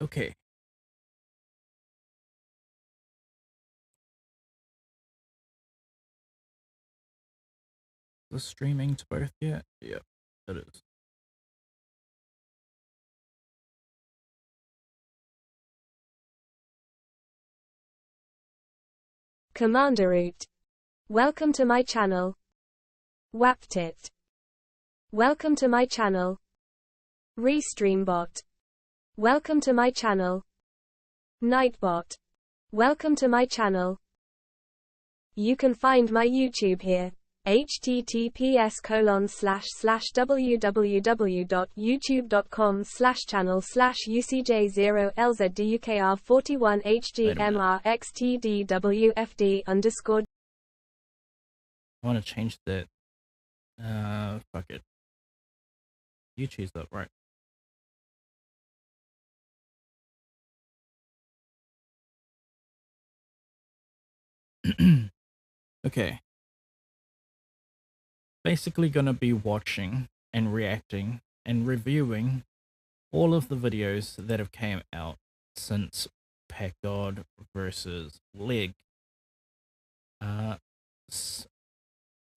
Okay. Is this streaming to both yet? Yep, it is. Commander Root. Welcome to my channel. Waptit. Welcome to my channel. Restreambot. Welcome to my channel. Nightbot. Welcome to my channel. You can find my YouTube here. https://www.youtube.com/channel/UCJ0LZDUKR41HGMRXTDWFD_. I want to change that. Fuck it. You choose that, right? Okay. Basically gonna be watching and reacting and reviewing all of the videos that have came out since Packgod versus Leg.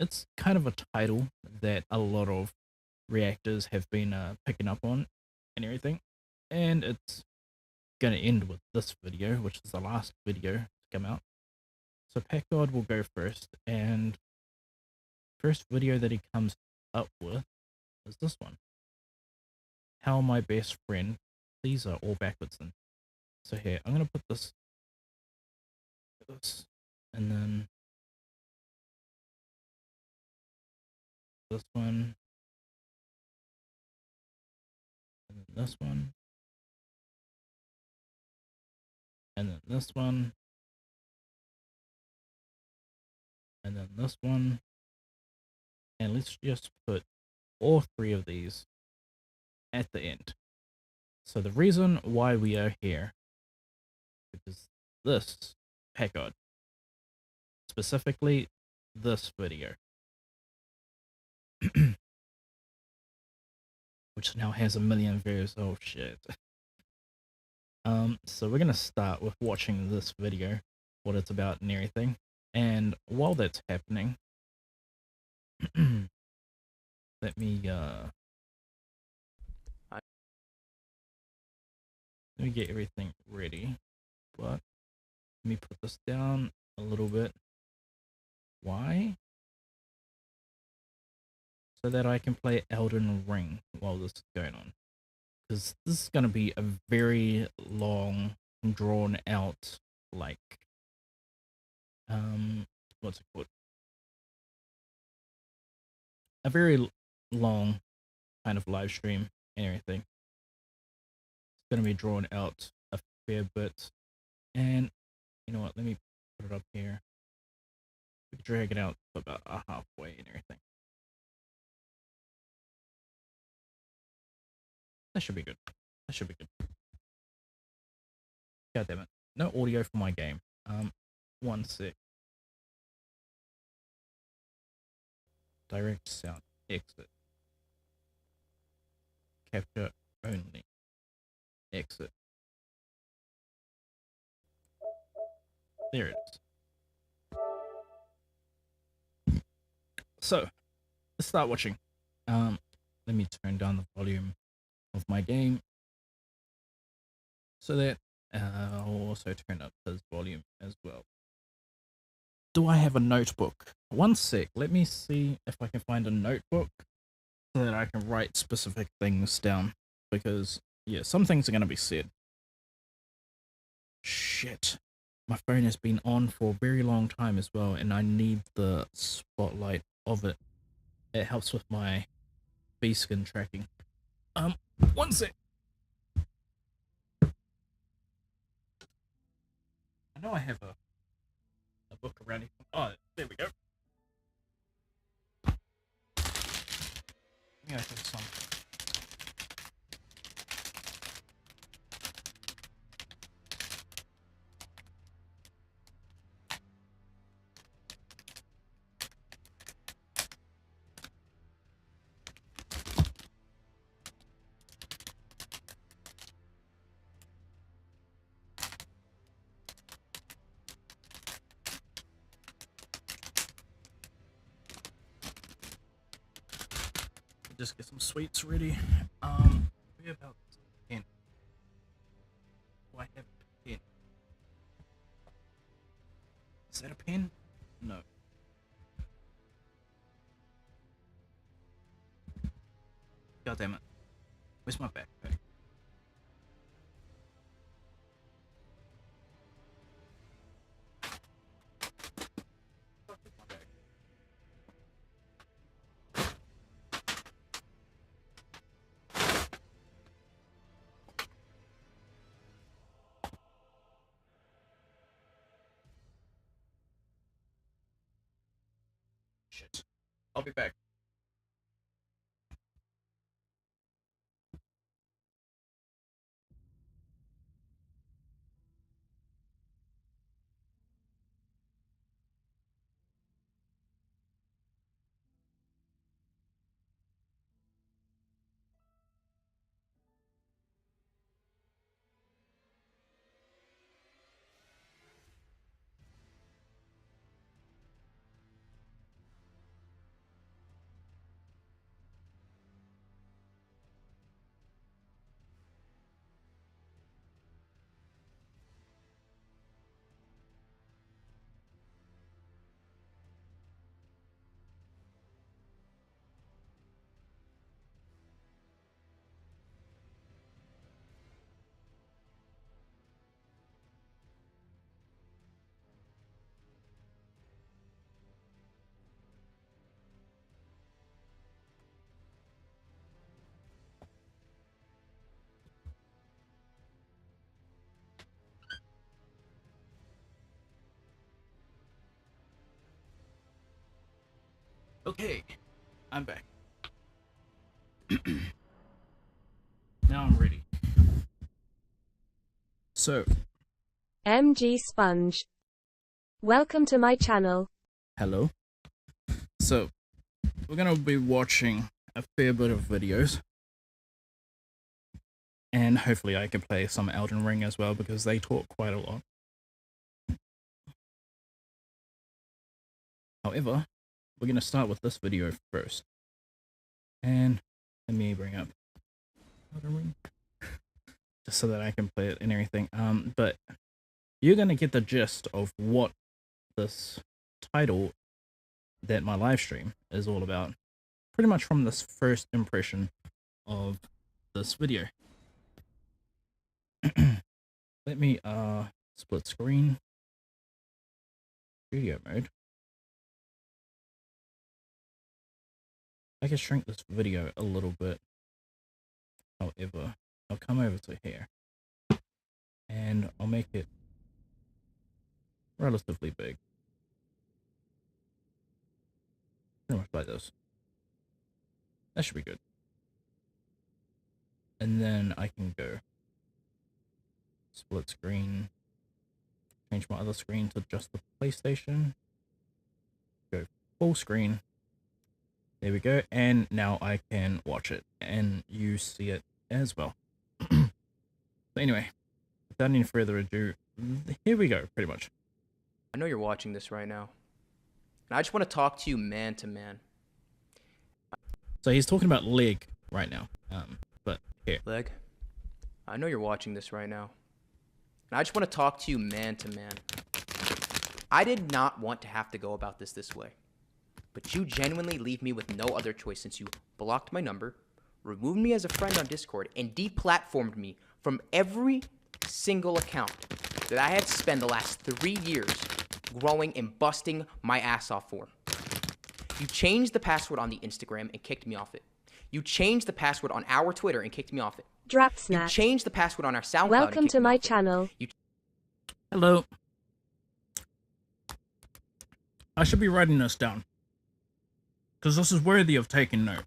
It's kind of a title that a lot of reactors have been picking up on and everything, and it's gonna end with this video, which is the last video to come out. So Packgod will go first, and first video that he comes up with is this one. How my best friend. These are all backwards then. So here, I'm gonna put this, and then this one, and then this one, and then this one, and then this one, and let's just put all three of these at the end. So the reason why we are here, because this Packgod, specifically this video, which now has 1 million views. Oh shit. So we're gonna start with watching this video, what it's about and everything. And while that's happening, let me get everything ready. But let me put this down a little bit. Why? So that I can play Elden Ring while this is going on. Because this is gonna be a very long, drawn out, like what's it called? A very long kind of live stream and everything. It's gonna be drawn out a fair bit. And you know what, let me put it up here. We can drag it out to about halfway and everything. That should be good. That should be good. God damn it. No audio for my game. One sec. Direct sound. Exit. Capture only. Exit. There it is. So, let's start watching. Let me turn down the volume of my game so that I'll also turn up his volume as well. Do I have a notebook? One sec. Let me see if I can find a notebook so that I can write specific things down. Because, yeah, some things are going to be said. Shit. My phone has been on for a very long time as well, and I need the spotlight of it. It helps with my B-skin tracking. One sec. I know I have a book around here. Oh, there we go. I think I have some. just get some sweets ready. We about 10. Do I have a pen? Is that a pen? No. God damn it. Where's my backpack? Shit. I'll be back. Okay, I'm back. Now I'm ready. So, MG Sponge. Welcome to my channel. hello. So, we're gonna be watching a fair bit of videos. And hopefully I can play some Elden Ring as well, because they talk quite a lot. However, we're gonna start with this video first. And let me bring up Elden Ring. Just so that I can play it and everything. But you're gonna get the gist of what this title that my live stream is all about, pretty much from this first impression of this video. Let me split screen, studio mode. I can shrink this video a little bit. However, I'll come over to here and I'll make it relatively big. Pretty much like this. That should be good. And then I can go split screen, change my other screen to just the PlayStation, go full screen. There we go. And now I can watch it and you see it as well. So anyway, without any further ado, here we go, pretty much. I know you're watching this right now, and I just want to talk to you man to man. So he's talking about leg right now, but here. Leg, I know you're watching this right now, and I just want to talk to you man to man. I did not want to have to go about this way, but you genuinely leave me with no other choice since you blocked my number, removed me as a friend on Discord, and deplatformed me from every single account that I had spent the last 3 years growing and busting my ass off for. You changed the password on the Instagram and kicked me off it. You changed the password on our Twitter and kicked me off it. Drapsnat. You changed the password on our SoundCloud. Welcome and to kicked me my off it. channel. Hello. I should be writing this down, because this is worthy of taking note.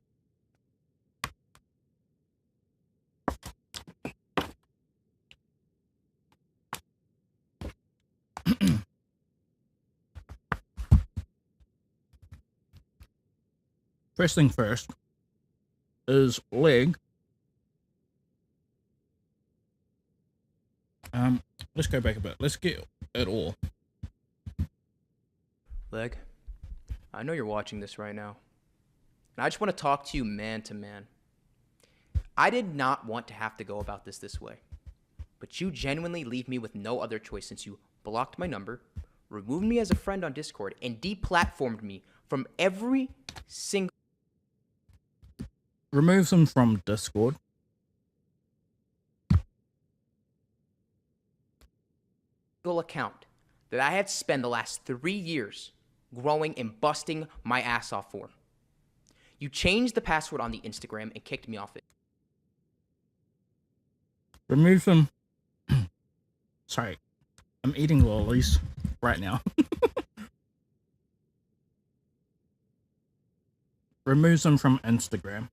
First thing first is leg. Let's go back a bit. Let's get it all. Leg, I know you're watching this right now, And I just want to talk to you man to man. I did not want to have to go about this way, but you genuinely leave me with no other choice since you blocked my number, removed me as a friend on Discord, and deplatformed me from every single Removes them from Discord. account that I had spent the last 3 years growing and busting my ass off for. You changed the password on the Instagram and kicked me off it. Remove them. Sorry, I'm eating lollies right now. Removes them from Instagram.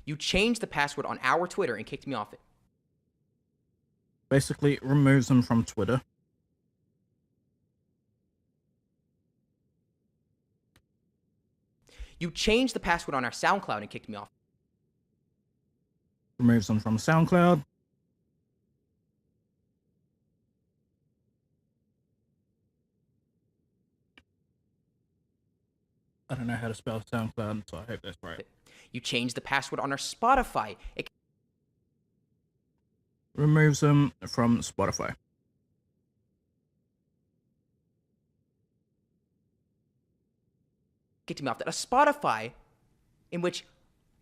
You changed the password on our Twitter and kicked me off it. Basically, removes them from Twitter. You changed the password on our SoundCloud and kicked me off. Removes them from SoundCloud. I don't know how to spell SoundCloud, so I hope that's right. You changed the password on our Spotify. It Removes them from Spotify. kicked me off that. A Spotify in which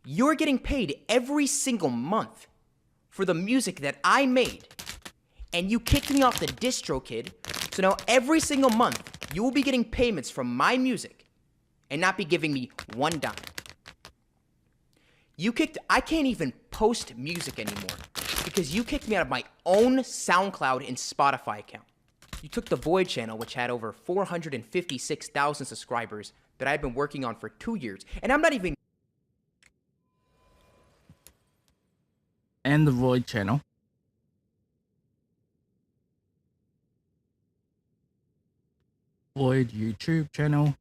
you're getting paid every single month for the music that I made. And you kicked me off the DistroKid. So now every single month, you will be getting payments from my music and not be giving me one dime. I can't even post music anymore because you kicked me out of my own SoundCloud and Spotify account. You took the Void channel, which had over 456,000 subscribers that I had been working on for 2 years. And I'm not even... And the Void channel. Void YouTube channel.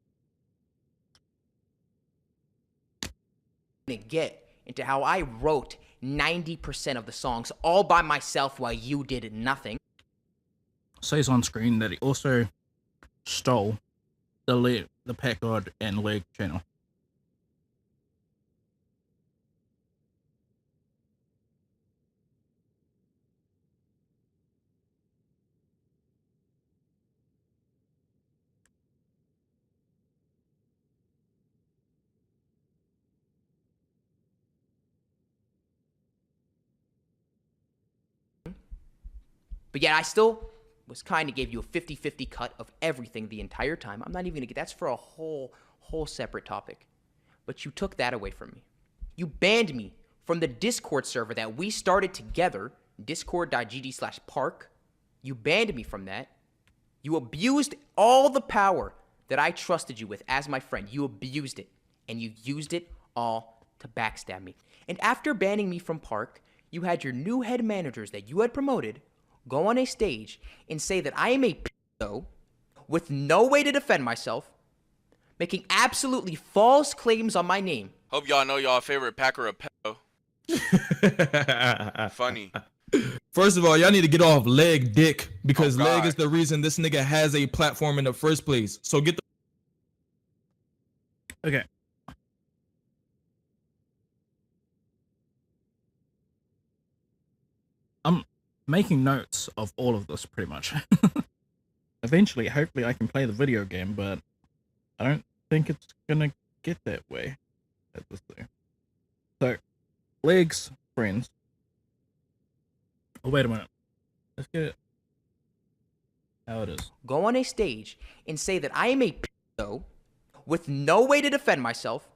get into how I wrote 90% of the songs all by myself while you did nothing. Says on screen that he also stole the Packgod and Leg channel. But yet I still was kind of gave you a 50-50 cut of everything the entire time. I'm not even gonna get, that's for a whole separate topic. But you took that away from me. You banned me from the Discord server that we started together, discord.gg/park. You banned me from that. You abused all the power that I trusted you with as my friend. You abused it, and you used it all to backstab me. And after banning me from Park, you had your new head managers that you had promoted go on a stage and say that I am a pedo with no way to defend myself, making absolutely false claims on my name. Hope y'all know y'all favorite Packer a pedo. Funny. First of all, y'all need to get off Leg dick because Oh, Leg God. is the reason this nigga has a platform in the first place. So get the Okay. I'm making notes of all of this pretty much. Eventually, hopefully I can play the video game, but I don't think it's gonna get that way at this thing. So, Leg's friends. Oh, wait a minute. Let's get it how it is. Go on a stage and say that I am a pedo with no way to defend myself,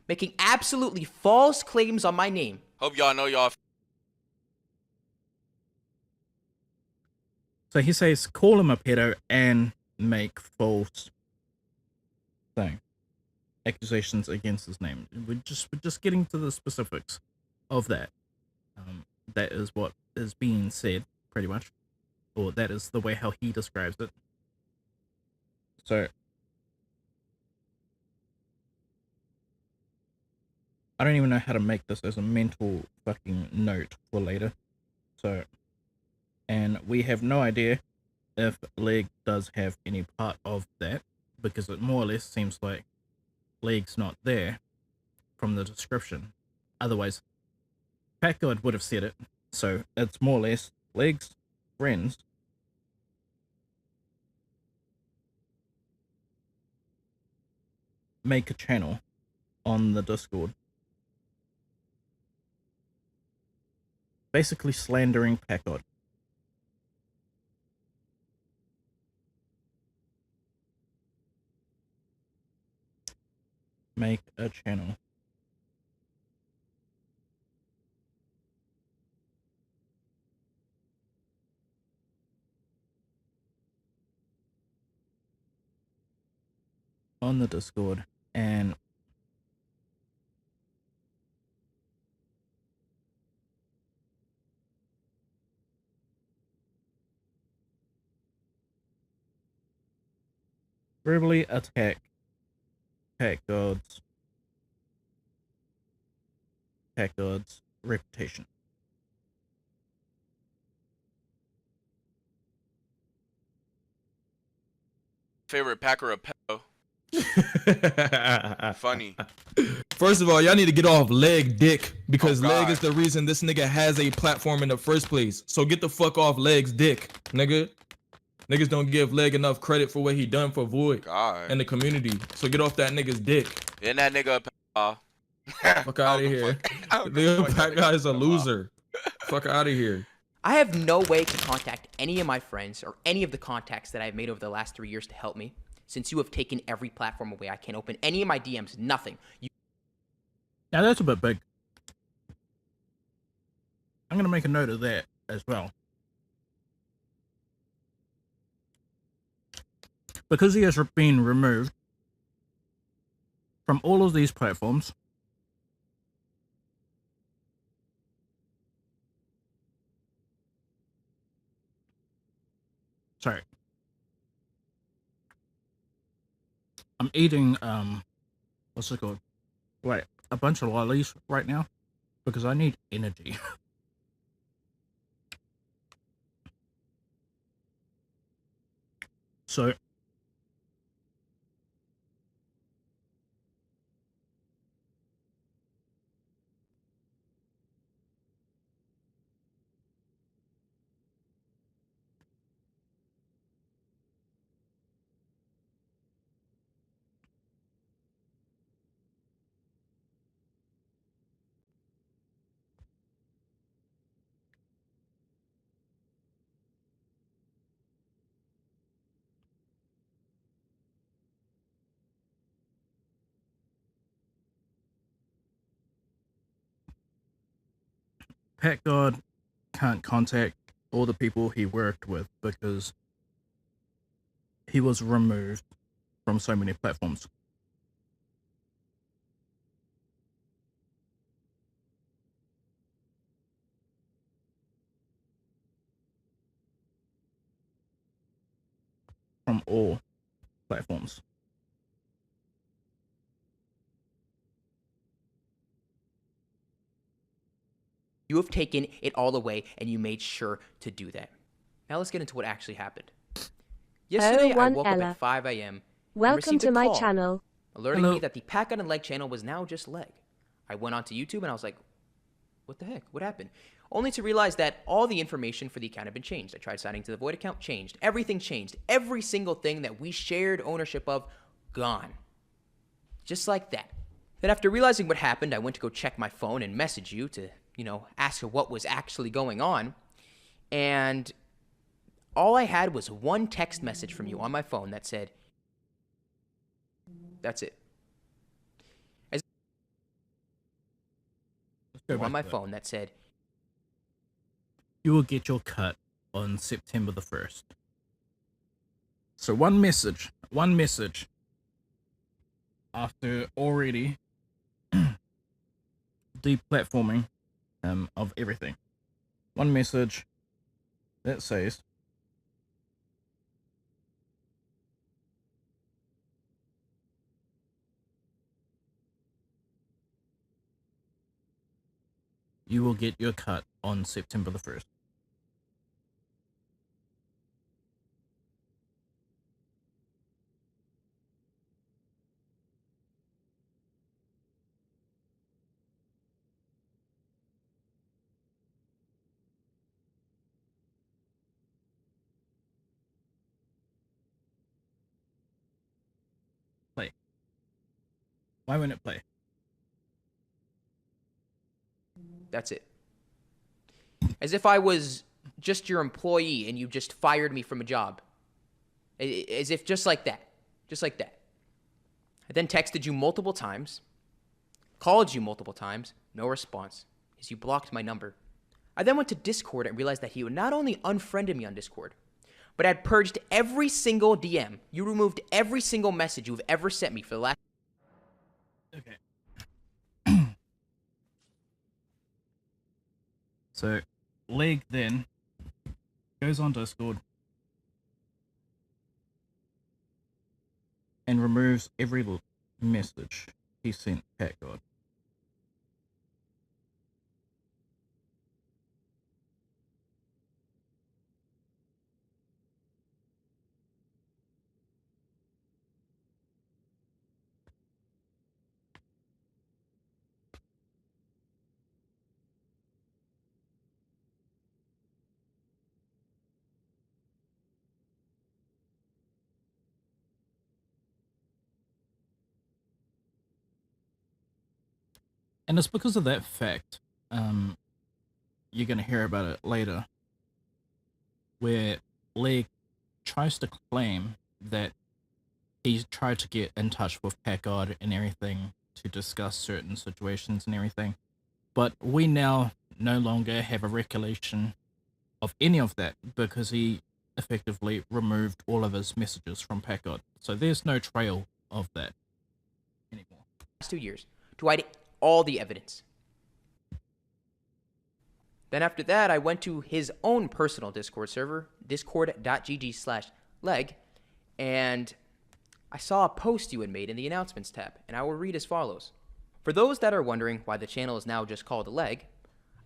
making absolutely false claims on my name. Hope y'all know y'all. So he says, call him a pedo and make false accusations against his name. We're just getting to the specifics of that. That is what is being said, pretty much, or that is the way how he describes it. So I don't even know how to make this as a mental fucking note for later. So, and we have no idea if Leg does have any part of that, because it more or less seems like Leg's not there from the description. Otherwise, Packgod would have said it. So it's more or less Leg's friends make a channel on the Discord, basically slandering Packgod. Make a channel. On the Discord and verbally attack Packgod's reputation. Favorite Packer of Pedo. Funny. First of all, y'all need to get off Leg dick because Oh, Leg God. is the reason this nigga has a platform in the first place. So get the fuck off Leg's dick, nigga. Niggas don't give Leg enough credit for what he done for Void God. and the community. So get off that nigga's dick. Isn't that nigga a pedophile? Fuck out of here. The Packgod is a loser. Fuck out of here. I have no way to contact any of my friends or any of the contacts that I've made over the last 3 years to help me, since you have taken every platform away. I can't open any of my DMs, nothing. Now that's a bit big. I'm going to make a note of that as well. Because he has been removed from all of these platforms, sorry, I'm eating, what's it called? Wait, a bunch of lollies right now because I need energy. So, Packgod can't contact all the people he worked with because he was removed from so many platforms. From all platforms. You have taken it all away, and you made sure to do that. Now let's get into what actually happened. Yesterday, I one woke up Ella. at 5 a.m. Welcome received to a my call channel. alerting Hello. me that the Packgod and Leg channel was now just Leg. I went onto YouTube and I was like, what the heck? What happened? Only to realize that all the information for the account had been changed. I tried signing to the Void account, changed. Everything changed. Every single thing that we shared ownership of, gone. Just like that. Then after realizing what happened, I went to go check my phone and message you to, ask what was actually going on. And all I had was one text message from you on my phone that said, that's it. Let's go back On my to it. phone that said, You will get your cut on September the 1st. So one message after already deplatforming of everything. One message that says, you will get your cut on September the 1st. Why won't it play? That's it. As if I was just your employee and you just fired me from a job. As if just like that. Just like that. I then texted you multiple times, called you multiple times, no response, as you blocked my number. I then went to Discord and realized that he would not only unfriended me on Discord, but had purged every single DM. You removed every single message you've ever sent me for the last... Okay. So, Leg then goes on Discord and removes every message he sent Packgod. And it's because of that fact, you're going to hear about it later, where Leg tries to claim that he tried to get in touch with Packgod and everything to discuss certain situations and everything. But we now no longer have a recollection of any of that because he effectively removed all of his messages from Packgod. So there's no trail of that anymore. 2 years to hide all the evidence. Then after that, I went to his own personal Discord server, discord.gg/leg, and I saw a post you had made in the announcements tab, and I will read as follows. For those that are wondering why the channel is now just called Leg,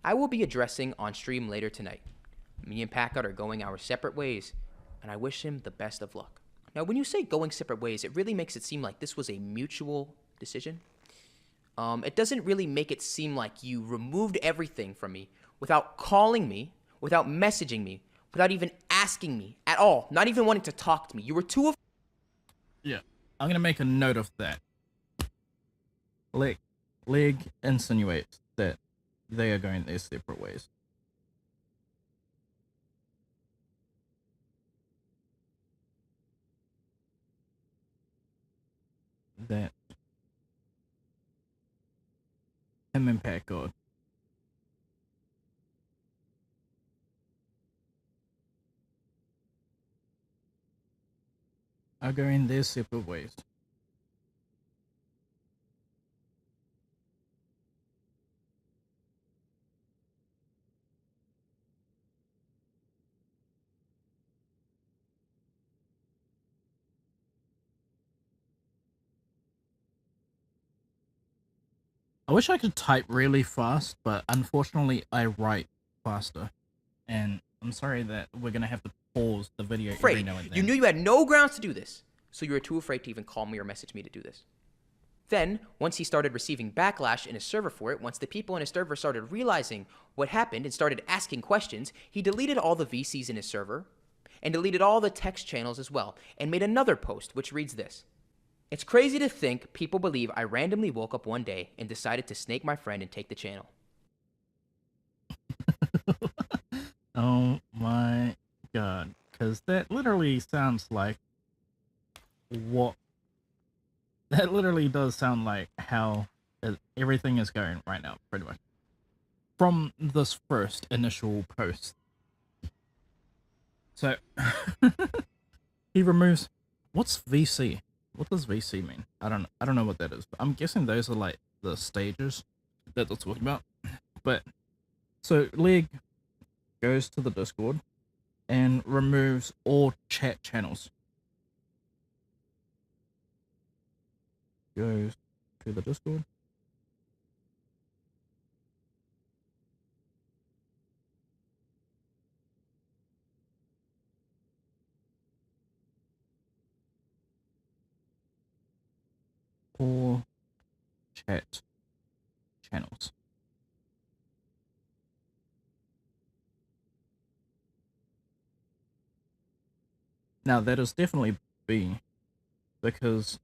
I will be addressing on stream later tonight. Me and Packgod are going our separate ways, and I wish him the best of luck. Now, when you say going separate ways, it really makes it seem like this was a mutual decision. It doesn't really make it seem like you removed everything from me without calling me, without messaging me, without even asking me at all, not even wanting to talk to me. You were too... Yeah, I'm going to make a note of that. Leg insinuates that they are going their separate ways. That him and Packgod are going their separate ways. I wish I could type really fast, but unfortunately I write faster. And I'm sorry that we're going to have to pause the video every afraid. now and then. You knew you had no grounds to do this, so you were too afraid to even call me or message me to do this. Then, once he started receiving backlash in his server for it, once the people in his server started realizing what happened and started asking questions, he deleted all the VCs in his server and deleted all the text channels as well, and made another post which reads this. It's crazy to think people believe I randomly woke up one day and decided to snake my friend and take the channel. Oh my god. Because that literally sounds like what... That literally does sound like how everything is going right now, pretty much. From this first initial post. So, he removes... What's VC? What does VC mean? I don't know what that is. But I'm guessing those are like the stages that they're talking about. But so Leg goes to the Discord and removes all chat channels. Goes to the Discord. All chat channels. Now that is definitely B because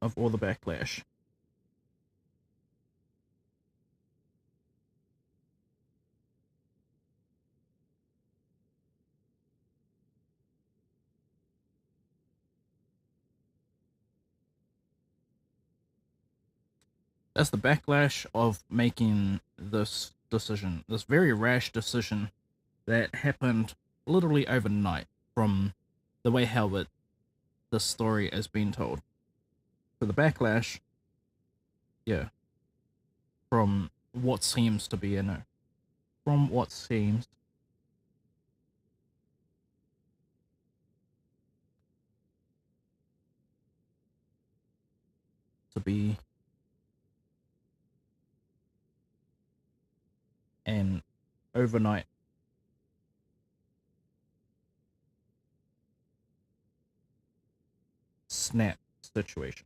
of all the backlash That's the backlash of making this decision, this very rash decision that happened literally overnight from the way how this story has been told. So the backlash, yeah, from what seems to be from what seems to be an overnight snap situation.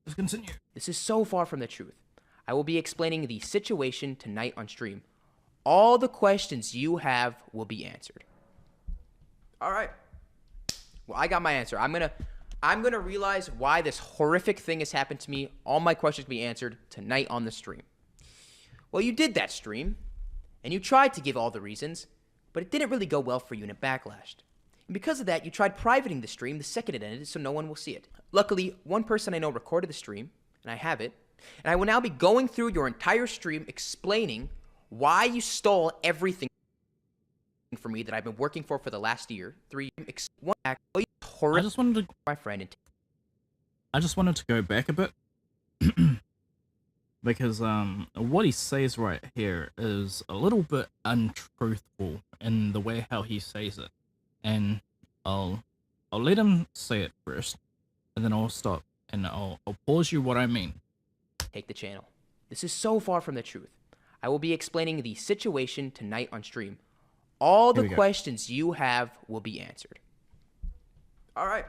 Let's continue. This is so far from the truth. I will be explaining the situation tonight on stream. All the questions you have will be answered. All right. Well, I got my answer. I'm gonna realize why this horrific thing has happened to me. All my questions will be answered tonight on the stream. Well, you did that stream, and you tried to give all the reasons, but it didn't really go well for you and it backlashed. And because of that, you tried privating the stream the second it ended so no one will see it. Luckily, one person I know recorded the stream, and I have it, and I will now be going through your entire stream explaining why you stole everything from me that I've been working for the last year. 3 one act I just wanted to my friend and I just wanted to go back a bit because what he says right here is a little bit untruthful in the way how he says it, and I'll let him say it first, and then I'll stop and I'll pause you what I mean. take the channel. This is so far from the truth. I will be explaining the situation tonight on stream. All the Here we go. questions you have will be answered. All right.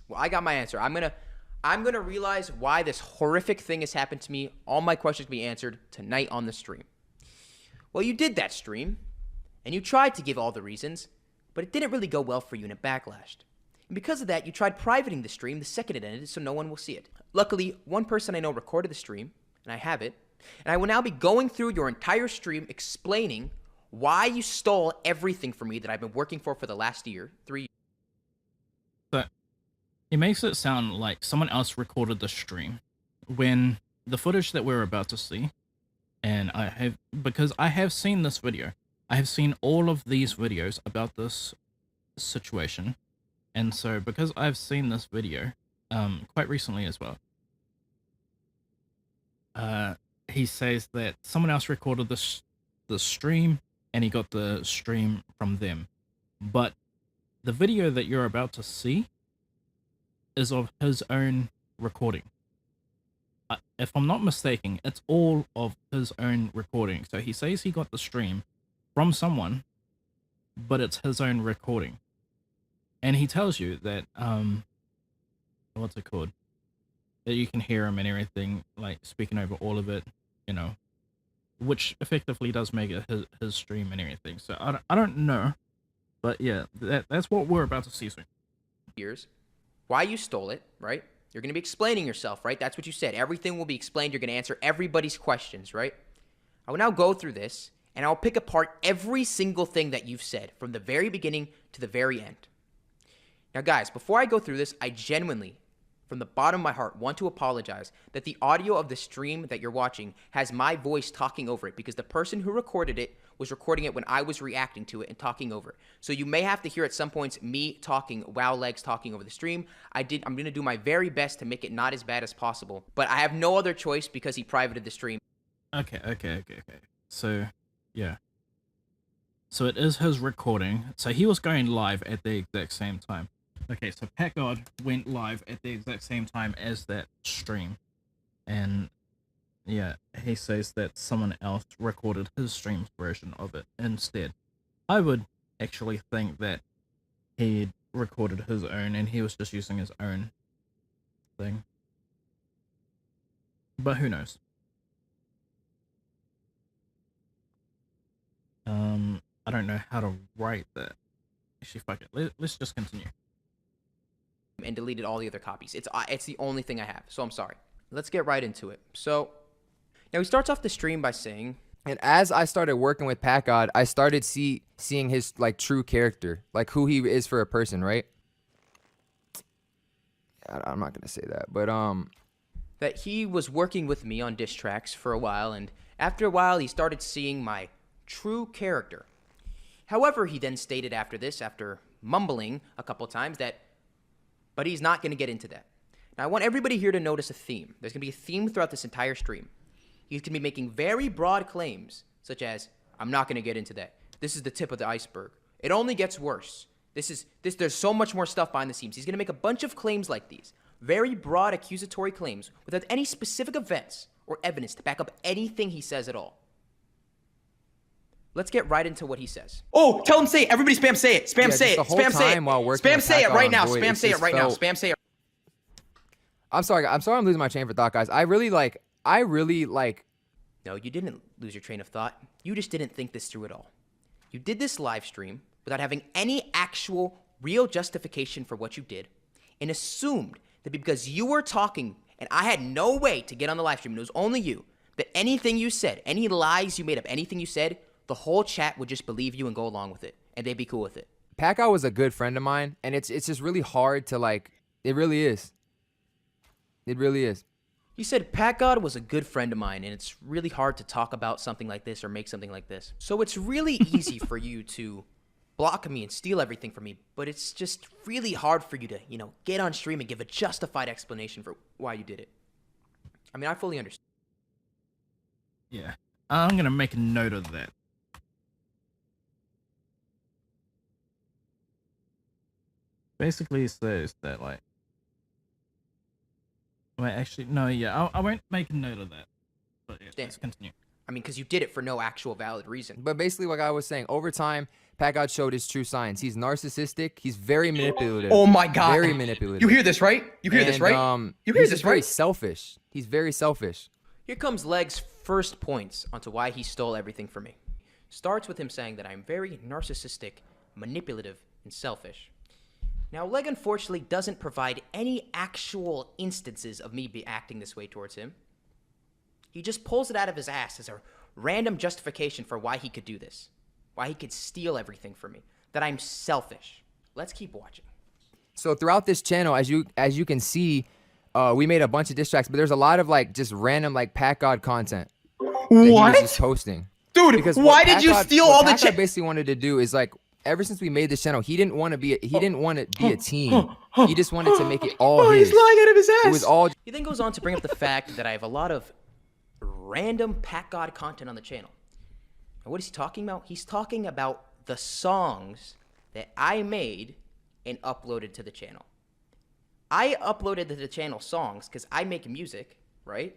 Well, I got my answer. I'm gonna realize why this horrific thing has happened to me. All my questions will be answered tonight on the stream. Well, you did that stream, and you tried to give all the reasons, but it didn't really go well for you and it backlashed. And because of that, you tried privating the stream the second it ended so no one will see it. Luckily, one person I know recorded the stream, and I have it, and I will now be going through your entire stream explaining why you stole everything from me that I've been working for the last year, 3 years. So it makes it sound like someone else recorded the stream when the footage that we're about to see, and because I have seen this video, I have seen all of these videos about this situation, and so because I've seen this video quite recently as well, he says that someone else recorded the stream and he got the stream from them, but the video that you're about to see is of his own recording. If I'm not mistaken, it's all of his own recording. So he says he got the stream from someone, but it's his own recording. And he tells you that, what's it called? That you can hear him and everything, like speaking over all of it, you know, which effectively does make it his stream and everything. So I don't know, but yeah, that's what we're about to see soon. Years. Why you stole it, right? You're going to be explaining yourself, right? That's what you said. Everything will be explained. You're going to answer everybody's questions, right? I will now go through this, and I'll pick apart every single thing that you've said from the very beginning to the very end. Now, guys, before I go through this, I genuinely, from the bottom of my heart, want to apologize that the audio of the stream that you're watching has my voice talking over it, because the person who recorded it was recording it when I was reacting to it and talking over it. So you may have to hear at some points me talking while Legs talking over the stream. I'm going to do my very best to make it not as bad as possible, but I have no other choice because he privated the stream. Okay. So, yeah. So it is his recording. So he was going live at the exact same time. Okay, so Packgod went live at the exact same time as that stream. And yeah, he says that someone else recorded his stream's version of it instead. I would actually think that he recorded his own and he was just using his own thing. But who knows? I don't know how to write that. Actually, fuck it. Let's just continue. And deleted all the other copies. It's the only thing I have, so I'm sorry. Let's get right into it. So now he starts off the stream by saying, And as I started working with Packgod, I started seeing his like true character, like who he is for a person, right? I'm not gonna say that, but That he was working with me on diss tracks for a while, and after a while, he started seeing my true character. However, he then stated after this, after mumbling a couple times, but he's not going to get into that. Now, I want everybody here to notice a theme. There's going to be a theme throughout this entire stream. He's going to be making very broad claims, such as, I'm not going to get into that. This is the tip of the iceberg. It only gets worse. There's so much more stuff behind the scenes. He's going to make a bunch of claims like these. Very broad accusatory claims without any specific events or evidence to back up anything he says at all. Let's get right into what he says. Oh, tell him say it. Everybody spam say it. Spam say it. Spam say it. Spam say it right now. Spam say it right now. Spam say it. I'm sorry I'm losing my train of thought, guys. I really like. No, you didn't lose your train of thought. You just didn't think this through at all. You did this live stream without having any actual real justification for what you did, and assumed that because you were talking and I had no way to get on the live stream, and it was only you, that anything you said, any lies you made up, anything you said, the whole chat would just believe you and go along with it, and they'd be cool with it. Packgod was a good friend of mine, and it's just really hard to like. It really is. It really is. You said Packgod was a good friend of mine, and it's really hard to talk about something like this or make something like this. So it's really easy for you to block me and steal everything from me, but it's just really hard for you to, get on stream and give a justified explanation for why you did it. I mean, I fully understand. Yeah, I'm going to make a note of that. Basically, it says that, like... Wait, actually, no, yeah, I won't make a note of that. But yeah, let's continue. I mean, because you did it for no actual valid reason. But basically, what I was saying, over time, Packgod showed his true signs. He's narcissistic. He's very manipulative. Oh my God. Very manipulative. You hear this, right? You hear this, right? You hear he's this, very right? selfish. He's very selfish. Here comes Leg's first points onto why he stole everything from me. Starts with him saying that I'm very narcissistic, manipulative, and selfish. Now, Leg unfortunately doesn't provide any actual instances of me acting this way towards him. He just pulls it out of his ass as a random justification for why he could do this. Why he could steal everything from me. That I'm selfish. Let's keep watching. So throughout this channel, as you can see, we made a bunch of diss tracks, but there's a lot of like just random like Packgod content. What? That he was just posting. Dude, because why did you steal all the Packgod basically wanted to do is like, ever since we made this channel, he didn't want to be a team. He just wanted to make it all his. He's lying out of his ass. It was all. He then goes on to bring up the fact that I have a lot of random Packgod content on the channel. And what is he talking about? He's talking about the songs that I made and uploaded to the channel. I uploaded to the channel songs because I make music, right?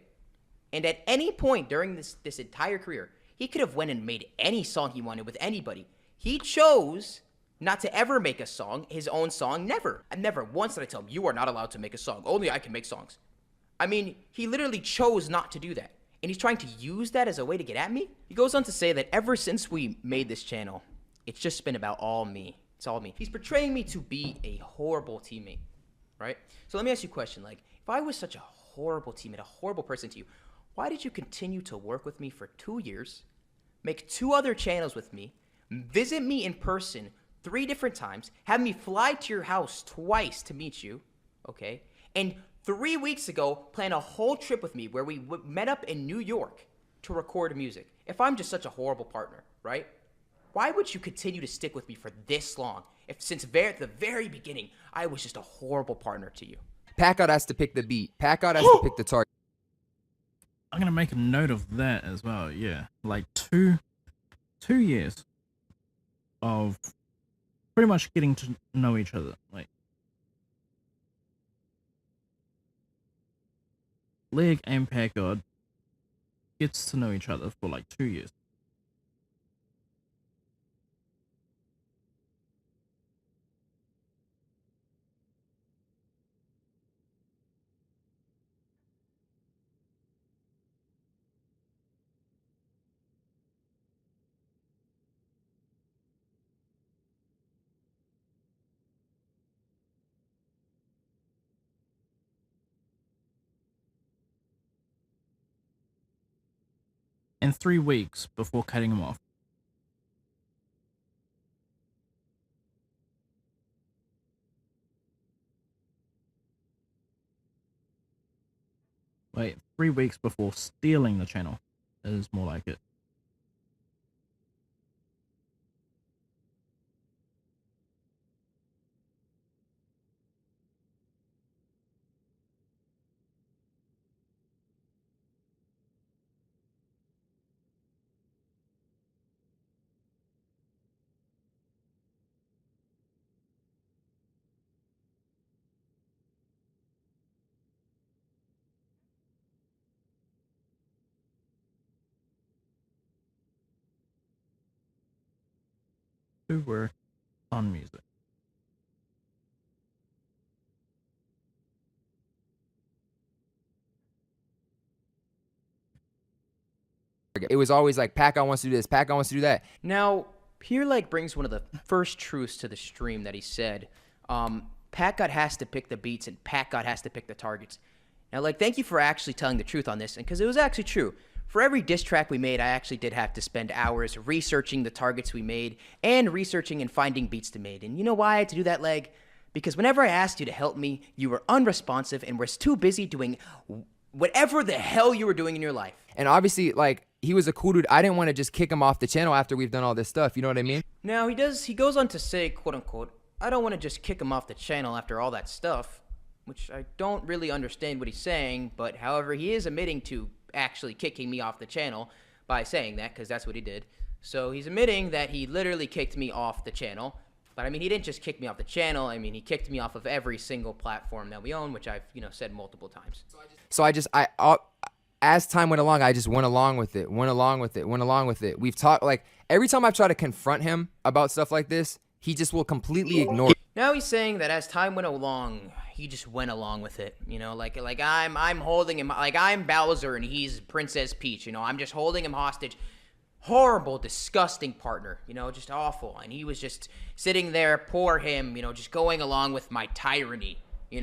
And at any point during this entire career, he could have went and made any song he wanted with anybody. He chose not to ever make a song, his own song, never. And never once did I tell him, you are not allowed to make a song. Only I can make songs. I mean, he literally chose not to do that. And he's trying to use that as a way to get at me? He goes on to say that ever since we made this channel, it's just been about all me. It's all me. He's portraying me to be a horrible teammate, right? So let me ask you a question. Like, if I was such a horrible teammate, a horrible person to you, why did you continue to work with me for 2 years, make 2 other channels with me, visit me in person 3 different times, have me fly to your house twice to meet you, okay? And 3 weeks ago, plan a whole trip with me where we met up in New York to record music. If I'm just such a horrible partner, right? Why would you continue to stick with me for this long? If since the very beginning, I was just a horrible partner to you. Packgod has to pick the beat. Packgod has to pick the target. I'm gonna make a note of that as well. Yeah, like two years of pretty much getting to know each other. Like, Leg and Packgod gets to know each other for like 2 years. and 3 weeks before cutting him off. Wait, 3 weeks before stealing the channel is more like it. Who were on music. It was always like, Packgod wants to do this, Packgod wants to do that. Now, here like brings one of the first truths to the stream that he said. Packgod has to pick the beats and Packgod has to pick the targets. Now, like, thank you for actually telling the truth on this, and because it was actually true. For every diss track we made, I actually did have to spend hours researching the targets we made and researching and finding beats to make. And you know why I had to do that, Leg? Because whenever I asked you to help me, you were unresponsive and was too busy doing whatever the hell you were doing in your life. And obviously, like, he was a cool dude. I didn't want to just kick him off the channel after we've done all this stuff. You know what I mean? Now, he goes on to say, quote unquote, I don't want to just kick him off the channel after all that stuff, which I don't really understand what he's saying, but however, he is admitting to actually kicking me off the channel by saying that, because that's what he did. So he's admitting that he literally kicked me off the channel. But I mean, he didn't just kick me off the channel. I mean, he kicked me off of every single platform that we own, which I've, said multiple times. So as time went along, I just went along with it. We've talked, like, every time I've tried to confront him about stuff like this, he just will completely ignore it. Now he's saying that as time went along, he just went along with it. Like I'm holding him, like I'm Bowser and he's Princess Peach. I'm just holding him hostage. Horrible, disgusting partner. Just awful. And he was just sitting there, poor him. Just going along with my tyranny. You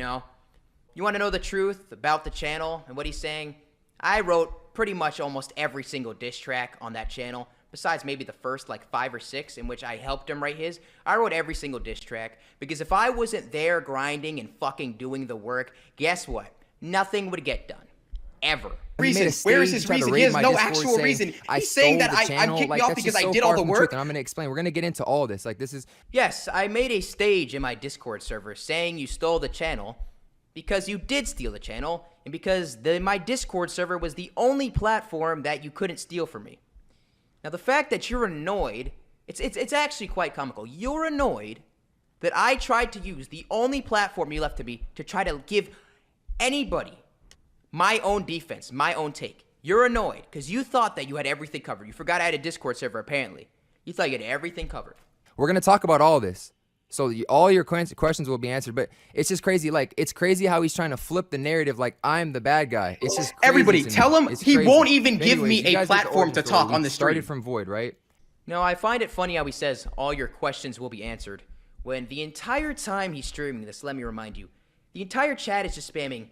want to know the truth about the channel and what he's saying? I wrote pretty much almost every single diss track on that channel, besides maybe the first like 5 or 6 in which I helped him write his. I wrote every single diss track because if I wasn't there grinding and fucking doing the work, guess what? Nothing would get done. Ever. Reason. Where is his reason? He has no actual reason. He's saying that I'm kicking you off because I did all the work. And I'm going to explain. We're going to get into all this. Like, this is... Yes, I made a stage in my Discord server saying you stole the channel because you did steal the channel and because my Discord server was the only platform that you couldn't steal from me. Now, the fact that you're annoyed, it's actually quite comical. You're annoyed that I tried to use the only platform you left to me to try to give anybody my own defense, my own take. You're annoyed because you thought that you had everything covered. You forgot I had a Discord server, apparently. You thought you had everything covered. We're going to talk about all this. So all your questions will be answered. But it's just crazy. Like, it's crazy how he's trying to flip the narrative like I'm the bad guy. It's just crazy. Everybody, tell him he won't even give Anyways, me a platform to talk on the stream. Started from Void, right? No, I find it funny how he says all your questions will be answered when the entire time he's streaming this, let me remind you, the entire chat is just spamming,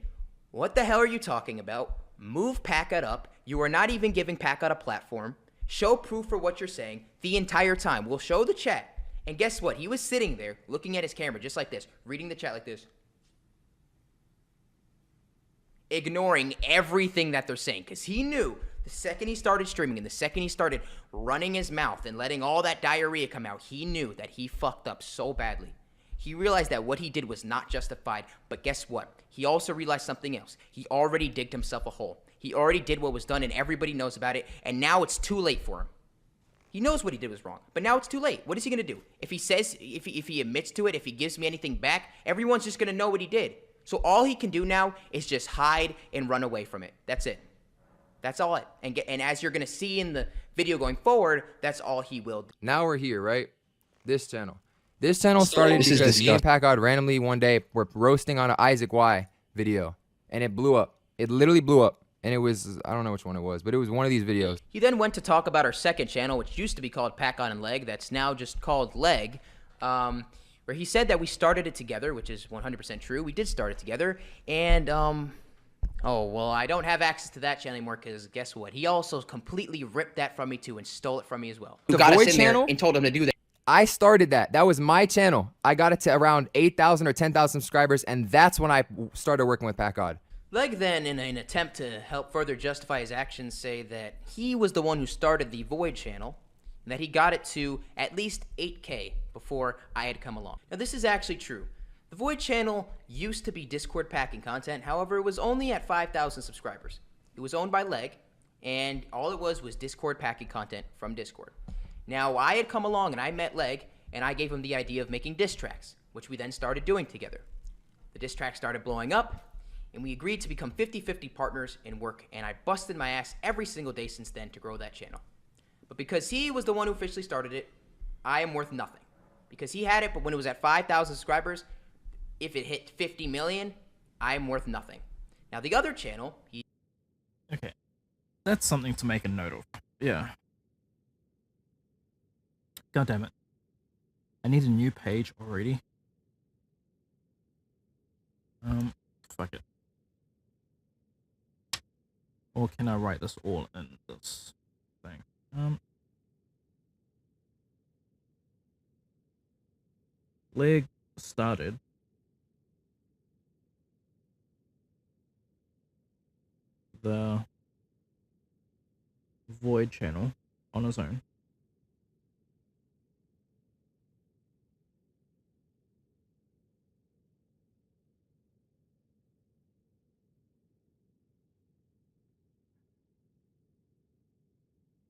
what the hell are you talking about? Move Packgod up. You are not even giving Packgod a platform. Show proof for what you're saying the entire time. We'll show the chat. And guess what? He was sitting there looking at his camera just like this, reading the chat like this, ignoring everything that they're saying because he knew the second he started streaming and the second he started running his mouth and letting all that diarrhea come out, he knew that he fucked up so badly. He realized that what he did was not justified, but guess what? He also realized something else. He already digged himself a hole. He already did what was done and everybody knows about it, and now it's too late for him. He knows what he did was wrong, but now it's too late. What is he going to do? If he says, if he admits to it, if he gives me anything back, everyone's just going to know what he did. So all he can do now is just hide and run away from it. That's it. That's all it. And as you're going to see in the video going forward, that's all he will do. Now we're here, right? This channel. This channel started because me and Packgod randomly one day were roasting on an Isaac Y video, and it blew up. It literally blew up. And it was, I don't know which one it was, but it was one of these videos. He then went to talk about our second channel, which used to be called Packgod and Leg. That's now just called Leg, where he said that we started it together, which is 100% true. We did start it together. And Oh, well, I don't have access to that channel anymore because guess what? He also completely ripped that from me too and stole it from me as well. You got us in there and told him to do that. I started that. That was my channel. I got it to around 8,000 or 10,000 subscribers, and that's when I started working with Packgod. Leg then, in an attempt to help further justify his actions, say that he was the one who started the Void channel, and that he got it to at least 8K before I had come along. Now, this is actually true. The Void channel used to be Discord packing content, however, it was only at 5,000 subscribers. It was owned by Leg, and all it was Discord packing content from Discord. Now, I had come along and I met Leg, and I gave him the idea of making diss tracks, which we then started doing together. The diss tracks started blowing up, and we agreed to become 50-50 partners in work, and I busted my ass every single day since then to grow that channel. But because he was the one who officially started it, I am worth nothing. Because he had it, but when it was at 5,000 subscribers, if it hit 50 million, I am worth nothing. Now, the other channel, Okay. That's something to make a note of. Yeah. God damn it. I need a new page already. Fuck it. Or can I write this all in this thing? Leg started the Void channel on his own.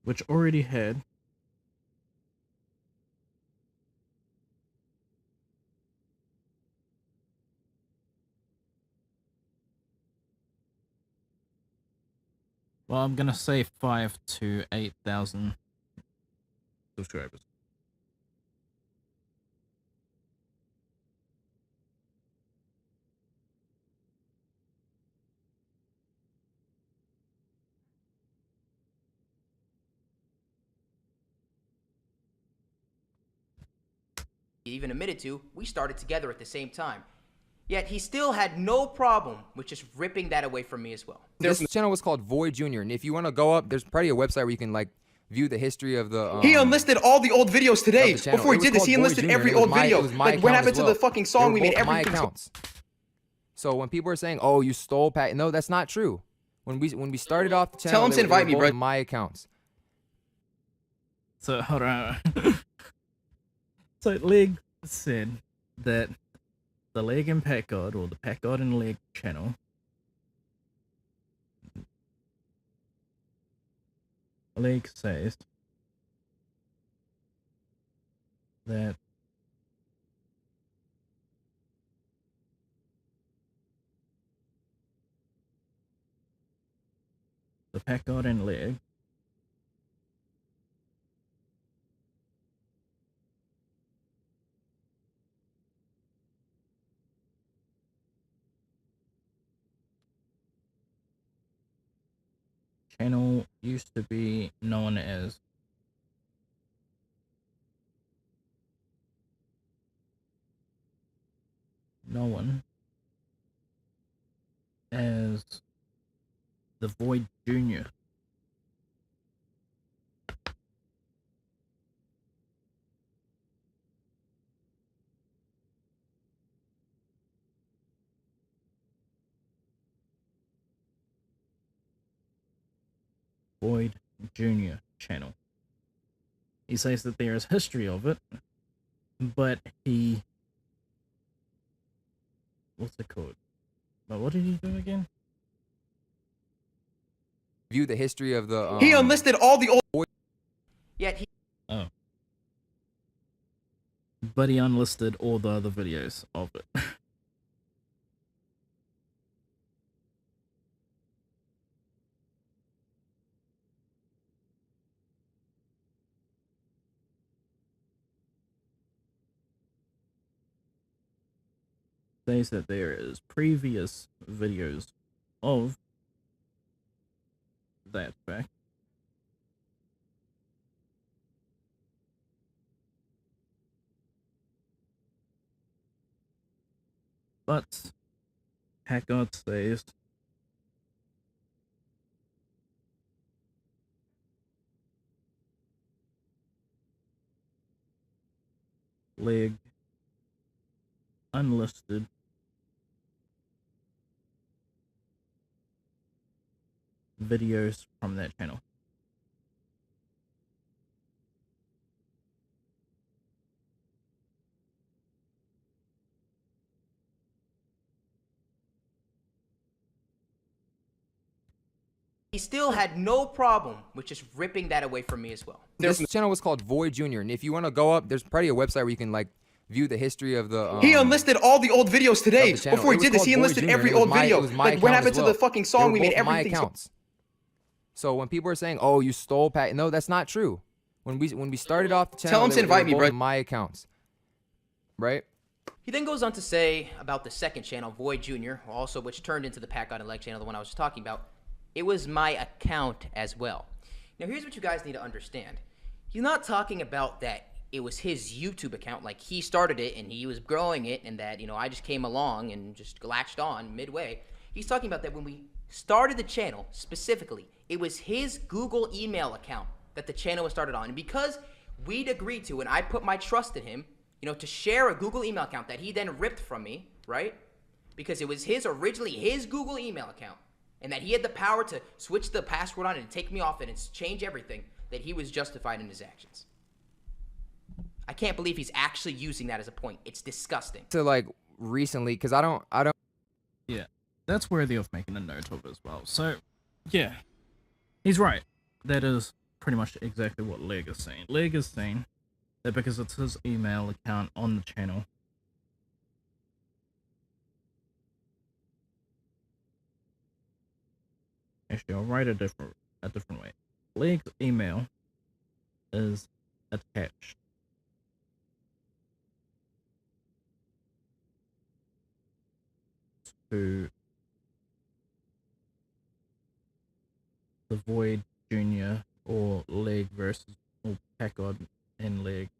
Which already had well, I'm gonna say 5 to 8,000 subscribers. even admitted to, we started together at the same time. Yet he still had no problem with just ripping that away from me as well. This channel was called Void Junior, and if you want to go up, there's probably a website where you can like view the history of the. He unlisted all the old videos today. Before he did this, he enlisted every old video. Like what happened to the fucking song we made? Everything. Accounts. So when people are saying, "Oh, you stole Pat," no, that's not true. When we started off the channel, tell him to invite me, bro. My accounts. So hold on. So Leg said that the Leg and Packgod, or the Packgod and Leg channel, Leg says that the Packgod and Leg channel used to be known as the Void Junior. Void Junior channel. He says that there is history of it, but he, what's it called? But what did he do again? View the history of the. He unlisted all the old. Yet he. Oh. But he unlisted all the other videos of it. Says that there is previous videos of that fact. But Packgod says leg unlisted videos from that channel. He still had no problem with just ripping that away from me as well. This channel was called Void Junior, and if you want to go up, there's probably a website where you can like view the history of the. He unlisted all the old videos today. Before he did this, he enlisted every old video. Like what happened to the fucking song we made? Everything. So when people are saying, "Oh, you stole Pat," no, that's not true. When we started off the channel, tell him to invite me, bro. My accounts, right? He then goes on to say about the second channel, Void Junior, also which turned into the Packgod and Leg channel, the one I was talking about. It was my account as well. Now here's what you guys need to understand. He's not talking about that it was his YouTube account, like he started it and he was growing it and that, you know, I just came along and just latched on midway. He's talking about that when we started the channel, specifically, it was his Google email account that the channel was started on. And because we'd agreed to, and I put my trust in him, you know, to share a Google email account that he then ripped from me, right? Because it was originally his Google email account. And that he had the power to switch the password on and take me off it and change everything, that he was justified in his actions. I can't believe he's actually using that as a point. It's disgusting. So like recently, because I don't. Yeah, that's worthy of making a note of as well. So, yeah, he's right. That is pretty much exactly what Leg is saying. Leg is saying that because it's his email account on the channel, actually, I'll write a different way. Leg's email is attached to the Void Junior or Leg versus or Packgod and Leg.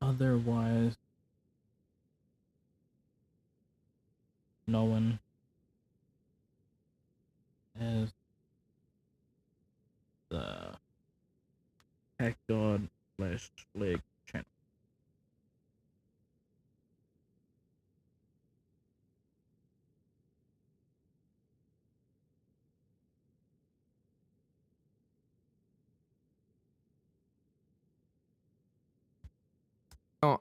Otherwise, known as the Packgod/Leg channel.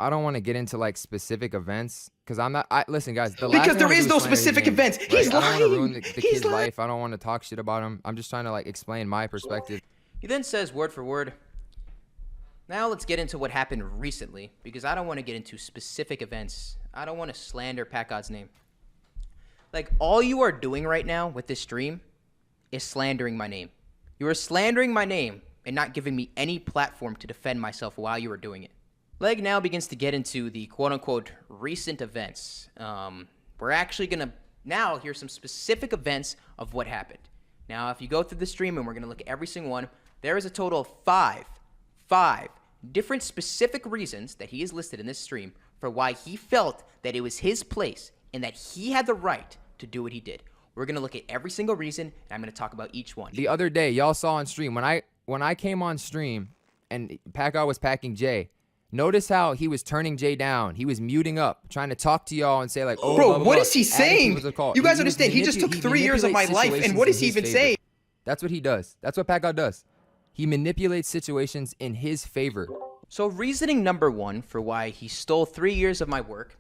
I don't want to get into like specific events because I'm not. Listen, guys. Because there is no specific events. Right? He's lying. I don't want to ruin the kid's lying. life. I don't want to talk shit about him. I'm just trying to like explain my perspective. He then says word for word, now let's get into what happened recently, because I don't want to get into specific events. I don't want to slander Packgod's name. Like, all you are doing right now with this stream is slandering my name. You are slandering my name and not giving me any platform to defend myself while you are doing it. Leg now begins to get into the quote-unquote recent events. We're actually going to now hear some specific events of what happened. Now, if you go through the stream and we're going to look at every single one, there is a total of five different specific reasons that he is listed in this stream for why he felt that it was his place and that he had the right to do what he did. We're going to look at every single reason, and I'm going to talk about each one. The other day, y'all saw on stream, when I came on stream and Packgod was packing Jay, notice how he was turning Jay down. He was muting up, trying to talk to y'all and say like, oh, bro, blah, blah, what blah. is he saying? You guys understand, he just took 3 years of my life, and what is he even saying? That's what he does. That's what Packgod does. He manipulates situations in his favor. So reasoning number one for why he stole 3 years of my work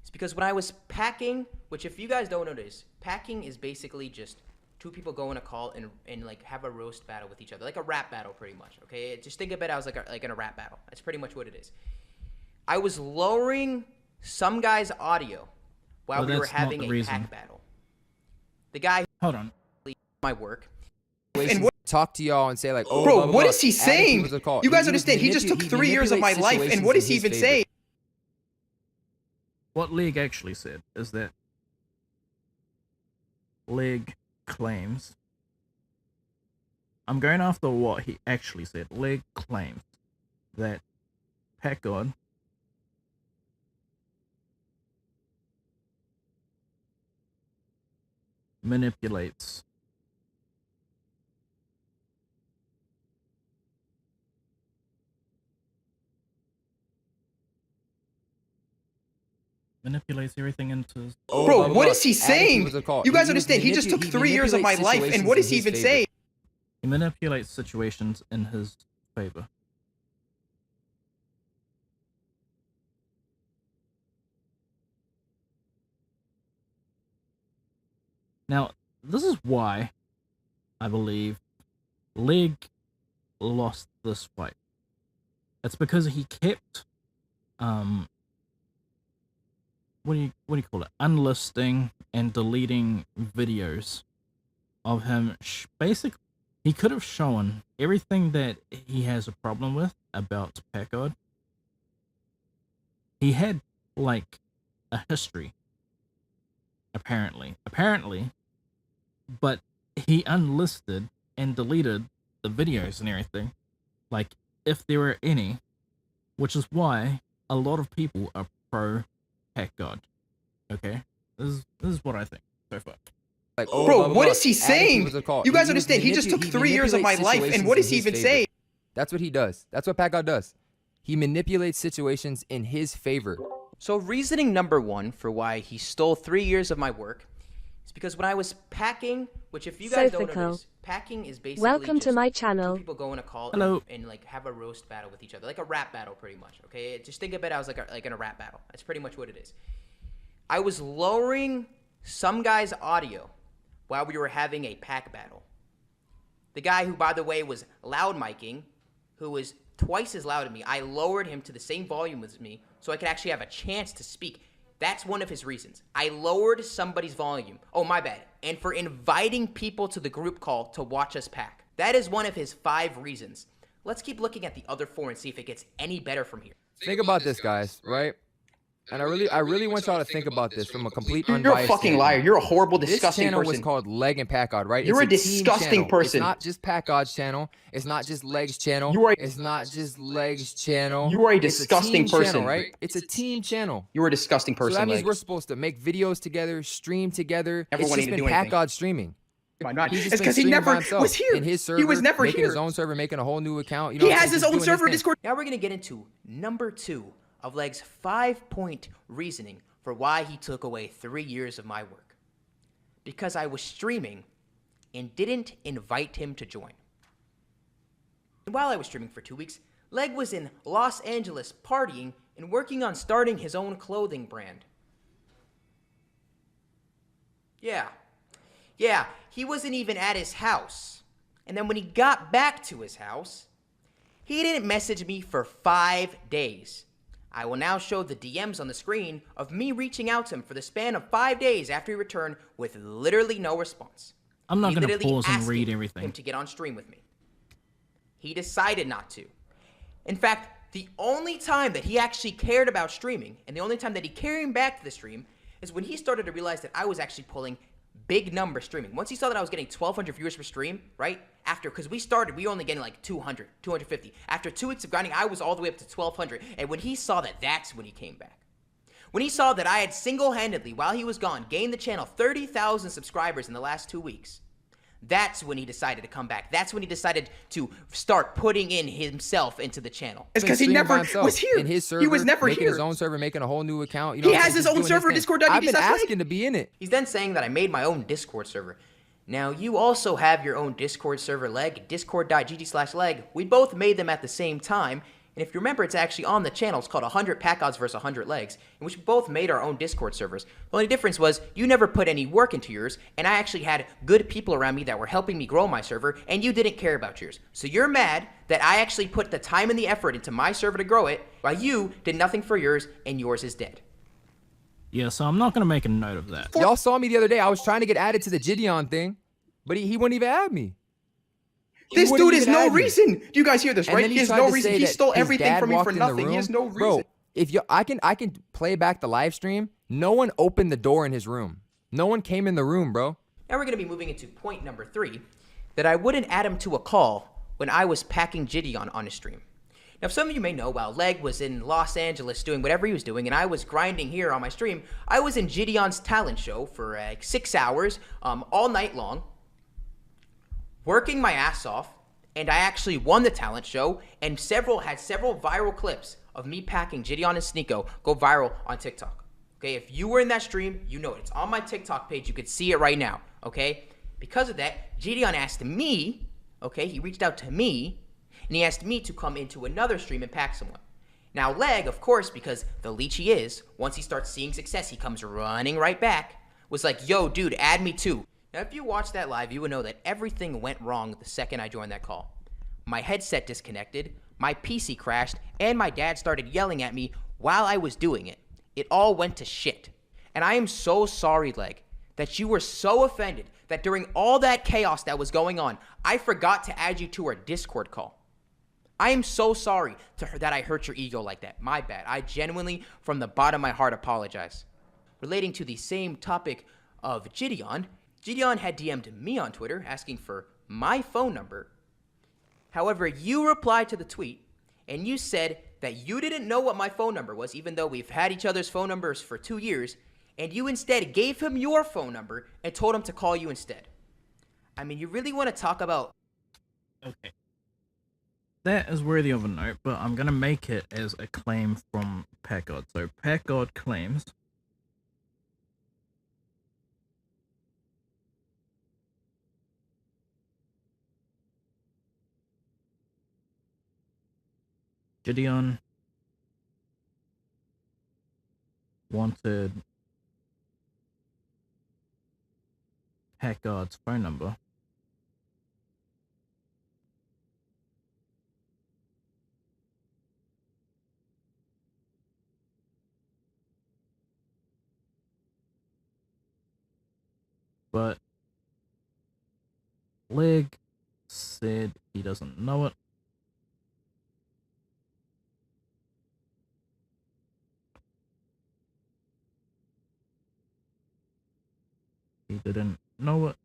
is because when I was packing, which if you guys don't know this, packing is basically just two people go in a call and like have a roast battle with each other, like a rap battle pretty much, okay? Just think of it as like in a rap battle. That's pretty much what it is. I was lowering some guy's audio while we were having a pack battle. The guy Hold on. my work. And talk to y'all and say like, oh, bro, blah, blah, what blah. is he saying? You guys understand, he just took 3 years of my life, and what is he even saying? What Leg actually said is that Leg claims, I'm going after what he actually said. Leg claims that Packgod manipulates everything into Bro, what is he saying? You guys understand? He just took 3 years of my life, and what is he even saying? He manipulates situations in his favor. Now, this is why I believe Leg lost this fight. It's because he kept what do you call it? Unlisting and deleting videos of him. Basically, he could have shown everything that he has a problem with about Packgod. He had like a history, apparently, but he unlisted and deleted the videos and everything, like if there were any, which is why a lot of people are pro Packgod. Okay, this is what I think so far. Like, bro, what is he saying? You guys understand? He just took 3 years of my life, and what is he even saying? That's what he does. That's what Packgod does. He manipulates situations in his favor. So reasoning number one for why he stole 3 years of my work is because when I was packing, which if you guys don't know this, packing is basically welcome to my channel. Two people go in a call and like have a roast battle with each other, like a rap battle pretty much, okay? Just think of it as like in a rap battle. That's pretty much what it is. I was lowering some guy's audio while we were having a pack battle. The guy who, by the way, was loud micing, who was twice as loud as me, I lowered him to the same volume as me so I could actually have a chance to speak. That's one of his reasons. I lowered somebody's volume. Oh, my bad. And for inviting people to the group call to watch us pack. That is one of his 5 reasons. Let's keep looking at the other 4 and see if it gets any better from here. Think about this, guys, right? And I really want y'all to think about this from a complete unbiased You're a fucking liar. You're a horrible, disgusting person. This channel was called Leg and Packgod, right? You're a disgusting person. It's not just Packgod's channel. It's not just Leg's channel. It's not just Leg's channel. You are a disgusting person, channel, right? It's a team channel. You're a disgusting person. So that means Legs. we're supposed to make videos together, stream together. Never It's wanting just to been do anything. Packgod streaming. Why not? He's just It's been because he streaming by never himself was here. in his server. He was never making here. his own server, making a whole new account. You know, he has his own server, Discord. Now we're gonna get into number 2 of Leg's 5-point reasoning for why he took away 3 years of my work. Because I was streaming and didn't invite him to join. And while I was streaming for 2 weeks, Leg was in Los Angeles partying and working on starting his own clothing brand. Yeah, he wasn't even at his house. And then when he got back to his house, he didn't message me for 5 days. I will now show the DMs on the screen of me reaching out to him for the span of 5 days after he returned with literally no response. I'm not going to pause and read everything. Him to get on stream with me. He decided not to. In fact, the only time that he actually cared about streaming, and the only time that he came back to the stream, is when he started to realize that I was actually pulling big number streaming. Once he saw that I was getting 1,200 viewers per stream, right? Because we started, we were only getting like 200, 250. After 2 weeks of grinding, I was all the way up to 1,200. And when he saw that, that's when he came back. When he saw that I had single-handedly, while he was gone, gained the channel 30,000 subscribers in the last 2 weeks, that's when he decided to come back. That's when he decided to start putting in himself into the channel. It's because he never was here. In his server, he was never making here. his own server, making a whole new account. You know, he has his own server, Discord. I've been asking to be in it. He's then saying that I made my own Discord server. Now, you also have your own Discord server, Leg, discord.gg/leg. We both made them at the same time. And if you remember, it's actually on the channel. It's called 100 Packgods versus 100 Legs, in which we both made our own Discord servers. The only difference was you never put any work into yours, and I actually had good people around me that were helping me grow my server, and you didn't care about yours. So you're mad that I actually put the time and the effort into my server to grow it, while you did nothing for yours, and yours is dead. Yeah, so I'm not going to make a note of that. Y'all saw me the other day. I was trying to get added to the Gideon thing, but he wouldn't even add me. This dude has no reason. Do you guys hear this, right? He has no reason. He stole everything from me for nothing. He has no reason. Bro, if I can play back the live stream. No one opened the door in his room. No one came in the room, bro. Now we're going to be moving into point number 3, that I wouldn't add him to a call when I was packing Gideon on his stream. Now, some of you may know while Leg was in Los Angeles doing whatever he was doing, and I was grinding here on my stream, I was in Gideon's talent show for 6 hours, all night long, working my ass off, and I actually won the talent show, and had several viral clips of me packing Gideon and Sneeko go viral on TikTok. Okay, if you were in that stream, you know it. It's on my TikTok page. You could see it right now, okay? Because of that, Gideon asked me, okay, he reached out to me, and he asked me to come into another stream and pack someone. Now, Leg, of course, because the leech he is, once he starts seeing success, he comes running right back, was like, yo, dude, add me too. Now, if you watched that live, you would know that everything went wrong the second I joined that call. My headset disconnected, my PC crashed, and my dad started yelling at me while I was doing it. It all went to shit. And I am so sorry, Leg, that you were so offended that during all that chaos that was going on, I forgot to add you to our Discord call. I am so sorry that I hurt your ego like that. My bad. I genuinely, from the bottom of my heart, apologize. Relating to the same topic of Gideon, Gideon had DM'd me on Twitter asking for my phone number. However, you replied to the tweet, and you said that you didn't know what my phone number was, even though we've had each other's phone numbers for 2 years, and you instead gave him your phone number and told him to call you instead. I mean, you really want to talk about... Okay. That is worthy of a note, but I'm going to make it as a claim from Packgod. So Packgod claims Gideon wanted Packgod's phone number but Leg said he doesn't know it. He didn't know it.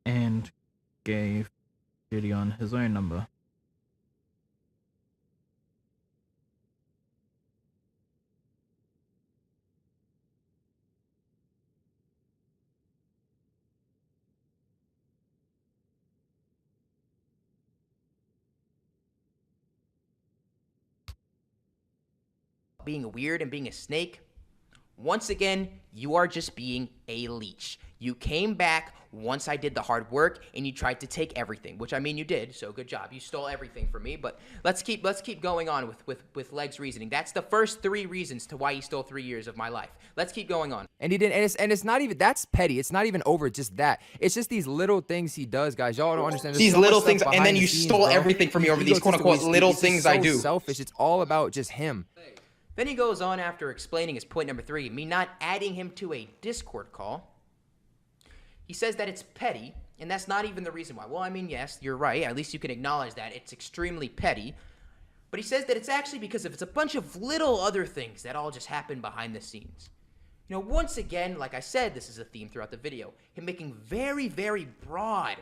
And gave Gideon his own number. being weird and being a snake. Once again, you are just being a leech. You came back once I did the hard work and you tried to take everything, which I mean you did, so good job. You stole everything from me, but let's keep going on with Leg's reasoning. That's the first 3 reasons to why he stole 3 years of my life. Let's keep going on. And he didn't, and it's not even, that's petty. It's not even over just that. It's just these little things he does, guys. Y'all don't understand. These little things, and then you stole everything from me over these quote-unquote little things I do. Selfish. It's all about just him. Then he goes on after explaining his point number 3, me not adding him to a Discord call. He says that it's petty, and that's not even the reason why. Well, I mean, yes, you're right. At least you can acknowledge that. It's extremely petty. But he says that it's actually because it's a bunch of little other things that all just happen behind the scenes. You know, once again, like I said, this is a theme throughout the video. Him making very, very broad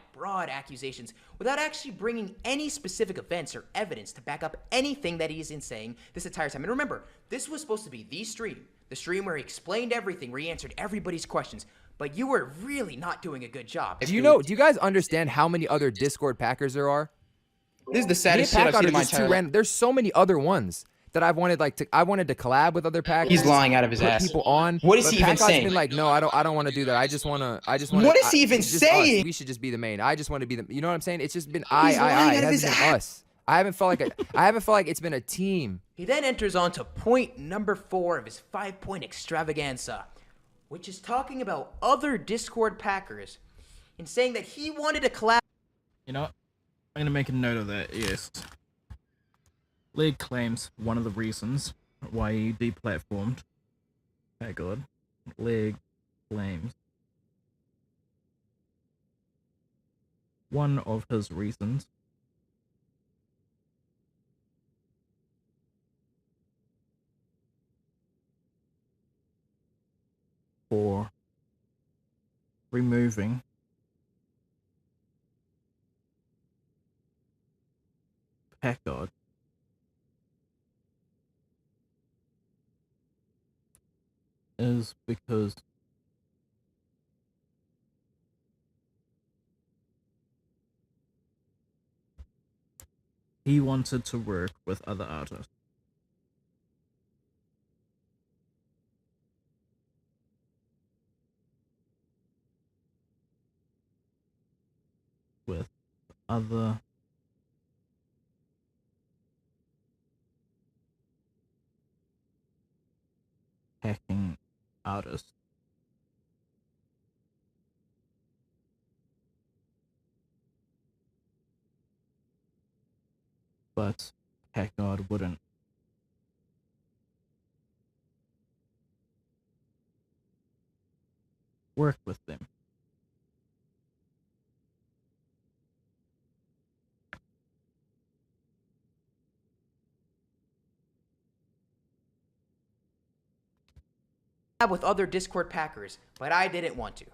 accusations without actually bringing any specific events or evidence to back up anything that he's in saying this entire time. And remember, this was supposed to be the stream where he explained everything, where he answered everybody's questions. But you were really not doing a good job. Do you guys understand how many other Discord Packers there are? This is the saddest shit I've seen in my entire life. There's so many other ones that I've wanted, I wanted to collab with other Packers. He's lying out of his ass. People on. What is he even saying? Been like, no, I don't want to do that. I just want to. What is he even saying? We should just be the main. I just want to be the. You know what I'm saying? It's just been He's lying It out of his hasn't been ass. us. I haven't felt like it's been a team. He then enters on to point number 4 of his 5-point extravaganza, which is talking about other Discord Packers and saying that he wanted to collab. You know what? I'm gonna make a note of that, yes. Leg claims one of the reasons why he deplatformed Packgod. Leg claims one of his reasons for removing Packgod is because he wanted to work with other artists. With other hacking artists. But Packgod wouldn't. Work with them. With other Discord Packers, but I didn't want to.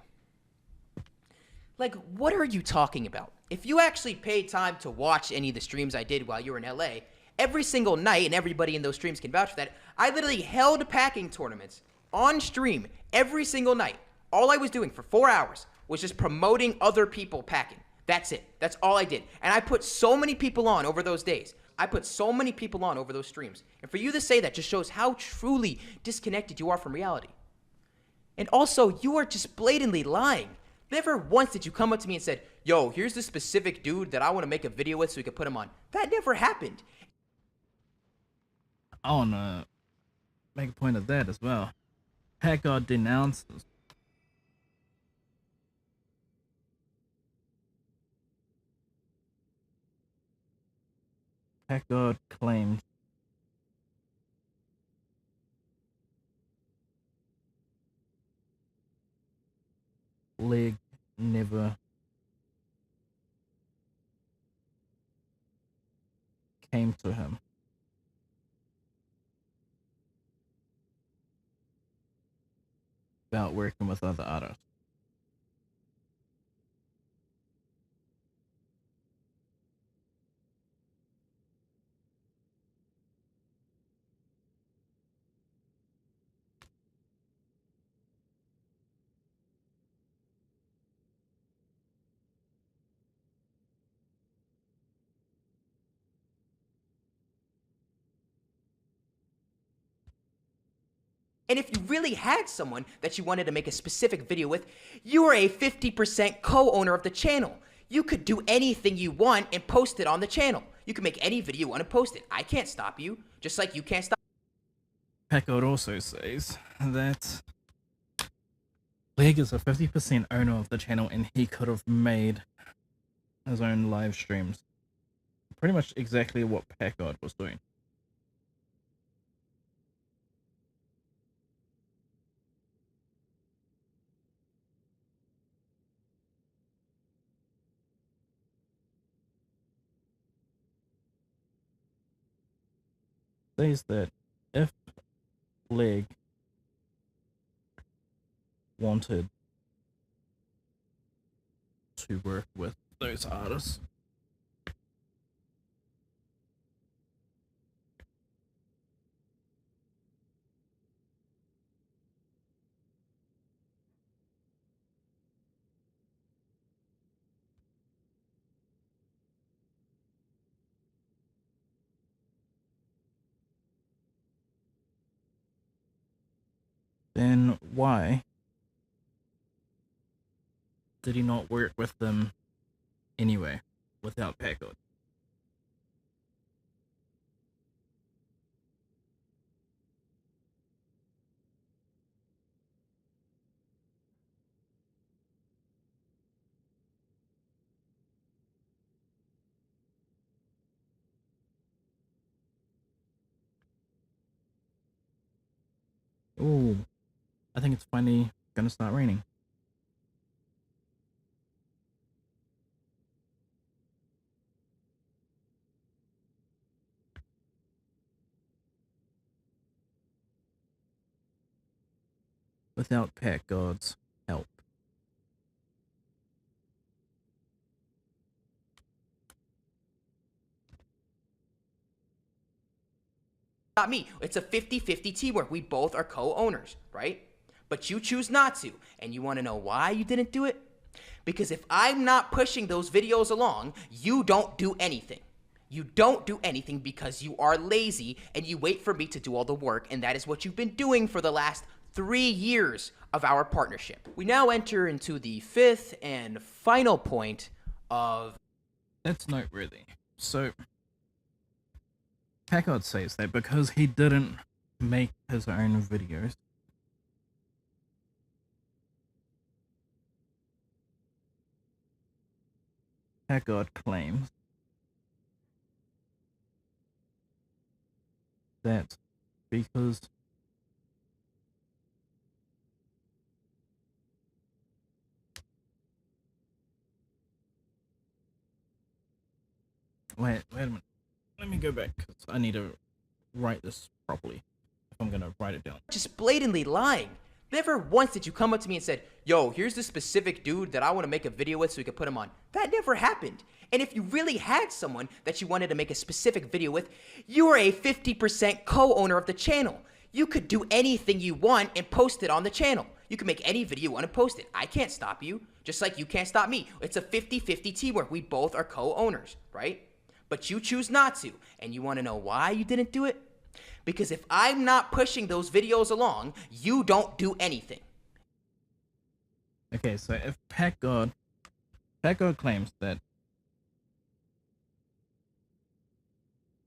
Like, what are you talking about? If you actually paid time to watch any of the streams I did while you were in LA, every single night, and everybody in those streams can vouch for that, I literally held packing tournaments on stream every single night. All I was doing for 4 hours was just promoting other people packing. That's it. That's all I did. And I put so many people on over those days. I put so many people on over those streams. And for you to say that just shows how truly disconnected you are from reality. And also, you are just blatantly lying. Never once did you come up to me and said, yo, here's this specific dude that I want to make a video with so we can put him on. That never happened. I want to make a point of that as well. Packgod denounces Packgod claimed Leg never came to him about working with other artists. And if you really had someone that you wanted to make a specific video with, you are a 50% co-owner of the channel. You could do anything you want and post it on the channel. You can make any video you want and post it. I can't stop you, just like you can't stop. Packgod also says that Leg is a 50% owner of the channel and he could have made his own live streams. Pretty much exactly what Packgod was doing. Says that if Leg wanted to work with those artists, then why did he not work with them anyway without Packgod? Ooh, I think it's finally gonna start raining. Without Packgod's help. Not me. It's a 50-50 teamwork. We both are co-owners, right? But you choose not to. And you want to know why you didn't do it? Because if I'm not pushing those videos along, you don't do anything. You don't do anything because you are lazy and you wait for me to do all the work, and that is what you've been doing for the last 3 years of our partnership. We now enter into the fifth and final point of... That's noteworthy. So, Packgod says that because he didn't make his own videos, Packgod claims that because wait a minute. Let me go back because I need to write this properly if I'm gonna write it down. Just blatantly lying. Never once did you come up to me and said, yo, here's this specific dude that I want to make a video with so we could put him on. That never happened. And if you really had someone that you wanted to make a specific video with, you are a 50% co-owner of the channel. You could do anything you want and post it on the channel. You can make any video you want and post it. I can't stop you, just like you can't stop me. It's a 50-50 teamwork. We both are co-owners, right? But you choose not to. And you want to know why you didn't do it? Because if I'm not pushing those videos along, you don't do anything. Okay, so if Packgod claims that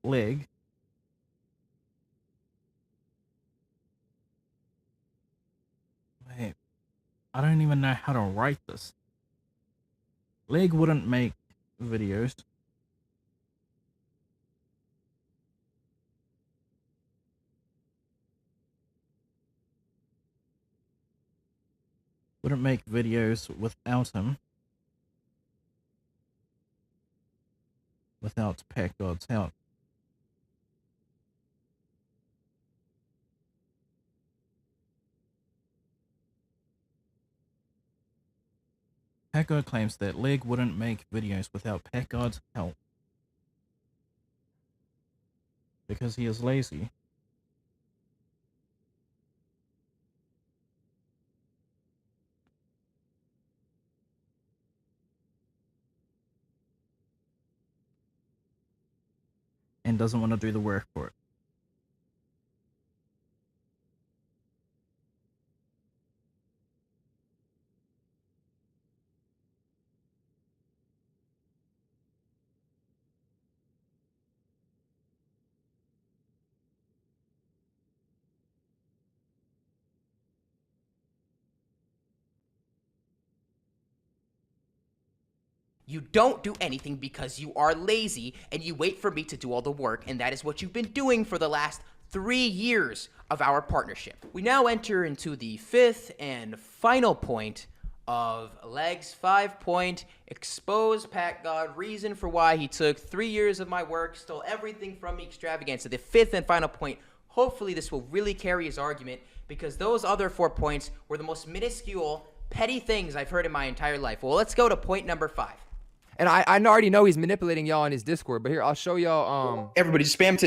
Leg wait, I don't even know how to write this. Leg wouldn't make videos without him, without Packgod's help. Packgod claims that Leg wouldn't make videos without Packgod's help because he is lazy. And doesn't want to do the work for it. You don't do anything because you are lazy and you wait for me to do all the work, and that is what you've been doing for the last 3 years of our partnership. We now enter into the fifth and final point of Leg's 5-point expose Packgod, reason for why he took 3 years of my work, stole everything from me, extravaganza. The fifth and final point, hopefully this will really carry his argument, because those other 4 points were the most minuscule, petty things I've heard in my entire life. Well, let's go to point number 5. And I already know he's manipulating y'all on his Discord, but here, I'll show y'all. Everybody just spam to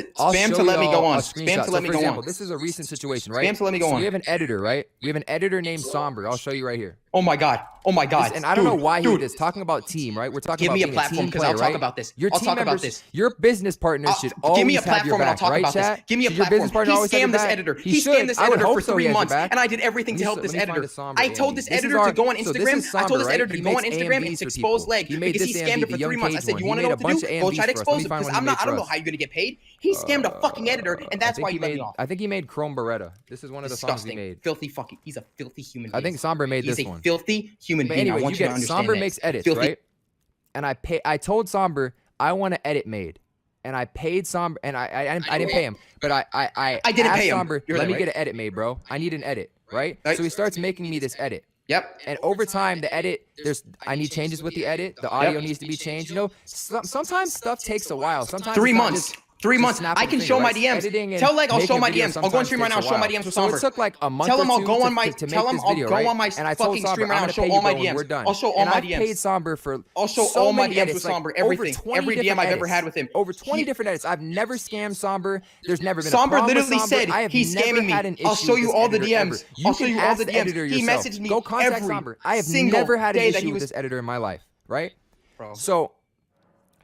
let me go on. Spam to let me go on. This is a recent situation, right? Spam to let me go on. We have an editor, right? We have an editor named Somber. I'll show you right here. Oh my god. Oh my god. And I don't know why he did this. Talking about team, right? We're talking give about me a platform because I'll talk about this. Your I'll team talk members, about this. Your business partners should always give me a have your platform and I'll back, talk right, about chat? this. Give me a Should your platform. business partner He always have your scammed this back? editor. He He should. scammed this I would editor hope for so he 3 has your months, back. and I did everything to help this Let me find editor. a Somber I told AMV. this This is editor our- to go on so this Instagram. is I told Somber, this right? editor to He go on makes Instagram and AMVs to for expose people. Leg He made because he this scammed AMV, it for the 3 young months. I Cage said, one. you He want to know made what a to bunch do? of Go AMVs try to for us. Let me expose him find because one he I'm made not. I don't for know us. how you're gonna get paid. He scammed a fucking editor, and that's why he let me off. I think he made Chrome Beretta. This is one of the songs he Disgusting, made. filthy fucking. He's a filthy human being. I think Somber made He's this a one. filthy human But being. I anyway, want you you to get understand Somber that. makes edits, Filthy. right? And I told Somber I want an edit made, and I paid Somber, and I didn't pay him, but I didn't asked pay him. Somber, You heard let that, me right? get an edit made, bro. I need an edit, right? Right. So he starts making me this edit. Yep. And over time, the edit, I need changes with the edit. The audio needs to be changed. You know, sometimes stuff takes a while. Sometimes 3 it's not months. just 3 Just months. snap I of a can finger, show my right? DMs. Editing and Tell Leg I'll making show a my video DMs. I'll go on sometimes stream right takes now. a Show my while. DMs with So it Somber. took like a month Tell or him I'll two go on my to tell make him this I'll video, go right? on my And I told fucking Somber, stream right I'm now. gonna Show pay all you, my bro, when we're DMs. done. I'll show all And my I've paid DMs. Somber for I'll show so all my many DMs edits, with like Somber. over Everything. 20 Every DM different I've ever edits. had with him. Over 20 different edits. I've never scammed Somber. There's never been a Somber problem with literally Somber. said I have he's never scamming me. had an I'll issue show with you this all the editor ever. DMs. You I'll show can you all ask the the DMs. editor He yourself. messaged me Go contact every Somber. I have single never had an day that issue he with was. this editor in my life, right? Bro. So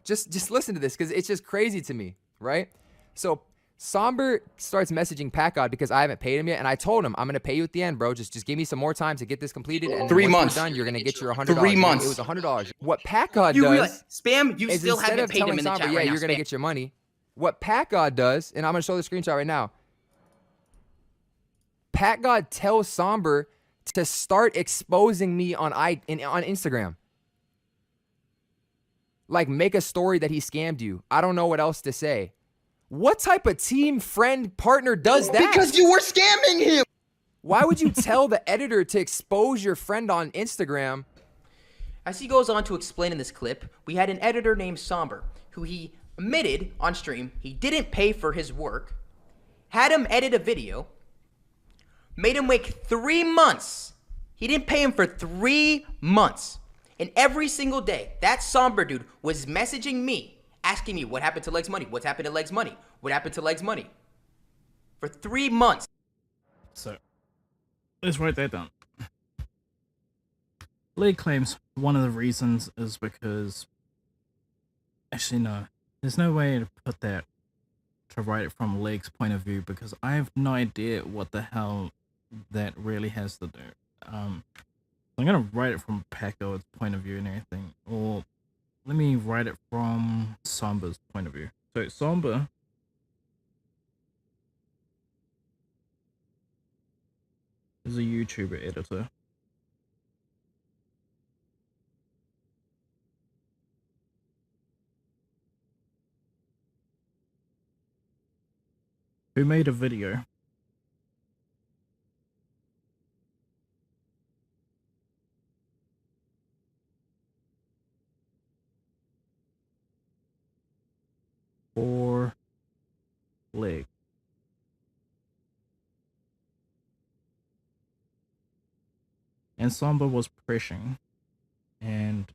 just listen to this because it's just crazy to me, right? So Somber starts messaging Packgod because I haven't paid him yet, and I told him I'm gonna pay you at the end, bro. Just give me some more time to get this completed, and 3 once months. we're done, you're gonna get your $100. 3 months. It was $100. What Packgod You does realize spam? You is still instead haven't of paid him telling in the Somber, chat yeah, right now. you're gonna Spam. get your money. What Packgod does, and I'm gonna show the screenshot right now. Packgod tells Somber to start exposing me on Instagram. Like, make a story that he scammed you. I don't know what else to say. What type of team, friend, partner does that? Because you were scamming him. Why would you tell the editor to expose your friend on Instagram? As he goes on to explain in this clip, we had an editor named Somber, who he admitted on stream he didn't pay for his work, had him edit a video, made him wait 3 months. He didn't pay him for 3 months. And every single day, that Somber dude was messaging me, asking me what happened to Leg's money, what's happened to Leg's money, what happened to Leg's money. For 3 months. So, let's write that down. Leg claims one of the reasons is because... Actually, no. There's no way to put that, to write it from Leg's point of view, because I have no idea what the hell that really has to do. I'm gonna write it from Packgod's point of view and everything, or let me write it from Somber's point of view. So Somber is a YouTuber editor. Who made a video for Leg. And Somber was pressing and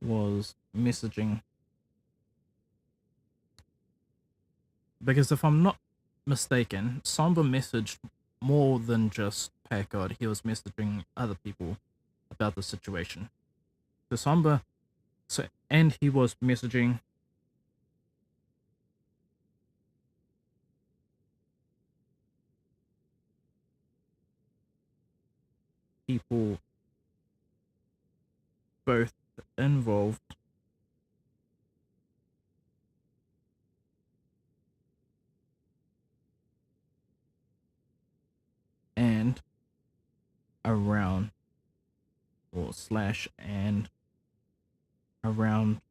was messaging, because if I'm not mistaken, Somber messaged more than just Packgod. He was messaging other people about the situation. So Somber, and he was messaging people both involved and around, or slash and around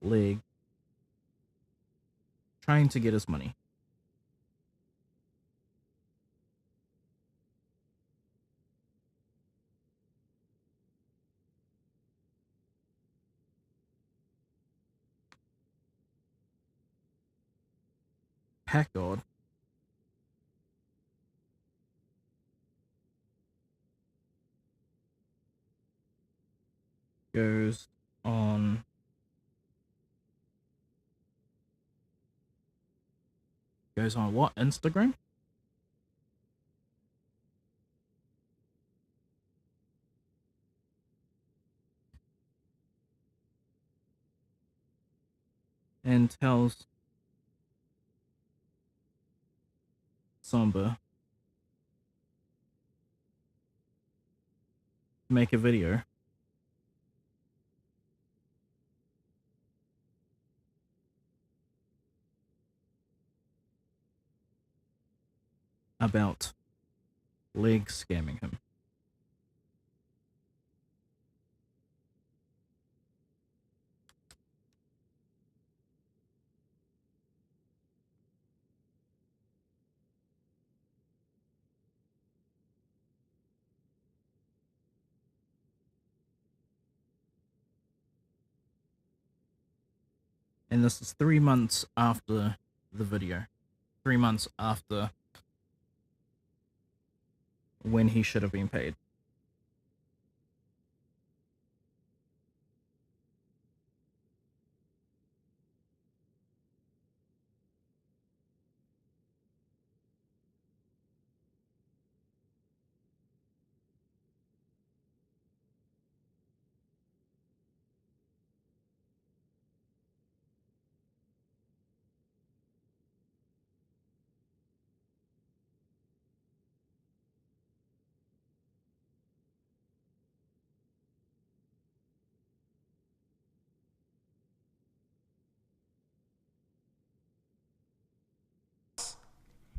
Leg, trying to get his money. Packgod goes on what? Instagram? And tells Somber to make a video about Leg scamming him. And this is 3 months after the video. 3 months after when he should have been paid.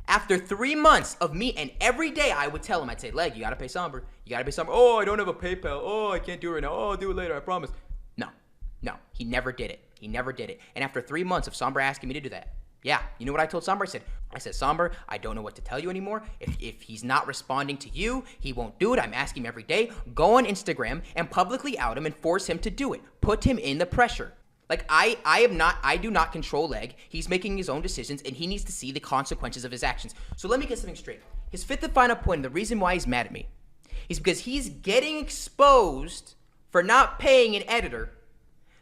After 3 months of me, and every day I would tell him, I'd say, Leg, you gotta pay Somber. You gotta pay Somber. Oh, I don't have a PayPal. Oh, I can't do it right now. Oh, I'll do it later, I promise. No, he never did it. He never did it. And after 3 months of Somber asking me to do that, yeah, you know what I told Somber? I said, Somber, I don't know what to tell you anymore. If he's not responding to you, he won't do it. I'm asking him every day. Go on Instagram and publicly out him and force him to do it. Put him in the pressure. Like, I do not control Leg. He's making his own decisions, and he needs to see the consequences of his actions. So let me get something straight. His fifth and final point, and the reason why he's mad at me, is because he's getting exposed for not paying an editor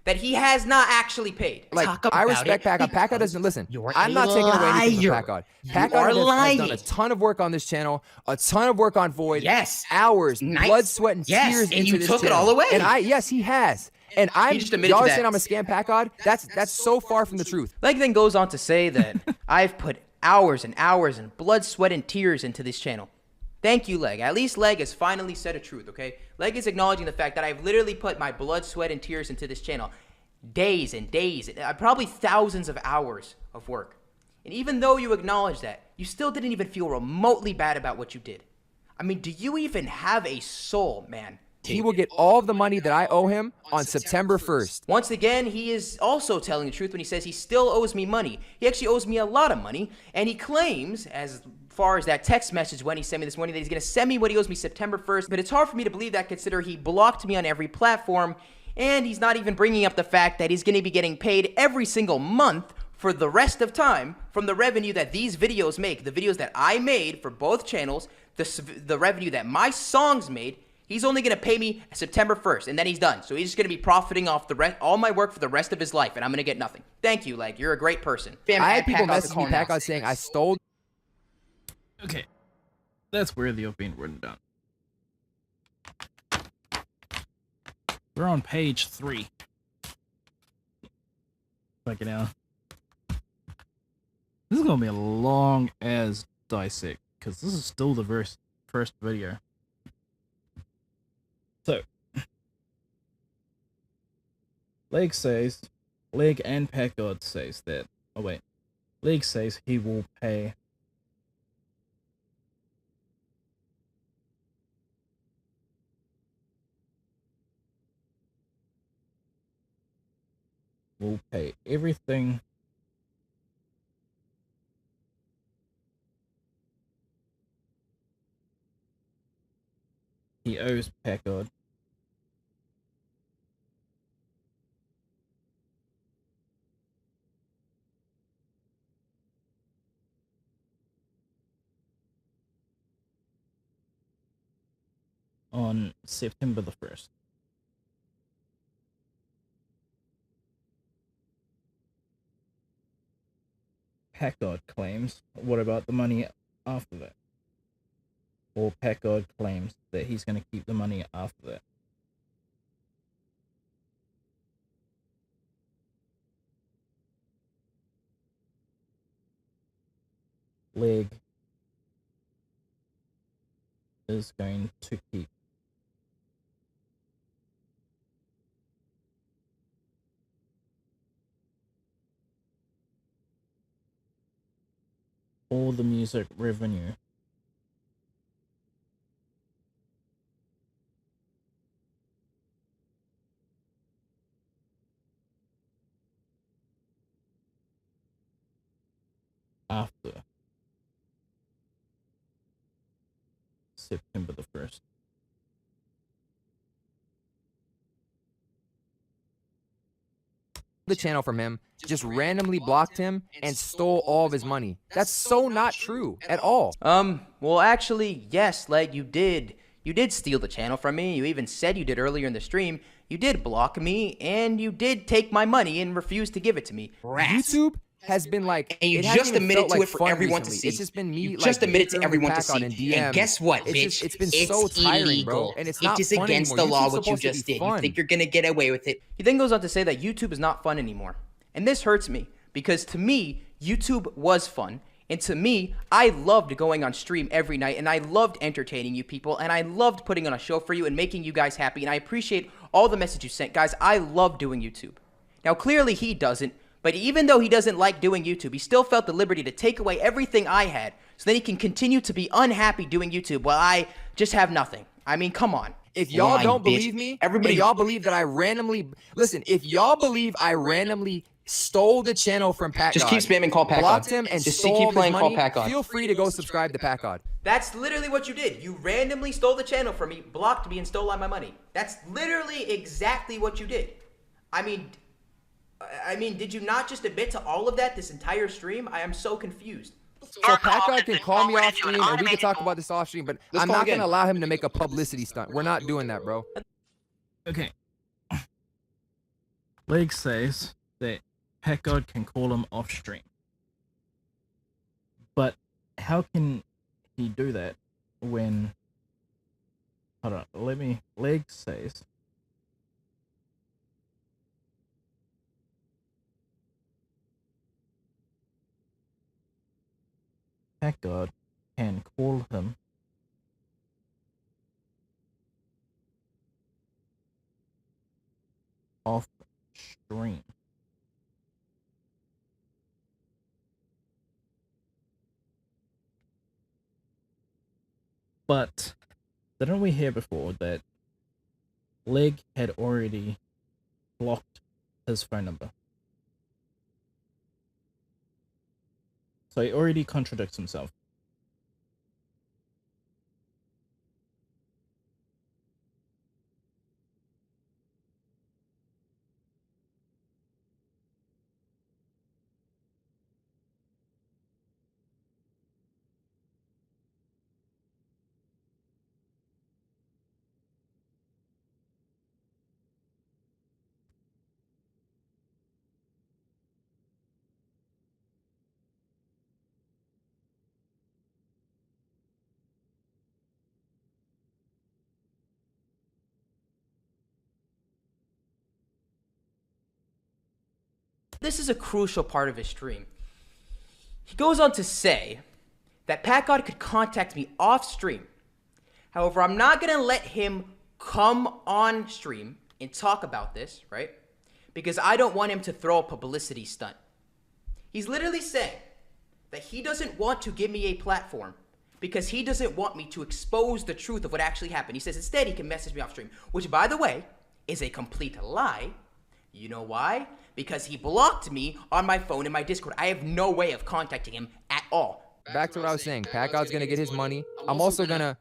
that he has not actually paid. Like, I respect Packgod. Packgod doesn't listen. I'm not taking away anything from Packgod. Packgod has done a ton of work on this channel, a ton of work on Void. Yes. Hours, blood, sweat, and tears into this channel. And you took it all away. And yes, he has. And y'all are saying I'm a scam Packgod? That's so far from the truth. Leg then goes on to say that I've put hours and hours and blood, sweat, and tears into this channel. Thank you, Leg. At least Leg has finally said a truth, okay? Leg is acknowledging the fact that I've literally put my blood, sweat, and tears into this channel. Days and days, probably thousands of hours of work. And even though you acknowledge that, you still didn't even feel remotely bad about what you did. I mean, do you even have a soul, man? He will get all of the money that I owe him on September 1st. Once again, he is also telling the truth when he says he still owes me money. He actually owes me a lot of money, and he claims, as far as that text message when he sent me this morning, that he's going to send me what he owes me September 1st, but it's hard for me to believe that considering he blocked me on every platform, and he's not even bringing up the fact that he's going to be getting paid every single month for the rest of time from the revenue that these videos make, the videos that I made for both channels, the revenue that my songs made. He's only going to pay me September 1st, and then he's done. So he's just going to be profiting off all my work for the rest of his life, and I'm going to get nothing. Thank you, Leg. You're a great person. I had people message me, Packgod, saying I stole. Okay, that's worthy of being written down. We're on page 3. Fucking hell. This is going to be a long as dissect, because this is still the first video. So, Leg and Packgod says that, Leg says he will pay everything he owes Packgod on September the 1st. Packgod claims, what about the money after that? Or Packgod claims that he's going to keep the money after that. Leg is going to keep all the music revenue after September the 1st. the channel from him, just randomly blocked him, and stole all of his money. That's so not true at all. Well, actually, yes, Leg, you did. You did steal the channel from me. You even said you did earlier in the stream. You did block me, and you did take my money and refuse to give it to me. YouTube has been like, and you it just admitted to like it for everyone recently. to see. It's just been me, you like, just admitted to everyone to Packgod see. And And guess what, bitch? It's been so tiring, illegal. bro. And it's not It is fun against anymore. the law YouTube's what you supposed to just be did. fun. You think you're gonna get away with it? He then goes on to say that YouTube is not fun anymore. And this hurts me, because to me, YouTube was fun. And to me, I loved going on stream every night, and I loved entertaining you people, and I loved putting on a show for you and making you guys happy, and I appreciate all the messages you sent. Guys, I love doing YouTube. Now, clearly he doesn't, but even though he doesn't like doing YouTube, he still felt the liberty to take away everything I had, so then he can continue to be unhappy doing YouTube while I just have nothing. I mean, come on. If y'all Lying, don't bitch. believe me, Everybody- if y'all believe that I randomly, listen, if y'all believe I randomly stole the channel from Packgod, Just keep spamming call Packgod. blocked him, and Just stole keep all of his playing call money, Packgod. feel free to go subscribe to Packgod. That's literally what you did. You randomly stole the channel from me, blocked me, and stole all my money. That's literally exactly what you did. I mean, did you not just admit to all of that this entire stream? I am so confused. So Packgod can call me off stream, and we can talk about this off stream, but Let's I'm call not again. gonna allow him to make a publicity stunt. We're not doing that, bro. Okay. Leg says that Packgod can call him off stream. But how can he do that when... Hold on, Leg says... Packgod can call him off stream. But didn't we hear before that Leg had already blocked his phone number? So he already contradicts himself. This is a crucial part of his stream. He goes on to say that Packgod could contact me off stream. However, I'm not going to let him come on stream and talk about this, right? Because I don't want him to throw a publicity stunt. He's literally saying that he doesn't want to give me a platform because he doesn't want me to expose the truth of what actually happened. He says instead he can message me off stream, which, by the way, is a complete lie. You know why? Because he blocked me on my phone and my Discord. I have no way of contacting him at all. Back to what I was saying. Packgod's gonna get his money. I'm also gonna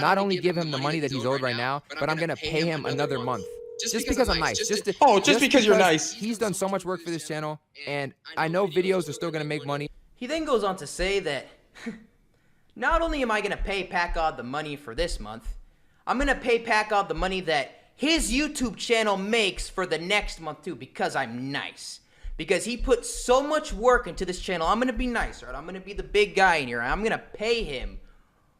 not only give him the money that he's owed right now, but I'm gonna pay him another month. Just because I'm nice. Just because you're nice. He's done so much work for this channel, and I know videos are still gonna make money. He then goes on to say that not only am I going to pay Packgod the money for this month, I'm going to pay Packgod the money that his YouTube channel makes for the next month too, because I'm nice. Because he put so much work into this channel, I'm going to be nice, right? I'm going to be the big guy in here. I'm going to pay him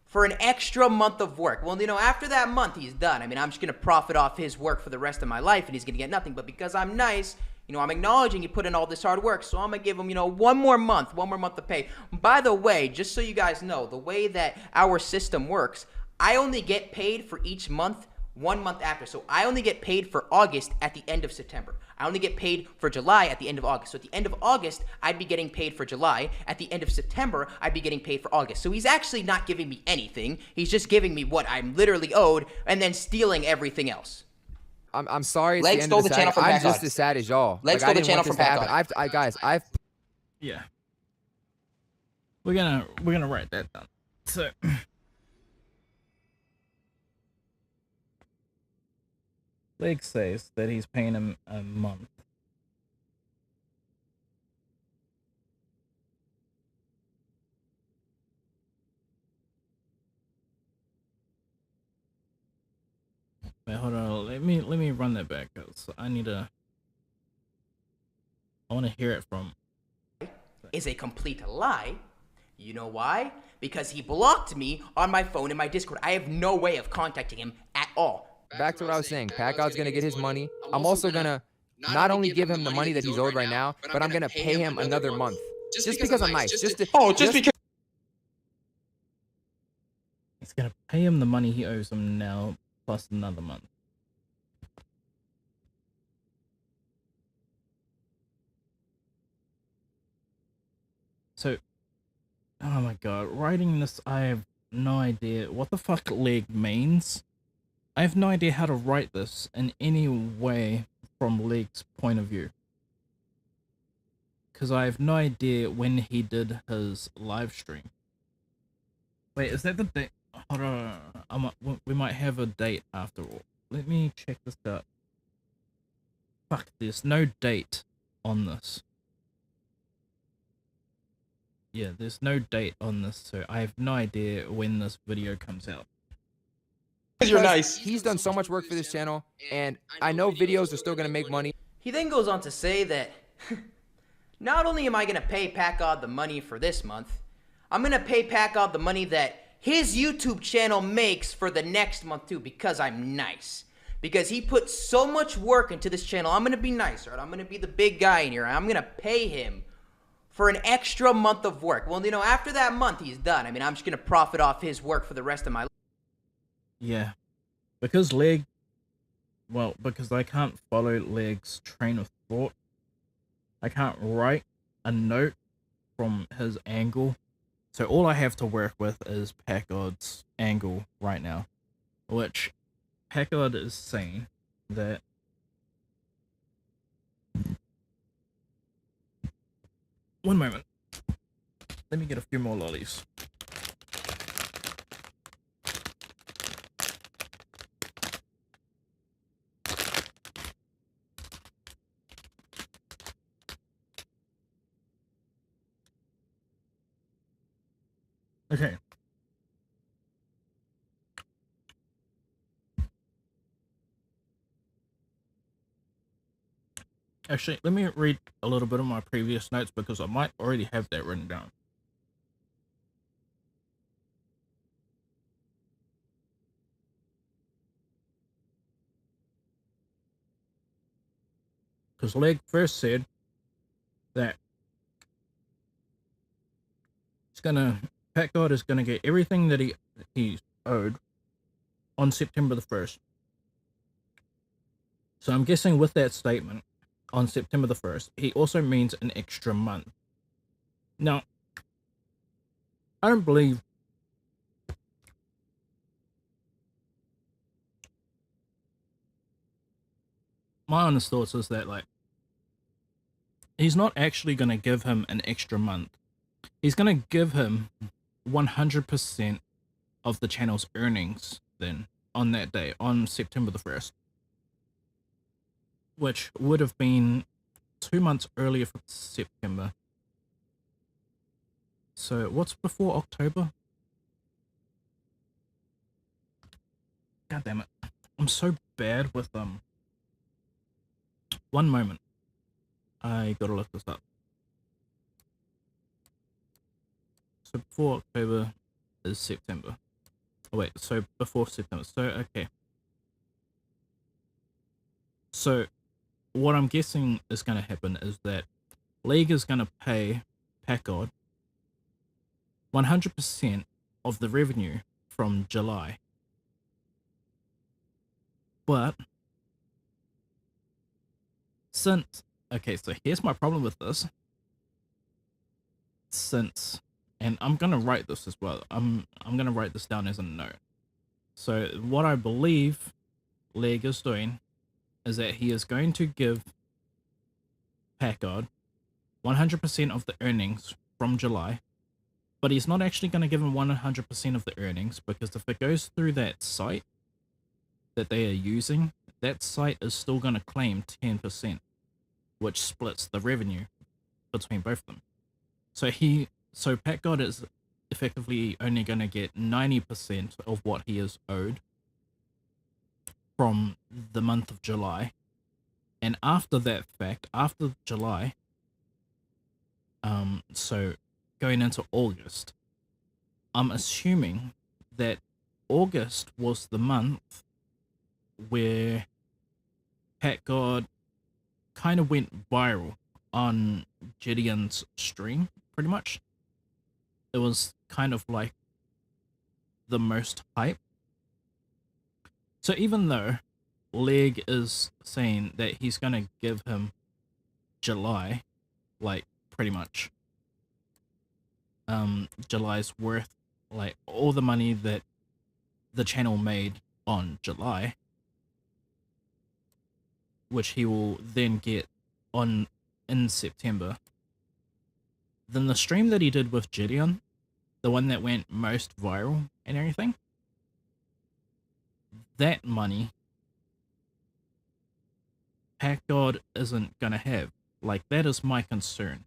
for an extra month of work. Well, you know, after that month, he's done. I mean, I'm just going to profit off his work for the rest of my life, and he's going to get nothing. But because I'm nice, you know, I'm acknowledging he put in all this hard work, so I'm going to give him, you know, one more month of pay. By the way, just so you guys know, the way that our system works, I only get paid for each month 1 month after. So I only get paid for August at the end of September. I only get paid for July at the end of August. So at the end of August, I'd be getting paid for July. At the end of September, I'd be getting paid for August. So he's actually not giving me anything. He's just giving me what I'm literally owed and then stealing everything else. I'm sorry. Leg stole the channel from I'm Packgod. just as sad as y'all. Leg stole the channel from Packgod. I've Yeah. We're gonna write that down. So Leg says that he's paying him a month Wait, hold on. Let me run that back, cause I want to hear it from. Is a complete lie. You know why? Because he blocked me on my phone in my Discord. I have no way of contacting him at all. Back to what I was saying. Packgod's gonna get his money. I'm also gonna not only give him the money that he's owed right now, but I'm gonna pay him another month. Just because I'm nice. Just because. He's gonna pay him the money he owes him now, plus another month. So, oh my god, writing this, I have no idea what the fuck leg means. I have no idea how to write this in any way from Leg's point of view. Because I have no idea when he did his live stream. Wait, is that the date? Hold on, we might have a date after all. Let me check this out. Fuck, there's no date on this. Yeah, there's no date on this, so I have no idea when this video comes out. You're nice. He's done so much work for this channel, and I know videos are still gonna make money. He then goes on to say that not only am I going to pay Packgod the money for this month, I'm going to pay Packgod the money that his YouTube channel makes for the next month too, because I'm nice. Because he put so much work into this channel, I'm going to be nice, right? I'm going to be the big guy in here. I'm going to pay him for an extra month of work. Well, you know, after that month, he's done. I mean, I'm just going to profit off his work for the rest of my life. Yeah, because because I can't follow Leg's train of thought. I can't write a note from his angle. So all I have to work with is Packgod's angle right now. Which Packgod is saying that one moment. Let me get a few more lollies. Okay. Actually, let me read a little bit of my previous notes because I might already have that written down. Because Leg first said that Packgod is gonna get everything that he's owed on September the 1st. So I'm guessing with that statement on September the 1st, he also means an extra month. Now, I don't believe my honest thoughts is that, like, he's not actually going to give him an extra month. He's going to give him 100% of the channel's earnings then on that day, on September the 1st. Which would have been 2 months earlier for September. So what's before October? God damn it. I'm so bad with one moment. I gotta look this up. So before October is September. Oh wait, so before September. So okay. So what I'm guessing is gonna happen is that League is gonna pay Packgod 100% of the revenue from July. But since, okay, so here's my problem with this. Since, and I'm gonna write this as well. I'm gonna write this down as a note. So what I believe Leg is doing is that he is going to give Packgod 100% of the earnings from July, but he's not actually going to give him 100% of the earnings, because if it goes through that site that they are using, that site is still going to claim 10%, which splits the revenue between both of them. So Packgod is effectively only going to get 90% of what he is owed, from the month of July. And after that fact, after July, so going into August, I'm assuming that August was the month where Packgod kind of went viral on Gideon's stream, pretty much. It was kind of like the most hype. So even though Leg is saying that he's gonna give him July, like pretty much July's worth, like all the money that the channel made on July, which he will then get on in September, then the stream that he did with Gideon, the one that went most viral and everything, that money Packgod isn't gonna have. Like, that is my concern.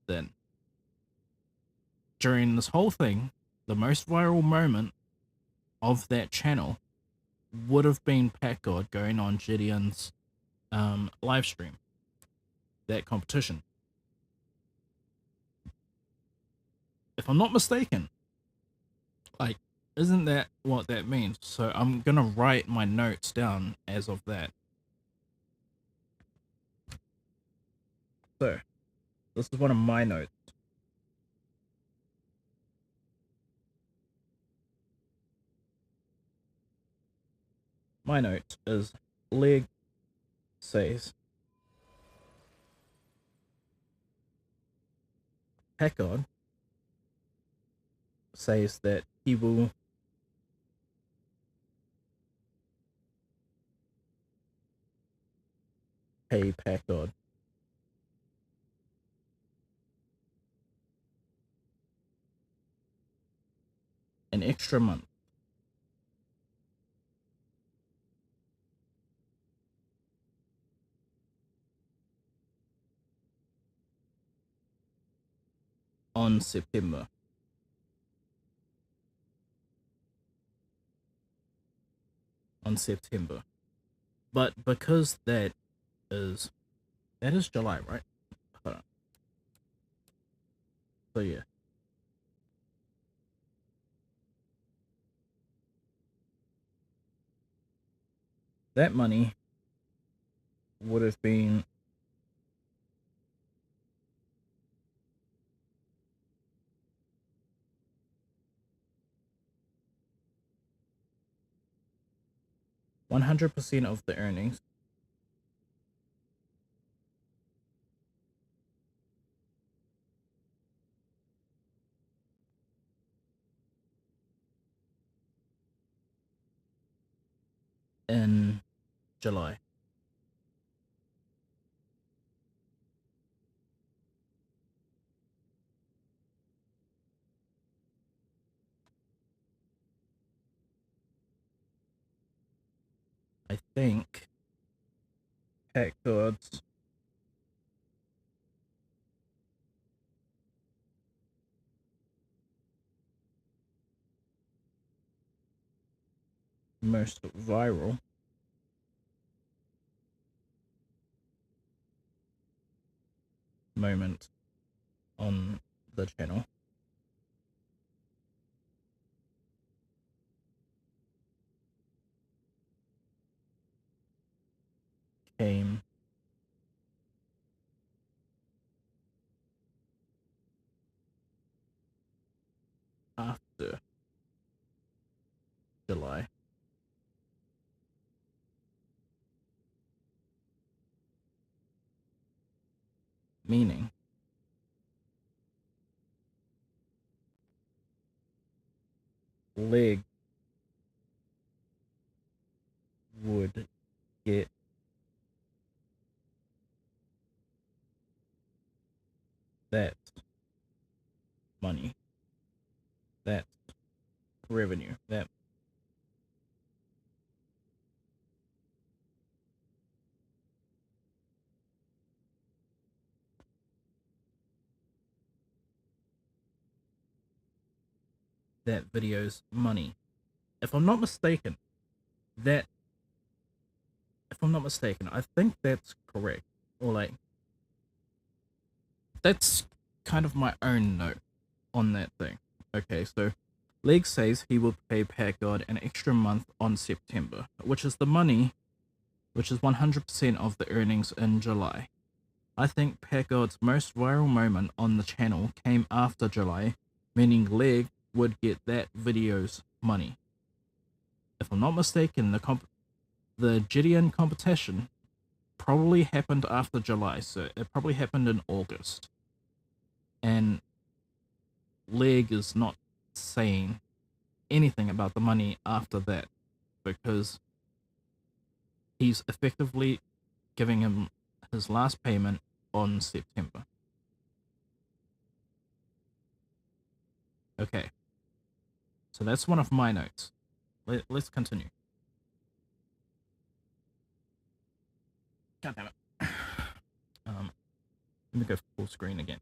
Then during this whole thing, the most viral moment of that channel would have been Packgod going on Gideon's live stream, that competition. If I'm not mistaken, like, isn't that what that means? So I'm gonna write my notes down as of that. So this is one of my notes. My note is Leg says Packgod says that he will pay Packgod an extra month on September. But because that is July, right? Hold on. So yeah. That money would have been %100 of the earnings in July. I think Packgod's most viral moment on the channel came after July. Meaning Leg would get that money, that revenue, that video's money. If I'm not mistaken, that if I'm not mistaken, I think that's correct. Or like, that's kind of my own note on that thing. Okay, so Leg says he will pay Packgod an extra month on September, which is the money, which is 100% of the earnings in July. I think Packgod's most viral moment on the channel came after July, meaning Leg would get that video's money. If I'm not mistaken, the Gideon competition probably happened after July, so it probably happened in August. And Leg is not saying anything about the money after that because he's effectively giving him his last payment on September. Okay, so that's one of my notes. Let's continue. God damn it. Let me go full screen again.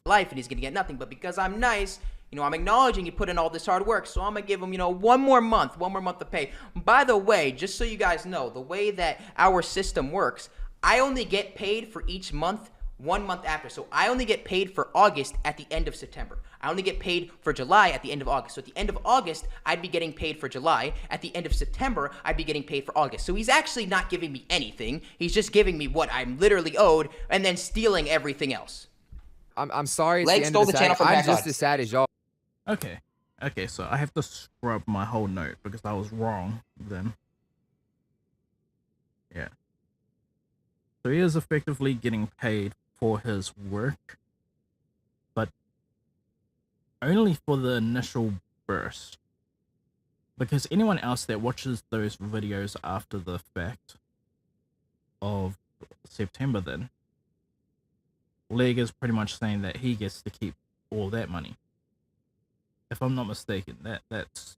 Life, and he's gonna get nothing, but because I'm nice, I'm acknowledging he put in all this hard work, so I'm gonna give him, one more month of pay. By the way, just so you guys know, the way that our system works, I only get paid for each month 1 month after. So I only get paid for August at the end of September. I only get paid for July at the end of August. So at the end of August, I'd be getting paid for July. At the end of September, I'd be getting paid for August. So he's actually not giving me anything. He's just giving me what I'm literally owed and then stealing everything else. I'm sorry. Leg stole the channel from I'm Packgod. just as sad as y'all. Okay, so I have to scrub my whole note because I was wrong then. Yeah. So he is effectively getting paid for his work, but only for the initial burst. Because anyone else that watches those videos after the fact of September then, Leg is pretty much saying that he gets to keep all that money. If I'm not mistaken, that's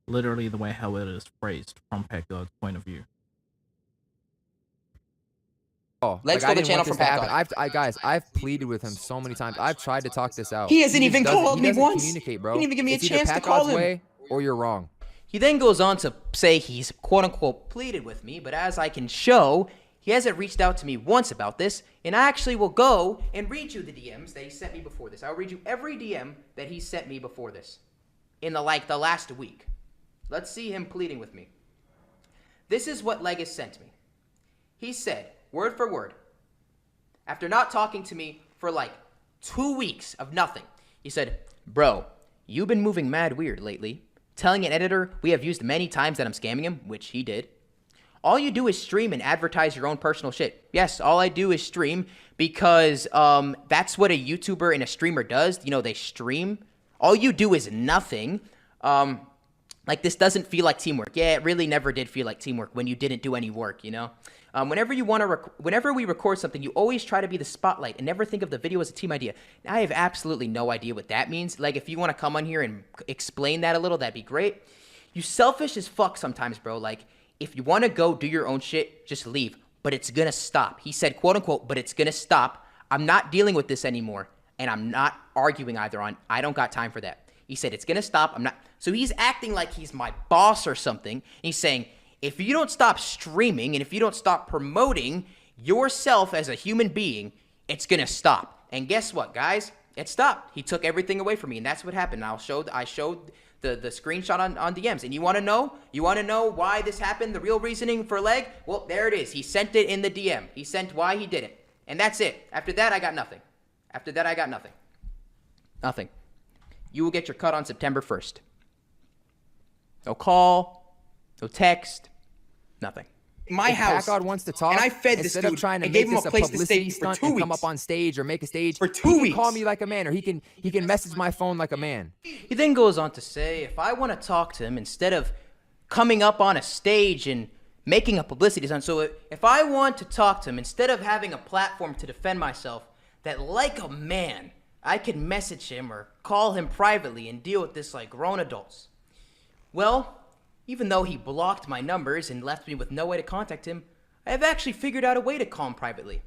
literally the way how it is phrased from Packgod's point of view. Leg stole the channel from Packgod. Guys, I've pleaded with him so many times. I've tried to talk this out. He hasn't even called me once. Communicate, bro. He didn't even give me a It's chance either to call Packgod's him. way or you're wrong. He then goes on to say he's quote-unquote pleaded with me, but as I can show, he hasn't reached out to me once about this, and I actually will go and read you the DMs that he sent me before this. I'll read you every DM that he sent me before this in the last week. Let's see him pleading with me. This is what Leg has sent me. He said, word for word, after not talking to me for 2 weeks of nothing, he said, bro, you've been moving mad weird lately. Telling an editor we have used many times that I'm scamming him, which he did. All you do is stream and advertise your own personal shit. Yes, all I do is stream because that's what a YouTuber and a streamer does. They stream. All you do is nothing. This doesn't feel like teamwork. Yeah, it really never did feel like teamwork when you didn't do any work, Whenever we record something, you always try to be the spotlight and never think of the video as a team idea. Now, I have absolutely no idea what that means. If you want to come on here and explain that a little, that'd be great. You selfish as fuck sometimes, bro. If you want to go do your own shit, just leave. But it's going to stop. He said, quote unquote, but it's going to stop. I'm not dealing with this anymore. And I'm not arguing either on. I don't got time for that. He said, it's going to stop. I'm not. So he's acting like he's my boss or something. He's saying, if you don't stop streaming and if you don't stop promoting yourself as a human being, it's going to stop. And guess what, guys? It stopped. He took everything away from me. And that's what happened. I showed the screenshot on DMs. And you want to know? You want to know why this happened? The real reasoning for Leg? Well, there it is. He sent it in the DM. He sent why he did it. And that's it. After that, I got nothing. Nothing. You will get your cut on September 1st. No call, no text, nothing. My house. Packgod wants to talk. And I fed this instead dude of trying to and make gave him this a place to publicity stay for stunt 2 and weeks. come up on stage or make a stage For 2 he weeks. can call me like a man, or he can message my phone like a man. He then goes on to say, if I want to talk to him, instead of coming up on a stage and making a publicity stunt, so if I want to talk to him, instead of having a platform to defend myself, that like a man, I can message him or call him privately and deal with this like grown adults. Well, even though he blocked my numbers and left me with no way to contact him, I have actually figured out a way to call him privately.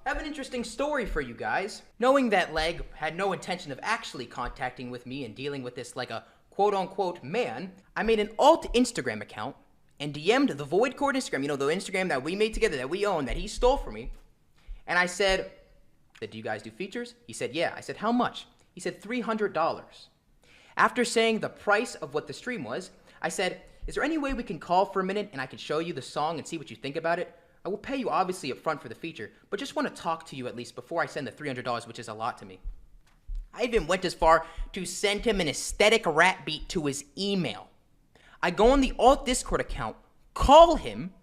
I have an interesting story for you guys. Knowing that Leg had no intention of actually contacting with me and dealing with this like a quote-unquote man, I made an alt Instagram account and DM'd the Void Court Instagram, you know, the Instagram that we made together, that we own, that he stole from me. And I said, do you guys do features? He said, yeah. I said, how much? He said, $300. After saying the price of what the stream was, I said, is there any way we can call for a minute and I can show you the song and see what you think about it? I will pay you obviously up front for the feature, but just want to talk to you at least before I send the $300, which is a lot to me. I even went as far to send him an aesthetic rap beat to his email. I go on the alt Discord account, call him,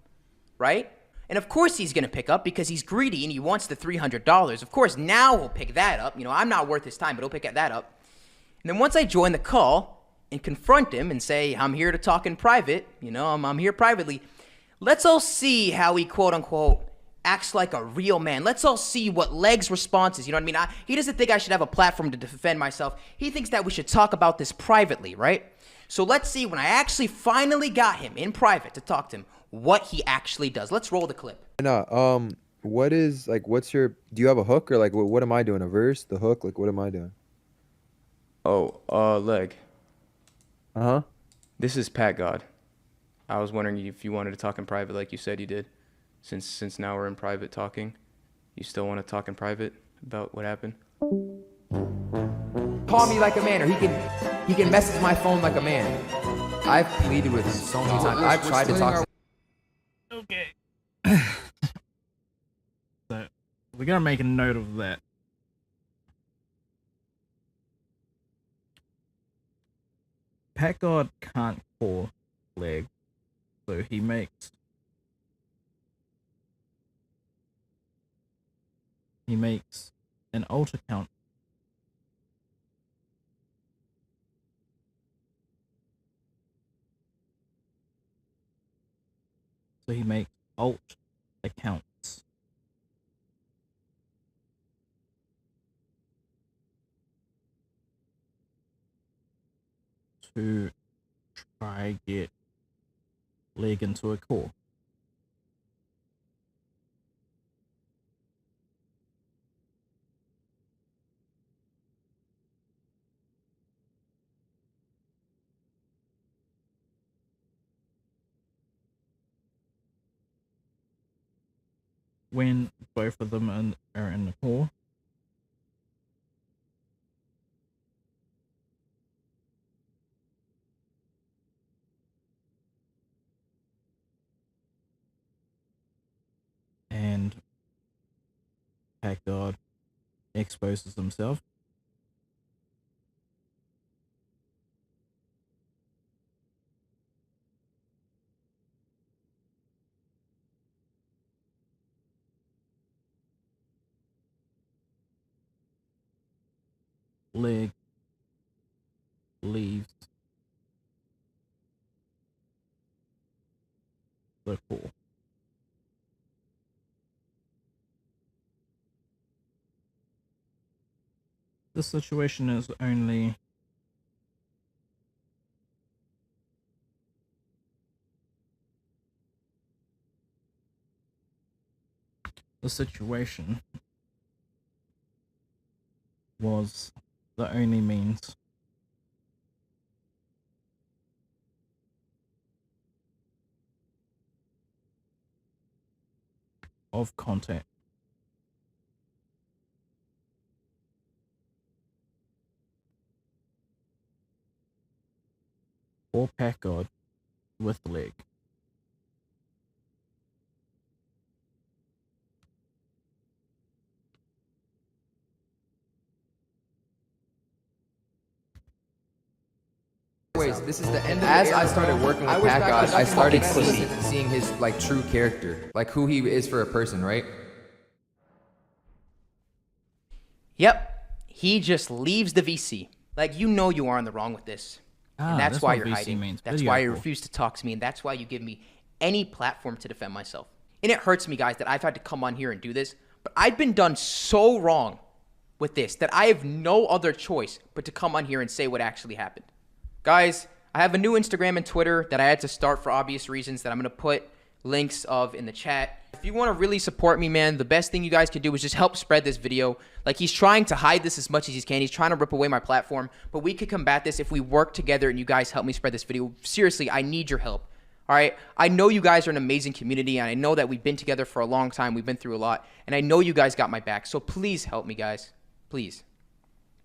right? And of course he's going to pick up because he's greedy and he wants the $300. Of course, now he'll pick that up. You know, I'm not worth his time, but he'll pick that up. And then once I join the call and confront him and say, I'm here to talk in private, you know, I'm here privately, let's all see how he, quote unquote, acts like a real man. Let's all see what Leg's response is. You know what I mean? He doesn't think I should have a platform to defend myself. He thinks that we should talk about this privately, right? So let's see when I actually finally got him in private to talk to him, what he actually does. Let's roll the clip. What is, like, what's your, do you have a hook, or like, what am I doing? A verse, the hook, like, what am I doing? Oh, Leg. Uh-huh. This is Packgod. I was wondering if you wanted to talk in private like you said you did. Since now we're in private talking, you still want to talk in private about what happened? Call me like a man, or he can message my phone like a man. I've pleaded with him so many times. I've tried to talk to him. Okay. So we're gonna make a note of that. Packgod can't call Leg, so he makes an alt account. So he makes alt accounts. To try get Leg into a call. When both of them are in the call, and Packgod exposes himself, Leg leaves the call. This situation is only the situation was the only means of contact for Packgod with Leg. This is the end of As I started working with Packgod, I started seeing his like true character, like who he is for a person, right? Yep. He just leaves the VC. Like, you know you are in the wrong with this. And that's why you're hiding. That's why you refuse to talk to me, and that's why you give me any platform to defend myself. And it hurts me, guys, that I've had to come on here and do this, but I've been done so wrong with this that I have no other choice but to come on here and say what actually happened. Guys, I have a new Instagram and Twitter that I had to start for obvious reasons that I'm going to put links of in the chat. If you want to really support me, man, the best thing you guys can do is just help spread this video. Like, he's trying to hide this as much as he can. He's trying to rip away my platform, but we could combat this if we work together and you guys help me spread this video. Seriously, I need your help. All right. I know you guys are an amazing community, and I know that we've been together for a long time. We've been through a lot, and I know you guys got my back. So please help me, guys. Please.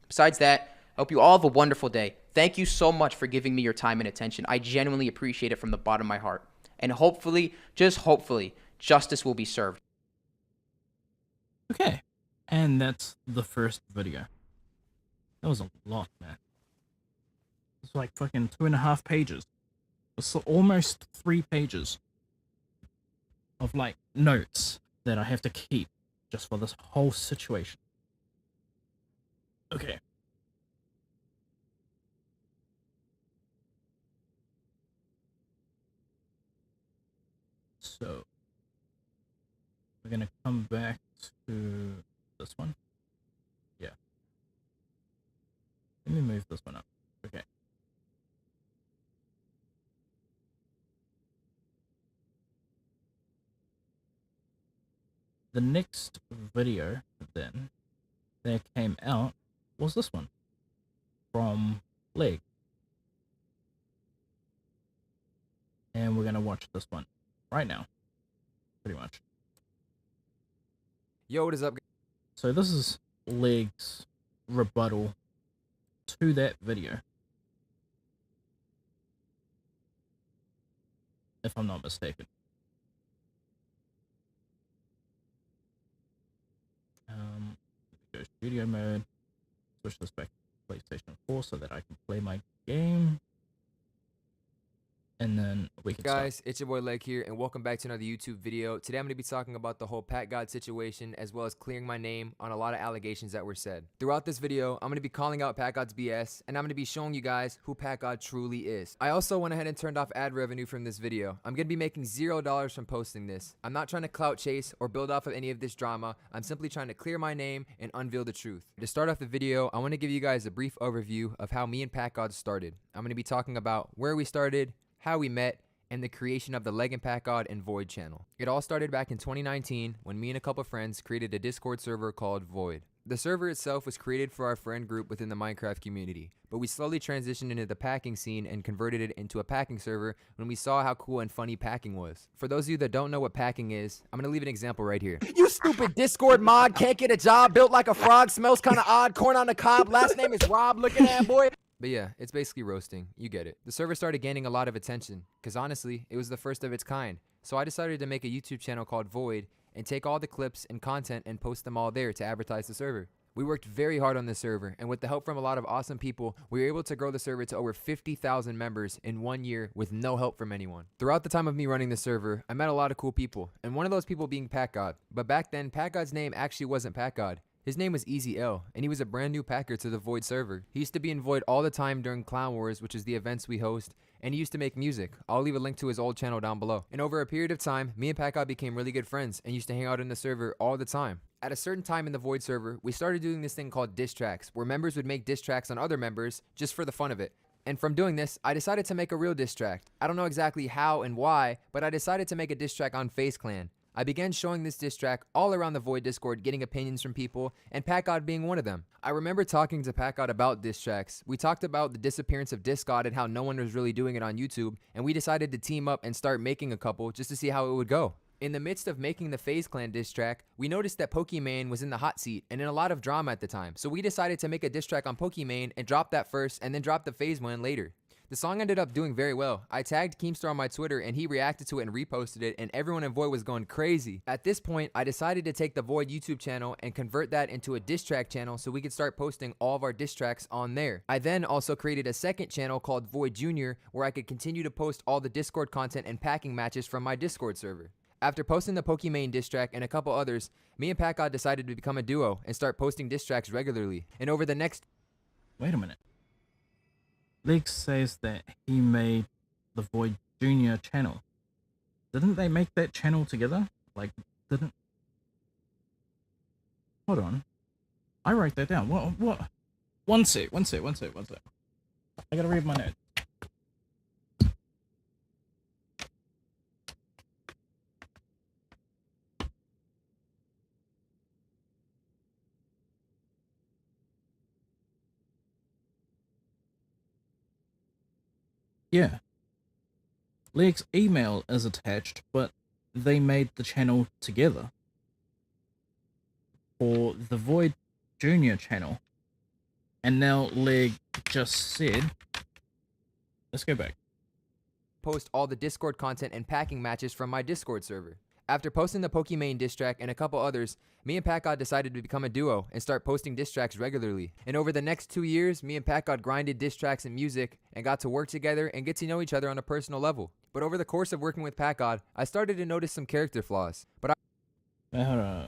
Besides that, I hope you all have a wonderful day. Thank you so much for giving me your time and attention. I genuinely appreciate it from the bottom of my heart. And hopefully, just hopefully, justice will be served. Okay, and that's the first video. That was a lot, man. It's like fucking 2.5 pages. It's almost 3 pages of like notes that I have to keep just for this whole situation. Okay. So we're gonna come back to this one. Yeah. Let me move this one up. Okay. The next video then that came out was this one from Leg. And we're gonna watch this one right now. Pretty much. Yo, what is up? So this is Leg's rebuttal to that video. If I'm not mistaken. Go studio mode. Switch this back to PlayStation 4 so that I can play my game. And then we can Guys, it's your boy Leg here, and welcome back to another YouTube video. Today I'm going to be talking about the whole Packgod situation, as well as clearing my name on a lot of allegations that were said. Throughout this video, I'm going to be calling out Packgod's BS, and I'm going to be showing you guys who Packgod truly is. I also went ahead and turned off ad revenue from this video. I'm going to be making $0 from posting this. I'm not trying to clout chase or build off of any of this drama. I'm simply trying to clear my name and unveil the truth. To start off the video, I want to give you guys a brief overview of how me and Packgod started. I'm going to be talking about where we started, how we met, and the creation of the Leg and Packgod and Void channel. It all started back in 2019 when me and a couple friends created a Discord server called Void. The server itself was created for our friend group within the Minecraft community, but we slowly transitioned into the packing scene and converted it into a packing server when we saw how cool and funny packing was. For those of you that don't know what packing is, I'm gonna leave an example right here. You stupid Discord mod, can't get a job, built like a frog, smells kinda odd, corn on the cob, last name is Rob, look at that boy. But yeah, it's basically roasting. You get it. The server started gaining a lot of attention, because honestly, it was the first of its kind. So I decided to make a YouTube channel called Void and take all the clips and content and post them all there to advertise the server. We worked very hard on this server, and with the help from a lot of awesome people, we were able to grow the server to over 50,000 members in 1 year with no help from anyone. Throughout the time of me running the server, I met a lot of cool people, and one of those people being Packgod. But back then, Packgod's name actually wasn't Packgod. His name was Easy L, and he was a brand new packer to the Void server. He used to be in Void all the time during Clown Wars, which is the events we host, and he used to make music. I'll leave a link to his old channel down below. And over a period of time, me and Packgod became really good friends and used to hang out in the server all the time. At a certain time in the Void server, we started doing this thing called diss tracks, where members would make diss tracks on other members just for the fun of it. And from doing this, I decided to make a real diss track. I don't know exactly how and why, but I decided to make a diss track on FaZe Clan. I began showing this diss track all around the Void Discord, getting opinions from people, and Packgod being one of them. I remember talking to Packgod about diss tracks. We talked about the disappearance of Discod and how no one was really doing it on YouTube, and we decided to team up and start making a couple just to see how it would go. In the midst of making the FaZe Clan diss track, we noticed that Pokimane was in the hot seat and in a lot of drama at the time, so we decided to make a diss track on Pokimane and drop that first and then drop the FaZe one later. The song ended up doing very well. I tagged Keemstar on my Twitter and he reacted to it and reposted it, and everyone in Void was going crazy. At this point, I decided to take the Void YouTube channel and convert that into a diss track channel so we could start posting all of our diss tracks on there. I then also created a second channel called Void Junior where I could continue to post all the Discord content and packing matches from my Discord server. After posting the Pokimane diss track and a couple others, me and Packgod decided to become a duo and start posting diss tracks regularly. And over the next... Wait a minute. Leg says that he made the Void Junior channel. Didn't they make that channel together? Like, didn't... Hold on. I wrote that down. What? One sec. I gotta read my notes. Yeah. Leg's email is attached, but they made the channel together for the Void Junior channel. And now Leg just said, let's go back. Post all the Discord content and packing matches from my Discord server. After posting the Pokimane diss track and a couple others, me and Packgod decided to become a duo and start posting diss tracks regularly. And over the next 2 years, me and Packgod grinded diss tracks and music and got to work together and get to know each other on a personal level. But over the course of working with Packgod, I started to notice some character flaws. But I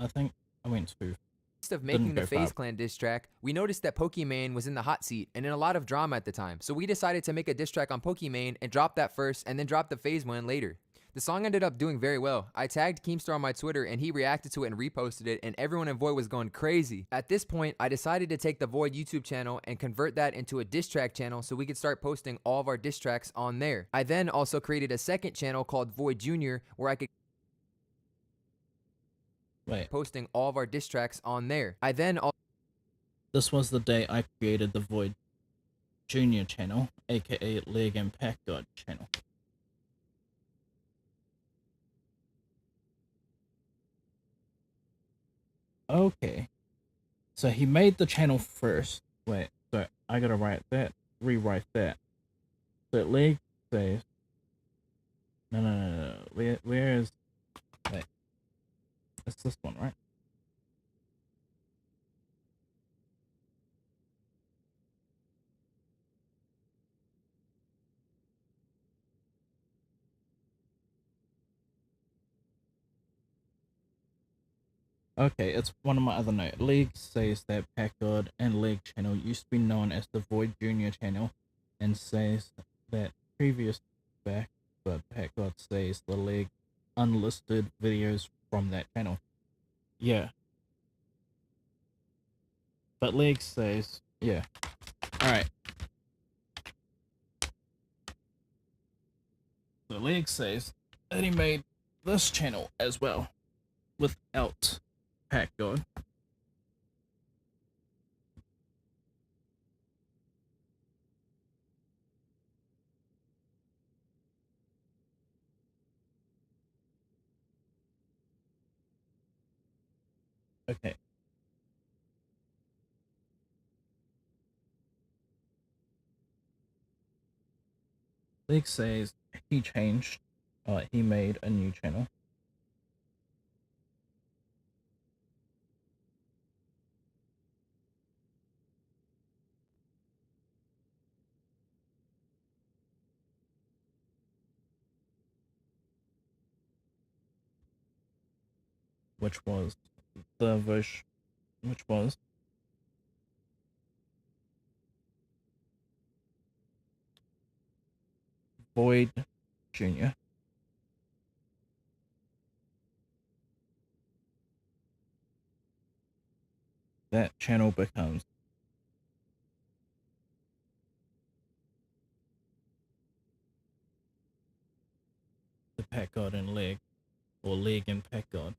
think I went too. of making the go FaZe far. Clan diss track, we noticed that Pokimane was in the hot seat and in a lot of drama at the time. So we decided to make a diss track on Pokimane and drop that first and then drop the FaZe one later. The song ended up doing very well. I tagged Keemstar on my Twitter and he reacted to it and reposted it, and everyone in Void was going crazy. At this point, I decided to take the Void YouTube channel and convert that into a diss track channel so we could start posting all of our diss tracks on there. I then also created a second channel called Void Junior where I could posting all of our diss tracks on there. This was the day I created the Void Junior channel, aka Leg and Packgod channel. Okay, so he made the channel first. Wait, so I gotta rewrite that. So Leg says, no. Where is? Wait, it's this one, right? Okay, it's one of my other notes. Leg says that Packgod and Leg channel used to be known as the Void Junior channel, and says that previous back, but Packgod says the Leg unlisted videos from that channel. Yeah. But Leg says, yeah. Alright. So Leg says that he made this channel as well, without Packgod. Okay. Leg says he changed, he made a new channel. Which was the version, which was Void Junior. That channel becomes the Packgod and Leg, or Leg and Packgod.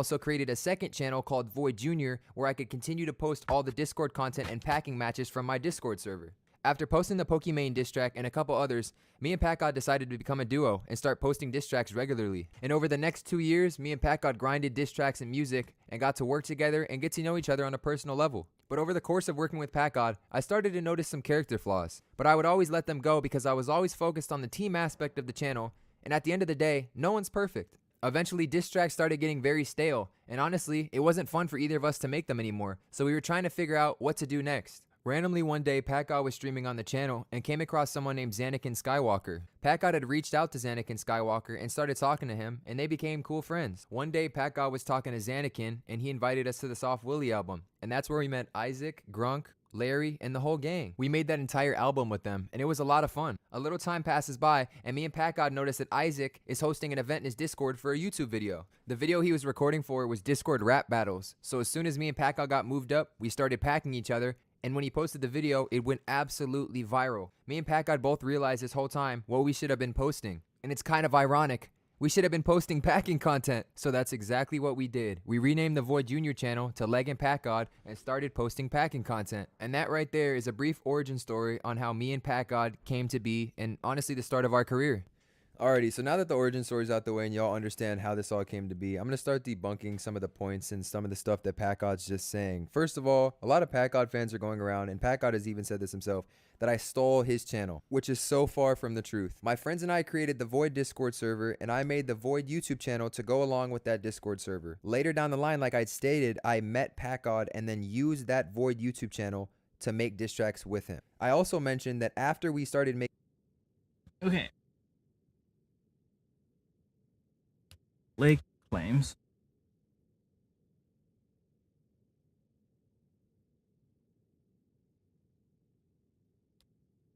also created a second channel called Void Junior where I could continue to post all the Discord content and packing matches from my Discord server. After posting the Pokimane diss track and a couple others, me and Packgod decided to become a duo and start posting diss tracks regularly. And over the next 2 years, me and Packgod grinded diss tracks and music and got to work together and get to know each other on a personal level. But over the course of working with Packgod, I started to notice some character flaws. But I would always let them go because I was always focused on the team aspect of the channel, and at the end of the day, no one's perfect. Eventually, diss tracks started getting very stale, and honestly, it wasn't fun for either of us to make them anymore, so we were trying to figure out what to do next. Randomly one day, Packgod was streaming on the channel and came across someone named Xanakin Skywalker. Packgod had reached out to Xanakin Skywalker and started talking to him, and they became cool friends. One day, Packgod was talking to Xanakin, and he invited us to the Soft Willie album, and that's where we met Isaac, Grunk, Larry, and the whole gang. We made that entire album with them, and it was a lot of fun. A little time passes by, and me and Packgod noticed that Isaac is hosting an event in his Discord for a YouTube video. The video he was recording for was Discord rap battles, so as soon as me and Packgod got moved up, we started packing each other, and when he posted the video, it went absolutely viral. Me and Packgod both realized this whole time what we should have been posting, and it's kind of ironic. We should have been posting packing content. So that's exactly what we did. We renamed the Void Junior channel to Leg and Packgod and started posting packing content. And that right there is a brief origin story on how me and Packgod came to be, and honestly the start of our career. Alrighty, so now that the origin story's out the way and y'all understand how this all came to be, I'm going to start debunking some of the points and some of the stuff that Packgod's just saying. First of all, a lot of Packgod fans are going around, and Packgod has even said this himself, that I stole his channel, which is so far from the truth. My friends and I created the Void Discord server, and I made the Void YouTube channel to go along with that Discord server. Later down the line, like I'd stated, I met Packgod and then used that Void YouTube channel to make diss tracks with him. I also mentioned that after we started making... Okay. Leg claims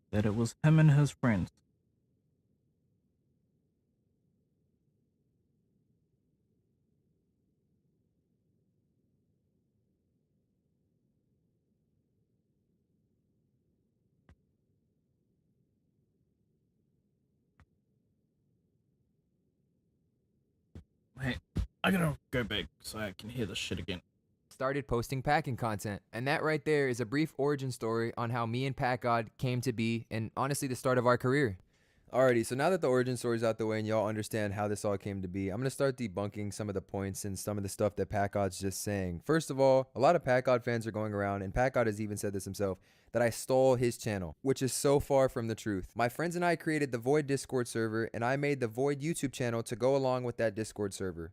that it was him and his friends Hey, I gotta go back so I can hear this shit again. Started posting packing content. And that right there is a brief origin story on how me and Packgod came to be, and honestly the start of our career. Alrighty, so now that the origin story's out the way and y'all understand how this all came to be, I'm going to start debunking some of the points and some of the stuff that Packgod's just saying. First of all, a lot of Packgod fans are going around, and Packgod has even said this himself, that I stole his channel, which is so far from the truth. My friends and I created the Void Discord server, and I made the Void YouTube channel to go along with that Discord server.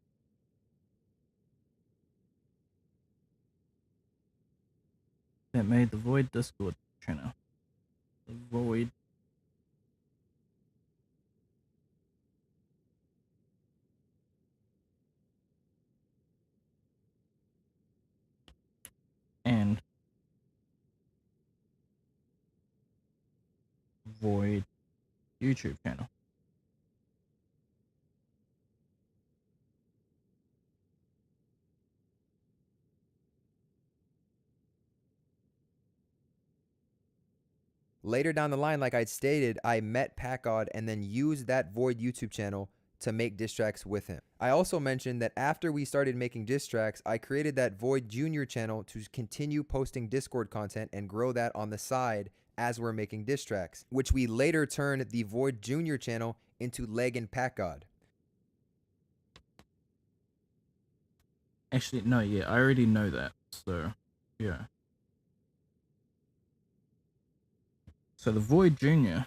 That made the Void Discord channel. The Void and Void YouTube channel. Later down the line, like I'd stated, I met Packgod and then used that Void YouTube channel to make diss tracks with him. I also mentioned that after we started making diss tracks, I created that Void Junior channel to continue posting Discord content and grow that on the side as we're making diss tracks, which we later turned the Void Junior channel into Leg and Packgod. Actually, no, yeah, I already know that. So, yeah. So the Void Junior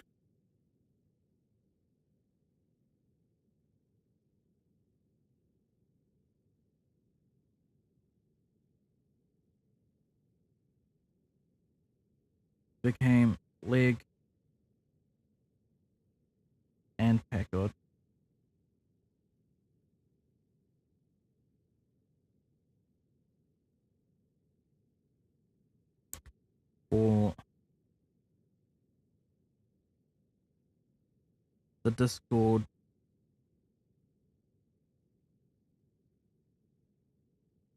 became Leg and Packgod. For the Discord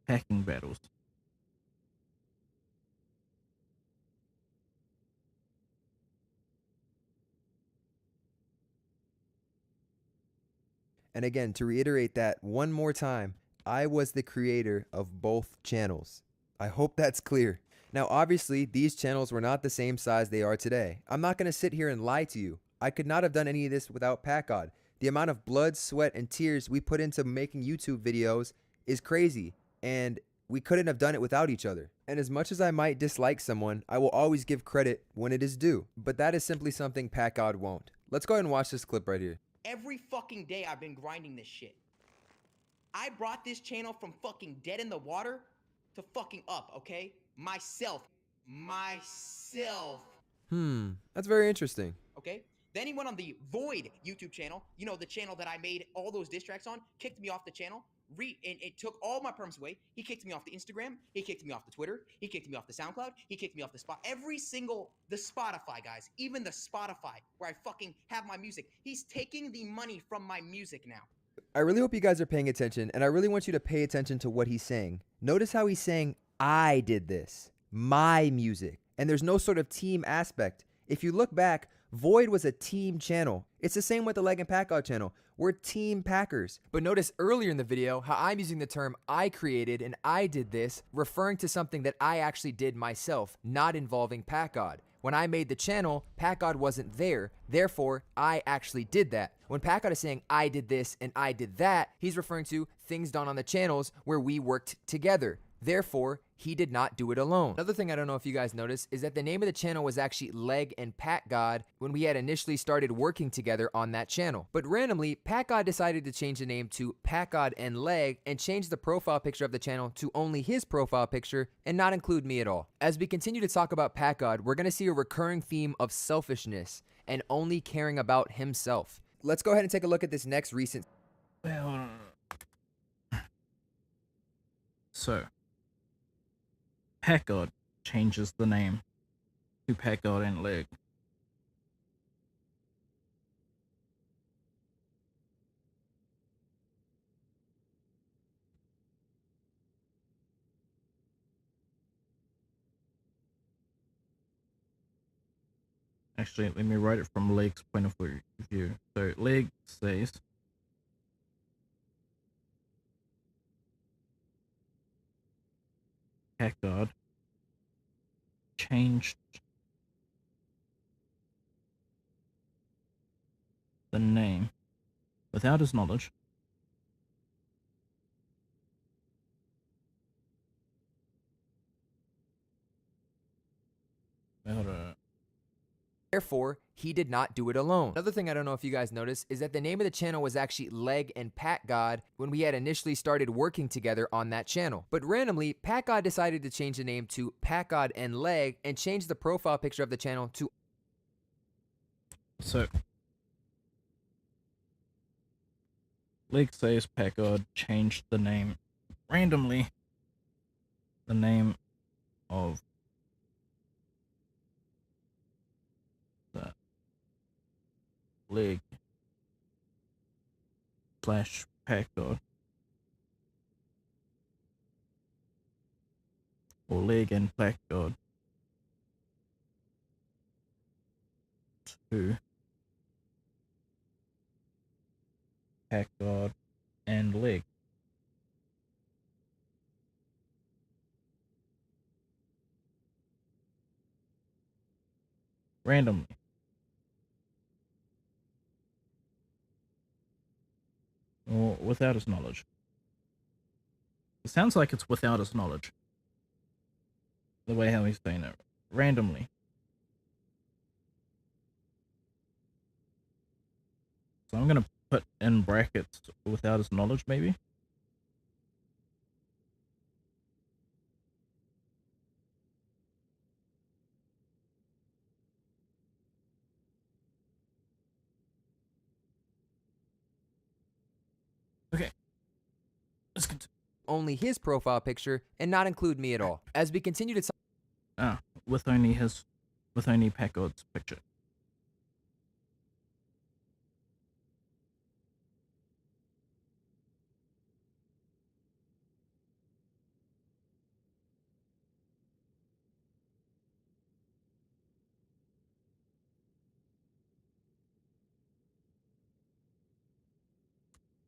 packing battles. And again, to reiterate that one more time, I was the creator of both channels. I hope that's clear. Now, obviously, these channels were not the same size they are today. I'm not going to sit here and lie to you. I could not have done any of this without Packgod. The amount of blood, sweat, and tears we put into making YouTube videos is crazy, and we couldn't have done it without each other. And as much as I might dislike someone, I will always give credit when it is due. But that is simply something Packgod won't. Let's go ahead and watch this clip right here. Every fucking day I've been grinding this shit. I brought this channel from fucking dead in the water to fucking up, okay? Myself. That's very interesting. Okay? Then he went on the Void YouTube channel, you know, the channel that I made all those diss tracks on, kicked me off the channel, and it took all my perms away. He kicked me off the Instagram, he kicked me off the Twitter, he kicked me off the SoundCloud, he kicked me off the the Spotify, guys, even the Spotify, where I fucking have my music. He's taking the money from my music now. I really hope you guys are paying attention, and I really want you to pay attention to what he's saying. Notice how he's saying, I did this, my music, and there's no sort of team aspect. If you look back, Void was a team channel. It's the same with the Leg and Packgod channel. We're team Packers. But notice earlier in the video how I'm using the term I created and I did this, referring to something that I actually did myself, not involving Packgod. When I made the channel, Packgod wasn't there, therefore I actually did that. When Packgod is saying I did this and I did that, he's referring to things done on the channels where we worked together. Therefore, he did not do it alone. Another thing I don't know if you guys noticed is that the name of the channel was actually Leg and Packgod when we had initially started working together on that channel. But randomly, Packgod decided to change the name to Packgod and Leg and change the profile picture of the channel to only his profile picture and not include me at all. As we continue to talk about Packgod, we're going to see a recurring theme of selfishness and only caring about himself. Let's go ahead and take a look at this next recent. Well, so Packgod changes the name to Packgod and Leg. Actually, let me write it from Leg's point of view. So Leg says, Packgod changed the name without his knowledge Therefore, he did not do it alone. Another thing I don't know if you guys noticed is that the name of the channel was actually Leg and Packgod when we had initially started working together on that channel. But randomly, Packgod decided to change the name to Packgod and Leg and change the profile picture of the channel to... So Leg says Packgod changed the name randomly, the name of the Leg slash Packgod, or Leg and Packgod, to Packgod and Leg. Randomly. Or without his knowledge. It sounds like it's without his knowledge. The way how he's saying it. Randomly. So I'm gonna put in brackets without his knowledge, maybe. Okay. Let's continue. only his profile picture and not include me at all. As we continue to With only Packgod's picture.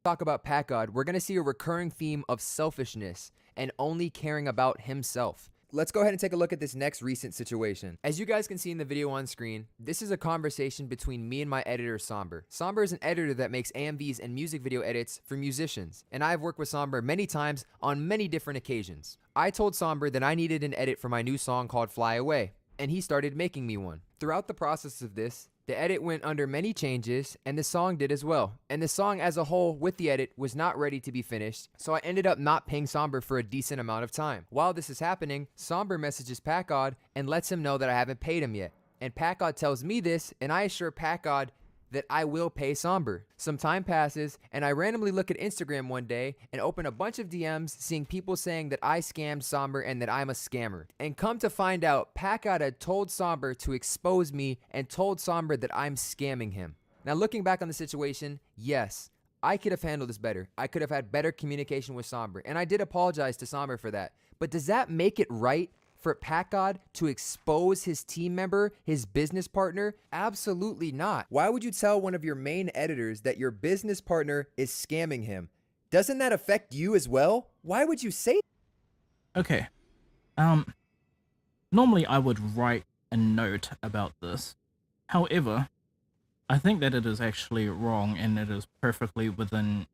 talk about Packgod, we're going to see a recurring theme of selfishness and only caring about himself. Let's go ahead and take a look at this next recent situation. As you guys can see in the video on screen, this is a conversation between me and my editor, Somber. Somber is an editor that makes AMVs and music video edits for musicians, and I've worked with Somber many times on many different occasions. I told Somber that I needed an edit for my new song called Fly Away, and he started making me one. Throughout the process of this, the edit went under many changes, and the song did as well. And the song as a whole with the edit was not ready to be finished, so I ended up not paying Somber for a decent amount of time. While this is happening, Somber messages Packgod and lets him know that I haven't paid him yet. And Packgod tells me this, and I assure Packgod that I will pay Somber. Some time passes, and I randomly look at Instagram one day and open a bunch of DMs seeing people saying that I scammed Somber and that I'm a scammer. And come to find out, Packgod had told Somber to expose me and told Somber that I'm scamming him. Now looking back on the situation, yes, I could have handled this better. I could have had better communication with Somber, and I did apologize to Somber for that. But does that make it right for Packgod to expose his team member, his business partner? Absolutely not. Why would you tell one of your main editors that your business partner is scamming him? Doesn't that affect you as well? Why would you say Okay. Normally I would write a note about this. However, I think that it is actually wrong, and it is perfectly within,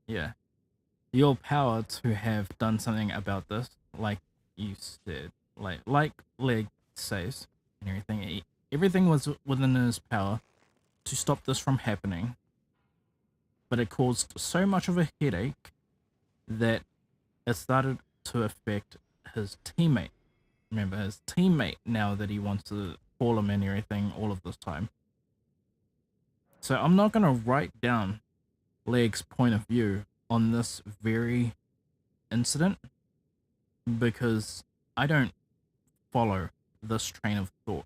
your power to have done something about this, like you said, like Leg says and everything. Everything was within his power to stop this from happening, but it caused so much of a headache that it started to affect his teammate. Remember, his teammate, now that he wants to call him and everything all of this time. So I'm not going to write down Leg's point of view on this very incident, because I don't follow this train of thought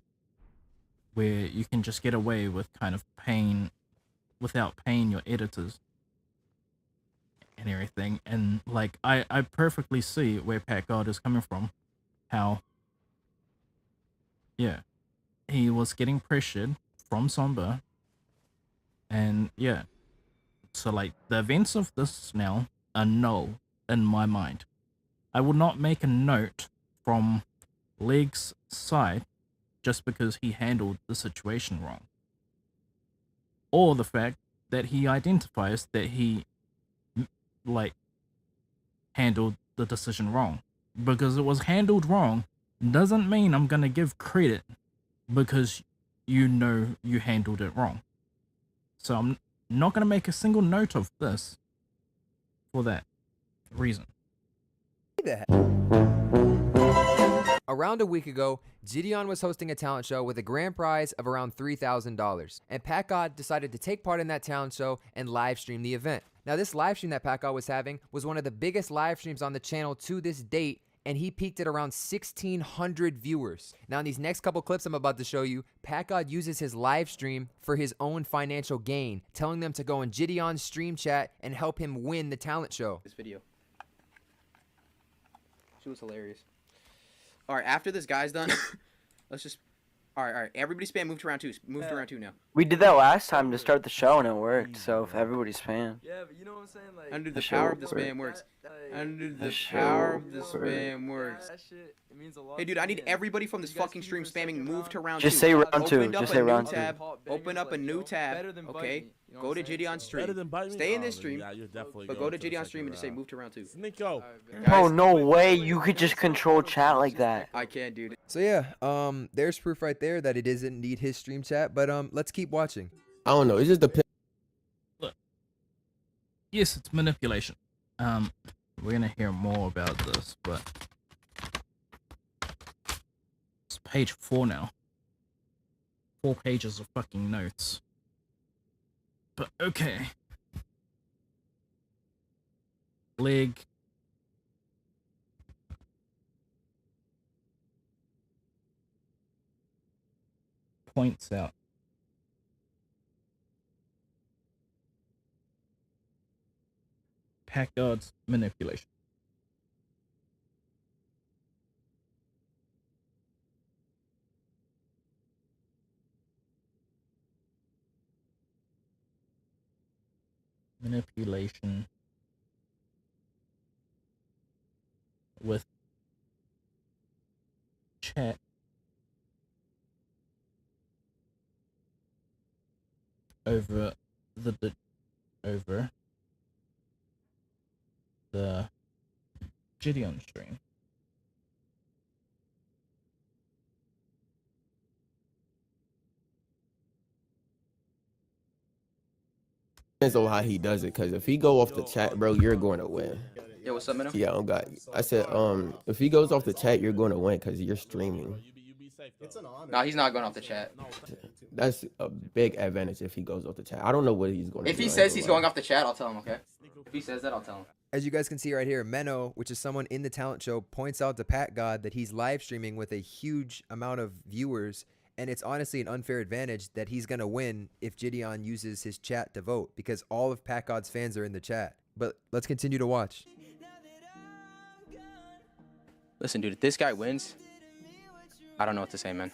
where you can just get away with kind of paying without paying your editors and everything. And like I perfectly see where Packgod is coming from, how he was getting pressured from Somber, and so like the events of this now are null in my mind. I would not make a note from Leg's side just because he handled the situation wrong, or the fact that he identifies that he like handled the decision wrong. Because it was handled wrong doesn't mean I'm gonna give credit because you know you handled it wrong. So I'm not gonna make a single note of this for that reason. that? Around a week ago, Gideon was hosting a talent show with a grand prize of around $3,000, and Packgod decided to take part in that talent show and live stream the event. Now, this live stream that Packgod was having was one of the biggest live streams on the channel to this date, and he peaked at around 1,600 viewers. Now, in these next couple clips I'm about to show you, Packgod uses his live stream for his own financial gain, telling them to go in Gideon's stream chat and help him win the talent show. This video. She was hilarious. All right, after this guy's done, let's just. All right. Everybody spam move to round two. Move to round two now. We did that last time to start the show and it worked. So if everybody's spam. Yeah, but you know what I'm saying? Like, Under the power of the spam works. Under the power of the spam works. That shit, it means a lot. Hey, dude, I need everybody from this fucking stream spamming move to round Just two. say round two. Open up Just a say new round two. tab. Open up a new tab. Okay. Go to Gideon's stream. Stay in this stream. But go to Gideon's stream and just say move to round two. Nico. Bro, no way you could just control chat like that. I can't, dude. So yeah, there's proof right there that it is indeed his stream chat, but let's keep watching. I don't know. It just depends. Look, yes, it's manipulation. We're gonna hear more about this, but it's page 4 now. 4 pages of fucking notes. But okay. Leg. Points out Packgod's manipulation. Manipulation with chat over the Gideon stream. Depends on how he does it. Cause if he go off the chat, bro, you're going to win. Yo, what's up, man? Yeah, I got. I said, if he goes off the chat, you're going to win because you're streaming. No, he's not going off the chat. That's a big advantage if he goes off the chat. I don't know what he's going to do. If he says he's going off the chat, I'll tell him, okay? If he says that, I'll tell him. As you guys can see right here, Menno, which is someone in the talent show, points out to Packgod that he's live streaming with a huge amount of viewers, and it's honestly an unfair advantage that he's going to win if Gideon uses his chat to vote, because all of Packgod's fans are in the chat. But let's continue to watch. Listen, dude, if this guy wins, I don't know what to say, man.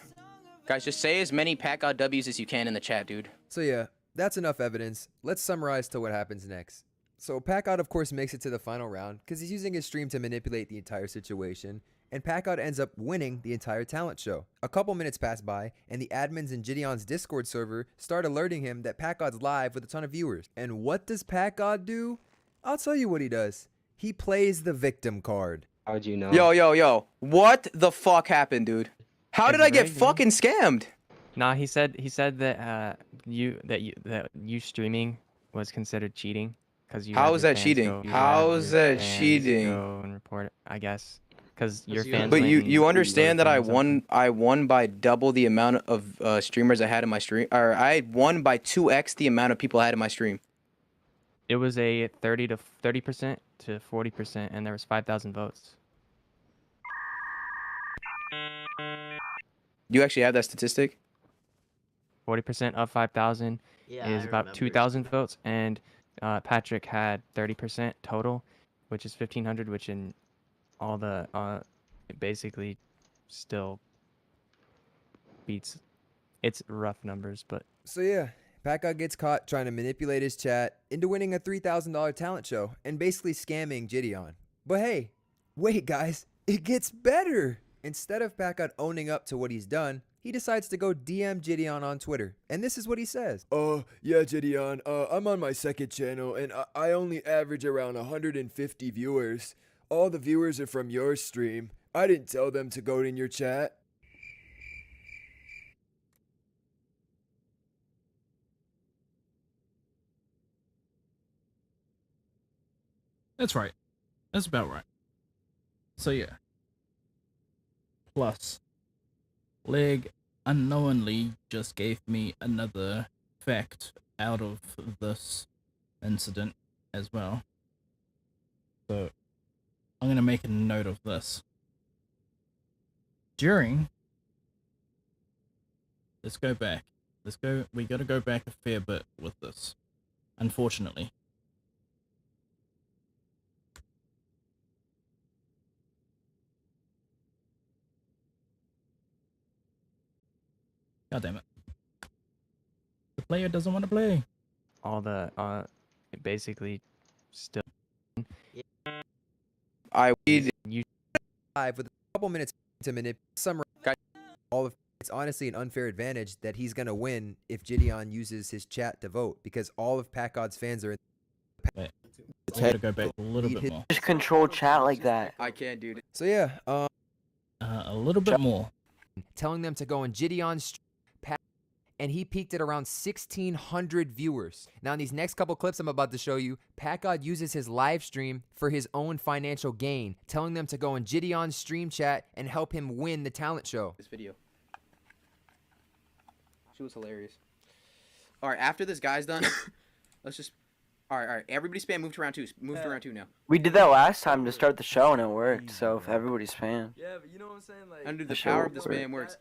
Guys, just say as many Packgod W's as you can in the chat, dude. So yeah, that's enough evidence. Let's summarize to what happens next. So Packgod of course makes it to the final round because he's using his stream to manipulate the entire situation, and Packgod ends up winning the entire talent show. A couple minutes pass by, and the admins in Gideon's Discord server start alerting him that Packgod's live with a ton of viewers. And what does Packgod do? I'll tell you what he does. He plays the victim card. How'd you know? Yo. What the fuck happened, dude? How did I get fucking scammed? Nah, he said that you streaming was considered cheating because you. How had is your that fans cheating? go- you How had is your that fans cheating? Go and report it, I guess, because your fans. But went and you understand that I reported something. won by double the amount of streamers I had in my stream, or I won by 2x the amount of people I had in my stream. It was a 30% to 40%, and there was 5,000 votes. Do you actually have that statistic? 40% of 5,000 is about 2,000 votes, and Patrick had 30% total, which is 1,500, which in all the it basically still beats. It's rough numbers, but So yeah, Packgod gets caught trying to manipulate his chat into winning a $3,000 talent show and basically scamming Gideon. But hey, wait guys, it gets better! Instead of Packgod owning up to what he's done, he decides to go DM Gideon on Twitter. And this is what he says. Yeah, Gideon, I'm on my second channel, and I only average around 150 viewers. All the viewers are from your stream. I didn't tell them to go in your chat. That's right. That's about right. So yeah. Plus, Leg unknowingly just gave me another fact out of this incident as well. So I'm gonna make a note of this. Let's go back. We gotta go back a fair bit with this, unfortunately. God damn it. The player doesn't want to play. all the basically still. You live with a couple minutes to manipulate all of. It's honestly an unfair advantage that he's gonna win if Gideon uses his chat to vote because all of Packgod's fans are. Wait, I gotta go back a little bit more. Just control chat like that. I can't, dude. So yeah, a little bit more. Telling them to go on Gideon's and he peaked at around 1,600 viewers. Now in these next couple clips I'm about to show you, Packgod uses his live stream for his own financial gain, telling them to go in Gideon's stream chat and help him win the talent show. This video. She was hilarious. All right, after this guy's done, let's just. All right. Everybody spam move to round two. Move to round two now. We did that last time to start the show and it worked. So if everybody's fan. Yeah, but you know what I'm saying? Like, Under the power of the spam works.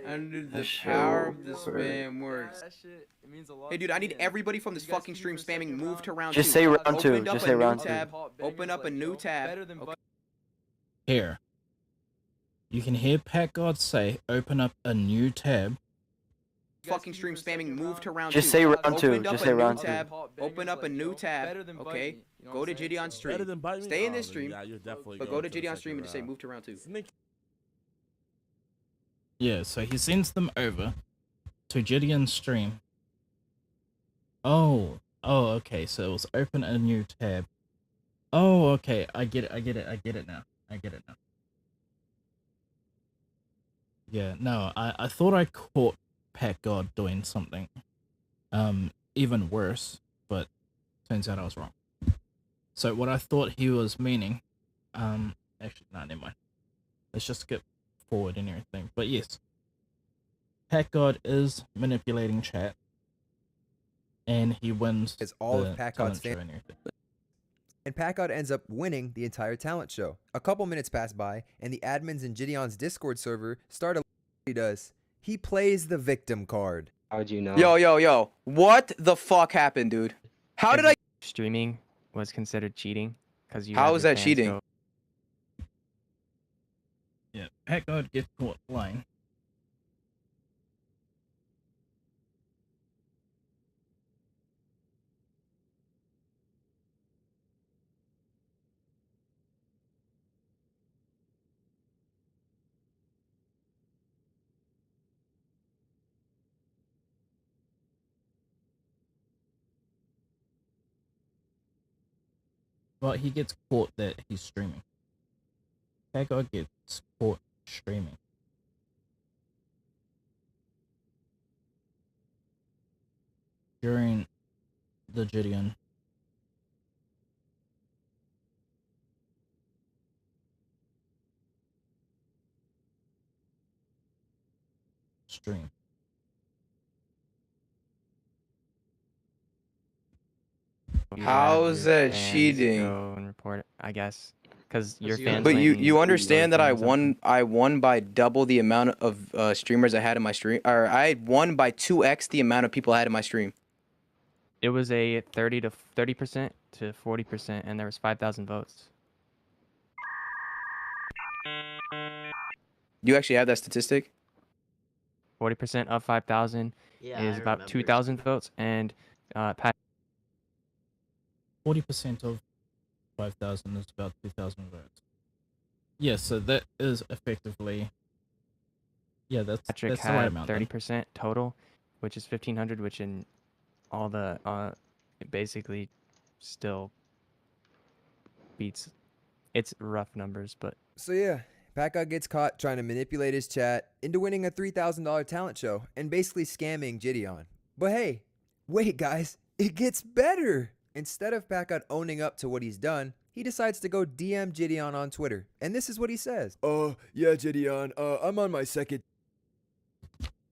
Under the power of the spam works. that shit, it means a lot. Hey, dude, I need everybody from this fucking stream spamming move to round Just two. say round two. Opened up Just a say new round two. tab. Open up a new tab. Okay. Here. You can hear Packgod say, open up a new tab. Fucking stream spamming move to round Just two. say round two. Opened up Just a say new round two. tab. Open up a new tab. Okay. Go to Gideon's stream. Stay in this stream. But go to Gideon's stream and just say move to round two. Yeah, so he sends them over to Gideon's stream. Oh, okay, so it was open a new tab. Oh, okay, I get it now. Yeah, no, I thought I caught Packgod doing something even worse, but turns out I was wrong. So what I thought he was meaning, actually, no, never mind. Let's just skip forward and everything. But yes, Packgod is manipulating chat, and he wins. It's all the of Packgod's talent show fans. and everything. And Packgod ends up winning the entire talent show. A couple minutes pass by, and the admins in Gideon's Discord server start he does. He plays the victim card. How'd you know? Yo. What the fuck happened, dude? How did I... Streaming was considered cheating because you. How had is your that fans cheating? go- Yeah, Packgod gets caught lying. Well, he gets caught that he's streaming. Packgod gets caught streaming. During the Gideon stream. You have How's your that fans cheating? go and report it, I guess, because your you fans have- But might you be understand that doing something. I won by double the amount of streamers I had in my stream, or I won by 2x the amount of people I had in my stream. It was a 30% to 40%, and there was 5,000 votes. You actually have that statistic? 40% of 5,000 is about 2,000 votes, and Pat 40% of 5,000 is about 2,000 votes. Yeah, so that is effectively. Yeah, Patrick that's the right had amount. then. 30% total, which is 1,500, which in all the it basically still beats. It's rough numbers, but So yeah, Packgod gets caught trying to manipulate his chat into winning a $3,000 talent show and basically scamming Gideon. But hey, wait guys, it gets better! Instead of Packgod owning up to what he's done, he decides to go DM Gideon on Twitter. And this is what he says. Yeah, Gideon, I'm on my second.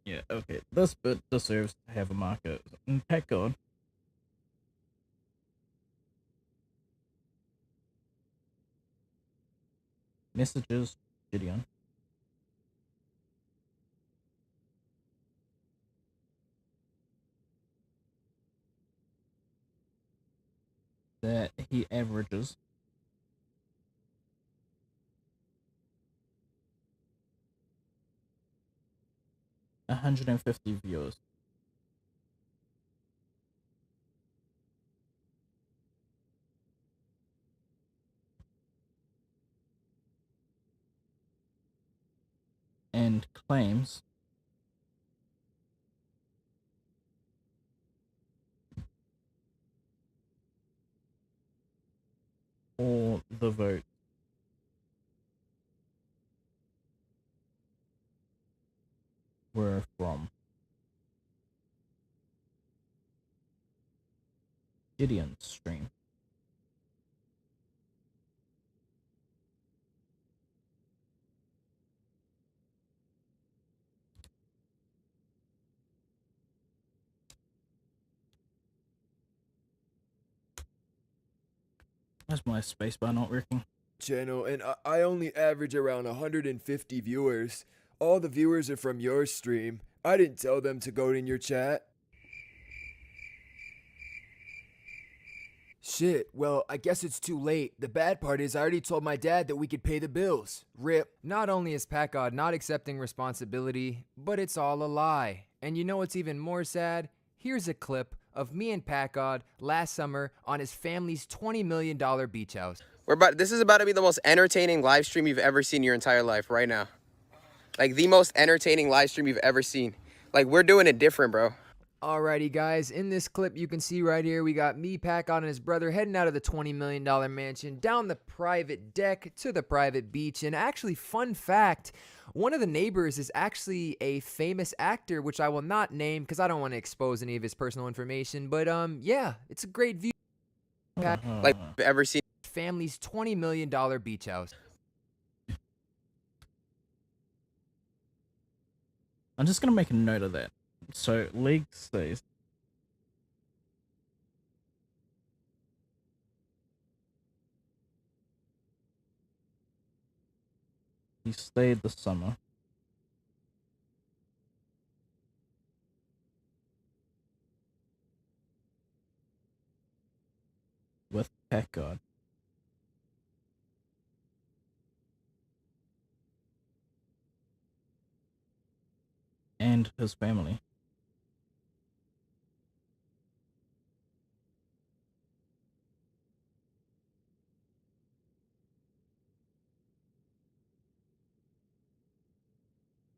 Yeah, okay. This bit deserves to have a marker. Packgod. Messages Gideon. That he averages 150 viewers. And claims all the votes were from Gideon's stream. Why's my spacebar not working? Channel, and I only average around 150 viewers. All the viewers are from your stream. I didn't tell them to go in your chat. Shit, well, I guess it's too late. The bad part is I already told my dad that we could pay the bills. Rip. Not only is Packgod not accepting responsibility, but it's all a lie. And you know what's even more sad? Here's a clip of me and Packgod last summer on his family's $20 million beach house. This is about to be the most entertaining live stream you've ever seen in your entire life right now. Like the most entertaining live stream you've ever seen. Like we're doing it different, bro. Alrighty guys, in this clip you can see right here we got me, Packgod, and his brother heading out of the $20 million mansion, down the private deck to the private beach. And actually, fun fact, one of the neighbors is actually a famous actor, which I will not name because I don't want to expose any of his personal information. But yeah, it's a great view. Like I've ever seen. Family's $20 million beach house. I'm just gonna make a note of that. So League says he stayed the summer with Packgod and his family.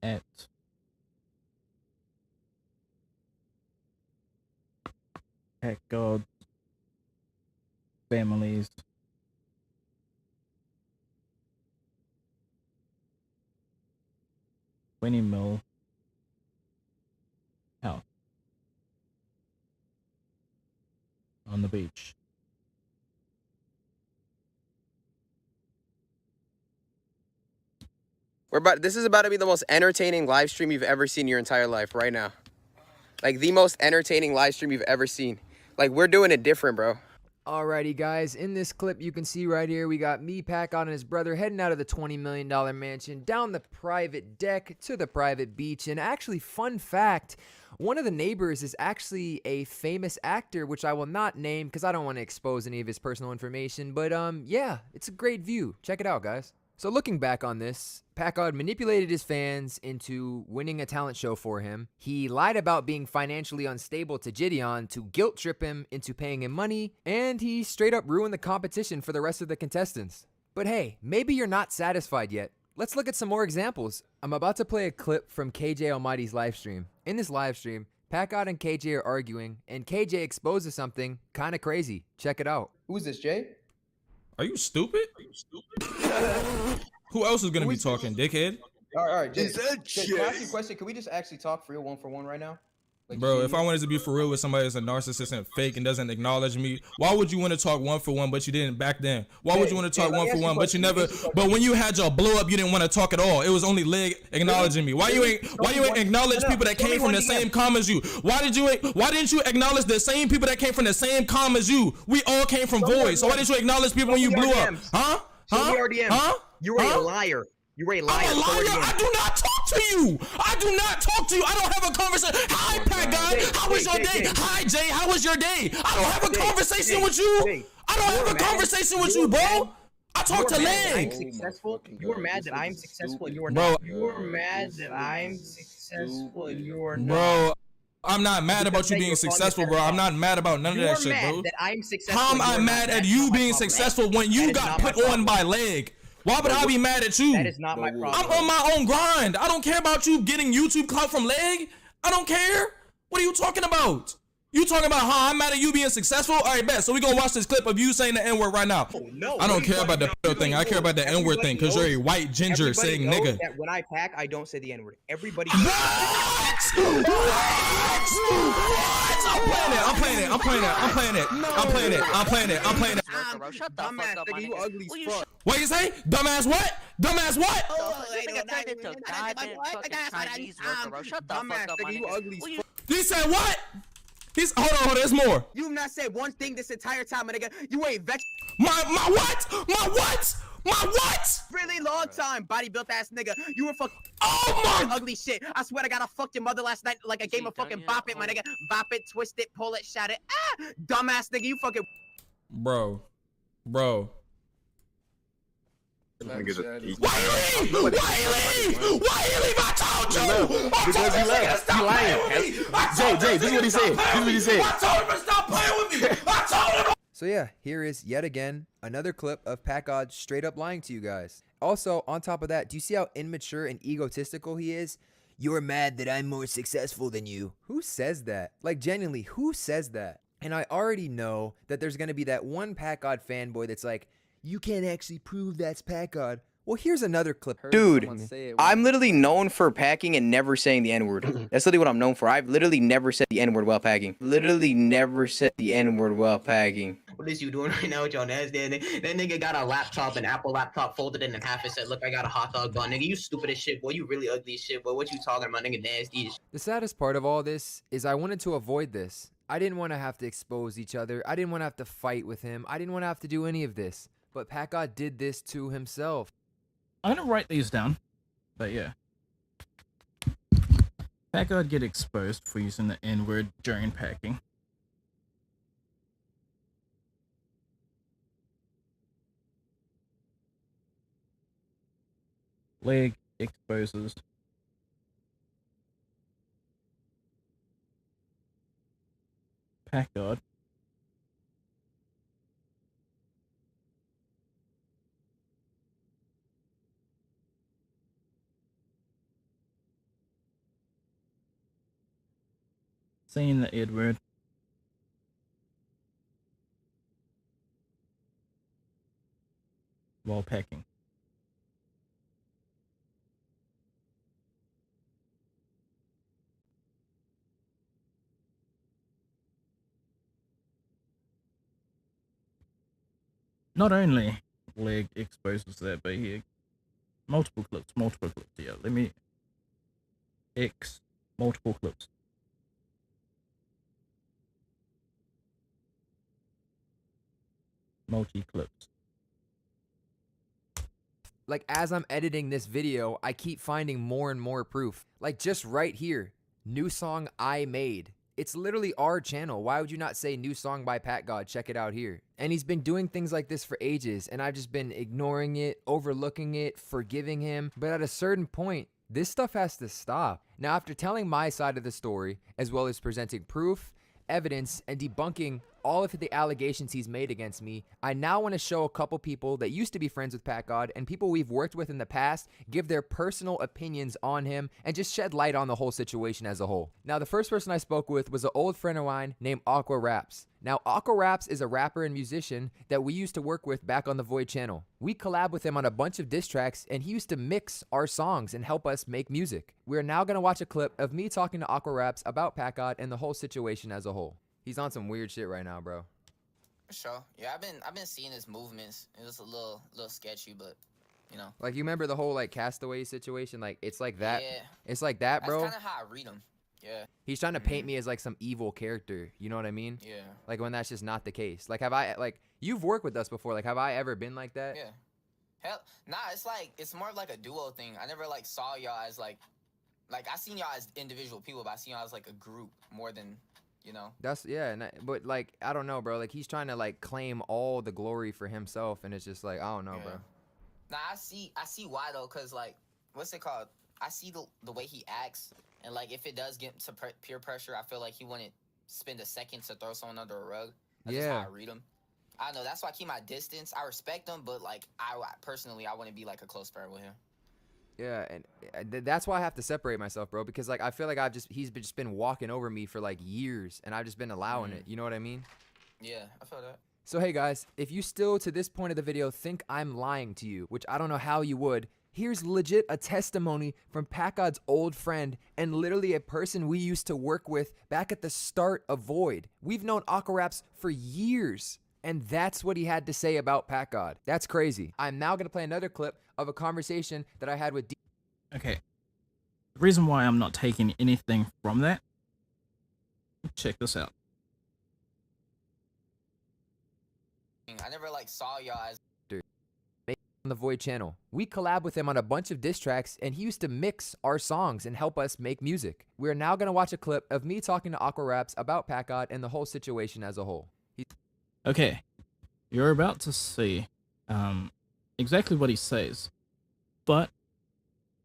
At Packgod family's $20 million house on the beach. This is about to be the most entertaining live stream you've ever seen in your entire life right now. Like the most entertaining live stream you've ever seen. Like we're doing it different, bro. Alrighty, guys. In this clip, you can see right here, we got me, Packgod, and his brother heading out of the $20 million mansion, down the private deck to the private beach. And actually, fun fact, one of the neighbors is actually a famous actor, which I will not name because I don't want to expose any of his personal information. But yeah, it's a great view. Check it out, guys. So looking back on this, Packgod manipulated his fans into winning a talent show for him. He lied about being financially unstable to Gideon to guilt trip him into paying him money, and he straight up ruined the competition for the rest of the contestants. But hey, maybe you're not satisfied yet. Let's look at some more examples. I'm about to play a clip from KJ Almighty's live stream. In this live stream, Packgod and KJ are arguing, and KJ exposes something kind of crazy. Check it out. Who's this, Jay? Are you stupid? Who else is gonna be talking, dickhead? All right, Jay. Jay, can I ask you a question? Can we just actually talk for real, 1-for-1 right now? Like, Bro, if I wanted to be for real with somebody that's a narcissist and fake and doesn't acknowledge me, why would you want to talk 1-for-1 but you didn't back then? Why would you want to talk 1-for-1 but you never? But when you had your blow up, you didn't want to talk at all. It was only Leg acknowledging me. Why you ain't acknowledge people that came from the same com as you? Why didn't you acknowledge the same people that came from the same com as you? We all came from Void. So why didn't you acknowledge people when you blew up? Huh? You were a liar. You were a liar. I'm a liar. I do not talk to you. I do not talk to you. I don't have a conversation. Hi, Packgod. How was your day? Hi, Jay. How was your day? I don't have a conversation with you. I don't have a conversation with you, bro. I talk to Leg. You were mad that I'm successful and you are not. You were mad that I'm successful and you are not. Bro, I'm not mad about you being successful, bro. I'm not mad about none of that shit, bro. How am I mad at you being successful when you got put on by Leg? Why would I be mad at you? That is not my problem. I'm on my own grind. I don't care about you getting YouTube clout from Leg. I don't care. What are you talking about? You talking about how I'm mad at you being successful? All right, bet. So we gonna watch this clip of you saying the N-word right now. No, I don't care about the thing. I care about the N-word thing because you're a white ginger saying nigga. That when I pack, I don't say the N-word. Everybody. What? I'm playing it. Shut the fuck up, nigga. You ugly as fuck. What you say? Dumbass what? Dumbass what? You ugly as fuck. He said what? Hold on, there's more. You've not said one thing this entire time, nigga. You ain't veg. My what? My what? My what? Really long time, body built ass nigga. You were fucking. Oh my ugly shit. I swear to God, I fucked your mother last night like a game of fucking bop it, my nigga. Bop it, twist it, pull it, shout it. Ah, dumbass nigga, you fucking. Bro. Why you leave? I told you! Because he left. He lying. Jay, this is what he said. I told him to stop playing with me! I told him! So yeah, here is yet again another clip of Packgod straight up lying to you guys. Also, on top of that, do you see how immature and egotistical he is? You're mad that I'm more successful than you. Who says that? Like genuinely, who says that? And I already know that there's gonna be that one Packgod fanboy that's like, you can't actually prove that's Packgod. Well, here's another clip. Dude, I'm literally known for packing and never saying the N-word. That's literally what I'm known for. I've literally never said the N-word while packing. Literally never said the N-word while packing. What is you doing right now with your ass there? That nigga got a laptop, an Apple laptop, folded in half and said, look, I got a hot dog bun. Nigga, you stupid as shit, boy. You really ugly as shit, boy. What you talking about, nigga? Nasty as shit. The saddest part of all this is I wanted to avoid this. I didn't want to have to expose each other. I didn't want to have to fight with him. I didn't want to have to do any of this. But Packgod did this to himself. I'm gonna write these down, but yeah. Packgod get exposed for using the N-word during packing. Leg exposes Packgod. Seeing the Edward. While packing. Not only leg exposes that, but here multiple clips. Yeah, let me X multiple clips. Multi-clips. Like, as I'm editing this video, I keep finding more and more proof. Like, just right here, new song I made. It's literally our channel. Why would you not say new song by Packgod? Check it out here. And he's been doing things like this for ages, and I've just been ignoring it, overlooking it, forgiving him. But at a certain point, this stuff has to stop. Now, after telling my side of the story, as well as presenting proof, evidence, and debunking all of the allegations he's made against me, I now want to show a couple people that used to be friends with Packgod and people we've worked with in the past give their personal opinions on him and just shed light on the whole situation as a whole. Now, the first person I spoke with was an old friend of mine named Aqua Raps. Now, Aqua Raps is a rapper and musician that we used to work with back on the Void channel. We collab with him on a bunch of diss tracks, and he used to mix our songs and help us make music. We're now going to watch a clip of me talking to Aqua Raps about Packgod and the whole situation as a whole. He's on some weird shit right now, bro. For sure. Yeah, I've been seeing his movements. It was a little sketchy, but you know. Like, you remember the whole like Castaway situation? Like, it's like that. Yeah. It's like that, bro. That's kind of how I read him. Yeah. He's trying to paint me as like some evil character. You know what I mean? Yeah. Like, when that's just not the case. Like, you've worked with us before. Like, have I ever been like that? Yeah. Hell, nah. It's more of like a duo thing. I never like saw y'all as like I seen y'all as individual people, but I seen y'all as like a group more than. You know? That's, yeah, but like, I don't know, bro. Like, he's trying to like claim all the glory for himself, and it's just like, I don't know, bro. Nah, I see why though, cause like, what's it called? I see the way he acts, and like, if it does get to peer pressure, I feel like he wouldn't spend a second to throw someone under a rug. That's just how I read him. I know, that's why I keep my distance. I respect him, but like, I personally, I wouldn't be like a close friend with him. Yeah, and that's why I have to separate myself, bro, because like I feel like he's just been walking over me for like years, and I've just been allowing it. You know what I mean? Yeah, I feel that. So hey guys, if you still to this point of the video think I'm lying to you, which I don't know how you would, here's legit a testimony from Packgod's old friend and literally a person we used to work with back at the start of Void. We've known Aqua Raps for years. And that's what he had to say about Packgod. That's crazy. I'm now going to play another clip of a conversation that I had with D. Okay. The reason why I'm not taking anything from that, check this out. I never like saw y'all as on the Void channel. We collab with him on a bunch of diss tracks, and he used to mix our songs and help us make music. We're now going to watch a clip of me talking to Aqua Raps about Packgod and the whole situation as a whole. Okay, you're about to see exactly what he says, but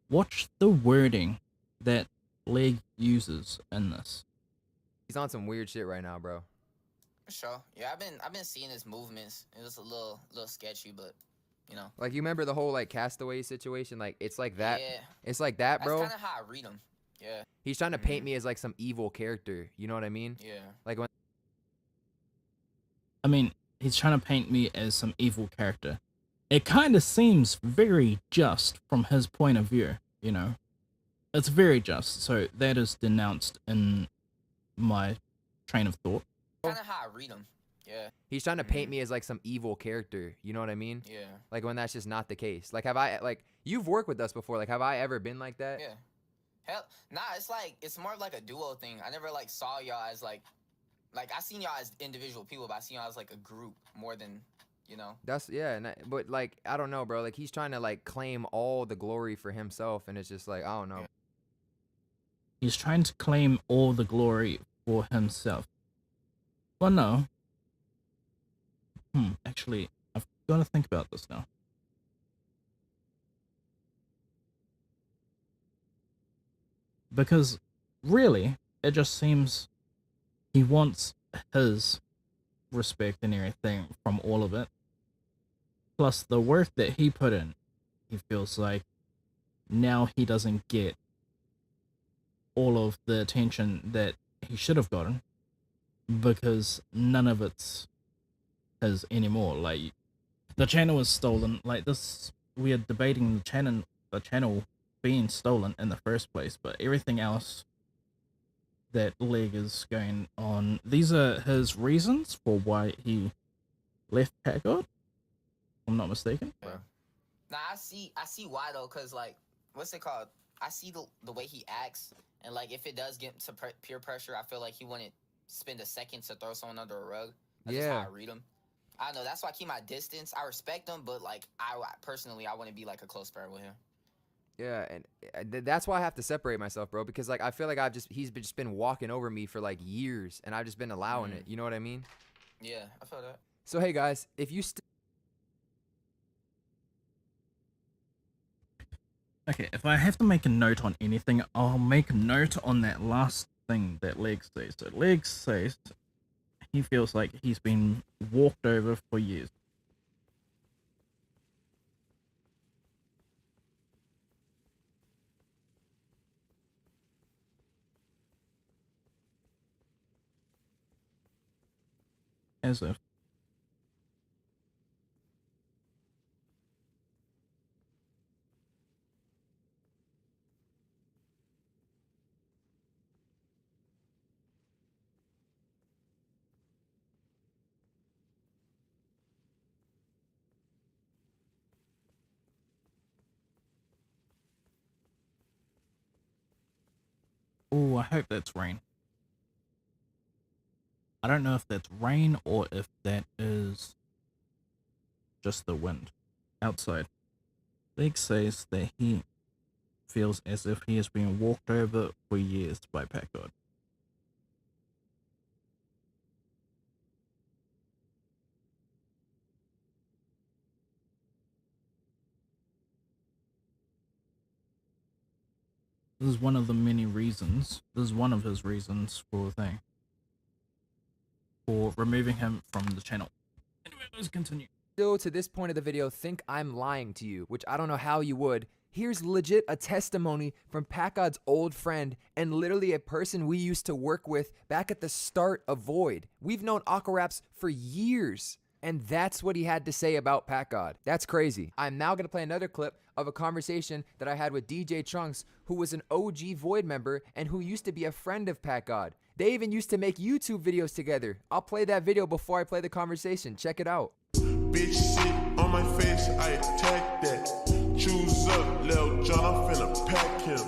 watch the wording that Leg uses in this. He's on some weird shit right now, bro. For sure. Yeah, I've been seeing his movements. It was a little sketchy, but you know. Like, you remember the whole like Castaway situation? Like, it's like that. Yeah. It's like that, bro. That's kind of how I read him. Yeah. He's trying to paint me as like some evil character. You know what I mean? Yeah. Like when. I mean, he's trying to paint me as some evil character. It kind of seems very just from his point of view, you know. It's very just, so that is denounced in my train of thought. Kind of how I read him. Yeah. He's trying to paint me as like some evil character. You know what I mean? Yeah. Like when that's just not the case. Like, you've worked with us before. Like, have I ever been like that? Yeah. Hell, nah. It's more of like a duo thing. I never like saw y'all as like I seen y'all as individual people, but I seen y'all as like a group more than, you know. That's, yeah, but like, I don't know, bro. Like, he's trying to like claim all the glory for himself, and it's just like, I don't know. He's trying to claim all the glory for himself. Well, no. Actually, I've got to think about this now. Because, really, it just seems he wants his respect and everything from all of it. Plus the work that he put in, he feels like now he doesn't get all of the attention that he should have gotten because none of it's his anymore. Like the channel was stolen. Like this, we are debating the channel being stolen in the first place, but everything else that Leg is going on, these are his reasons for why he left Packgod. If I'm not mistaken. Nah, I see why though, cause like, what's it called? I see the way he acts, and like if it does get to peer pressure, I feel like he wouldn't spend a second to throw someone under a rug. That's just how I read him. I don't know. That's why I keep my distance. I respect him, but like I personally, I wouldn't be like a close friend with him. Yeah, and that's why I have to separate myself, bro, because like I feel like he's just been walking over me for like years, and I've just been allowing it. You know what I mean? Yeah, I feel that. So hey guys, if you Okay, if I have to make a note on anything, I'll make a note on that last thing that Leg says. So Leg says he feels like he's been walked over for years. As if. Oh, I hope that's rain. I don't know if that's rain or if that is just the wind outside. Leg says that he feels as if he has been walked over for years by Packgod. This is one of the many reasons. This is one of his reasons for the thing. For removing him from the channel. Anyway, let's continue. still to this point of the video think I'm lying to you, which I don't know how you would, here's legit a testimony from Packgod's old friend and literally a person we used to work with back at the start of Void. We've known Aquaraps for years. And that's what he had to say about Packgod. That's crazy. I'm now going to play another clip of a conversation that I had with DJ Trunks, who was an OG Void member and who used to be a friend of Packgod. They even used to make YouTube videos together. I'll play that video before I play the conversation. Check it out. Bitch sit on my face, I attack that. Choose up, Lil John, I'm finna pack him.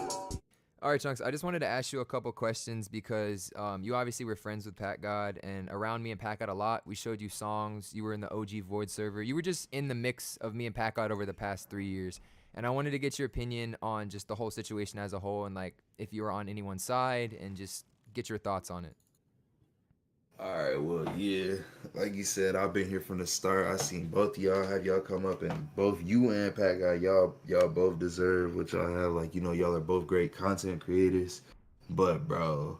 All right, Chunks, I just wanted to ask you a couple questions because you obviously were friends with Packgod and around me and Packgod a lot. We showed you songs. You were in the OG Void server. You were just in the mix of me and Packgod over the past 3 years. And I wanted to get your opinion on just the whole situation as a whole and like if you were on anyone's side and just get your thoughts on it. All right, well, yeah, like you said, I've been here from the start. I seen both of y'all have y'all come up, and both you and Packgod, y'all both deserve what y'all have. Like, you know, y'all are both great content creators. But, bro,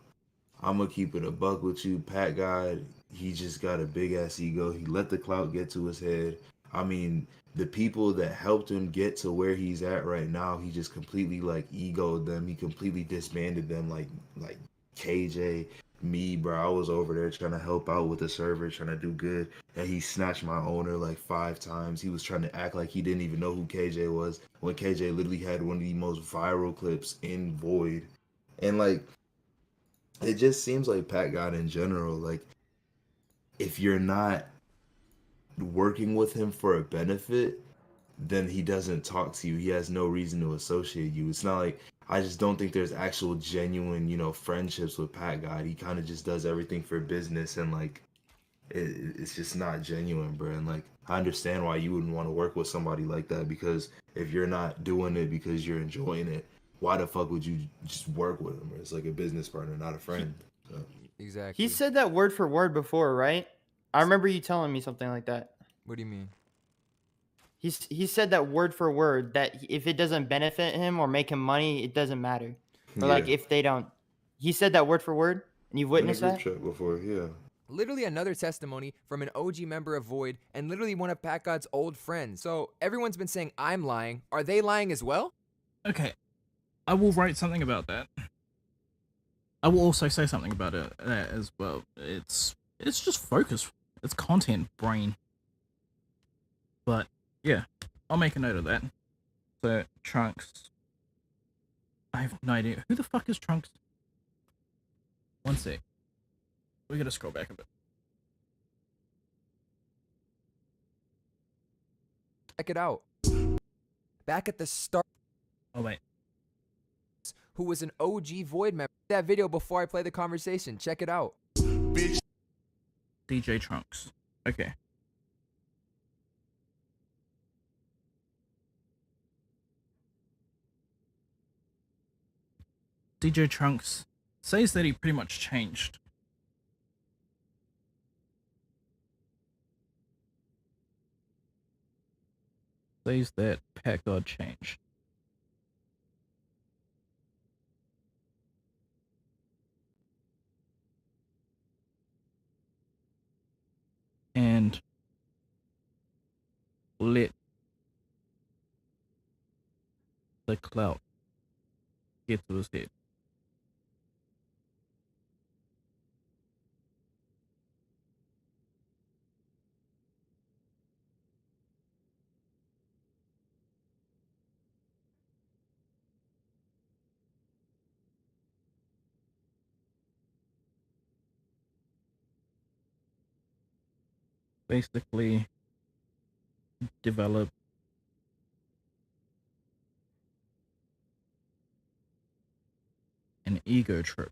I'm gonna keep it a buck with you. Packgod, he just got a big ass ego. He let the clout get to his head. I mean, the people that helped him get to where he's at right now, he just completely like egoed them. He completely disbanded them, like KJ. Me, bro, I was over there trying to help out with the server, trying to do good, and he snatched my owner like 5 times. He was trying to act like he didn't even know who KJ was, when KJ literally had one of the most viral clips in Void. And like, it just seems like Packgod in general, like, if you're not working with him for a benefit, then he doesn't talk to you. He has no reason to associate you. It's not like, I just don't think there's actual genuine, you know, friendships with Packgod. He kind of just does everything for business, and like, it's just not genuine, bro. And like, I understand why you wouldn't want to work with somebody like that, because if you're not doing it because you're enjoying it, why the fuck would you just work with him? It's like a business partner, not a friend. So. Exactly. He said that word for word before, right? I remember you telling me something like that. What do you mean? He said that word for word, that if it doesn't benefit him or make him money, it doesn't matter. Or like if they don't. He said that word for word, and you've witnessed that Before, yeah. Literally another testimony from an OG member of Void and literally one of Packgod's old friends. So everyone's been saying I'm lying. Are they lying as well? Okay, I will write something about that. I will also say something about it as well. It's just focus. It's content brain. But yeah, I'll make a note of that. So Trunks, I have no idea who the fuck is Trunks. One sec. We gotta scroll back a bit. Check it out. Back at the start. Oh wait. Who was an OG Void member. That video before I play the conversation. Check it out. DJ Trunks. Okay. DJ Trunks says that he pretty much changed. Says that Packgod changed. And let the clout get to his head. Basically develop an ego trip.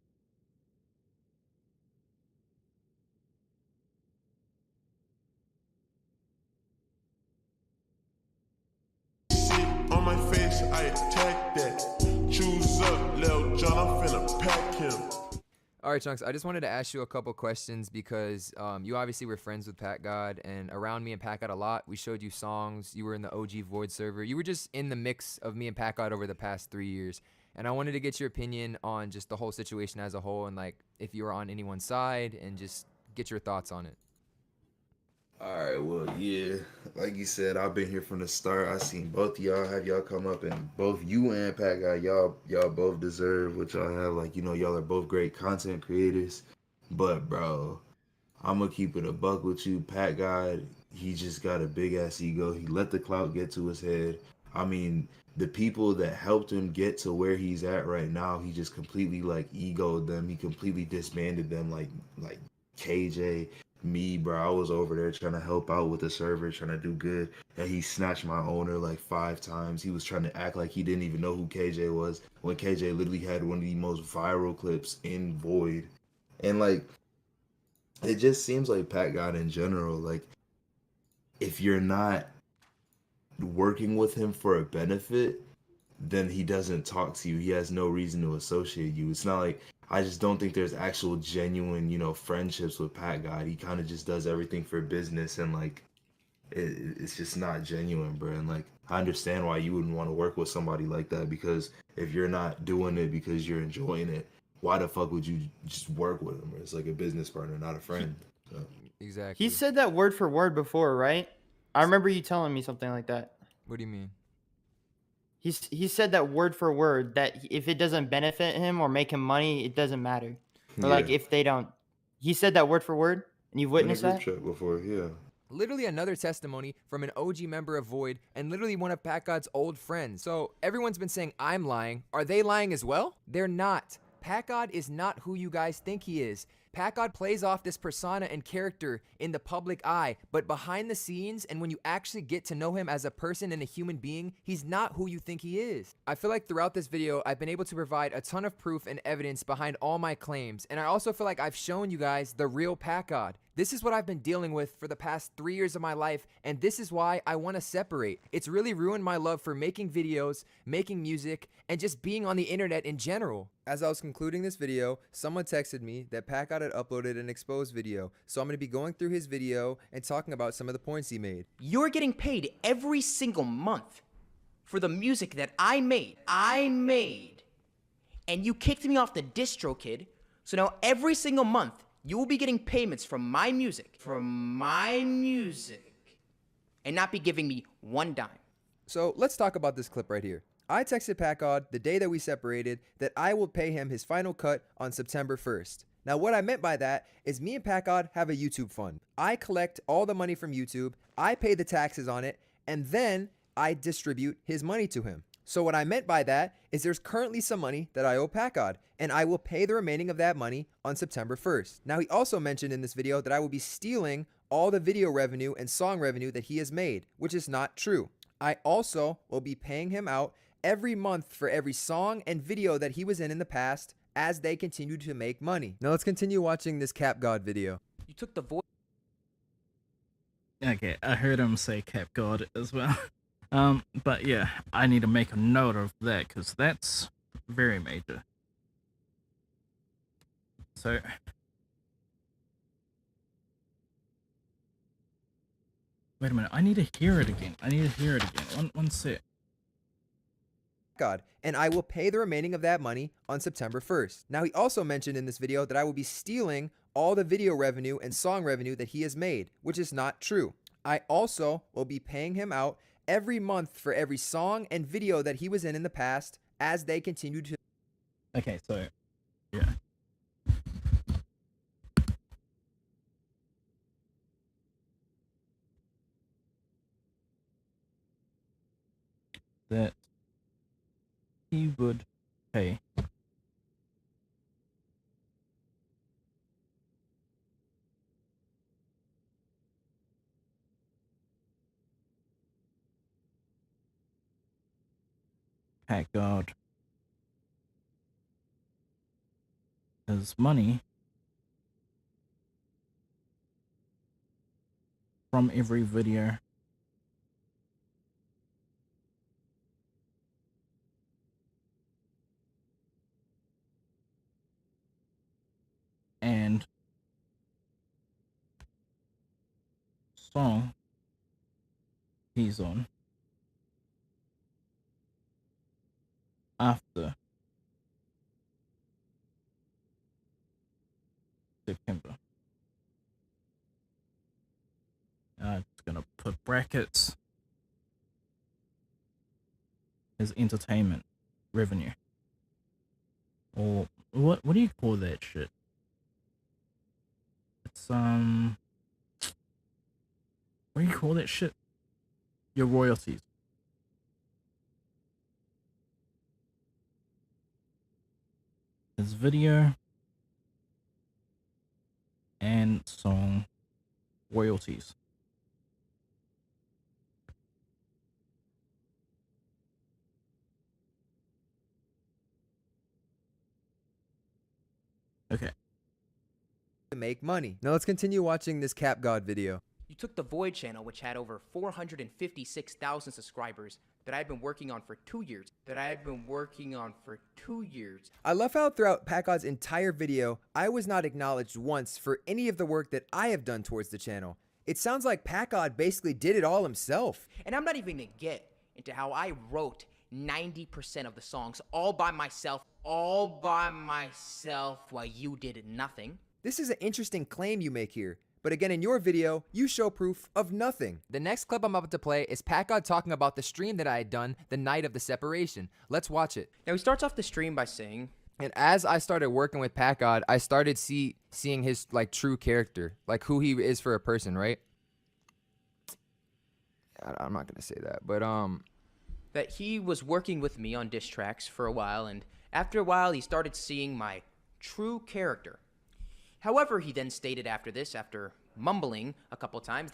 On my face, I attack that. Choose up, Lil John, I'm finna pack him. All right, Chunks, I just wanted to ask you a couple questions because you obviously were friends with Packgod, and around me and Packgod a lot. We showed you songs. You were in the OG Void server. You were just in the mix of me and Packgod over the past 3 years. And I wanted to get your opinion on just the whole situation as a whole and, like, if you were on anyone's side and just get your thoughts on it. All right, well, yeah, like you said, I've been here from the start. I seen both of y'all have y'all come up, and both you and Packgod, y'all both deserve what y'all have. Like, you know, y'all are both great content creators. But bro, I'm gonna keep it a buck with you, Packgod. He just got a big ass ego. He let the clout get to his head. I mean, the people that helped him get to where he's at right now, he just completely like egoed them. He completely disbanded them, like KJ. Me, bro, I was over there trying to help out with the server, trying to do good, and he snatched my owner like 5 times. He was trying to act like he didn't even know who KJ was, when KJ literally had one of the most viral clips in Void. And like, it just seems like Packgod in general, like, if you're not working with him for a benefit, then he doesn't talk to you. He has no reason to associate you. It's not like, I just don't think there's actual genuine, you know, friendships with Packgod. He kind of just does everything for business, and like, it's just not genuine, bro. And like, I understand why you wouldn't want to work with somebody like that, because if you're not doing it because you're enjoying it, why the fuck would you just work with him? It's like a business partner, not a friend. So. Exactly. He said that word for word before, right? I remember you telling me something like that. What do you mean? He said that word for word, that if it doesn't benefit him or make him money, it doesn't matter. Or like if they don't. He said that word for word, and you've witnessed that? Chat before, yeah. Literally another testimony from an OG member of Void and literally one of Packgod's old friends. So everyone's been saying I'm lying. Are they lying as well? They're not. Packgod is not who you guys think he is. Packgod plays off this persona and character in the public eye, but behind the scenes and when you actually get to know him as a person and a human being, he's not who you think he is. I feel like throughout this video, I've been able to provide a ton of proof and evidence behind all my claims, and I also feel like I've shown you guys the real Packgod. This is what I've been dealing with for the past 3 years of my life, and this is why I want to separate. It's really ruined my love for making videos, making music, and just being on the internet in general. As I was concluding this video, someone texted me that Packgod had uploaded an exposed video, so I'm going to be going through his video and talking about some of the points he made. You're getting paid every single month for the music that I made. And you kicked me off the distro, kid. So now every single month, You will be getting payments from my music, and not be giving me one dime. So let's talk about this clip right here. I texted Packgod the day that we separated that I will pay him his final cut on September 1st. Now what I meant by that is me and Packgod have a YouTube fund. I collect all the money from YouTube, I pay the taxes on it, and then I distribute his money to him. So what I meant by that is there's currently some money that I owe Packgod, and I will pay the remaining of that money on September 1st. Now he also mentioned in this video that I will be stealing all the video revenue and song revenue that he has made, which is not true. I also will be paying him out every month for every song and video that he was in the past as they continue to make money. Now let's continue watching this Packgod video. You took the voice. Okay, I heard him say Packgod as well. But yeah, I need to make a note of that because that's very major. So wait a minute, I need to hear it again. One sec. God, and I will pay the remaining of that money on September 1st. Now he also mentioned in this video that I will be stealing all the video revenue and song revenue that he has made, which is not true. I also will be paying him out every month for every song and video that he was in the past as they continue to. Okay, so yeah. That he would pay Packgod his money from every video and song he's on after September. I'm just gonna put brackets as entertainment revenue, or what do you call that shit? It's what do you call that shit? Your royalties. His video and song royalties. Okay. To make money. Now let's continue watching this Packgod video. You took the Void channel, which had over 456,000 subscribers, that I had been working on for 2 years. I love how throughout Packgod's entire video, I was not acknowledged once for any of the work that I have done towards the channel. It sounds like Packgod basically did it all himself. And I'm not even gonna get into how I wrote 90% of the songs all by myself while you did nothing. This is an interesting claim you make here. But again, in your video, you show proof of nothing. The next clip I'm about to play is Packgod talking about the stream that I had done the night of the separation. Let's watch it. Now he starts off the stream by saying, and as I started working with Packgod, I started seeing his like true character, like who he is for a person, right? I'm not gonna say that, but that he was working with me on diss tracks for a while, and after a while he started seeing my true character. However, he then stated after this, after mumbling a couple times,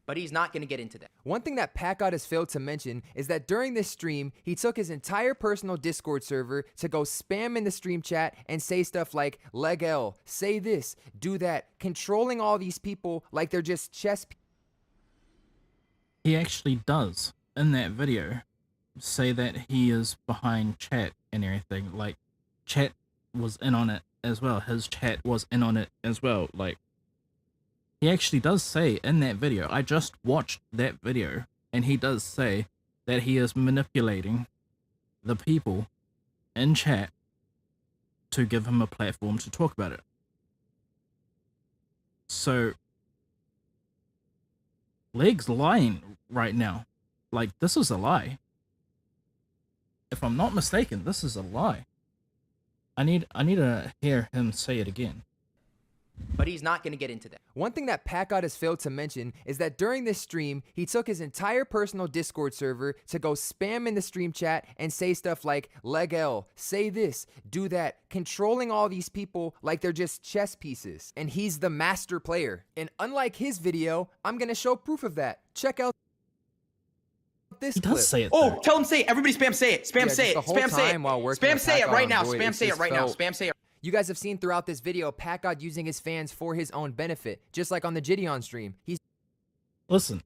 but he's not going to get into that. One thing that Packgod has failed to mention is that during this stream, he took his entire personal Discord server to go spam in the stream chat and say stuff like, leg L, say this, do that, controlling all these people like they're just chess people. He actually does, in that video, say that he is behind chat and everything. Like, chat was in on it as well. His chat was in on it as well. Like, he actually does say in that video, I just watched that video, and he does say that he is manipulating the people in chat to give him a platform to talk about it. So Leg's lying right now. Like, this is a lie. If I'm not mistaken, this is a lie. I need to hear him say it again. But he's not going to get into that. One thing that Packgod has failed to mention is that during this stream, he took his entire personal Discord server to go spam in the stream chat and say stuff like, leg L, say this, do that, controlling all these people like they're just chess pieces. And he's the master player. And unlike his video, I'm going to show proof of that. Check out this He clip. does say it. Oh, tell him say it. Everybody spam say it. Spam Yeah, say just it. the whole Spam say it. time while working Spam with say it Packgod right on now. Void, Spam it's say it just right now. felt- Spam say it. You guys have seen throughout this video Packgod using his fans for his own benefit, just like on the Gideon stream. He's Listen.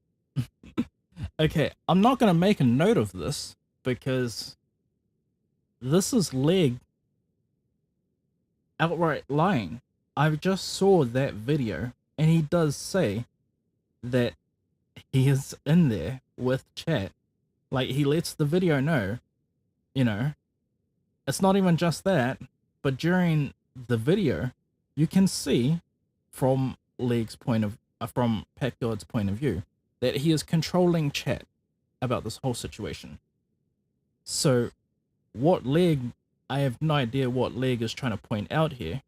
Okay, I'm not gonna make a note of this because this is Leg outright lying. I just saw that video and he does say that he is in there with chat. Like, he lets the video know, you know, it's not even just that, but during the video, you can see from Leg's point of, from Packgod's point of view, that he is controlling chat about this whole situation. So, what Leg, I have no idea what Leg is trying to point out here.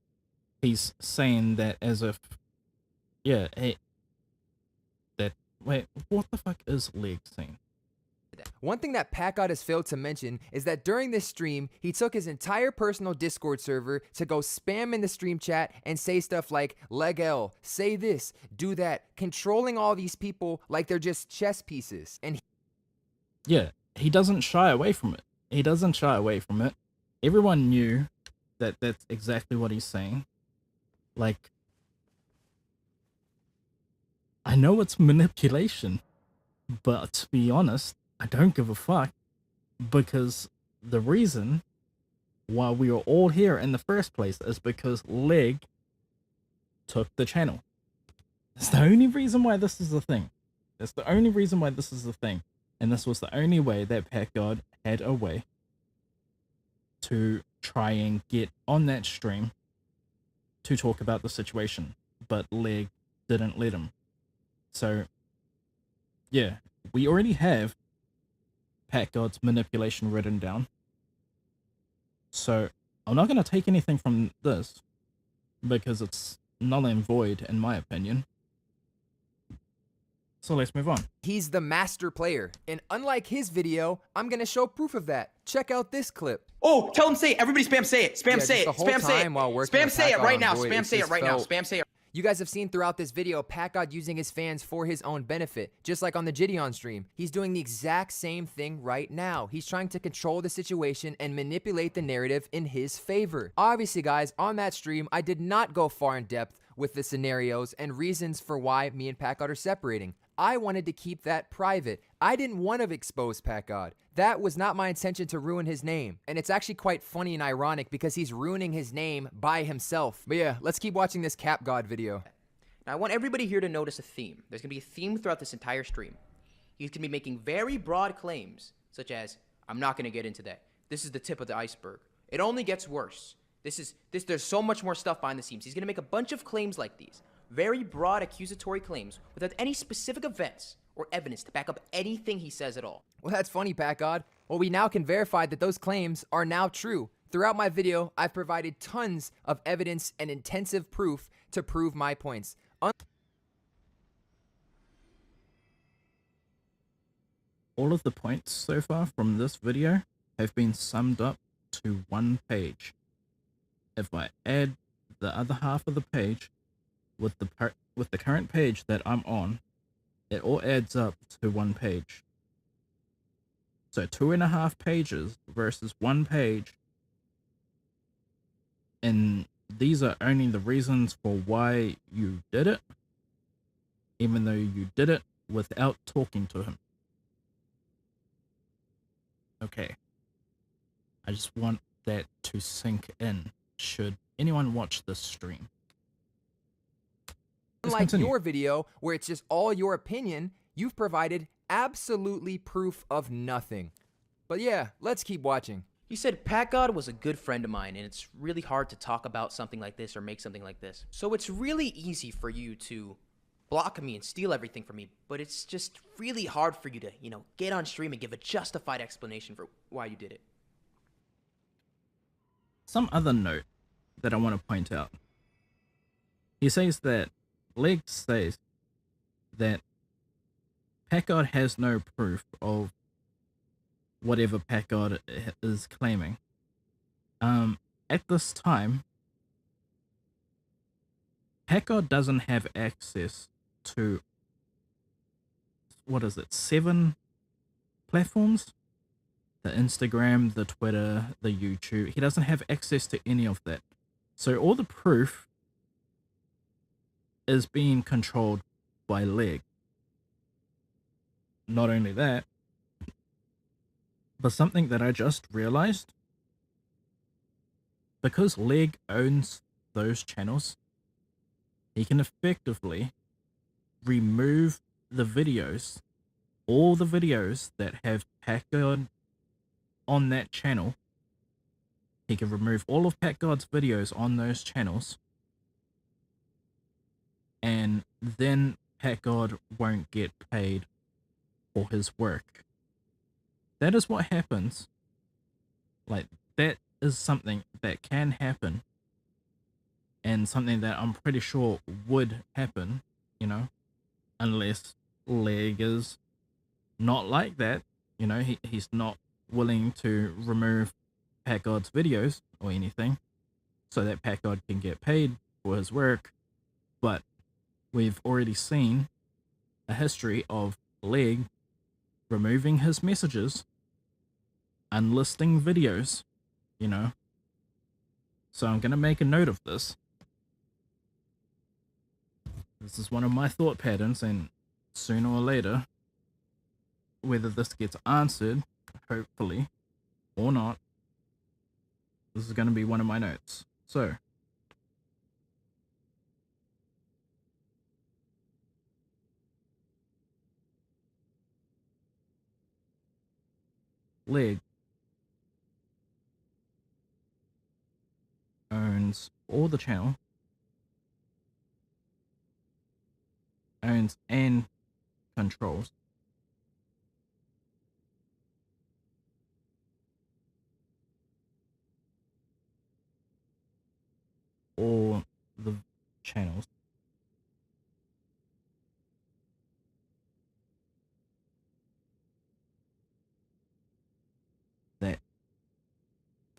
He's saying that as if, yeah, hey, that, wait, what the fuck is Leg saying? One thing that Packgod has failed to mention is that during this stream, he took his entire personal Discord server to go spam in the stream chat and say stuff like, leg L, say this, do that, controlling all these people like they're just chess pieces. And Yeah, he doesn't shy away from it. He doesn't shy away from it. Everyone knew that that's exactly what he's saying. Like, I know it's manipulation, but to be honest, I don't give a fuck, because the reason why we are all here in the first place is because Leg took the channel. That's the only reason why this is a thing. That's the only reason why this is a thing. And this was the only way that Packgod had a way to try and get on that stream to talk about the situation. But Leg didn't let him. So, yeah, we already have Packgod's manipulation written down. So, I'm not going to take anything from this because it's null and void in my opinion. So let's move on. he's the master player. And unlike his video, I'm going to show proof of that. Check out this clip. Oh, tell him say it. Everybody spam say it. Spam Yeah, say just it. the whole Spam say it. time while working Spam with say it Packgod right on now. Void, Spam it's say it just right now. felt- Spam say it. You guys have seen throughout this video Packgod using his fans for his own benefit, just like on the Gideon stream. He's doing the exact same thing right now. He's trying to control the situation and manipulate the narrative in his favor. Obviously, guys, on that stream, I did not go far in depth with the scenarios and reasons for why me and Packgod are separating. I wanted to keep that private. I didn't want to expose Packgod. That was not my intention to ruin his name. And it's actually quite funny and ironic because he's ruining his name by himself. But yeah, let's keep watching this Packgod video. Now, I want everybody here to notice a theme. There's going to be a theme throughout this entire stream. He's going to be making very broad claims, such as, I'm not going to get into that. This is the tip of the iceberg. It only gets worse. There's so much more stuff behind the scenes. He's going to make a bunch of claims like these. Very broad accusatory claims without any specific events or evidence to back up anything he says at all. Well, that's funny, Packgod. Well, we now can verify that those claims are now true. Throughout my video, I've provided tons of evidence and intensive proof to prove my points. All of the points so far from this video have been summed up to one page. If I add the other half of the page with the current page that I'm on, it all adds up to one page. So 2.5 pages versus one page. And these are only the reasons for why you did it, even though you did it without talking to him. Okay. I just want that to sink in, should anyone watch this stream. Let's Unlike continue. your video, where it's just all your opinion, you've provided absolutely proof of nothing. But yeah, let's keep watching. He said Packgod was a good friend of mine, and it's really hard to talk about something like this or make something like this. So it's really easy for you to block me and steal everything from me, but it's just really hard for you to, get on stream and give a justified explanation for why you did it. Some other note that I want to point out. He says that Leg says that Packgod has no proof of whatever Packgod is claiming. At this time, Packgod doesn't have access to, 7 platforms? The Instagram, the Twitter, the YouTube. He doesn't have access to any of that. So all the proof is being controlled by Leg. Not only that, but something that I just realized, because Leg owns those channels, he can effectively remove the videos, all the videos that have Packgod on that channel. He can remove all of Packgod's videos on those channels, and then Packgod won't get paid for his work. That is what happens. Like, that is something that can happen, and something that I'm pretty sure would happen, unless Leg is not like that. He's not willing to remove Packgod's videos or anything so that Packgod can get paid for his work. But we've already seen a history of Leg removing his messages, unlisting videos, So I'm going to make a note of this. This is one of my thought patterns, and sooner or later, whether this gets answered, hopefully, or not, this is going to be one of my notes. So, Leg owns all the channel, owns and controls all the channels that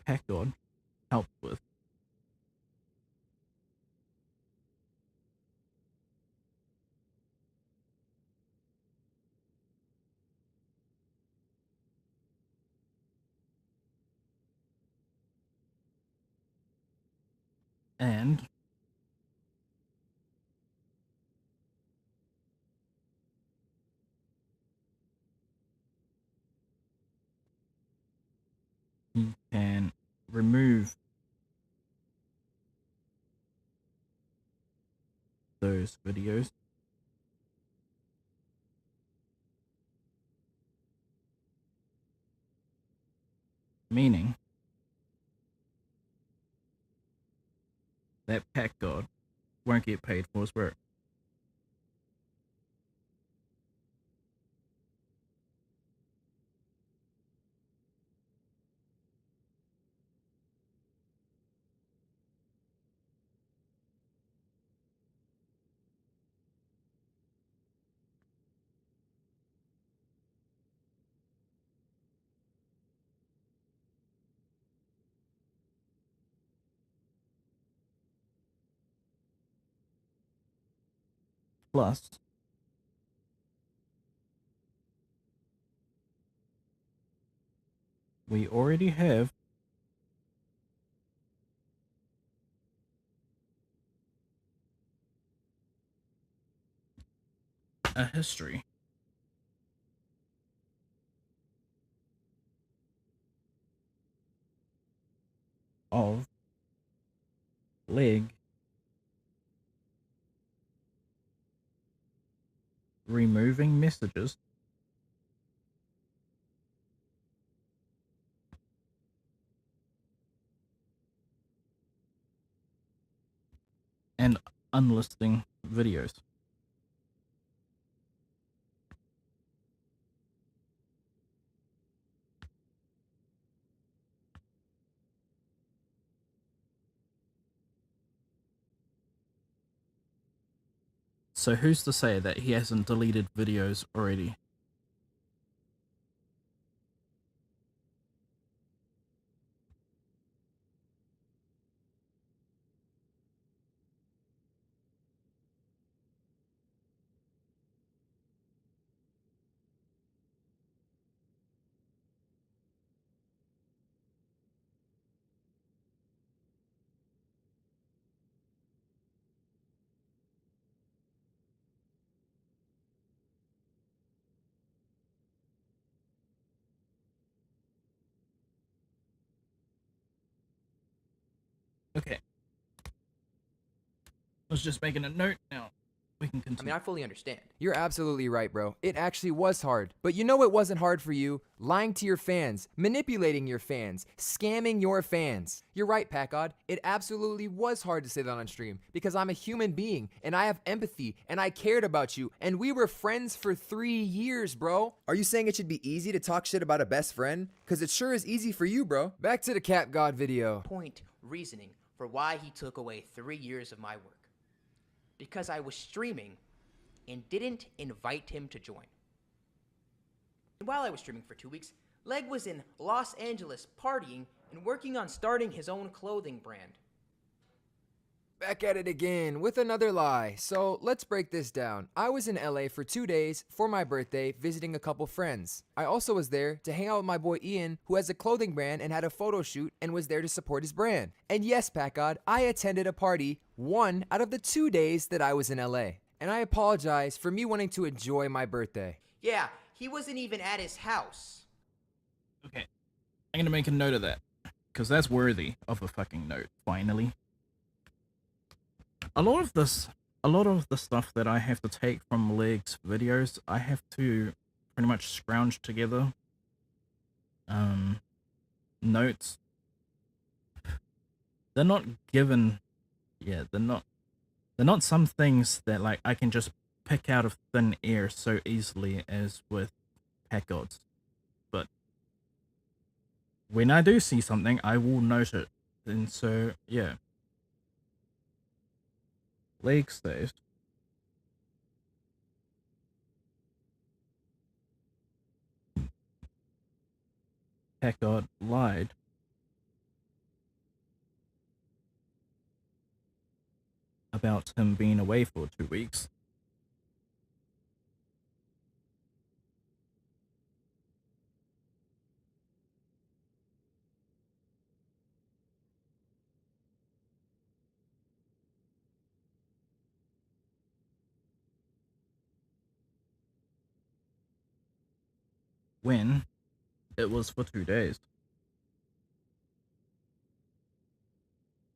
Packgod helped with. And he can remove those videos, meaning that Packgod won't get paid for his work. Plus, we already have a history of Leg removing messages unlisting videos. So who's to say that he hasn't deleted videos already? Okay. I was just making a note now. We can continue. I mean, I fully understand. You're absolutely right, bro. It actually was hard. But you know it wasn't hard for you? Lying to your fans, manipulating your fans, scamming your fans. You're right, Packgod. It absolutely was hard to say that on stream because I'm a human being and I have empathy and I cared about you and we were friends for 3 years, bro. Are you saying it should be easy to talk shit about a best friend? Cause it sure is easy for you, bro. Back to the Packgod video. Point reasoning for why he took away 3 years of my work. Because I was streaming and didn't invite him to join. And while I was streaming for 2 weeks, Leg was in Los Angeles partying and working on starting his own clothing brand. Back at it again with another lie. So let's break this down. I was in LA for 2 days for my birthday visiting a couple friends. I also was there to hang out with my boy Ian, who has a clothing brand and had a photo shoot and was there to support his brand. And yes, Packgod, I attended a party 1 out of the 2 days that I was in LA. And I apologize for me wanting to enjoy my birthday. Yeah, he wasn't even at his house. Okay. I'm gonna make a note of that. Because that's worthy of a fucking note, finally. A lot of the stuff that I have to take from Leg's videos, I have to pretty much scrounge together. Notes. They're not given, they're not some things that like I can just pick out of thin air so easily as with Packgods. But when I do see something, I will note it. And so, yeah. Leg stays. Packgod lied. About him being away for 2 weeks. When it was for 2 days.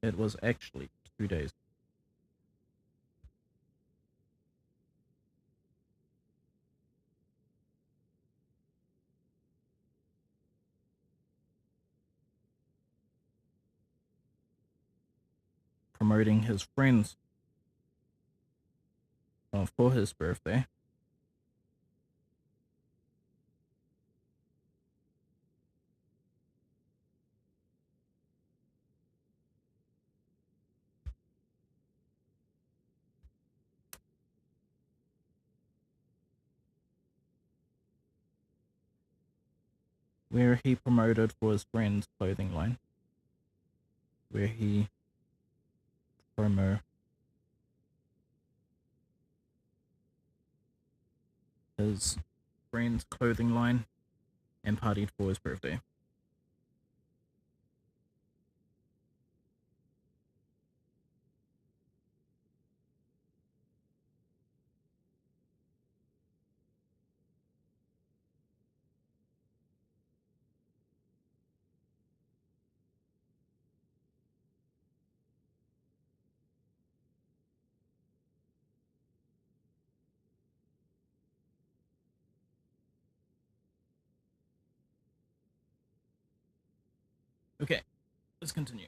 It was actually 2 days. Promoting his friends for his birthday. Where he promoted for his friend's clothing line. Where he promo his friend's clothing line and partied for his birthday. Okay, let's continue.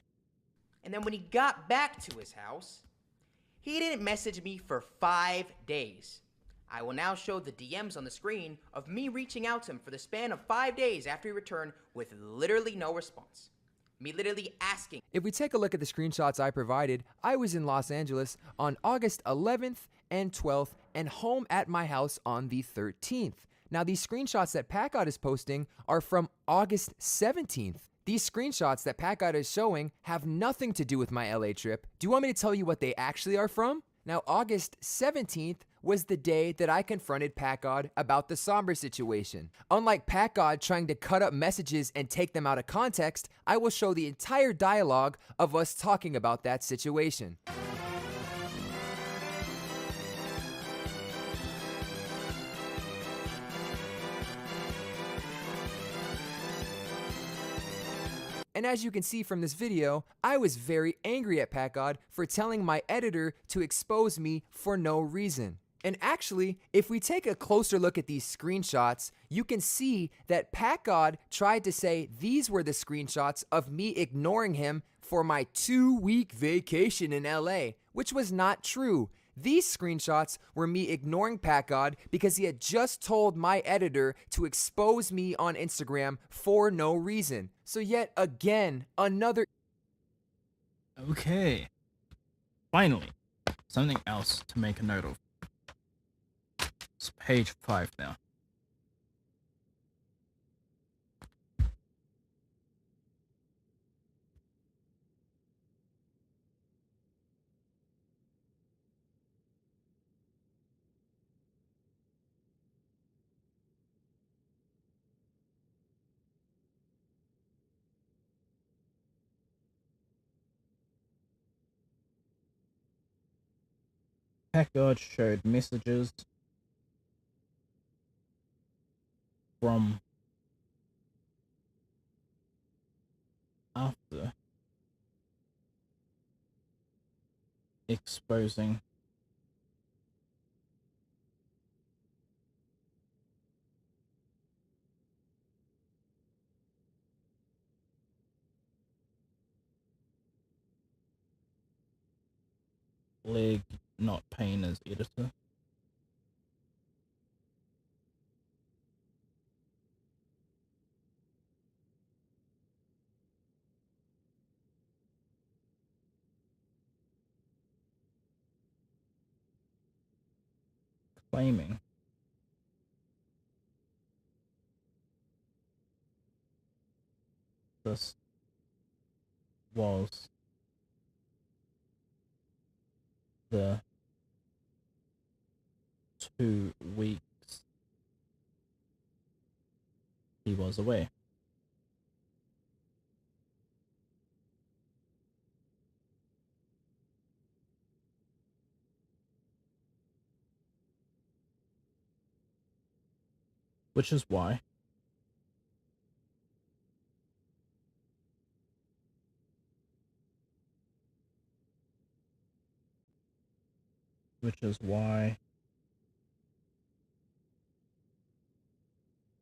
And then when he got back to his house, He didn't message me for 5 days. I will now show the DMs on the screen of me reaching out to him for the span of 5 days after he returned with literally no response. Me literally asking. If we take a look at the screenshots I provided, I was in Los Angeles on August 11th and 12th and home at my house on the 13th. Now these screenshots that Packgod is posting are from August 17th. These screenshots that Packgod is showing have nothing to do with my LA trip. Do you want me to tell you what they actually are from? Now August 17th was the day that I confronted Packgod about the Somber situation. Unlike Packgod trying to cut up messages and take them out of context, I will show the entire dialogue of us talking about that situation. And as you can see from this video, I was very angry at Packgod for telling my editor to expose me for no reason. And actually, if we take a closer look at these screenshots, you can see that Packgod tried to say these were the screenshots of me ignoring him for my 2-week vacation in LA, which was not true. These screenshots were me ignoring Packgod because he had just told my editor to expose me on Instagram for no reason. So yet again, another... Okay. Finally, something else to make a note of. It's page 5 now. Packgod showed messages from after exposing Leg not paying as editor. Claiming this was the 2 weeks he was away. Which is why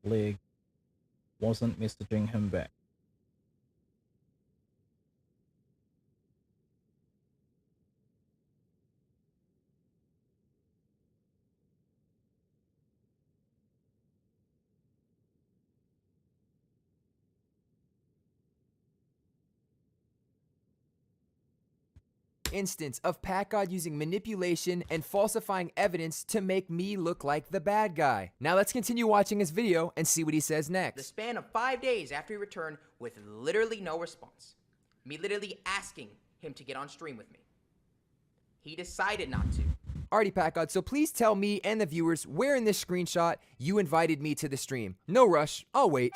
Leg wasn't messaging him back. Instance of Packgod using manipulation and falsifying evidence to make me look like the bad guy. Now let's continue watching his video and see what he says The next. span of 5 days after he returned with literally no response. Me literally asking him to get on stream with me. He decided not to. Alrighty, Packgod, so please tell me and the viewers where in this screenshot you invited me to the stream. No rush, I'll wait.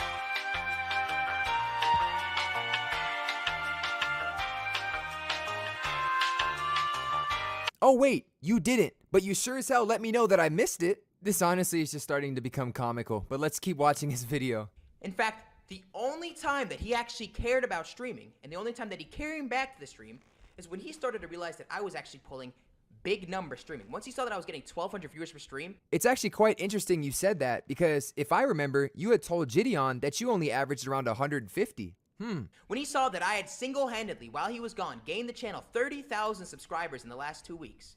Oh wait, you didn't, but you sure as hell let me know that I missed it. This honestly is just starting to become comical, but let's keep watching his video. In fact, the only time that he actually cared about streaming, and the only time that he came back to the stream, is when he started to realize that I was actually pulling big numbers streaming. Once he saw that I was getting 1,200 viewers per stream. It's actually quite interesting you said that, because if I remember, you had told Gideon that you only averaged around 150. When he saw that I had single-handedly, while he was gone, gained the channel 30,000 subscribers in the last 2 weeks,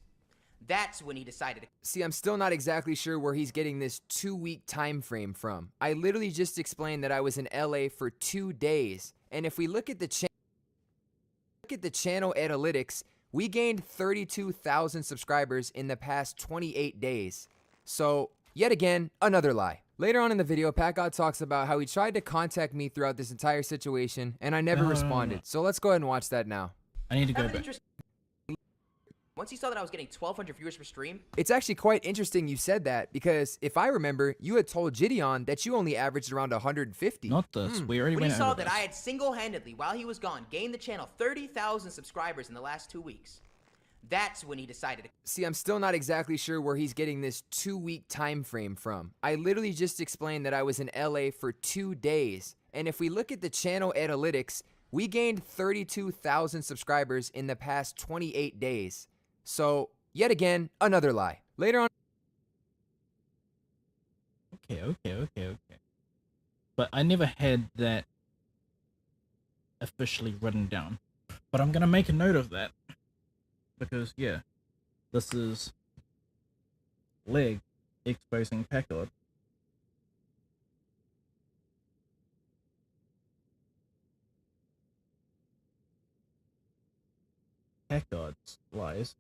that's when he decided to... See, I'm still not exactly sure where he's getting this 2-week time frame from. I literally just explained that I was in LA for 2 days. And if we look at the channel analytics, we gained 32,000 subscribers in the past 28 days. So, yet again, another lie. Later on in the video, Packgod talks about how he tried to contact me throughout this entire situation, and I never responded. So let's go ahead and watch that now. I need to go back. Once he saw that I was getting 1,200 viewers per stream... It's actually quite interesting you said that, because if I remember, you had told Gideon that you only averaged around 150. Not this. We already When went he saw over that this. I had single-handedly, while he was gone, gained the channel 30,000 subscribers in the last 2 weeks, that's when he decided to... See, I'm still not exactly sure where he's getting this 2-week time frame from. I literally just explained that I was in LA for 2 days. And if we look at the channel analytics, we gained 32,000 subscribers in the past 28 days. So, yet again, another lie. Later on... Okay. But I never had that officially written down. But I'm gonna make a note of that. Because, yeah, this is Leg exposing Packgod. Packgod's lies.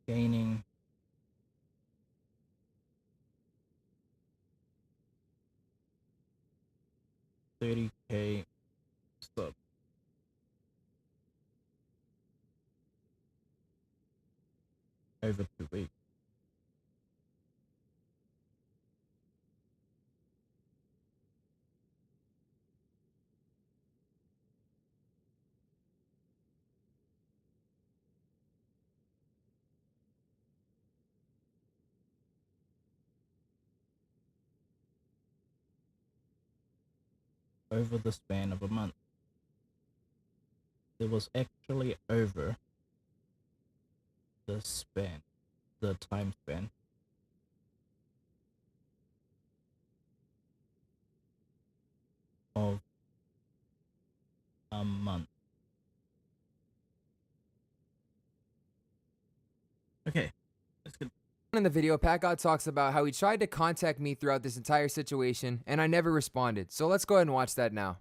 Gaining 30K subs. Over 2 weeks. Over the span of a month. It was actually over the span, the time span of a month. Okay, that's good. In the video, Packgod talks about how he tried to contact me throughout this entire situation, and I never responded. So let's go ahead and watch that now.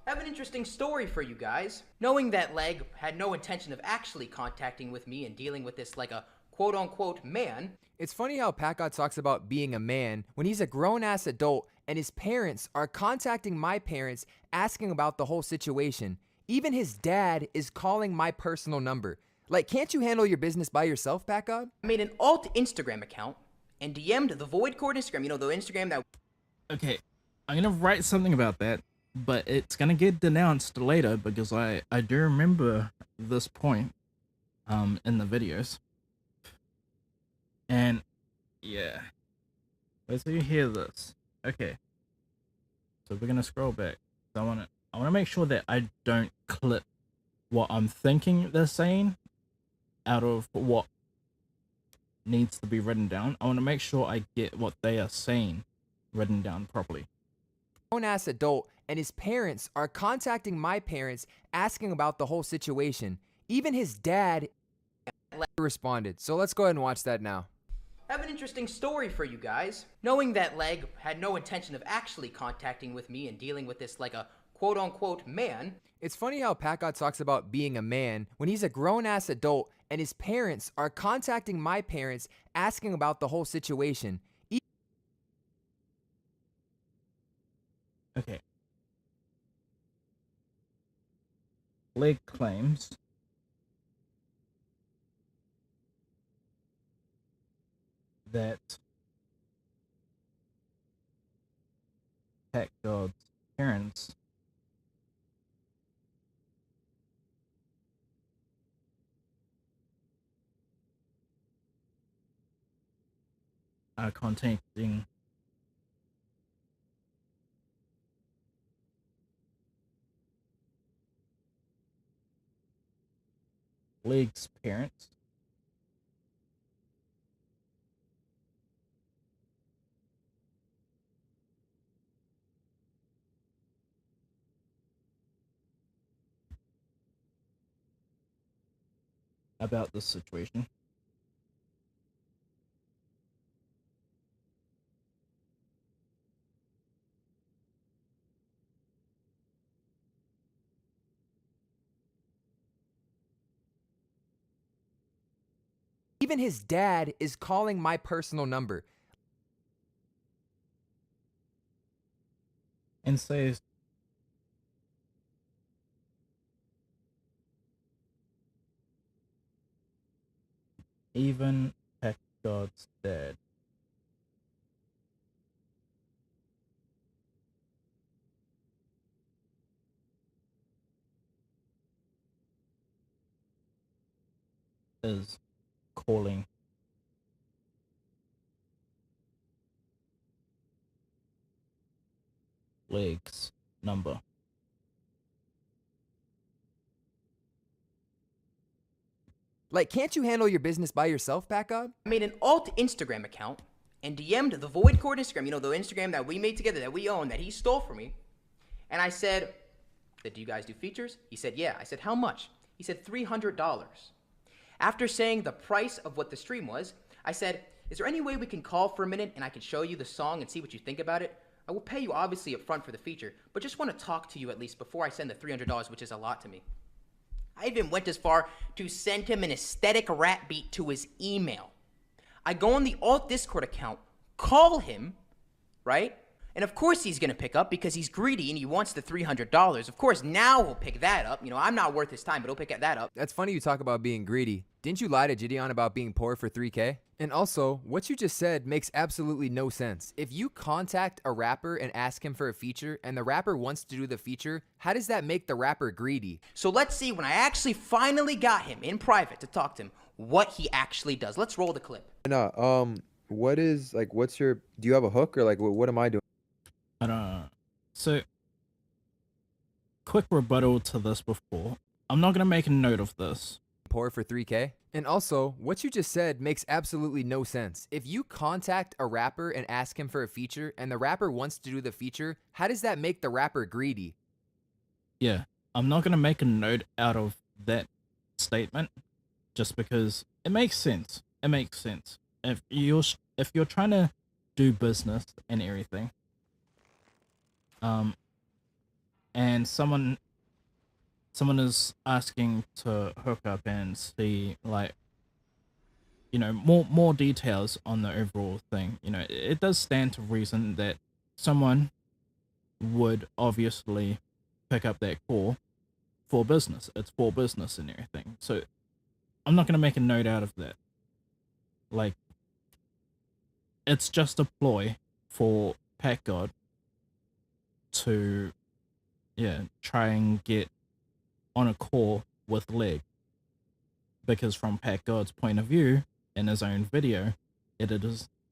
I have an interesting story for you guys. Knowing that Leg had no intention of actually contacting with me and dealing with this like a quote-unquote man... It's funny how Packgod talks about being a man when he's a grown-ass adult and his parents are contacting my parents asking about the whole situation. Even his dad is calling my personal number. Like, can't you handle your business by yourself, Packgod? I made an alt Instagram account and DM'd the Void Cord Instagram. You know, the Instagram that... Okay, I'm gonna write something about that, but it's gonna get denounced later because I do remember this point in the videos. And yeah, let's see, hear this. Okay, so we're gonna scroll back. So I wanna make sure that I don't clip what I'm thinking they're saying out of what needs to be written down. I want to make sure I get what they are saying written down properly. Grown-ass adult and his parents are contacting my parents asking about the whole situation. Even his dad responded. So let's go ahead and watch that now. I have an interesting story for you guys. Knowing that Leg had no intention of actually contacting with me and dealing with this like a quote-unquote man... It's funny how Packgod talks about being a man when he's a grown-ass adult and his parents are contacting my parents asking about the whole situation. Okay. Leg claims that Packgod's parents are contacting Leg's parents about this situation. Even his dad is calling my personal number. And says even Packgod's dad is calling Leg's number. Like, can't you handle your business by yourself, Packgod? I made an alt Instagram account and DM'd the Void Cord Instagram, the Instagram that we made together, that we own, that he stole from me. And I said, do you guys do features? He said, yeah. I said, how much? He said, $300. After saying the price of what the stream was, I said, is there any way we can call for a minute and I can show you the song and see what you think about it? I will pay you obviously up front for the feature, but just want to talk to you at least before I send the $300, which is a lot to me. I even went as far to send him an aesthetic rap beat to his email. I go on the alt Discord account, call him, right? And of course he's going to pick up because he's greedy and he wants the $300. Of course, now he'll pick that up. I'm not worth his time, but he'll pick that up. That's funny you talk about being greedy. Didn't you lie to Gideon about being poor for 3K? And also, what you just said makes absolutely no sense. If you contact a rapper and ask him for a feature and the rapper wants to do the feature, how does that make the rapper greedy? So let's see when I actually finally got him in private to talk to him, what he actually does. Let's roll the clip. What is, like, what's your, do you have a hook or, like, what am I doing? I don't know. So, quick rebuttal to this before. I'm not going to make a note of this. Poor for 3K? And also, what you just said makes absolutely no sense. If you contact a rapper and ask him for a feature and the rapper wants to do the feature, how does that make the rapper greedy? Yeah, I'm not going to make a note out of that statement just because it makes sense. It makes sense. If you're trying to do business and everything, and someone is asking to hook up and see, like, more details on the overall thing, it does stand to reason that someone would obviously pick up that call for business. It's for business and everything. So I'm not going to make a note out of that. Like, it's just a ploy for Packgod to, try and get on a call with Leg. Because from Packgod's point of view, in his own video, it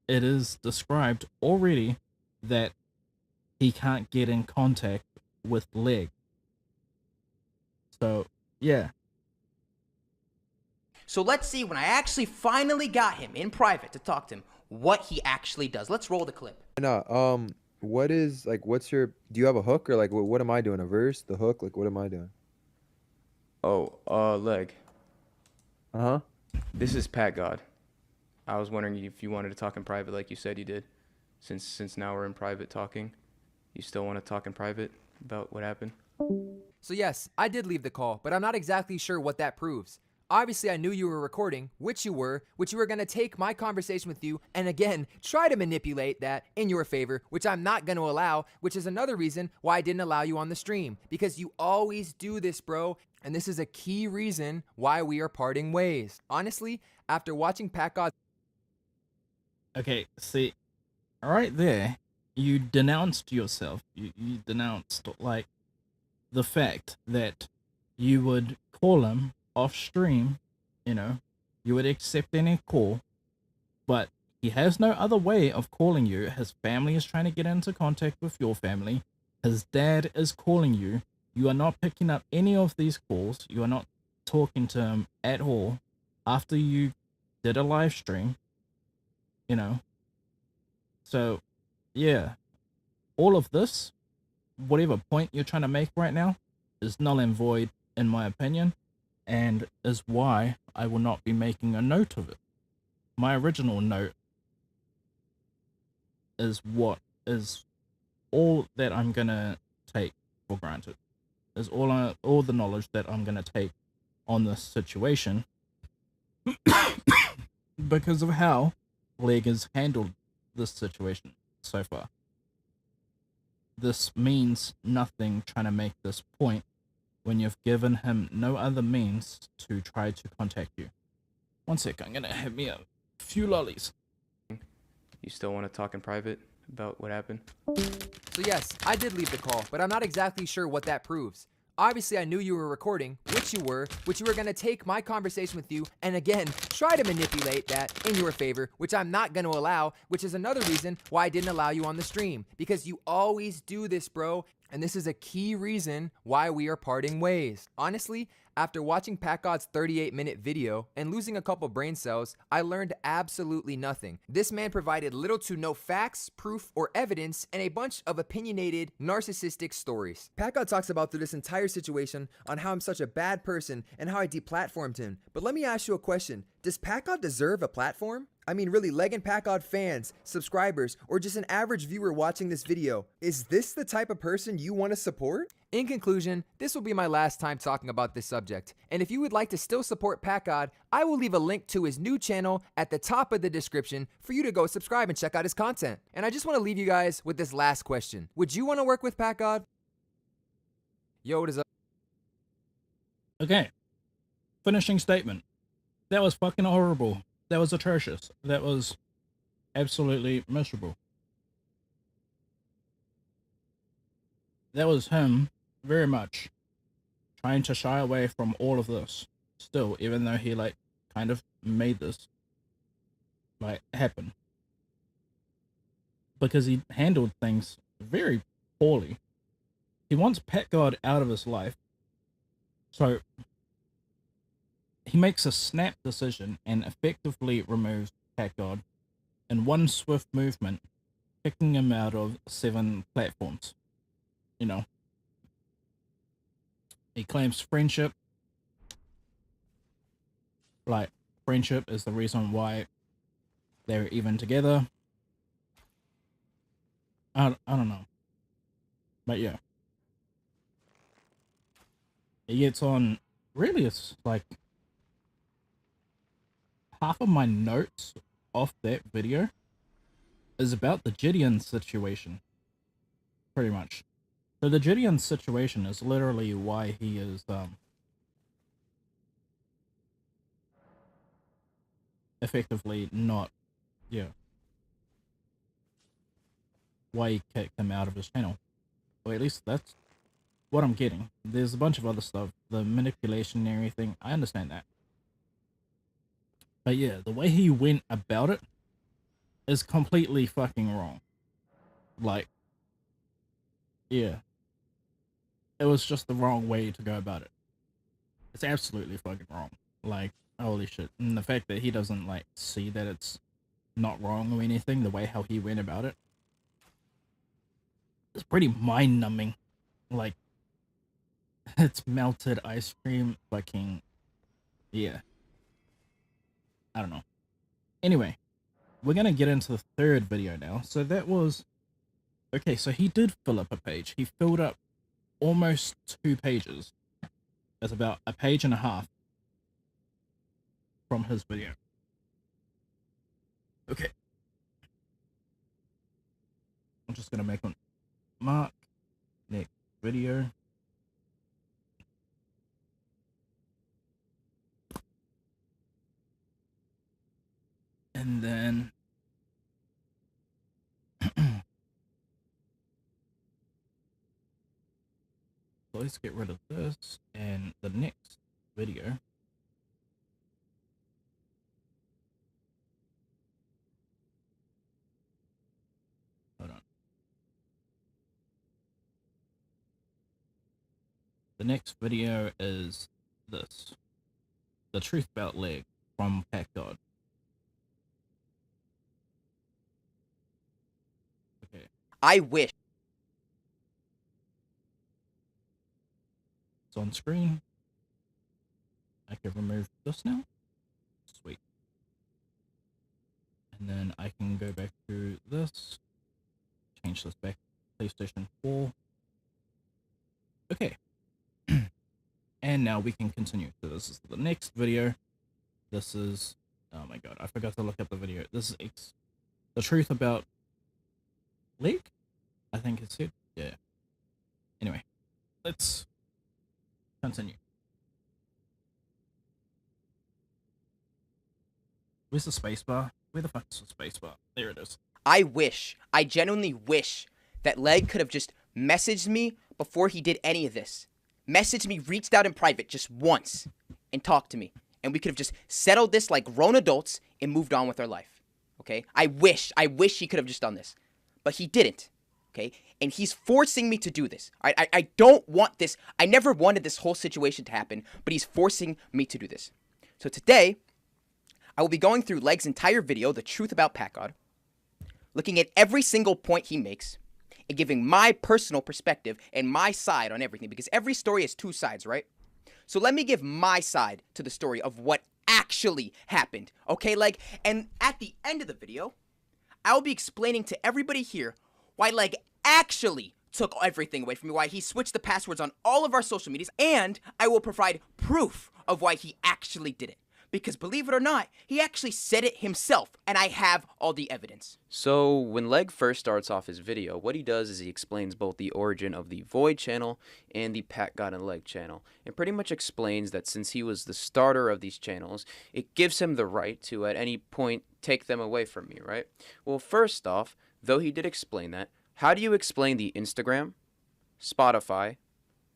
is described already that he can't get in contact with Leg. So, yeah. So let's see when I actually finally got him in private to talk to him, what he actually does. Let's roll the clip. What is, like, what's your, do you have a hook or, like, what am I doing? A verse, the hook, like, what am I doing? Leg. Uh-huh. This is Packgod. I was wondering if you wanted to talk in private like you said you did. Since now we're in private talking, you still want to talk in private about what happened? So yes, I did leave the call, but I'm not exactly sure what that proves. Obviously, I knew you were recording, which you were going to take my conversation with you and again, try to manipulate that in your favor, which I'm not going to allow, which is another reason why I didn't allow you on the stream. Because you always do this, bro. And this is a key reason why we are parting ways. Honestly, after watching Packgod... Okay, see, right there, you denounced yourself. You denounced like the fact that you would call him off stream, you know, you would accept any call, but he has no other way of calling you. His family is trying to get into contact with your family. His dad is calling you. You are not picking up any of these calls. You are not talking to him at all after you did a live stream, you know. So, yeah, all of this, whatever point you're trying to make right now, is null and void, in my opinion, and is why I will not be making a note of it. My original note is what is all that I'm gonna take for granted. Is all the knowledge that I'm gonna take on this situation because of how Leg has handled this situation so far. This means nothing trying to make this point when you've given him no other means to try to contact you. One sec, I'm gonna have me a few lollies. You still want to talk in private about what happened? So yes, I did leave the call, but I'm not exactly sure what that proves. Obviously, I knew you were recording, which you were gonna take my conversation with you and again, try to manipulate that in your favor, which I'm not gonna allow, which is another reason why I didn't allow you on the stream. Because you always do this, bro, and this is a key reason why we are parting ways. Honestly, after watching Packgod's 38-minute video and losing a couple brain cells, I learned absolutely nothing. This man provided little to no facts, proof, or evidence, and a bunch of opinionated, narcissistic stories. Packgod talks about through this entire situation on how I'm such a bad person and how I deplatformed him. But let me ask you a question. Does Packgod deserve a platform? I mean, really, Leg and Packgod fans, subscribers, or just an average viewer watching this video, is this the type of person you want to support? In conclusion, this will be my last time talking about this subject, and if you would like to still support Packgod, I will leave a link to his new channel at the top of the description for you to go subscribe and check out his content. And I just want to leave you guys with this last question. Would you want to work with Packgod? Yo, what is up? Okay, finishing statement. That was fucking horrible. That was atrocious. That was absolutely miserable. That was him very much trying to shy away from all of this still, even though he like kind of made this like happen, because he handled things very poorly. He wants Packgod out of his life, so he makes a snap decision and effectively removes Packgod in one swift movement, kicking him out of 7 platforms. You know, he claims friendship. Like, friendship is the reason why they're even together. I don't know. But yeah. He gets on, really it's like half of my notes off that video is about the Gideon situation. Pretty much. So the Gideon situation is literally why he is effectively not, yeah, why he kicked him out of his channel. Or at least that's what I'm getting. There's a bunch of other stuff, the manipulation and everything, I understand that. But yeah, the way he went about it is completely fucking wrong. Like, yeah. It was just the wrong way to go about it. It's absolutely fucking wrong. Like, holy shit. And the fact that he doesn't, like, see that it's not wrong or anything, the way how he went about it, it's pretty mind-numbing. Like, it's melted ice cream, fucking, yeah. I don't know. Anyway, we're gonna get into the third video now. So that was, okay, so he did fill up a page. He filled up almost 2 pages. That's about a page and a half from his video. Okay. I'm just gonna make one mark. Next video. And then let's get rid of this, and the next video. Hold on. The next video is this. The truth about leg from Packgod. Okay. I wish. It's on screen. I can remove this now. Sweet. And then I can go back to this. Change this back to PlayStation 4. Okay. And now we can continue. So this is the next video. This is, oh my god, I forgot to look up the video. This is the truth about League? I think it's it. Yeah. Anyway, let's continue. Where's the spacebar? Where the fuck is the spacebar? There it is. I genuinely wish that Leg could have just messaged me before he did any of this. Messaged me, reached out in private just once and talked to me. And we could have just settled this like grown adults and moved on with our life. Okay? I wish he could have just done this. But he didn't. Okay? And he's forcing me to do this. I don't want this. I never wanted this whole situation to happen, but he's forcing me to do this. So today, I will be going through Leg's entire video, The Truth About Packgod, looking at every single point he makes, and giving my personal perspective and my side on everything, because every story has two sides, right? So let me give my side to the story of what actually happened, okay, Leg? And at the end of the video, I'll be explaining to everybody here why Leg actually took everything away from me, why he switched the passwords on all of our social medias, and I will provide proof of why he actually did it. Because believe it or not, he actually said it himself, and I have all the evidence. So when Leg first starts off his video, what he does is he explains both the origin of the Void channel and the Packgod and Leg channel, and pretty much explains that since he was the starter of these channels, it gives him the right to at any point take them away from me, right? Well, first off, though he did explain that, how do you explain the Instagram, Spotify,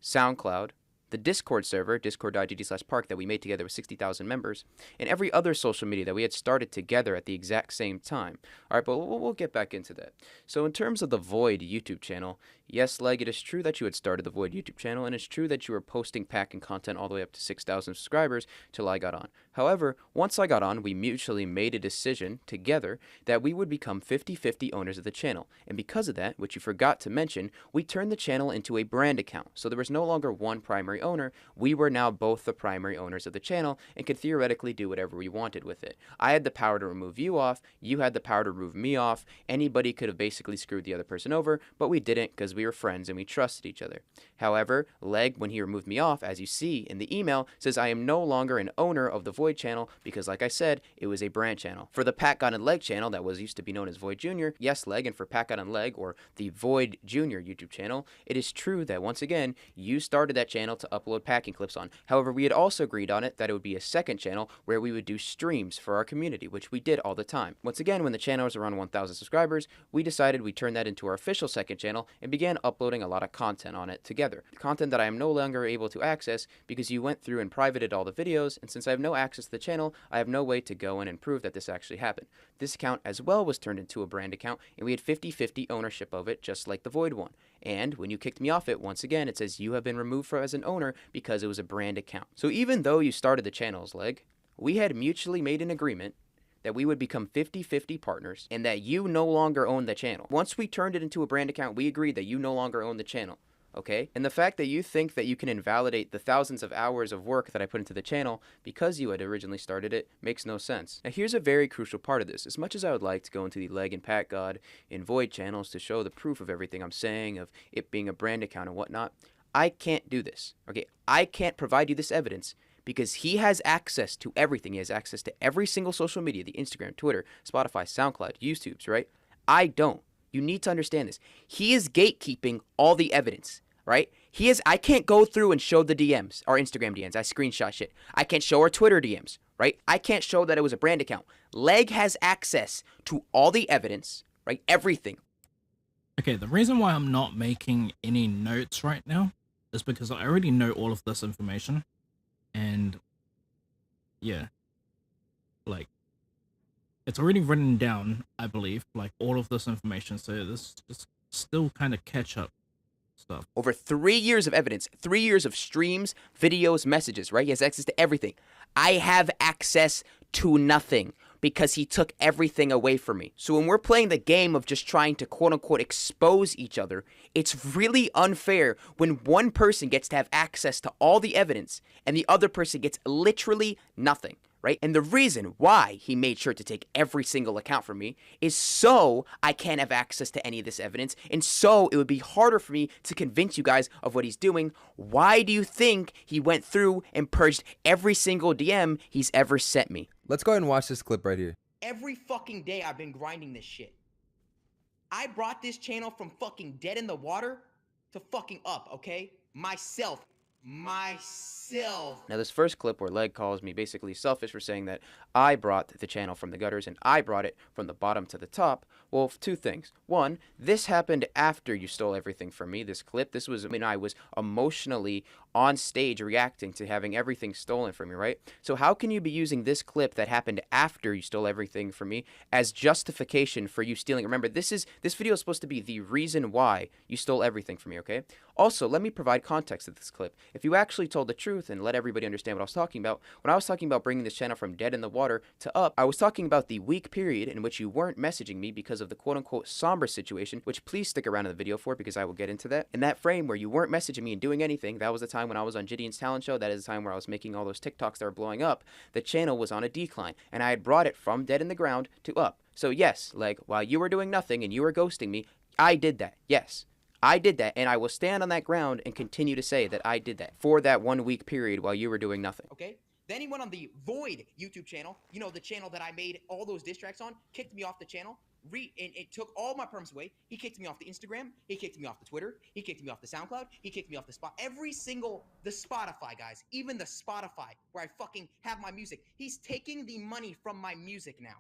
SoundCloud, the Discord server, discord.gg/park, that we made together with 60,000 members, and every other social media that we had started together at the exact same time? All right, but we'll get back into that. So in terms of the Void YouTube channel, yes, Leg, it is true that you had started the Void YouTube channel, and it's true that you were posting packing content all the way up to 6,000 subscribers till I got on. However, once I got on, we mutually made a decision together that we would become 50-50 owners of the channel. And because of that, which you forgot to mention, we turned the channel into a brand account. So there was no longer one primary owner. We were now both the primary owners of the channel and could theoretically do whatever we wanted with it. I had the power to remove you off. You had the power to remove me off. Anybody could have basically screwed the other person over, but we didn't because we were friends and we trusted each other. However, Leg, when he removed me off, as you see in the email, says I am no longer an owner of the Void channel because, like I said, it was a brand channel. For the Packgod and Leg channel that was used to be known as Void Junior, yes, Leg, and for Packgod and Leg, or the Void Junior YouTube channel, it is true that once again, you started that channel to upload packing clips on. However, we had also agreed on it that it would be a second channel where we would do streams for our community, which we did all the time. Once again, when the channel was around 1,000 subscribers, we decided we'd turn that into our official second channel and began uploading a lot of content on it together. Content that I am no longer able to access because you went through and privated all the videos, and since I have no access to the channel, I have no way to go in and prove that this actually happened. This account as well was turned into a brand account, and we had 50-50 ownership of it, just like the Void one. And when you kicked me off it, once again, it says you have been removed as an owner because it was a brand account. So even though you started the channels, Leg, we had mutually made an agreement that we would become 50-50 partners and that you no longer own the channel. Once we turned it into a brand account, we agreed that you no longer own the channel. Okay? And the fact that you think that you can invalidate the thousands of hours of work that I put into the channel because you had originally started it makes no sense. Now here's a very crucial part of this. As much as I would like to go into the Leg and Packgod and Void channels to show the proof of everything I'm saying, of it being a brand account and whatnot, I can't do this. Okay? I can't provide you this evidence because he has access to everything. He has access to every single social media, the Instagram, Twitter, Spotify, SoundCloud, YouTube's, right? I don't. You need to understand this. He is gatekeeping all the evidence, right? I can't go through and show the DMs, our Instagram DMs. I screenshot shit. I can't show our Twitter DMs, right? I can't show that it was a brand account. Leg has access to all the evidence, right? Everything. Okay, the reason why I'm not making any notes right now is because I already know all of this information, and yeah, like it's already written down, I believe, like all of this information. So this is still kind of catch up stuff. Over 3 years of evidence, 3 years of streams, videos, messages, right? He has access to everything. I have access to nothing because he took everything away from me. So when we're playing the game of just trying to quote unquote expose each other, it's really unfair when one person gets to have access to all the evidence and the other person gets literally nothing. Right? And the reason why he made sure to take every single account from me is so I can't have access to any of this evidence, and so it would be harder for me to convince you guys of what he's doing. Why do you think he went through and purged every single DM he's ever sent me? Let's go ahead and watch this clip right here. Every fucking day I've been grinding this shit. I brought this channel from fucking dead in the water to fucking up, okay? Myself. Now this first clip where Leg calls me basically selfish for saying that I brought the channel from the gutters and I brought it from the bottom to the top. Well, two things. One, this happened after you stole everything from me, this clip. This was when I was emotionally on stage reacting to having everything stolen from me, right? So how can you be using this clip that happened after you stole everything from me as justification for you stealing? Remember, this video is supposed to be the reason why you stole everything from me, okay? Also, let me provide context to this clip. If you actually told the truth and let everybody understand what I was talking about, when I was talking about bringing this channel from dead in the water to up, I was talking about the week period in which you weren't messaging me because of the quote-unquote somber situation, which please stick around in the video for because I will get into that. In that frame where you weren't messaging me and doing anything, that was the time when I was on Gideon's talent show. That is the time where I was making all those TikToks that were blowing up. The channel was on a decline, and I had brought it from dead in the ground to up. So yes, like, while you were doing nothing and you were ghosting me, I did that. Yes. I did that, and I will stand on that ground and continue to say that I did that for that 1 week period while you were doing nothing. Okay? Then he went on the Void YouTube channel, you know, the channel that I made all those diss tracks on, kicked me off the channel, and it took all my perms away. He kicked me off the Instagram, he kicked me off the Twitter, he kicked me off the SoundCloud, he kicked me off the the Spotify, guys, even the Spotify, where I fucking have my music. He's taking the money from my music now.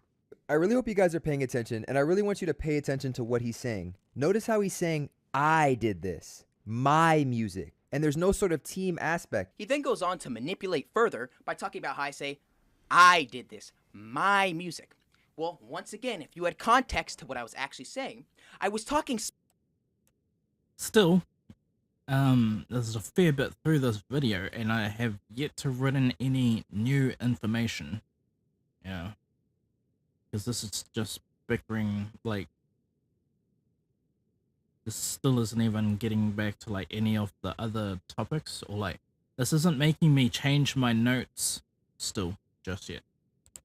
I really hope you guys are paying attention, and I really want you to pay attention to what he's saying. Notice how he's saying, I did this, my music, and there's no sort of team aspect. He then goes on to manipulate further by talking about how I say, I did this, my music. Well, once again, if you had context to what I was actually saying, I was talking... Still, there's a fair bit through this video, and I have yet to written any new information. Yeah. Because this is just bickering, like, this still isn't even getting back to like any of the other topics, or like this isn't making me change my notes still just yet.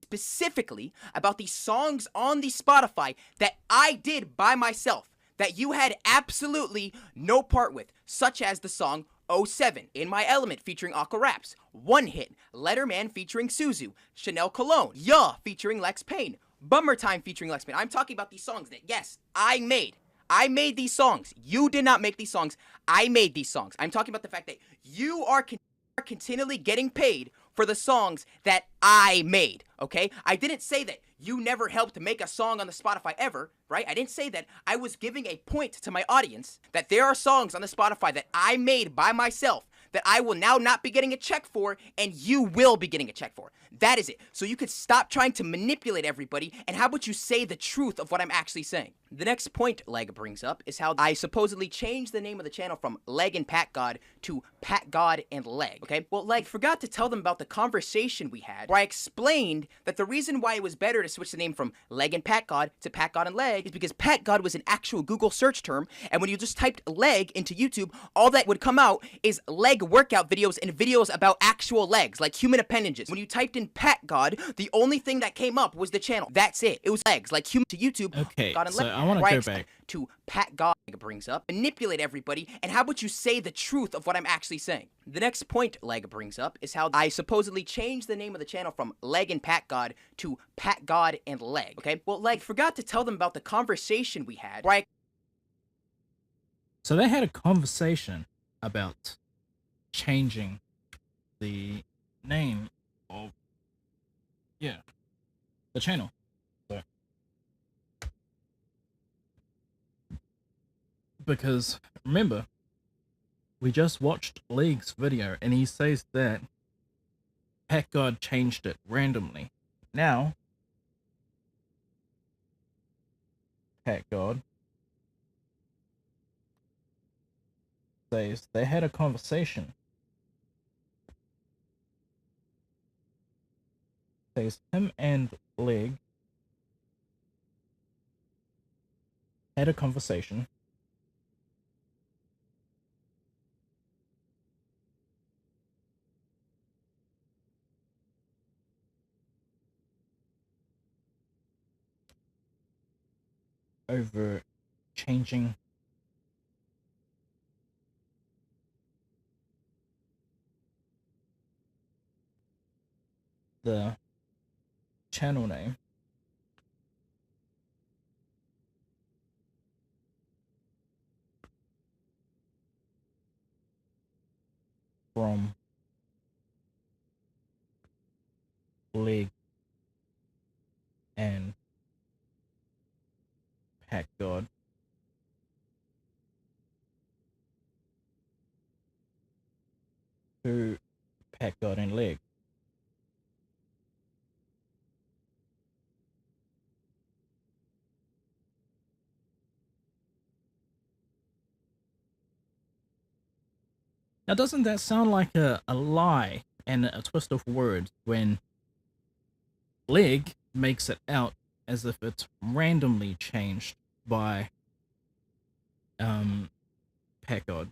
Specifically about the songs on the Spotify that I did by myself that you had absolutely no part with, such as the song 07, In My Element featuring Aqua Raps, One Hit, Letterman featuring Suzu, Chanel Cologne, Yeah featuring Lex Payne, Bummer Time featuring Lex Payne. I'm talking about these songs that, yes, I made. I made these songs. You did not make these songs. I made these songs. I'm talking about the fact that you are continually getting paid for the songs that I made, okay? I didn't say that you never helped make a song on the Spotify ever, right? I didn't say that. I was giving a point to my audience that there are songs on the Spotify that I made by myself that I will now not be getting a check for, and you will be getting a check for. That is it. So you could stop trying to manipulate everybody, and how about you say the truth of what I'm actually saying? The next point Leg brings up is how I supposedly changed the name of the channel from Leg and Packgod to Packgod and Leg, okay? Well, Leg forgot to tell them about the conversation we had where I explained that the reason why it was better to switch the name from Leg and Packgod to Packgod and Leg is because Packgod was an actual Google search term, and when you just typed Leg into YouTube, all that would come out is leg workout videos and videos about actual legs, like human appendages. When you typed in Packgod, the only thing that came up was the channel. That's it. It was legs, like human to YouTube. Okay, God and so leg. I want to go back to Packgod brings up, manipulate everybody, and how about you say the truth of what I'm actually saying? The next point Leg brings up is how I supposedly changed the name of the channel from Leg and Packgod to Packgod and Leg, okay? Well, Leg forgot to tell them about the conversation we had, right? So they had a conversation about changing the name of, yeah, the channel. So, because remember, We just watched League's video, and he says that Packgod changed it randomly. Now, Packgod says they had a conversation. Says him and Leg had a conversation. Over changing the channel name from Leg and Packgod to Packgod and Leg. Now, doesn't that sound like a lie and a twist of words when Leg makes it out as if it's randomly changed by Packgod,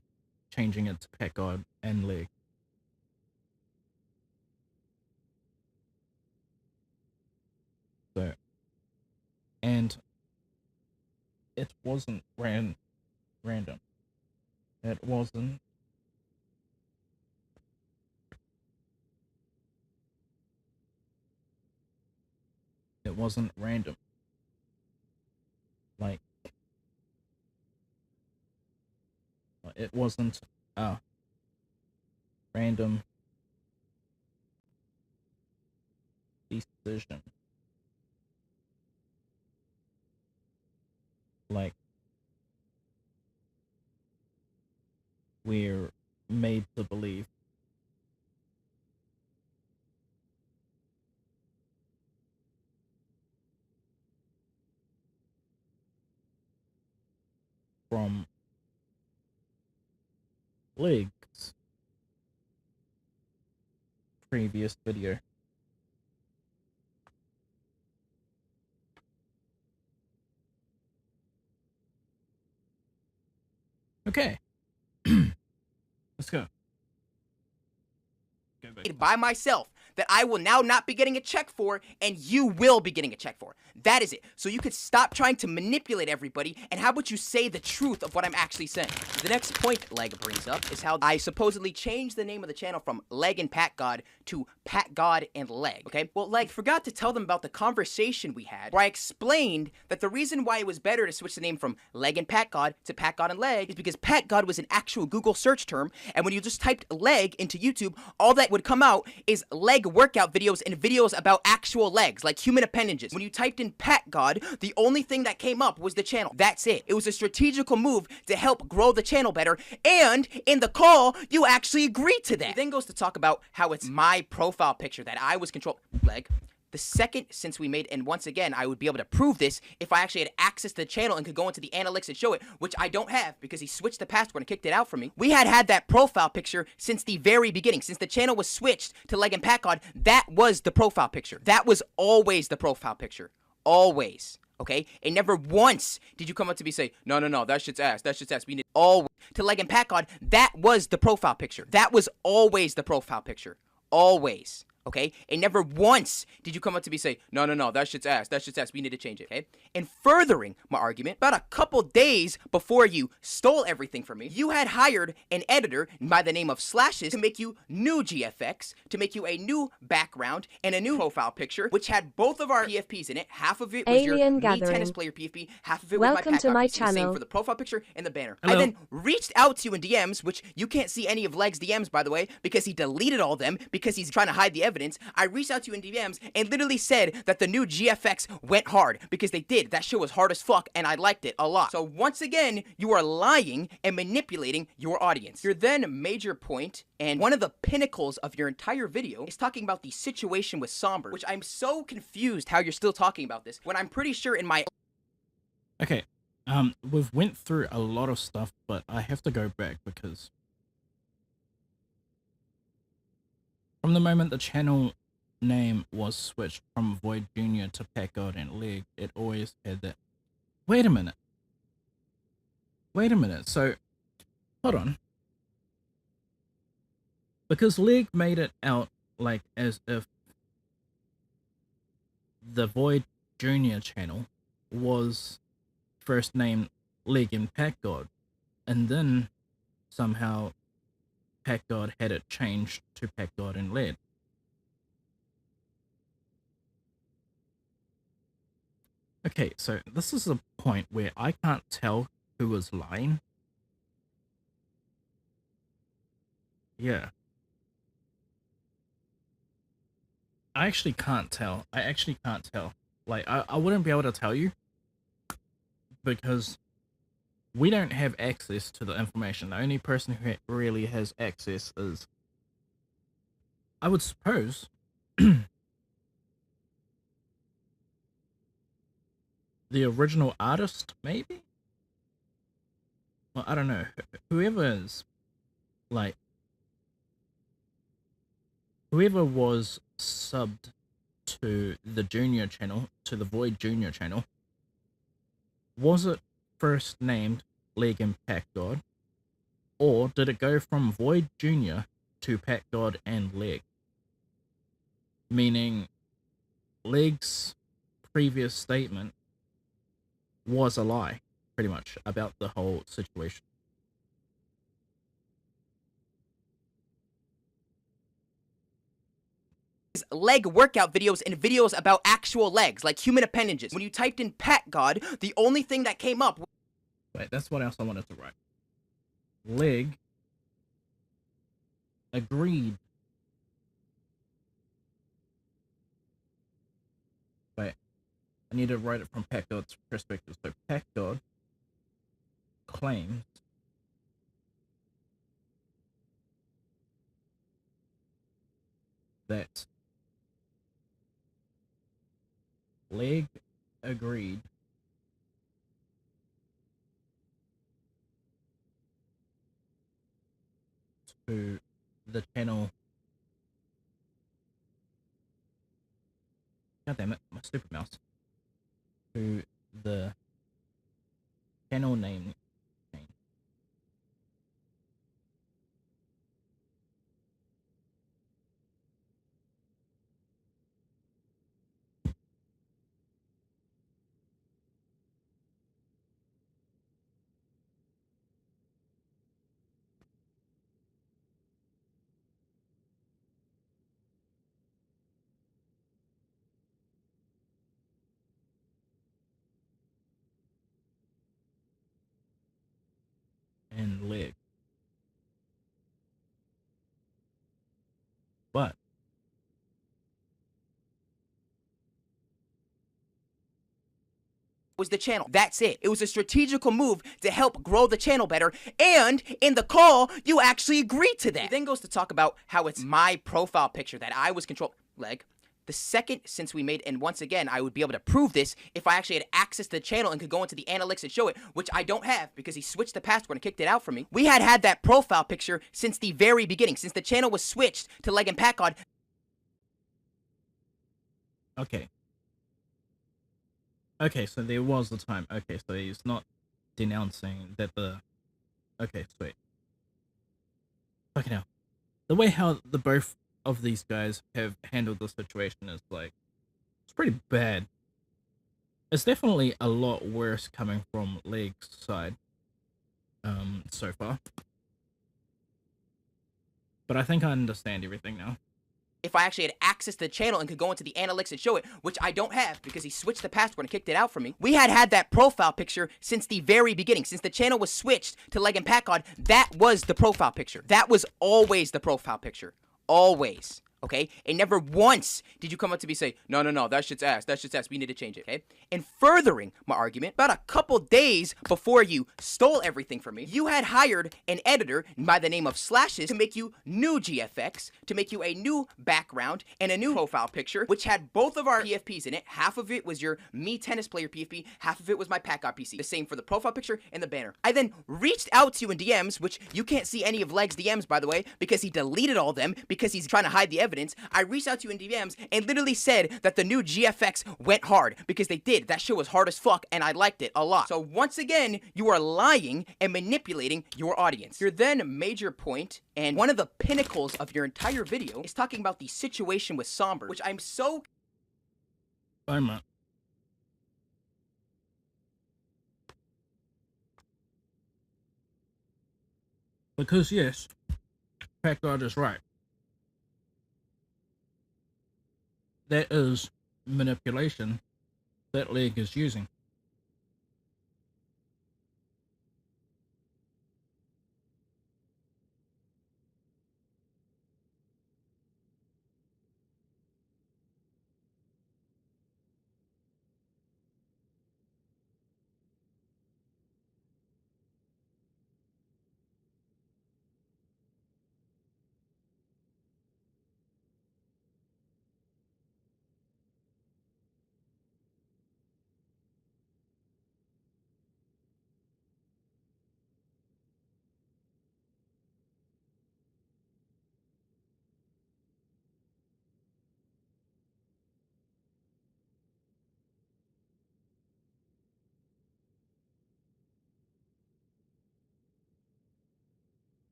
changing it to Packgod and Leg? So, and it wasn't random. It wasn't. It wasn't random. Like, it wasn't a random decision. Like, we're made to believe. From League's previous video. Okay. Let's go. By myself that I will now not be getting a check for, and you will be getting a check for. That is it. So you could stop trying to manipulate everybody, and how about you say the truth of what I'm actually saying? The next point Leg brings up is how I supposedly changed the name of the channel from Leg and Packgod to Packgod and Leg, okay? Well, Leg forgot to tell them about the conversation we had, where I explained that the reason why it was better to switch the name from Leg and Packgod to Packgod and Leg is because Packgod was an actual Google search term, and when you just typed Leg into YouTube, all that would come out is leg workout videos and videos about actual legs, like human appendages. When you typed in Packgod, the only thing that came up was the channel. That's it. It was a strategical move to help grow the channel better, and in the call, you actually agreed to that. He then goes to talk about how it's my profile picture that I was controlling. Leg. The second since we made, and once again, I would be able to prove this if I actually had access to the channel and could go into the analytics and show it, which I don't have because he switched the password and kicked it out for me. We had that profile picture since the very beginning. Since the channel was switched to Leg and Packgod, that was the profile picture. That was always the profile picture. Always. Okay? And never once did you come up to me and say, no, that shit's ass. That shit's ass. We need always to Leg and Packgod. That was the profile picture. That was always the profile picture. Always. Okay? And never once did you come up to me and say, no, that shit's ass. That shit's ass. We need to change it. Okay? And furthering my argument, about a couple days before you stole everything from me, you had hired an editor by the name of Slashes to make you new GFX, to make you a new background and a new profile picture, which had both of our PFPs in it. Half of it was your Alien me Gathering. tennis player PFP. Half of it Welcome was to my my Packgod PFP. The same channel. for the profile picture and the banner. Hello. I then reached out to you in DMs, which you can't see any of Leg's DMs, by the way, because he deleted all of them because he's trying to hide the evidence. evidence, I reached out to you in DMs and literally said that the new GFX went hard, because they did. That shit was hard as fuck, and I liked it a lot. So once again, you are lying and manipulating your audience. Your then major point, and one of the pinnacles of your entire video, is talking about the situation with Somber, which I'm so confused how you're still talking about this, when I'm pretty sure in my... Okay, we've went through a lot of stuff, but I have to go back because from the moment the channel name was switched from Void Jr. to Packgod and Leg, it always had that. Wait a minute. So, hold on. Because Leg made it out like as if the Void Jr. channel was first named Leg and Packgod, and then somehow Packgod had it changed to Packgod and Led. Okay, so this is a point where I can't tell who was lying. Yeah. I actually can't tell. Like, I wouldn't be able to tell you because we don't have access to the information. The only person who really has access is, I would suppose, the original artist, maybe? Well, I don't know. Whoever was subbed to the Junior channel, to the Void Junior channel, was it first named Leg and Packgod, or did it go from Void Junior to Packgod and Leg? Meaning, Leg's previous statement was a lie, pretty much, about the whole situation. Leg workout videos and videos about actual legs, like human appendages. When you typed in Packgod, the only thing that came up... Wait, that's what else I wanted to write. Leg agreed. Wait, I need to write it from Packgod's perspective. So Packgod claims that Leg agreed to the channel. God damn it, my stupid mouse. To the channel name. And Leg. But was the channel. That's it. It was a strategical move to help grow the channel better, and in the call, you actually agreed to that. It then goes to talk about how it's my profile picture that I was controlling. Leg. The second since we made, and once again, I would be able to prove this if I actually had access to the channel and could go into the analytics and show it, which I don't have because he switched the password and kicked it out for me. We had that profile picture since the very beginning, since the channel was switched to Leg and Packgod. okay. Okay, so there was the time. Okay, so he's not denouncing that the... Okay, sweet. Okay, now, the way how the both of these guys have handled the situation is, like, it's pretty bad. It's definitely a lot worse coming from Leg's side, so far. But I think I understand everything now. If I actually had access to the channel and could go into the analytics and show it, which I don't have because he switched the password and kicked it out for me. We had that profile picture since the very beginning. Since the channel was switched to Leg and Packgod, that was the profile picture. That was always the profile picture. Always. okay? And never once did you come up to me and say, no, no, no, that shit's ass, we need to change it, okay? And furthering my argument, about a couple days before you stole everything from me, you had hired an editor by the name of Slashes to make you new GFX, to make you a new background and a new profile picture, which had both of our PFPs in it. Half of it was your me tennis player PFP, half of it was my Packgod PC. The same for the profile picture and the banner. I then reached out to you in DMs, which you can't see any of Leg's DMs, by the way, because he deleted all of them because he's trying to hide the evidence. I reached out to you in DMs and literally said that the new GFX went hard, because they did. That shit was hard as fuck and I liked it a lot. So once again, you are lying and manipulating your audience. Your then major point and one of the pinnacles of your entire video is talking about the situation with Somber, which I'm so... I'm not. Because yes, Packgod is right. That is manipulation that Leg is using.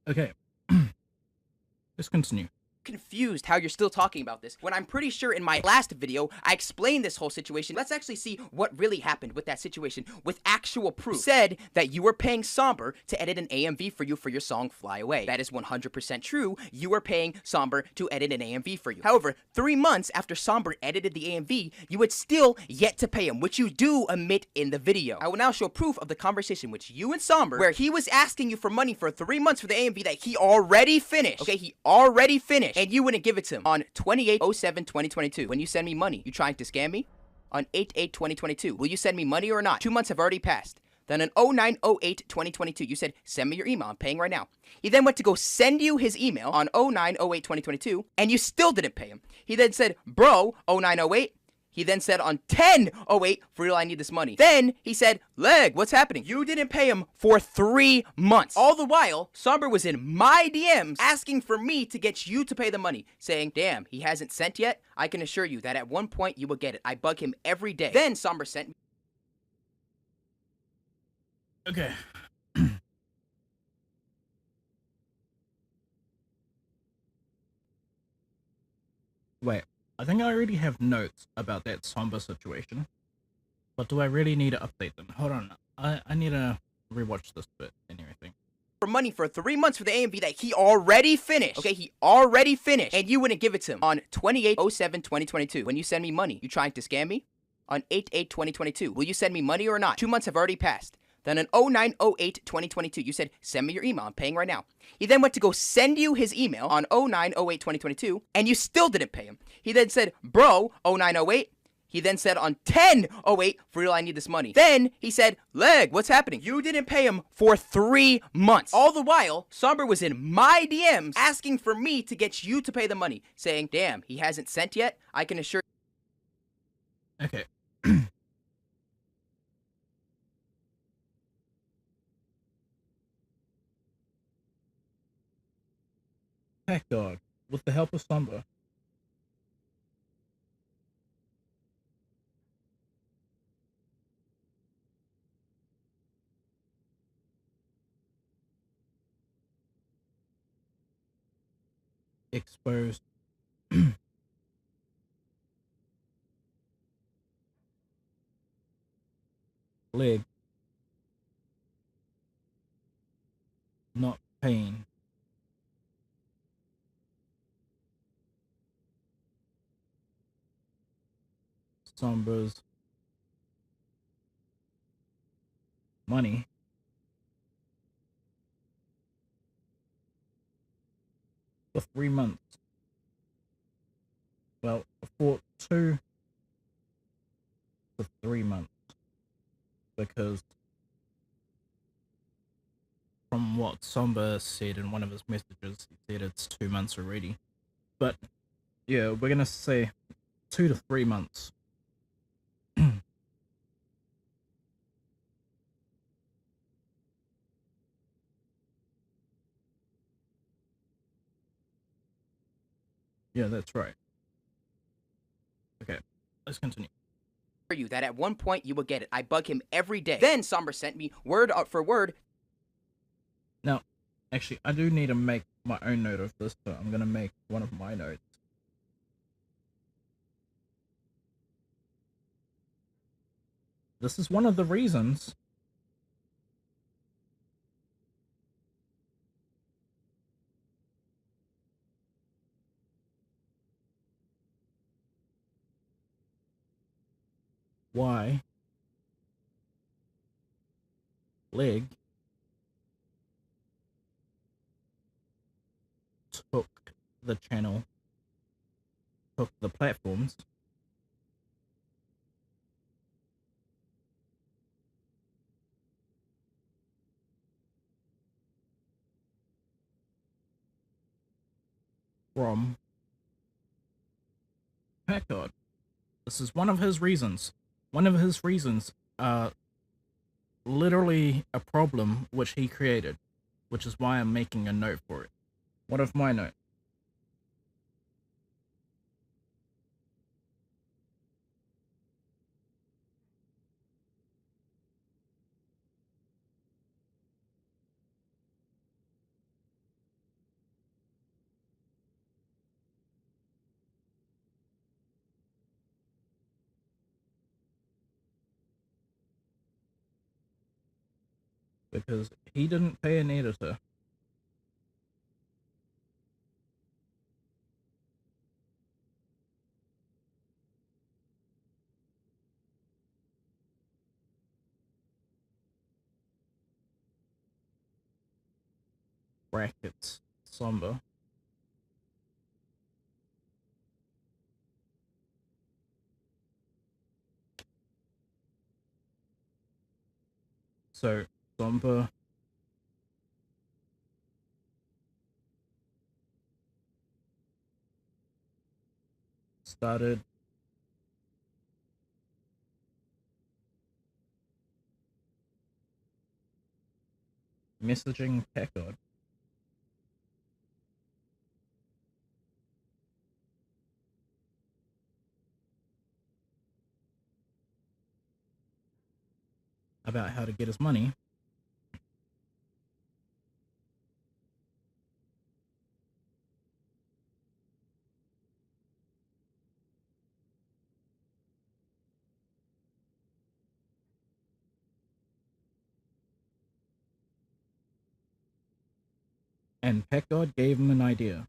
Okay, let's continue. Confused how you're still talking about this when I'm pretty sure in my last video I explained this whole situation. Let's actually see what really happened with that situation with actual proof. You said that you were paying Somber to edit an AMV for you for your song Fly Away. That is 100% true. You were paying Somber to edit an AMV for you. However, 3 months after Somber edited the AMV, you had still yet to pay him, which you do admit in the video. I will now show proof of the conversation which you and Somber, where he was asking you for money for 3 months for the AMV that he already finished. Okay, he already finished. And you wouldn't give it to him on 28/07/2022. When you send me money, you trying to scam me? On 8/8/2022, will you send me money or not? 2 months have already passed. Then on 09/08/2022, you said, send me your email, I'm paying right now. He then went to go send you his email on 09/08/2022, and you still didn't pay him. He then said, bro, 09/08. He then said on 10/08, for real, I need this money. Then he said, Leg, what's happening? You didn't pay him for 3 months. All the while, Somber was in my DMs asking for me to get you to pay the money, saying, damn, he hasn't sent yet? I can assure you that at one point you will get it. I bug him every day. Then Somber sent me. Okay. Wait, I think I already have notes about that Somber situation, but do I really need to update them? Hold on, I need to rewatch this bit and everything. For money for 3 months for the AMV that he already finished. Okay, he already finished. And you wouldn't give it to him on 28/07/2022. When you send me money, you trying to scam me? On 8/8/2022, will you send me money or not? 2 months have already passed. Then on 09/08/2022, you said, send me your email, I'm paying right now. He then went to go send you his email on 09/08/2022, and you still didn't pay him. He then said, bro, 09/08. He then said on 10/08, for real, I need this money. Then he said, Leg, what's happening? You didn't pay him for 3 months. All the while, Somber was in my DMs asking for me to get you to pay the money, saying, damn, he hasn't sent yet? I can assure... Okay. Packgod, with the help of Somber, exposed Leg not paying Somber's money for 3 months. Well, for 2 to 3 months. Because from what Somber said in one of his messages, he said it's 2 months already. But yeah, we're gonna say 2 to 3 months. Yeah, that's right. Okay, let's continue. You that at one point you will get it. I bug him every day. Then Somber sent me word for word. Now, actually, I do need to make my own note of this, so I'm gonna make one of my notes. This is one of the reasons why Leg took the channel, took the platforms, from Packgod. This is one of his reasons. One of his reasons, literally a problem which he created, which is why I'm making a note for it. One of my notes. Because he didn't pay an editor. Brackets Somber. So Somber started messaging Packgod about how to get his money. And Packgod gave him an idea.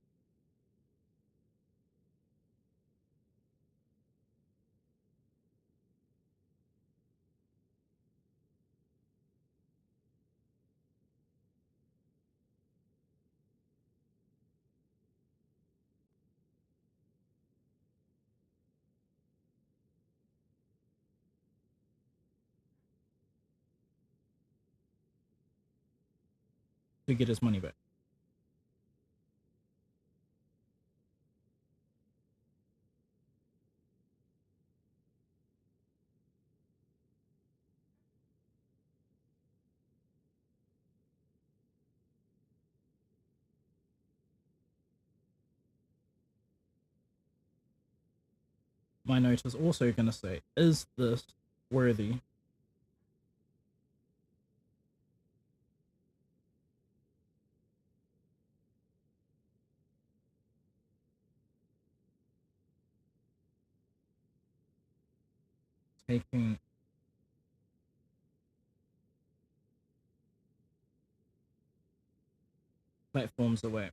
To get his money back. My note is also going to say, is this worthy? Taking platforms away.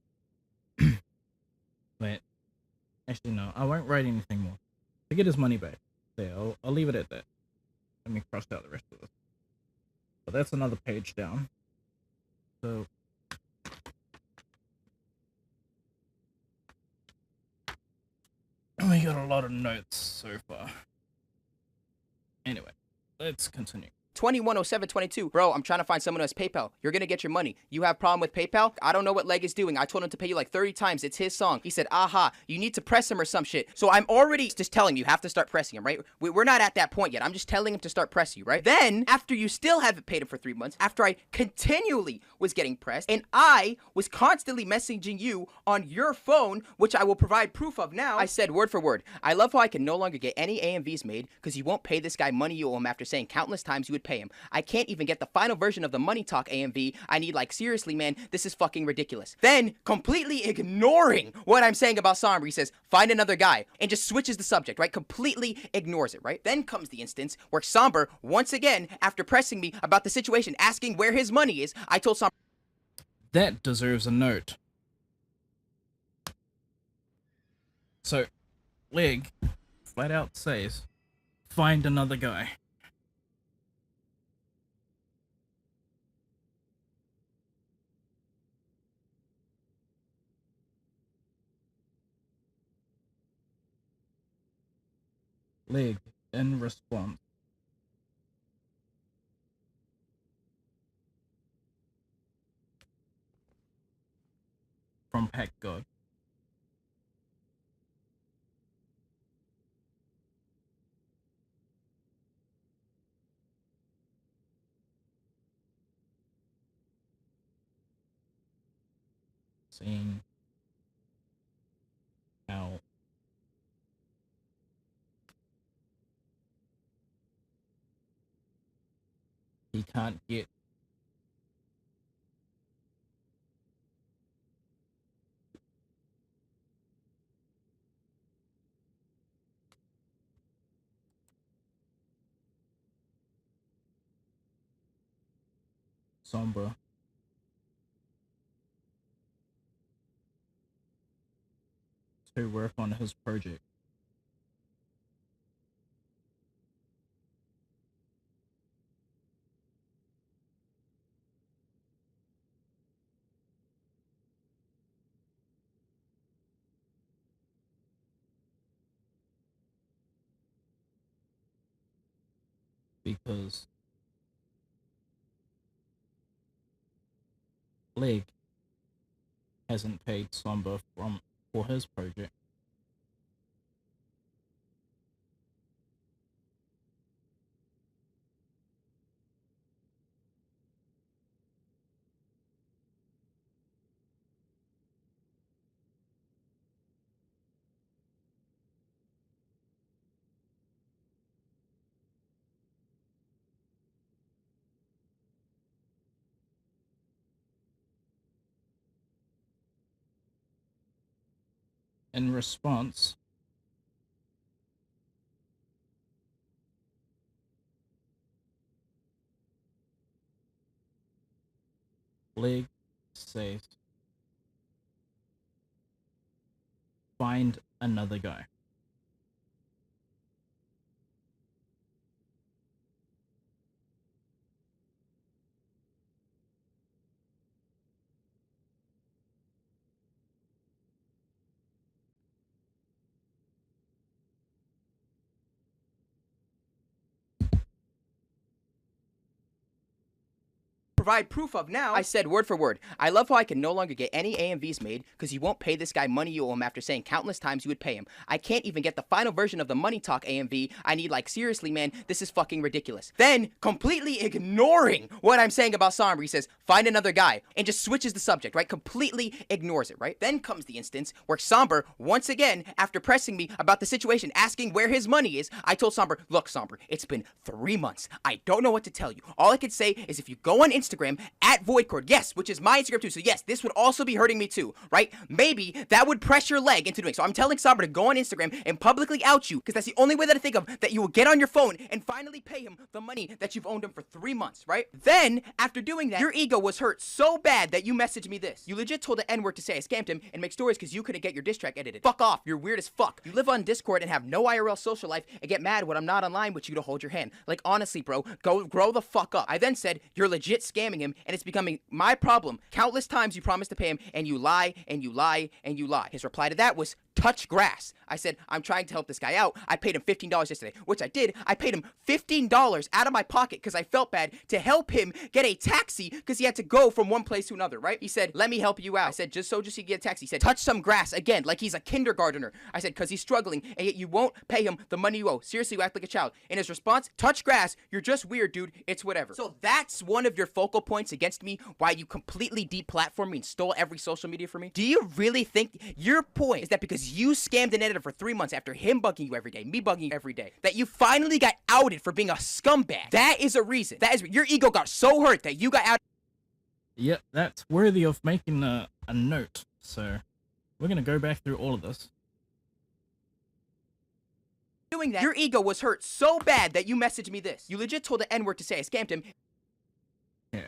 Wait, actually no, I won't write anything more. To get his money back. There, I'll leave it at that. Let me cross out the rest of this. But that's another page down. So We got a lot of notes so far. Anyway, let's continue. 210722. Bro, I'm trying to find someone who has PayPal. You're gonna get your money. You have problem with PayPal? I don't know what Leg is doing. I told him to pay you like 30 times. It's his song. He said, aha, you need to press him or some shit. So I'm already just telling you have to start pressing him, right? We're not at that point yet. I'm just telling him to start pressing you, right? Then, after you still haven't paid him for 3 months, after I continually was getting pressed, and I was constantly messaging you on your phone, which I will provide proof of now, I said word for word, I love how I can no longer get any AMVs made because you won't pay this guy money you owe him after saying countless times you would pay him. I can't even get the final version of the Money Talk AMV. I need, like, seriously, man, this is fucking ridiculous. Then, completely ignoring what I'm saying about Somber, he says, find another guy, and just switches the subject, right? Completely ignores it, right? Then comes the instance where Somber, once again, after pressing me about the situation, asking where his money is, I told Somber, that deserves a note. So, Leg flat out says, find another guy. Leg in response. From Packgod. Seeing how he can't get Sombra to work on his project. Because Leg hasn't paid Sombra for his project. In response, Leg says, find another guy. provide proof of now. I said word for word, I love how I can no longer get any AMVs made because you won't pay this guy money you owe him after saying countless times you would pay him. I can't even get the final version of the Money Talk AMV. I need, like, seriously, man, this is fucking ridiculous. Then, completely ignoring what I'm saying about Somber, he says, find another guy, and just switches the subject, right? Completely ignores it, right? Then comes the instance where Somber, once again, after pressing me about the situation, asking where his money is, I told Somber, look, Somber, it's been 3 months. I don't know what to tell you. All I could say is if you go on Instagram, at VoidCord, yes, which is my Instagram too, so yes, this would also be hurting me too, right? Maybe that would press your Leg into doing. So I'm telling Somber to go on Instagram and publicly out you, because that's the only way that I think of that you will get on your phone and finally pay him the money that you've owned him for 3 months, right? Then, after doing that, your ego was hurt so bad that you messaged me this. You legit told the N-word to say I scammed him and make stories because you couldn't get your diss track edited. Fuck off, you're weird as fuck. You live on Discord and have no IRL social life and get mad when I'm not online with you to hold your hand. Like, honestly, bro, go grow the fuck up. I then said, you're legit scamming him and it's becoming my problem. Countless times you promised to pay him and you lie and you lie and you lie. His reply to that was touch grass. I said, I'm trying to help this guy out. I paid him $15 yesterday, which I did. I paid him $15 out of my pocket because I felt bad to help him get a taxi because he had to go from one place to another, right? He said, let me help you out. I said, just so you get a taxi. He said, touch some grass again, like he's a kindergartner. I said, because he's struggling and yet you won't pay him the money you owe. Seriously, you act like a child. In his response, touch grass. You're just weird, dude. It's whatever. So that's one of your focal points against me, why you completely deplatformed me and stole every social media from me. Do you really think your point is that because you scammed an editor for 3 months after him bugging you every day, me bugging you every day, that you finally got outed for being a scumbag? That is a reason. That is, your ego got so hurt that you got outed. Yep, that's worthy of making a note. So we're gonna go back through all of this. Doing that, your ego was hurt so bad that you messaged me this. You legit told the N-word to say I scammed him. Yeah.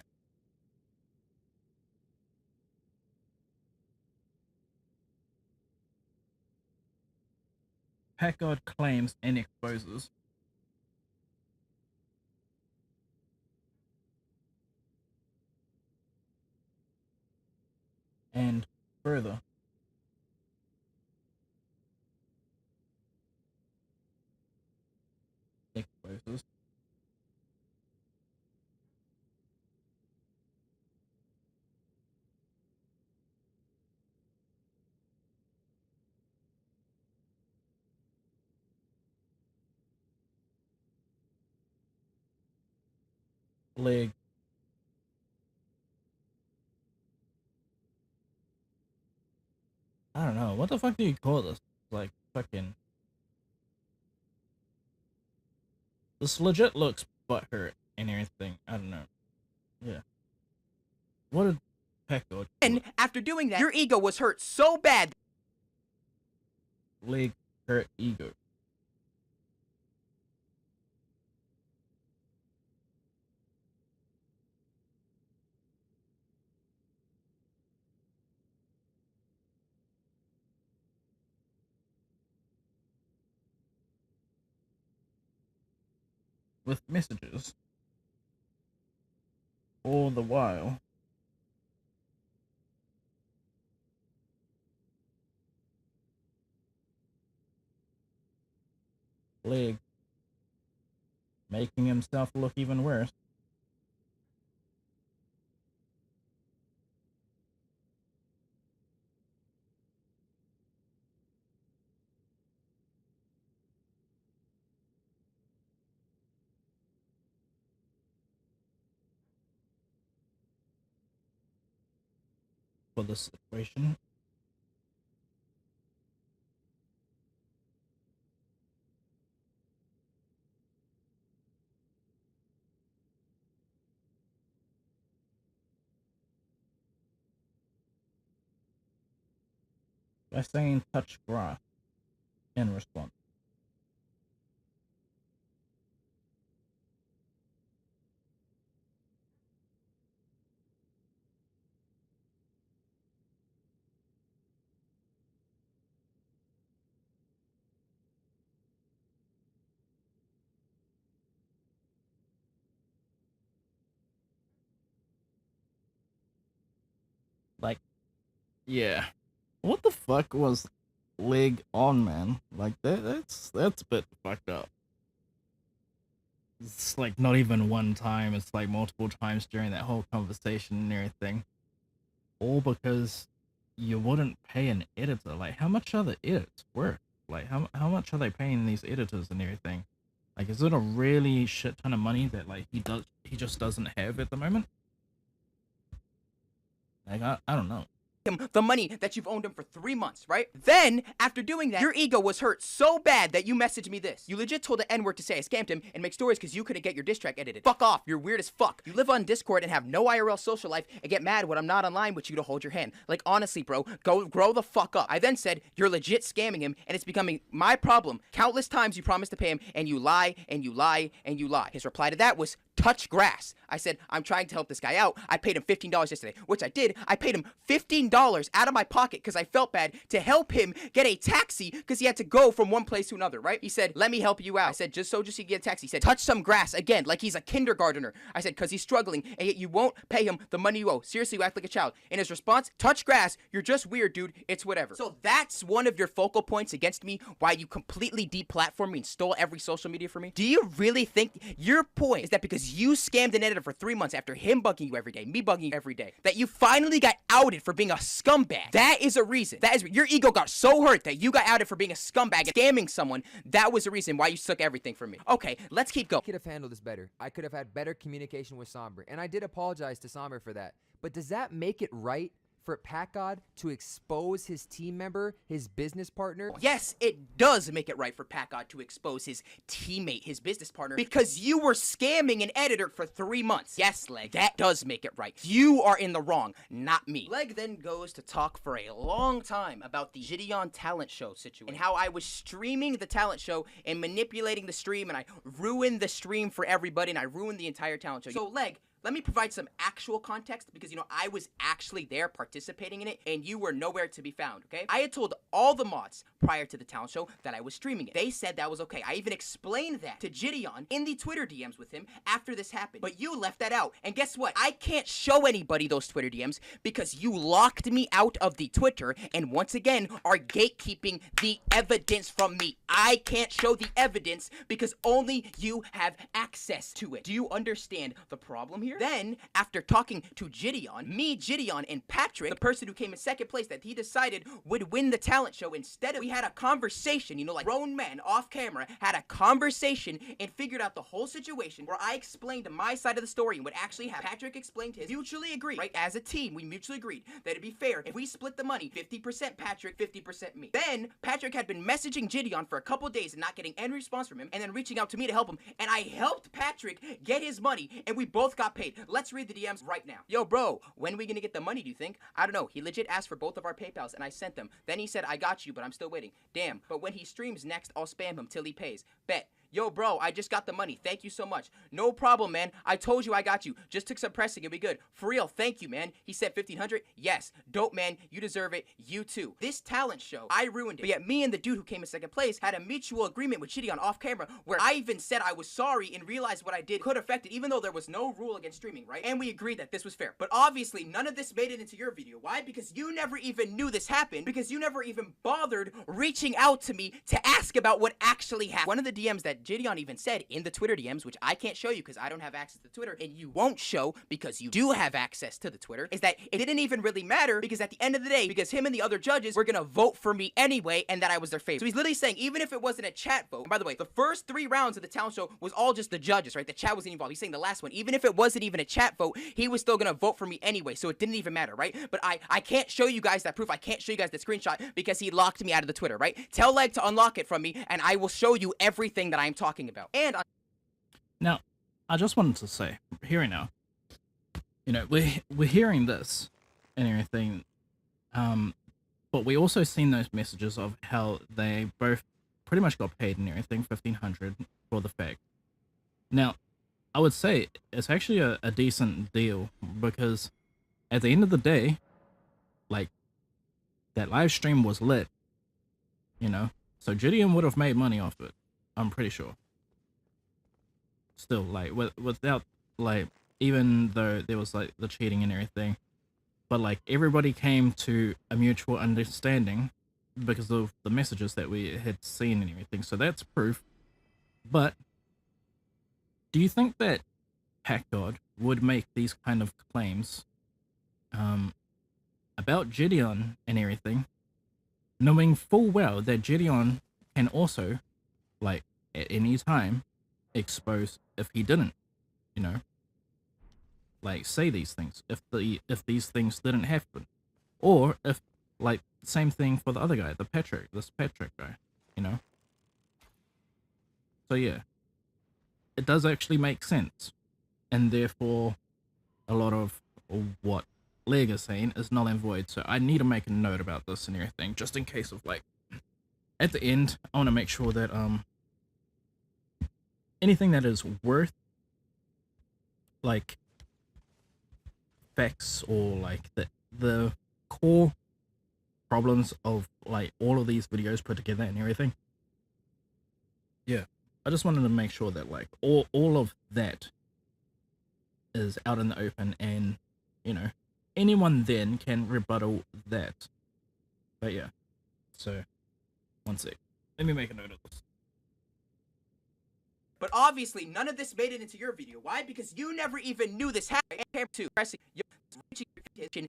Packgod claims and exposes. And further. Exposes. Leg. I don't know. What the fuck do you call this? Like, fucking... This legit looks butthurt and everything. I don't know. Yeah. What did Packgod... And after doing that, your ego was hurt so bad. Leg hurt ego. With messages. All the while. Leg. Making himself look even worse. For the situation. By saying touch grass in response. Like, yeah. What the fuck was leg on, man? Like, that's a bit fucked up. It's like not even one time, it's like multiple times during that whole conversation and everything. All because you wouldn't pay an editor. Like, how much are the edits worth? Like, how much are they paying these editors and everything? Like, is it a really shit ton of money that, like, he just doesn't have at the moment? Like, I don't know. Him the money that you've owned him for 3 months, right? Then, after doing that, your ego was hurt so bad that you messaged me this. You legit told the N-word to say I scammed him and make stories because you couldn't get your diss track edited. Fuck off. You're weird as fuck. You live on Discord and have no IRL social life and get mad when I'm not online with you to hold your hand. Like, honestly, bro, go grow the fuck up. I then said, you're legit scamming him and it's becoming my problem. Countless times you promised to pay him and you lie and you lie and you lie. His reply to that was, touch grass. I said, I'm trying to help this guy out. I paid him $15 yesterday, which I did. I paid him $15 $50 out of my pocket because I felt bad to help him get a taxi because he had to go from one place to another, right? He said, let me help you out. I said, just so you can get a taxi. He said, touch some grass, again, like he's a kindergartner. I said, because he's struggling, and yet you won't pay him the money you owe. Seriously, you act like a child. In his response, touch grass, you're just weird, dude. It's whatever. So that's one of your focal points against me, why you completely deplatformed me and stole every social media from me? Do you really think your point is that because you scammed an editor for 3 months after him bugging you every day, me bugging you every day, that you finally got outed for being a scumbag? That is a reason. That is, your ego got so hurt that you got outed for being a scumbag and scamming someone. That was the reason why you took everything from me. Okay, let's keep going. I could have handled this better. I could have had better communication with Somber, and I did apologize to Somber for that. But does that make it right for Packgod to expose his team member, his business partner? Yes, it does make it right for Packgod to expose his teammate, his business partner, because you were scamming an editor for 3 months. Yes, Leg, that does make it right. You are in the wrong, not me. Leg then goes to talk for a long time about the Gideon talent show situation and how I was streaming the talent show and manipulating the stream, and I ruined the stream for everybody, and I ruined the entire talent show. So, Leg, let me provide some actual context because, you know, I was actually there participating in it and you were nowhere to be found, okay? I had told all the mods prior to the talent show that I was streaming it. They said that was okay. I even explained that to Gideon in the Twitter DMs with him after this happened. But you left that out. And guess what? I can't show anybody those Twitter DMs because you locked me out of the Twitter and once again are gatekeeping the evidence from me. I can't show the evidence because only you have access to it. Do you understand the problem here? Then, after talking to Gideon, Gideon, and Patrick, the person who came in second place that he decided would win the talent show, instead of, we had a conversation, you know, like grown men off camera, had a conversation and figured out the whole situation where I explained my side of the story and what actually happened. Patrick explained his, mutually agreed, right? As a team, we mutually agreed that it'd be fair if we split the money, 50% Patrick, 50% me. Then, Patrick had been messaging Gideon for a couple days and not getting any response from him, and then reaching out to me to help him, and I helped Patrick get his money, and we both got paid. Let's read the DMs right now. Yo, bro, when are we gonna get the money, do you think? I don't know. He legit asked for both of our PayPals, and I sent them. Then he said, I got you, but I'm still waiting. Damn, but when he streams next, I'll spam him till he pays. Bet. Yo, bro, I just got the money. Thank you so much. No problem, man. I told you I got you. Just took some pressing. It'll be good. For real, thank you, man. He said 1,500. Yes. Dope, man. You deserve it. You too. This talent show, I ruined it. But yet me and the dude who came in second place had a mutual agreement with Gideon off camera where I even said I was sorry and realized what I did could affect it, even though there was no rule against streaming, right? And we agreed that this was fair. But obviously, none of this made it into your video. Why? Because you never even knew this happened. Because you never even bothered reaching out to me to ask about what actually happened. One of the DMs that Gideon even said in the Twitter DMs, which I can't show you because I don't have access to Twitter, and you won't show because you do have access to the Twitter, is that it didn't even really matter because at the end of the day, because him and the other judges were gonna vote for me anyway, and that I was their favorite. So he's literally saying, even if it wasn't a chat vote, and by the way, the first 3 rounds of the talent show was all just the judges, right? The chat wasn't involved. He's saying the last one, even if it wasn't even a chat vote, he was still gonna vote for me anyway, so it didn't even matter, right? But I can't show you guys that proof. I can't show you guys the screenshot because he locked me out of the Twitter, right? Tell Leg to unlock it from me, and I will show you everything that I'm talking about. And now, I just wanted to say, hearing now, you know, we're hearing this and everything, but we also seen those messages of how they both pretty much got paid and everything, 1,500 for the fact. Now, I would say it's actually a decent deal because at the end of the day, like, that live stream was lit, you know, so Gideon would have made money off it, I'm pretty sure. Still, like, without, like, even though there was, like, the cheating and everything, but, like, everybody came to a mutual understanding because of the messages that we had seen and everything, so that's proof. But do you think that Packgod would make these kind of claims about Gideon and everything, knowing full well that Gideon can also, like, at any time expose if he didn't, you know, like, say these things if these things didn't happen, or if, like, same thing for the other guy, this Patrick guy, you know. So yeah, it does actually make sense, and therefore a lot of what Leg is saying is null and void. So I need to make a note about this and everything, just in case of, like, at the end I want to make sure that anything that is worth, like, facts or, like, the core problems of like all of these videos put together and everything. Yeah, I just wanted to make sure that like all of that is out in the open, and you know, anyone then can rebuttal that. But yeah, so one sec, let me make a note of this. But obviously, none of this made it into your video. Why? Because you never even knew this happened. And to pressing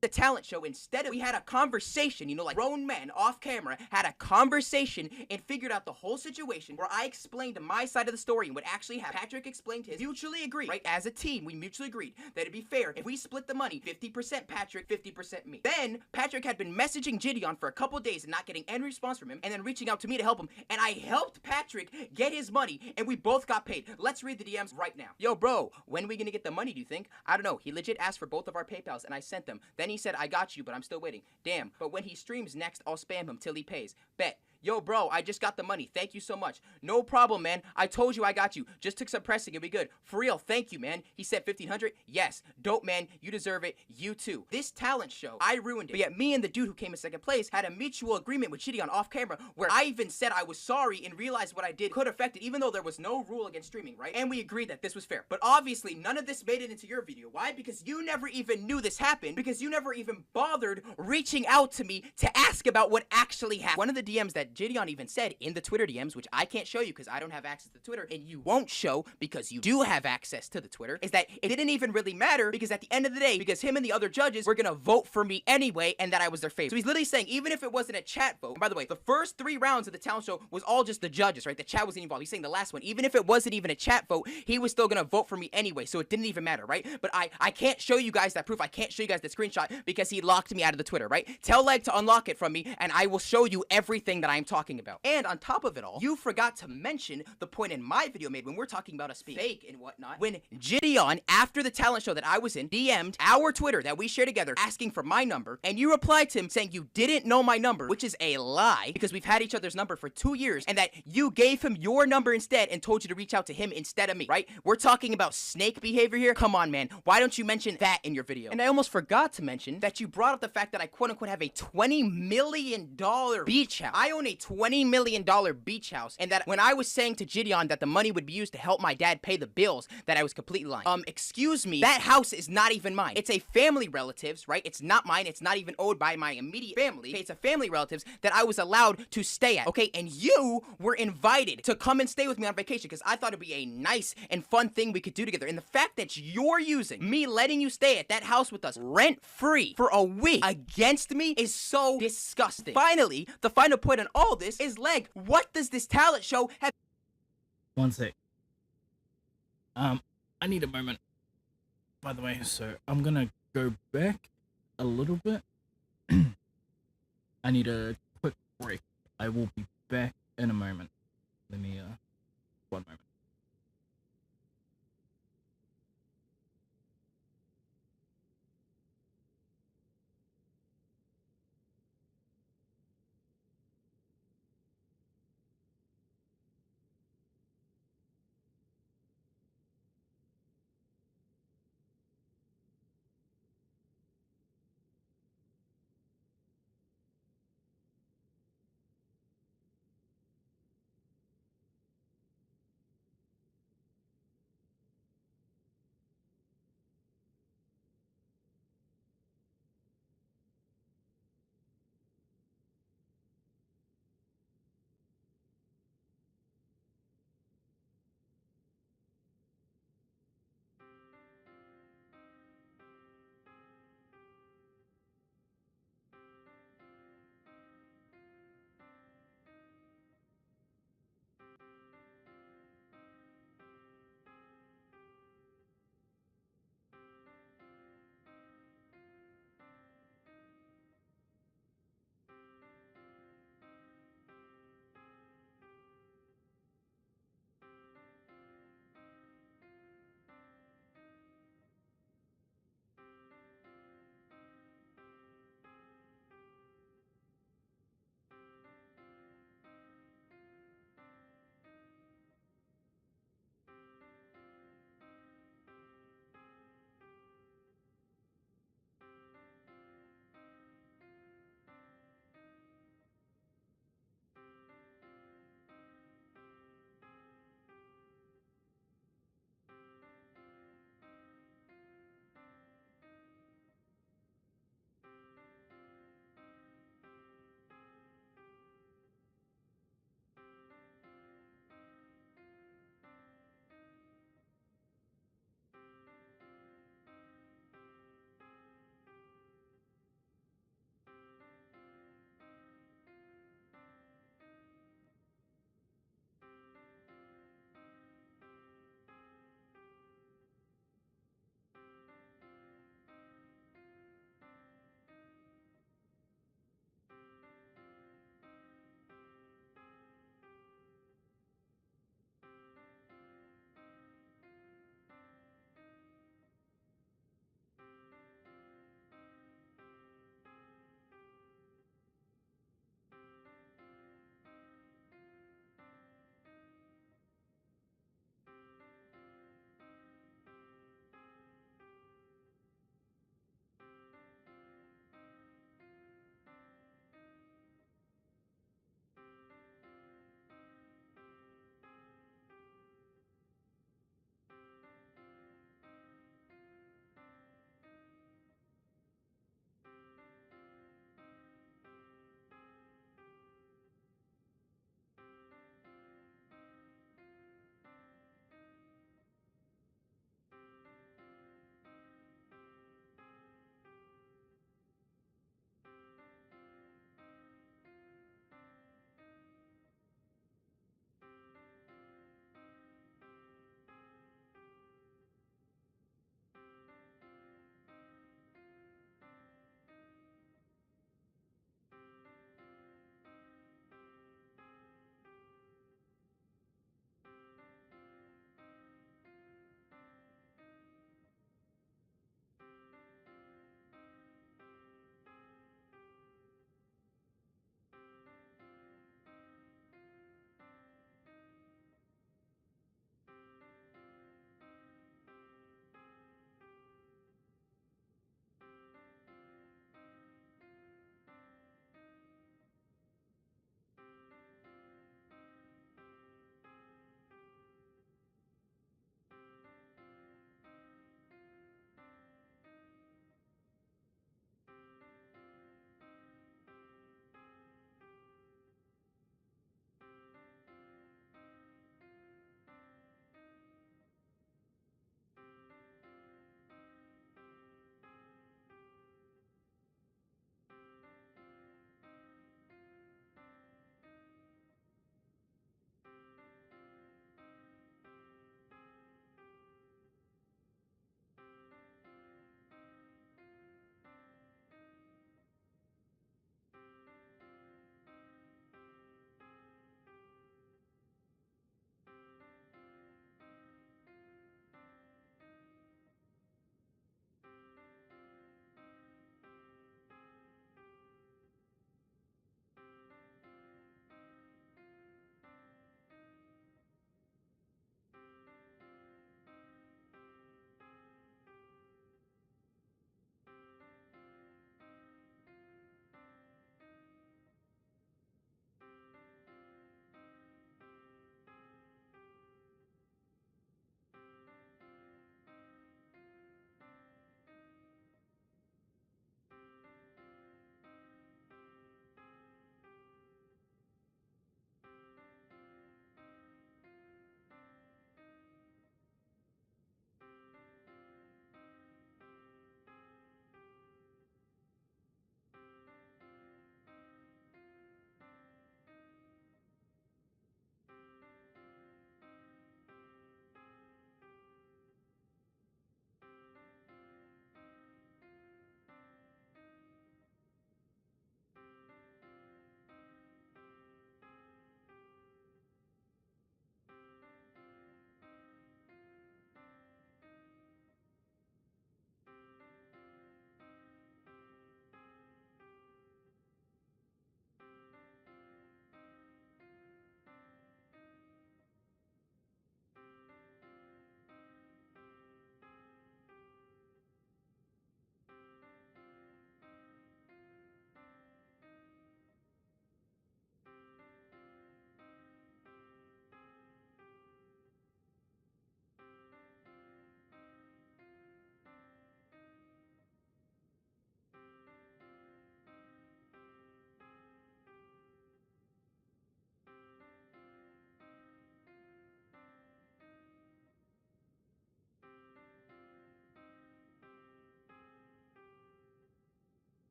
the talent show, instead of we had a conversation, you know, like grown men off camera had a conversation and figured out the whole situation where I explained my side of the story and what actually happened. Patrick explained his. Mutually agreed, right? As a team, we mutually agreed that it'd be fair if we split the money 50% Patrick, 50% me. Then Patrick had been messaging Gideon for a couple days and not getting any response from him, and then reaching out to me to help him, and I helped Patrick get his money, and we both got paid. Let's read the DMs right now. Yo, bro, when are we gonna get the money, do you think? I don't know. He legit asked for both of our PayPals, and I sent them. Then he said, I got you, but I'm still waiting. Damn, but when he streams next, I'll spam him till he pays. Bet. Yo, bro, I just got the money. Thank you so much. No problem, man. I told you I got you. Just took some pressing. It'll be good. For real, thank you, man. He said 1,500. Yes. Dope, man. You deserve it. You too. This talent show, I ruined it. But yet me and the dude who came in second place had a mutual agreement with Gideon off camera where I even said I was sorry and realized what I did could affect it, even though there was no rule against streaming, right? And we agreed that this was fair. But obviously, none of this made it into your video. Why? Because you never even knew this happened, because you never even bothered reaching out to me to ask about what actually happened. One of the DMs that Gideon even said in the Twitter DMs, which I can't show you because I don't have access to Twitter, and you won't show because you do have access to the Twitter, is that it didn't even really matter because at the end of the day, because him and the other judges were gonna vote for me anyway, and that I was their favorite. So he's literally saying, even if it wasn't a chat vote, and by the way, the first 3 rounds of the talent show was all just the judges, right? The chat wasn't involved. He's saying the last one, even if it wasn't even a chat vote, he was still gonna vote for me anyway, so it didn't even matter, right? But I can't show you guys that proof. I can't show you guys the screenshot because he locked me out of the Twitter, right? Tell Leg to unlock it from me, and I will show you everything that I'm talking about. And on top of it all, you forgot to mention the point in my video made when we're talking about us being fake and whatnot. When Gideon, after the talent show that I was in, DM'd our Twitter that we share together asking for my number, and you replied to him saying you didn't know my number, which is a lie because we've had each other's number for 2 years, and that you gave him your number instead and told you to reach out to him instead of me, right? We're talking about snake behavior here. Come on, man. Why don't you mention that in your video? And I almost forgot to mention that you brought up the fact that I quote unquote have a $20 million beach house. I own a $20 million beach house, and that when I was saying to Gideon that the money would be used to help my dad pay the bills, that I was completely lying. Excuse me, that house is not even mine. It's a family relative's, right? It's not mine. It's not even owned by my immediate family. Okay, it's a family relative's that I was allowed to stay at, okay? And you were invited to come and stay with me on vacation because I thought it'd be a nice and fun thing we could do together. And the fact that you're using me letting you stay at that house with us rent-free for a week against me is so disgusting. Finally, the final point on all this is, Leg, what does this talent show have? One sec. I need a moment, by the way, so I'm gonna go back a little bit. I need a quick break. I will be back in a moment. Let me, one moment.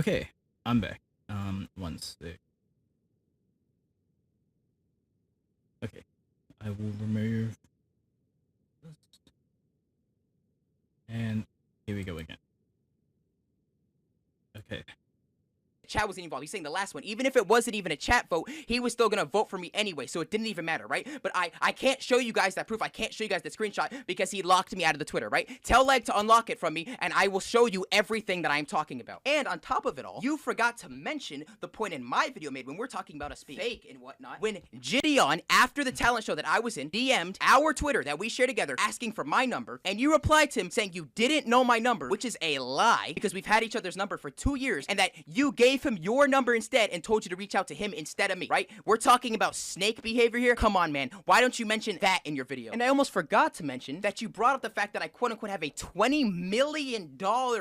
Okay, I'm back. One sec. Okay, I will remove this. And here we go again. Okay. Chat wasn't involved. He's saying the last one. Even if it wasn't even a chat vote, he was still gonna vote for me anyway, so it didn't even matter, right? But I can't show you guys that proof. I can't show you guys that screenshot because he locked me out of the Twitter, right? Tell Leg to unlock it from me, and I will show you everything that I'm talking about. And on top of it all, you forgot to mention the point in my video made when we're talking about us being fake and whatnot. When Gideon, after the talent show that I was in, DM'd our Twitter that we share together asking for my number, and you replied to him saying you didn't know my number, which is a lie because we've had each other's number for 2 years, and that you gave him your number instead and told you to reach out to him instead of me, right? We're talking about snake behavior here. Come on, man. Why don't you mention that in your video? And I almost forgot to mention that you brought up the fact that I quote unquote have a $20 million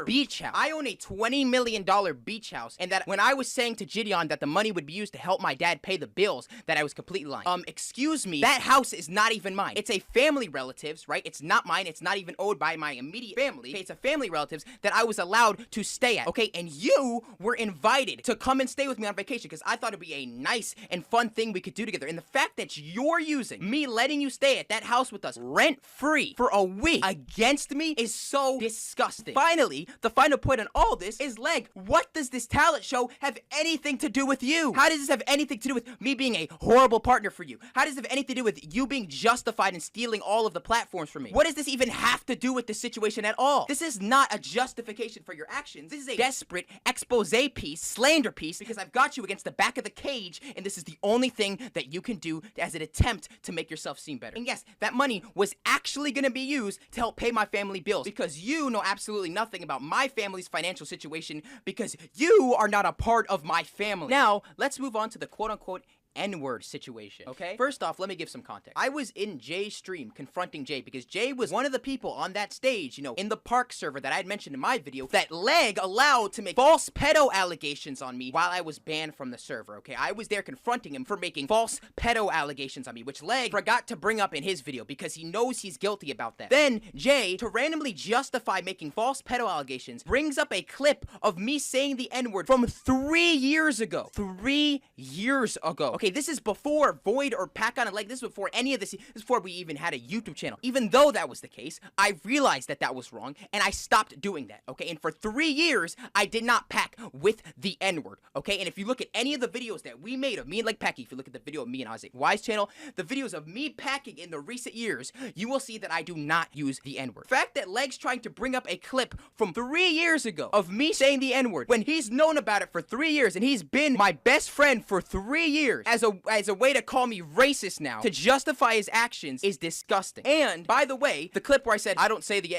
beach house. I own a $20 million beach house, and that when I was saying to Gideon that the money would be used to help my dad pay the bills, that I was completely lying. Excuse me, that house is not even mine. It's a family relative's, right? It's not mine. It's not even owned by my immediate family. Okay, it's a family relative's that I was allowed to stay at, okay? And you were invited to come and stay with me on vacation because I thought it'd be a nice and fun thing we could do together. And the fact that you're using me letting you stay at that house with us rent-free for a week against me is so disgusting. Finally, the final point on all this is, Leg, what does this talent show have anything to do with you? How does this have anything to do with me being a horrible partner for you? How does it have anything to do with you being justified in stealing all of the platforms from me? What does this even have to do with the situation at all? This is not a justification for your actions. This is a desperate expose piece, slander piece, because I've got you against the back of the cage, and this is the only thing that you can do as an attempt to make yourself seem better. And yes, that money was actually going to be used to help pay my family bills, because you know absolutely nothing about my family's financial situation, because you are not a part of my family. Now, let's move on to the quote-unquote N-word situation, okay? First off, let me give some context. I was in Jay's stream confronting Jay because Jay was one of the people on that stage, you know, in the park server that I had mentioned in my video that Leg allowed to make false pedo allegations on me while I was banned from the server, okay? I was there confronting him for making false pedo allegations on me, which Leg forgot to bring up in his video because he knows he's guilty about that. Then Jay, to randomly justify making false pedo allegations, brings up a clip of me saying the N-word from 3 years ago. 3 years ago. Okay, this is before Void or Packgod and Leg. This is before any of this. This is before we even had a YouTube channel. Even though that was the case, I realized that that was wrong, and I stopped doing that, okay? And for 3 years, I did not pack with the N-word, okay? And if you look at any of the videos that we made of me and Leg packing, if you look at the video of me and Isaac Y's channel, the videos of me packing in the recent years, you will see that I do not use the N-word. The fact that Leg's trying to bring up a clip from 3 years ago of me saying the N-word when he's known about it for 3 years, and he's been my best friend for 3 years, as a way to call me racist now, to justify his actions, is disgusting. And, by the way, the clip where I said,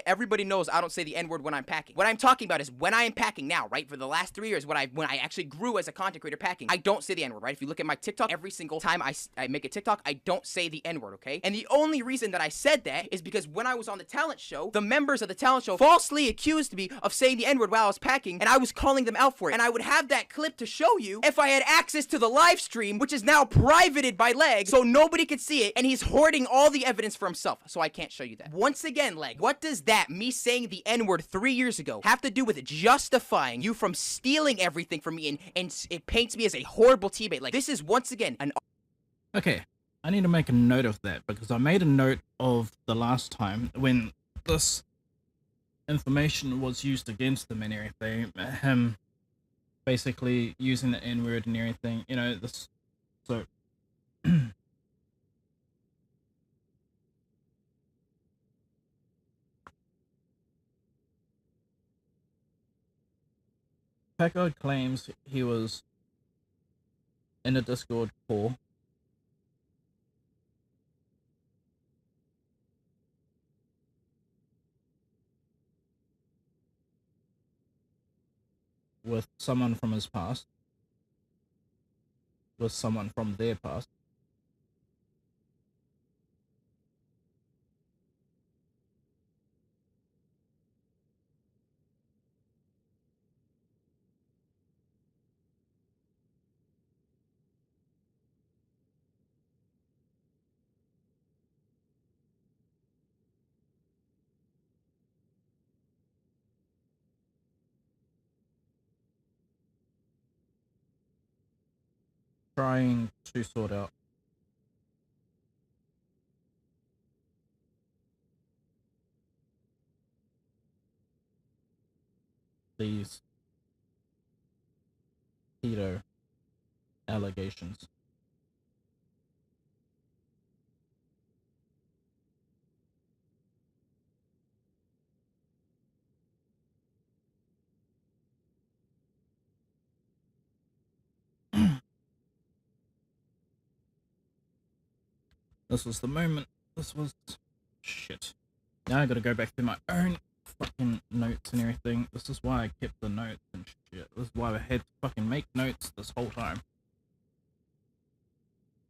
everybody knows I don't say the N-word when I'm packing. What I'm talking about is when I am packing now, right? For the last 3 years, when I actually grew as a content creator packing, I don't say the N-word, right? If you look at my TikTok, every single time I make a TikTok, I don't say the N-word, okay? And the only reason that I said that is because when I was on the talent show, the members of the talent show falsely accused me of saying the N-word while I was packing, and I was calling them out for it. And I would have that clip to show you if I had access to the live stream, which is now privated by Leg, so nobody could see it, and he's hoarding all the evidence for himself, so I can't show you that. Once again, Leg, what does that, me saying the N-word 3 years ago, have to do with justifying you from stealing everything from me, and it paints me as a horrible teammate? Like, this is once again an... Okay, I need to make a note of that, because I made a note of the last time when this information was used against them and everything, him basically using the N-word and everything, you know, this, so... Packgod claims he was in a Discord call with someone from his past, with someone from their past. trying to sort out these pedo allegations. This was the moment. This was shit. Now I gotta go back to my own fucking notes and everything. This is why I kept the notes and shit. This is why I had to fucking make notes this whole time.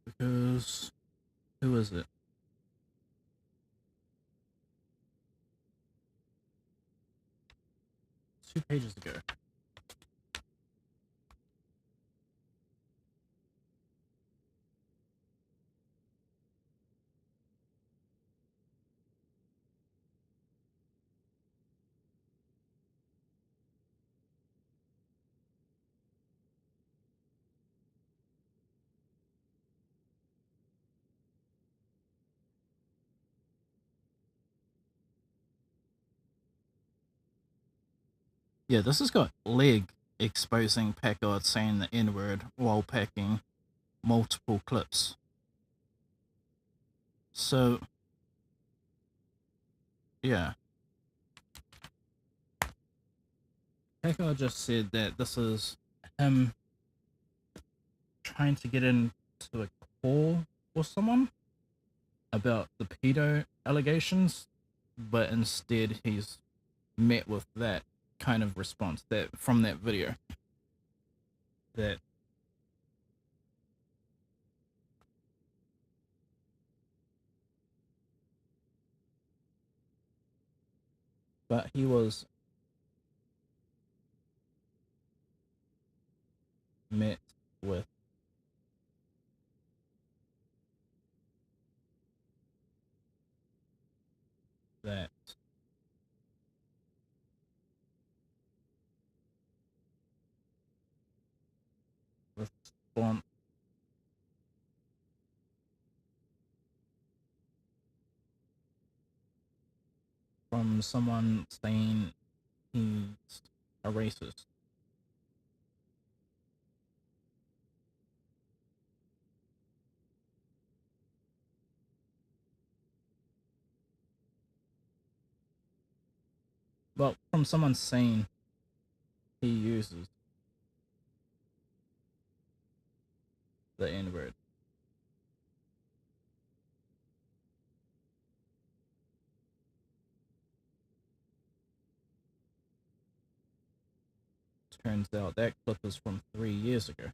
Because who is it? Two pages ago. Yeah, this has got Leg exposing Packgod saying the N-word while packing multiple clips. So, yeah. Packgod just said that this is him trying to get into a call with someone about the pedo allegations, but instead he's met with that kind of response that from that video. That but he was met with that response from someone saying he's a racist. Well, from someone saying he uses the N-word. Turns out that clip is from 3 years ago.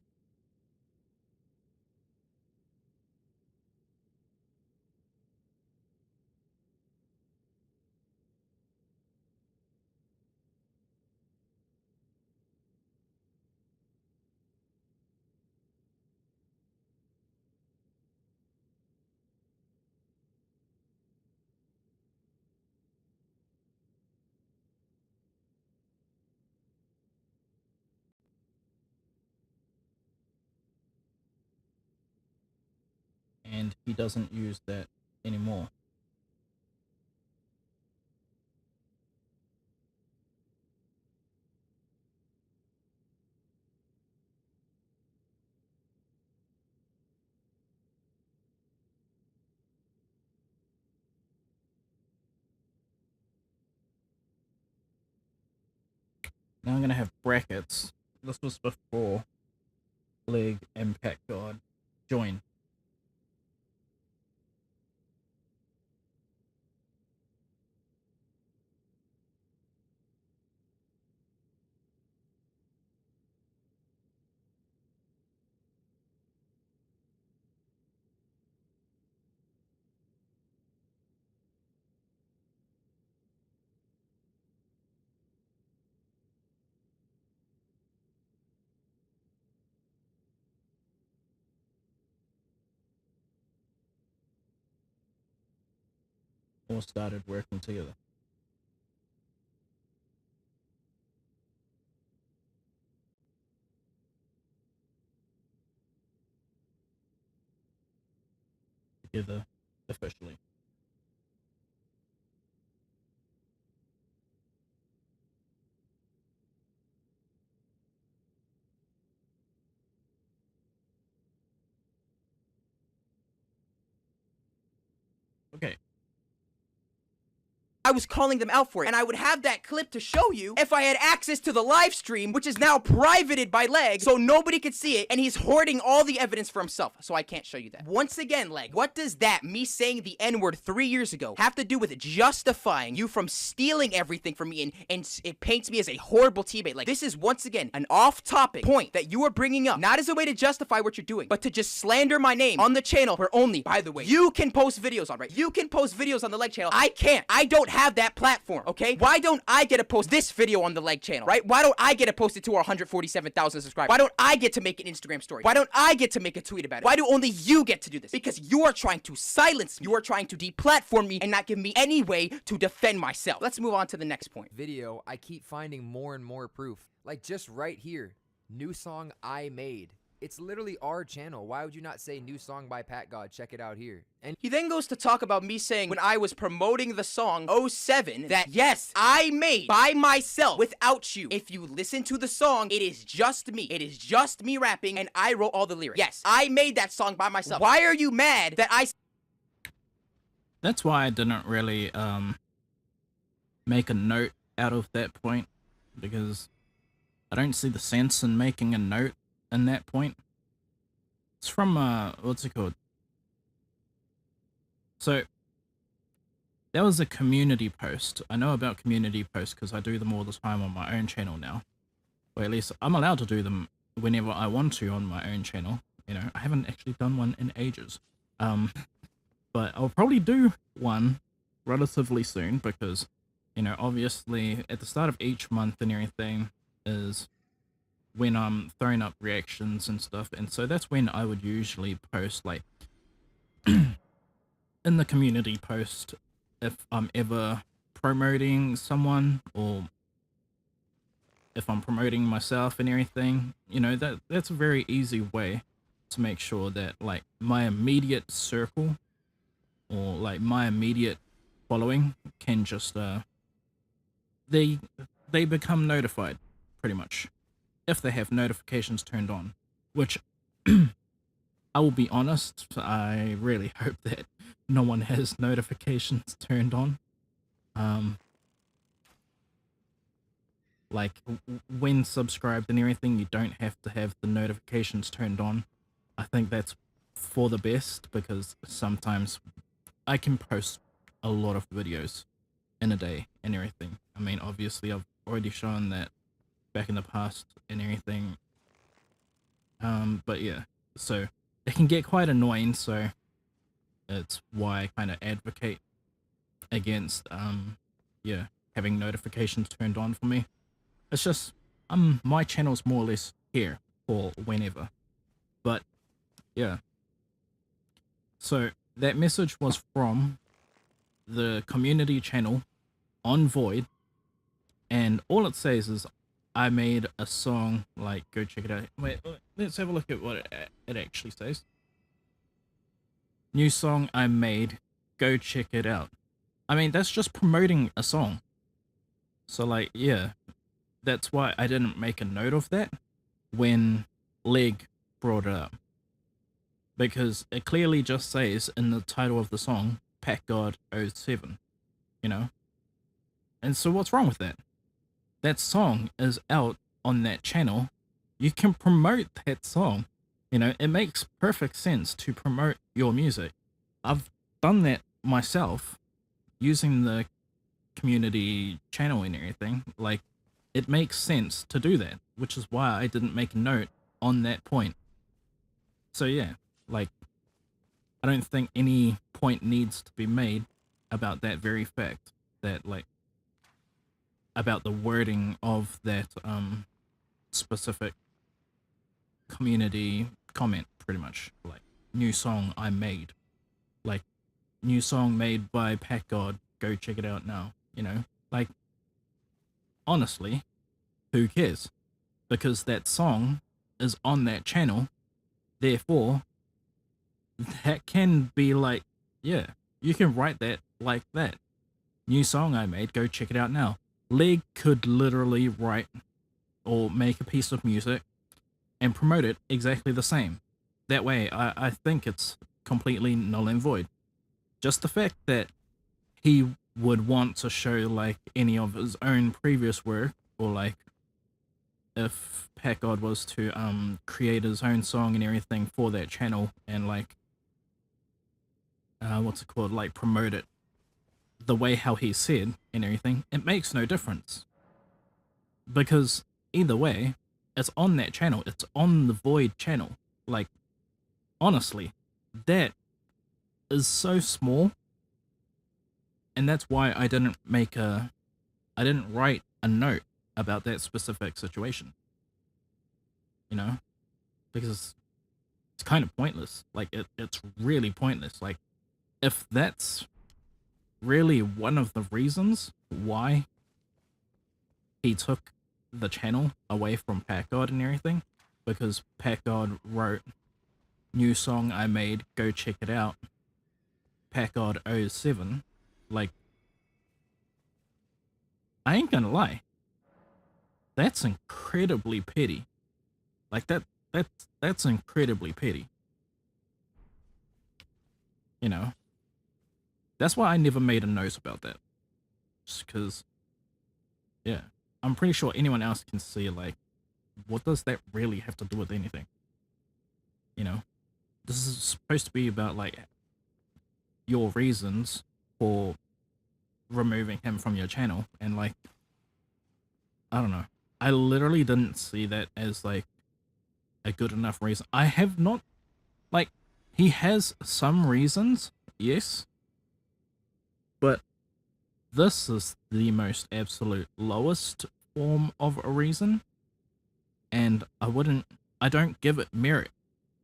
And he doesn't use that anymore. Now I'm gonna have brackets. This was before Leg and Packgod joined. Or started working together. together officially. Okay. I was calling them out for it, and I would have that clip to show you if I had access to the live stream, which is now privated by Leg, so nobody could see it, and he's hoarding all the evidence for himself, so I can't show you that. Once again, Leg, what does that, me saying the N-word 3 years ago, have to do with justifying you from stealing everything from me, and it paints me as a horrible teammate? Like, this is, once again, an off-topic point that you are bringing up, not as a way to justify what you're doing, but to just slander my name on the channel where only, by the way, you can post videos on, right? You can post videos on the Leg channel. I can't. I don't have that platform, okay? Why don't I get to post this video on the Leg channel, right? Why don't I get to post it to our 147,000 subscribers? Why don't I get to make an Instagram story? Why don't I get to make a tweet about it? Why do only you get to do this? Because you are trying to silence me. You are trying to deplatform me and not give me any way to defend myself. Let's move on to the next point. Video, I keep finding more and more proof. Like just right here, new song I made. It's literally our channel. Why would you not say new song by Packgod? Check it out here. And he then goes to talk about me saying when I was promoting the song 07 that yes, I made by myself without you. If you listen to the song, it is just me. It is just me rapping and I wrote all the lyrics. Yes, I made that song by myself. Why are you mad that I... That's why I didn't really make a note out of that point, because I don't see the sense in making a note in that point. It's from what's it called? So that was a community post. I know about community posts because I do them all the time on my own channel now, or at least I'm allowed to do them whenever I want to on my own channel. You know, I haven't actually done one in ages, but I'll probably do one relatively soon, because, you know, obviously at the start of each month and everything is when I'm throwing up reactions and stuff, and so that's when I would usually post, like, in the community post, if I'm ever promoting someone, or if I'm promoting myself and everything. You know, that's a very easy way to make sure that, like, my immediate circle, or like my immediate following can just they become notified, pretty much, if they have notifications turned on, which I will be honest, I really hope that no one has notifications turned on. Like, when subscribed and everything, you don't have to have the notifications turned on. I think that's for the best, because sometimes I can post a lot of videos in a day and everything. I mean, obviously I've already shown that back in the past and everything. But yeah, so it can get quite annoying, so it's why I kind of advocate against yeah, having notifications turned on for me. It's just my channel's more or less here for whenever. But yeah, so that message was from the community channel on Void, and all it says is, I made a song, like, go check it out. Wait, let's have a look at what it actually says. New song I made, go check it out. I mean, that's just promoting a song. So, like, yeah, that's why I didn't make a note of that when Leg brought it up. Because it clearly just says in the title of the song, Packgod 07, you know? And so what's wrong with that? That song is out on that channel. You can promote that song. You know, it makes perfect sense to promote your music. I've done that myself using the community channel and everything. Like, it makes sense to do that, which is why I didn't make a note on that point. So yeah, like, I don't think any point needs to be made about that very fact, that, like, about the wording of that specific community comment, pretty much. Like, new song I made. Like, new song made by Packgod, go check it out now, you know? Like, honestly, who cares? Because that song is on that channel, therefore, that can be like, yeah, you can write that like that. New song I made, go check it out now. Leg could literally write or make a piece of music and promote it exactly the same. That way, I think it's completely null and void. Just the fact that he would want to show like any of his own previous work, or like if Packgod was to create his own song and everything for that channel and like what's it called, like promote it the way how he said and everything, it makes no difference. Because either way, it's on that channel. It's on the Void channel. Like, honestly, that is so small. And that's why I didn't write a note about that specific situation. You know? Because it's kind of pointless. Like, it's really pointless. Like, if that's really one of the reasons why he took the channel away from Packgod and everything, because Packgod wrote new song I made, go check it out, Packgod 07, like, I ain't gonna lie, that's incredibly petty. Like that's incredibly petty. You know, that's why I never made a note about that. Just because, yeah, I'm pretty sure anyone else can see, like, what does that really have to do with anything? You know, this is supposed to be about, like, your reasons for removing him from your channel. And, like, I don't know. I literally didn't see that as, like, a good enough reason. I have not, like, he has some reasons, yes. But this is the most absolute lowest form of a reason, and I don't give it merit.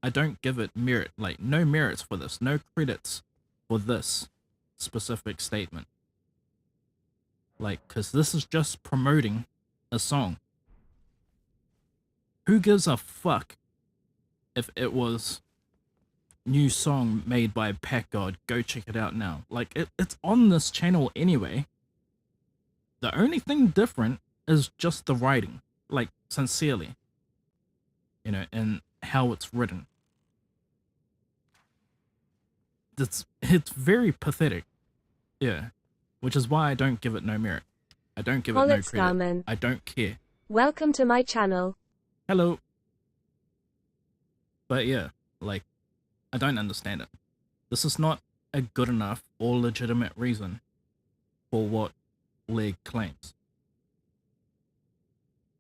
I don't give it merit, like, no merits for this, no credits for this specific statement. Like, because this is just promoting a song. Who gives a fuck if it was new song made by Packgod, go check it out now. Like, it's on this channel anyway. The only thing different is just the writing, like, sincerely, you know, and how it's written. It's very pathetic, yeah, which is why I don't give it no merit. I don't give it no credit. I don't care. Welcome to my channel. Hello. But yeah, like, I don't understand it. This is not a good enough or legitimate reason for what Leg claims.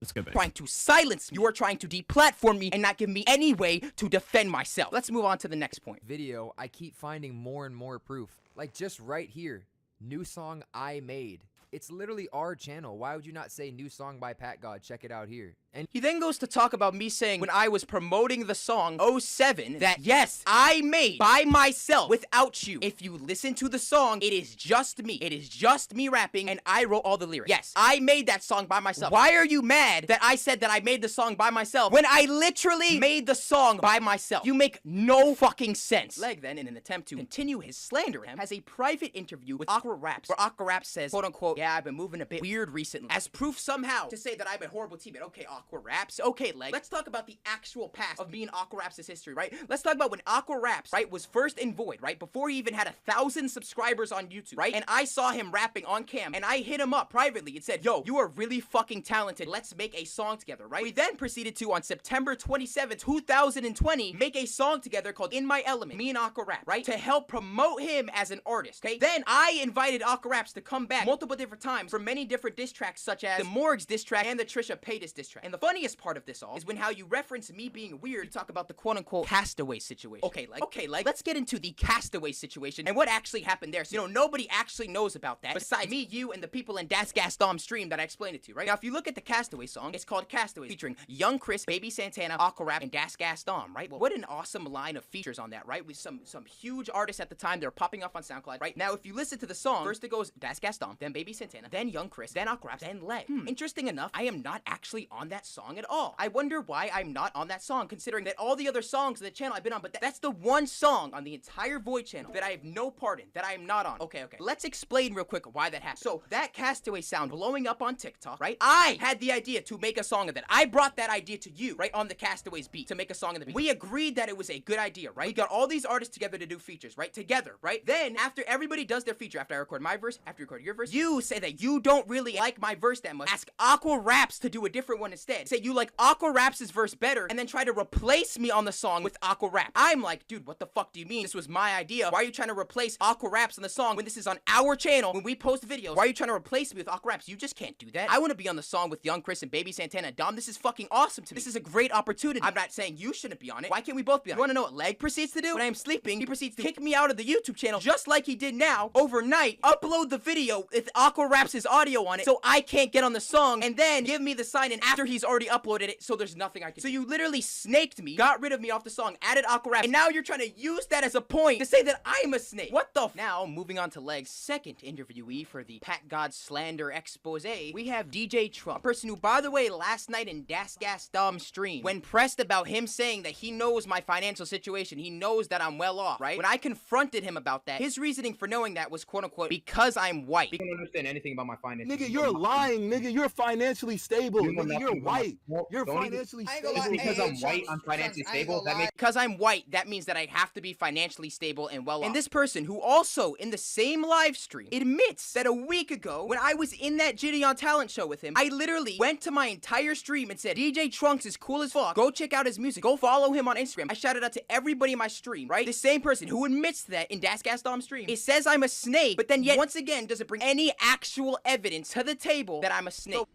Let's go back. Trying to silence me. You are trying to deplatform me and not give me any way to defend myself. Let's move on to the next point. Video, I keep finding more and more proof. Like, just right here. New song I made. It's literally our channel. Why would you not say new song by Packgod? Check it out here. And he then goes to talk about me saying when I was promoting the song 07 that yes, I made by myself without you. If you listen to the song, it is just me. It is just me rapping and I wrote all the lyrics. Yes, I made that song by myself. Why are you mad that I said that I made the song by myself when I literally made the song by myself? You make no fucking sense. Leg then, in an attempt to continue his slander, has a private interview with Aqua Raps where Aqua Raps says, quote unquote, yeah, I've been moving a bit weird recently, as proof somehow to say that I'm a horrible teammate. Okay, Aqua Raps. Okay, Leg. Let's talk about the actual past of me and Aqua Raps' history, right? Let's talk about when Aqua Raps, right, was first in Void, right? Before he even had 1,000 subscribers on YouTube, right? And I saw him rapping on cam, and I hit him up privately and said, yo, you are really fucking talented. Let's make a song together, right? We then proceeded to, on September 27, 2020, make a song together called In My Element, me and Aqua Rap, right? To help promote him as an artist, okay? Then I invited Aqua Raps to come back multiple different times for many different diss tracks, such as the Morgs diss track and the Trisha Paytas diss track. And the funniest part of this all is when how you reference me being weird, you talk about the quote-unquote castaway situation. Okay, let's get into the castaway situation and what actually happened there. So, you know, nobody actually knows about that besides me, you, and the people in Das Gastom stream that I explained it to, right? Now, if you look at the Castaway song, it's called Castaway, featuring Young Chris, Baby Santana, Aqua Rap, and Das Gastom, right? Well, what an awesome line of features on that, right? With some huge artists at the time, they're popping up on SoundCloud, right? Now, if you listen to the song, first it goes Das Gastom, then Baby Santana, then Young Chris, then Aqua Rap, then Leg. Interesting enough, I am not actually on that that song at all. I wonder why I'm not on that song, considering that all the other songs on the channel I've been on, but that's the one song on the entire Void channel that I have no part in, that I am not on. Okay. Let's explain real quick why that happened. So, that Castaway sound blowing up on TikTok, right? I had the idea to make a song of that. I brought that idea to you, right, on the Castaways beat, to make a song of the beat. We agreed that it was a good idea, right? We got all these artists together to do features, right? Together, right? Then, after everybody does their feature, after I record my verse, after you record your verse, you say that you don't really like my verse that much. Ask Aqua Raps to do a different one instead. Say you like Aqua Raps' verse better, and then try to replace me on the song with Aqua Rap. I'm like, dude, what the fuck do you mean? This was my idea. Why are you trying to replace Aqua Raps on the song when this is on our channel, when we post videos? Why are you trying to replace me with Aqua Raps? You just can't do that. I want to be on the song with Young Chris and Baby Santana. Dom, this is fucking awesome to me. This is a great opportunity. I'm not saying you shouldn't be on it. Why can't we both be on it? You want to know what Leg proceeds to do? When I am sleeping, he proceeds to kick me out of the YouTube channel, just like he did now, overnight, upload the video with Aqua Raps' audio on it, so I can't get on the song, and then give me the sign-in after he's already uploaded it, so there's nothing I can do. So you literally snaked me, got rid of me off the song, added Aqua Raps, and now you're trying to use that as a point to say that I'm a snake. What the f— Now, moving on to Leg's second interviewee for the Packgod slander expose, we have DJ Trump, a person who, by the way, last night in Das Gas Dom's stream, when pressed about him saying that he knows my financial situation, he knows that I'm well off, right? When I confronted him about that, his reasoning for knowing that was, quote-unquote, because I'm white. You don't understand anything about my finances. Nigga, you're lying, nigga. You're financially stable. Nigga, you're white. You're financially stable. Just because I'm white, I'm financially stable. Because I'm white, that means that I have to be financially stable and well off. And this person, who also, in the same live stream, admits that a week ago, when I was in that Gideon talent show with him, I literally went to my entire stream and said, DJ Trunks is cool as fuck. Go check out his music. Go follow him on Instagram. I shouted out to everybody in my stream, right? The same person who admits to that in Das Gas Dom's stream. It says I'm a snake, but then yet, once again, doesn't bring any actual evidence to the table that I'm a snake.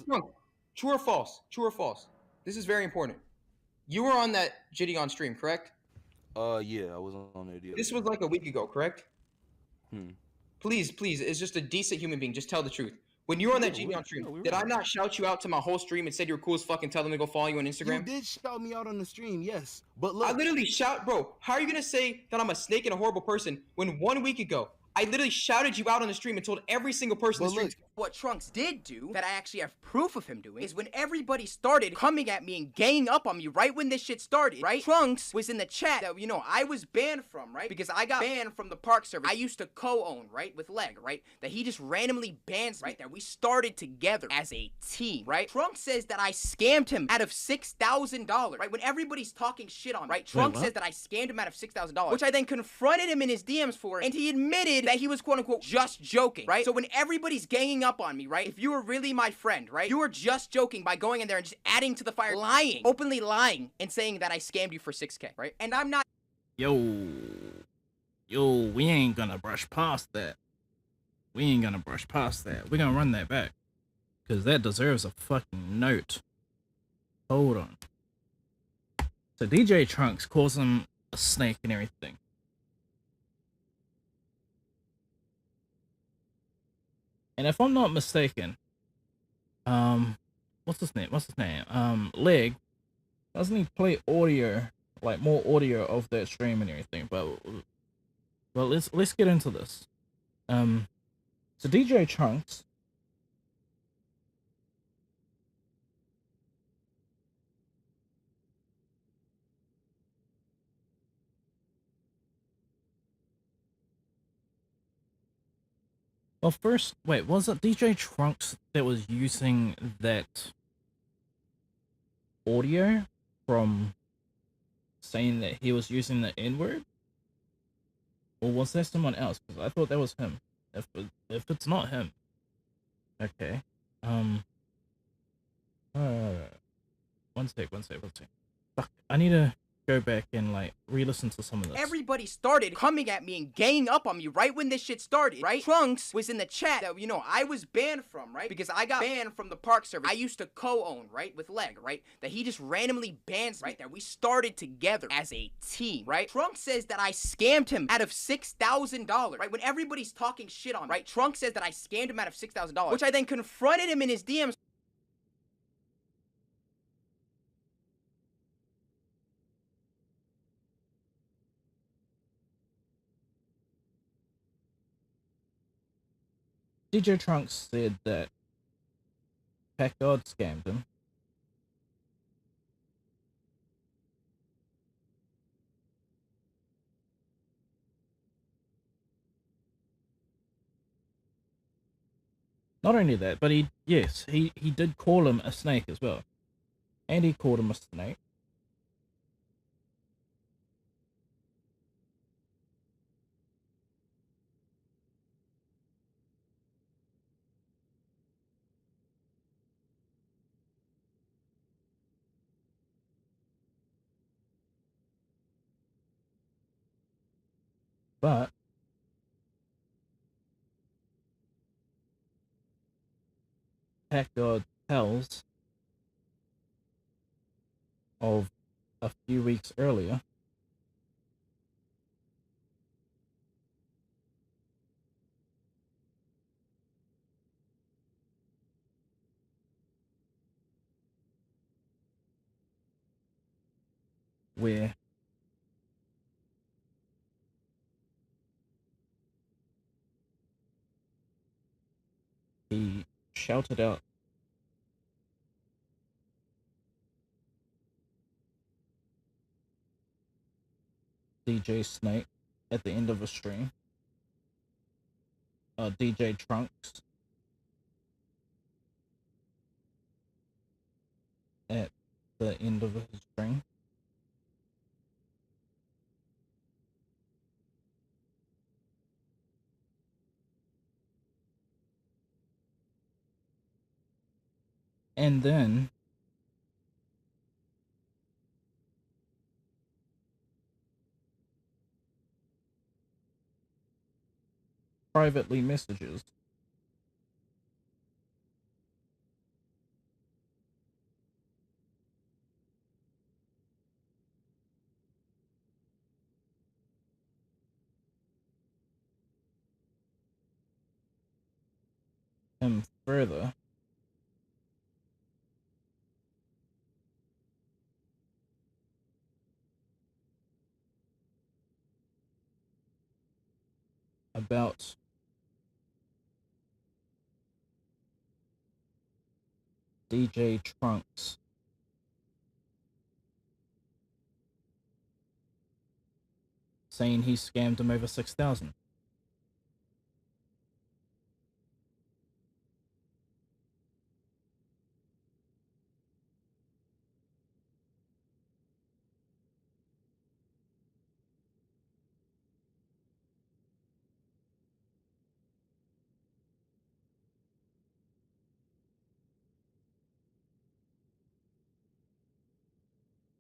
No, true or false? True or false? This is very important. You were on that Gideon stream, correct? Yeah, I was on there. This was like a week ago, correct? Please, it's just a decent human being. Just tell the truth. When you were on that Gideon stream, did I not shout you out to my whole stream and said you were cool as fuck and tell them to go follow you on Instagram? You did shout me out on the stream, yes. But look, I literally bro, how are you gonna say that I'm a snake and a horrible person when 1 week ago, I literally shouted you out on the stream and told every single person in the stream. What Trunks did do, that I actually have proof of him doing, is when everybody started coming at me and ganging up on me right when this shit started, right? Trunks was in the chat that, you know, I was banned from, right? Because I got banned from the park server I used to co-own, right? With Leg, right? That he just randomly bans, right? That we started together as a team, right? Trunks says that I scammed him out of $6,000, right? When everybody's talking shit on, right? Trunks says that I scammed him out of $6,000, which I then confronted him in his DMs for, and he admitted that he was quote-unquote just joking, right? So when everybody's ganging up on me, right? If you were really my friend, right? You were just joking by going in there and just adding to the fire, lying, openly lying, and saying that I scammed you for 6K, right? And I'm not— Yo, we ain't gonna brush past that. We're gonna run that back. Because that deserves a fucking note. Hold on. So DJ Trunks calls him a snake and everything. And if I'm not mistaken, what's his name? Leg, doesn't he play audio, like more audio of that stream and everything? But well, let's get into this. So DJ Trunks, well, first, wait, was it DJ Trunks that was using that audio from saying that he was using the N-word? Or was that someone else? Because I thought that was him. If it's not him, okay. One sec. Fuck, I need to go back and like re-listen to some of this. Everybody started coming at me and ganging up on me right when this shit started, right? Trunks was in the chat that, you know, I was banned from, right? Because I got banned from the park server I used to co-own, right? With Leg, right? That he just randomly bans, right? That we started together as a team, right? Trunks says that I scammed him out of $6,000, right? When everybody's talking shit on, right? Trunks says that I scammed him out of $6,000, which I then confronted him in his DMs. DJ Trunks said that Packgod scammed him, Not only that, but he did call him a snake as well. And he called him a snake. But Packgod tells of a few weeks earlier where he shouted out DJ Snake at the end of a stream, DJ Trunks at the end of his stream, and then privately messages him further about DJ Trunks saying he scammed him over 6,000.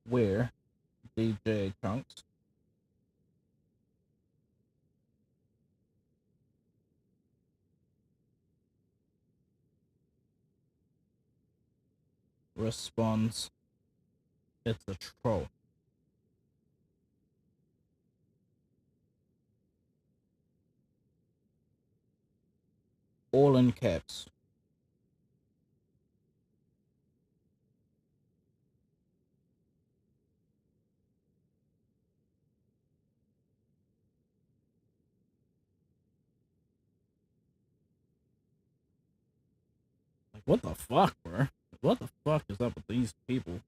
Where DJ Trunks responds, "It's a troll." All in caps. Like, what the fuck, bro? What the fuck is up with these people?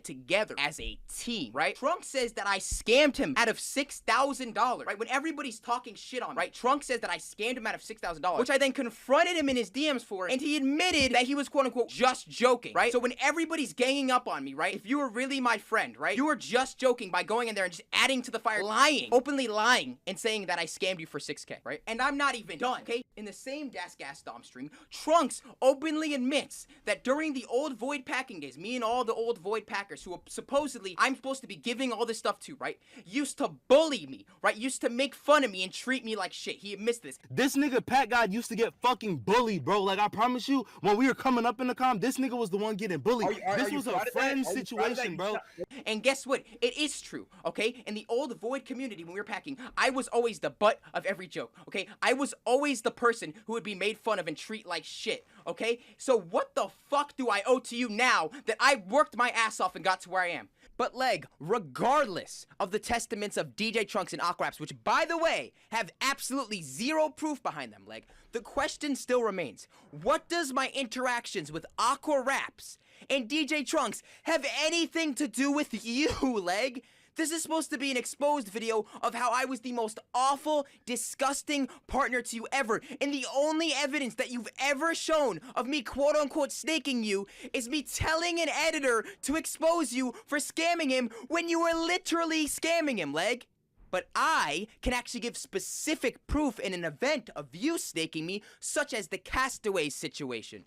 Together as a team, right? Trunks says that I scammed him out of $6,000, right? When everybody's talking shit on me, right? Trunks says that I scammed him out of $6,000, which I then confronted him in his DMs for, and he admitted that he was quote unquote just joking, right? So when everybody's ganging up on me, right? If you were really my friend, right? You were just joking by going in there and just adding to the fire, lying, openly lying, and saying that I scammed you for 6K, right? And I'm not even done, okay? In the same Das Gas Dom stream, Trunks openly admits that during the old Void packing days, me and all the old Void packers who supposedly I'm supposed to be giving all this stuff to, right, used to bully me, right, used to make fun of me and treat me like shit. He admits this. This nigga Packgod used to get fucking bullied, bro. Like, I promise you, when we were coming up in the com, this nigga was the one getting bullied. This was a friend situation, bro. And guess what? It is true, okay? In the old Void community, when we were packing, I was always the butt of every joke, okay? I was always the person who would be made fun of and treat like shit, okay? So what the fuck do I owe to you now that I worked my ass off and got to where I am? But Leg, regardless of the testaments of DJ Trunks and Aqua Raps, which by the way, have absolutely zero proof behind them, Leg, the question still remains. What does my interactions with Aqua Raps and DJ Trunks have anything to do with you, Leg? This is supposed to be an exposed video of how I was the most awful, disgusting partner to you ever. And the only evidence that you've ever shown of me quote-unquote snaking you is me telling an editor to expose you for scamming him when you were literally scamming him, Leg. But I can actually give specific proof in an event of you snaking me, such as the Castaway situation.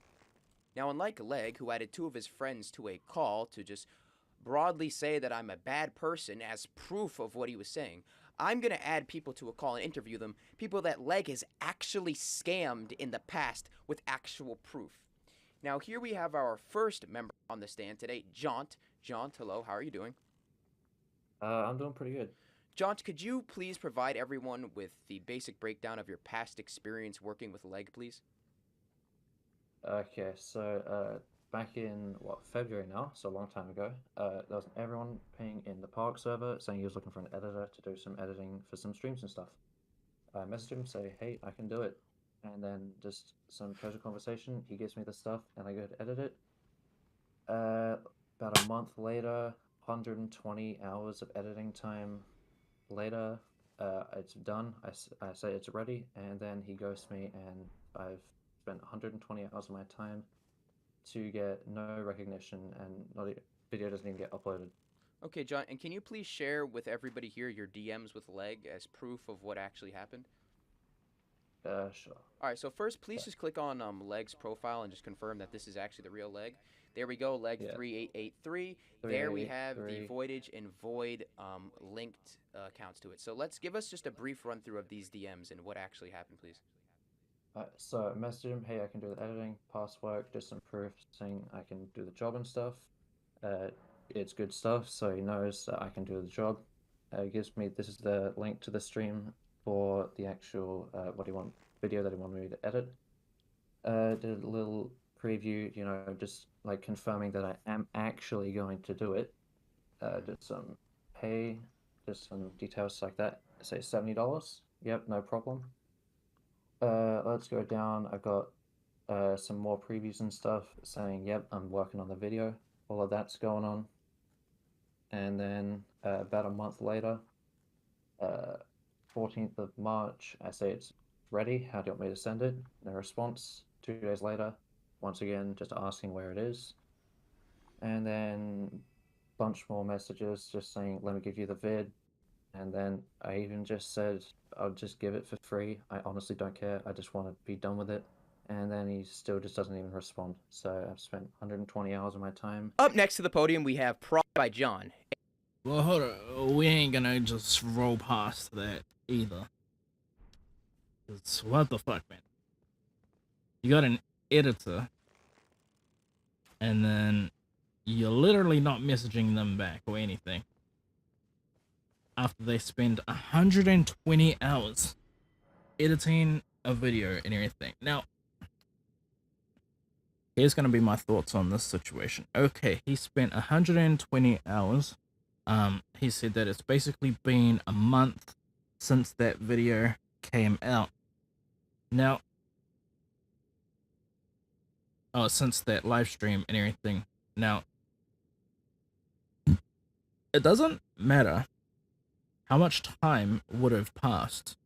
Now, unlike Leg, who added 2 of his friends to a call to just broadly say that I'm a bad person as proof of what he was saying, I'm going to add people to a call and interview them, people that Leg has actually scammed in the past with actual proof. Now, here we have our first member on the stand today, Jaunt. Jaunt, hello, how are you doing? I'm doing pretty good. Jaunt, could you please provide everyone with the basic breakdown of your past experience working with Leg, please? Okay, so back in February now, so a long time ago, there was everyone ping in the Park server saying he was looking for an editor to do some editing for some streams and stuff. I messaged him, say, hey, I can do it, and then just some casual conversation. He gives me the stuff, and I go to edit it. About a month later, 120 hours of editing time later, it's done. I say it's ready, and then he ghosts me, and I've spent 120 hours of my time to get no recognition, and video doesn't even get uploaded. Okay, John, and can you please share with everybody here your DMs with Leg as proof of what actually happened? Sure. Alright, so first, please just click on Leg's profile and just confirm that this is actually the real Leg. There we go, Leg3883. There we have the Voidage and Void linked accounts to it. So let's give us just a brief run through of these DMs and what actually happened, please. So I messaged him, hey, I can do the editing, past work, just some proof saying I can do the job and stuff. It's good stuff, so he knows that I can do the job. He gives me, this is the link to the stream for the actual video that he wanted me to edit. Did a little preview, you know, just like confirming that I am actually going to do it. Did some pay, just some details like that. Say $70. Yep, no problem. Let's go down. I've got some more previews and stuff saying, yep, I'm working on the video. All of that's going on. And then about a month later, 14th of March, I say it's ready. How do you want me to send it? No response. 2 days later, once again, just asking where it is. And then a bunch more messages just saying, let me give you the vid. And then I even just said, I'll just give it for free. I honestly don't care. I just want to be done with it. And then he still just doesn't even respond. So I've spent 120 hours of my time. Up next to the podium, we have Prod by John. Well, hold on. We ain't gonna just roll past that either. 'Cause what the fuck, man? You got an editor, and then you're literally not messaging them back or anything. After they spend 120 hours editing a video and everything. Now, here's going to be my thoughts on this situation. Okay, he spent 120 hours. He said that it's basically been a month since that video came out. Now, since that live stream and everything. Now, it doesn't matter how much time would have passed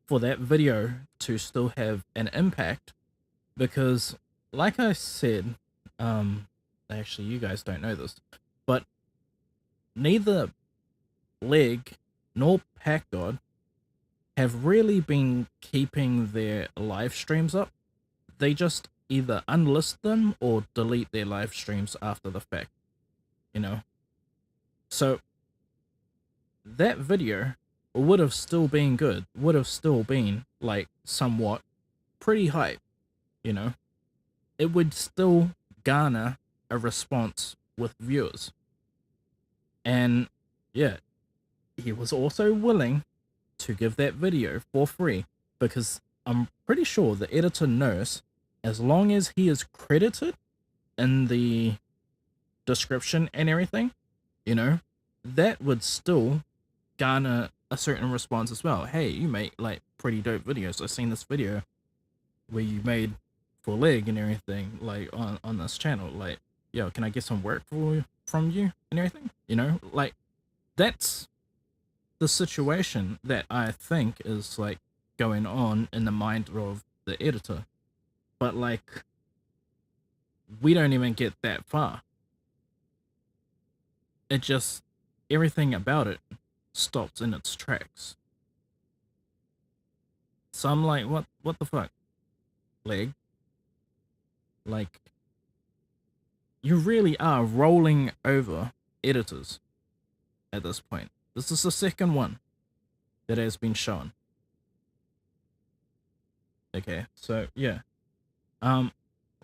for that video to still have an impact, because like I said, actually you guys don't know this, but neither Leg nor Packgod have really been keeping their live streams up. They just either unlist them or delete their live streams after the fact, you know. So that video would have still been good, would have still been like somewhat pretty hype, you know. It would still garner a response with viewers. And yeah, he was also willing to give that video for free, because I'm pretty sure the editor knows as long as he is credited in the description and everything, you know, that would still garner a certain response as well. Hey, you make like pretty dope videos. I've seen this video where you made for leg and everything, like on this channel, like, yo, can I get some work from you and everything? You know, like that's the situation that I think is like going on in the mind of the editor. But like, we don't even get that far. It just, everything about it stops in its tracks. So I'm like, what the fuck, leg? Like, you really are rolling over editors at this point. This is the second one that has been shown. Okay, so yeah.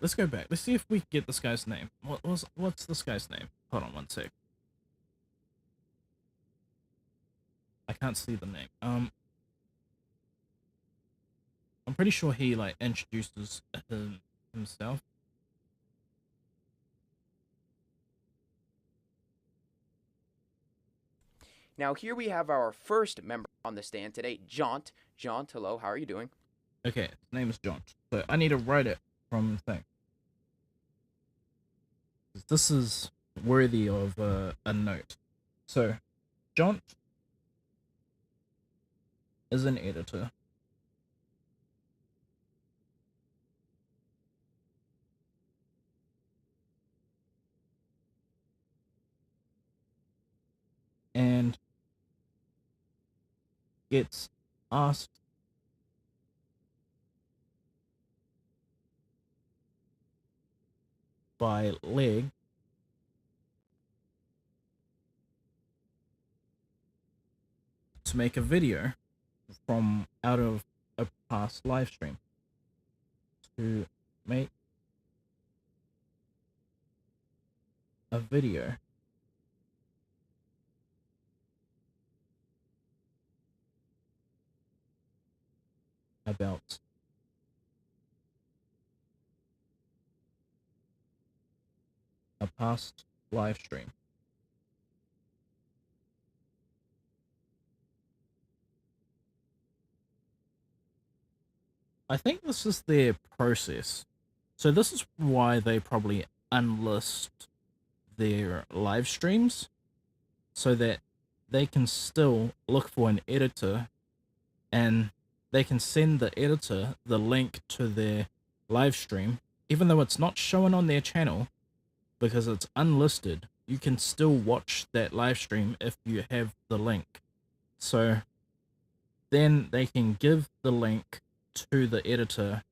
Let's go back. Let's see if we can get this guy's name. What's this guy's name? Hold on one sec. I can't see the name. I'm pretty sure he like introduces himself. Now here we have our first member on the stand today, Jaunt. Jaunt, hello, how are you doing? Okay, his name is Jaunt. So I need to write it from the thing. This is worthy of a note. So, Jaunt is an editor. And gets asked by Leg to make a video from out of a past live stream, to make a video about a past live stream. I think this is their process. So this is why they probably unlist their live streams, so that they can still look for an editor and they can send the editor the link to their live stream, even though it's not shown on their channel because it's unlisted. You can still watch that live stream if you have the link. So then they can give the link to the editor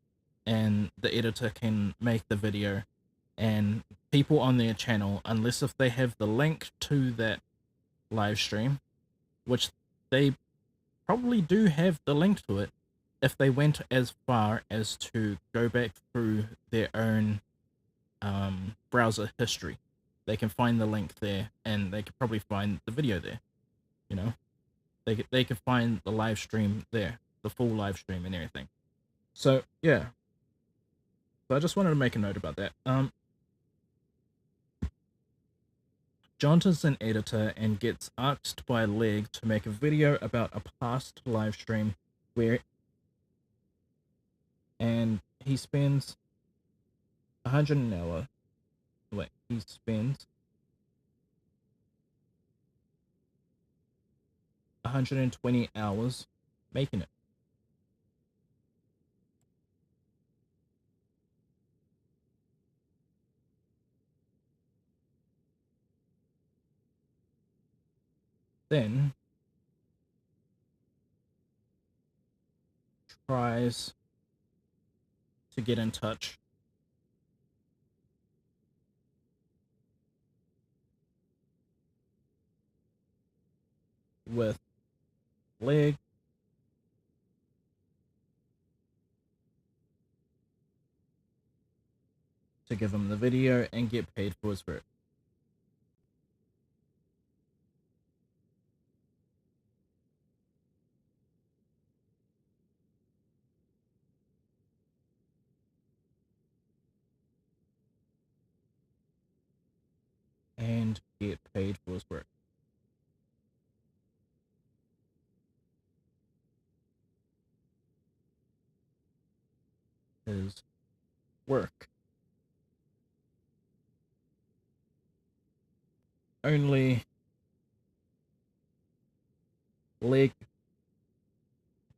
and the editor can make the video, and people on their channel, unless if they have the link to that live stream, which they probably do have the link to it, if they went as far as to go back through their own browser history, they can find the link there and they could probably find the video there. You know, they could find the live stream there, the full live stream and everything. So yeah, so I just wanted to make a note about that. John is an editor and gets asked by Leg to make a video about a past live stream where, and he spends 100 an hour. Wait, he spends 120 hours making it. Then tries to get in touch with Leg to give him the video and get paid for his work. And get paid for his work. His work. Only Leg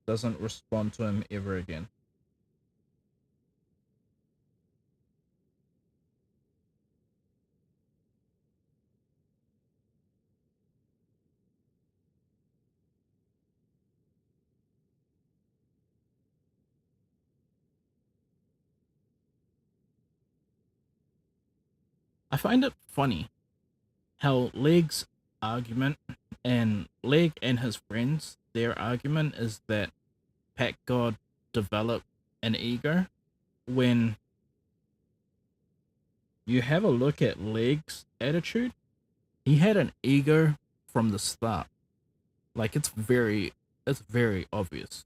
doesn't respond to him ever again. I find it funny how Leg's argument and Leg and his friends, their argument is that Packgod developed an ego. When you have a look at Leg's attitude, he had an ego from the start. Like it's very obvious.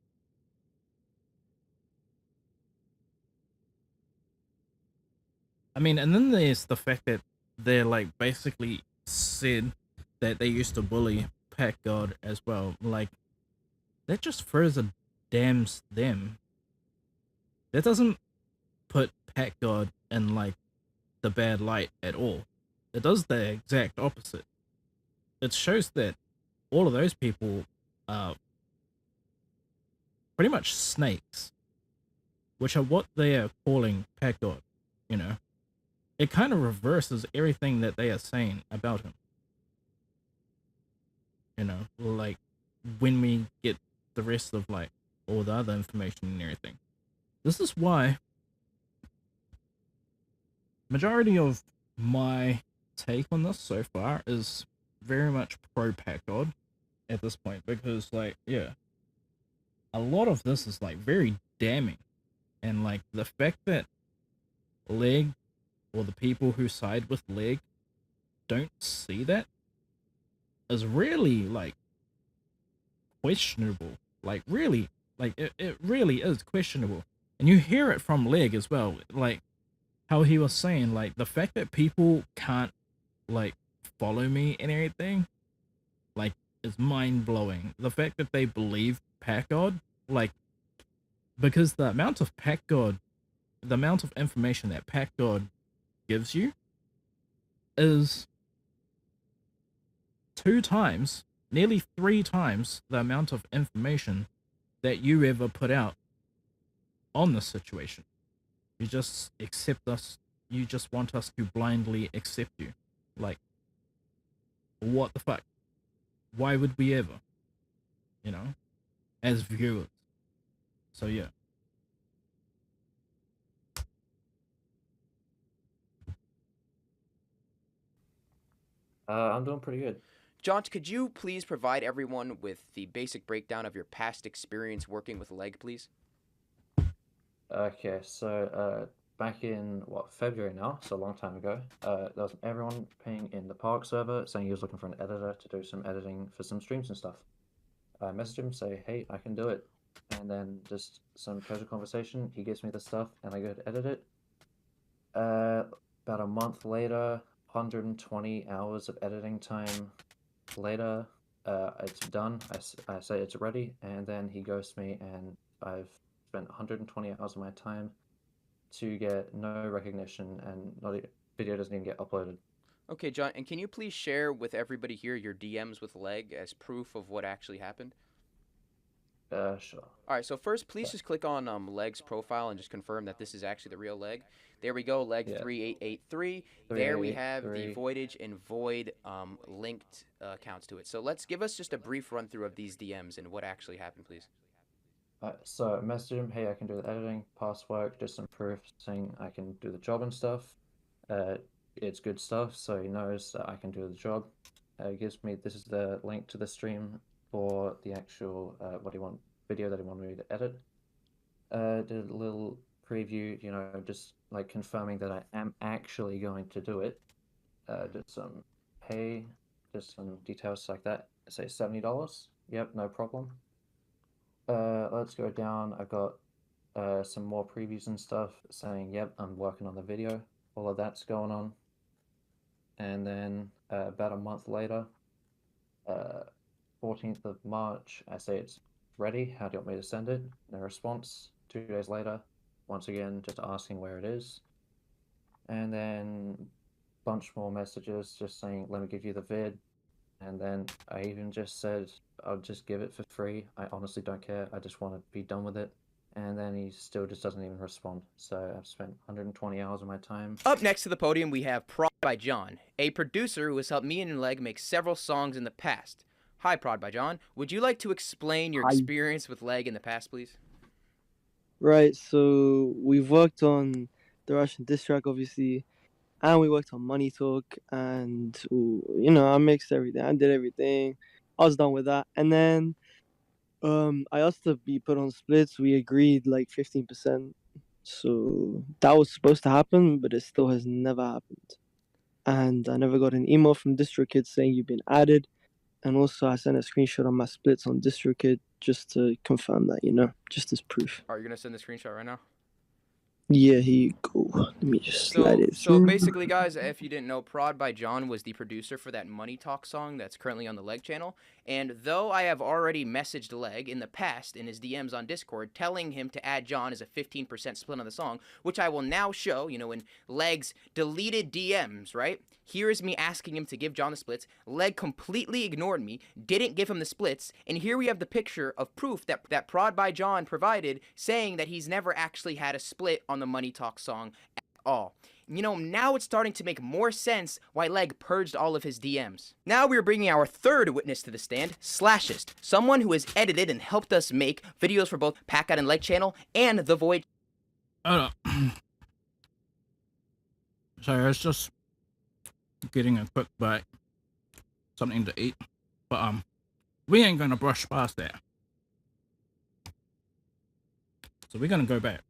I mean, and then there's the fact that they're like basically said that they used to bully Packgod as well. Like that just further damns them. That doesn't put Packgod in like the bad light at all. It does the exact opposite. It shows that all of those people are pretty much snakes, which are what they are calling Packgod, you know. It kind of reverses everything that they are saying about him. You know, like when we get the rest of like all the other information and everything. This is why majority of my take on this so far is very much pro Packgod at this point, because like, yeah, a lot of this is like very damning, and like the fact that Leg or the people who side with Leg don't see that is really like questionable. Like really, like it really is questionable. And you hear it from Leg as well, like how he was saying, like the fact that people can't like follow me and everything, like is mind blowing. The fact that they believe Packgod, like because the amount of information that Packgod gives you is 2 times, nearly 3 times the amount of information that you ever put out on this situation. You just accept us. You just want us to blindly accept you. Like, what the fuck? Why would we ever? You know, as viewers. So yeah. I'm doing pretty good. John, could you please provide everyone with the basic breakdown of your past experience working with Leg, please? Okay, so back in February now, so a long time ago, there was everyone ping in the Park server saying he was looking for an editor to do some editing for some streams and stuff. I messaged him, say, hey, I can do it, and then just some casual conversation. He gives me the stuff, and I go to edit it. About a month later, 120 hours of editing time later, it's done. I say it's ready, and then he ghosts me, and I've spent 120 hours of my time to get no recognition, and video doesn't even get uploaded. Okay, John, and can you please share with everybody here your DMs with Leg as proof of what actually happened? Sure. All right, so first, please just click on Leg's profile and just confirm that this is actually the real Leg. There we go, Leg 3883. There we have the Voidage and Void linked accounts to it. So let's give us just a brief run through of these DMs and what actually happened, please. So I messaged him, hey, I can do the editing, past work, just some proof saying I can do the job and stuff. It's good stuff, so he knows that I can do the job. He gives me, this is the link to the stream for the actual video that he wanted me to edit. Did a little preview, you know, just like confirming that I am actually going to do it. Did some pay, just some details like that. Say $70. Yep, no problem. Let's go down. I've got some more previews and stuff saying, yep, I'm working on the video. All of that's going on. And then about a month later, 14th of March, I say it's ready. How do you want me to send it? No response. 2 days later, once again, just asking where it is. And then bunch more messages just saying, let me give you the vid. And then I even just said, I'll just give it for free. I honestly don't care. I just want to be done with it. And then he still just doesn't even respond. So I've spent 120 hours of my time. Up next to the podium, we have Prod by John, a producer who has helped me and Leg make several songs in the past. Hi, Prod by John. Would you like to explain your experience with Leg in the past, please? Right, so we've worked on the Russian diss track, obviously, and we worked on Money Talk, and I mixed everything. I did everything. I was done with that, and then I asked to be put on splits. We agreed like 15%. So that was supposed to happen, but it still has never happened. And I never got an email from DistroKid saying you've been added. And also I sent a screenshot on my splits on DistroKid just to confirm that, just as proof. Are you going to send the screenshot right now? Yeah, here you go. Let me just slide it So through. basically, guys, if you didn't know, Prod by John was the producer for that Money Talk song that's currently on the Leg channel. And though I have already messaged Leg in the past in his DMs on Discord telling him to add John as a 15% split on the song, which I will now show, in Leg's deleted DMs, right? Here is me asking him to give John the splits. Leg completely ignored me, didn't give him the splits, and here we have the picture of proof that Prod by John provided saying that he's never actually had a split on the Money Talk song at all. Now it's starting to make more sense why Leg purged all of his DMs. Now we are bringing our third witness to the stand, Slashist, someone who has edited and helped us make videos for both Packgod and Leg channel and The Void. Sorry, I was just getting a quick bite, something to eat, but we ain't gonna brush past that. So we're gonna go back.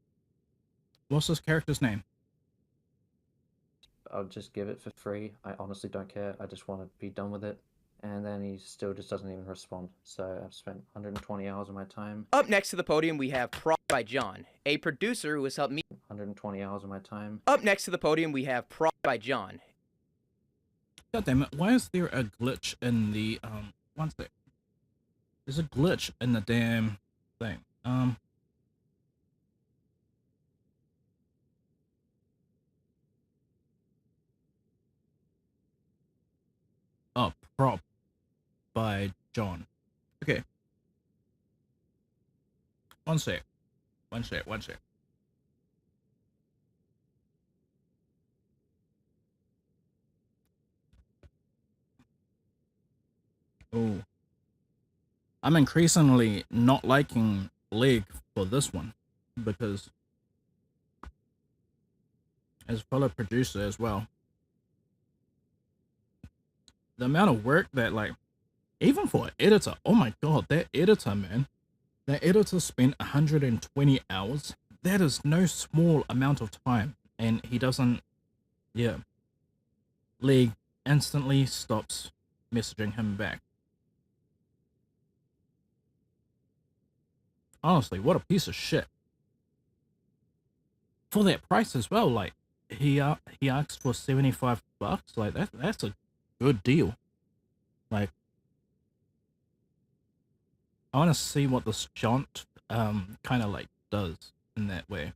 What's this character's name? I'll just give it for free. I honestly don't care. I just want to be done with it. And then he still just doesn't even respond. So I've spent 120 hours of my time. Up next to the podium, we have Prod by John, a producer who has helped me. 120 hours of my time. Up next to the podium, we have Prod by John. God damn it, why is there a glitch in the, one sec. There's a glitch in the damn thing. Oh, Prod by John. Okay. One sec. Oh. I'm increasingly not liking Leg for this one because as fellow producer as well, the amount of work that, like, even for an editor, oh my god, that editor, man, that editor spent 120 hours. That is no small amount of time, and he doesn't, yeah. Leg instantly stops messaging him back. Honestly, what a piece of shit. For that price as well, like, he asked for $75, like, that's a good deal. Like, I want to see what this jaunt kind of like does in that way.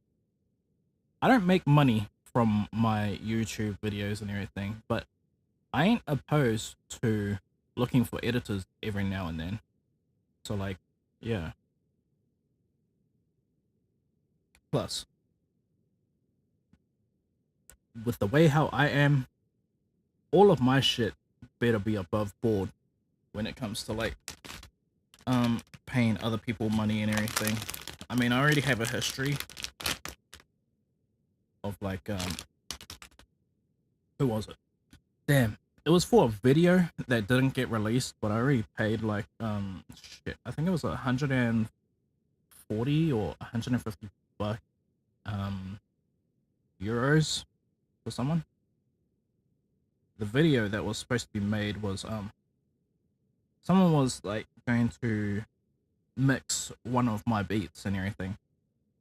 I don't make money from my YouTube videos and everything, but I ain't opposed to looking for editors every now and then. So, like, yeah. Plus, with the way how I am, all of my shit better be above board when it comes to, like, paying other people money and everything. I mean, I already have a history of, like, who was it? Damn, it was for a video that didn't get released, but I already paid, like, shit, I think it was 140 or 150 euros for someone. The video that was supposed to be made was, someone was, like, going to mix one of my beats and everything,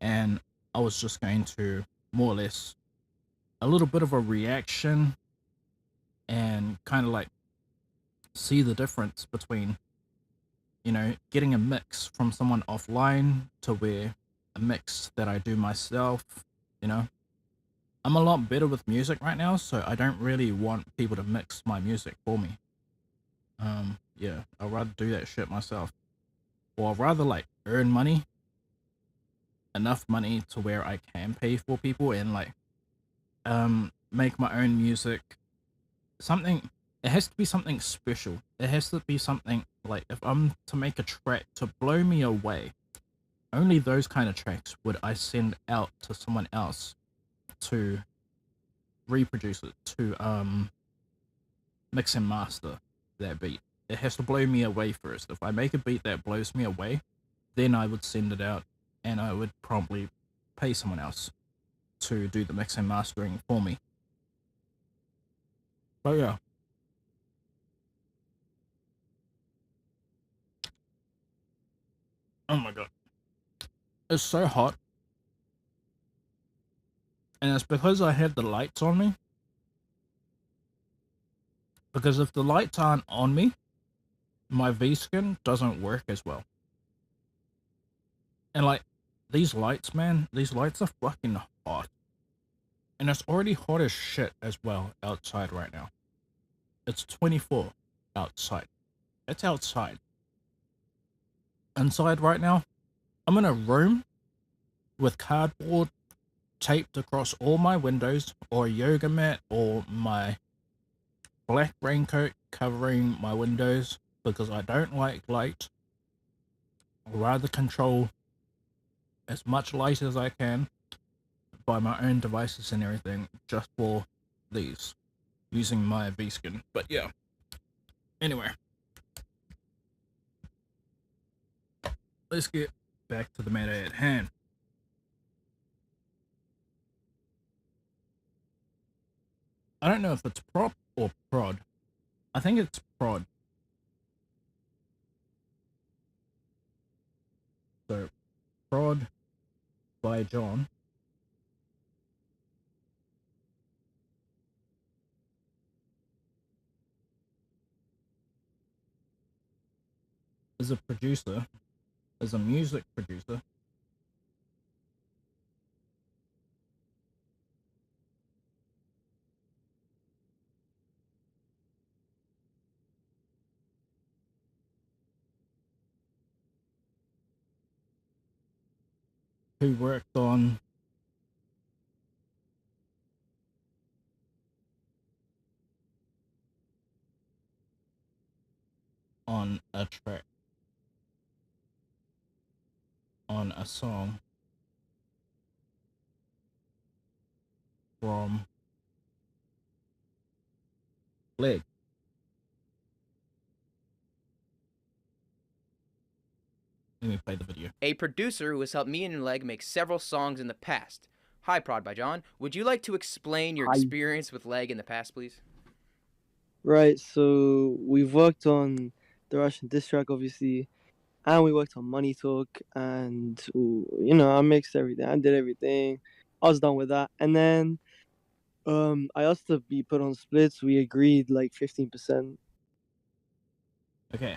and I was just going to more or less a little bit of a reaction and kind of like see the difference between, you know, getting a mix from someone offline to where a mix that I do myself, you know. I'm a lot better with music right now, so I don't really want people to mix my music for me. Yeah, I'd rather do that shit myself. Or I'd rather like earn money, enough money to where I can pay for people and like make my own music. Something, it has to be something special. It has to be something like, if I'm to make a track to blow me away, only those kind of tracks would I send out to someone else to reproduce it, to mix and master that beat. It has to blow me away first. If I make a beat that blows me away, then I would send it out and I would promptly pay someone else to do the mix and mastering for me. But yeah. Oh my god. It's so hot. And it's because I have the lights on me. Because if the lights aren't on me, my V-skin doesn't work as well. And like, these lights, man, these lights are fucking hot. And it's already hot as shit as well outside right now. It's 24 outside. It's outside. Inside right now, I'm in a room with cardboard taped across all my windows, or a yoga mat, or my black raincoat covering my windows because I don't like light. I'd rather control as much light as I can by my own devices and everything just for these, using my V-skin. But yeah, anyway, let's get back to the matter at hand. I don't know if it's prop or prod. I think it's prod. So, prod by John. Is a producer, is a music producer. Who worked on a track, on a song from Leg. Let me play the video. A producer who has helped me and Leg make several songs in the past. Hi, Prod by John. Would you like to explain your experience with Leg in the past, please? Right, so we've worked on the Russian diss track, obviously, and we worked on Money Talk, and you know, I mixed everything. I did everything. I was done with that, and then I asked to be put on splits. We agreed like 15%. Okay.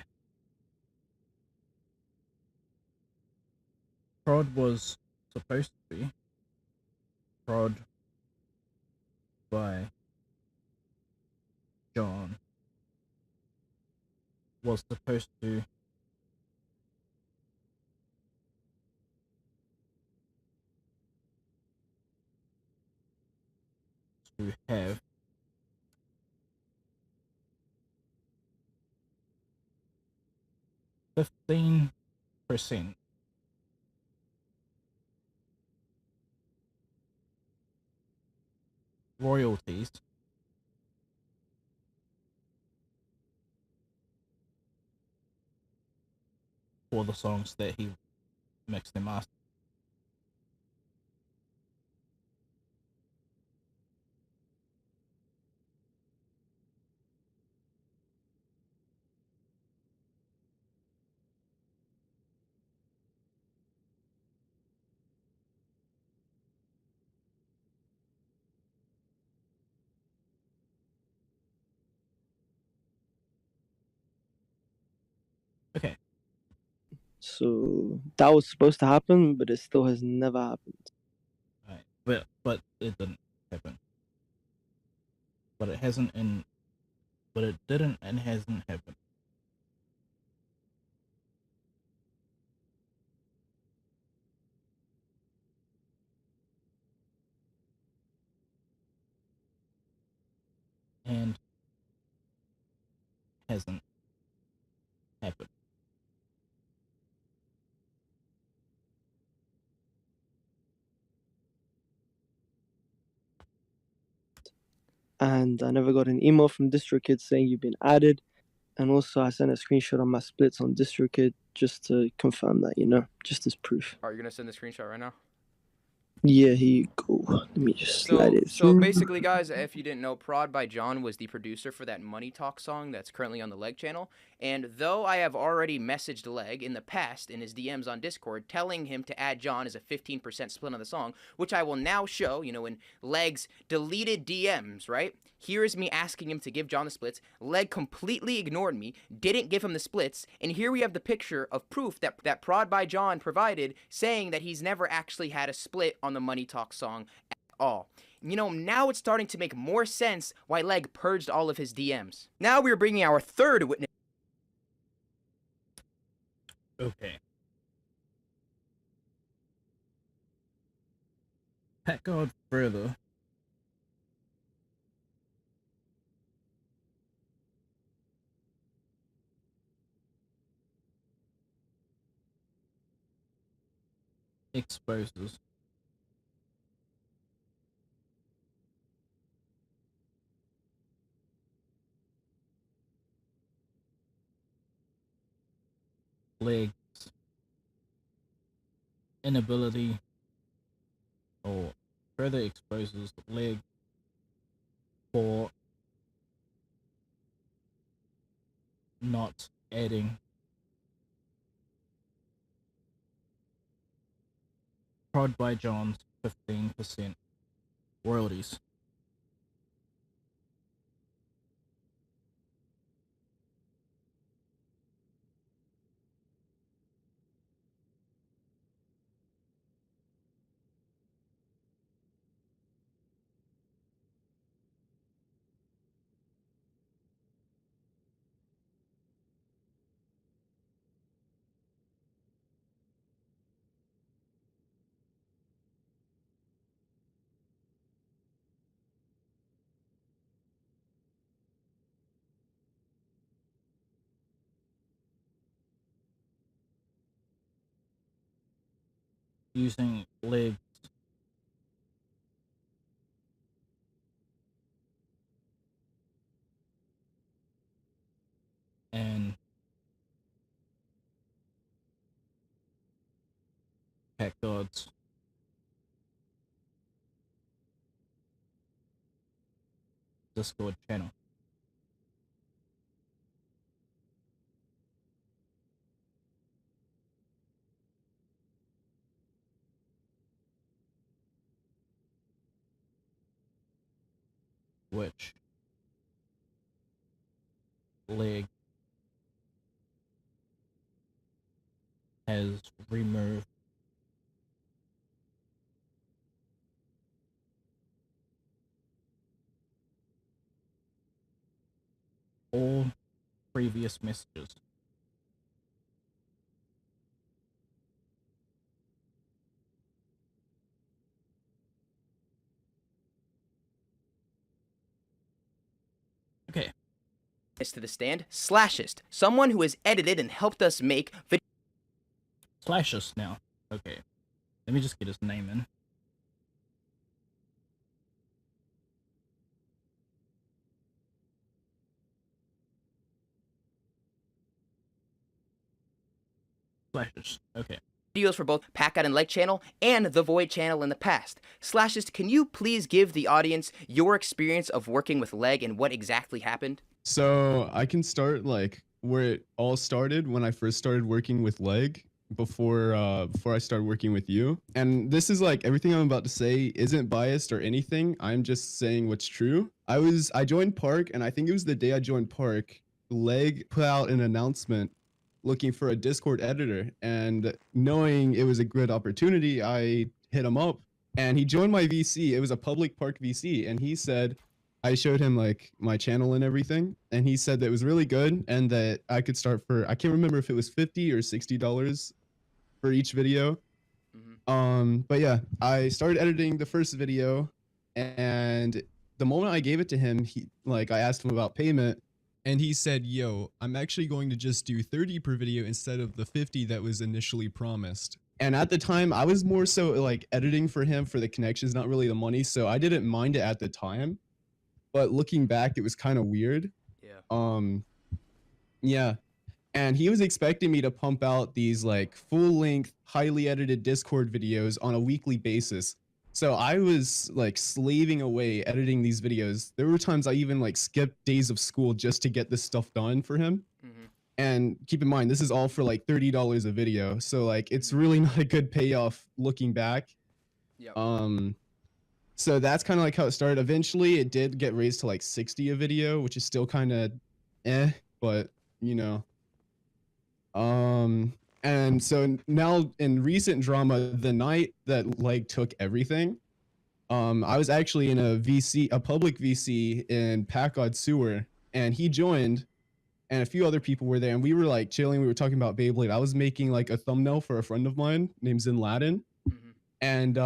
Prod was supposed to be prod by John was supposed to have 15% royalties for the songs that he mixed and mastered. Okay. So that was supposed to happen, but it still has never happened. Right. But it didn't happen. But it hasn't and but it didn't and hasn't happened. And hasn't happened. And I never got an email from DistroKid saying you've been added. And also, I sent a screenshot of my splits on DistroKid just to confirm that, just as proof. Are you gonna send the screenshot right now? Yeah, here you go. Let me just slide it So through. basically, guys, if you didn't know, Prod by John was the producer for that Money Talk song that's currently on the Leg channel. And though I have already messaged Leg in the past in his DMs on Discord telling him to add John as a 15% split on the song, which I will now show, in Leg's deleted DMs, right? Here is me asking him to give John the splits. Leg completely ignored me, didn't give him the splits, and here we have the picture of proof that Prod by John provided saying that he's never actually had a split on the Money Talk song at all. Now it's starting to make more sense why Leg purged all of his DMs. Now we're bringing our third witness. Okay. Packgod further exposes Leg's inability or further exposes Leg for not adding Prod by John's 15% royalties. Using Leg's and Packgod's Discord channel. Which Leg has removed all previous messages. Okay. To the stand, Slashist, someone who has edited and helped us make Slashist now. Okay. Let me just get his name in. Slashist. Okay. videos for both Packgod and Leg channel and the Void channel in the past. Slashist, can you please give the audience your experience of working with Leg and what exactly happened? So I can start like where it all started when I first started working with Leg before I started working with you. And this is like everything I'm about to say isn't biased or anything. I'm just saying what's true. I joined Park, and I think it was the day I joined Park, Leg put out an announcement looking for a Discord editor, and knowing it was a good opportunity, I hit him up, and he joined my VC. It was a public park VC, and he said, I showed him like my channel and everything, and he said that it was really good and that I could start for, I can't remember if it was $50 or $60 for each video. But yeah, I started editing the first video, and the moment I gave it to him, I asked him about payment, and he said, yo, I'm actually going to just do 30 per video instead of the 50 that was initially promised. And at the time, I was more so like editing for him for the connections, not really the money, so I didn't mind it at the time. But looking back, it was kind of weird. Yeah. And he was expecting me to pump out these like full-length, highly edited Discord videos on a weekly basis. So I was like slaving away editing these videos. There were times I even like skipped days of school just to get this stuff done for him. And keep in mind, this is all for like $30 a video. So like, it's really not a good payoff looking back. So that's kind of like how it started. Eventually it did get raised to like 60 a video, which is still kind of but you know. And so now in recent drama, the night that Leg took everything, I was actually in a public VC in Packgod sewer, and he joined, and a few other people were there, and we were like chilling. We were talking about Beyblade. I was making like a thumbnail for a friend of mine named Zin Laden, and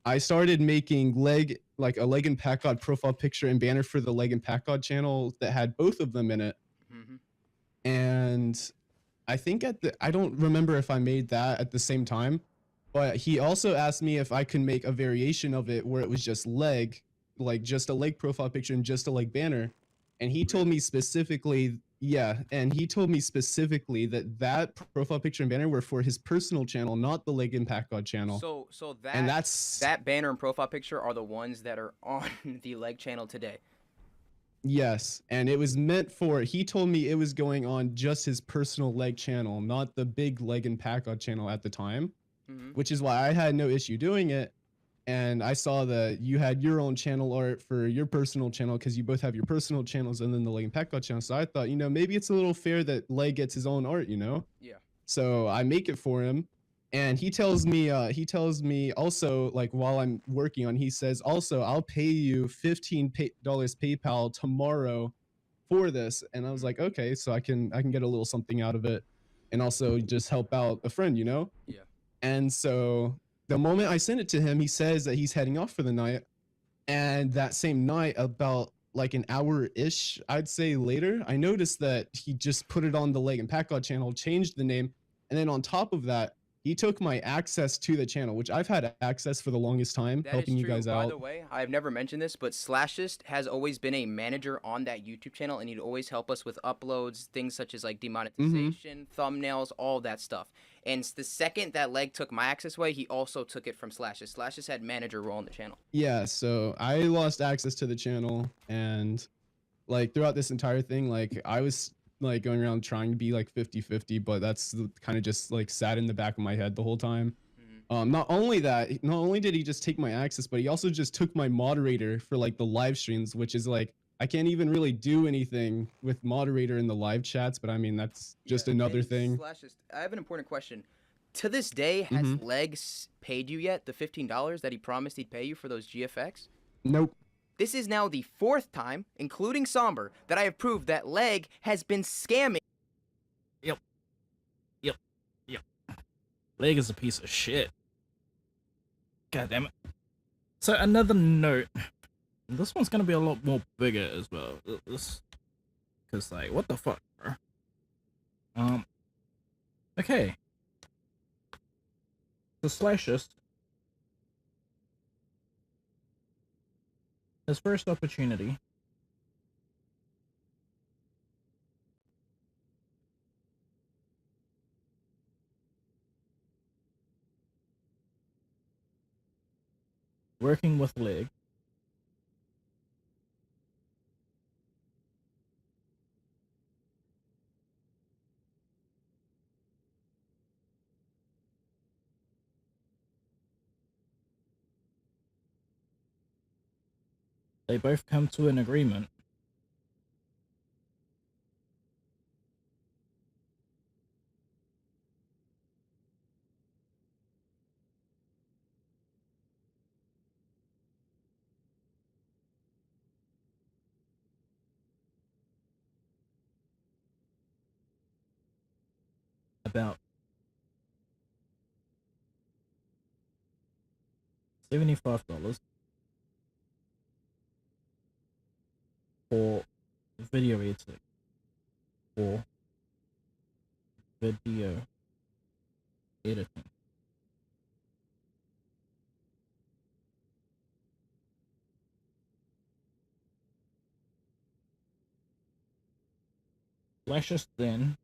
I started making like a Leg and Packgod profile picture and banner for the Leg and Packgod channel that had both of them in it, and I think I don't remember if I made that at the same time, but he also asked me if I could make a variation of it where it was just Leg, like just a Leg profile picture and just a Leg banner. And he told me specifically, that profile picture and banner were for his personal channel, not the Leg and Packgod channel. So and that banner and profile picture are the ones that are on the Leg channel today. Yes, and it was meant for, he told me it was going on just his personal Leg channel, not the big Leg and Packgod channel at the time, which is why I had no issue doing it. And I saw that you had your own channel art for your personal channel because you both have your personal channels and then the Leg and Packgod channel. So I thought, maybe it's a little fair that Leg gets his own art, Yeah. So I make it for him. And he tells me also, like, while I'm working on, he says, also, I'll pay you $15 PayPal tomorrow for this. And I was like, okay, so I can get a little something out of it and also just help out a friend, Yeah. And so the moment I sent it to him, he says that he's heading off for the night. And that same night, about like an hour-ish, I'd say later, I noticed that he just put it on the Leg and Packgod channel, changed the name. And then on top of that, he took my access to the channel, which I've had access for the longest time, helping you guys out. By the way, I've never mentioned this, but Slashist has always been a manager on that YouTube channel, and he'd always help us with uploads, things such as like demonetization, thumbnails, all that stuff. And the second that Leg took my access away, he also took it from Slashist. Slashist had manager role in the channel. Yeah, so I lost access to the channel, and like throughout this entire thing, like I was like going around trying to be like 50-50, but that's kind of just like sat in the back of my head the whole time. Not only did he just take my access, but he also just took my moderator for like the live streams, which is like, I can't even really do anything with moderator in the live chats, but I mean, that's just another thing. Slashist, I have an important question. To this day, has Leg paid you yet the $15 that he promised he'd pay you for those GFX? Nope. This is now the 4th time, including Somber, that I have proved that Leg has been scamming. Yep. Leg is a piece of shit. God damn it. So another note. This one's gonna be a lot more bigger as well. Cause like, what the fuck, bro? Okay. The Slashist. His first opportunity. Working with Leg. They both come to an agreement. about $75 for video editing or video editing. Flashes then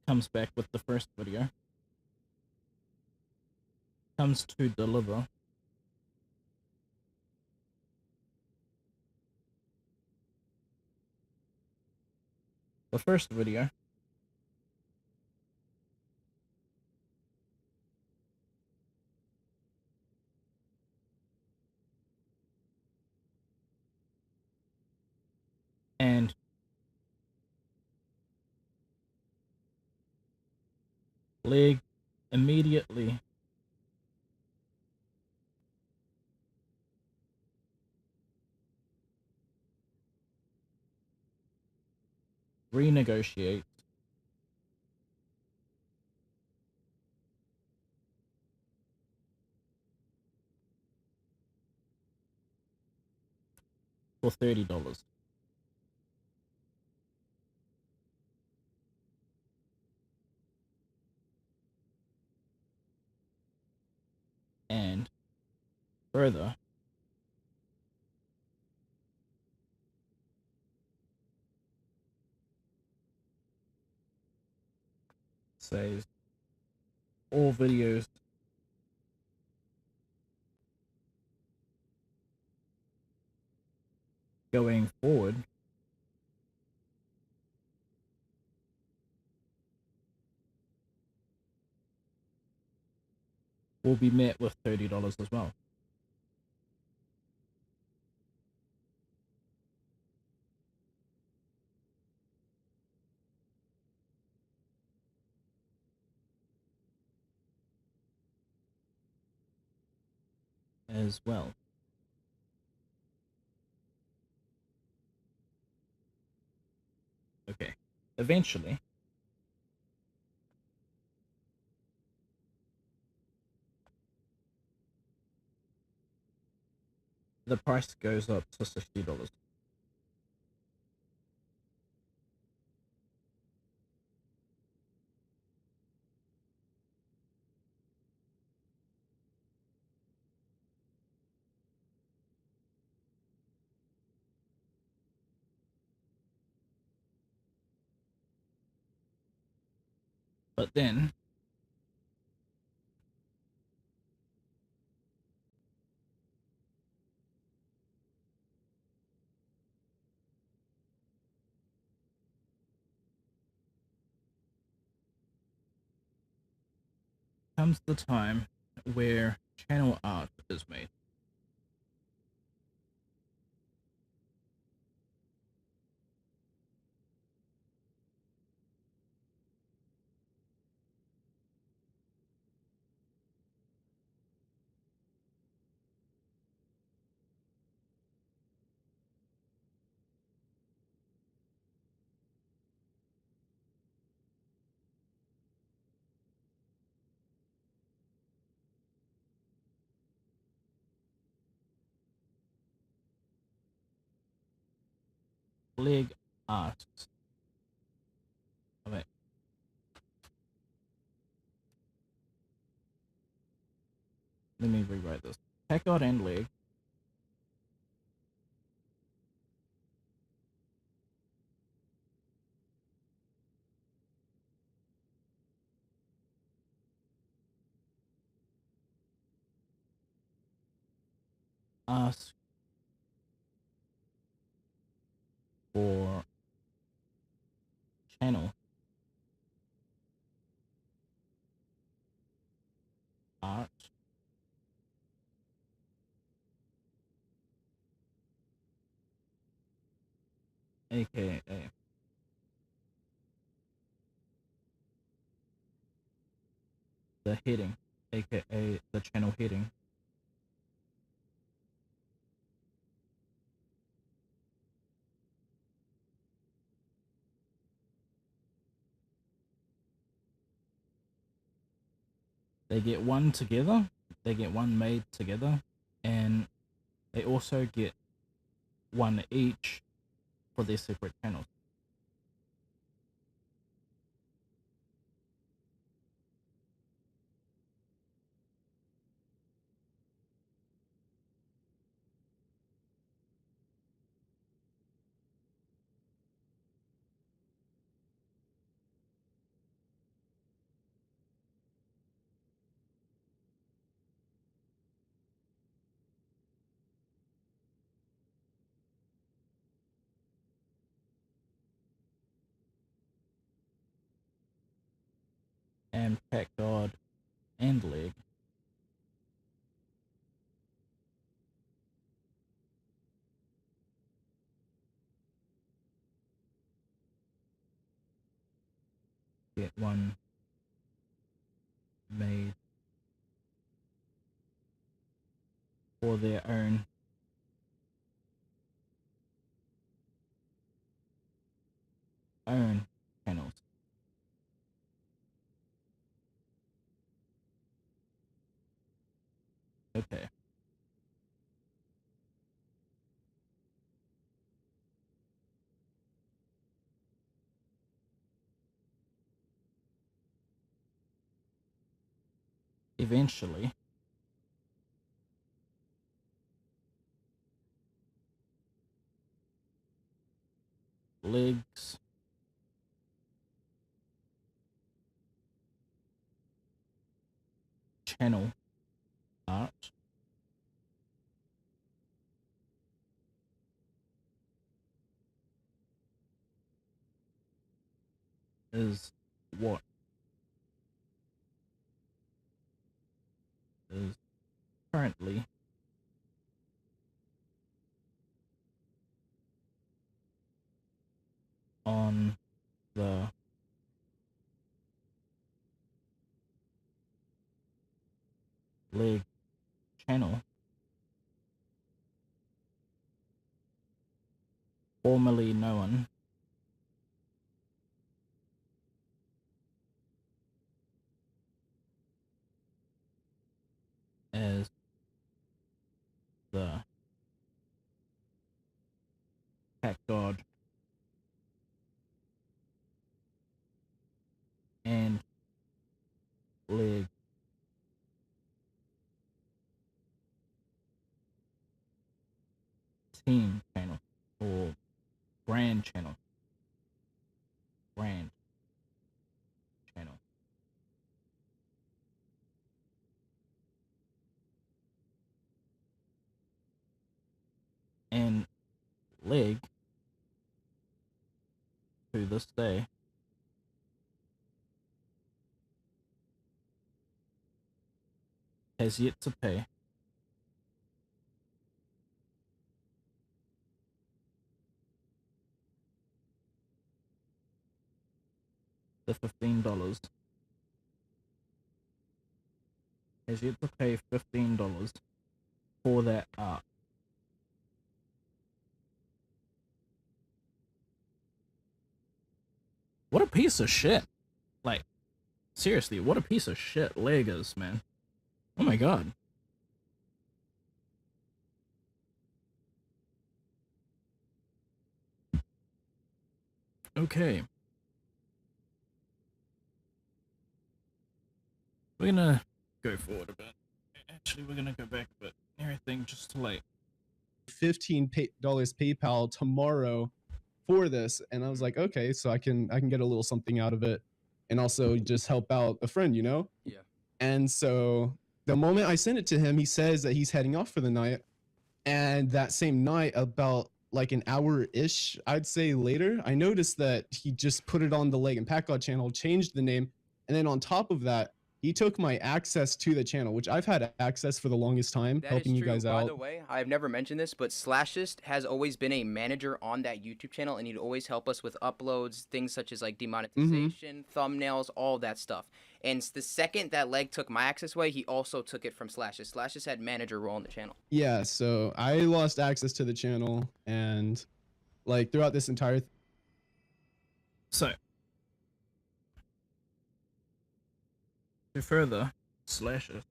comes back with the first video, comes to deliver the first video, and Leg immediately renegotiates for $30. And further, says all videos going forward will be met with $30 as well. As well. Okay. Eventually, the price goes up to $60. But then comes the time where channel art is made. Leg asks, wait, let me rewrite this. Packgod and Leg ask for channel art aka the heading, aka the channel heading, They get one together, they get one made together, and they also get one each for their separate channels. And Packgod and leg. Get one made for their own channels. Okay. Eventually, legs channel art is what is currently on the leg channel, formerly known as the Packgod and leg team channel or brand channel. Brand channel. And leg to this day has yet to pay the $15. Has yet to pay $15 for that art. What a piece of shit. Like, seriously, what a piece of shit leg is, man. Oh my god. Okay. We're gonna go forward a bit. Actually, we're gonna go back a bit. Everything just to like $15 PayPal tomorrow for this, and I was like, okay, so I can get a little something out of it, and also just help out a friend, you know? Yeah. And so the moment I sent it to him, he says that he's heading off for the night, and that same night, about like an hour-ish, I'd say later, I noticed that he just put it on the Leg and Packgod channel, changed the name, and then on top of that, he took my access to the channel, which I've had access for the longest time, That helping is you true. guys By out. the way, I've never mentioned this, but Slashist has always been a manager on that YouTube channel, and he'd always help us with uploads, things such as like demonetization, thumbnails, all that stuff. And the second that Leg took my access away, he also took it from Slashist. Slashist had manager role on the channel. Yeah, so I lost access to the channel, and like throughout this entire so to further Slashes.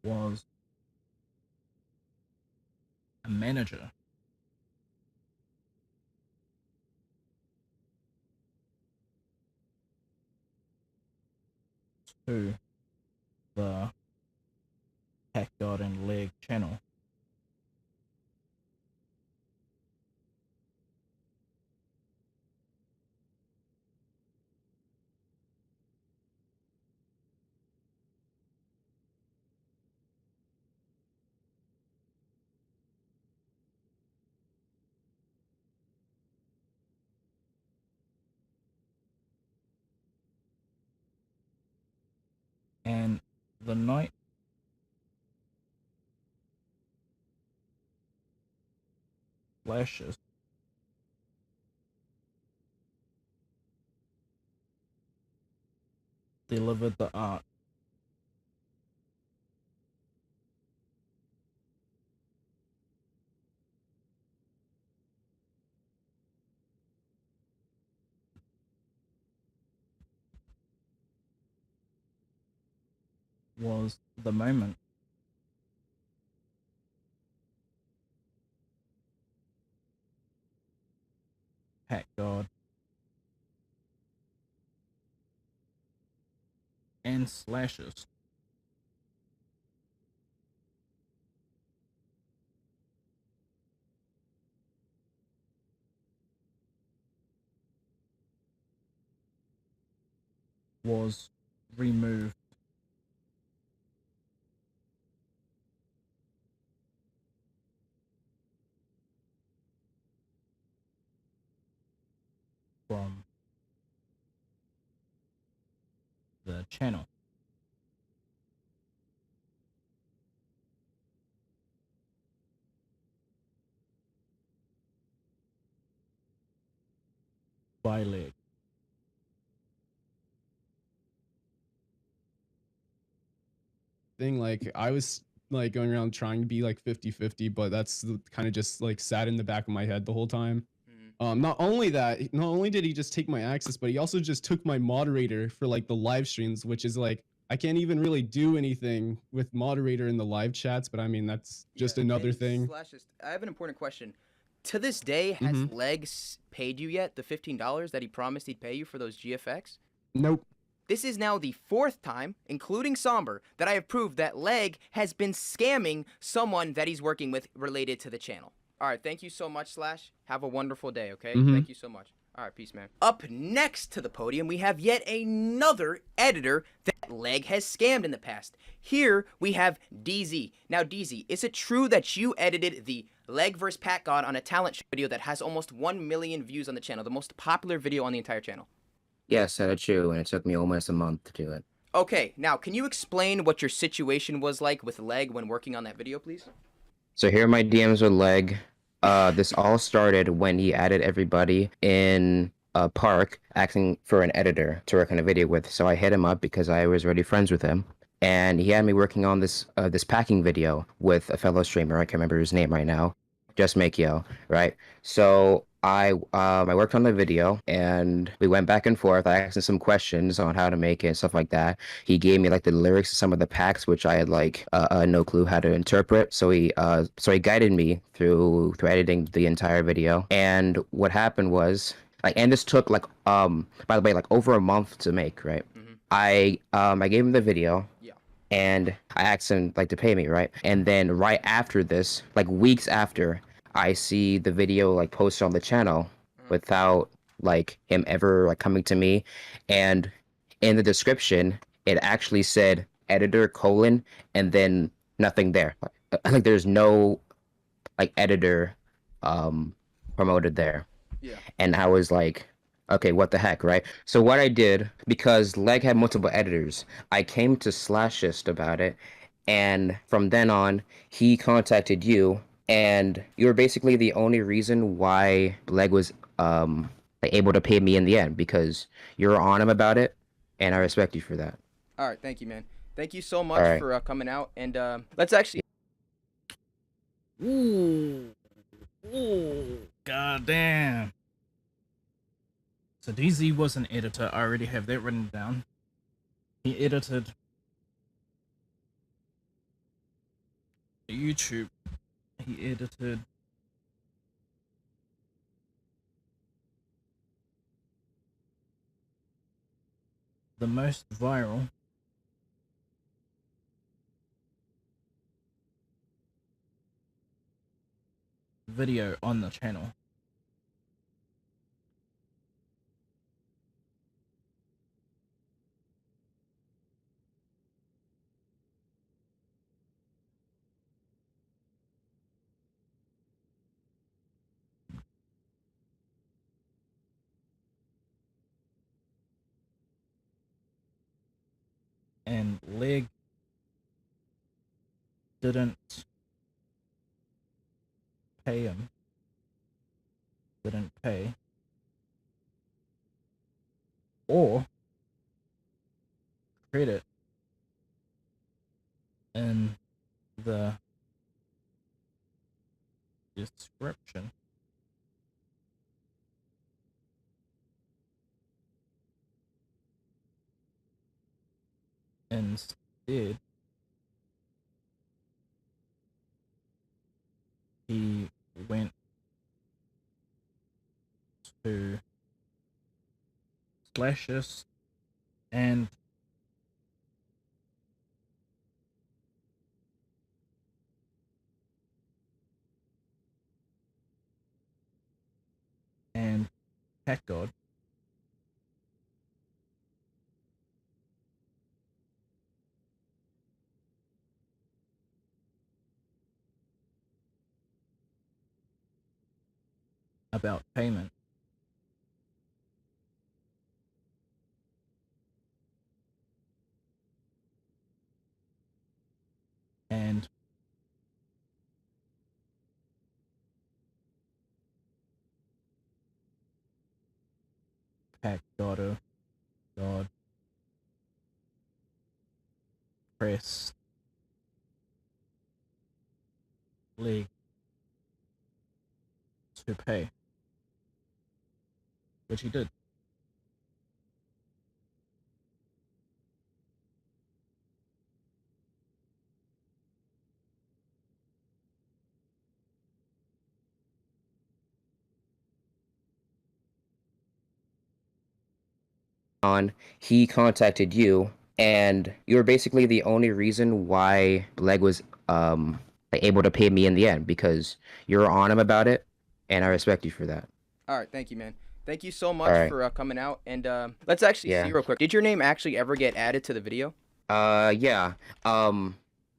Was a manager. To the Packgod and Leg channel. And the night Flashes delivered the art. Was the moment Packgod and Slashes was removed from the channel. By Leg. Thing like I was like going around trying to be like 50-50, but that's kind of just like sat in the back of my head the whole time. Not only that, not only did he just take my access, but he also just took my moderator for like the live streams, which is like I can't even really do anything with moderator in the live chats, but I mean that's just another thing. Slashes, I have an important question. To this day, has Legs paid you yet the $15 that he promised he'd pay you for those GFX? Nope. This is now the 4th time, including Somber, that I have proved that Leg has been scamming someone that he's working with related to the channel. All right, thank you so much, Slash. Have a wonderful day, okay? Thank you so much. All right, peace, man. Up next to the podium, we have yet another editor that Leg has scammed in the past. Here, we have DZ. Now, DZ, is it true that you edited the Leg vs. Packgod on a talent show video that has almost 1 million views on the channel, the most popular video on the entire channel? Yes, that's true, and it took me almost a month to do it. Okay, now, can you explain what your situation was like with Leg when working on that video, please? So here are my DMs with Leg. This all started when he added everybody in a park asking for an editor to work on a video with. So I hit him up because I was already friends with him. And he had me working on this this packing video with a fellow streamer. I can't remember his name right now. Just Make Yo, right? So I worked on the video and we went back and forth. I asked him some questions on how to make it and stuff like that. He gave me like the lyrics to some of the packs, which I had like no clue how to interpret. So he guided me through editing the entire video. And what happened was like, and this took like by the way, like over a month to make, right? I gave him the video. And I asked him like to pay me, right? And then right after this, like weeks after, I see the video like posted on the channel without like him ever like coming to me. And in the description, it actually said editor : and then nothing there. Like there's no like editor promoted there. Yeah. And I was like, okay, what the heck, right? So what I did, because Leg had multiple editors, I came to Slashist about it, and from then on, he contacted you, and you were basically the only reason why Leg was able to pay me in the end, because you were on him about it, and I respect you for that. All right, thank you, man. Thank you so much right. for coming out, and let's actually. Ooh, goddamn. So DZ was an editor. I already have that written down. He edited YouTube. He edited the most viral video on the channel. And Leg didn't pay him. Didn't pay. Or credit in the description. Instead, he went to Slashes and Packgod about payment. And Packgod God pressed Leg to pay, which he did. On, he contacted you, and you were basically the only reason why Leg was able to pay me in the end, because you were on him about it, and I respect you for that. All right, thank you, man. Thank you so much for coming out, and let's actually see real quick. Did your name actually ever get added to the video? Yeah. Yeah,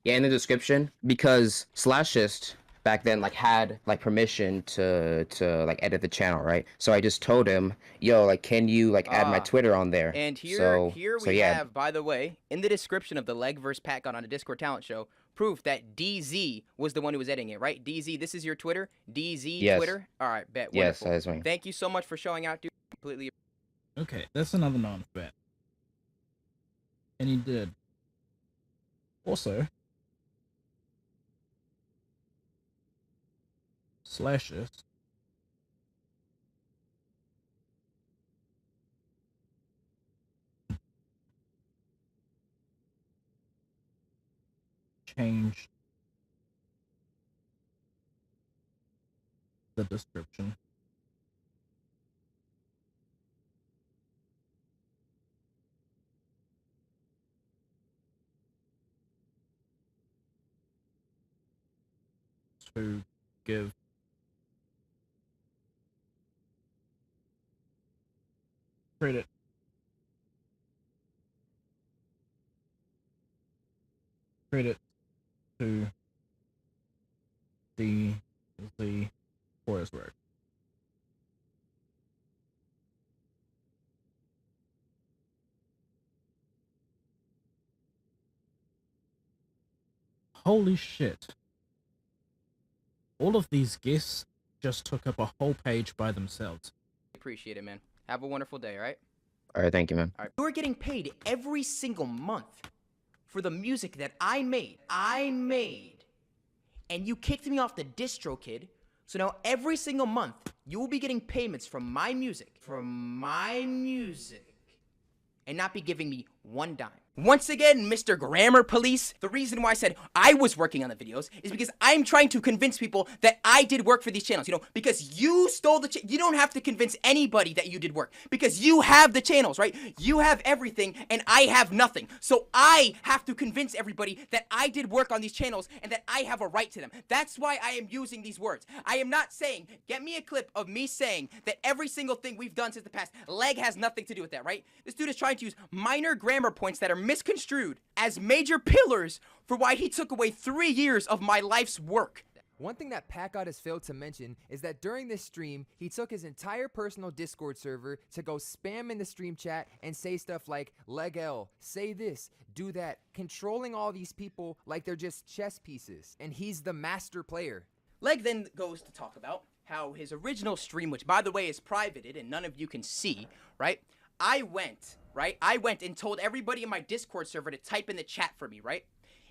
in the description, because Slashist back then had permission to edit the channel, right? So I just told him, yo, can you add my Twitter on there? And here So we yeah. have, by the way, in the description of the Leg vs. Packgod on a Discord talent show, proof that DZ was the one who was editing it, right? DZ, this is your Twitter? DZ Yes. Twitter? All right, bet. Yes, Wonderful. that is me. Thank you so much for showing out, dude. Completely. Okay, that's another non-bet. And he did. Also, Slashes changed the description to give credit to the for his work. Holy shit. All of these guests just took up a whole page by themselves. Appreciate it, man. Have a wonderful day, all right? All right, thank you, man. All right. You are getting paid every single month. for the music that I made. And you kicked me off the DistroKid. So now every single month, you will be getting payments from my music. And not be giving me one dime. Once again, Mr. Grammar Police, the reason why I said I was working on the videos is because I'm trying to convince people that I did work for these channels, because you stole the you don't have to convince anybody that you did work, because you have the channels, right? You have everything, and I have nothing. So I have to convince everybody that I did work on these channels and that I have a right to them. That's why I am using these words. I am not saying, get me a clip of me saying that every single thing we've done since the past, Leg has nothing to do with that, right? This dude is trying to use minor grammar points that are misconstrued as major pillars for why he took away 3 years of my life's work. One thing that Packgod has failed to mention is that during this stream, he took his entire personal Discord server to go spam in the stream chat and say stuff like, Leg L, say this, do that, controlling all these people like they're just chess pieces, and he's the master player. Leg then goes to talk about how his original stream, which by the way is privated and none of you can see, right? I went and told everybody in my Discord server to type in the chat for me, right?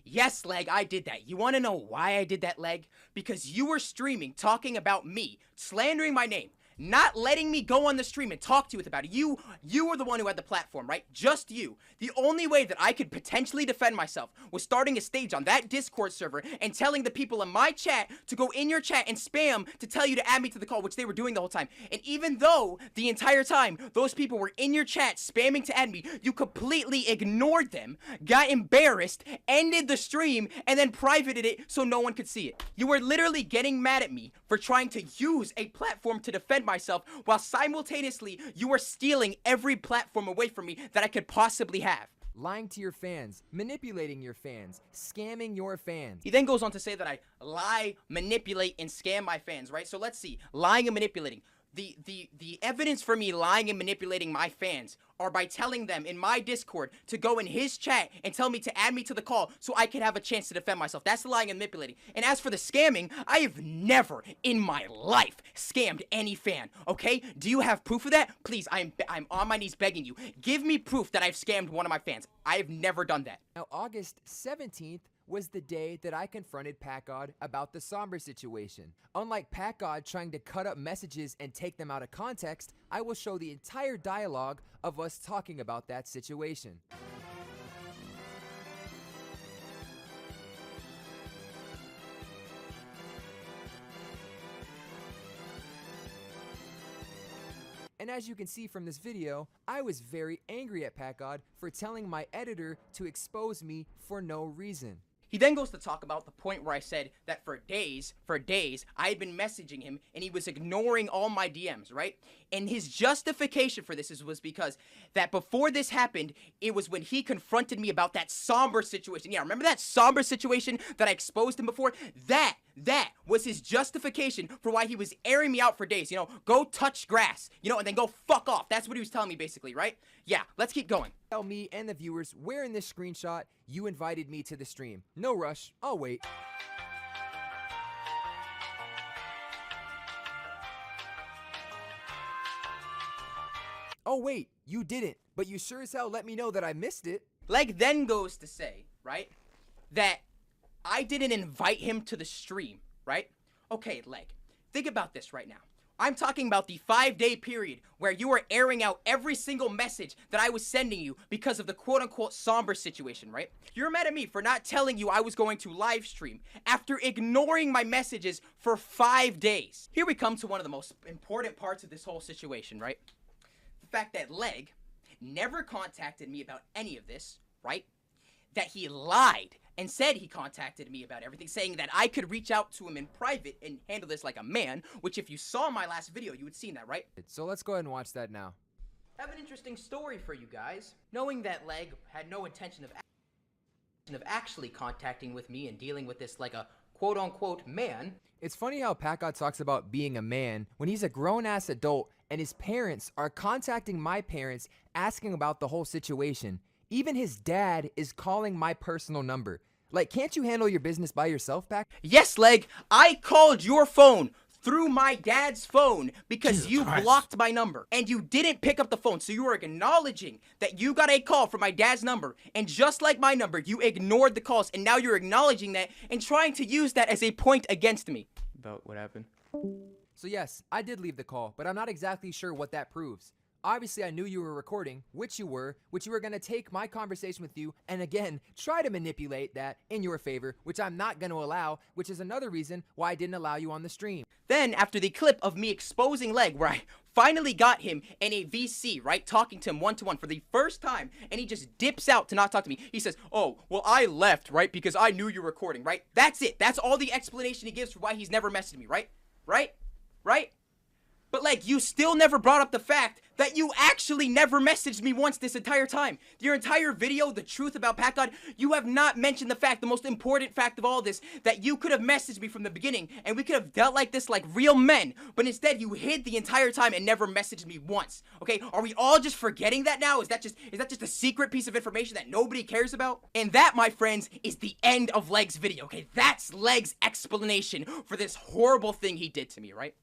Yes, Leg, I did that. You want to know why I did that, Leg? Because you were streaming, talking about me, slandering my name, not letting me go on the stream and talk to you about it. You were the one who had the platform, right? Just you. The only way that I could potentially defend myself was starting a stage on that Discord server and telling the people in my chat to go in your chat and spam to tell you to add me to the call, which they were doing the whole time. And even though the entire time those people were in your chat spamming to add me, you completely ignored them, got embarrassed, ended the stream, and then privated it so no one could see it. You were literally getting mad at me for trying to use a platform to defend myself, while simultaneously you were stealing every platform away from me that I could possibly have. Lying to your fans, manipulating your fans, scamming your fans. He then goes on to say that I lie, manipulate, and scam my fans, right? So let's see. Lying and manipulating. The evidence for me lying and manipulating my fans are by telling them in my Discord to go in his chat and tell me to add me to the call so I could have a chance to defend myself. That's the lying and manipulating. And as for the scamming, I have never in my life scammed any fan, okay? Do you have proof of that? Please, I'm on my knees begging you. Give me proof that I've scammed one of my fans. I have never done that. Now, August 17th was the day that I confronted Packgod about the Somber situation. Unlike Packgod trying to cut up messages and take them out of context, I will show the entire dialogue of us talking about that situation. And as you can see from this video, I was very angry at Packgod for telling my editor to expose me for no reason. He then goes to talk about the point where I said that for days, I had been messaging him and he was ignoring all my DMs, right? And his justification for this was because that before this happened, it was when he confronted me about that Somber situation. Yeah, remember that Somber situation that I exposed him before? That was his justification for why he was airing me out for days. Go touch grass, and then go fuck off. That's what he was telling me basically, right? Yeah, let's keep going. Tell me and the viewers where in this screenshot you invited me to the stream. No rush, I'll wait. Oh wait, you didn't, but you sure as hell let me know that I missed it. Leg then goes to say, right, that I didn't invite him to the stream, right? Okay, Leg, think about this right now. I'm talking about the 5-day period where you were airing out every single message that I was sending you because of the quote-unquote Somber situation, right? You're mad at me for not telling you I was going to live stream after ignoring my messages for 5 days. Here we come to one of the most important parts of this whole situation, right? The fact that Leg never contacted me about any of this, right? That he lied and said he contacted me about everything, saying that I could reach out to him in private and handle this like a man, which if you saw my last video, you would seen that, right? So let's go ahead and watch that now. I have an interesting story for you guys. Knowing that Leg had no intention of actually contacting with me and dealing with this like a quote-unquote man. It's funny how Packgod talks about being a man when he's a grown-ass adult and his parents are contacting my parents asking about the whole situation. Even his dad is calling my personal number. Like, can't you handle your business by yourself, Pack? Yes, Leg, I called your phone through my dad's phone because you blocked my number and you didn't pick up the phone. So you are acknowledging that you got a call from my dad's number, and just like my number, you ignored the calls, and now you're acknowledging that and trying to use that as a point against me. About what happened? So yes, I did leave the call, but I'm not exactly sure what that proves. Obviously, I knew you were recording, which you were gonna take my conversation with you and again, try to manipulate that in your favor, which I'm not gonna allow, which is another reason why I didn't allow you on the stream. Then, after the clip of me exposing Leg, where I finally got him in a VC, right, talking to him one-to-one for the first time, and he just dips out to not talk to me. He says, oh, well, I left, right, because I knew you were recording, right? That's it. That's all the explanation he gives for why he's never messaged me, right? Right? Right? But, like, you still never brought up the fact that you actually never messaged me once this entire time. Your entire video, the truth about Packgod, you have not mentioned the fact, the most important fact of all this, that you could have messaged me from the beginning, and we could have dealt like this like real men, but instead you hid the entire time and never messaged me once. Okay, are we all just forgetting that now? Is that just a secret piece of information that nobody cares about? And that, my friends, is the end of Leg's video, okay? That's Leg's explanation for this horrible thing he did to me, right?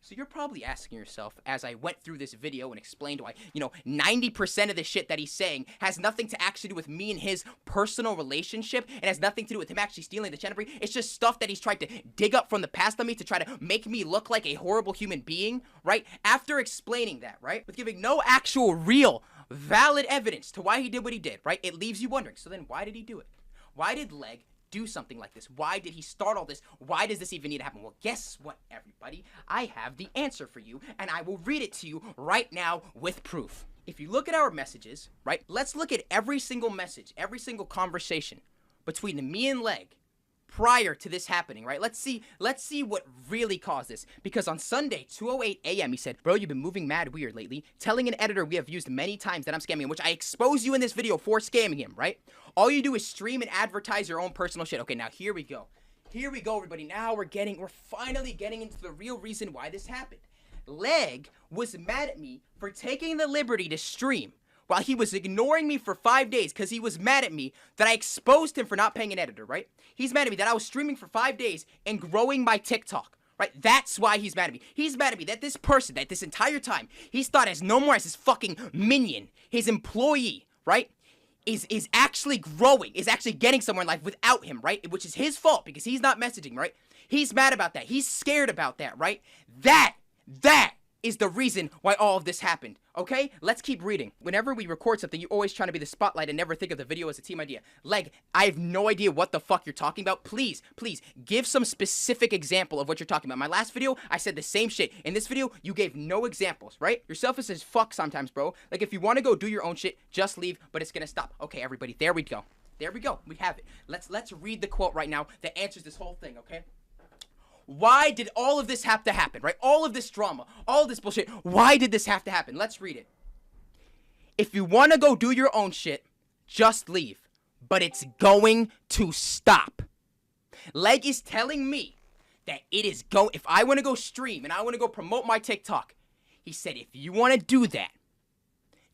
So you're probably asking yourself, as I went through this video and explained why, 90% of the shit that he's saying has nothing to actually do with me and his personal relationship, and has nothing to do with him actually stealing the channel. It's just stuff that he's tried to dig up from the past on me to try to make me look like a horrible human being, right? After explaining that, right? With giving no actual, real, valid evidence to why he did what he did, right? It leaves you wondering, so then why did he do it? Why did Leg do something like this? Why did he start all this? Why does this even need to happen? Well, guess what, everybody? I have the answer for you, and I will read it to you right now with proof. If you look at our messages, right, let's look at every single message, every single conversation between me and Leg prior to this happening, right? Let's see what really caused this. Because on Sunday, 2:08 a.m., he said, bro, you've been moving mad weird lately, telling an editor we have used many times that I'm scamming him, which I expose you in this video for scamming him, right? All you do is stream and advertise your own personal shit. Okay, now here we go. Here we go, everybody. Now we're finally getting into the real reason why this happened. Leg was mad at me for taking the liberty to stream while he was ignoring me for 5 days because he was mad at me that I exposed him for not paying an editor, right? He's mad at me that I was streaming for 5 days and growing my TikTok, right? That's why he's mad at me. He's mad at me that this person, that this entire time, he's thought as no more as his fucking minion, his employee, right? Is actually growing, is actually getting somewhere in life without him, right? Which is his fault because he's not messaging, right? He's mad about that. He's scared about that, right? That is the reason why all of this happened, okay? Let's keep reading. Whenever we record something, you're always trying to be the spotlight and never think of the video as a team idea. Leg, I have no idea what the fuck you're talking about. Please, give some specific example of what you're talking about. My last video, I said the same shit. In this video, you gave no examples, right? You're selfish as fuck sometimes, bro. Like, if you want to go do your own shit, just leave, but it's gonna stop. Okay, everybody, there we go. There we go. We have it. Let's read the quote right now that answers this whole thing, okay? Why did all of this have to happen, right? All of this drama, all of this bullshit. Why did this have to happen? Let's read it. If you want to go do your own shit, just leave. But it's going to stop. Leg is telling me that if I want to go stream and I want to go promote my TikTok, he said, if you want to do that,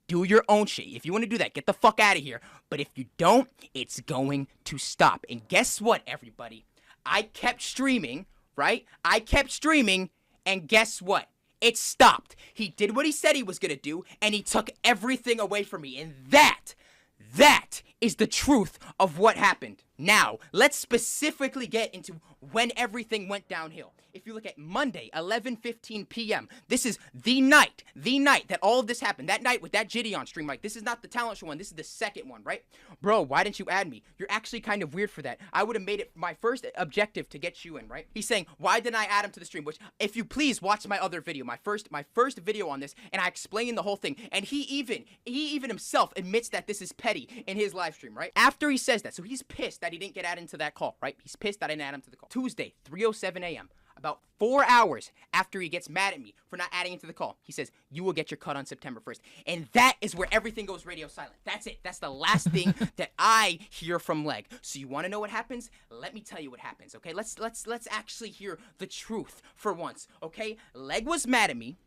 do your own shit. If you want to do that, get the fuck out of here. But if you don't, it's going to stop. And guess what, everybody? I kept streaming, right? I kept streaming, and guess what? It stopped. He did what he said he was gonna do, and he took everything away from me. And that is the truth of what happened. Now, let's specifically get into when everything went downhill. If you look at Monday, 11:15 p.m., this is the night that all of this happened. That night with that Gideon stream, like, this is not the talent show one, this is the second one, right? Bro, why didn't you add me? You're actually kind of weird for that. I would have made it my first objective to get you in, right? He's saying, why didn't I add him to the stream? Which, if you please watch my other video, my first video on this, and I explain the whole thing, and he even himself admits that this is petty in his live stream, right? After he says that, so he's pissed that he didn't get added into that call, right? He's pissed that I didn't add him to the call. Tuesday, 3:07 a.m., about 4 hours after he gets mad at me for not adding into the call, he says, you will get your cut on September 1st. And that is where everything goes radio silent. That's it. That's the last thing that I hear from Leg. So you want to know what happens? Let me tell you what happens, okay? Let's actually hear the truth for once, okay? Leg was mad at me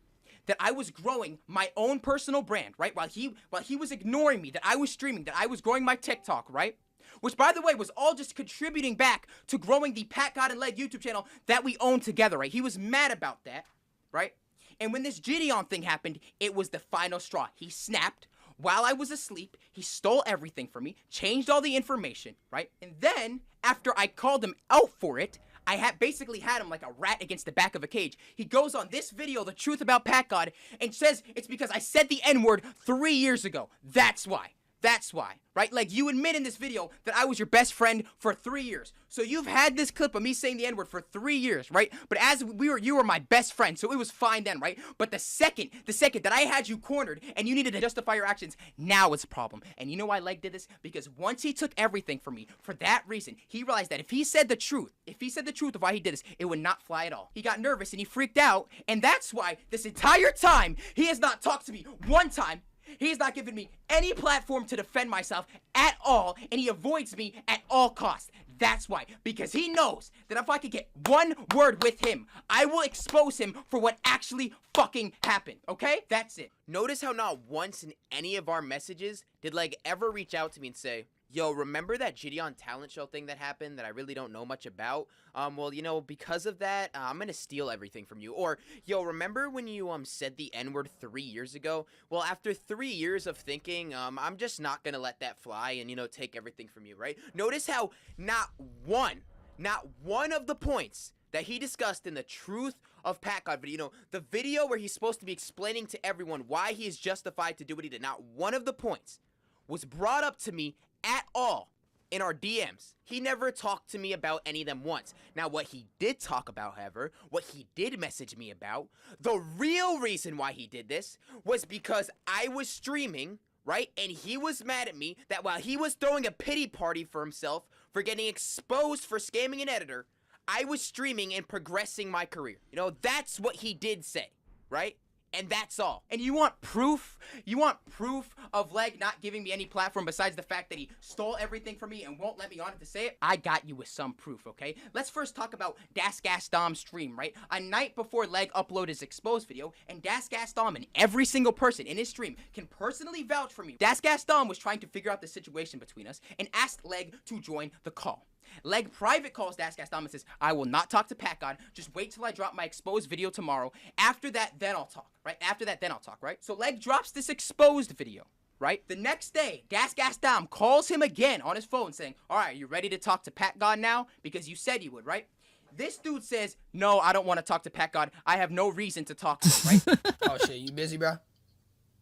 that I was growing my own personal brand, right? While he was ignoring me, that I was streaming, that I was growing my TikTok, right? which, by the way, was all just contributing back to growing the Packgod and Leg YouTube channel that we own together, right? He was mad about that, right? And when this Gideon thing happened, it was the final straw. He snapped. While I was asleep, he stole everything from me, changed all the information, right? And then, after I called him out for it, I basically had him like a rat against the back of a cage. He goes on this video, The Truth About Packgod, and says it's because I said the N-word 3 years ago. That's why. That's why, right? Like, you admit in this video that I was your best friend for 3 years. So you've had this clip of me saying the N-word for 3 years, right? But as you were my best friend, so it was fine then, right? But the second that I had you cornered and you needed to justify your actions, now it's a problem. And you know why Leg did this? Because once he took everything from me, for that reason, he realized that if he said the truth of why he did this, it would not fly at all. He got nervous and he freaked out, and that's why this entire time, he has not talked to me one time. He's not given me any platform to defend myself at all, and he avoids me at all costs. That's why. Because he knows that if I could get one word with him, I will expose him for what actually fucking happened, okay? That's it. Notice how not once in any of our messages did Leg ever reach out to me and say, yo, remember that Gideon talent show thing that happened that I really don't know much about? Well, you know, because of that, I'm gonna steal everything from you. Or, yo, remember when you said the N-word 3 years ago? Well, after 3 years of thinking, I'm just not gonna let that fly and, you know, take everything from you, right? Notice how not one of the points that he discussed in the Truth of Packgod video, you know, the video where he's supposed to be explaining to everyone why he is justified to do what he did, not one of the points was brought up to me at all in our DMs. He never talked to me about any of them once. Now, what he did talk about, however, what he did message me about, the real reason why he did this was because I was streaming, right? And he was mad at me that while he was throwing a pity party for himself for getting exposed for scamming an editor, I was streaming and progressing my career. You know, that's what he did say, right? And that's all. And you want proof? You want proof of Leg not giving me any platform besides the fact that he stole everything from me and won't let me on it to say it? I got you with some proof, okay? Let's first talk about DasGasDom's stream, right? A night before Leg uploaded his exposed video, and DasGasDom and every single person in his stream can personally vouch for me. DasGasDom was trying to figure out the situation between us and asked Leg to join the call. Leg private calls DasGasDom and says, I will not talk to Packgod. Just wait till I drop my exposed video tomorrow. After that, then I'll talk, right? After that, then I'll talk, right? So Leg drops this exposed video, right? The next day, DasGasDom calls him again on his phone saying, all right, you ready to talk to Packgod now? Because you said you would, right? This dude says, no, I don't want to talk to Packgod. I have no reason to talk to him, right? Oh, shit, you busy, bro?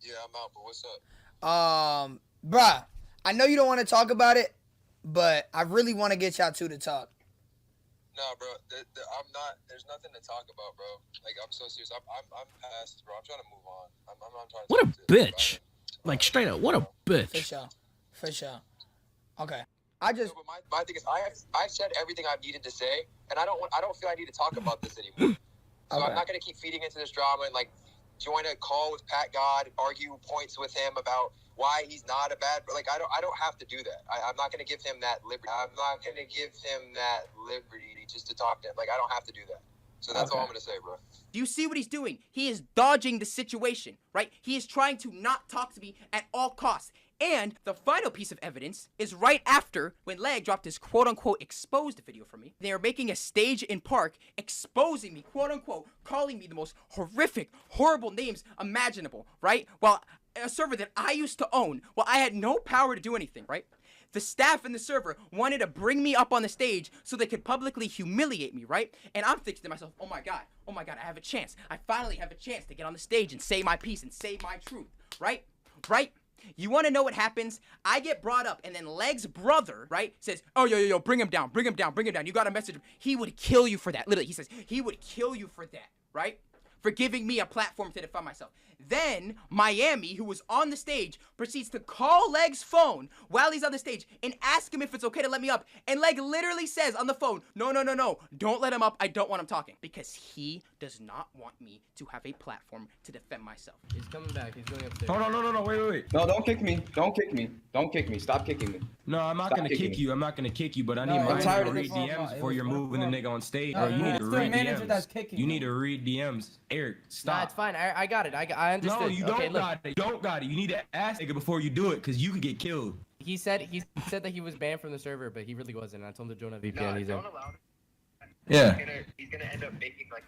Yeah, I'm out, but what's up? Bruh, I know you don't want to talk about it, but I really want to get y'all two to talk. Nah, bro, I'm not. There's nothing to talk about, bro. Like, I'm so serious. I'm past, bro. I'm trying to move on. I'm trying to. What a bitch! Like, straight up, what a bitch! For sure. Okay. But my thing is, I've said everything I've needed to say, and I don't feel I need to talk about this anymore. So I'm not gonna keep feeding into this drama and like join a call with Packgod, argue points with him about why he's not a bad, like, I don't have to do that. I'm not going to give him that liberty. I'm not going to give him that liberty just to talk to him. Like, I don't have to do that. So that's all I'm going to say, bro. Do you see what he's doing? He is dodging the situation, right? He is trying to not talk to me at all costs. And the final piece of evidence is right after when Leg dropped his quote-unquote exposed video for me. They are making a stage in Park exposing me, quote-unquote, calling me the most horrific, horrible names imaginable, right? While a server that I used to own, well, I had no power to do anything, right? The staff in the server wanted to bring me up on the stage so they could publicly humiliate me, right? And I'm thinking to myself, oh my God, I have a chance. I finally have a chance to get on the stage and say my piece and say my truth, right? Right? You want to know what happens? I get brought up, and then Leg's brother, right, says, oh, yo, bring him down. You got to message him. He would kill you for that. Literally, he says, he would kill you for that, right? For giving me a platform to defend myself. Then, Miami, who was on the stage, proceeds to call Leg's phone while he's on the stage and ask him if it's okay to let me up. And Leg literally says on the phone, no, don't let him up. I don't want him talking. Because he does not want me to have a platform to defend myself. He's coming back. He's going upstairs. No, wait. No, don't kick me. Don't kick me. Stop kicking me. No, I'm not Stop gonna kicking kick me. you. I'm not gonna kick you, but I No, need it my was- man it to was read from- DMs it before was you're moving the nigga on stage, No, bro. You need it's to the read manager DMs. that's kicking You need him. to read DMs. Eric, Nah, stop. it's fine. I got it. I understood. No, you Okay, don't look. got it. You don't got it. You need to ask nigga before you do it, cause you can get killed. He said that he was banned from the server, but he really wasn't. I told him to join a VPN. He's in. Yeah. He's gonna end up making like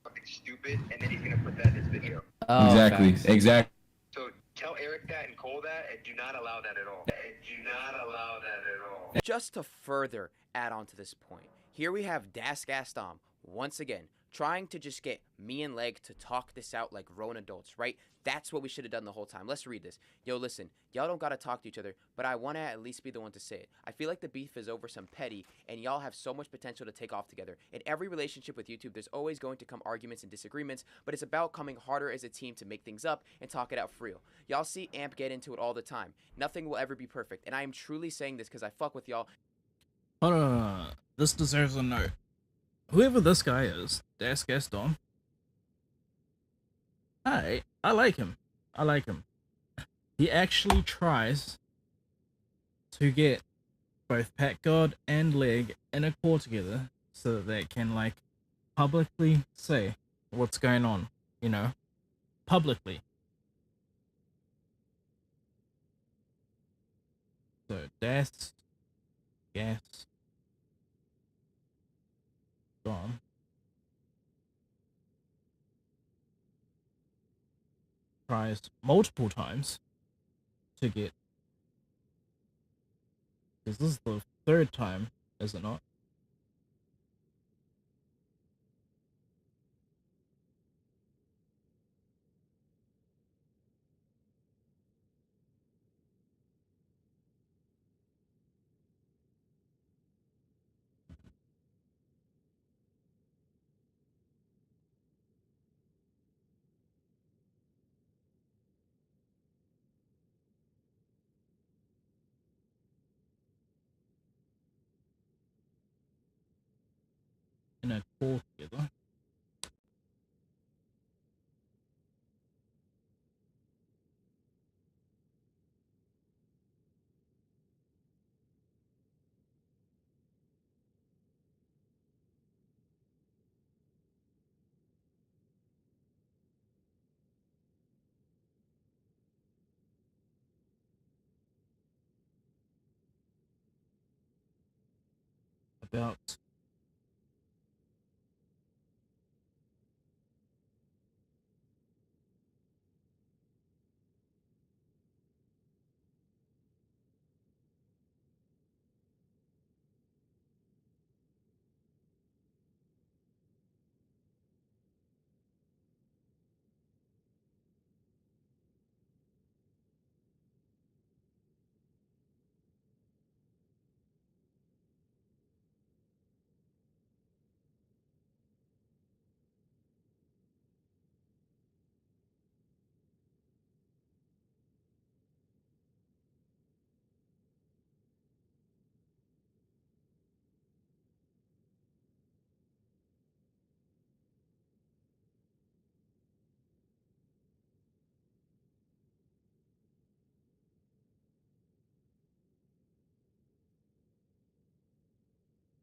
something stupid, and then he's gonna put that in his video. Oh, Exactly. facts. Exactly. So tell Eric that and Cole that, and do not allow that at all. And do not allow that at all. Just to further add on to this point, here we have Das Gaston once again trying to just get me and Leg to talk this out like grown adults, right? That's what we should have done the whole time. Let's read this. Yo, listen, y'all don't gotta talk to each other, but I wanna at least be the one to say it. I feel like the beef is over some petty, and y'all have so much potential to take off together. In every relationship with YouTube, there's always going to come arguments and disagreements, but it's about coming harder as a team to make things up and talk it out for real. Y'all see Amp get into it all the time. Nothing will ever be perfect, and I am truly saying this because I fuck with y'all. Hold on. This deserves a note. Whoever this guy is, Das Gaston. I like him. I like him. He actually tries to get both Packgod and Leg in a call together so that they can, like, publicly say what's going on, you know? Publicly. So, Das Gas Gone tries multiple times to get, because this is the third time, is it not? In a call together. About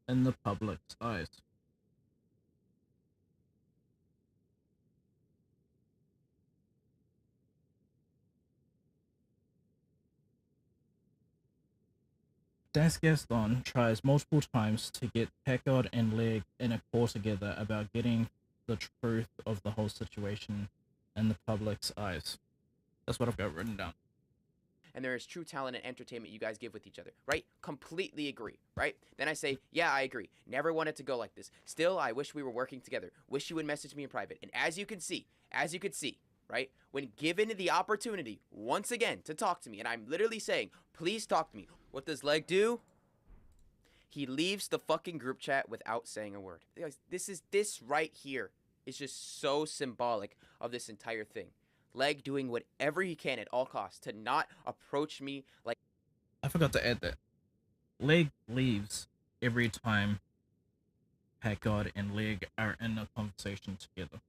in the public's eyes. Das Gaston tries multiple times to get Packgod and Leg in a call together about getting the truth of the whole situation in the public's eyes. That's what I've got written down. And there is true talent and entertainment you guys give with each other, right? Completely agree, right? Then I say, yeah, I agree. Never wanted to go like this. Still, I wish we were working together. Wish you would message me in private. And as you can see, right? When given the opportunity, once again, to talk to me, and I'm literally saying, please talk to me. What does Leg do? He leaves the fucking group chat without saying a word. Guys, this right here is just so symbolic of this entire thing. Leg doing whatever he can at all costs to not approach me like... I forgot to add that. Leg leaves every time Packgod and Leg are in a conversation together.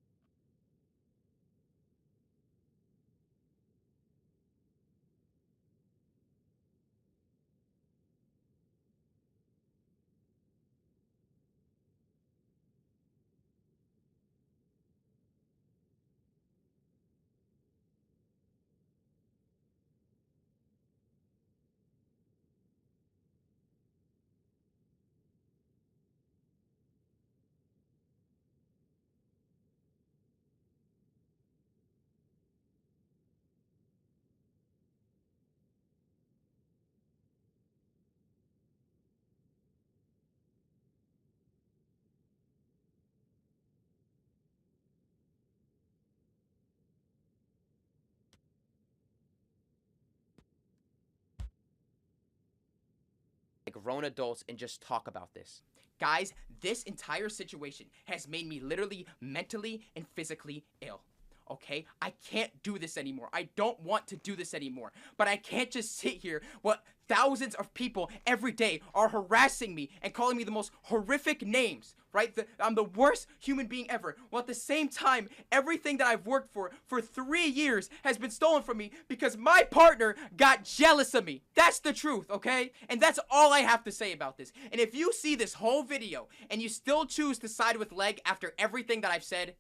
grown adults and just talk about this. Guys, this entire situation has made me literally mentally and physically ill. Okay? I can't do this anymore. I don't want to do this anymore. But I can't just sit here while thousands of people every day are harassing me and calling me the most horrific names, right? I'm the worst human being ever. While at the same time, everything that I've worked for 3 years has been stolen from me because my partner got jealous of me. That's the truth, okay? And that's all I have to say about this. And if you see this whole video and you still choose to side with Leg after everything that I've said,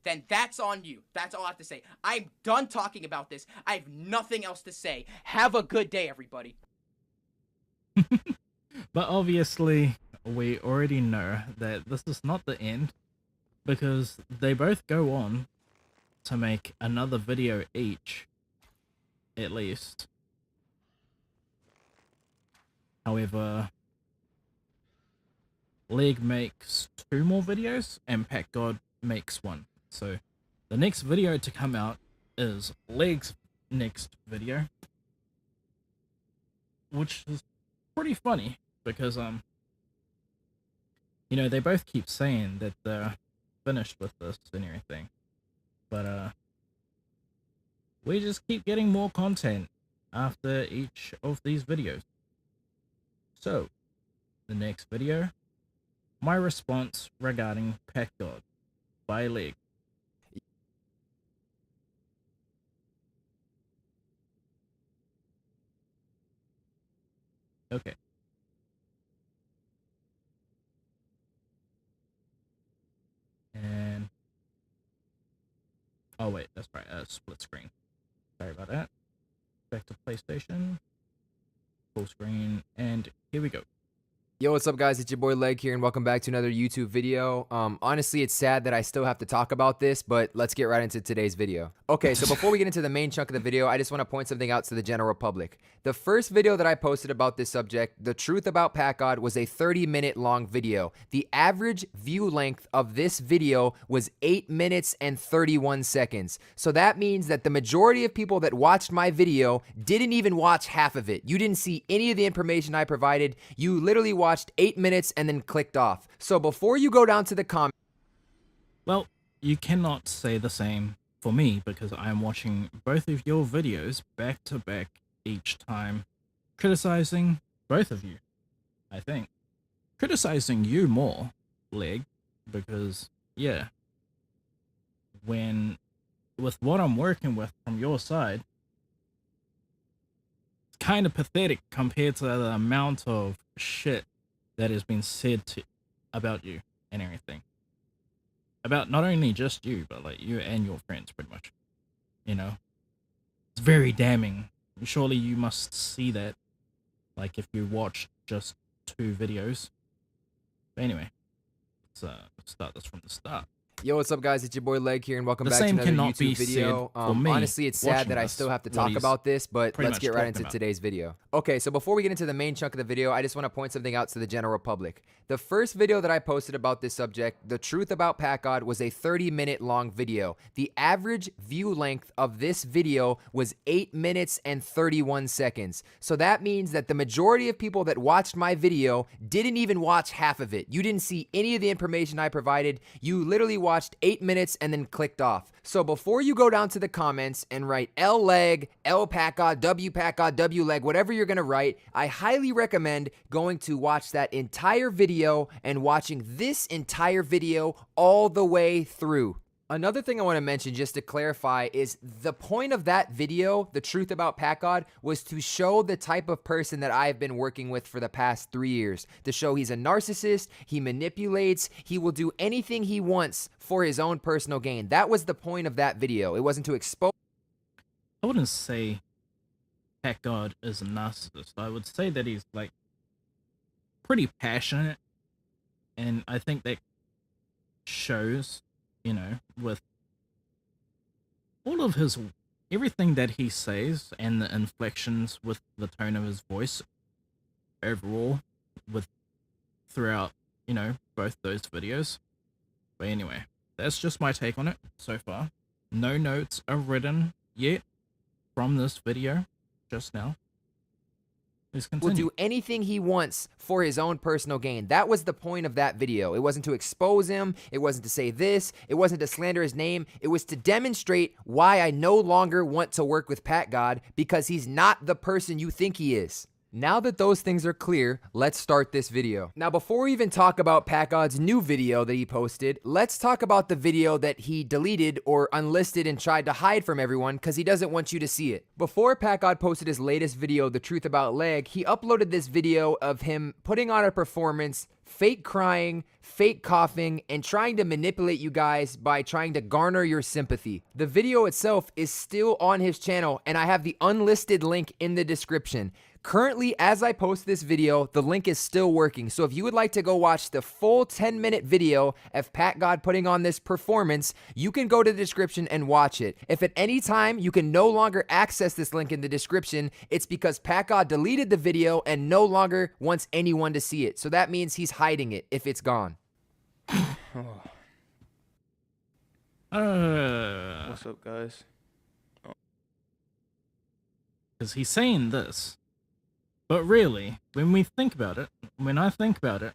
then that's on you. That's all I have to say. I'm done talking about this. I have nothing else to say. Have a good day, everybody. But obviously, we already know that this is not the end, because they both go on to make another video each, at least. However, Leg makes 2 more videos, and Packgod makes 1. So, the next video to come out is Leg's next video, which is pretty funny because you know, they both keep saying that they're finished with this and everything, but we just keep getting more content after each of these videos. So, the next video, my response regarding Packgod by Leg. Okay. And oh wait, that's right, split screen. Sorry about that. Back to PlayStation. Full screen, and here we go. Yo, what's up, guys? It's your boy Leg here, and welcome back to another YouTube video. Honestly, it's sad that I still have to talk about this, but let's get right into today's video. Okay, so before we get into the main chunk of the video, I just want to point something out to the general public. The first video that I posted about this subject, The Truth About Packgod, was a 30-minute long video. The average view length of this video was 8 minutes and 31 seconds. So that means that the majority of people that watched my video didn't even watch half of it. You didn't see any of the information I provided. You literally watched 8 minutes and then clicked off. So before you go down to the comments, well, you cannot say the same for me because I am watching both of your videos back to back each time, criticizing both of you. I think criticizing you more, Leg, because yeah, when with what I'm working with from your side, it's kind of pathetic compared to the amount of shit that has been said about you and everything. About not only just you, but like you and your friends, pretty much. You know, it's very damning. Surely you must see that, like if you watched just 2 videos. But anyway, let's start this from the start. Yo, what's up, guys? It's your boy Leg here, and welcome The back to same another cannot be YouTube video. said for me Honestly, it's sad that I watching still have to this, what talk he's about this, but pretty let's much get right talking into about. today's video. Okay, so before we get into the main chunk of the video, I just want to point something out to the general public. The first video that I posted about this subject, The Truth About Packgod, was a 30-minute long video. The average view length of this video was 8 minutes and 31 seconds. So that means that the majority of people that watched my video didn't even watch half of it. You didn't see any of the information I provided. You literally watched 8 minutes and then clicked off. So before you go down to the comments and write L Leg, L Packgod, W Leg, whatever you're gonna write, I highly recommend going to watch that entire video and watching this entire video all the way through. Another thing I want to mention, just to clarify, is the point of that video, The Truth About Packgod, was to show the type of person that I've been working with for the past 3 years. To show he's a narcissist, he manipulates, he will do anything he wants for his own personal gain. That was the point of that video. It wasn't to expose. I wouldn't say Packgod is a narcissist. I would say that he's like pretty passionate, and I think that shows, you know, with all of his everything that he says and the inflections with the tone of his voice overall with throughout, you know, both those videos. But anyway, that's just my take on it so far. No notes are written yet from this video just now. Let's will continue. do anything he wants for his own personal gain. That was the point of that video. It wasn't to expose him. It wasn't to say this. It wasn't to slander his name. It was to demonstrate why I no longer want to work with Packgod, because he's not the person you think he is. Now that those things are clear, let's start this video. Now, before we even talk about Packgod's new video that he posted, let's talk about the video that he deleted or unlisted and tried to hide from everyone because he doesn't want you to see it. Before Packgod posted his latest video, The Truth About Leg, he uploaded this video of him putting on a performance, fake crying, fake coughing, and trying to manipulate you guys by trying to garner your sympathy. The video itself is still on his channel, and I have the unlisted link in the description. Currently, as I post this video, the link is still working. So if you would like to go watch the full 10-minute video of Packgod putting on this performance, you can go to the description and watch it. If at any time you can no longer access this link in the description, it's because Packgod deleted the video and no longer wants anyone to see it. So that means he's hiding it if it's gone. What's up, guys? Because he's saying this. But really, when we think about it, when I think about it,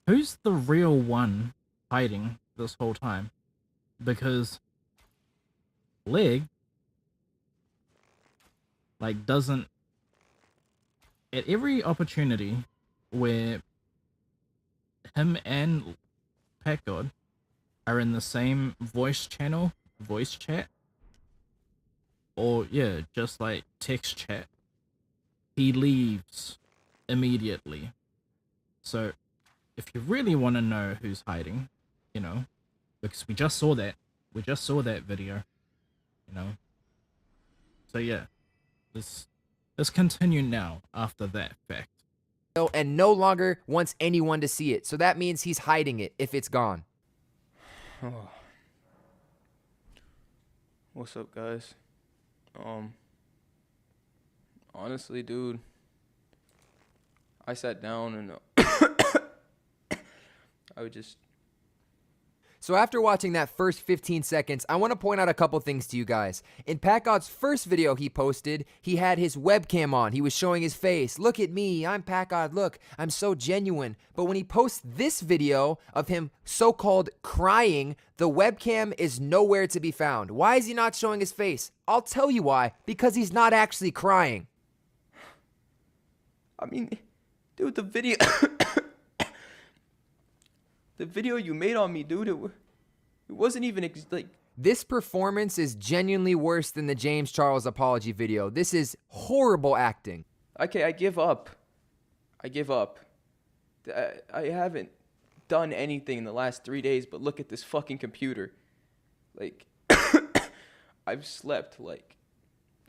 who's the real one hiding this whole time? Because Leg, like, doesn't, at every opportunity where him and Packgod are in the same voice channel, voice chat, or yeah, just like text chat, he leaves immediately. So if you really want to know who's hiding, you know, because we just saw that video, you know. So yeah, let's continue now after that fact. And no longer wants anyone to see it. So that means he's hiding it if it's gone. What's up, guys? Honestly, dude, I sat down and I would just... So after watching that first 15 seconds, I want to point out a couple things to you guys. In Packgod's first video he posted, he had his webcam on. He was showing his face. Look at me, I'm Packgod, look, I'm so genuine. But when he posts this video of him so-called crying, the webcam is nowhere to be found. Why is he not showing his face? I'll tell you why. Because he's not actually crying. I mean, dude, the video... the video you made on me, dude, it wasn't even, like... This performance is genuinely worse than the James Charles apology video. This is horrible acting. Okay, I give up. I give up. I haven't done anything in the last 3 days but look at this fucking computer. Like, I've slept, like,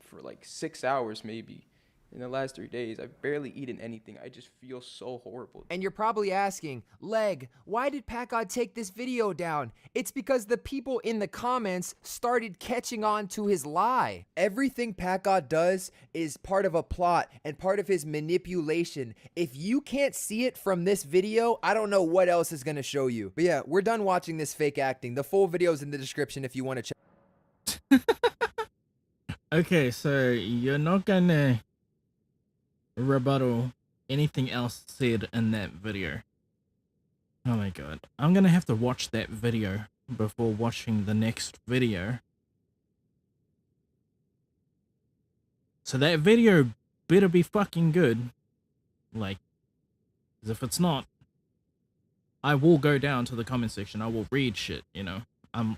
for, like, 6 hours maybe. In the last 3 days, I've barely eaten anything. I just feel so horrible. And you're probably asking, Leg, why did Packgod take this video down? It's because the people in the comments started catching on to his lie. Everything Packgod does is part of a plot and part of his manipulation. If you can't see it from this video, I don't know what else is gonna show you. But yeah, we're done watching this fake acting. The full video's in the description if you want to check. Okay, so you're not gonna rebuttal anything else said in that video. Oh my god. I'm gonna have to watch that video before watching the next video. So that video better be fucking good. Like, 'cause if it's not, I will go down to the comment section. I will read shit, you know. I'm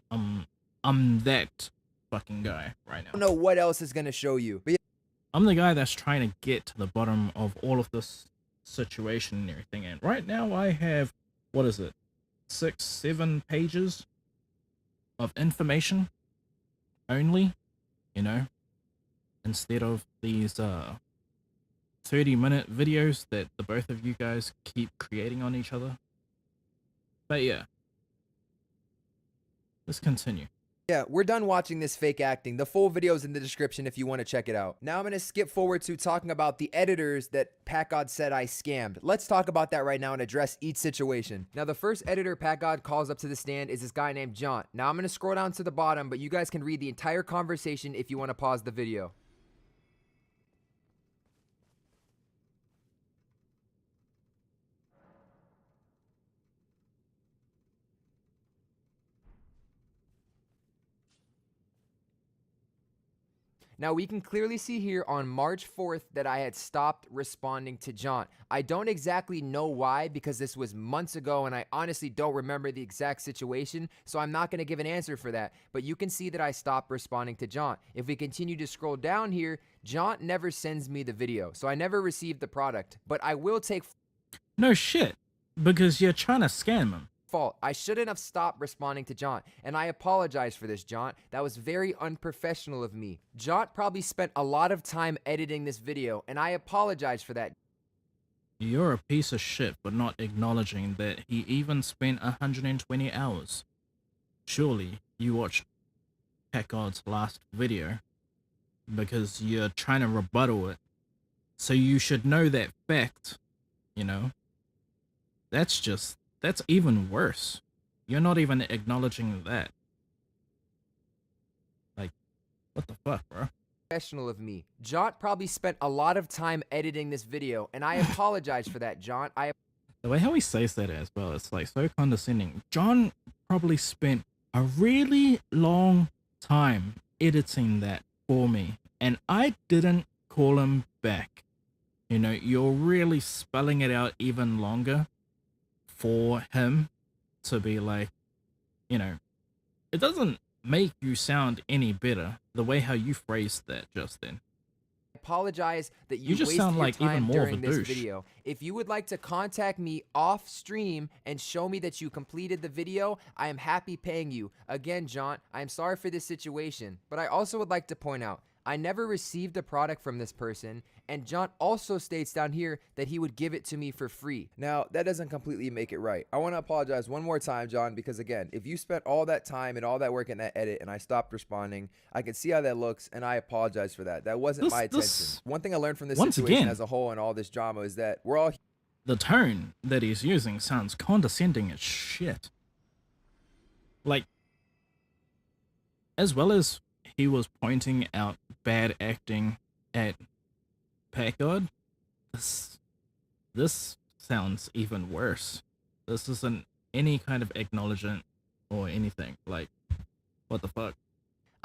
that fucking guy right now. I don't know what else is gonna show you. But yeah. I'm the guy that's trying to get to the bottom of all of this situation and everything. And right now I have, what is it, 6-7 pages of information only, you know, instead of these 30-minute videos that the both of you guys keep creating on each other. But yeah, let's continue. Yeah, we're done watching this fake acting. The full video's in the description if you want to check it out. Now I'm going to skip forward to talking about the editors that Packgod said I scammed. Let's talk about that right now and address each situation. Now the first editor Packgod calls up to the stand is this guy named John. Now I'm going to scroll down to the bottom, but you guys can read the entire conversation if you want to pause the video. Now, we can clearly see here on March 4th that I had stopped responding to John. I don't exactly know why, because this was months ago and I honestly don't remember the exact situation, so I'm not going to give an answer for that. But you can see that I stopped responding to John. If we continue to scroll down here, John never sends me the video, so I never received the product. But I will take No shit, because you're trying to scam him. fault. I shouldn't have stopped responding to John, and I apologize for this, John. That was very unprofessional of me. John probably spent a lot of time editing this video, and I apologize for that. You're a piece of shit for not acknowledging that he even spent 120 hours. Surely you watched Packgod's last video because you're trying to rebuttal it. So you should know that fact, you know? That's even worse. You're not even acknowledging that. Like, what the fuck, bro? Professional of me. John probably spent a lot of time editing this video, and I apologize for that, John. The way how he says that as well, it's like so condescending. John probably spent a really long time editing that for me, and I didn't call him back. You know, you're really spelling it out even longer for him to be like, you know, it doesn't make you sound any better the way how you phrased that just then. Apologize that You just wasted sound your like even time more of a during this douche. video. If you would like to contact me off stream and show me that you completed the video, I am happy paying you. Again, John, I am sorry for this situation, but I also would like to point out I never received a product from this person, and John also states down here that he would give it to me for free. Now, that doesn't completely make it right. I want to apologize one more time, John, because again, if you spent all that time and all that work in that edit and I stopped responding, I can see how that looks, and I apologize for that. That wasn't my intention. One thing I learned from this Once situation again, as a whole and all this drama is that we're all the tone that he's using sounds condescending as shit. Like, as well as he was pointing out bad acting at Packgod, this sounds even worse. This isn't any kind of acknowledgement or anything. Like, what the fuck?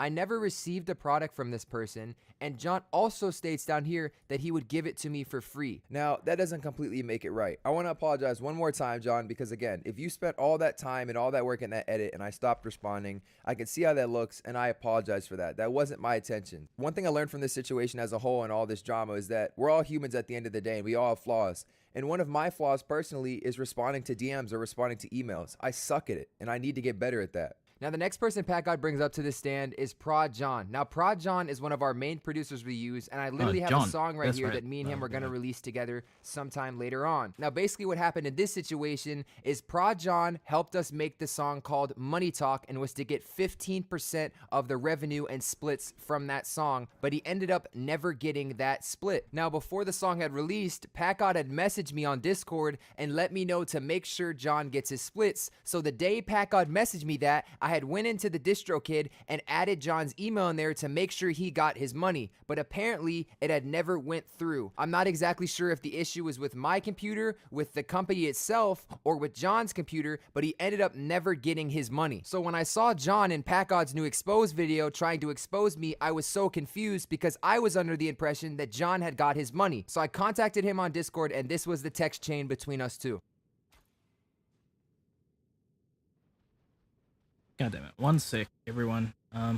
I never received a product from this person, and John also states down here that he would give it to me for free. Now, that doesn't completely make it right. I want to apologize one more time, John, because again, if you spent all that time and all that work in that edit and I stopped responding, I can see how that looks, and I apologize for that. That wasn't my intention. One thing I learned from this situation as a whole and all this drama is that we're all humans at the end of the day, and we all have flaws. And one of my flaws personally is responding to DMs or responding to emails. I suck at it, and I need to get better at that. Now, the next person Packgod brings up to this stand is Prod John. Now, Prod John is one of our main producers we use, and I literally have a song right here that me and him are going to release together sometime later on. Now, basically what happened in this situation is Prod John helped us make the song called Money Talk and was to get 15% of the revenue and splits from that song, but he ended up never getting that split. Now, before the song had released, Packgod had messaged me on Discord and let me know to make sure John gets his splits. So the day Packgod messaged me that, I had went into the DistroKid and added John's email in there to make sure he got his money, but apparently it had never went through. I'm not exactly sure if the issue was with my computer, with the company itself, or with John's computer, but he ended up never getting his money. So when I saw John in Packgod's new expose video trying to expose me, I was so confused because I was under the impression that John had got his money. So I contacted him on Discord, and this was the text chain between us two. God damn it. 1 sec, everyone. I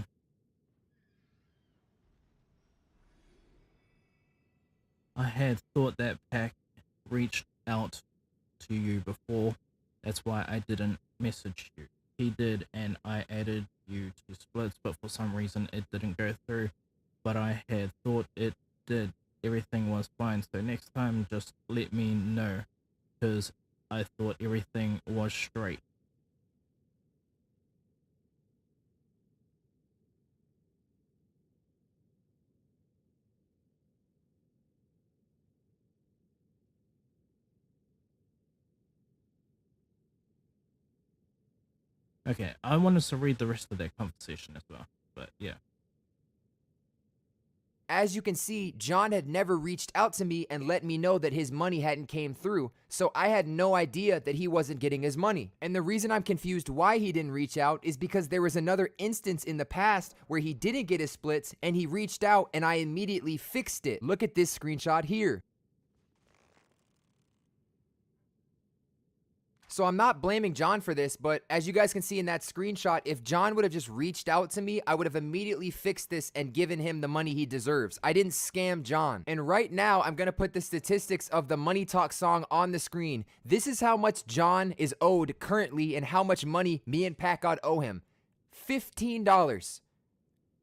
had thought that Pack reached out to you before. That's why I didn't message you. He did, and I added you to splits, but for some reason it didn't go through. But I had thought it did. Everything was fine, so next time just let me know, because I thought everything was straight. Okay, I wanted to read the rest of that conversation as well, but yeah. As you can see, John had never reached out to me and let me know that his money hadn't came through, so I had no idea that he wasn't getting his money. And the reason I'm confused why he didn't reach out is because there was another instance in the past where he didn't get his splits and he reached out and I immediately fixed it. Look at this screenshot here. So I'm not blaming John for this, but as you guys can see in that screenshot, if John would have just reached out to me, I would have immediately fixed this and given him the money he deserves. I didn't scam John. And right now, I'm gonna put the statistics of the Money Talk song on the screen. This is how much John is owed currently and how much money me and Packgod owe him. $15.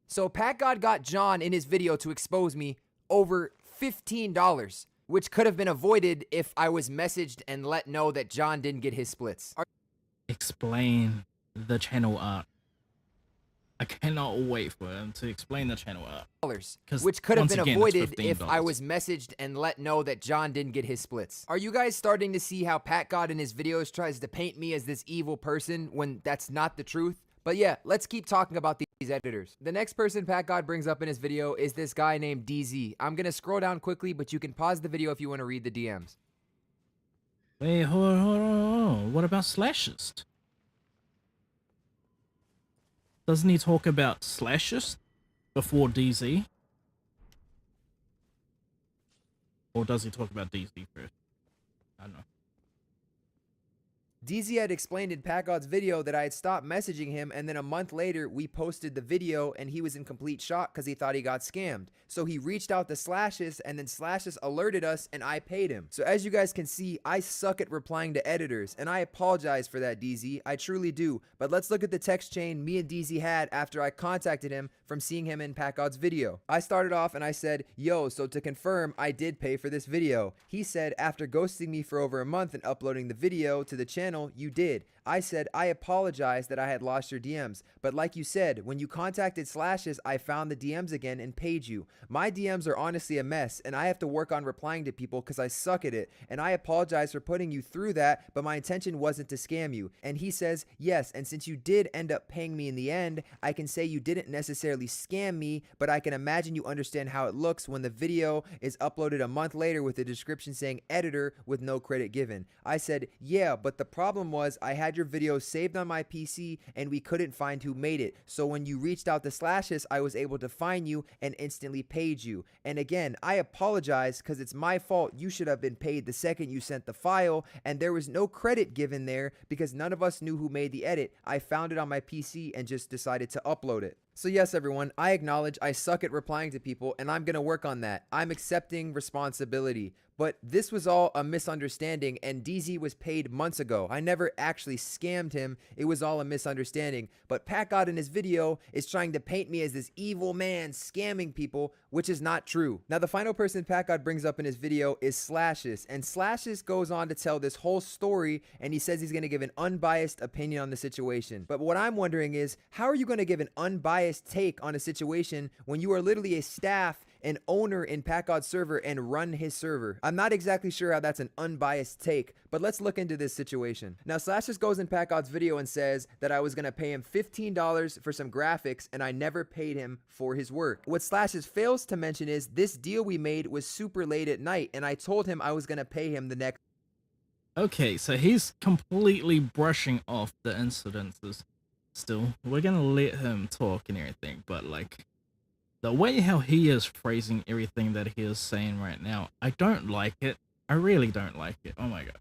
So Packgod got John in his video to expose me over $15. Which could have been avoided if I was messaged and let know that John didn't get his splits. Explain the channel art. I cannot wait for him to explain the channel art. Which could have been avoided if I was messaged and let know that John didn't get his splits. Are you guys starting to see how Packgod in his videos tries to paint me as this evil person when that's not the truth? But yeah, let's keep talking about these editors. The next person Packgod brings up in his video is this guy named DZ. I'm gonna scroll down quickly, but you can pause the video if you want to read the DMs. Wait, hold on. What about Slashist? Doesn't he talk about Slashist before DZ? Or does he talk about DZ first? I don't know. DZ had explained in Packgod's video that I had stopped messaging him, and then a month later we posted the video and he was in complete shock because he thought he got scammed. So he reached out to Slashist and then Slashist alerted us and I paid him. So as you guys can see, I suck at replying to editors and I apologize for that, DZ. I truly do. But let's look at the text chain me and DZ had after I contacted him from seeing him in Packgod's video. I started off and I said, yo, so to confirm, I did pay for this video. He said, after ghosting me for over a month and uploading the video to the channel, you did. I said, I apologize that I had lost your DMs, but like you said, when you contacted Slashist, I found the DMs again and paid you. My DMs are honestly a mess, and I have to work on replying to people because I suck at it, and I apologize for putting you through that, but my intention wasn't to scam you. And he says, yes, and since you did end up paying me in the end, I can say you didn't necessarily scam me, but I can imagine you understand how it looks when the video is uploaded a month later with a description saying editor with no credit given. I said, yeah, but the problem was I had your video saved on my PC and we couldn't find who made it. So when you reached out to Slashist, I was able to find you and instantly paid you. And again, I apologize because it's my fault. You should have been paid the second you sent the file, and there was no credit given there because none of us knew who made the edit. I found it on my PC and just decided to upload it. So yes, everyone, I acknowledge I suck at replying to people and I'm gonna work on that. I'm accepting responsibility. But this was all a misunderstanding and DZ was paid months ago. I never actually scammed him. It was all a misunderstanding. But Packgod in his video is trying to paint me as this evil man scamming people, which is not true. Now, the final person Packgod brings up in his video is Slashist. And Slashist goes on to tell this whole story and he says he's going to give an unbiased opinion on the situation. But what I'm wondering is, how are you going to give an unbiased take on a situation when you are literally a staff an owner in Packgod's server and run his server? I'm not exactly sure how that's an unbiased take, but let's look into this situation. Now, Slashist goes in Packgod's video and says that I was going to pay him $15 for some graphics and I never paid him for his work. What Slashist fails to mention is this deal we made was super late at night and I told him I was going to pay him the next. Okay, so he's completely brushing off the incidences still. We're going to let him talk and everything, but like, the way how he is phrasing everything that he is saying right now, I don't like it. I really don't like it. Oh my god.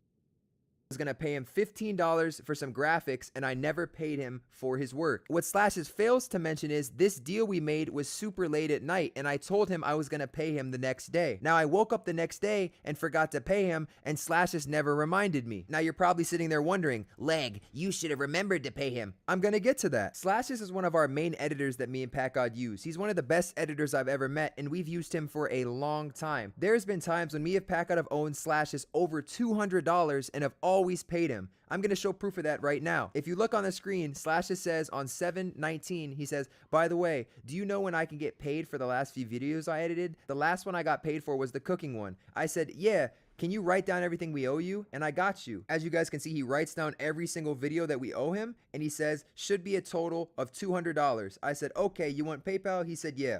Was going to pay him $15 for some graphics and I never paid him for his work. What Slashist fails to mention is this deal we made was super late at night and I told him I was going to pay him the next day. Now I woke up the next day and forgot to pay him and Slashist never reminded me. Now you're probably sitting there wondering, Leg, you should have remembered to pay him. I'm going to get to that. Slashist is one of our main editors that me and Packgod use. He's one of the best editors I've ever met and we've used him for a long time. There's been times when me and Packgod have owned Slashist over $200 and have always paid him. I'm going to show proof of that right now. If you look on the screen, Slashist says on 7/19, he says, by the way, do you know when I can get paid for the last few videos I edited? The last one I got paid for was the cooking one. I said, yeah. Can you write down everything we owe you? And I got you. As you guys can see, he writes down every single video that we owe him and he says, should be a total of $200. I said, okay, you want PayPal? He said, yeah.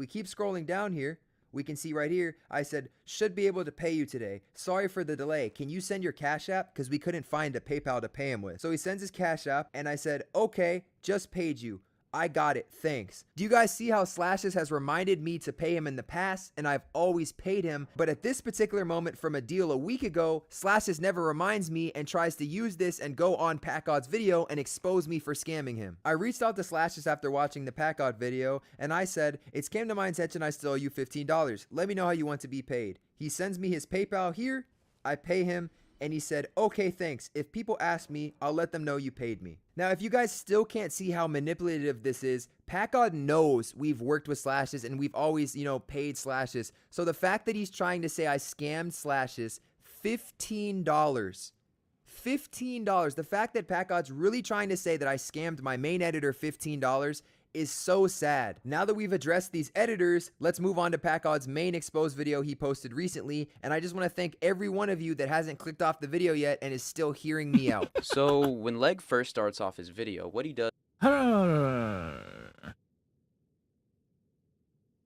we keep scrolling down here, we can see right here, I said, should be able to pay you today. Sorry for the delay. Can you send your Cash App? Because we couldn't find a PayPal to pay him with. So he sends his Cash App, and I said, okay, just paid you. I got it, thanks. Do you guys see how Slashes has reminded me to pay him in the past, and I've always paid him, but at this particular moment from a deal a week ago, Slashes never reminds me and tries to use this and go on Packgod's video and expose me for scamming him. I reached out to Slashes after watching the Packgod video, and I said, it's came to my attention I still owe you $15. Let me know how you want to be paid. He sends me his PayPal here, I pay him, and he said, okay, thanks. If people ask me, I'll let them know you paid me. Now, if you guys still can't see how manipulative this is, Packgod knows we've worked with Slashes and we've always, paid Slashes. So the fact that he's trying to say I scammed Slashes $15. $15. The fact that Packgod's really trying to say that I scammed my main editor $15 is so sad. Now that we've addressed these editors, let's move on to Packgod's main exposed video he posted recently, and I just want to thank every one of you that hasn't clicked off the video yet and is still hearing me out. So when Leg first starts off his video, what he does...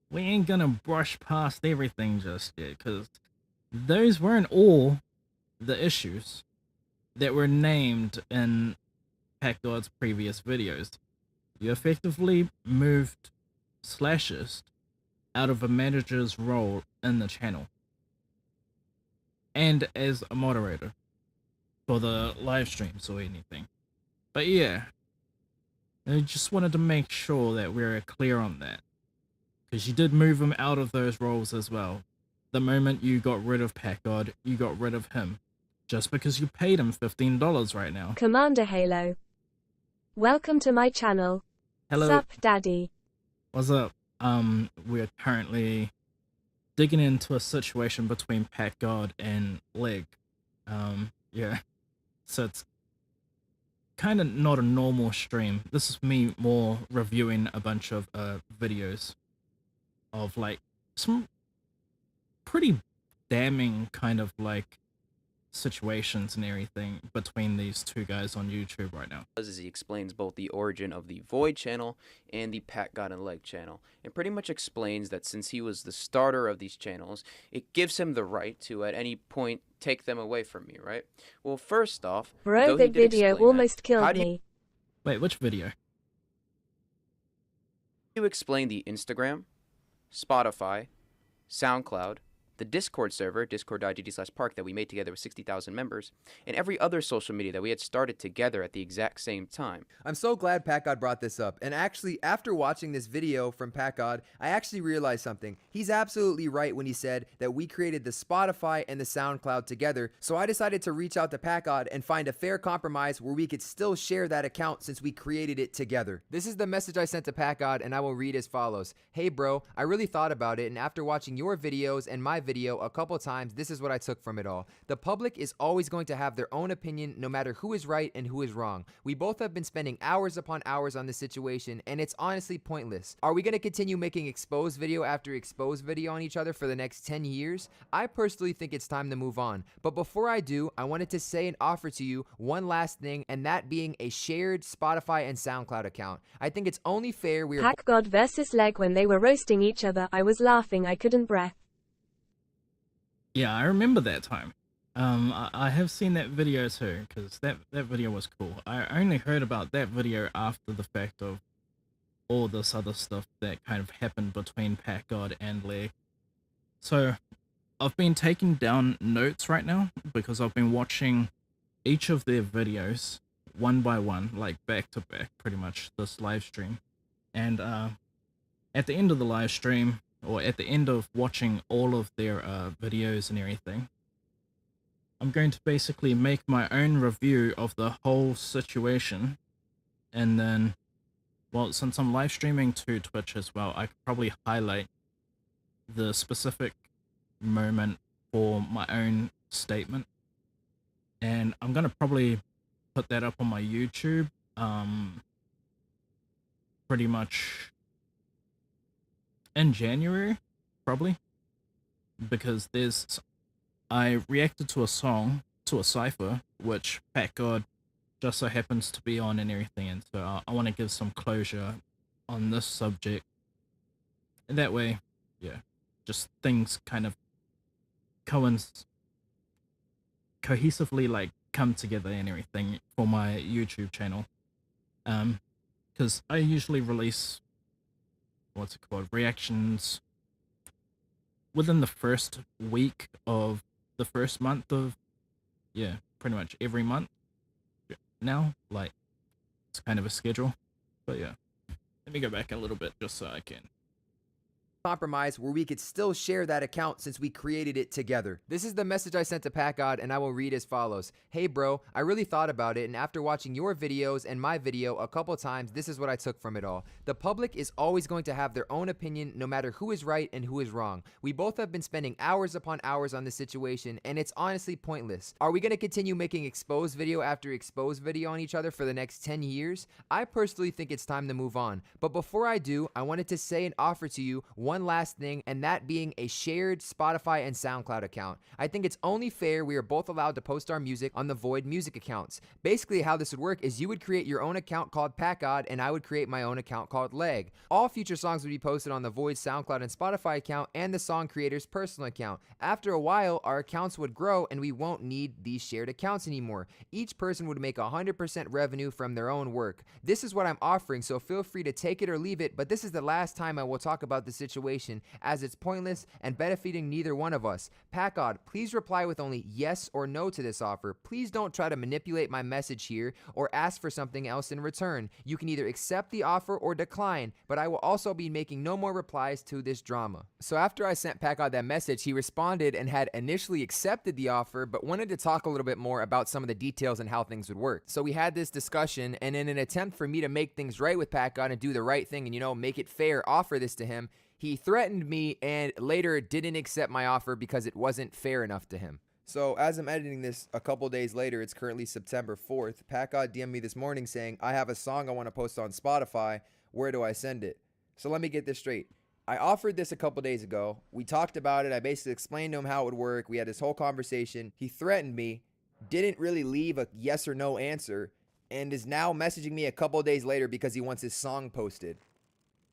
We ain't gonna brush past everything just yet, because those weren't all the issues that were named in Packgod's previous videos. You effectively moved Slashes out of a manager's role in the channel and as a moderator for the live streams or anything. But yeah, I just wanted to make sure that we're clear on that, because you did move him out of those roles as well. The moment you got rid of Packgod, you got rid of him, just because you paid him $15 right now. Commander Halo. Welcome to my channel. Hello. Sup, Daddy. What's up? We're currently digging into a situation between Packgod and Leg. Yeah. So it's kind of not a normal stream. This is me more reviewing a bunch of videos of like some pretty damning kind of like situations and everything between these two guys on YouTube right now. Is he explains both the origin of the Void channel and the Packgod and Leg channel, and pretty much explains that since he was the starter of these channels, it gives him the right to at any point take them away from me, right? Well, first off, bro, that video almost killed me. Wait, which video? You explain the Instagram, Spotify, SoundCloud, the Discord server, discord.gg/park, that we made together with 60,000 members, and every other social media that we had started together at the exact same time. I'm so glad Packgod brought this up, and actually, after watching this video from Packgod, I actually realized something. He's absolutely right when he said that we created the Spotify and the SoundCloud together, so I decided to reach out to Packgod and find a fair compromise where we could still share that account since we created it together. This is the message I sent to Packgod, and I will read as follows. Hey bro, I really thought about it, and after watching your videos and my video a couple times, this is what I took from it all. The public is always going to have their own opinion no matter who is right and who is wrong. We both have been spending hours upon hours on this situation, and it's honestly pointless. Are we going to continue making exposed video after exposed video on each other for the next 10 years? I personally think it's time to move on. But before I do, I wanted to say and offer to you one last thing, and that being a shared Spotify and SoundCloud account. I think it's only fair we are... Packgod versus Leg, when they were roasting each other, I was laughing, I couldn't breath. Yeah, I remember that time. I have seen that video too, because that video was cool. I only heard about that video after the fact of all this other stuff that kind of happened between Packgod and Leg. So I've been taking down notes right now because I've been watching each of their videos one by one, like back to back, pretty much this live stream. And at the end of the live stream, or at the end of watching all of their videos and everything, I'm going to basically make my own review of the whole situation. And then, well, since I'm live streaming to Twitch as well, I could probably highlight the specific moment for my own statement. And I'm going to probably put that up on my YouTube pretty much in January, probably, because I reacted to a song, to a cipher, which Packgod just so happens to be on and everything, and so I want to give some closure on this subject And that way, yeah, just things kind of cohesively like come together and everything for my YouTube channel. Because I usually release reactions within the first week of the first month of, pretty much every month now. Like, it's kind of a schedule. But yeah, let me go back a little bit just so I can compromise where we could still share that account since we created it together. This is the message I sent to Packgod, and I will read as follows. Hey bro, I really thought about it, and after watching your videos and my video a couple times, this is what I took from it all. The public is always going to have their own opinion no matter who is right and who is wrong. We both have been spending hours upon hours on this situation, and it's honestly pointless. Are we going to continue making exposed video after exposed video on each other for the next 10 years? I personally think it's time to move on. But before I do, I wanted to say and offer to you one last thing, and that being a shared Spotify and SoundCloud account. I think it's only fair we are both allowed to post our music on the Void music accounts. Basically, how this would work is you would create your own account called Packgod, and I would create my own account called Leg. All future songs would be posted on the Void SoundCloud and Spotify account and the song creator's personal account. After a while, our accounts would grow and we won't need these shared accounts anymore. Each person would make 100% revenue from their own work. This is what I'm offering, so feel free to take it or leave it, but this is the last time I will talk about the situation, as it's pointless and benefiting neither one of us. Packgod, please reply with only yes or no to this offer. Please don't try to manipulate my message here or ask for something else in return. You can either accept the offer or decline, but I will also be making no more replies to this drama. So after I sent Packgod that message, he responded and had initially accepted the offer, but wanted to talk a little bit more about some of the details and how things would work. So we had this discussion, and in an attempt for me to make things right with Packgod and do the right thing and, you know, make it fair, offer this to him, he threatened me and later didn't accept my offer because it wasn't fair enough to him. So as I'm editing this a couple days later, it's currently September 4th, Packgod DM'd me this morning saying, I have a song I want to post on Spotify. Where do I send it? So let me get this straight. I offered this a couple days ago. We talked about it. I basically explained to him how it would work. We had this whole conversation. He threatened me, didn't really leave a yes or no answer, and is now messaging me a couple days later because he wants his song posted.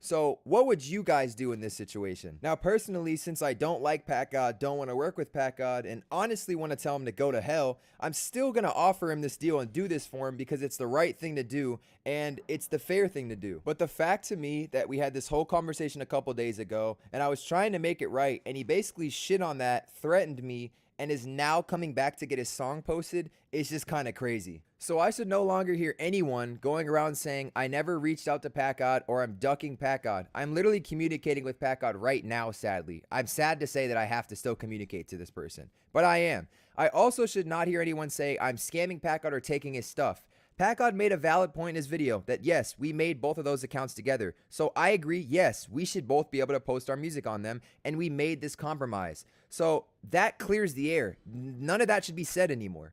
So what would you guys do in this situation? Now, personally, since I don't like Packgod, don't want to work with Packgod, and honestly want to tell him to go to hell, I'm still going to offer him this deal and do this for him because it's the right thing to do and it's the fair thing to do. But the fact to me that we had this whole conversation a couple days ago and I was trying to make it right and he basically shit on that, threatened me, and is now coming back to get his song posted is just kind of crazy. So I should no longer hear anyone going around saying I never reached out to Packgod or I'm ducking Packgod. I'm literally communicating with Packgod right now, sadly. I'm sad to say that I have to still communicate to this person, but I am. I also should not hear anyone say I'm scamming Packgod or taking his stuff. Packgod made a valid point in his video that yes, we made both of those accounts together. So I agree, yes, we should both be able to post our music on them, and we made this compromise. So that clears the air. None of that should be said anymore.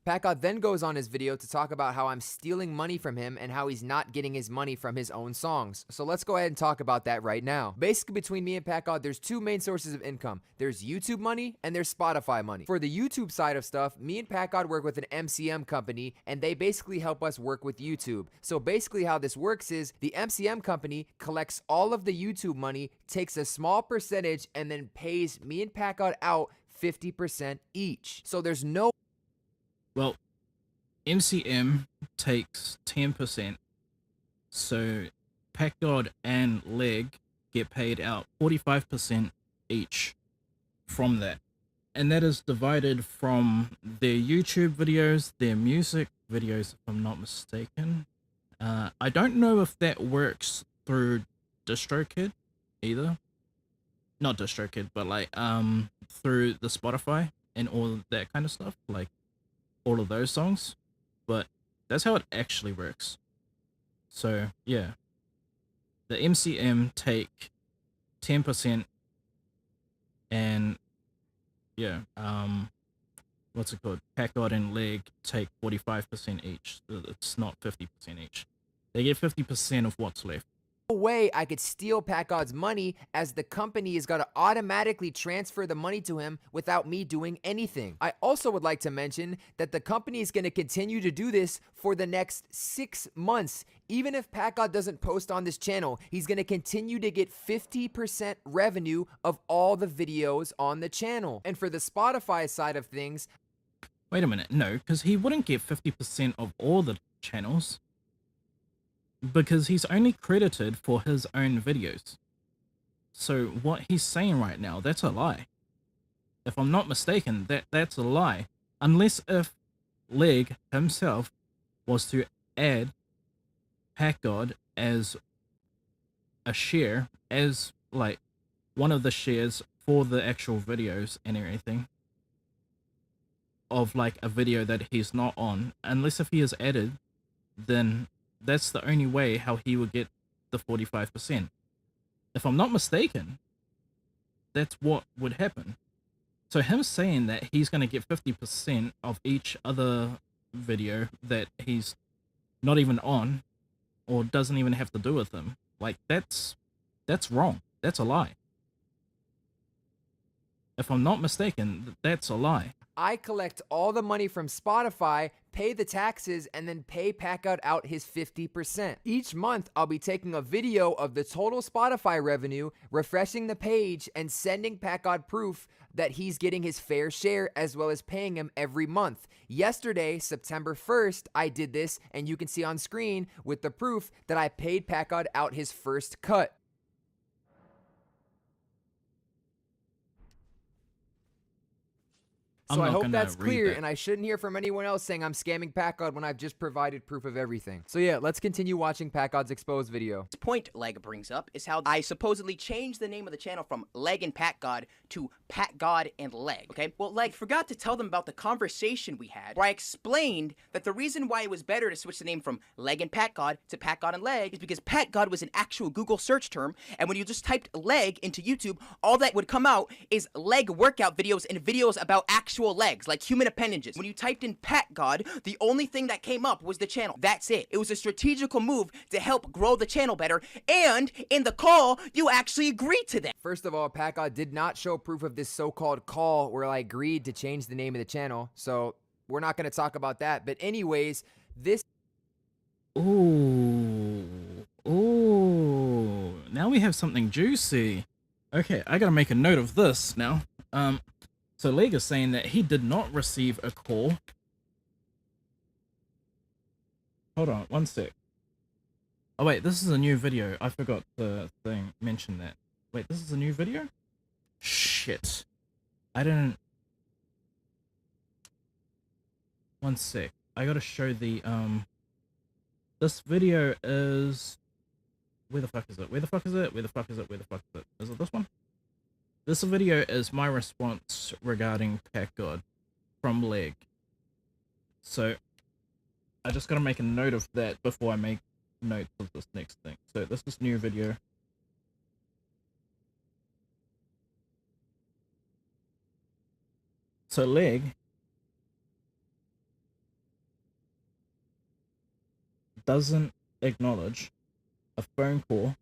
Packgod then goes on his video to talk about how I'm stealing money from him and how he's not getting his money from his own songs. So let's go ahead and talk about that right now. Basically, between me and Packgod, there's two main sources of income. There's YouTube money and there's Spotify money. For the YouTube side of stuff, me and Packgod work with an MCM company and they basically help us work with YouTube. So basically how this works is the MCM company collects all of the YouTube money, takes a small percentage, and then pays me and Packgod out 50% each. So there's no... Well, MCM takes 10%, so Packgod and Leg get paid out 45% each from that. And that is divided from their YouTube videos, their music videos, if I'm not mistaken. I don't know if that works through DistroKid either. Not DistroKid, but like through the Spotify and all that kind of stuff, like all of those songs, but that's how it actually works. So yeah, the MCM take 10%, and yeah, what's it called? Packgod and Leg take 45% each. It's not 50% each. They get 50% of what's left. way I could steal Packgod's money, as the company is going to automatically transfer the money to him without me doing anything. I also would like to mention that the company is going to continue to do this for the next 6 months. Even if Packgod doesn't post on this channel, he's going to continue to get 50% revenue of all the videos on the channel. And for the Spotify side of things, wait a minute, no, because he wouldn't get 50% of all the channels, because he's only credited for his own videos. So what he's saying right now, that's a lie. If I'm not mistaken, that's a lie. Unless if Leg himself was to add Packgod as a share, as like one of the shares for the actual videos and everything, of like a video that he's not on, unless if he is added, then that's the only way how he would get the 45%. If I'm not mistaken, that's what would happen. So him saying that he's going to get 50% of each other video that he's not even on or doesn't even have to do with him, like that's wrong. That's a lie. If I'm not mistaken, that's a lie. I collect all the money from Spotify, pay the taxes, and then pay Packgod out his 50%. Each month, I'll be taking a video of the total Spotify revenue, refreshing the page, and sending Packgod proof that he's getting his fair share, as well as paying him every month. Yesterday, September 1st, I did this, and you can see on screen with the proof that I paid Packgod out his first cut. So I hope that's clear, and I shouldn't hear from anyone else saying I'm scamming Packgod when I've just provided proof of everything. So yeah, let's continue watching Packgod's exposed video. This point Leg brings up is how I supposedly changed the name of the channel from Leg and Packgod to Packgod and Leg, okay? Well, Leg forgot to tell them about the conversation we had where I explained that the reason why it was better to switch the name from Leg and Packgod to Packgod and Leg is because Packgod was an actual Google search term, and when you just typed Leg into YouTube, all that would come out is leg workout videos and videos about actual legs, like human appendages. When you typed in Packgod, the only thing that came up was the channel. That's it. It was a strategical move to help grow the channel better, and in the call, you actually agreed to that. First of all, Packgod did not show proof of this so-called call where I agreed to change the name of the channel, so we're not going to talk about that. But anyways, this... Ooh, now we have something juicy. Okay, I gotta make a note of this now. So Leg is saying that he did not receive a call. Hold on, one sec. Oh wait, this is a new video. I forgot the thing, mention that. Wait, this is a new video? Shit. I didn't... One sec. I gotta show the, this video is... Where the fuck is it? Where the fuck is it? Where the fuck is it? Where the fuck is it? Is it this one? This video is my response regarding Packgod from Leg. So, I just gotta make a note of that before I make notes of this next thing. So, this is new video. So, Leg doesn't acknowledge a phone call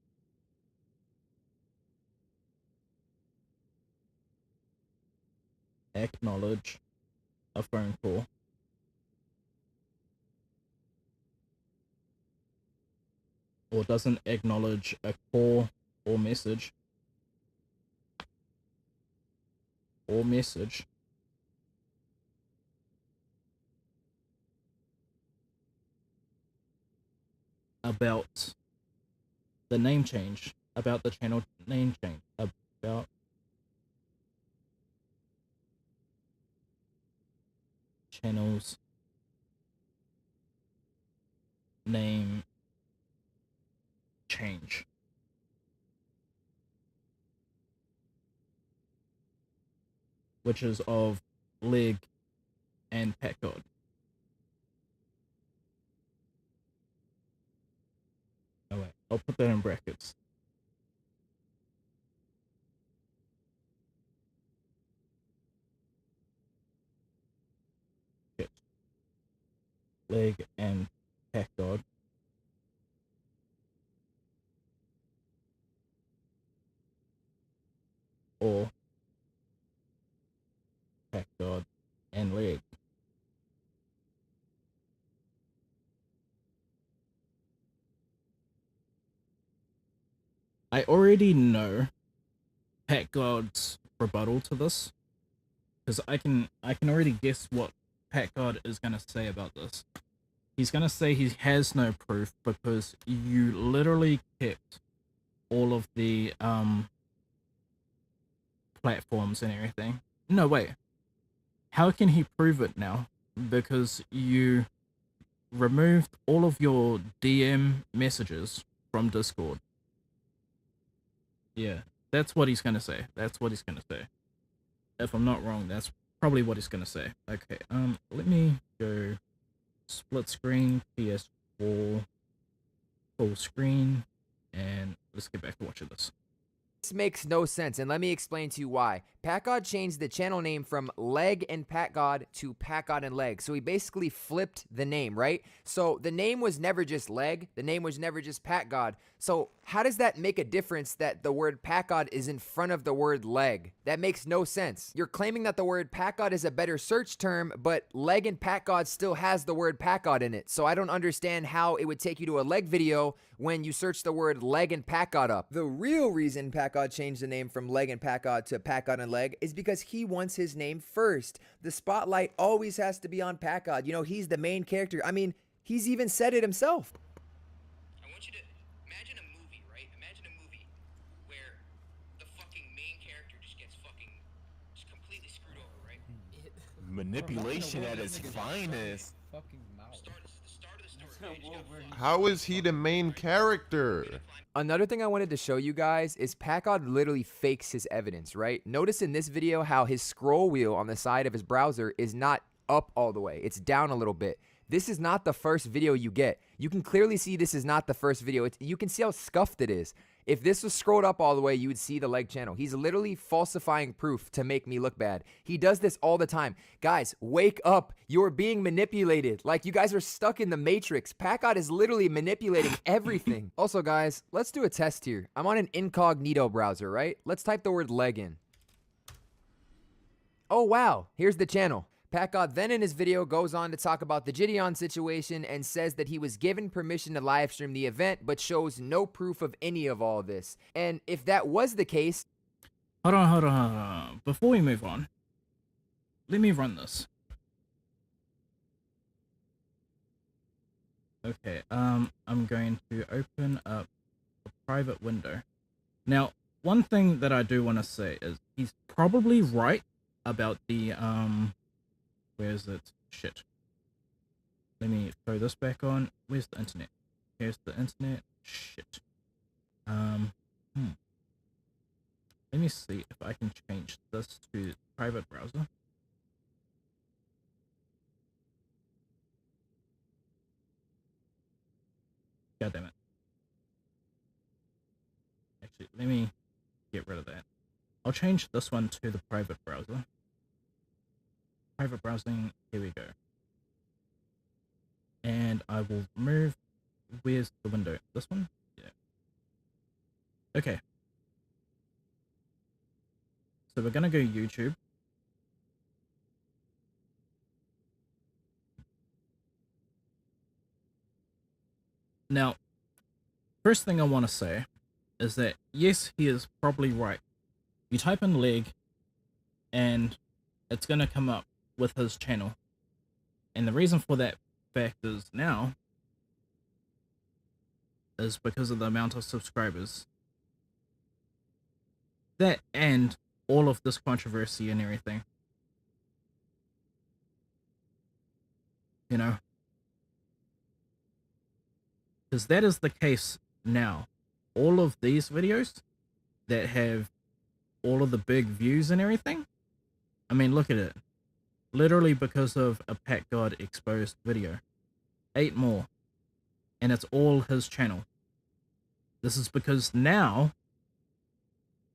acknowledge a phone call or doesn't acknowledge a call or message about the name change, about the channel name change, about channel's name change. Which is of Leg and Packgod. Oh wait, I'll put that in brackets. Okay. Leg and Packgod or Packgod and Leg. I already know Packgod's rebuttal to this, because I can already guess what Packgod is gonna say about this. He's gonna say he has no proof because you literally kept all of the platforms and everything. No, wait. How can he prove it now? Because you removed all of your DM messages from Discord. Yeah, that's what he's gonna say. That's what he's gonna say. If I'm not wrong, that's probably what he's gonna say. Okay, let me go split screen, PS4, full screen, and let's get back to watching this. This makes no sense, and let me explain to you why. Packgod changed the channel name from Leg and Packgod to Packgod and Leg. So he basically flipped the name, right? So the name was never just Leg. The name was never just Packgod. So how does that make a difference that the word Packgod is in front of the word Leg? That makes no sense. You're claiming that the word Packgod is a better search term, but Leg and Packgod still has the word Packgod in it. So I don't understand how it would take you to a Leg video when you search the word Leg and Packgod up. The real reason Packgod changed the name from Leg and Packgod to Packgod and Leg is because he wants his name first. The spotlight always has to be on Packgod. You know, he's the main character. I mean, he's even said it himself. I want you to imagine a movie, right? Imagine a movie where the fucking main character just gets just completely screwed over, right? Manipulation at its finest. Fucking mouth. How is he the main character? Another thing I wanted to show you guys is Packgod literally fakes his evidence, right? Notice in this video how his scroll wheel on the side of his browser is not up all the way. It's down a little bit. This is not the first video you get. You can clearly see this is not the first video. You can see how scuffed it is. If this was scrolled up all the way, you would see the Leg channel. He's literally falsifying proof to make me look bad. He does this all the time. Guys, wake up. You're being manipulated. Like, you guys are stuck in the Matrix. Packgod is literally manipulating everything. Also, guys, let's do a test here. I'm on an incognito browser, right? Let's type the word Leg in. Oh, wow. Here's the channel. Packgod then in his video goes on to talk about the Gideon situation and says that he was given permission to live stream the event but shows no proof of any of all this. And if that was the case... Hold on. Before we move on, let me run this. Okay, I'm going to open up a private window. Now, one thing that I do want to say is he's probably right about the, where is it? Shit. Let me throw this back on. Where's the internet? Here's the internet. Shit. Let me see if I can change this to private browser. God damn it. Actually, let me get rid of that. I'll change this one to the private browser. Private browsing, here we go. And I will move, where's the window? This one? Yeah. Okay. So we're gonna go YouTube. Now, first thing I want to say is that, yes, he is probably right. You type in Leg, and it's gonna come up with his channel. And the reason for that fact is now is because of the amount of subscribers. That and all of this controversy and everything. You know? Because that is the case now. All of these videos that have all of the big views and everything. I mean, look at it. Literally because of a Packgod exposed video. 8 more. And it's all his channel. This is because now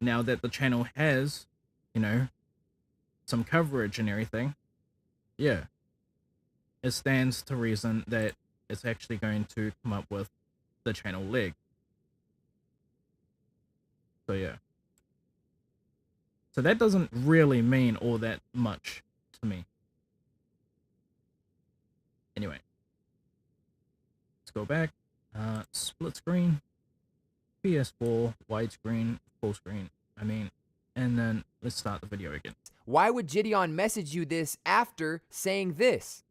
that the channel has, you know, some coverage and everything, yeah, it stands to reason that it's actually going to come up with the channel Leg. So yeah. So that doesn't really mean all that much to me. Anyway, let's go back. Split screen, PS4, widescreen, full screen. And then let's start the video again. Why would Gideon message you this after saying this?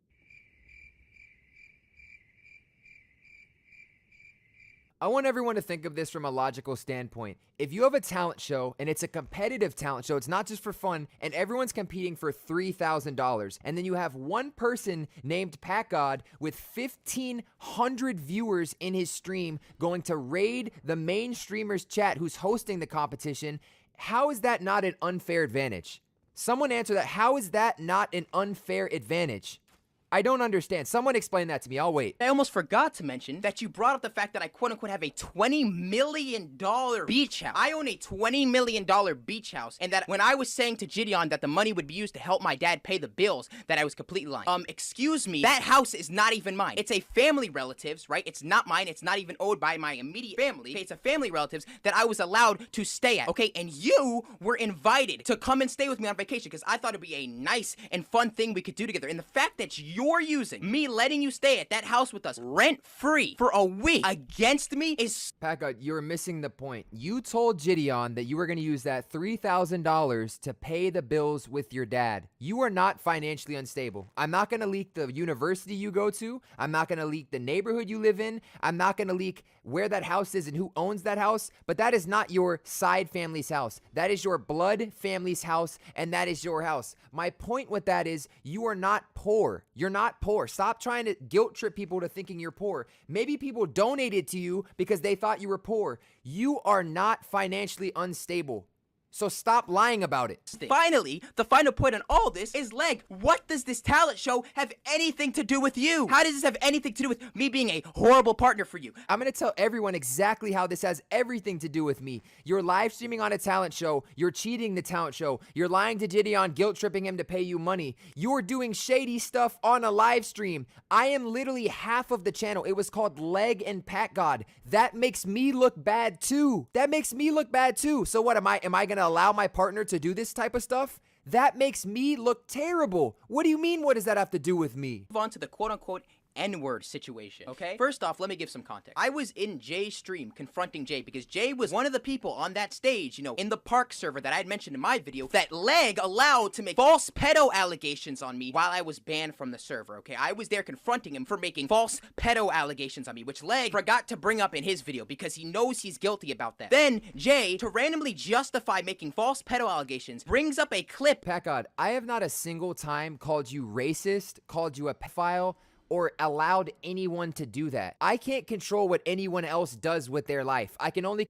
I want everyone to think of this from a logical standpoint. If you have a talent show and it's a competitive talent show, it's not just for fun, and everyone's competing for $3,000, and then you have one person named Packgod with 1,500 viewers in his stream going to raid the main streamer's chat who's hosting the competition, how is that not an unfair advantage? Someone answer that. How is that not an unfair advantage? I don't understand. Someone explain that to me. I'll wait. I almost forgot to mention that you brought up the fact that I quote-unquote have a $20 million beach house. I own a $20 million beach house, and that when I was saying to Gideon that the money would be used to help my dad pay the bills, that I was completely lying. Excuse me, that house is not even mine. It's a family relative's, right? It's not mine. It's not even owned by my immediate family. Okay, it's a family relative's that I was allowed to stay at, okay? And you were invited to come and stay with me on vacation because I thought it'd be a nice and fun thing we could do together. And the fact that you're using me letting you stay at that house with us rent-free for a week against me is... Packgod, you're missing the point. You told Gideon that you were going to use that $3,000 to pay the bills with your dad. You are not financially unstable. I'm not going to leak the university you go to. I'm not going to leak the neighborhood you live in. I'm not going to leak where that house is and who owns that house. But that is not your side family's house. That is your blood family's house, and that is your house. My point with that is you are not poor. You're not poor. Stop trying to guilt trip people to thinking you're poor. Maybe people donated to you because they thought you were poor. You are not financially unstable. So stop lying about it. Finally, the final point on all this is, Leg, what does this talent show have anything to do with you? How does this have anything to do with me being a horrible partner for you? I'm going to tell everyone exactly how this has everything to do with me. You're live streaming on a talent show. You're cheating the talent show. You're lying to Gideon, guilt tripping him to pay you money. You're doing shady stuff on a live stream. I am literally half of the channel. It was called Leg and Packgod. That makes me look bad too. That makes me look bad too. So what, am I going to allow my partner to do this type of stuff? That makes me look terrible. What do you mean, what does that have to do with me? Move on to the quote-unquote N-word situation, okay? First off, let me give some context. I was in Jay's stream confronting Jay because Jay was one of the people on that stage, you know, in the park server that I had mentioned in my video that Leg allowed to make false pedo allegations on me while I was banned from the server, okay? I was there confronting him for making false pedo allegations on me, which Leg forgot to bring up in his video because he knows he's guilty about that. Then Jay, to randomly justify making false pedo allegations, brings up a clip. Packgod, I have not a single time called you racist, called you a pedophile, or allowed anyone to do that. I can't control what anyone else does with their life. I can only...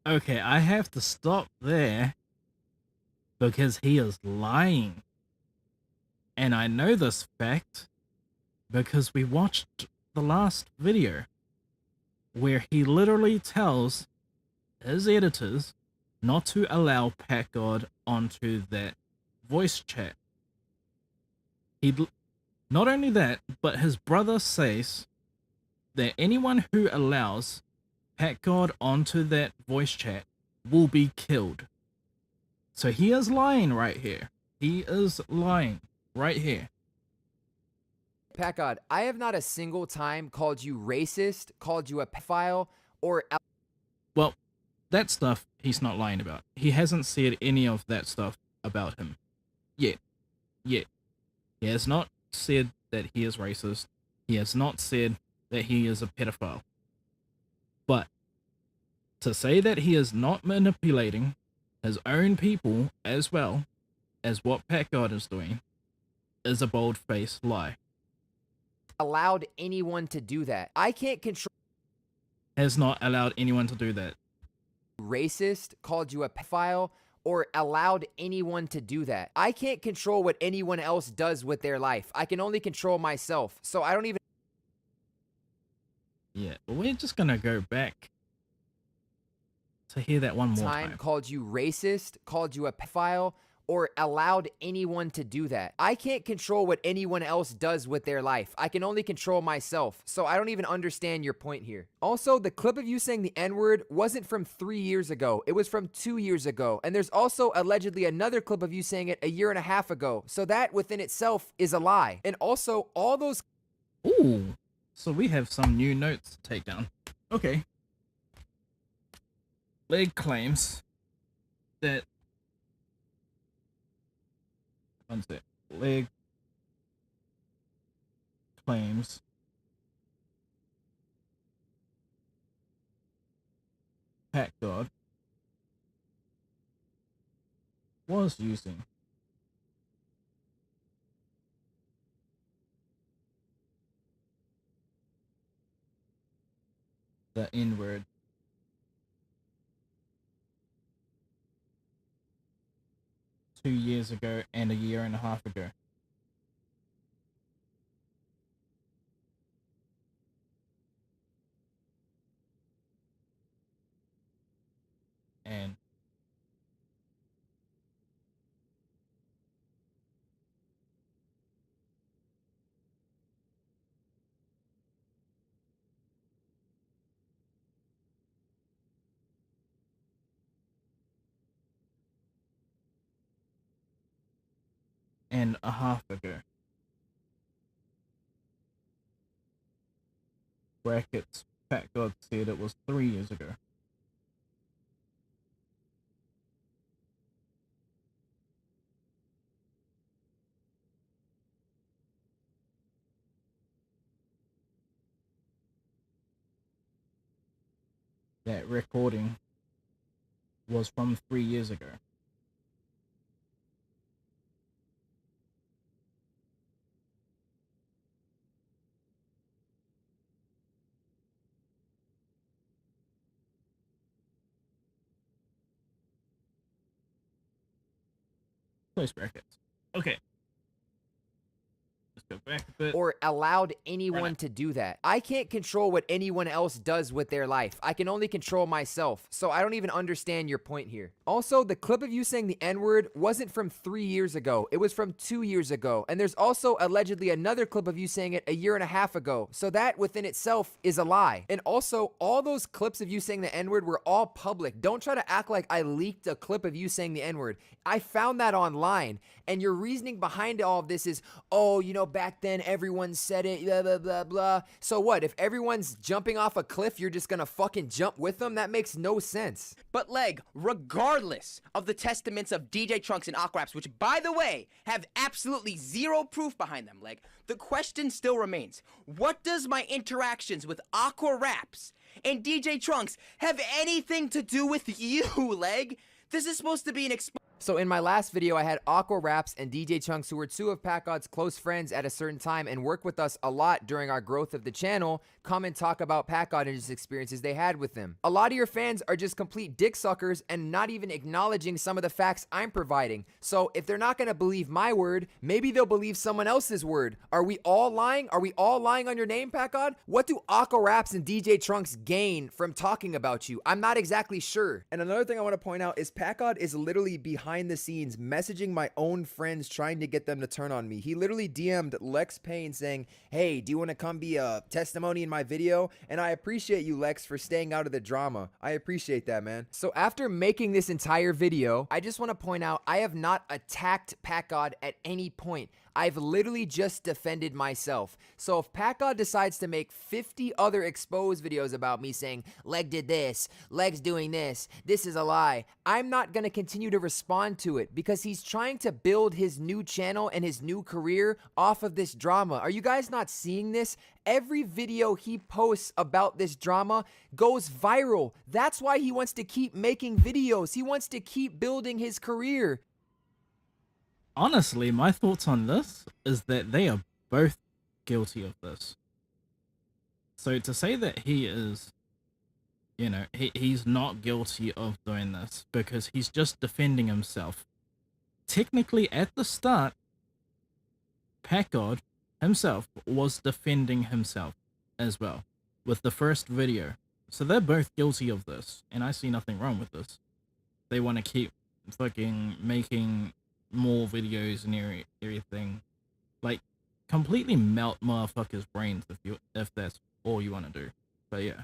Okay, I have to stop there because he is lying. And I know this fact because we watched the last video where he literally tells his editors not to allow Packgod onto that voice chat. Not only that, but his brother says that anyone who allows Packgod onto that voice chat will be killed. So he is lying right here. He is lying right here. Packgod, I have not a single time called you racist, called you a pedophile, or... Well, that stuff he's not lying about. He hasn't said any of that stuff about him. Yet. He has not said that he is racist. He has not said that he is a pedophile. But to say that he is not manipulating his own people as well as what Packgod is doing is a bold-faced lie. Allowed anyone to do that. I can't control... Has not allowed anyone to do that. Racist, called you a pedophile, or allowed anyone to do that. I can't control what anyone else does with their life. I can only control myself. So I don't even... Yeah, but we're just gonna go back to hear that one more time. Called you racist, called you a pedophile, or allowed anyone to do that. I can't control what anyone else does with their life. I can only control myself. So I don't even understand your point here. Also, the clip of you saying the N-word wasn't from 3 years ago. It was from 2 years ago. And there's also allegedly another clip of you saying it a year and a half ago. So that within itself is a lie. And also, all those... Ooh, so we have some new notes to take down. Okay. Leg claims that... One sec. Leg claims Packgod was using the N-word two years ago and a year and a half ago. And a half ago. Brackets, Packgod said it was 3 years ago. That recording was from 3 years ago. Close brackets. Okay. Let's go back a bit. Or allowed anyone to do that. I can't control what anyone else does with their life. I can only control myself. So I don't even understand your point here. Also, the clip of you saying the N-word wasn't from 3 years ago. It was from 2 years ago. And there's also allegedly another clip of you saying it a year and a half ago. So that within itself is a lie. And also, all those clips of you saying the N-word were all public. Don't try to act like I leaked a clip of you saying the N-word. I found that online. And your reasoning behind all of this is, oh, you know, back then everyone said it, blah, blah, blah, blah. So what? If everyone's jumping off a cliff, you're just gonna fucking jump with them? That makes no sense. But Leg, regardless of the testaments of DJ Trunks and Aquaraps, which by the way, have absolutely zero proof behind them, Leg, the question still remains. What does my interactions with Aquaraps and DJ Trunks have anything to do with you, Leg? This is supposed to be an So in my last video, I had Aqua Raps and DJ Chunks, who were two of Packgod's close friends at a certain time and worked with us a lot during our growth of the channel, come and talk about Packgod and his experiences they had with him. A lot of your fans are just complete dick suckers and not even acknowledging some of the facts I'm providing. So if they're not going to believe my word, maybe they'll believe someone else's word. Are we all lying? Are we all lying on your name, Packgod? What do Aqua Raps and DJ Trunks gain from talking about you? I'm not exactly sure. And another thing I want to point out is Packgod is literally behind the scenes messaging my own friends trying to get them to turn on me. He literally DM'd Lex Payne saying, hey, do you want to come be a testimony in my video? And I appreciate you, Lex, for staying out of the drama. I appreciate that, man. So after making this entire video, I just want to point out I have not attacked Packgod at any point. I've literally just defended myself. So if Packgod decides to make 50 other exposed videos about me saying, Leg did this, Leg's doing this is a lie, I'm not going to continue to respond to it because he's trying to build his new channel and his new career off of this drama. Are you guys not seeing this? Every video he posts about this drama goes viral. That's why he wants to keep making videos. He wants to keep building his career. Honestly, my thoughts on this is that they are both guilty of this. So to say that he is, you know, he's not guilty of doing this because he's just defending himself. Technically, at the start, Packgod himself was defending himself as well with the first video. So they're both guilty of this, and I see nothing wrong with this. They want to keep fucking making more videos and everything. Like, completely melt motherfuckers' brains if that's all you want to do. But yeah.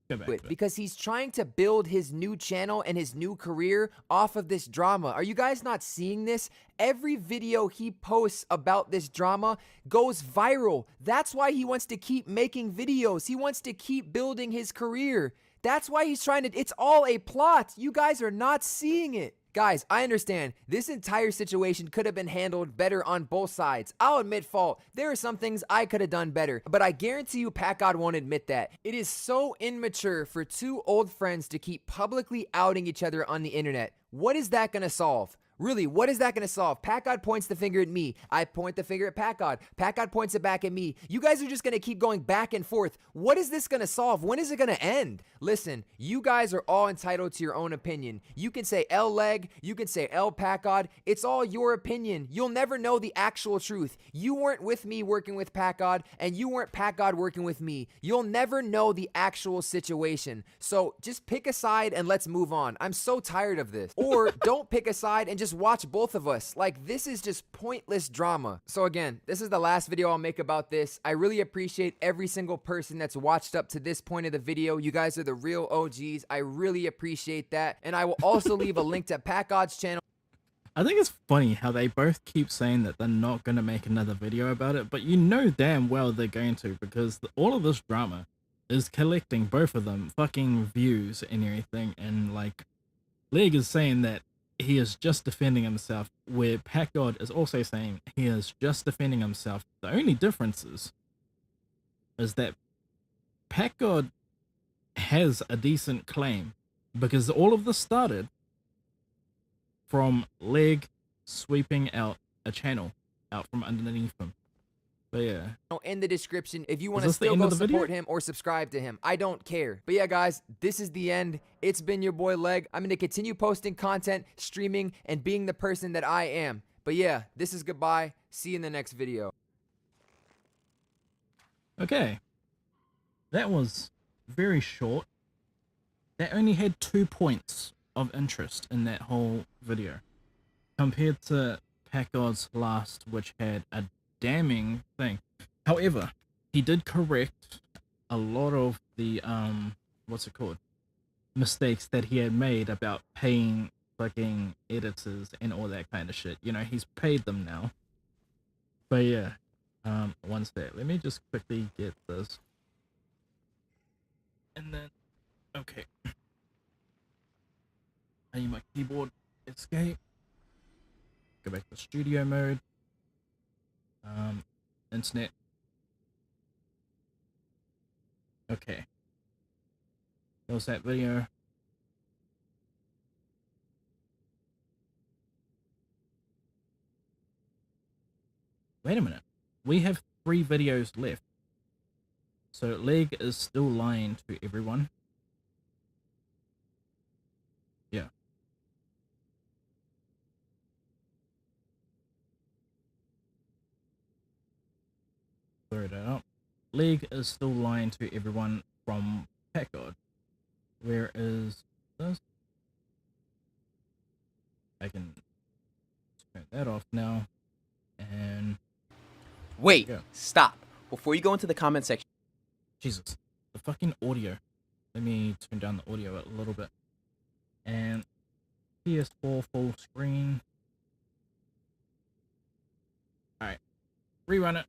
Go back to it. Because he's trying to build his new channel and his new career off of this drama. Are you guys not seeing this? Every video he posts about this drama goes viral. That's why he wants to keep making videos. He wants to keep building his career. That's why he's trying to, it's all a plot. You guys are not seeing it. Guys, I understand this entire situation could have been handled better on both sides. I'll admit fault. There are some things I could have done better, but I guarantee you Packgod won't admit that. It is so immature for two old friends to keep publicly outing each other on the internet. What is that gonna solve? Really, what is that going to solve? Packgod points the finger at me. I point the finger at Packgod. Packgod points it back at me. You guys are just going to keep going back and forth. What is this going to solve? When is it going to end? Listen, you guys are all entitled to your own opinion. You can say L Leg. You can say L Packgod. It's all your opinion. You'll never know the actual truth. You weren't with me working with Packgod, and you weren't Packgod working with me. You'll never know the actual situation. So just pick a side and let's move on. I'm so tired of this. Or don't pick a side and just watch both of us. Like, this is just pointless drama. So again, this is the last video I'll make about this. I really appreciate every single person that's watched up to this point of the video. You guys are the real OGs. I really appreciate that. And I will also leave a link to Packgod's channel. I think it's funny how they both keep saying that they're not going to make another video about it, but you know damn well they're going to, because all of this drama is collecting both of them fucking views and everything. And like, Leg is saying that he is just defending himself, where Packgod is also saying he is just defending himself. The only difference is that Packgod has a decent claim, because all of this started from Leg sweeping out a channel out from underneath him. But yeah. In the description if you want to still go support him or subscribe to him. I don't care. But yeah, guys, this is the end. It's been your boy Leg. I'm going to continue posting content, streaming, and being the person that I am. But yeah, this is goodbye. See you in the next video. Okay. That was very short. That only had 2 points of interest in that whole video, compared to Packgod's last, which had a damning thing. However, he did correct a lot of the mistakes that he had made about paying fucking editors and all that kind of shit. You know, he's paid them now. But yeah, one sec. Let me just quickly get this. And then, okay. I need my keyboard. Escape. Go back to studio mode. Internet. Okay. That was that video. Wait a minute. We have 3 videos left. So Leg is still lying to everyone. Yeah. Throw that up. Leg is still lying to everyone from Packgod. Where is this? I can turn that off now. And wait, stop. Before you go into the comment section. Jesus, the fucking audio. Let me turn down the audio a little bit. And PS4 full screen. Alright, rerun it.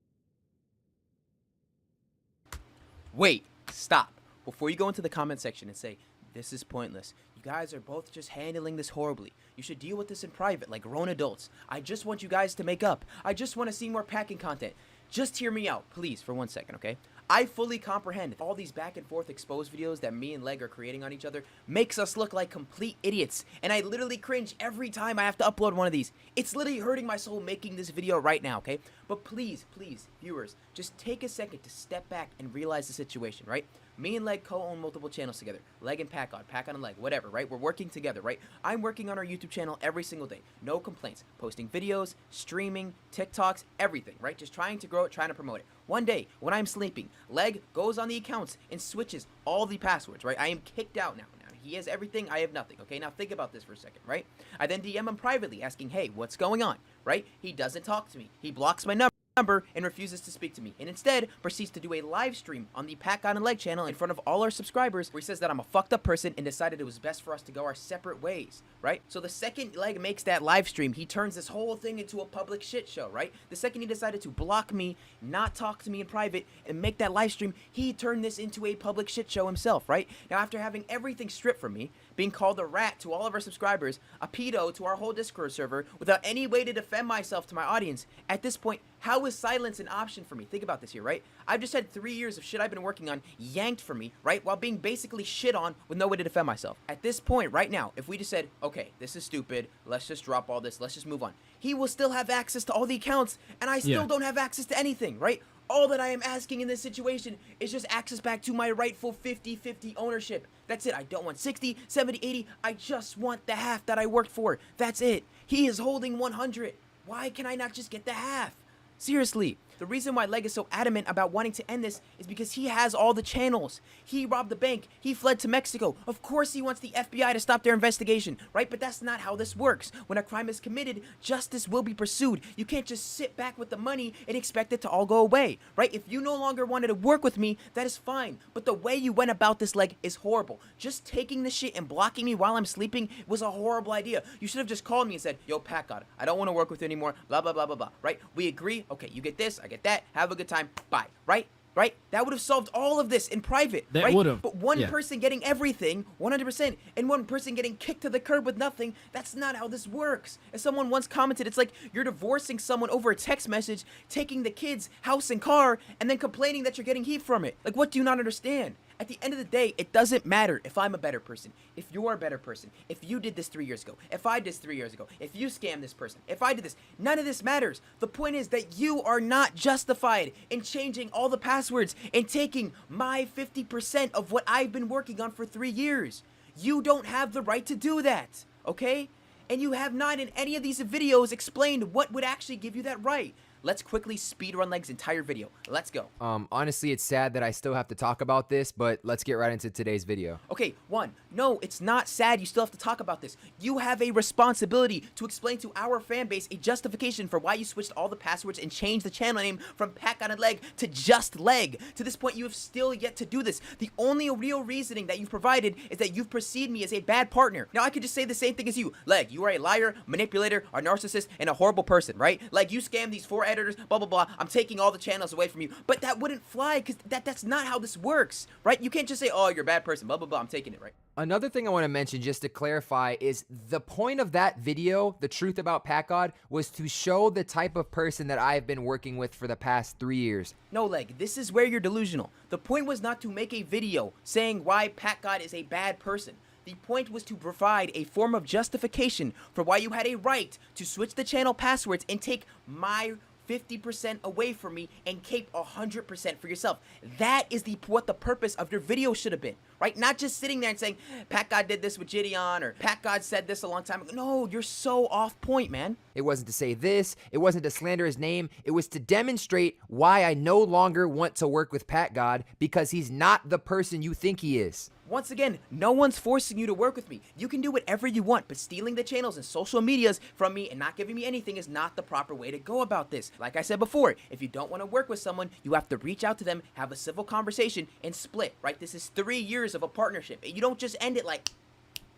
Wait, stop. Before you go into the comment section and say, this is pointless. You guys are both just handling this horribly. You should deal with this in private, like grown adults. I just want you guys to make up. I just want to see more packing content. Just hear me out, please, for 1 second, okay? I fully comprehend all these back and forth exposed videos that me and Leg are creating on each other makes us look like complete idiots. And I literally cringe every time I have to upload one of these. It's literally hurting my soul making this video right now, okay? But please, please, viewers, just take a second to step back and realize the situation, right? Me and Leg co-own multiple channels together. Leg and Packgod, Packgod and Leg, whatever, right? We're working together, right? I'm working on our YouTube channel every single day. No complaints. Posting videos, streaming, TikToks, everything, right? Just trying to grow it, trying to promote it. One day, when I'm sleeping, Leg goes on the accounts and switches all the passwords, right? I am kicked out now. He has everything, I have nothing. Okay, now think about this for a second, right? I then DM him privately asking, hey, what's going on, right? He doesn't talk to me. He blocks my number and refuses to speak to me, and instead proceeds to do a live stream on the Packgod and Leg channel in front of all our subscribers where he says that I'm a fucked up person and decided it was best for us to go our separate ways, right? So the second Leg makes that live stream, he turns this whole thing into a public shit show, right? The second he decided to block me, not talk to me in private, and make that live stream, he turned this into a public shit show himself, right? Now after having everything stripped from me, being called a rat to all of our subscribers, a pedo to our whole Discord server, without any way to defend myself to my audience, at this point, how is silence an option for me? Think about this here, right? I've just had 3 years of shit I've been working on yanked from me, right? While being basically shit on with no way to defend myself. At this point, right now, if we just said, okay, this is stupid, let's just drop all this, let's just move on. He will still have access to all the accounts, and I still don't have access to anything, right? All that I am asking in this situation is just access back to my rightful 50-50 ownership. That's it. I don't want 60, 70, 80. I just want the half that I worked for. That's it. He is holding 100. Why can I not just get the half? Seriously. The reason why Leg is so adamant about wanting to end this is because he has all the channels. He robbed the bank. He fled to Mexico. Of course he wants the FBI to stop their investigation, right? But that's not how this works. When a crime is committed, justice will be pursued. You can't just sit back with the money and expect it to all go away, right? If you no longer wanted to work with me, that is fine. But the way you went about this, Leg, is horrible. Just taking the shit and blocking me while I'm sleeping was a horrible idea. You should have just called me and said, yo, Packgod, I don't want to work with you anymore, blah, blah, blah, blah, blah, right? We agree? Okay, you get this, I get that, have a good time, bye, right? Right? That would have solved all of this in private, That right? would have, But one yeah. person getting everything, 100%, and one person getting kicked to the curb with nothing, that's not how this works. As someone once commented, it's like you're divorcing someone over a text message, taking the kids' house and car, and then complaining that you're getting heat from it. Like, what do you not understand? At the end of the day, it doesn't matter if I'm a better person, if you're a better person, if you did this 3 years ago, if I did this 3 years ago, if you scammed this person, if I did this. None of this matters. The point is that you are not justified in changing all the passwords and taking my 50% of what I've been working on for 3 years. You don't have the right to do that, okay? And you have not in any of these videos explained what would actually give you that right. Let's quickly speedrun Leg's entire video. Let's go. Honestly, it's sad that I still have to talk about this, but let's get right into today's video. Okay, one, no, it's not sad you still have to talk about this. You have a responsibility to explain to our fan base a justification for why you switched all the passwords and changed the channel name from Packgod and Leg to just Leg. To this point, you have still yet to do this. The only real reasoning that you've provided is that you've perceived me as a bad partner. Now, I could just say the same thing as you. Leg, you are a liar, manipulator, a narcissist, and a horrible person, right? Like, you scammed these 4 editors, blah, blah, blah. I'm taking all the channels away from you. But that wouldn't fly, because that's not how this works, right? You can't just say, oh, you're a bad person, blah, blah, blah. I'm taking it, right? Another thing I want to mention, just to clarify, is the point of that video, The Truth About Packgod, was to show the type of person that I've been working with for the past 3 years. No, Leg, this is where you're delusional. The point was not to make a video saying why Packgod is a bad person. The point was to provide a form of justification for why you had a right to switch the channel passwords and take my 50% away from me and keep 100% for yourself. That is what the purpose of your video should have been, right? Not just sitting there and saying, Packgod did this with Gideon, or Packgod said this a long time ago. No, you're so off point, man. It wasn't to say this, it wasn't to slander his name, it was to demonstrate why I no longer want to work with Packgod, because he's not the person you think he is. Once again, no one's forcing you to work with me. You can do whatever you want, but stealing the channels and social medias from me and not giving me anything is not the proper way to go about this. Like I said before, if you don't want to work with someone, you have to reach out to them, have a civil conversation, and split, right? This is 3 years of a partnership. You don't just end it like,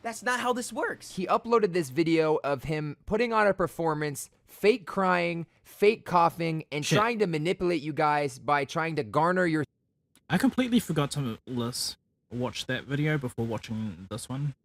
that's not how this works. He uploaded this video of him putting on a performance, fake crying, fake coughing, and trying to manipulate you guys by trying to garner your... I completely forgot to watch that video before watching this one.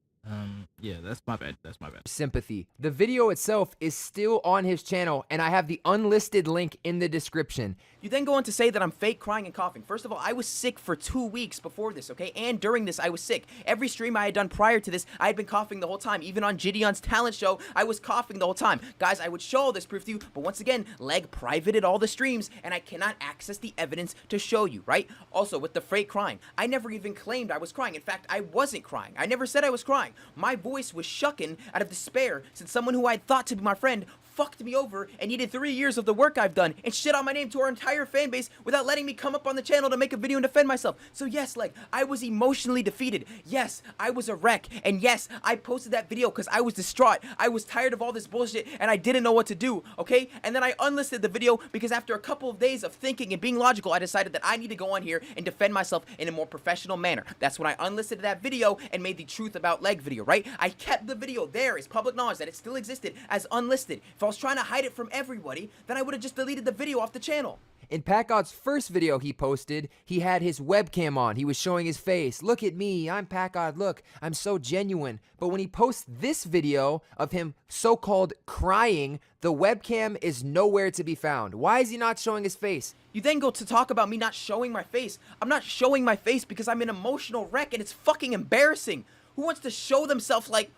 Yeah, that's my bad. That's my bad. Sympathy. The video itself is still on his channel, and I have the unlisted link in the description. You then go on to say that I'm fake crying and coughing. First of all, I was sick for 2 weeks before this, okay? And during this, I was sick. Every stream I had done prior to this, I had been coughing the whole time. Even on Gideon's talent show, I was coughing the whole time. Guys, I would show all this proof to you, but once again, Leg privated all the streams, and I cannot access the evidence to show you, right? Also, with the fake crying, I never even claimed I was crying. In fact, I wasn't crying. I never said I was crying. My voice was shucking out of despair since someone who I thought to be my friend fucked me over and needed 3 years of the work I've done and shit on my name to our entire fan base without letting me come up on the channel to make a video and defend myself. So yes, like, I was emotionally defeated. Yes, I was a wreck. And yes, I posted that video because I was distraught. I was tired of all this bullshit and I didn't know what to do, okay? And then I unlisted the video because after a couple of days of thinking and being logical, I decided that I need to go on here and defend myself in a more professional manner. That's when I unlisted that video and made the truth about leg video, right? I kept the video there as public knowledge that it still existed as unlisted. If I was trying to hide it from everybody, then I would have just deleted the video off the channel. In Packgod's first video he posted, he had his webcam on. He was showing his face. Look at me, I'm Packgod, look, I'm so genuine. But when he posts this video of him so-called crying, the webcam is nowhere to be found. Why is he not showing his face? You then go to talk about me not showing my face. I'm not showing my face because I'm an emotional wreck and it's fucking embarrassing. Who wants to show themselves like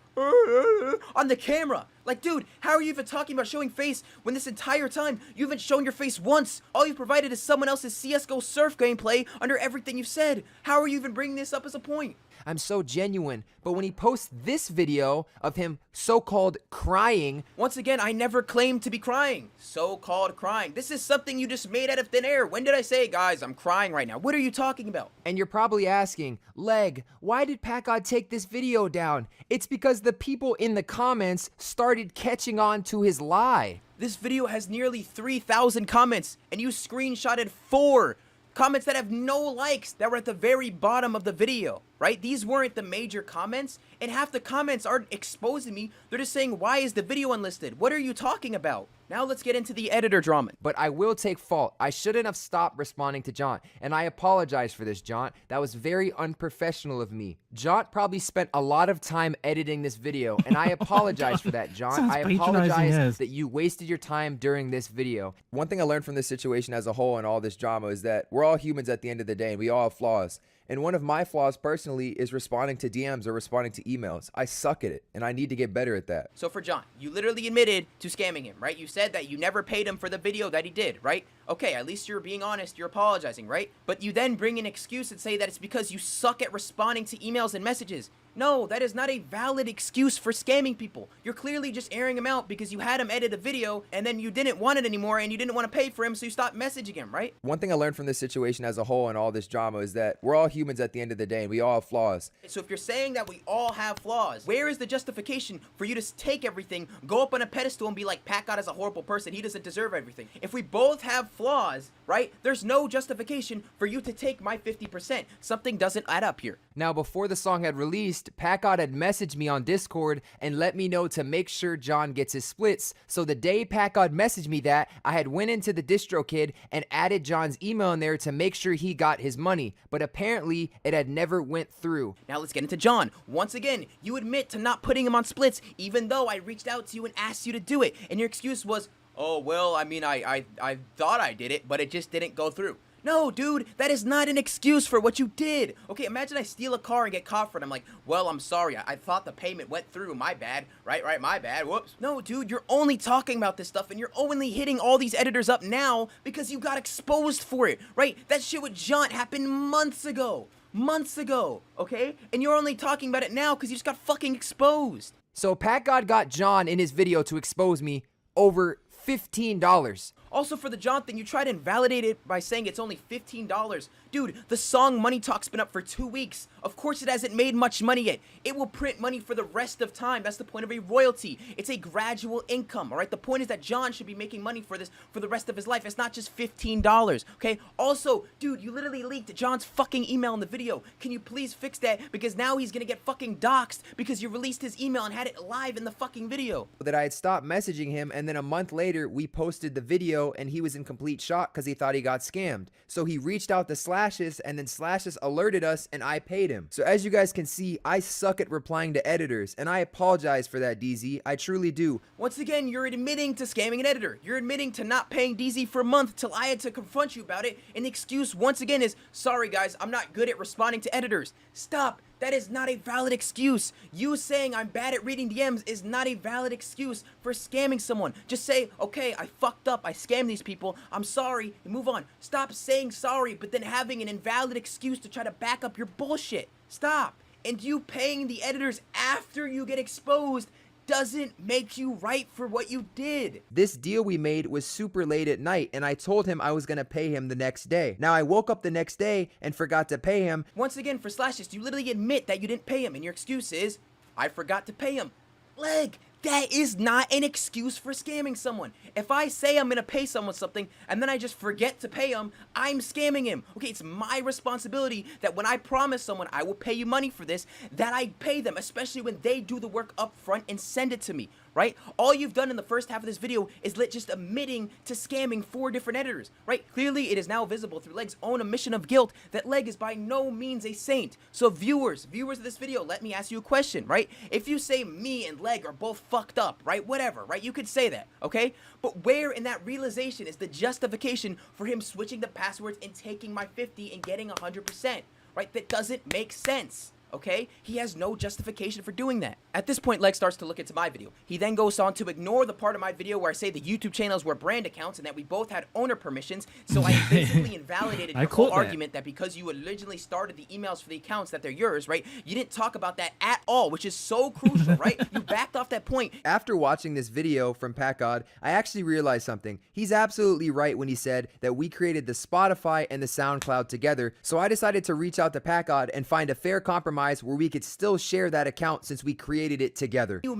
on the camera? Like, dude, how are you even talking about showing face when this entire time you haven't shown your face once? All you've provided is someone else's CSGO surf gameplay under everything you've said. How are you even bringing this up as a point? I'm so genuine. But when he posts this video of him so-called crying... Once again, I never claimed to be crying. So-called crying. This is something you just made out of thin air. When did I say, guys, I'm crying right now? What are you talking about? And you're probably asking, Leg, why did Packgod take this video down? It's because the people in the comments started catching on to his lie. This video has nearly 3,000 comments, and you screenshotted 4 comments that have no likes that were at the very bottom of the video, right? These weren't the major comments, and half the comments aren't exposing me. They're just saying, why is the video unlisted? What are you talking about? Now let's get into the editor drama. But I will take fault. I shouldn't have stopped responding to Jaunt, and I apologize for this, Jaunt. That was very unprofessional of me. Jaunt probably spent a lot of time editing this video, and I apologize for that, Jaunt. I apologize that you wasted your time during this video. One thing I learned from this situation as a whole and all this drama is that we're all humans at the end of the day, and we all have flaws. And one of my flaws personally is responding to DMs or responding to emails. I suck at it, and I need to get better at that. So for John, you literally admitted to scamming him, right? You said that you never paid him for the video that he did, right? Okay, at least you're being honest, you're apologizing, right? But you then bring an excuse and say that it's because you suck at responding to emails and messages. No, that is not a valid excuse for scamming people. You're clearly just airing him out because you had him edit a video and then you didn't want it anymore and you didn't want to pay for him, so you stopped messaging him, right? One thing I learned from this situation as a whole and all this drama is that we're all humans at the end of the day, and we all have flaws. So if you're saying that we all have flaws, where is the justification for you to take everything, go up on a pedestal and be like, Packgod is a horrible person, he doesn't deserve everything? If we both have flaws, right, there's no justification for you to take my 50%. Something doesn't add up here. Now, before the song had released, Packgod had messaged me on Discord and let me know to make sure John gets his splits. So the day Packgod messaged me that, I had went into the DistroKid and added John's email in there to make sure he got his money. But apparently, it had never went through. Now let's get into John. Once again, you admit to not putting him on splits, even though I reached out to you and asked you to do it. And your excuse was, oh, well, I mean, I thought I did it, but it just didn't go through. No, dude, that is not an excuse for what you did. Okay, imagine I steal a car and get caught for it. I'm like, well, I'm sorry. I thought the payment went through. My bad. Right, my bad. Whoops. No, dude, you're only talking about this stuff and you're only hitting all these editors up now because you got exposed for it, right? That shit with Jaunt happened months ago. Months ago, okay? And you're only talking about it now because you just got fucking exposed. So Packgod got John in his video to expose me over $15. Also, for the John thing, you try to invalidate it by saying it's only $15. Dude, the song Money Talk's been up for 2 weeks. Of course it hasn't made much money yet. It will print money for the rest of time. That's the point of a royalty. It's a gradual income, all right? The point is that John should be making money for this for the rest of his life. It's not just $15, okay? Also, dude, you literally leaked John's fucking email in the video. Can you please fix that? Because now he's gonna get fucking doxxed because you released his email and had it live in the fucking video. That I had stopped messaging him, and then a month later, we posted the video, and he was in complete shock because he thought he got scammed. So he reached out to Slashes, and then Slashes alerted us, and I paid him. So as you guys can see, I suck at replying to editors, and I apologize for that, DZ. I truly do. Once again, you're admitting to scamming an editor. You're admitting to not paying DZ for a month till I had to confront you about it, and the excuse once again is, sorry guys, I'm not good at responding to editors. Stop. That is not a valid excuse. You saying I'm bad at reading DMs is not a valid excuse for scamming someone. Just say, okay, I fucked up, I scammed these people, I'm sorry, and move on. Stop saying sorry, but then having an invalid excuse to try to back up your bullshit. Stop. And you paying the editors after you get exposed doesn't make you right for what you did. This deal we made was super late at night, and I told him I was gonna pay him the next day. Now I woke up the next day and forgot to pay him. Once again, for Slashes, you literally admit that you didn't pay him, and your excuse is, I forgot to pay him. Leg, that is not an excuse for scamming someone. If I say I'm gonna pay someone something and then I just forget to pay him, I'm scamming him. Okay, it's my responsibility that when I promise someone I will pay you money for this, that I pay them, especially when they do the work up front and send it to me, right? All you've done in the first half of this video is just admitting to scamming 4 different editors, right? Clearly, it is now visible through Leg's own admission of guilt that Leg is by no means a saint. So viewers of this video, let me ask you a question, right? If you say me and Leg are both fucked up, right? Whatever, right? You could say that, okay? But where in that realization is the justification for him switching the passwords and taking my 50 and getting 100%, right? That doesn't make sense. Okay? He has no justification for doing that. At this point, Leg starts to look into my video. He then goes on to ignore the part of my video where I say the YouTube channels were brand accounts and that we both had owner permissions, so I basically invalidated your whole argument that because you originally started the emails for the accounts that they're yours, right? You didn't talk about that at all, which is so crucial, right? You backed off that point. After watching this video from Packgod, I actually realized something. He's absolutely right when he said that we created the Spotify and the SoundCloud together, so I decided to reach out to Packgod and find a fair compromise where we could still share that account since we created it together. You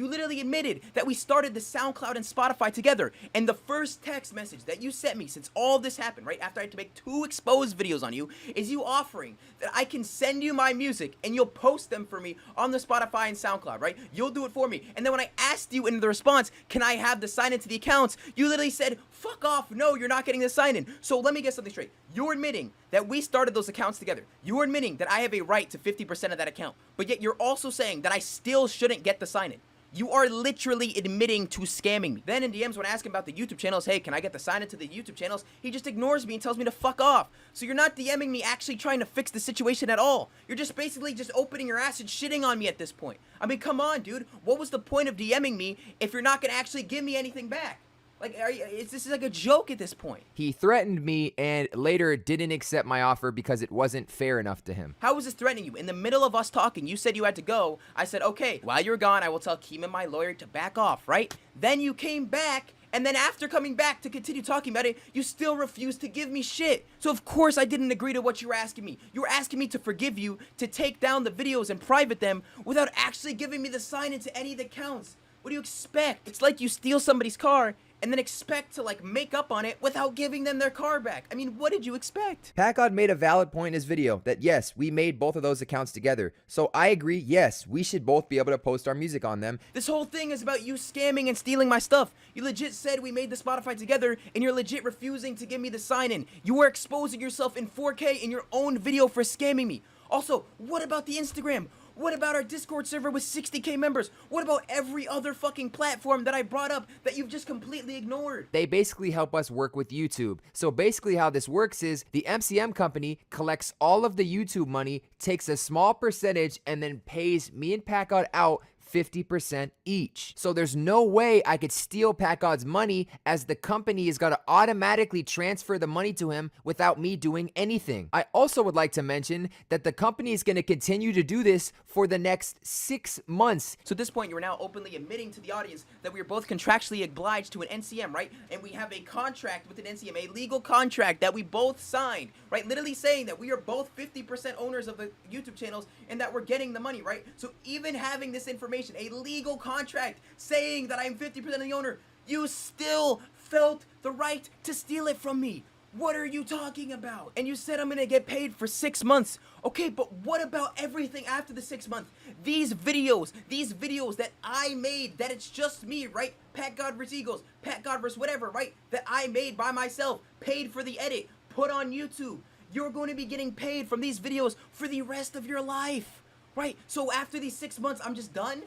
literally admitted that we started the SoundCloud and Spotify together. And the first text message that you sent me since all this happened, right after I had to make 2 exposed videos on you, is you offering that I can send you my music and you'll post them for me on the Spotify and SoundCloud, right? You'll do it for me. And then when I asked you in the response, can I have the sign into the accounts? You literally said, fuck off, no, you're not getting the sign in. So let me get something straight. You're admitting that we started those accounts together. You're admitting that I have a right to 50% of that account, but yet you're also saying that I still shouldn't get the sign in. You are literally admitting to scamming me. Then in DMs when I ask him about the YouTube channels, hey, can I get the sign into the YouTube channels? He just ignores me and tells me to fuck off. So you're not DMing me actually trying to fix the situation at all. You're just basically just opening your ass and shitting on me at this point. I mean, come on, dude. What was the point of DMing me if you're not gonna actually give me anything back? Like, this is like a joke at this point. He threatened me and later didn't accept my offer because it wasn't fair enough to him. How was this threatening you? In the middle of us talking, you said you had to go. I said, okay, while you're gone, I will tell Keeman, my lawyer, to back off, right? Then you came back, and then after coming back to continue talking about it, you still refused to give me shit. So of course I didn't agree to what you were asking me. You were asking me to forgive you, to take down the videos and private them without actually giving me the sign into any of the accounts. What do you expect? It's like you steal somebody's car and then expect to like make up on it without giving them their car back. I mean, what did you expect? Packgod made a valid point in his video that yes, we made both of those accounts together. So I agree, yes, we should both be able to post our music on them. This whole thing is about you scamming and stealing my stuff. You legit said we made the Spotify together and you're legit refusing to give me the sign in. You are exposing yourself in 4K in your own video for scamming me. Also, what about the Instagram? What about our Discord server with 60k members? What about every other fucking platform that I brought up that you've just completely ignored? They basically help us work with YouTube. So basically how this works is the MCM company collects all of the YouTube money, takes a small percentage, and then pays me and Packgod out 50% each. So there's no way I could steal Packgod's money as the company is going to automatically transfer the money to him without me doing anything. I also would like to mention that the company is going to continue to do this for the next 6 months. So at this point, you are now openly admitting to the audience that we are both contractually obliged to an NCM, right? And we have a contract with an NCM, a legal contract that we both signed, right? Literally saying that we are both 50% owners of the YouTube channels and that we're getting the money, right? So even having this information, a legal contract saying that I'm 50% of the owner, you still felt the right to steal it from me. What are you talking about? And you said I'm gonna get paid for 6 months. Okay, but what about everything after the 6 months? These videos that I made, that it's just me, right? Packgod vs. Eagles, Packgod vs. whatever, right? That I made by myself, paid for the edit, put on YouTube. You're going to be getting paid from these videos for the rest of your life. Right, so after these 6 months, I'm just done?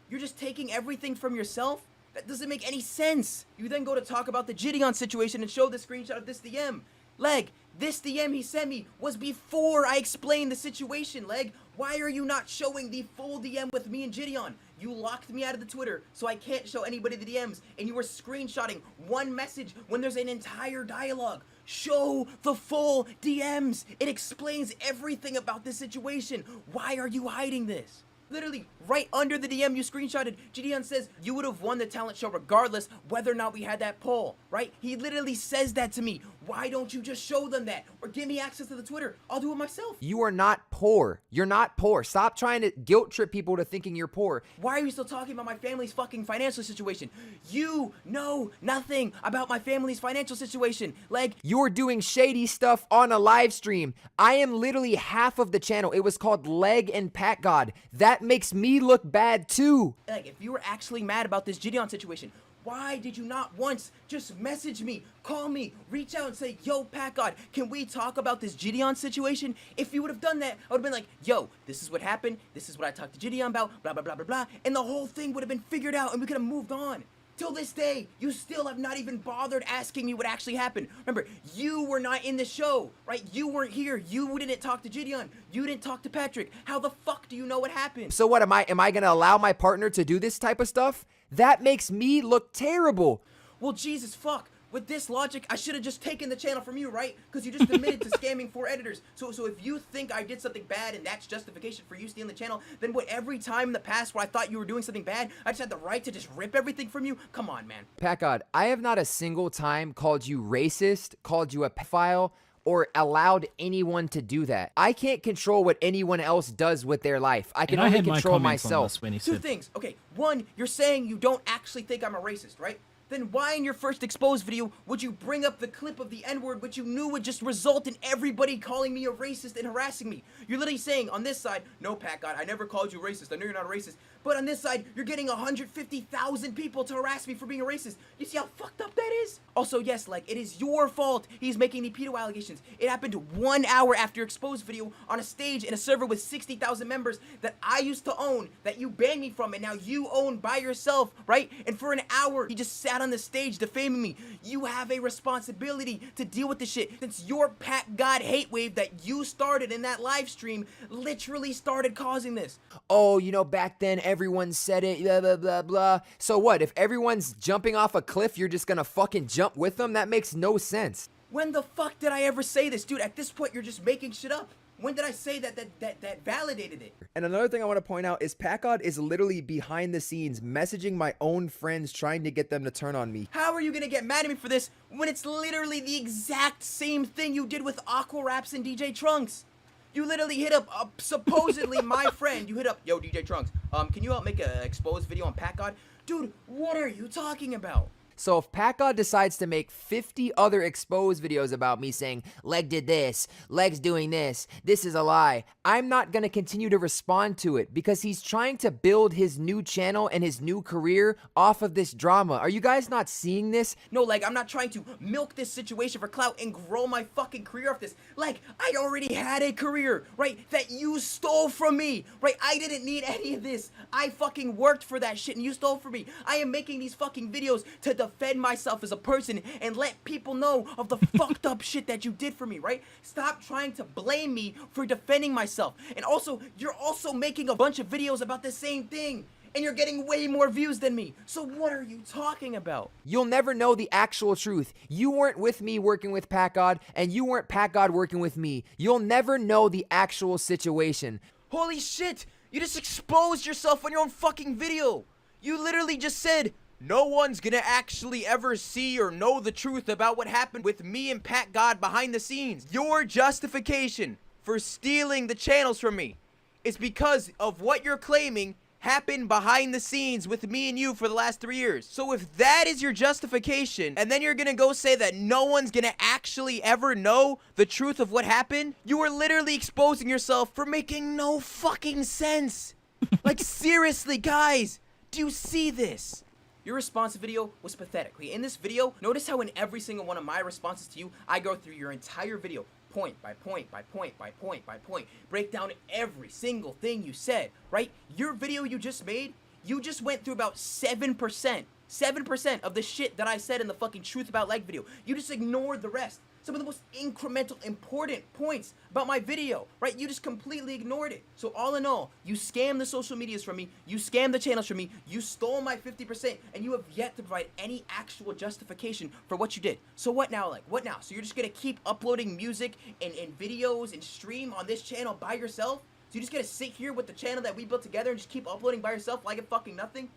You're just taking everything from yourself? That doesn't make any sense. You then go to talk about the Gideon situation and show the screenshot of this DM. Leg, this DM he sent me was before I explained the situation, Leg. Why are you not showing the full DM with me and Gideon? You locked me out of the Twitter, so I can't show anybody the DMs, and you were screenshotting one message when there's an entire dialogue. Show the full DMs. It explains everything about this situation. Why are you hiding this? Literally, right under the DM you screenshotted, Gideon says you would have won the talent show regardless whether or not we had that poll, right? He literally says that to me. Why don't you just show them that? Or give me access to the Twitter. I'll do it myself. You are not poor. You're not poor. Stop trying to guilt trip people to thinking you're poor. Why are you still talking about my family's fucking financial situation? You know nothing about my family's financial situation. Like, you're doing shady stuff on a live stream. I am literally half of the channel. It was called Leg and Packgod. That makes me look bad too. Like, if you were actually mad about this Gideon situation, why did you not once just message me, call me, reach out and say, yo, Packgod, can we talk about this Gideon situation? If you would have done that, I would have been like, yo, this is what happened, this is what I talked to Gideon about, blah, blah, blah, blah, blah, and the whole thing would have been figured out and we could have moved on. Till this day, you still have not even bothered asking me what actually happened. Remember, you were not in the show, right? You weren't here. You didn't talk to Gideon. You didn't talk to Patrick. How the fuck do you know what happened? So what, am I gonna allow my partner to do this type of stuff? That makes me look terrible. Well, Jesus fuck. With this logic, I should have just taken the channel from you, right? Because you just admitted to scamming 4 editors. So if you think I did something bad and that's justification for you stealing the channel, then what, every time in the past where I thought you were doing something bad, I just had the right to just rip everything from you? Come on, man. Packgod, I have not a single time called you racist, called you a pedophile, or allowed anyone to do that. I can't control what anyone else does with their life. I can only control myself. Two things. Okay, one, you're saying you don't actually think I'm a racist, right? Then why in your first exposed video would you bring up the clip of the N-word which you knew would just result in everybody calling me a racist and harassing me? You're literally saying on this side, no, Packgod, I never called you racist. I know you're not a racist. But on this side, you're getting 150,000 people to harass me for being a racist. You see how fucked up that is? Also, yes, like, it is your fault he's making the pedo allegations. It happened 1 hour after your exposed video on a stage in a server with 60,000 members that I used to own, that you banned me from, and now you own by yourself, right? And for an hour, he just sat on the stage defaming me. You have a responsibility to deal with this shit, since your Packgod hate wave that you started in that live stream literally started causing this. Oh, you know, back then everyone said it, blah, blah, blah, blah. So what, if everyone's jumping off a cliff, you're just gonna fucking jump with them? That makes no sense. When the fuck did I ever say this? Dude, at this point, you're just making shit up. When did I say that validated it? And another thing I want to point out is Packgod is literally behind the scenes messaging my own friends trying to get them to turn on me. How are you gonna get mad at me for this when it's literally the exact same thing you did with Aqua Raps and DJ Trunks? You literally hit up supposedly my friend. You hit up, yo, DJ Trunks, can you help make an exposed video on Packgod? Dude, what are you talking about? So if Packgod decides to make 50 other exposed videos about me saying, Leg did this, Leg's doing this is a lie, I'm not going to continue to respond to it because he's trying to build his new channel and his new career off of this drama. Are you guys not seeing this? No, like, I'm not trying to milk this situation for clout and grow my fucking career off this. Like, I already had a career, right, that you stole from me, right? I didn't need any of this. I fucking worked for that shit and you stole from me. I am making these fucking videos to defend myself as a person and let people know of the fucked up shit that you did for me, right? Stop trying to blame me for defending myself. And also, you're also making a bunch of videos about the same thing. And you're getting way more views than me. So what are you talking about? You'll never know the actual truth. You weren't with me working with Packgod, and you weren't Packgod working with me. You'll never know the actual situation. Holy shit! You just exposed yourself on your own fucking video. You literally just said, no one's gonna actually ever see or know the truth about what happened with me and Packgod behind the scenes. Your justification for stealing the channels from me is because of what you're claiming happened behind the scenes with me and you for the last 3 years. So if that is your justification, and then you're gonna go say that no one's gonna actually ever know the truth of what happened, you are literally exposing yourself for making no fucking sense. Like, seriously, guys, do you see this? Your response video was pathetic. In this video, notice how in every single one of my responses to you, I go through your entire video, point by point by point by point by point, break down every single thing you said, right? Your video you just made, you just went through about 7%. 7% of the shit that I said in the fucking Truth About Leg video. You just ignored the rest. Some of the most incremental, important points about my video, right? You just completely ignored it. So all in all, you scammed the social medias from me, you scammed the channels from me, you stole my 50%, and you have yet to provide any actual justification for what you did. So what now, like, what now? So you're just gonna keep uploading music and videos and stream on this channel by yourself? So you just gonna sit here with the channel that we built together and just keep uploading by yourself like it fucking nothing?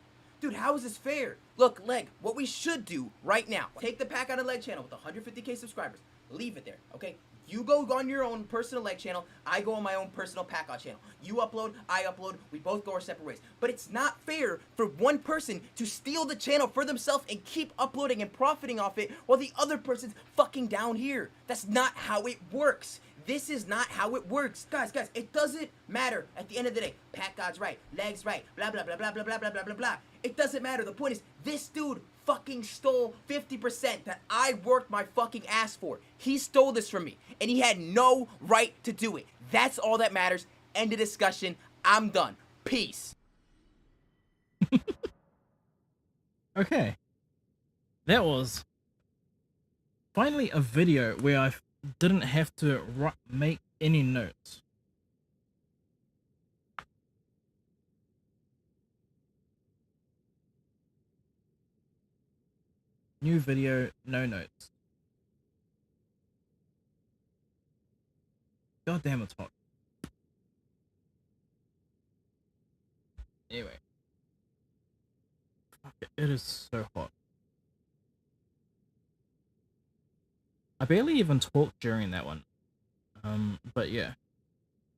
Dude, how is this fair? Look, Leg, what we should do right now, take the Packgod and Leg channel with 150k subscribers, leave it there, okay? You go on your own personal Leg channel, I go on my own personal Packgod channel. You upload, I upload, we both go our separate ways. But it's not fair for one person to steal the channel for themselves and keep uploading and profiting off it while the other person's fucking down here. That's not how it works. This is not how it works. Guys, it doesn't matter at the end of the day. Packgod's right, Leg's right, blah, blah, blah, blah, blah, blah, blah, blah, blah, blah. It doesn't matter. The point is, this dude fucking stole 50% that I worked my fucking ass for. He stole this from me, and he had no right to do it. That's all that matters. End of discussion. I'm done. Peace. Okay. That was finally a video where I didn't have to make any notes. New video, no notes. God damn, it's hot. Anyway. Fuck it, it is so hot. I barely even talked during that one. But yeah.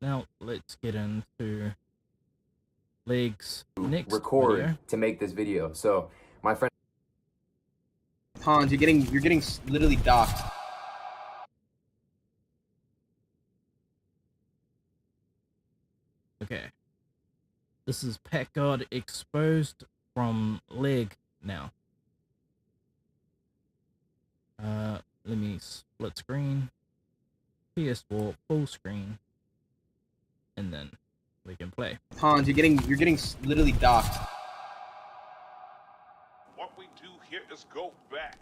Now let's get into Leg's next record video. to make this video. So my friend Hans, you're getting literally docked. Okay. This is Packgod exposed from Leg now. Let me split screen. PS4 full screen. And then we can play. Hans, you're getting literally docked. What we do here is go back.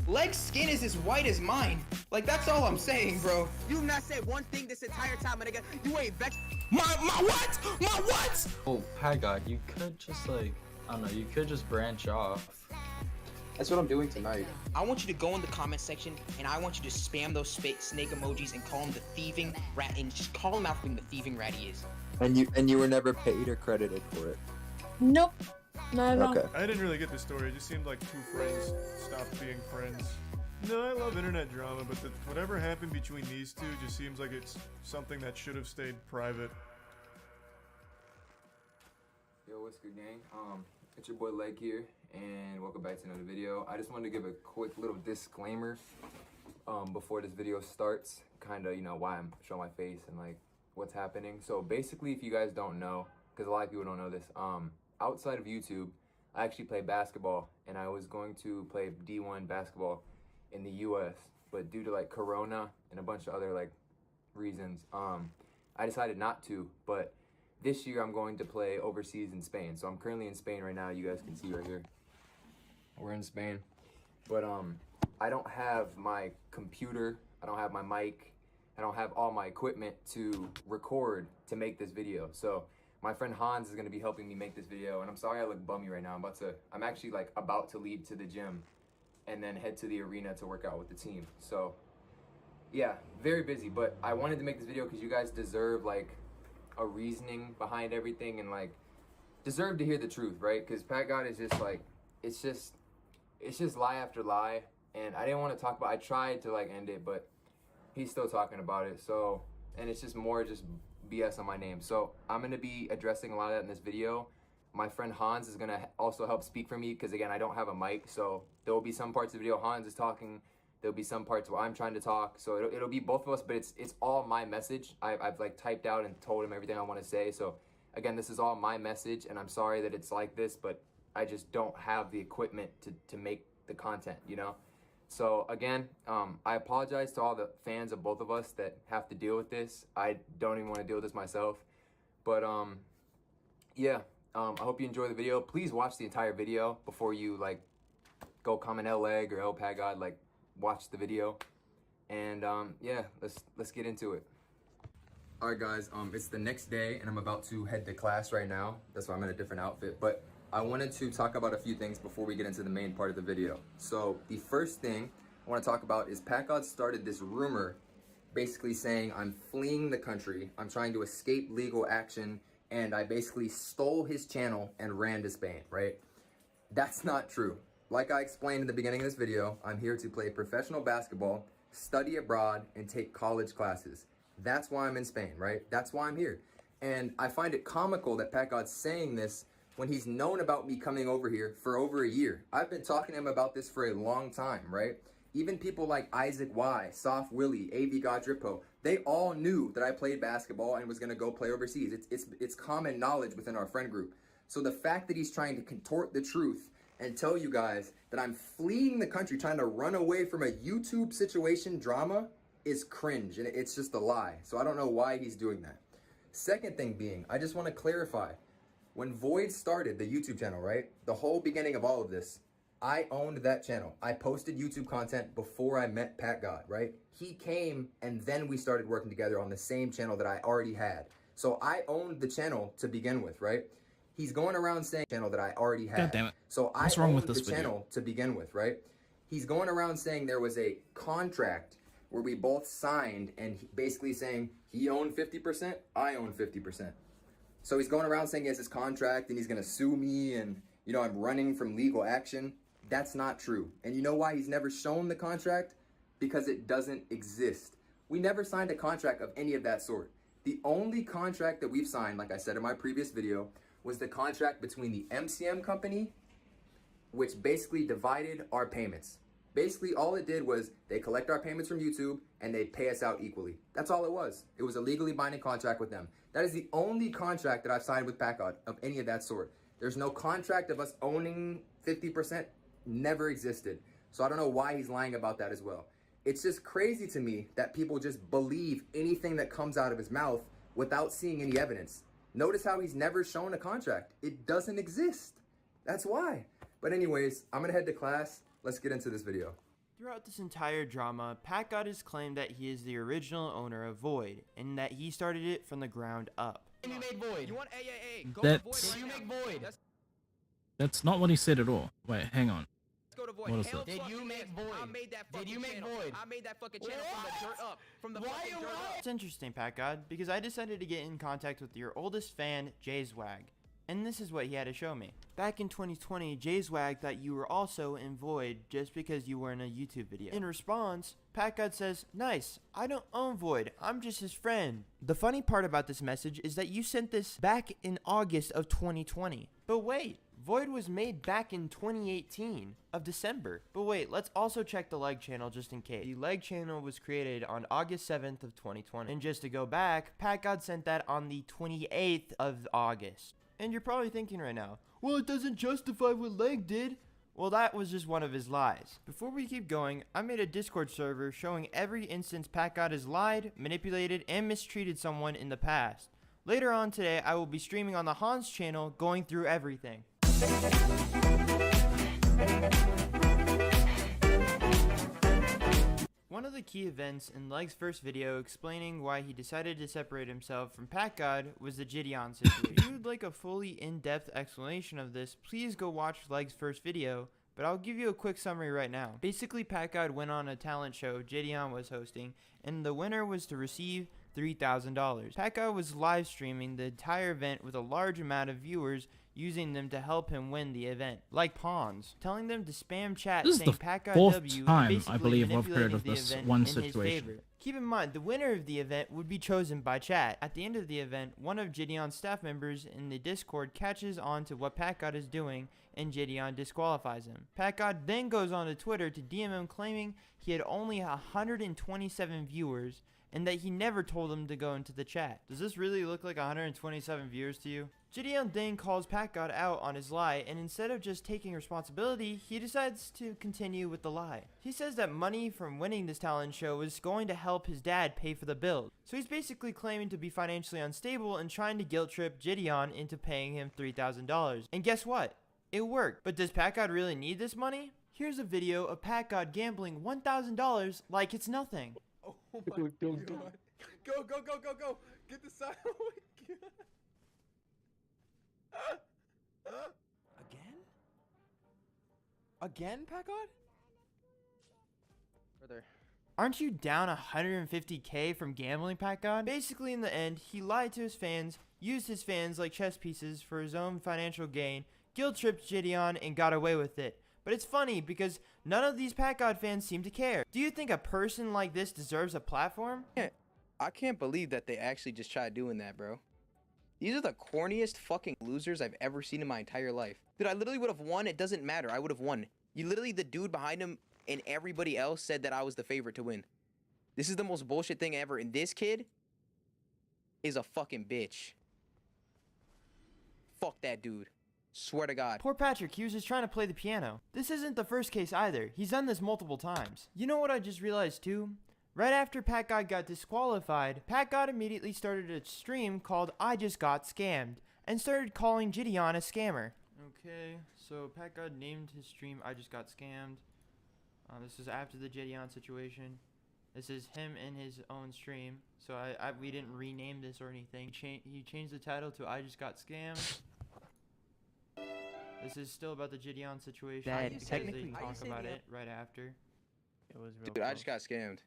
Leg's skin is as white as mine. Like, that's all I'm saying, bro. You've not said one thing this entire time, my nigga. You ain't vexed. My what? My what? Oh, Packgod, you could just like, I don't know, you could just branch off. That's what I'm doing tonight. I want you to go in the comment section and I want you to spam those snake emojis and call him the thieving rat and just call him out for being the thieving rat he is. And you were never paid or credited for it. Nope. Not at all. Okay. I didn't really get the story. It just seemed like two friends stopped being friends. No, I love internet drama, but whatever happened between these two just seems like it's something that should have stayed private. Yo, what's good, gang? It's your boy Leg here, and welcome back to another video. I just wanted to give a quick little disclaimer before this video starts, kind of, you know, why I'm showing my face and like what's happening. So basically, if you guys don't know, because a lot of people don't know this, outside of YouTube, I actually play basketball, and I was going to play D1 basketball in the US, but due to like Corona and a bunch of other like reasons, I decided not to. But this year I'm going to play overseas in Spain. So I'm currently in Spain right now. You guys can see right here. We're in Spain. But I don't have my computer, I don't have my mic, I don't have all my equipment to record to make this video. So my friend Hans is gonna be helping me make this video, and I'm sorry I look bummy right now. I'm actually like about to leave to the gym and then head to the arena to work out with the team. So yeah, very busy, but I wanted to make this video because you guys deserve like a reasoning behind everything and like deserve to hear the truth, right? Because Packgod is just like, it's just lie after lie, and I didn't want to talk about, I tried to like end it, but he's still talking about it. So, and it's just more just BS on my name. So I'm gonna be addressing a lot of that in this video. My friend Hans is gonna also help speak for me because again, I don't have a mic. So there will be some parts of the video Hans is talking. There'll be some parts where I'm trying to talk. So it'll be both of us, but it's all my message. I've like typed out and told him everything I want to say. So again, this is all my message, and I'm sorry that it's like this, but I just don't have the equipment to make the content, you know? So again, I apologize to all the fans of both of us that have to deal with this. I don't even want to deal with this myself. But yeah, I hope you enjoy the video. Please watch the entire video before you like go comment Leg or Packgod. Like, watch the video. And yeah, let's get into it. All right, guys, it's the next day, and I'm about to head to class right now. That's why I'm in a different outfit. But I wanted to talk about a few things before we get into the main part of the video. So the first thing I want to talk about is Packgod started this rumor basically saying I'm fleeing the country, I'm trying to escape legal action, and I basically stole his channel and ran to Spain, right? That's not true. Like I explained in the beginning of this video, I'm here to play professional basketball, study abroad, and take college classes. That's why I'm in Spain, right? That's why I'm here. And I find it comical that Packgod's saying this when he's known about me coming over here for over a year. I've been talking to him about this for a long time, right? Even people like Isaac Y, Soft Willie, AV God Drippo, they all knew that I played basketball and was gonna go play overseas. It's common knowledge within our friend group. So the fact that he's trying to contort the truth and tell you guys that I'm fleeing the country, trying to run away from a YouTube situation drama is cringe, and it's just a lie. So I don't know why he's doing that. Second thing being, I just want to clarify, when Void started the YouTube channel, right, the whole beginning of all of this, I owned that channel. I posted YouTube content before I met Packgod, right? He came and then we started working together on the same channel that I already had. So I owned the channel to begin with, right? He's going around saying channel that I already had. God damn it. So What's I wrong owned with this the video? channel to begin with, right? He's going around saying there was a contract where we both signed and basically saying he owned 50%, I own 50%. So he's going around saying he has this contract and he's gonna sue me and, you know, I'm running from legal action. That's not true. And you know why he's never shown the contract? Because it doesn't exist. We never signed a contract of any of that sort. The only contract that we've signed, like I said in my previous video, was the contract between the MCM company, which basically divided our payments. Basically, all it did was they collect our payments from YouTube and they pay us out equally. That's all it was. It was a legally binding contract with them. That is the only contract that I've signed with Packgod of any of that sort. There's no contract of us owning 50%, never existed. So I don't know why he's lying about that as well. It's just crazy to me that people just believe anything that comes out of his mouth without seeing any evidence. Notice how he's never shown a contract. It doesn't exist. That's why. But anyways, I'm gonna head to class. Let's get into this video. Throughout this entire drama, Packgod has claimed that he is the original owner of Void, and that he started it from the ground up. You made Void. You want go That's- to Void right You now. make Void. That's not what he said at all. Wait, hang on. Let's go to Void. What is Hell it? Did fucking you make yes. Void? I made that fucking Did you make channel. Void? I made that fucking channel from the dirt up. From the fucking dirt up. It's interesting, Packgod, because I decided to get in contact with your oldest fan, Jayswag. And this is what he had to show me. Back in 2020, Jayswag thought you were also in Void just because you were in a YouTube video. In response, Packgod says, "Nice, I don't own Void, I'm just his friend." The funny part about this message is that you sent this back in August of 2020. But wait, Void was made back in 2018 of December. But wait, let's also check the leg channel just in case. The leg channel was created on August 7th of 2020. And just to go back, Packgod sent that on the 28th of August. And you're probably thinking right now, well, it doesn't justify what Leg did. Well, that was just one of his lies. Before we keep going, I made a Discord server showing every instance Packgod has lied, manipulated, and mistreated someone in the past. Later on today, I will be streaming on the Hans channel, going through everything. One of the key events in Leg's first video explaining why he decided to separate himself from Packgod was the Gideon situation. If you would like a fully in-depth explanation of this, please go watch Leg's first video, but I'll give you a quick summary right now. Basically, Packgod went on a talent show Gideon was hosting, and the winner was to receive $3,000. Packgod was live streaming the entire event with a large amount of viewers using them to help him win the event, like pawns, telling them to spam chat This is saying the Packgod fourth W, time, basically I believe, I've heard manipulating of the this event one in his situation. favor. Keep in mind, the winner of the event would be chosen by chat. At the end of the event, one of Gideon's staff members in the Discord catches on to what Packgod is doing, and Gideon disqualifies him. Packgod then goes on to Twitter to DM him, claiming he had only 127 viewers, and that he never told him to go into the chat. Does this really look like 127 viewers to you? Gideon then calls Packgod out on his lie, and instead of just taking responsibility, he decides to continue with the lie. He says that money from winning this talent show is going to help his dad pay for the build. So he's basically claiming to be financially unstable and trying to guilt trip Gideon into paying him $3,000. And guess what? It worked. But does Packgod really need this money? Here's a video of Packgod gambling $1,000 like it's nothing. Oh my god. Go, go, go, go, go. Get the sign. Oh my god. Again? Again, Packgod? Brother, Aren't you down 150K from gambling, Packgod? Basically, in the end, he lied to his fans, used his fans like chess pieces for his own financial gain, guilt-tripped Gideon, and got away with it. But it's funny because none of these Packgod fans seem to care. Do you think a person like this deserves a platform? I can't believe that they actually just tried doing that, bro. These are the corniest fucking losers I've ever seen in my entire life. Dude, I literally would have won. It doesn't matter. I would have won. You literally, the dude behind him and everybody else said that I was the favorite to win. This is the most bullshit thing ever. And this kid is a fucking bitch. Fuck that dude. Swear to God. Poor Patrick, he was just trying to play the piano. This isn't the first case either. He's done this multiple times. You know what I just realized too? Right after Packgod got disqualified, Packgod immediately started a stream called I Just Got Scammed and started calling Gideon a scammer. Okay, so Packgod named his stream I Just Got Scammed. This is after the Gideon situation. This is him in his own stream. So we didn't rename this or anything. He changed the title to I Just Got Scammed. This is still about the Gideon situation. Technically, talk about it right after. It was real Dude, I just got scammed.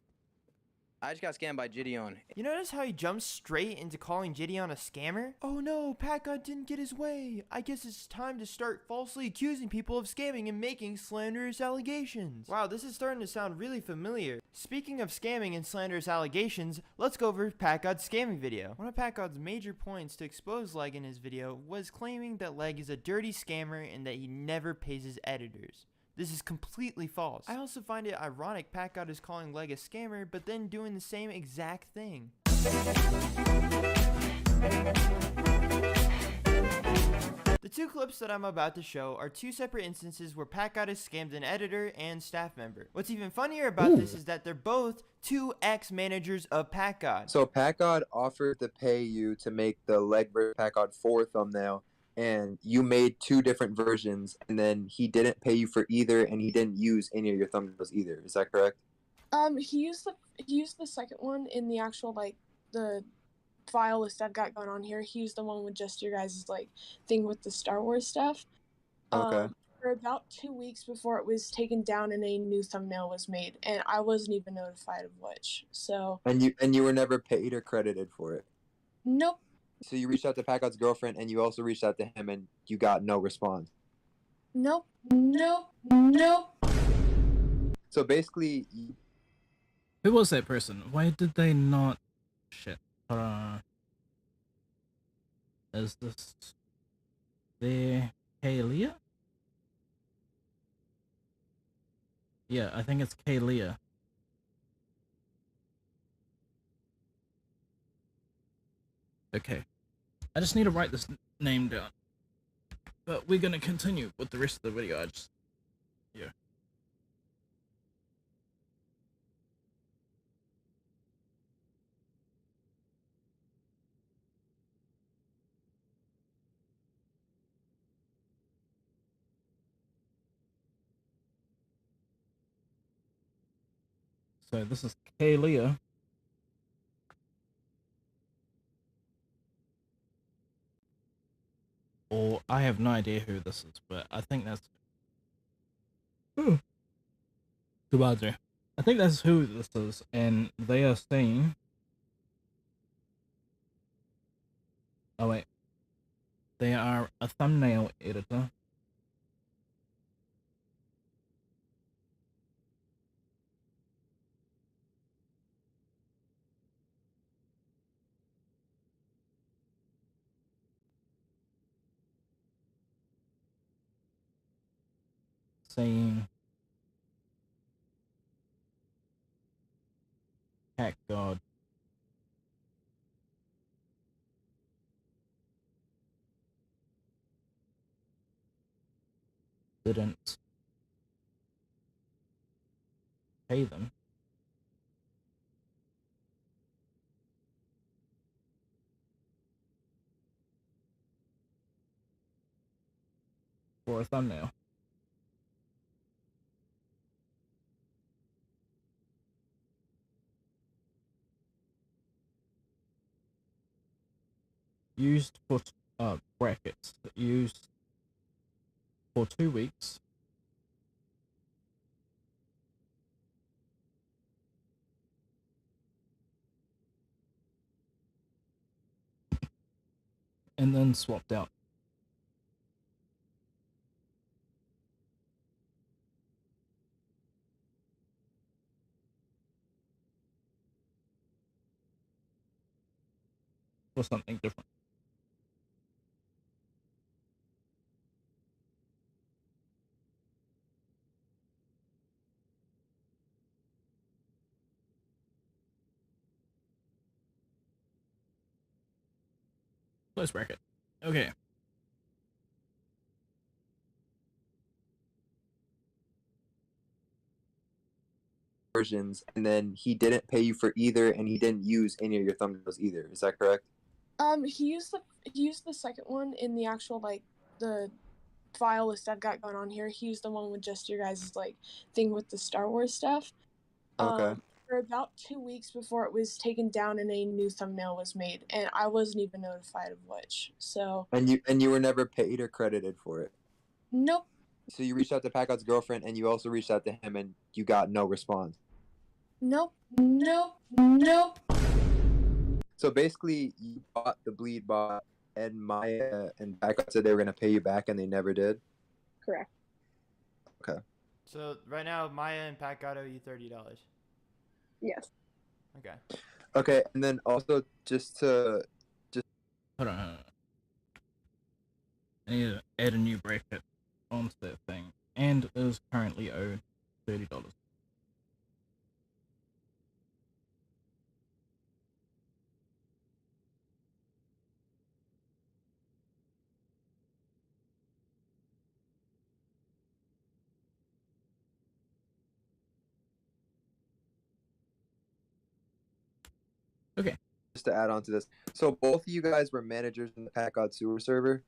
I just got scammed by Gideon. You notice how he jumps straight into calling Gideon a scammer? Oh no, Packgod didn't get his way. I guess it's time to start falsely accusing people of scamming and making slanderous allegations. Wow, this is starting to sound really familiar. Speaking of scamming and slanderous allegations, let's go over Packgod's scamming video. One of Packgod's major points to expose Leg in his video was claiming that Leg is a dirty scammer and that he never pays his editors. This is completely false. I also find it ironic Packgod is calling Leg a scammer, but then doing the same exact thing. The two clips that I'm about to show are two separate instances where Packgod has scammed an editor and staff member. What's even funnier about this is that they're both two ex-managers of Packgod. So Packgod offered to pay you to make the Leg vs. Packgod 4 thumbnail, and you made two different versions, and then he didn't pay you for either, and he didn't use any of your thumbnails either. Is that correct? He used the second one in the actual the file list I've got going on here. He used the one with just your guys' thing with the Star Wars stuff. Okay. For about 2 weeks before it was taken down and a new thumbnail was made, and I wasn't even notified of which. So. And you were never paid or credited for it. Nope. So you reached out to Packgod's girlfriend, and you also reached out to him, and you got no response. Nope. Nope. Nope. So basically, Who was that person? Why did they not? Shit. Is this their Kalia? Yeah, I think it's Kalia. Okay. I just need to write this name down. But we're gonna continue with the rest of the video. Yeah. So this is Kalia. Or I have no idea who this is, but I think that's Subadre. I think that's who this is, and they are saying. Oh wait, they are a thumbnail editor. Saying Packgod didn't pay them for a thumbnail. Used for brackets. Used for 2 weeks. and then swapped out. For something different. Close bracket. Okay. Versions, and then he didn't pay you for either, and he didn't use any of your thumbnails either. Is that correct? He used the second one in the actual like the file list I've got going on here. He used the one with just your guys' like thing with the Star Wars stuff. Okay. For about 2 weeks before it was taken down and a new thumbnail was made, and I wasn't even notified of which. So And you were never paid or credited for it. nope. So you reached out to Packgod's girlfriend, and you also reached out to him, and you got no response. Nope. Nope. Nope. So basically, you bought the bleed bot, and Maya and Packgod said they were gonna pay you back, and they never did. Correct. Okay. So right now, Maya and Packgod owe you $30. Yes. Okay. Okay, and then also just Hold on. I need to add a new bracket onto that thing, and is currently owed $30. Okay. Just to add on to this, so both of you guys were managers in the Packgod sewer server.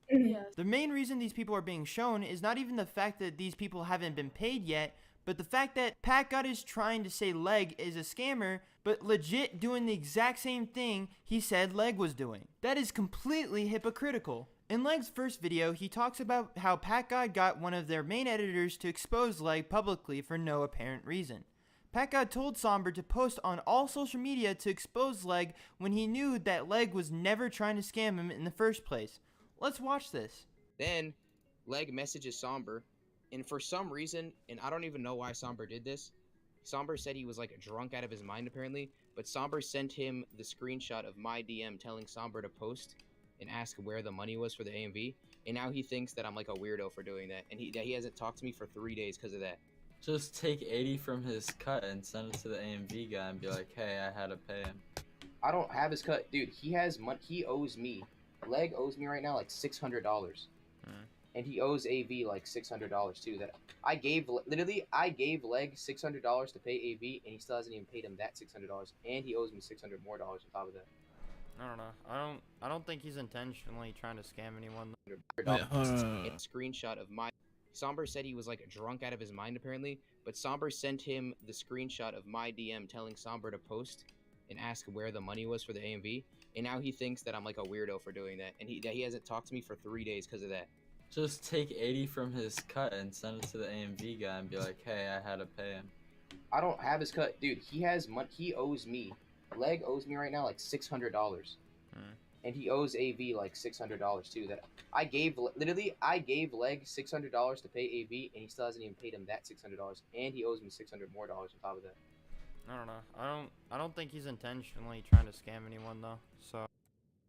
Yes. The main reason these people are being shown is not even the fact that these people haven't been paid yet, but the fact that Packgod is trying to say Leg is a scammer, but legit doing the exact same thing he said Leg was doing. That is completely hypocritical. In Leg's first video, he talks about how Packgod got one of their main editors to expose Leg publicly for no apparent reason. Packgod told Somber to post on all social media to expose Leg when he knew that Leg was never trying to scam him in the first place. Let's watch this. Then, Leg messages Somber, and for some reason, and I don't even know why Somber did this, Somber said he was like drunk out of his mind apparently, but Somber sent him the screenshot of my DM telling Somber to post and ask where the money was for the AMV, and now he thinks that I'm like a weirdo for doing that, and he hasn't talked to me for 3 days because of that. Just take 80 from his cut and send it to the AMV guy and be like, hey, I had to pay him. I don't have his cut. Dude, he has money. He owes me. Leg owes me right now like $600. And he owes AV like $600 too. That I gave Leg $600 to pay AV, and he still hasn't even paid him that $600, and he owes me $600 more on top of that. I don't know. I don't think he's intentionally trying to scam anyone. And screenshot of my Somber said he was like drunk out of his mind apparently, but Somber sent him the screenshot of my DM telling Somber to post and ask where the money was for the AMV, and now he thinks that I'm like a weirdo for doing that, and he hasn't talked to me for 3 days because of that. Just take 80 from his cut and send it to the AMV guy and be like, hey, I had to pay him. I don't have his cut. Dude, he has money. He owes me. Leg owes me right now like $600. And he owes AV like $600 too. That I gave Leg $600 to pay AV, and he still hasn't even paid him that $600, and he owes me $600 more on top of that. I don't know. I don't think he's intentionally trying to scam anyone though. So.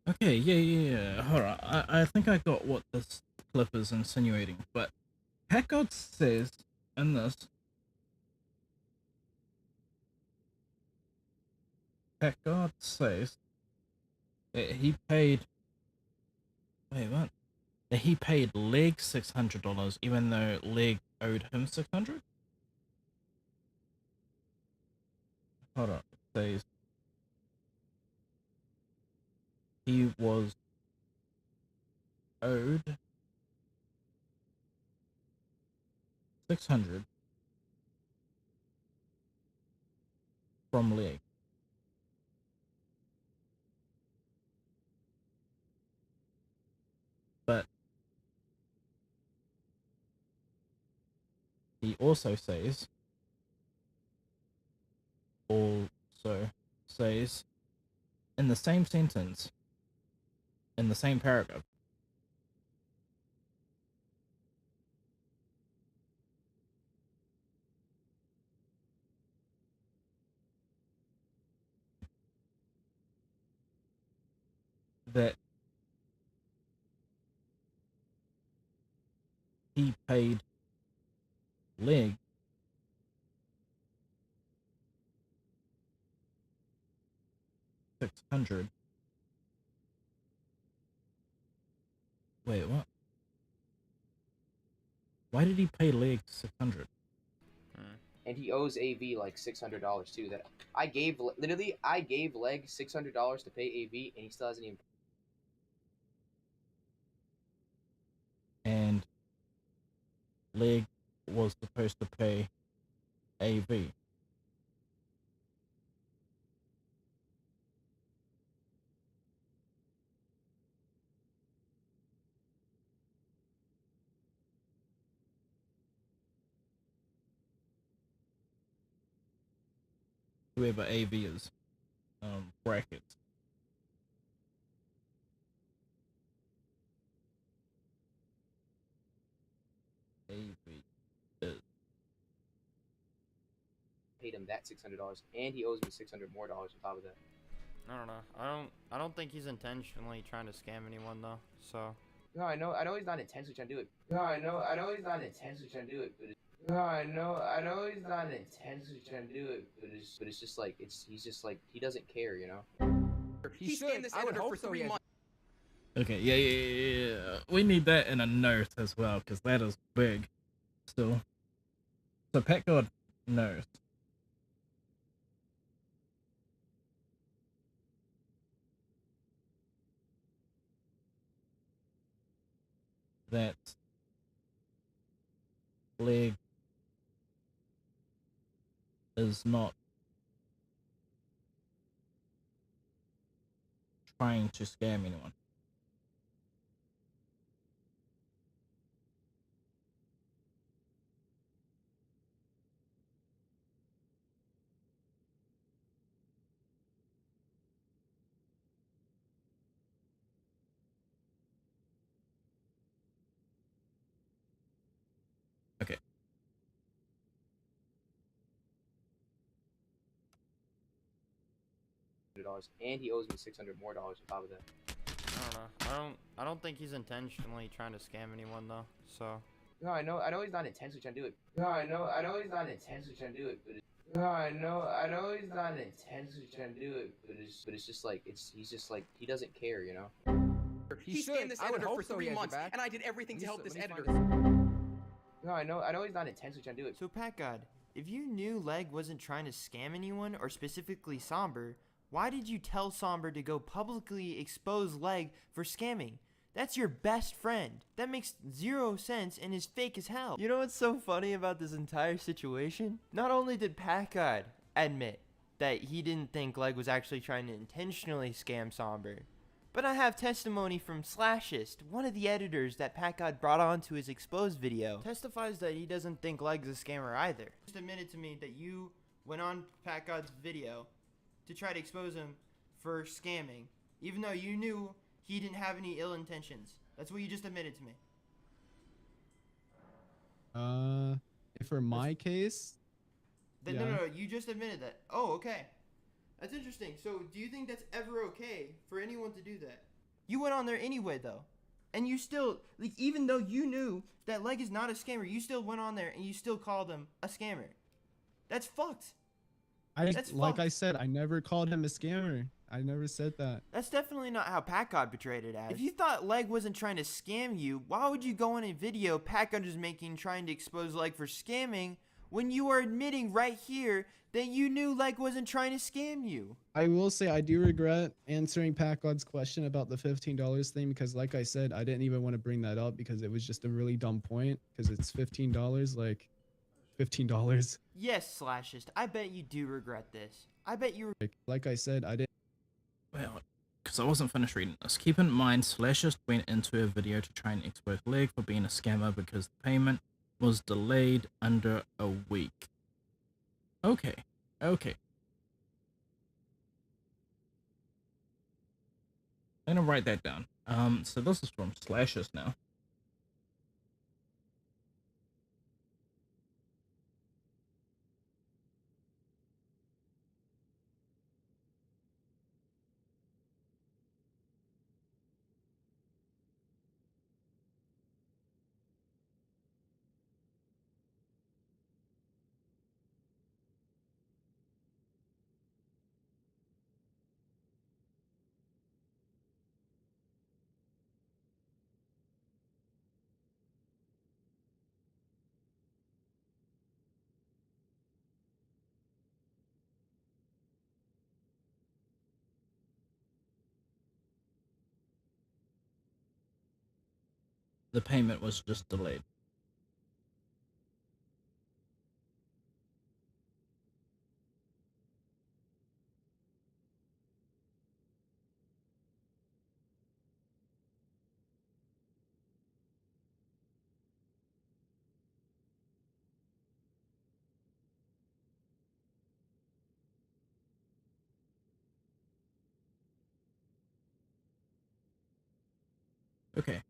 Okay, yeah. Hold on. I think I got what this clip is insinuating, but Packgod says in this, Packgod says that he paid. Wait, what? That he paid Leg $600, even though Leg owed him $600. Hold on. It says he was owed $600 from Leg. But he also says in the same sentence in the same paragraph. That he paid Leg $600. Wait, what? Why did he pay Leg $600? And he owes AV like $600 too. That I gave literally, I gave Leg $600 to pay AV, and he still hasn't even. And Leg was supposed to pay AV. Whoever AV is, brackets. AV is. Paid him that $600, and he owes me $600 more on top of that. I don't know. I don't think he's intentionally trying to scam anyone though. So. No, I know he's not intentionally trying to do it. No, I know he's not intentionally trying to do it. But no, I know he's not intentionally trying to do it. But it's just like he's just like he doesn't care, you know. He scammed this editor for 3 months. Okay, yeah. We need that in a note as well, because that is big. Still. So Packgod knows. That Leg is not trying to scam anyone. Okay. And he owes me $600 more on top of that. I don't know. I don't think he's intentionally trying to scam anyone though. So. No, I know he's not intentionally trying to do it. No, I know he's not intentionally trying to do it. But no, I know he's not intentionally trying to do it. But it's just like he's just like he doesn't care, you know. He scammed this editor for 3 months, and I did everything to help this editor. No, I know he's not intentionally trying to do it. So Packgod, if you knew Leg wasn't trying to scam anyone or specifically Somber, why did you tell Somber to go publicly expose Leg for scamming? That's your best friend. That makes 0 sense and is fake as hell. You know what's so funny about this entire situation? Not only did Packgod admit that he didn't think Leg was actually trying to intentionally scam Somber, but I have testimony from Slashist, one of the editors that Packgod brought onto his exposed video, testifies that he doesn't think Leg's a scammer either. Just admitted to me that you went on Packgod's video to try to expose him for scamming, even though you knew he didn't have any ill intentions. That's what you just admitted to me. For my case? No, you just admitted that. Oh, okay. That's interesting. So, do you think that's ever okay for anyone to do that? You went on there anyway, though. And you still, like, even though you knew that Leg is not a scammer, you still went on there and you still called him a scammer. That's fucked. Like I said, I never called him a scammer. I never said that. That's definitely not how Packgod portrayed it as. If you thought Leg wasn't trying to scam you, why would you go on a video Packgod is making trying to expose Leg for scamming when you are admitting right here that you knew Leg wasn't trying to scam you? I will say I do regret answering Packgod's question about the $15 thing because, like I said, I didn't even want to bring that up because it was just a really dumb point because it's $15, like $15. Yes, Slashist, I bet you do regret this. I bet you... Like I said, I didn't... Well, because I wasn't finished reading this. Keep in mind, Slashist went into a video to try and expose Leg for being a scammer because the payment was delayed under a week. Okay. I'm gonna write that down. So this is from Slashes now. The payment was just delayed. Okay.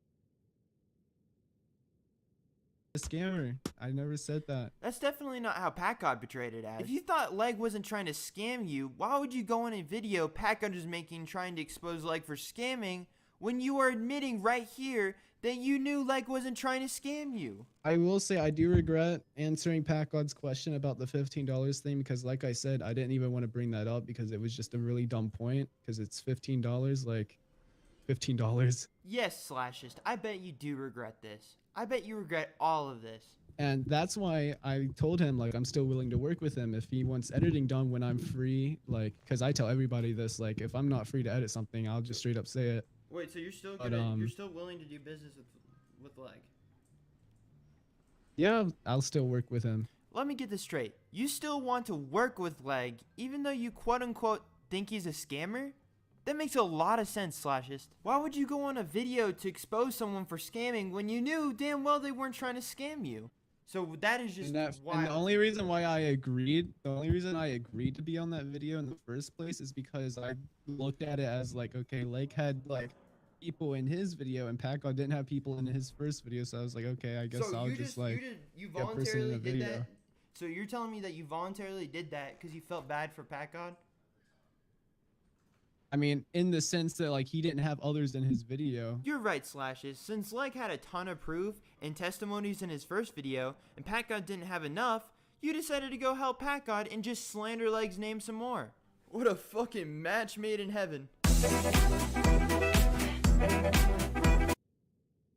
A scammer. I never said that. That's definitely not how Packgod portrayed it as. If you thought Leg wasn't trying to scam you, why would you go in a video Packgod is making trying to expose Leg for scamming when you are admitting right here that you knew Leg wasn't trying to scam you? I will say I do regret answering Packgod's question about the $15 thing because, like I said, I didn't even want to bring that up because it was just a really dumb point because it's $15, like $15. Yes, Slashist, I bet you do regret this. I bet you regret all of this. And that's why I told him, like, I'm still willing to work with him if he wants editing done when I'm free, like, because I tell everybody this, like, if I'm not free to edit something, I'll just straight up say it. Wait, so you're still you're still willing to do business with Leg? Yeah, I'll still work with him. Let me get this straight. You still want to work with Leg even though you quote-unquote think he's a scammer? That makes a lot of sense, Slashist. Why would you go on a video to expose someone for scamming when you knew damn well they weren't trying to scam you? So that is just wild. And the only reason why I agreed, to be on that video in the first place is because I looked at it as like, okay, Lake had like people in his video and Packgod didn't have people in his first video, so I was like, okay, I guess I'll just like you get a person in voluntarily the did video. that? So you're telling me that you voluntarily did that because you felt bad for Packgod? I mean, in the sense that like he didn't have others in his video. You're right, Slashes. Since Leg had a ton of proof and testimonies in his first video, and Packgod didn't have enough, you decided to go help Packgod and just slander Leg's name some more. What a fucking match made in heaven.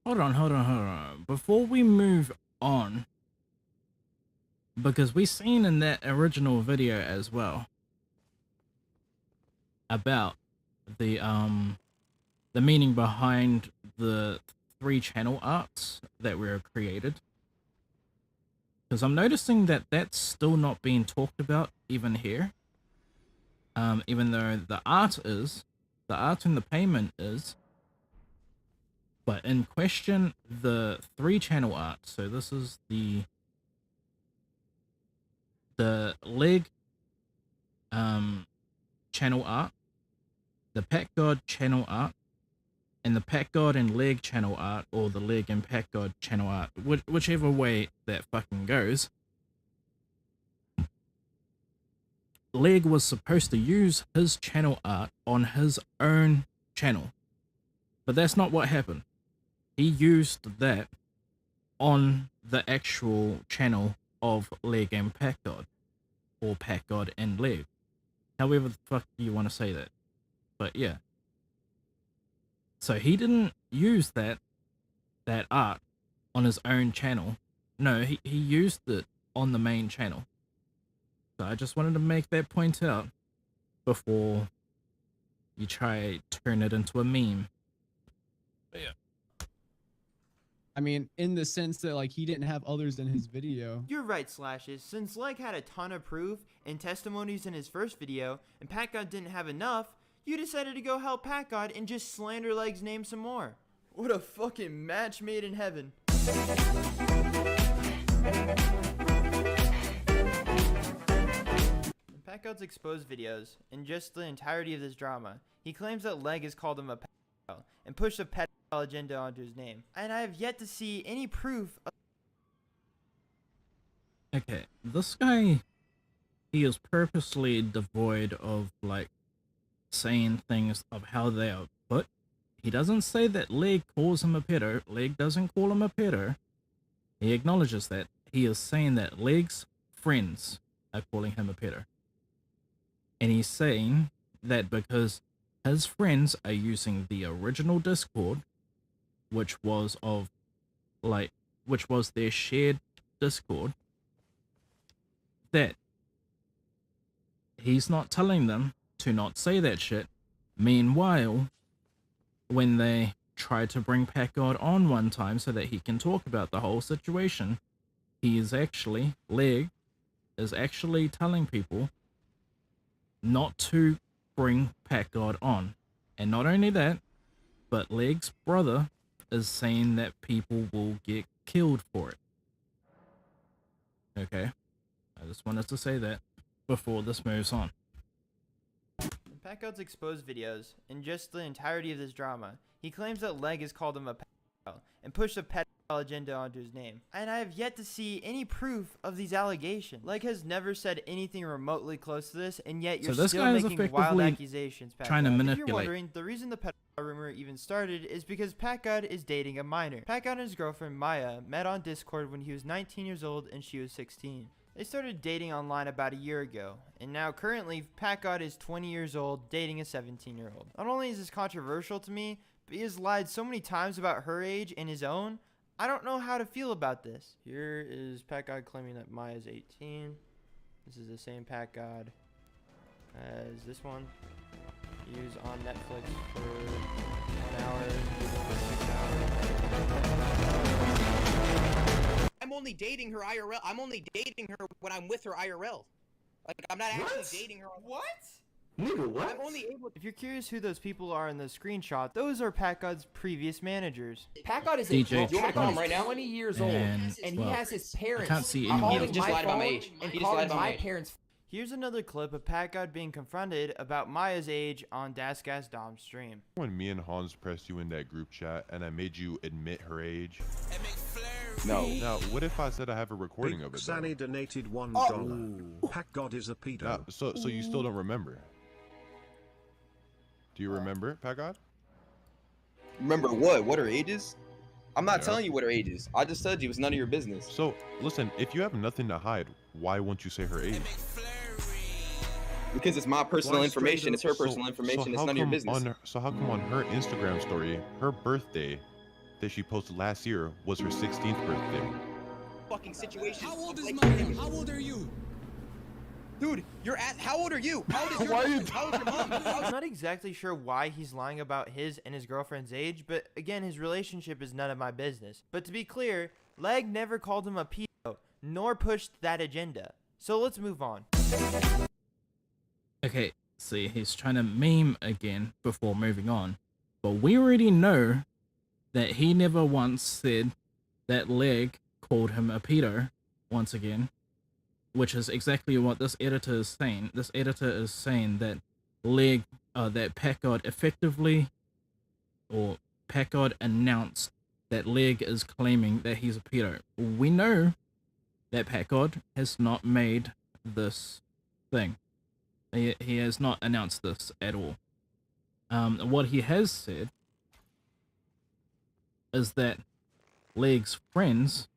Hold on. Before we move on, because we seen in that original video as well about the meaning behind the 3 channel arts that were created, because I'm noticing that that's still not being talked about even here, even though the art and the payment is, but in question the 3 channel art. So this is the Leg channel art, the Packgod channel art, and the Packgod and Leg channel art, or the Leg and Packgod channel art, whichever way that fucking goes. Leg was supposed to use his channel art on his own channel, but that's not what happened. He used that on the actual channel of Leg and Packgod, or Packgod and Leg, however the fuck you want to say that. But yeah, so he didn't use that art on his own channel. No, he used it on the main channel. So I just wanted to make that point out before you try to turn it into a meme. But yeah. I mean, in the sense that like he didn't have others in his video. You're right, Slashes. Since Leg had a ton of proof and testimonies in his first video, and Packgod didn't have enough, you decided to go help Packgod and just slander Leg's name some more. What a fucking match made in heaven. In Packgod's exposed videos, and just the entirety of this drama, he claims that Leg has called him a and pushed a pedophile agenda onto his name. And I have yet to see any proof of Okay, this guy, he is purposely devoid of, like, saying things of how they are put. He doesn't say that Leg calls him a pedo. Leg doesn't call him a pedo. He acknowledges that. He is saying that Leg's friends are calling him a pedo. And he's saying that because his friends are using the original Discord, which was their shared Discord, that he's not telling them to not say that shit. Meanwhile, when they tried to bring Packgod on one time so that he can talk about the whole situation, Leg is actually telling people not to bring Packgod on. And not only that, but Leg's brother is saying that people will get killed for it. Okay, I just wanted to say that before this moves on. In Packgod's exposed videos, in just the entirety of this drama, he claims that Leg has called him a pedophile and pushed a pedophile agenda onto his name. And I have yet to see any proof of these allegations. Leg has never said anything remotely close to this, and yet you're still making wild accusations, Packgod. Trying to manipulate. If you're wondering, the reason the pedophile rumor even started is because Packgod is dating a minor. Packgod and his girlfriend Maya met on Discord when he was 19 years old and she was 16. They started dating online about a year ago, and now currently Packgod is 20 years old dating a 17-year-old. Not only is this controversial to me, but he has lied so many times about her age and his own, I don't know how to feel about this. Here is Packgod claiming that Maya's 18. This is the same Packgod as this one. He was on Netflix for 1 hour, for 6 hours. I'm only dating her IRL. I'm only dating her when I'm with her IRL. Like, I'm not actually dating her. What? Nigga, what? I'm only able. If you're curious who those people are in the screenshot, those are Packgod's previous managers. Packgod is DJ. Packgod call him is right now? 20 years old, and he well, has his parents. I can't see any calling of just my lied about my phone age. and He just calling lied about my my age. parents. Here's another clip of Packgod being confronted about Maya's age on Dasgas Dom's stream. When me and Hans pressed you in that group chat and I made you admit her age. No. Now, what if I said I have a recording of it? Sani donated $1. Packgod is a pedo. Now, so you still don't remember? Do you remember, Packgod? Remember what? What her age is? I'm not Yeah. telling you what her age is. I just told you it's none of your business. So, listen, if you have nothing to hide, why won't you say her age? Because it's my personal information. It's her personal information. It's how none of your come business. So how come on her Instagram story, her birthday that she posted last year was her 16th birthday? Fucking situation. How old is Maya? How old are you? Dude, you're at. How old are you? How old is your Why are you How old's your mom? I'm not exactly sure why he's lying about his and his girlfriend's age, but again, his relationship is none of my business. But to be clear, Leg never called him a pedo, nor pushed that agenda. So let's move on. Okay, see, he's trying to meme again before moving on. But we already know that he never once said that Leg called him a pedo, once again, which is exactly what this editor is saying. This editor is saying that that Packgod effectively, or Packgod announced that Leg is claiming that he's a pedo. We know that Packgod has not made this thing. He has not announced this at all. What he has said is that Leg's friends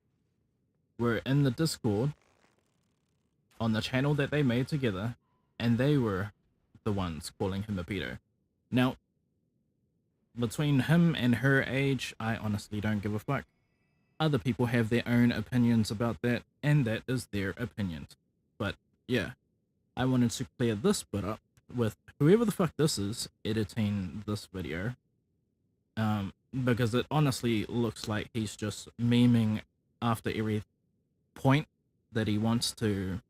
were in the Discord on the channel that they made together, and they were the ones calling him a pedo. Now, between him and her age, I honestly don't give a fuck. Other people have their own opinions about that, and that is their opinions. But yeah, I wanted to clear this bit up with whoever the fuck this is editing this video, because it honestly looks like he's just memeing after every point that he wants to,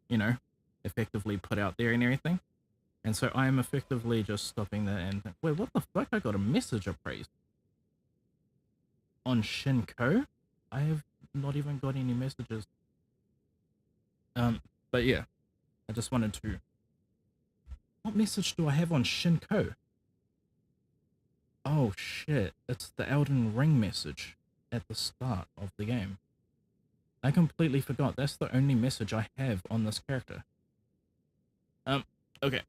you know, effectively put out there and everything. And so I am effectively just stopping that and wait, what the fuck? I got a message appraised on Shinko. I have not even got any messages. But yeah, I just wanted to. What message do I have on Shinko? Oh shit, it's the Elden Ring message at the start of the game. I completely forgot. That's the only message I have on this character. Okay,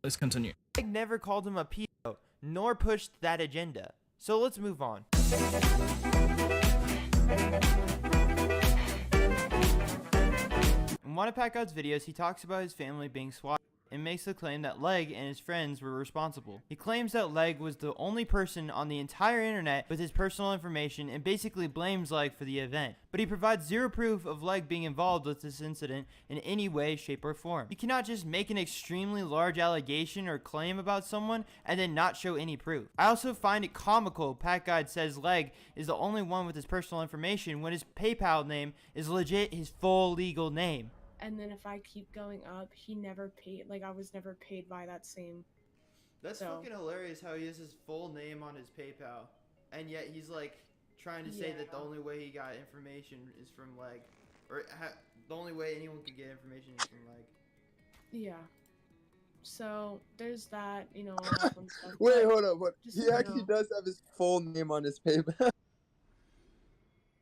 let's continue. Leg never called him a pedo, nor pushed that agenda. So let's move on. In one of Packgod's videos, he talks about his family being swatted and makes the claim that Leg and his friends were responsible. He claims that Leg was the only person on the entire internet with his personal information and basically blames Leg for the event. But he provides zero proof of Leg being involved with this incident in any way, shape, or form. You cannot just make an extremely large allegation or claim about someone and then not show any proof. I also find it comical Packgod says Leg is the only one with his personal information when his PayPal name is legit his full legal name. And then if I keep going up, he never paid. Like, I was never paid by that same. That's fucking hilarious how he has his full name on his PayPal. And yet he's like trying to say that the only way he got information is from Leg. Or the only way anyone could get information is from Leg. Yeah. So there's that, you know, all that fun stuff. Wait, But hold up. just, He you actually know, does have his full name on his PayPal.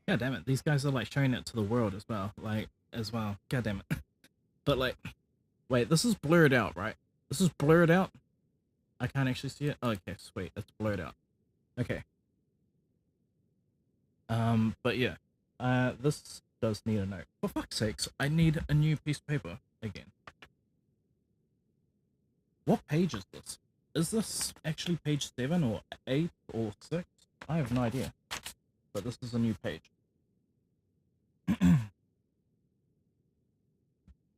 God damn it, these guys are like showing it to the world as well. God damn it. But like, wait, this is blurred out, right? This is blurred out? I can't actually see it? Okay, sweet, it's blurred out. Okay. But yeah, this does need a note. For fuck's sakes, I need a new piece of paper again. What page is this? Is this actually page 7 or 8 or 6? I have no idea. But this is a new page.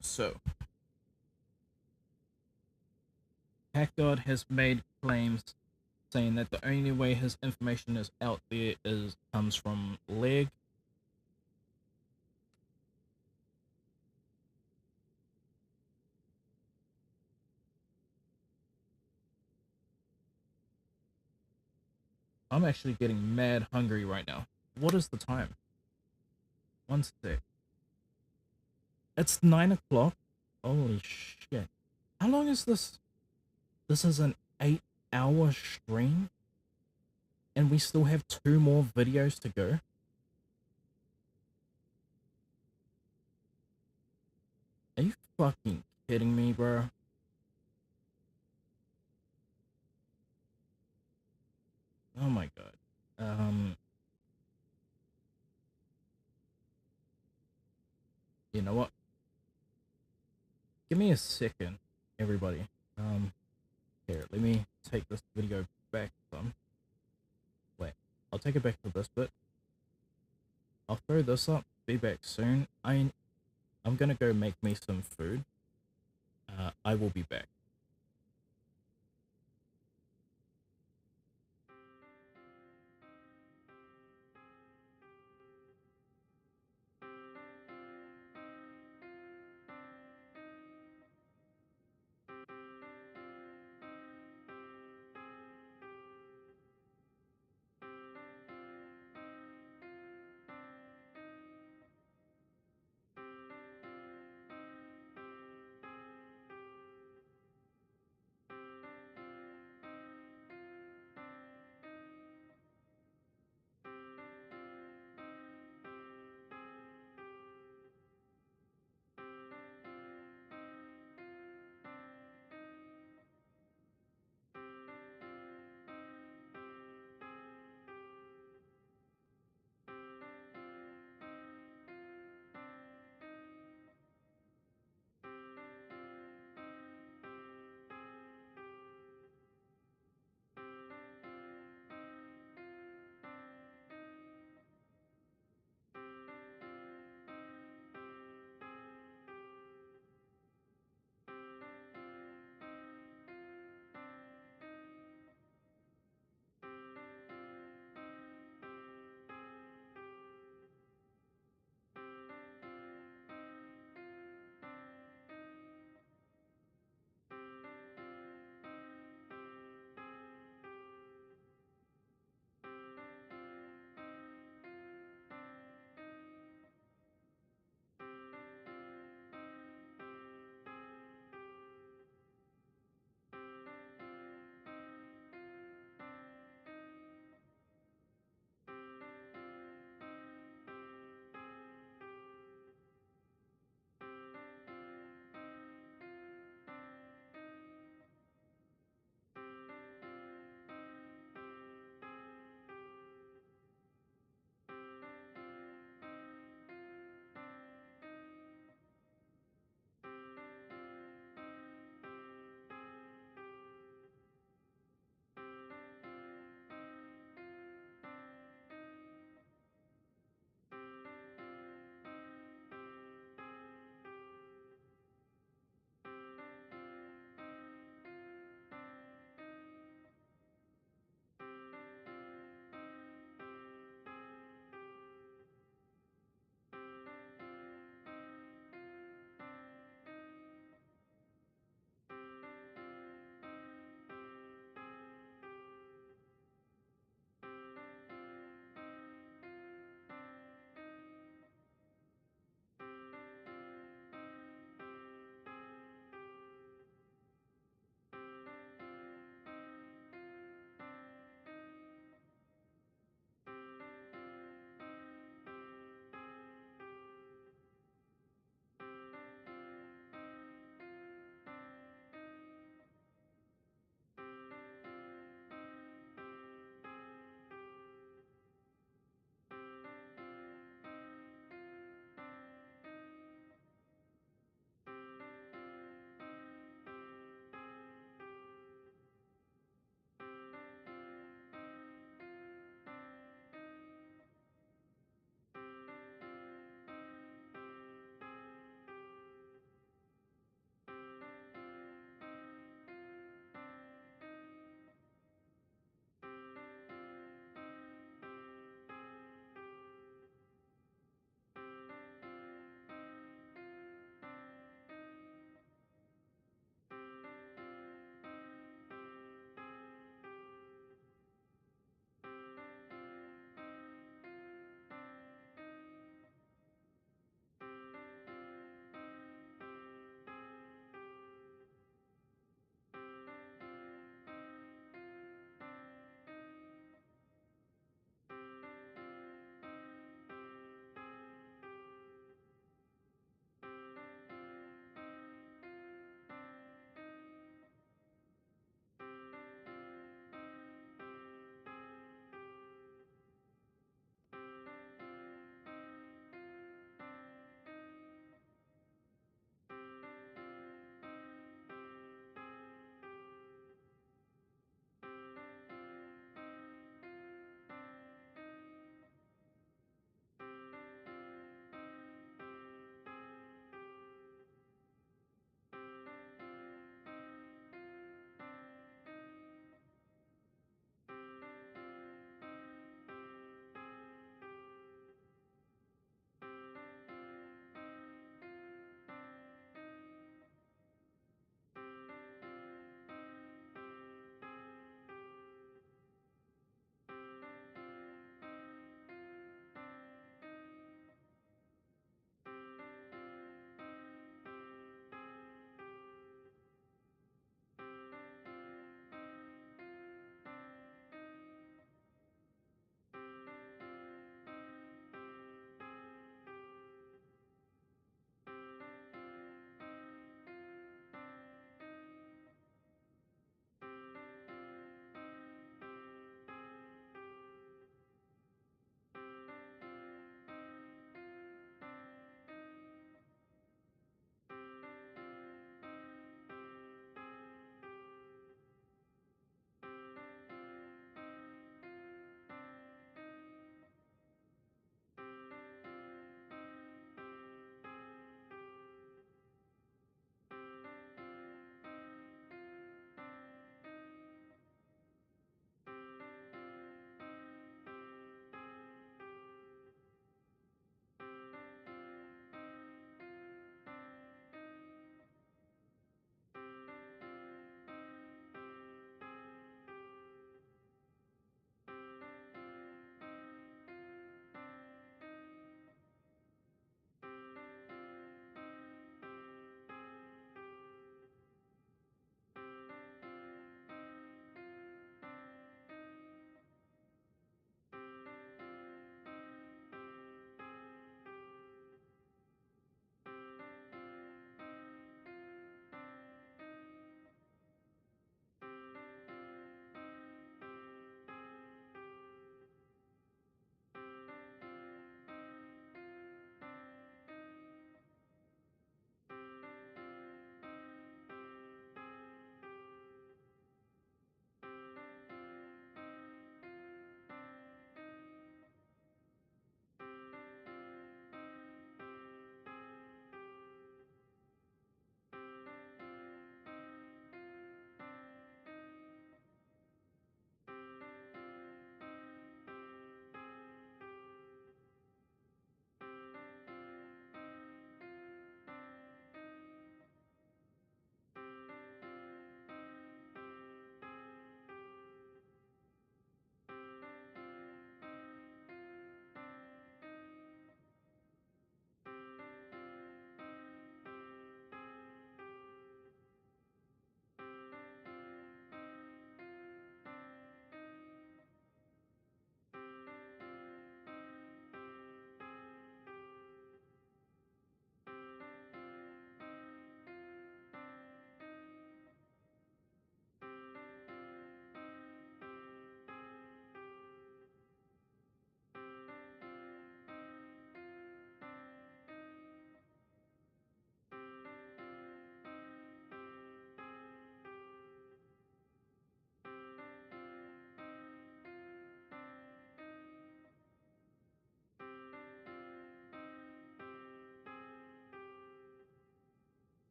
So, Packgod has made claims saying that the only way his information is out there comes from Leg. I'm actually getting mad hungry right now. What is the time? 1 sec. It's 9 o'clock. Holy shit. How long is this? This is an 8-hour stream? And we still have 2 more videos to go? Are you fucking kidding me, bro? Oh my god. You know what? Give me a second, everybody. Here, let me take this video back some. Wait, I'll take it back to this bit. I'll throw this up, be back soon. I'm gonna go make me some food. I will be back.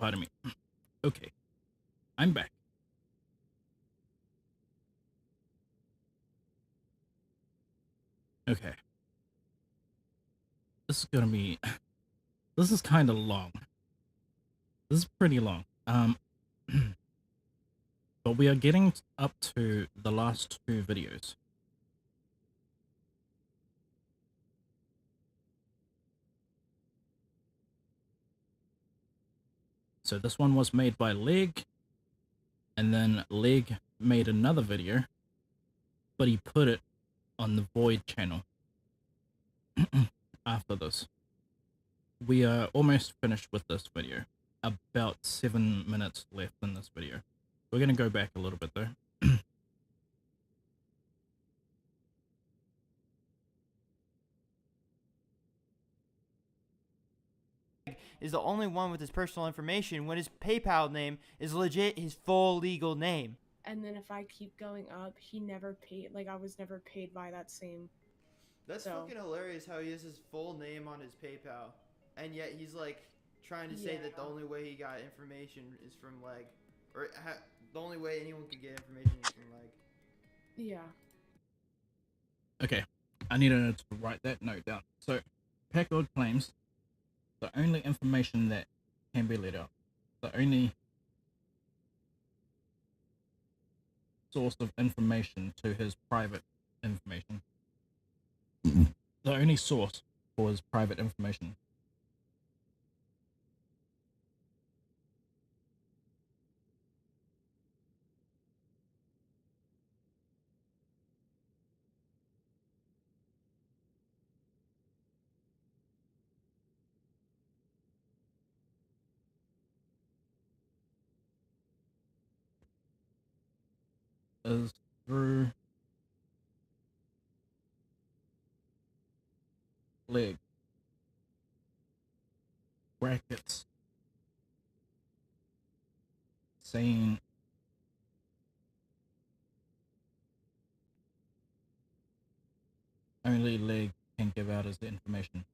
pardon me. Okay, I'm back. Okay. This is gonna be... This is kind of long. This is pretty long. But we are getting up to the last two videos. So this one was made by Leg, and then Leg made another video, but he put it on the Void channel after this. We are almost finished with this video. About 7 minutes left in this video. We're gonna go back a little bit though. Is the only one with his personal information when his PayPal name is legit his full legal name. And then if I keep going up, he never paid. Like, I was never paid by that same. That's fucking hilarious how he has his full name on his PayPal. And yet he's like trying to say that the only way he got information is from Leg. Or the only way anyone could get information is from Leg. Yeah. Okay, I need to write that note down. So, Packgod claims the only information that can be let out, the only source of information to his private information, the only source for his private information is through Leg. Brackets saying only Leg can give out his information.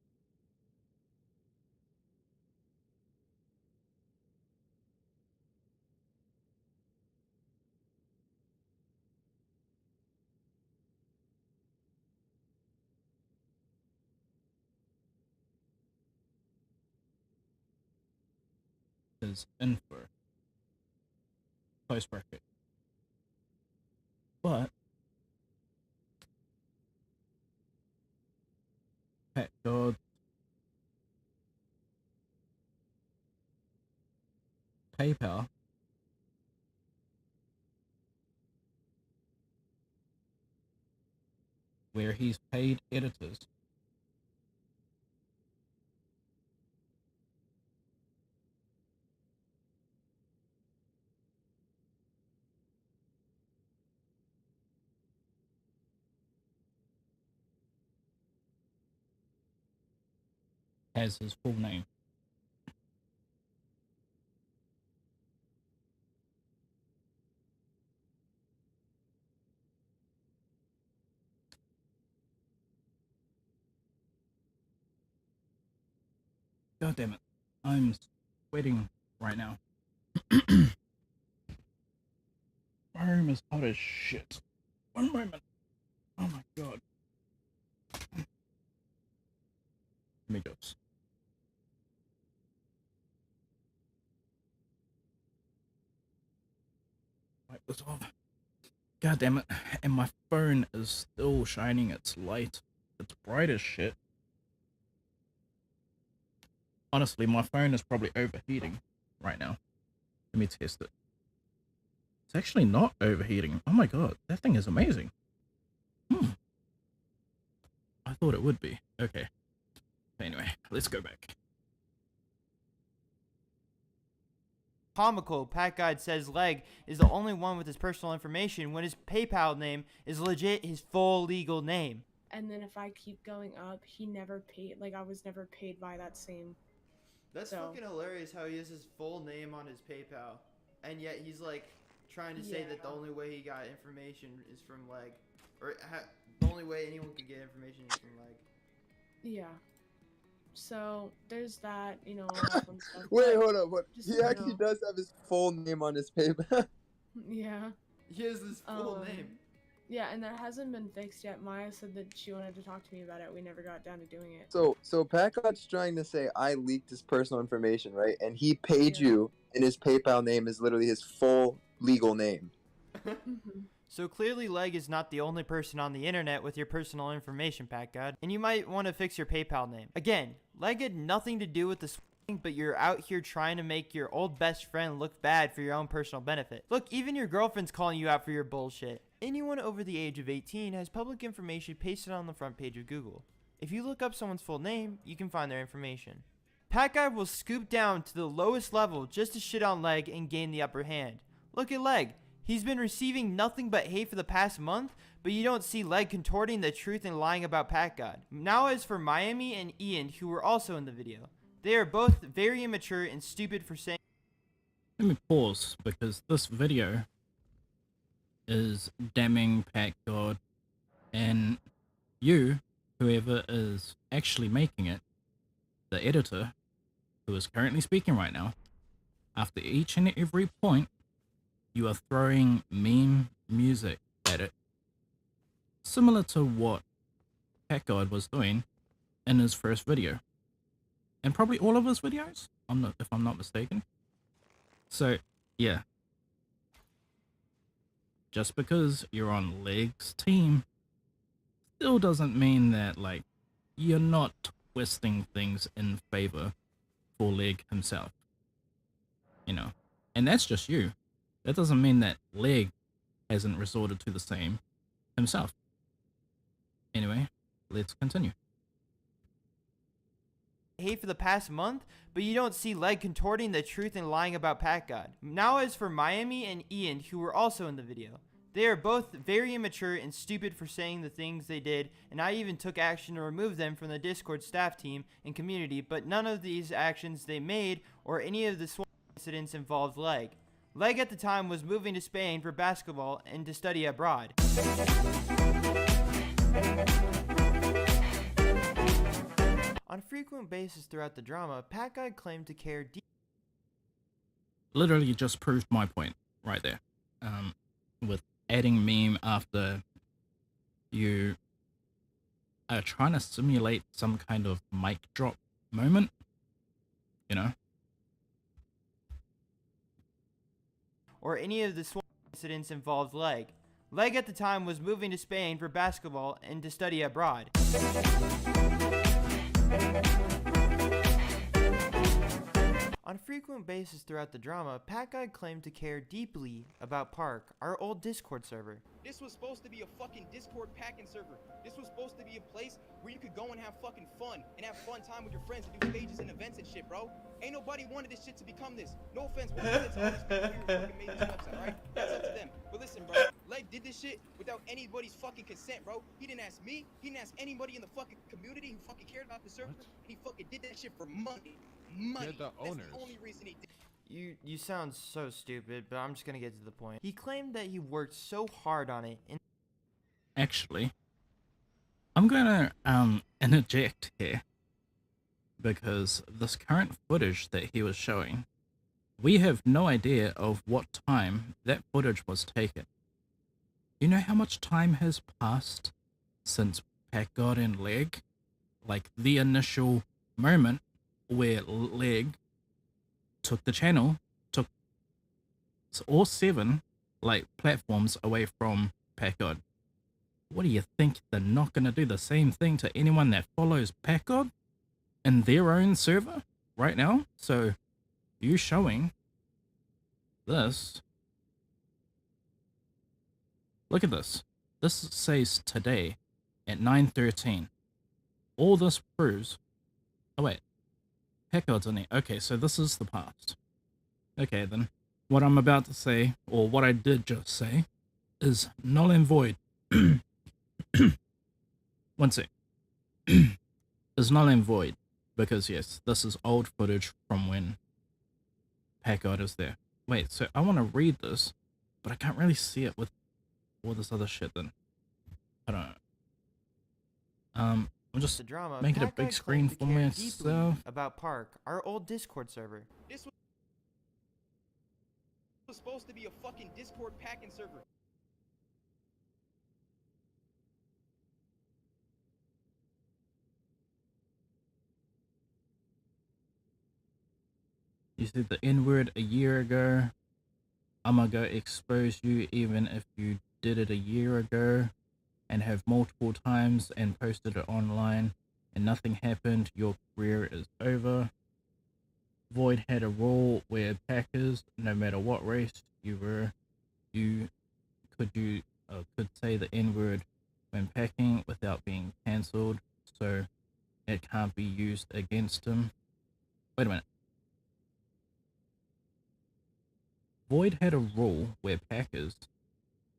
His info. Close bracket. But Packgod PayPal where he's paid editors has his full name. God damn it. I'm sweating right now. My room is hot as shit. One moment. Oh my god. Amigos. Wipe this off. God damn it. And my phone is still shining its light. It's bright as shit. Honestly, my phone is probably overheating right now. Let me test it. It's actually not overheating. Oh my god, that thing is amazing. I thought it would be. Okay. Anyway, let's go back. Comical, Packgod says Leg is the only one with his personal information when his PayPal name is legit his full legal name. And then if I keep going up, he never paid. Like, I was never paid by that same. That's fucking hilarious how he has his full name on his PayPal. And yet he's like trying to say that the only way he got information is from Leg. Or the only way anyone could get information is from Leg. Yeah. So there's that, you know, all that fun stuff. Wait, but hold up. just, He you actually know, does have his full name on his paper. Yeah. He has his full name. Yeah, and that hasn't been fixed yet. Maya said that she wanted to talk to me about it. We never got down to doing it. So Packgod's trying to say I leaked his personal information, right? And he paid you, and his PayPal name is literally his full legal name. So clearly Leg is not the only person on the internet with your personal information, Packgod, and you might want to fix your PayPal name. Again, Leg had nothing to do with the swing, but you're out here trying to make your old best friend look bad for your own personal benefit. Look, even your girlfriend's calling you out for your bullshit. Anyone over the age of 18 has public information pasted on the front page of Google. If you look up someone's full name, you can find their information. Packgod will scoop down to the lowest level just to shit on Leg and gain the upper hand. Look at Leg. He's been receiving nothing but hate for the past month, but you don't see Leg contorting the truth and lying about Packgod. Now as for Miami and Ian, who were also in the video. They are both very immature and stupid for saying— Let me pause, because this video is damning Packgod, and you, whoever is actually making it, the editor, who is currently speaking right now, after each and every point, you are throwing meme music at it, similar to what Packgod was doing in his first video, and probably all of his videos, if I'm not mistaken. So, yeah. Just because you're on Leg's team still doesn't mean that, like, you're not twisting things in favor for Leg himself. You know, and that's just you. That doesn't mean that Leg hasn't resorted to the same himself. Anyway, let's continue. hate for the past month, but you don't see Leg contorting the truth and lying about Packgod. Now as for Miami and Ian, who were also in the video. They are both very immature and stupid for saying the things they did, and I even took action to remove them from the Discord staff team and community, but none of these actions they made or any of the incidents involved Leg. Leg at the time was moving to Spain for basketball and to study abroad. On a frequent basis throughout the drama, Packgod claimed to care deeply. Literally just proved my point right there. With adding meme after you are trying to simulate some kind of mic drop moment, you know? Or any of the incidents involved Leg. Leg at the time was moving to Spain for basketball and to study abroad. On a frequent basis throughout the drama, Packgod claimed to care deeply about Park, our old Discord server. This was supposed to be a fucking Discord packing server. This was supposed to be a place where you could go and have fucking fun and have fun time with your friends and do stages and events and shit, bro. Ain't nobody wanted this shit to become this. No offense, one offense to all these people who fucking made this website, right? That's up to them. But listen, bro, Leg did this shit without anybody's fucking consent, bro. He didn't ask me. He didn't ask anybody in the fucking community who fucking cared about the server. He fucking did that shit for money. Money. The That's owners. the only reason he did. You sound so stupid, but I'm just gonna get to the point. He claimed that he worked so hard on it and Actually, I'm gonna interject here, because this current footage that he was showing, we have no idea of what time that footage was taken. You know how much time has passed since Packgod and Leg? Like the initial moment where Leg took the channel, took all 7 like platforms away from Packgod. What do you think? They're not going to do the same thing to anyone that follows Packgod in their own server right now? So you showing this, look at this. This says today at 9:13. All this proves, oh wait, Packgod's in there. Okay, so this is the past. Okay, then what I'm about to say, or what I did just say, is null and void. One sec. Is null and void, because yes, this is old footage from when Packgod is there. Wait, so I want to read this, but I can't really see it with all this other shit then. I don't know. I'm just the drama, making a Packgod big screen claimed to for care myself. deeply about Park, our old Discord server. This was supposed to be a fucking Discord packing server. You said the N-word a year ago. I'm gonna go expose you even if you did it a year ago and have multiple times and posted it online and nothing happened. Your career is over. Void had a rule where Packers, no matter what race you were, you could say the N-word when packing without being cancelled, so it can't be used against him. Wait a minute. Void had a rule where Packers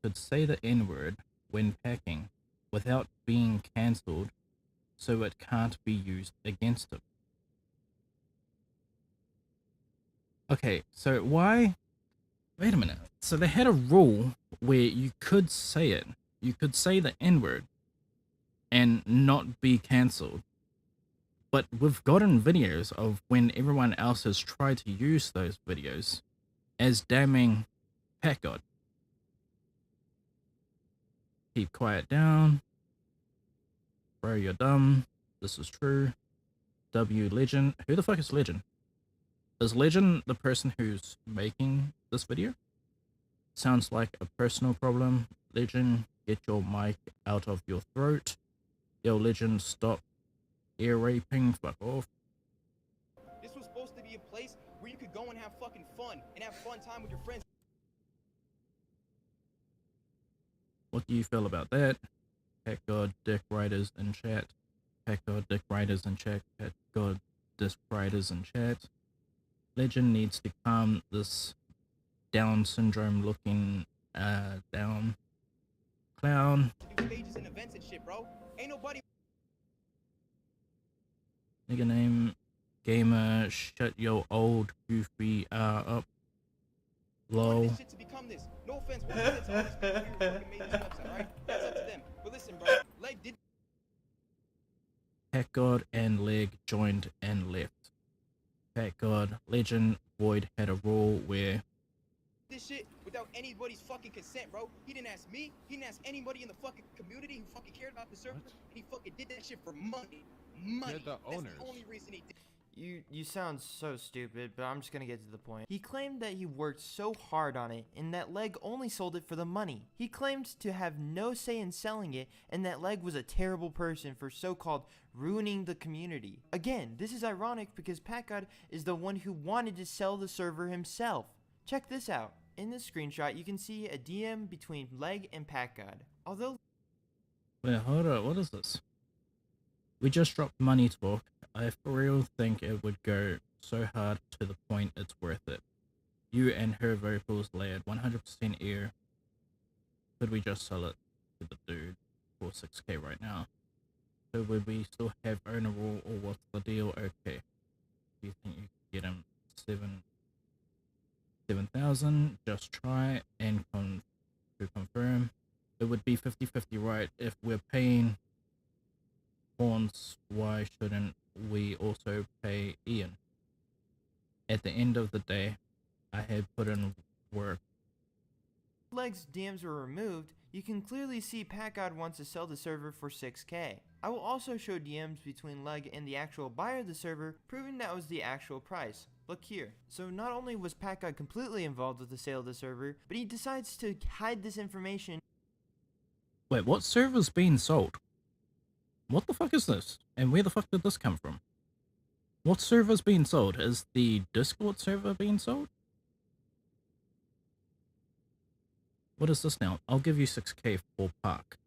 could say the N-word when packing without being cancelled, so it can't be used against him. Okay, so why? Wait a minute. So they had a rule where you could say it. You could say the N-word and not be cancelled. But we've gotten videos of when everyone else has tried to use those videos as damning Packgod. Keep quiet down. Bro, you're dumb. This is true. W Legend. Who the fuck is Legend? Is Legend the person who's making this video? Sounds like a personal problem. Legend, get your mic out of your throat. Yo, Legend, stop ear raping. Fuck off. This was supposed to be a place where you could go and have fucking fun and have fun time with your friends. What do you feel about that? Packgod dick writers in chat. Packgod dick writers in chat. Packgod dick writers in chat. Legend needs to calm this Down syndrome looking down clown. Stages and events and shit, bro. Ain't nobody. Nigga name gamer, shut your old goofy up. Lol. This shit to become this. No offense, but that's all these people who fucking made this website, right? That's up to them. But listen, bro, Leg did. Packgod and Leg joined and left. Packgod, Legend, Void had a rule where This shit without anybody's fucking consent, bro. He didn't ask me. He didn't ask anybody in the fucking community who fucking cared about the server. And he fucking did that shit for money. Money. You're the owners. That's the only reason he did. You sound so stupid, but I'm just gonna get to the point. He claimed that he worked so hard on it and that Leg only sold it for the money. He claimed to have no say in selling it and that Leg was a terrible person for so-called ruining the community. Again, this is ironic because Packgod is the one who wanted to sell the server himself. Check this out. In this screenshot, you can see a DM between Leg and Packgod. Although... Wait, hold up, what is this? We just dropped money talk. I for real think it would go so hard to the point it's worth it. You and her vocals layered 100% ear. Could we just sell it to the dude for 6k right now? So would we still have owner rule or what's the deal? Okay. Do you think you could get him 7,000? Just try and to confirm. It would be 50-50, right? If we're paying Pawns, why shouldn't we also pay Ian? At the end of the day, I had put in work. Leg's DMs were removed, you can clearly see Packgod wants to sell the server for 6k. I will also show DMs between Leg and the actual buyer of the server, proving that was the actual price. Look here. So not only was Packgod completely involved with the sale of the server, but he decides to hide this information. Wait, what server's being sold? What the fuck is this? And where the fuck did this come from? What server's being sold? Is the Discord server being sold? What is this now? I'll give you 6k for Park.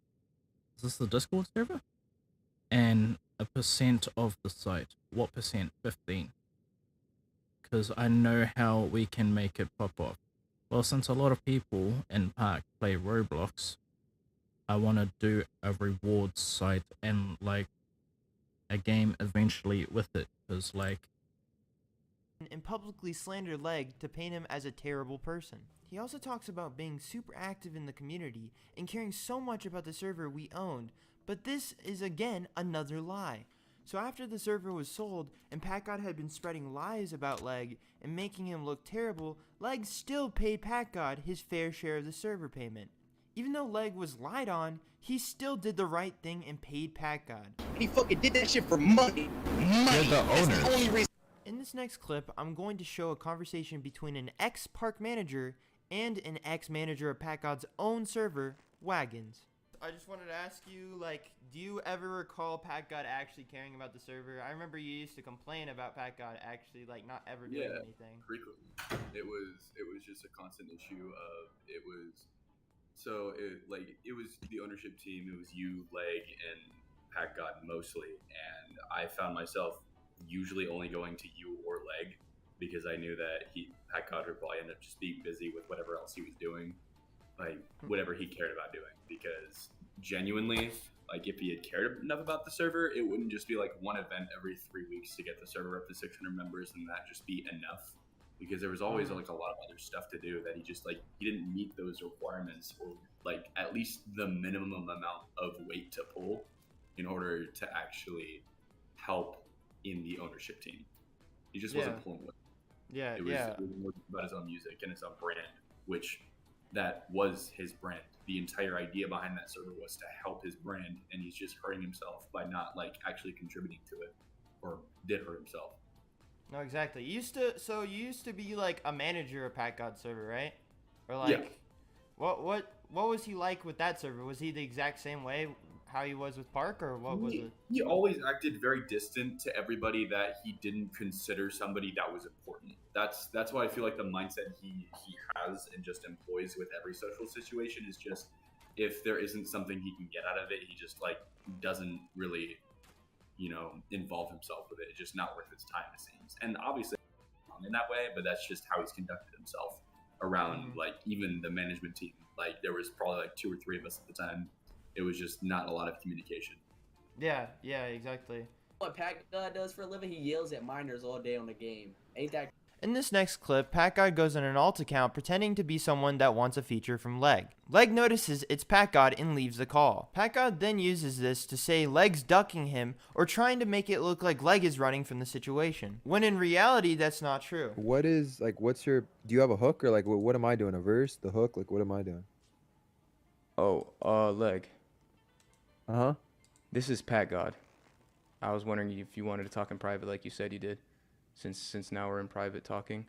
Is this the Discord server? And a percent of the site. What percent? 15. Because I know how we can make it pop off. Well, since a lot of people in Park play Roblox, I want to do a rewards site and like a game eventually with it, because like And publicly slander Leg to paint him as a terrible person. He also talks about being super active in the community and caring so much about the server we owned, But this is again another lie. So after the server was sold and Packgod had been spreading lies about Leg and making him look terrible, Leg still paid Packgod his fair share of the server payment. Even though Leg was lied on, he still did the right thing and paid Packgod. He fucking did that shit for money. Money. That's the only reason. In this next clip, I'm going to show a conversation between an ex-park manager and an ex-manager of Packgod's own server, Wagons. I just wanted to ask you, like, do you ever recall Packgod actually caring about the server? I remember you used to complain about Packgod actually, like, not ever doing anything. Frequently. It was just a constant issue of it was the ownership team. It was you, Leg, and Packgod mostly, and I found myself usually only going to you or Leg because I knew that Packgod would probably end up just being busy with whatever else he was doing, like whatever he cared about doing. Because genuinely, like if he had cared enough about the server, it wouldn't just be like one event every 3 weeks to get the server up to 600 members and that just be enough. Because there was always like a lot of other stuff to do that he didn't meet those requirements, or like at least the minimum amount of weight to pull in order to actually help in the ownership team. He just wasn't pulling with it. It was more about his own music and his own brand, which that was his brand. The entire idea behind that server was to help his brand, and he's just hurting himself by not like actually contributing to it, or did hurt himself. No, exactly. You used to be like a manager of Packgod server, right? Or like, what was he like with that server? Was he the exact same way how he was with Park, or what was it? He always acted very distant to everybody that he didn't consider somebody that was important. That's why I feel like the mindset he has and just employs with every social situation is just, if there isn't something he can get out of it, he just like doesn't really, involve himself with it. It's just not worth his time, it seems. And obviously in that way, but that's just how he's conducted himself around like even the management team. Like there was probably like 2 or 3 of us at the time. It was just not a lot of communication. Yeah, exactly. What Packgod does for a living, he yells at minors all day on the game. Ain't that? In this next clip, Packgod goes on an alt account pretending to be someone that wants a feature from Leg. Leg notices it's Packgod and leaves the call. Packgod then uses this to say Leg's ducking him or trying to make it look like Leg is running from the situation, when in reality that's not true. Do you have a hook, or like what am I doing? A verse? The hook? Like what am I doing? Leg. Uh-huh. This is Packgod. I was wondering if you wanted to talk in private like you said you did. Since now we're in private talking,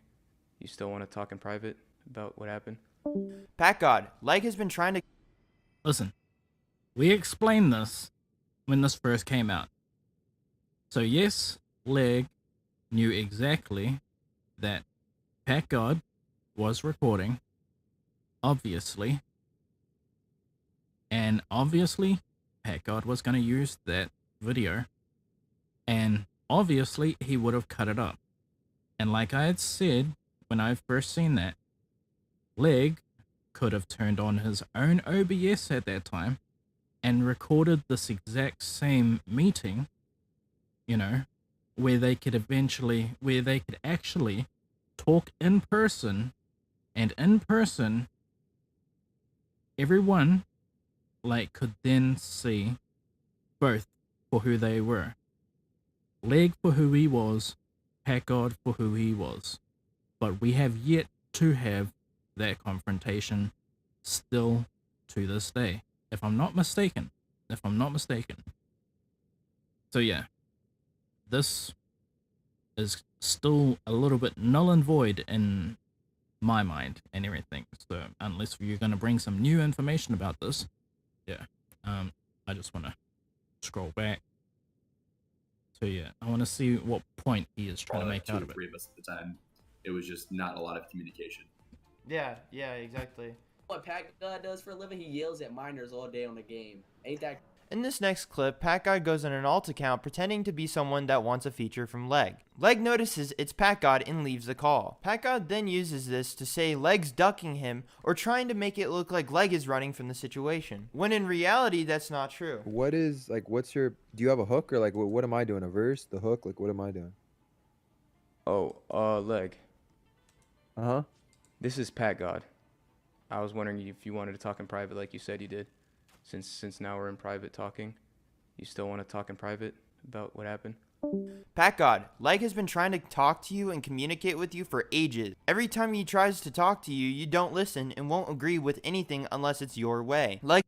you still want to talk in private about what happened? Packgod, Leg has been trying to... Listen, we explained this when this first came out. So yes, Leg knew exactly that Packgod was recording, obviously. And obviously, Packgod was going to use that video. And obviously, he would have cut it up. And like I had said when I first seen that, Leg could have turned on his own OBS at that time and recorded this exact same meeting, where they could actually talk in person, and in person, everyone could then see both for who they were. Leg for who he was, Packgod for who he was. But we have yet to have that confrontation still to this day, if I'm not mistaken. So yeah, this is still a little bit null and void in my mind and everything. So unless you're going to bring some new information about this, I just want to scroll back. So yeah, I want to see what point he is trying to make out of it. 2 or 3 of us at the time. It was just not a lot of communication. Yeah, exactly. What Packgod does for a living, he yells at minors all day on the game. Ain't that? In this next clip, Packgod goes on an alt account pretending to be someone that wants a feature from Leg. Leg notices it's Packgod and leaves the call. Packgod then uses this to say Leg's ducking him or trying to make it look like Leg is running from the situation, when in reality that's not true. Do you have a hook, or like what am I doing? A verse? The hook? Like what am I doing? Leg. Uh-huh. This is Packgod. I was wondering if you wanted to talk in private like you said you did. Since now we're in private talking, You still want to talk in private about what happened? Packgod, Leg has been trying to talk to you and communicate with you for ages. Every time he tries to talk to you, you don't listen and won't agree with anything unless it's your way. Leg.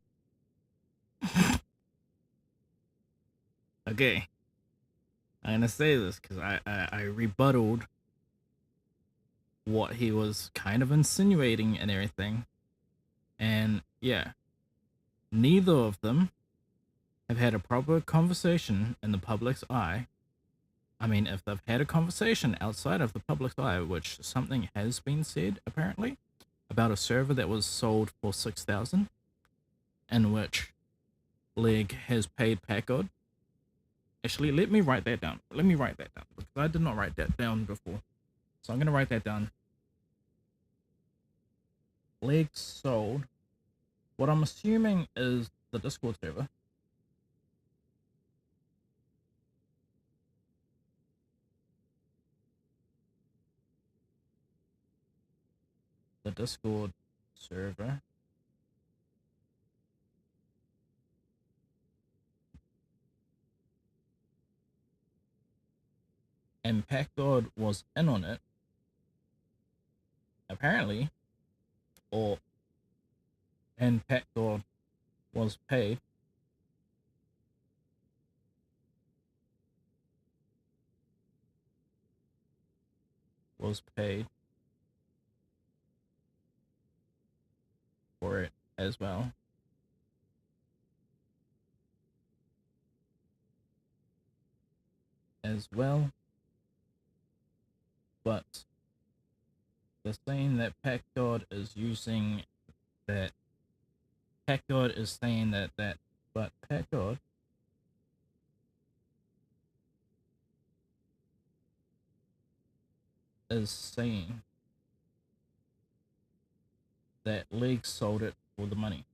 Okay. I'm gonna say this because I rebutted what he was kind of insinuating and everything. And yeah, neither of them have had a proper conversation in the public's eye. I mean, if they've had a conversation outside of the public's eye, which something has been said, apparently, about a server that was sold for 6,000, in which Leg has paid Packgod. Actually, let me write that down. Let me write that down, because I did not write that down before. So I'm going to write that down. Leg sold what I'm assuming is the Discord server. The Discord server. And Packgod was in on it. Apparently. And Packgod was paid. For it as well. But they're saying that Packgod is using that. Packgod is saying that but Packgod is saying that Leg sold it for the money.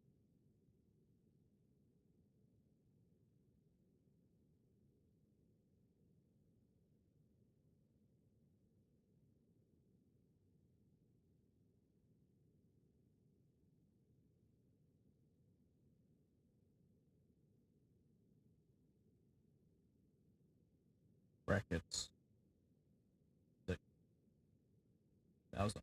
Brackets 6,000.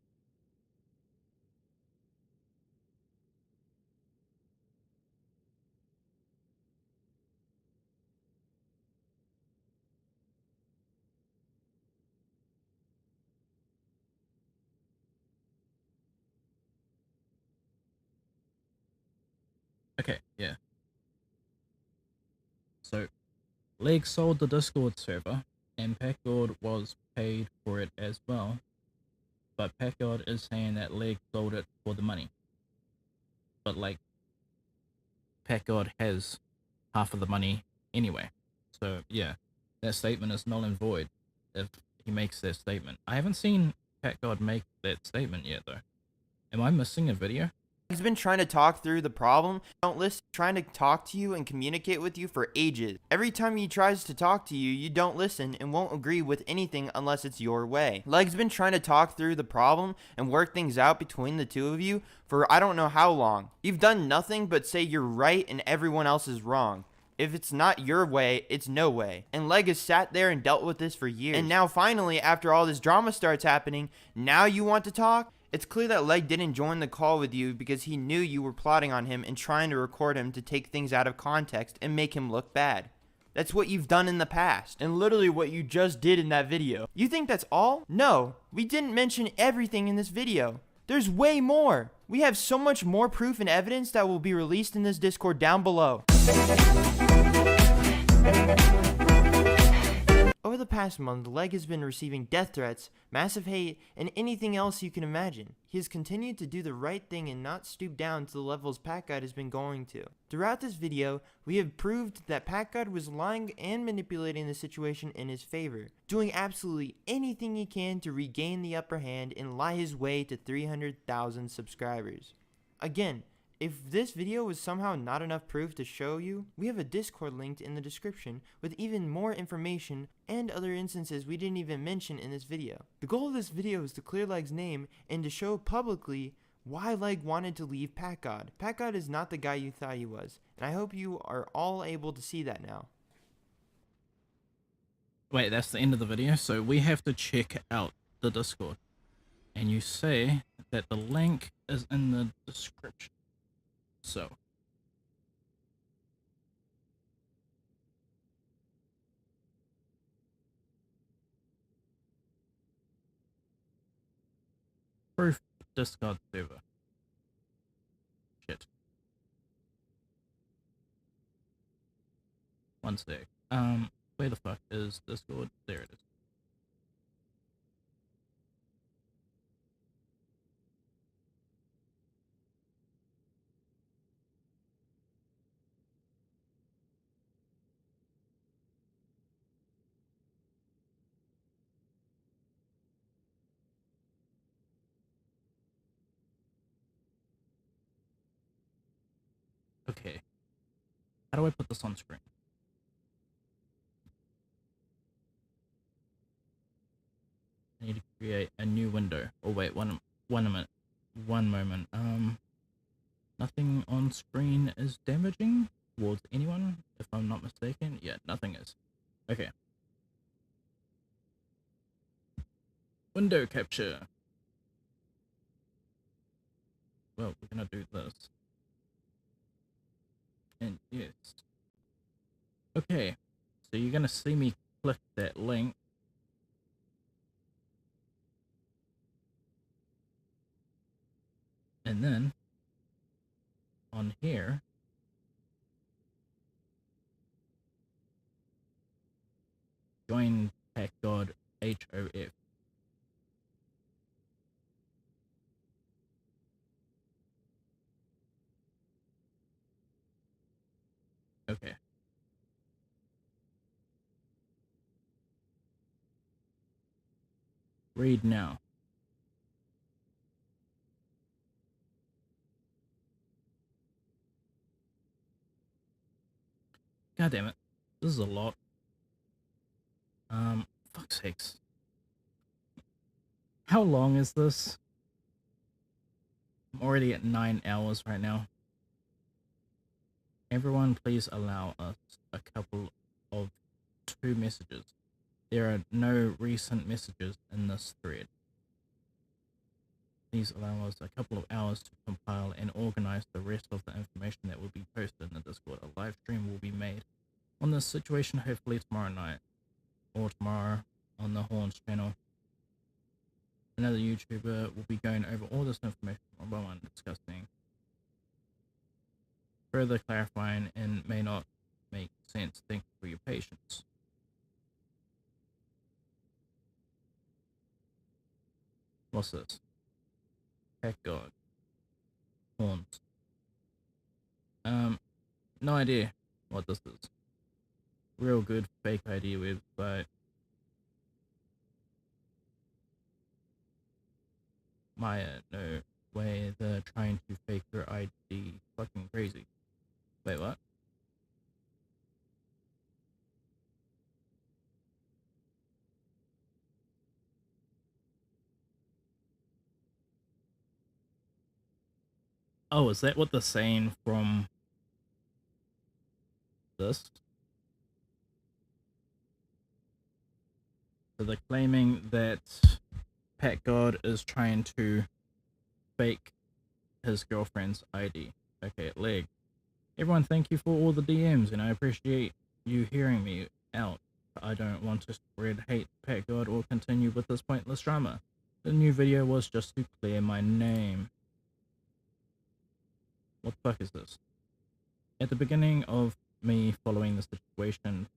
Okay, yeah. So, Leg sold the Discord server, and Packgod was paid for it as well. But Packgod is saying that Leg sold it for the money. But, like, Packgod has half of the money anyway. So, yeah, that statement is null and void if he makes that statement. I haven't seen Packgod make that statement yet, though. Am I missing a video? He's been trying to talk through the problem. Don't listen. Trying to talk to you and communicate with you for ages. Every time he tries to talk to you, you don't listen and won't agree with anything unless it's your way. Leg's been trying to talk through the problem and work things out between the two of you for I don't know how long. You've done nothing but say you're right and everyone else is wrong. If it's not your way, it's no way. And Leg has sat there and dealt with this for years. And now finally, after all this drama starts happening, now you want to talk? It's clear that Leg didn't join the call with you because he knew you were plotting on him and trying to record him to take things out of context and make him look bad. That's what you've done in the past, and literally what you just did in that video. You think that's all? No, we didn't mention everything in this video. There's way more. We have so much more proof and evidence that will be released in this Discord down below. Over the past month, Leg has been receiving death threats, massive hate, and anything else you can imagine. He has continued to do the right thing and not stoop down to the levels Packgod has been going to. Throughout this video, we have proved that Packgod was lying and manipulating the situation in his favor, doing absolutely anything he can to regain the upper hand and lie his way to 300,000 subscribers. Again, if this video was somehow not enough proof to show you, we have a Discord linked in the description with even more information and other instances we didn't even mention in this video. The goal of this video is to clear Leg's name and to show publicly why Leg wanted to leave Packgod. Packgod is not the guy you thought he was, and I hope you are all able to see that now. Wait, that's the end of the video, so we have to check out the Discord. And you say that the link is in the description. So proof Discord server. Shit. One sec. Where the fuck is Discord? There it is. Okay. How do I put this on screen? I need to create a new window. Oh wait, one minute. One moment. Nothing on screen is damaging towards anyone, if I'm not mistaken. Yeah, nothing is. Okay. Window capture. Well, we're gonna do this. And yes. Okay. So you're gonna see me click that link. And then on here, join Packgod HOF. Okay. Read now. God damn it. This is a lot. Fuck's sakes. How long is this? I'm already at 9 hours right now. Everyone, please allow us a couple of 2 messages. There are no recent messages in this thread. Please allow us a couple of hours to compile and organize the rest of the information that will be posted in the Discord. A live stream will be made on this situation hopefully tomorrow night or tomorrow on the Horns channel. Another YouTuber will be going over all this information one by one, discussing, further clarifying, and may not make sense. Thank you for your patience. What's this? Packgod. Horns. No idea what this is. Real good fake ID website. Maya, no way, they're trying to fake your ID. Fucking crazy. Wait, what? Oh, is that what they're saying from this? So they're claiming that Packgod is trying to fake his girlfriend's ID. Okay, leg. Everyone, thank you for all the DMs, and I appreciate you hearing me out. I don't want to spread hate Packgod or continue with this pointless drama. The new video was just to clear my name. What the fuck is this? At the beginning of me following the situation,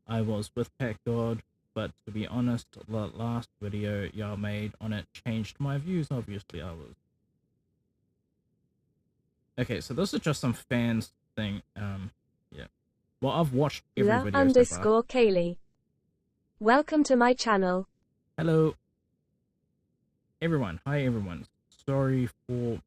I was with Packgod, but to be honest, the last video y'all made on it changed my views. Obviously, I was. Okay, so this is just some fans thing. Yeah. Well, I've watched every video so far. _Kaylee. Welcome to my channel. Hello. Everyone. Hi, everyone. Sorry for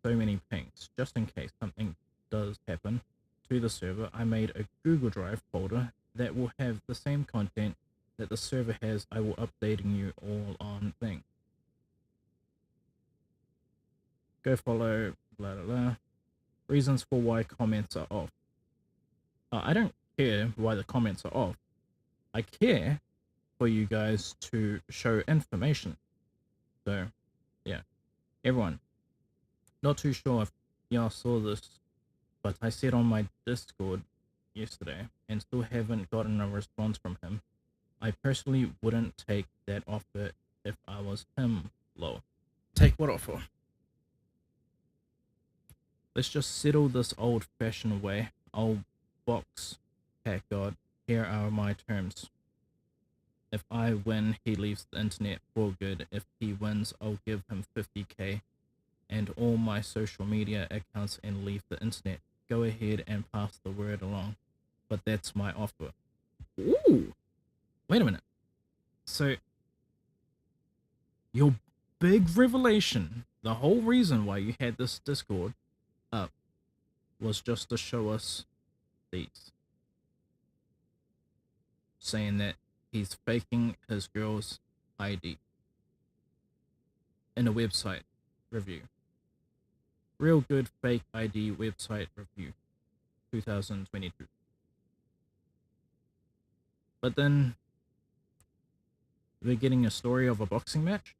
so many pings. Just in case something does happen to the server, I made a Google Drive folder that will have the same content that the server has. I will updating you all on thing. Go follow, blah, blah, blah. reasons for why comments are off. I don't care why the comments are off. I care for you guys to show information. So, yeah. Everyone, not too sure if y'all saw this, but I said on my Discord yesterday and still haven't gotten a response from him. I personally wouldn't take that offer if I was him, lol. Take what offer? Let's just settle this old-fashioned way. I'll box Packgod. Here are my terms. If I win, he leaves the internet for good. If he wins, I'll give him 50k and all my social media accounts and leave the internet. Go ahead and pass the word along. But that's my offer. Ooh! Wait a minute. So, your big revelation, the whole reason why you had this Discord up, was just to show us these. Saying that he's faking his girl's ID in a website review. Real good fake ID website review, 2022. But then we're getting a story of a boxing match.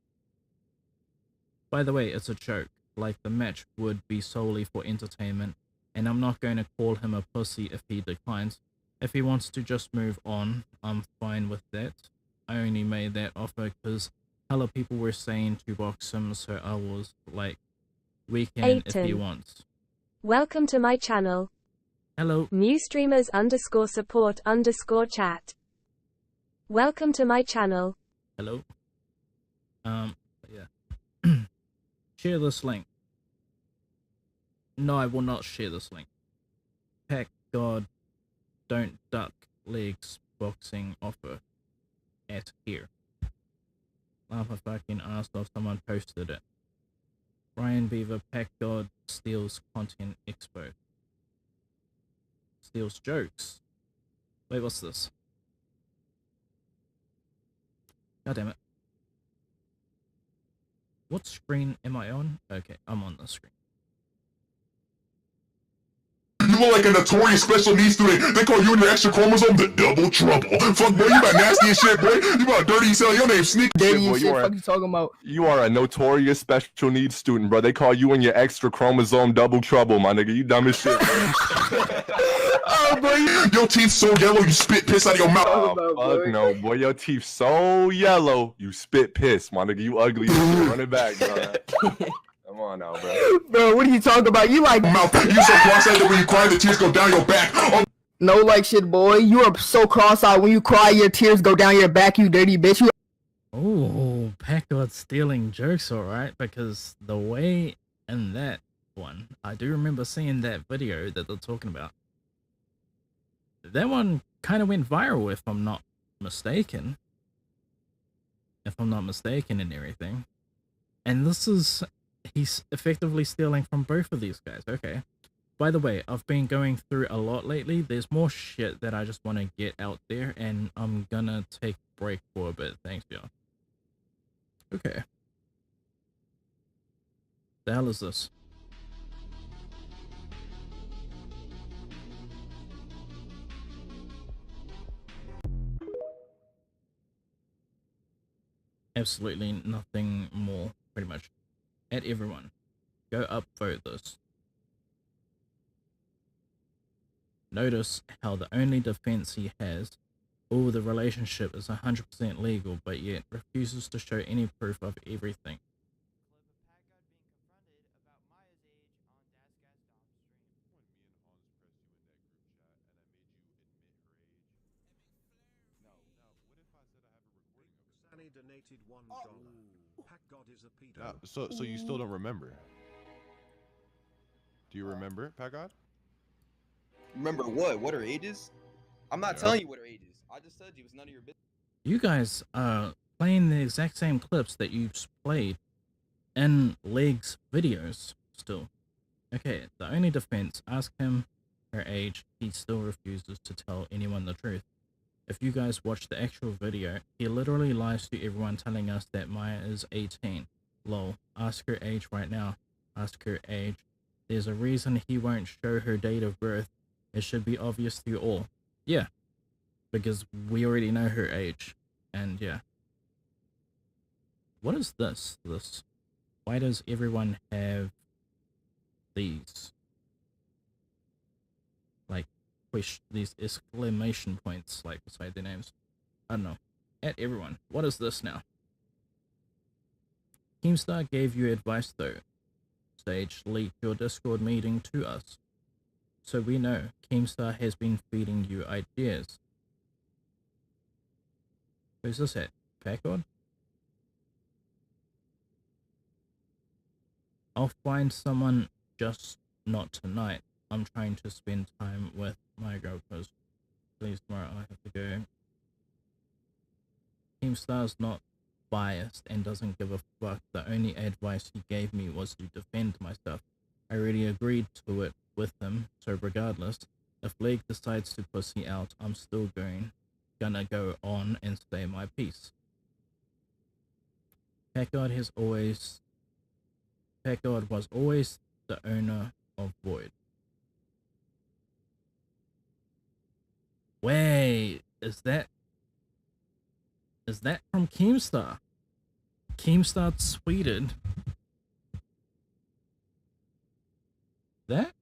By the way, it's a joke. Like, the match would be solely for entertainment, and I'm not going to call him a pussy if he declines. If he wants to just move on, I'm fine with that. I only made that offer because hella people were saying to box him, so I was like, we can if he wants. Welcome to my channel. Hello. New streamers _support _chat. Welcome to my channel. Hello. Yeah. Share this link. No, I will not share this link. Packgod, don't duck legs boxing offer at here. Laugh a fucking ass off, someone posted it. Brian Beaver, Packgod steals content expo. Steals jokes. Wait, what's this? God damn it. What screen am I on? Okay, I'm on the screen. You look like a notorious special needs student. They call you and your extra chromosome the double trouble. Fuck, boy, you got nasty as shit, boy. You got dirty as hell. Your name's Sneak. Dirty boy, and shit. Fuck you talking about? You are a notorious special needs student, bro. They call you and your extra chromosome double trouble, my nigga. You dumb as shit, bro. Oh, boy, your teeth so yellow you spit piss out of your mouth. Oh, fuck no, boy. Your teeth so yellow, you spit piss, my nigga. You ugly as shit. Run it back, bro. Come on now, bro. Bro, what are you talking about? You like mouth. You so cross-eyed that when you cry, the tears go down your back. Oh. No, like shit, boy. You are so cross-eyed when you cry, your tears go down your back, you dirty bitch. You. Oh, Packgod stealing jokes, alright, because the way in that one, I do remember seeing that video that they're talking about. That one kind of went viral, if I'm not mistaken. And everything. And this is, he's effectively stealing from both of these guys. Okay. By the way, I've been going through a lot lately. There's more shit that I just want to get out there, and I'm gonna take a break for a bit. Thanks, y'all. Okay. The hell is this? Absolutely nothing more, pretty much. At everyone, go upvote this. Notice how the only defense he has, the relationship is 100% legal, but yet refuses to show any proof of everything. Donated $1. Packgod is a pedo. So you still don't remember? Do you remember, Packgod? Remember what? What her age is? I'm not telling you what her age is. I just said you. It's none of your business. You guys are playing the exact same clips that you played in Leg's videos still. Okay, the only defense, ask him her age. He still refuses to tell anyone the truth. If you guys watch the actual video, he literally lies to everyone telling us that Maya is 18. Lol. Ask her age right now. Ask her age. There's a reason he won't show her date of birth. It should be obvious to you all. Yeah, because we already know her age. And yeah. What is this? Why does everyone have these? Like, these exclamation points, like, beside their names. I don't know. At everyone. What is this now? Keemstar gave you advice though. Sage leaked your Discord meeting to us. So we know Keemstar has been feeding you ideas. Who's this at? Packgod? I'll find someone, just not tonight. I'm trying to spend time with my girlfriend. Please, tomorrow I have to go. Keemstar's not biased and doesn't give a fuck. The only advice he gave me was to defend myself. I already agreed to it with him, so regardless, if Leg decides to pussy out, I'm still gonna go on and stay my peace. Packgod was always the owner of Void. Wait, is that from Keemstar? Keemstar tweeted that?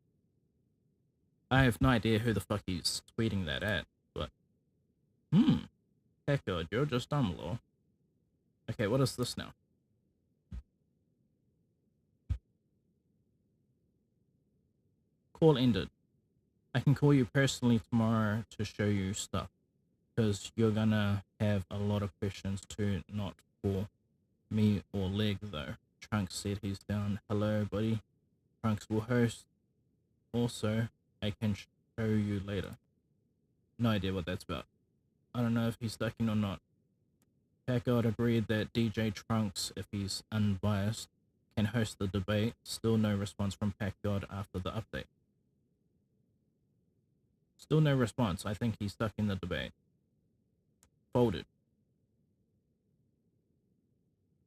I have no idea who the fuck he's tweeting that at, but Packgod, you're just Dumbledore. Okay, what is this now? Call ended. I can call you personally tomorrow to show you stuff, because you're gonna have a lot of questions too, not for me or Leg though. Trunks said he's down. Hello, buddy. Trunks will host. Also, I can show you later. No idea what that's about. I don't know if he's ducking or not. Packgod agreed that DJ Trunks, if he's unbiased, can host the debate. Still no response from Packgod after the update. Still no response. I think he's stuck in the debate. Folded.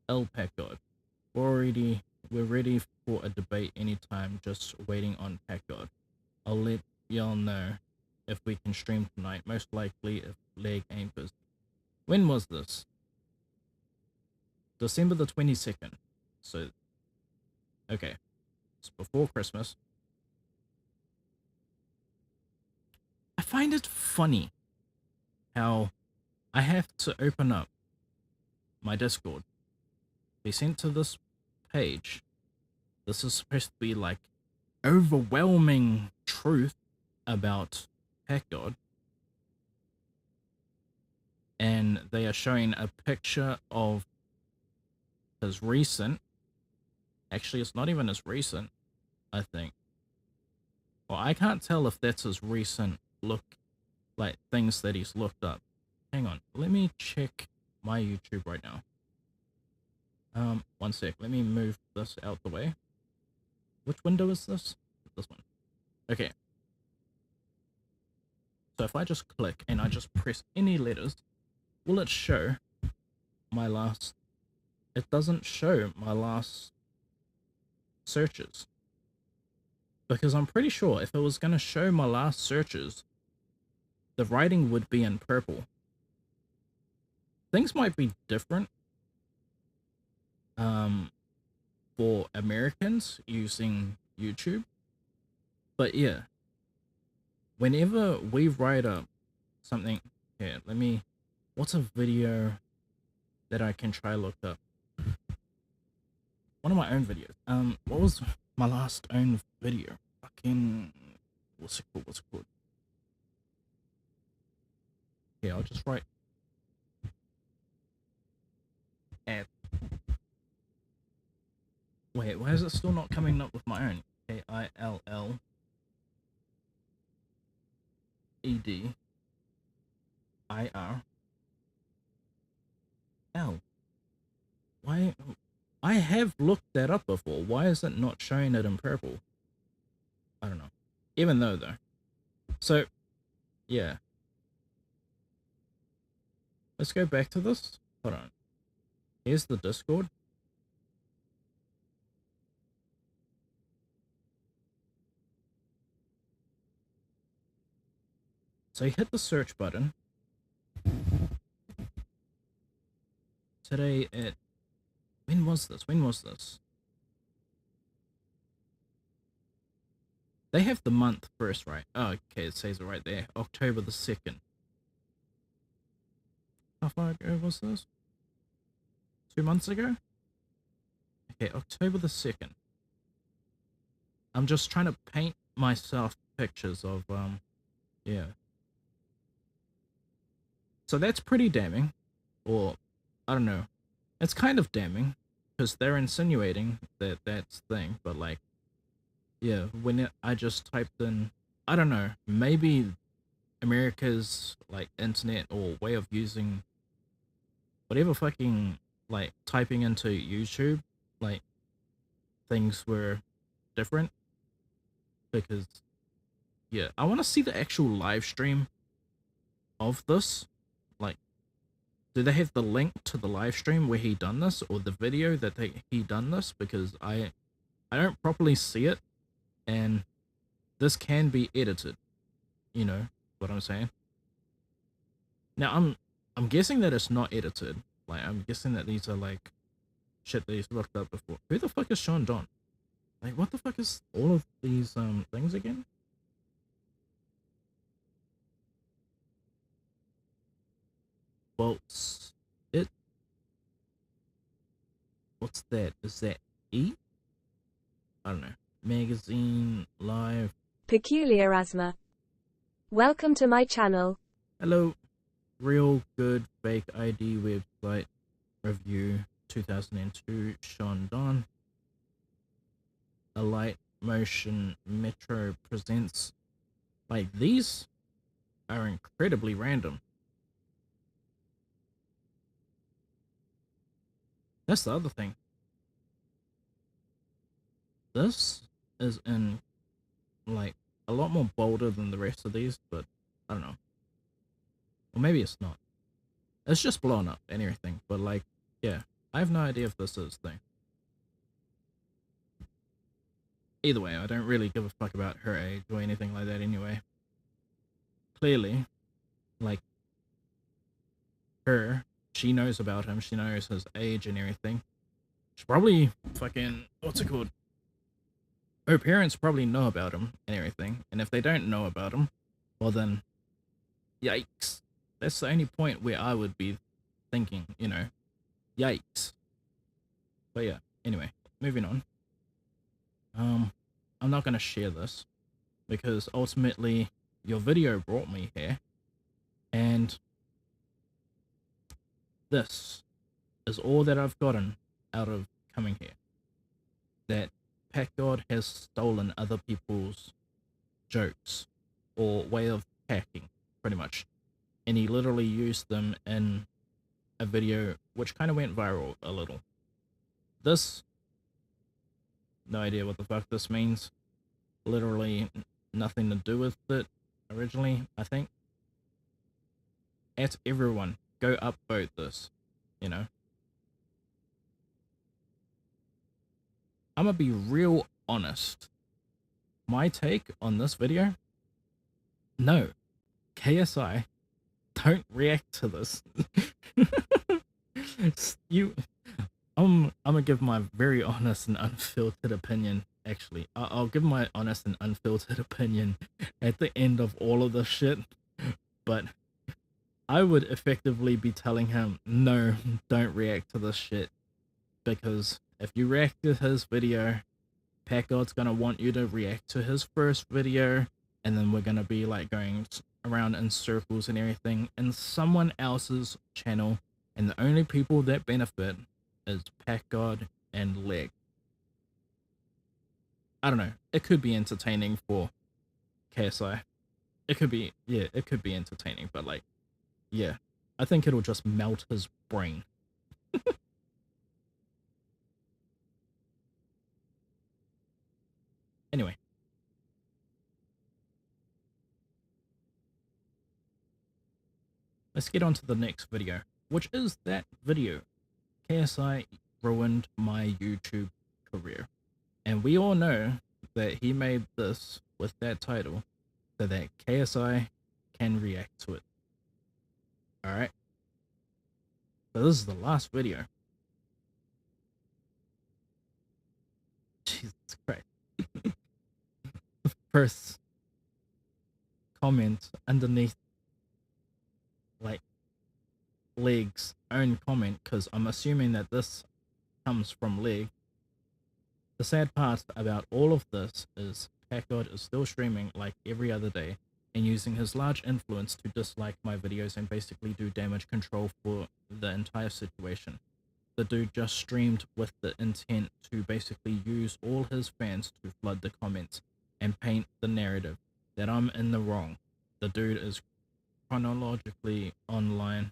L Packgod. We're ready for a debate anytime, just waiting on Packgod. I'll let y'all know if we can stream tonight, most likely if Leg ain't busy. When was this? December the 22nd. So, okay. It's before Christmas. I find it funny how I have to open up my Discord. Be sent to this page. This is supposed to be like overwhelming truth about Packgod. And they are showing a picture of his recent. Actually, it's not even as recent, I think. Well, I can't tell if that's his recent look, like things that he's looked up. Hang on, let me check my YouTube right now. One sec, let me move this out the way. Which window is this? This one. Okay. So if I just click and I just press any letters, will it show my last? It doesn't show my last searches. Because I'm pretty sure if it was going to show my last searches, the writing would be in purple. Things might be different for Americans using YouTube. But yeah, whenever we write up something, here, what's a video that I can try look up? One of my own videos. What was my last own video? Fucking, what's it called? Yeah, I'll just write app. Wait, why is it still not coming up with my own? KILLED. IRL. Why? I have looked that up before. Why is it not showing it in purple? I don't know. Even though So, yeah. Let's go back to this. Hold on. Here's the Discord. So you hit the search button. Today at, when was this? They have the month first, right? Oh, okay, it says it right there. October the 2nd. How far ago was this? 2 months ago? Okay, October the 2nd. I'm just trying to paint myself pictures of, yeah. So that's pretty damning. Or, I don't know. It's kind of damning, because they're insinuating that that's thing, but like, yeah, I just typed in, I don't know, maybe America's, like, internet or way of using whatever fucking, like, typing into YouTube, like, things were different, because, yeah, I want to see the actual live stream of this, like, do they have the link to the live stream where he done this, or the video that he done this, because I don't properly see it, and this can be edited, you know what I'm saying? Now, I'm guessing that it's not edited, like, I'm guessing that these are, like, shit that he's looked up before. Who the fuck is Sean Don? Like, what the fuck is all of these, things again? Well, what's that? Is that E? I don't know. Magazine, live. Peculiar asthma. Welcome to my channel. Hello. Real good fake ID website review 2002. Sean Don. A light motion metro presents. Like, these are incredibly random. That's the other thing. This is in, like, a lot more bolder than the rest of these, but I don't know. Or maybe it's not. It's just blown up and everything, but like, yeah, I have no idea if this is thing. Either way, I don't really give a fuck about her age or anything like that anyway. Clearly, like, she knows about him, she knows his age and everything. She probably fucking, what's it called? Her parents probably know about him and everything, and if they don't know about him, well then, yikes. That's the only point where I would be thinking, you know, yikes. But yeah, anyway, moving on. I'm not gonna share this, because ultimately, your video brought me here, and this is all that I've gotten out of coming here. That Packgod has stolen other people's jokes or way of packing, pretty much. And he literally used them in a video which kind of went viral a little. This, no idea what the fuck this means. Literally nothing to do with it originally, I think. At everyone, go upvote this, you know. I'm gonna be real honest. My take on this video, no, KSI, don't react to this. I'm gonna give my very honest and unfiltered opinion. Actually, I'll give my honest and unfiltered opinion at the end of all of this shit. But I would effectively be telling him, no, don't react to this shit, because if you react to his video, Packgod's gonna want you to react to his first video, and then we're gonna be like going around in circles and everything in someone else's channel, and the only people that benefit is Packgod and Leg. I don't know. It could be entertaining for KSI. It could be, yeah, it could be entertaining, but like, yeah, I think it'll just melt his brain. Anyway. Let's get on to the next video, which is that video. KSI ruined my YouTube career. And we all know that he made this with that title so that KSI can react to it. Alright? So this is the last video. Jesus Christ. The first comment underneath, like, Leg's own comment, because I'm assuming that this comes from Leg. The sad part about all of this is Packgod is still streaming like every other day and using his large influence to dislike my videos and basically do damage control for the entire situation. The dude just streamed with the intent to basically use all his fans to flood the comments and paint the narrative that I'm in the wrong. The dude is chronologically online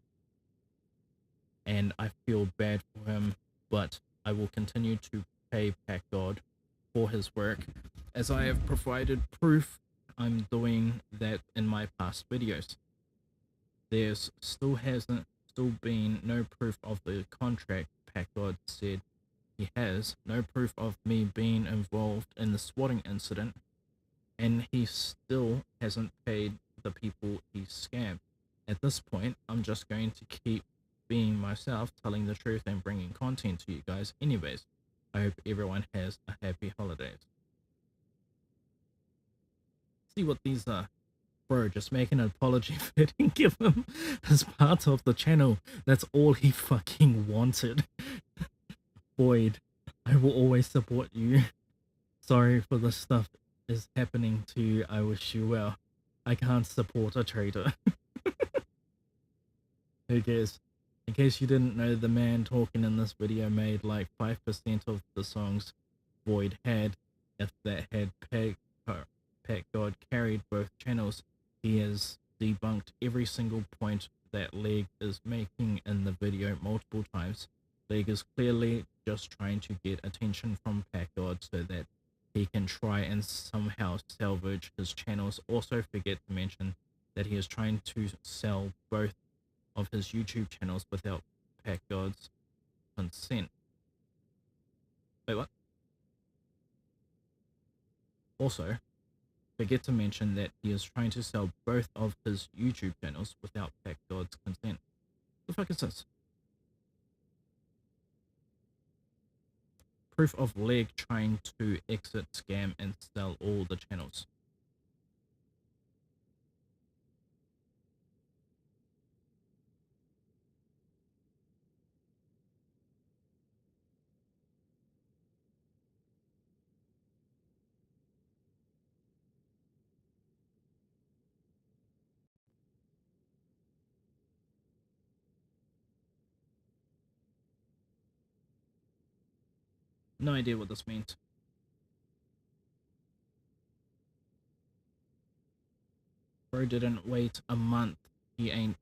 and I feel bad for him, but I will continue to pay Packgod for his work, as I have provided proof I'm doing that in my past videos. There's still been no proof of the contract Packgod said he has, no proof of me being involved in the swatting incident, and he still hasn't paid the people he scammed. At this point, I'm just going to keep being myself, telling the truth and bringing content to you guys anyways. I hope everyone has a happy holidays. See what these are. Bro, just make an apology video and give him as part of the channel. That's all he fucking wanted. Void, I will always support you. Sorry for the stuff is happening to you. I wish you well. I can't support a traitor. Who cares? In case you didn't know, the man talking in this video made like 5% of the songs Void had. If that had Packgod carried both channels, he has debunked every single point that Leg is making in the video multiple times. Leg is clearly just trying to get attention from Packgod so that he can try and somehow salvage his channels. Also forget to mention that he is trying to sell both of his YouTube channels without Packgod's consent. Wait, what? Also, forget to mention that he is trying to sell both of his YouTube channels without Packgod's consent. What the fuck is this? Proof of Leg trying to exit scam and sell all the channels. No idea what this means. Bro didn't wait a month. He ain't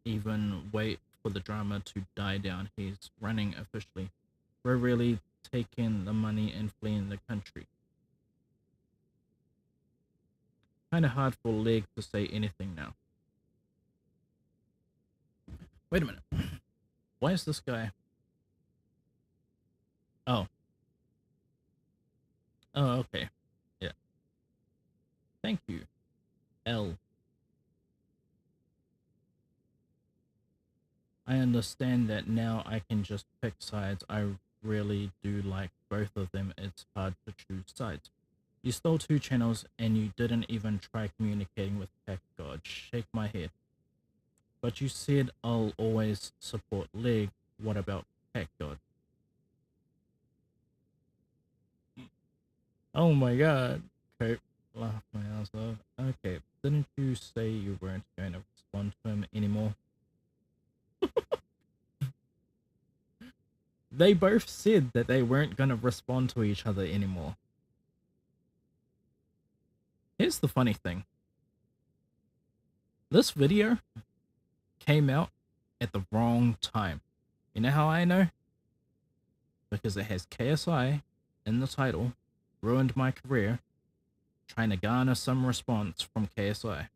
even wait for the drama to die down. He's running officially. Bro really taking the money and fleeing the country. Kinda hard for Leg to say anything now. Wait a minute. Why is this guy? Oh. Oh, okay. Yeah. Thank you, L. I understand that now. I can just pick sides. I really do like both of them. It's hard to choose sides. You stole 2 channels and you didn't even try communicating with Packgod. Shake my head. But you said I'll always support Leg. What about Packgod? Oh my god. Okay, laugh my ass off. Okay, didn't you say you weren't going to respond to him anymore? They both said that they weren't going to respond to each other anymore. Here's the funny thing. This video came out at the wrong time. You know how I know? Because it has KSI in the title, ruined my career, trying to garner some response from KSI.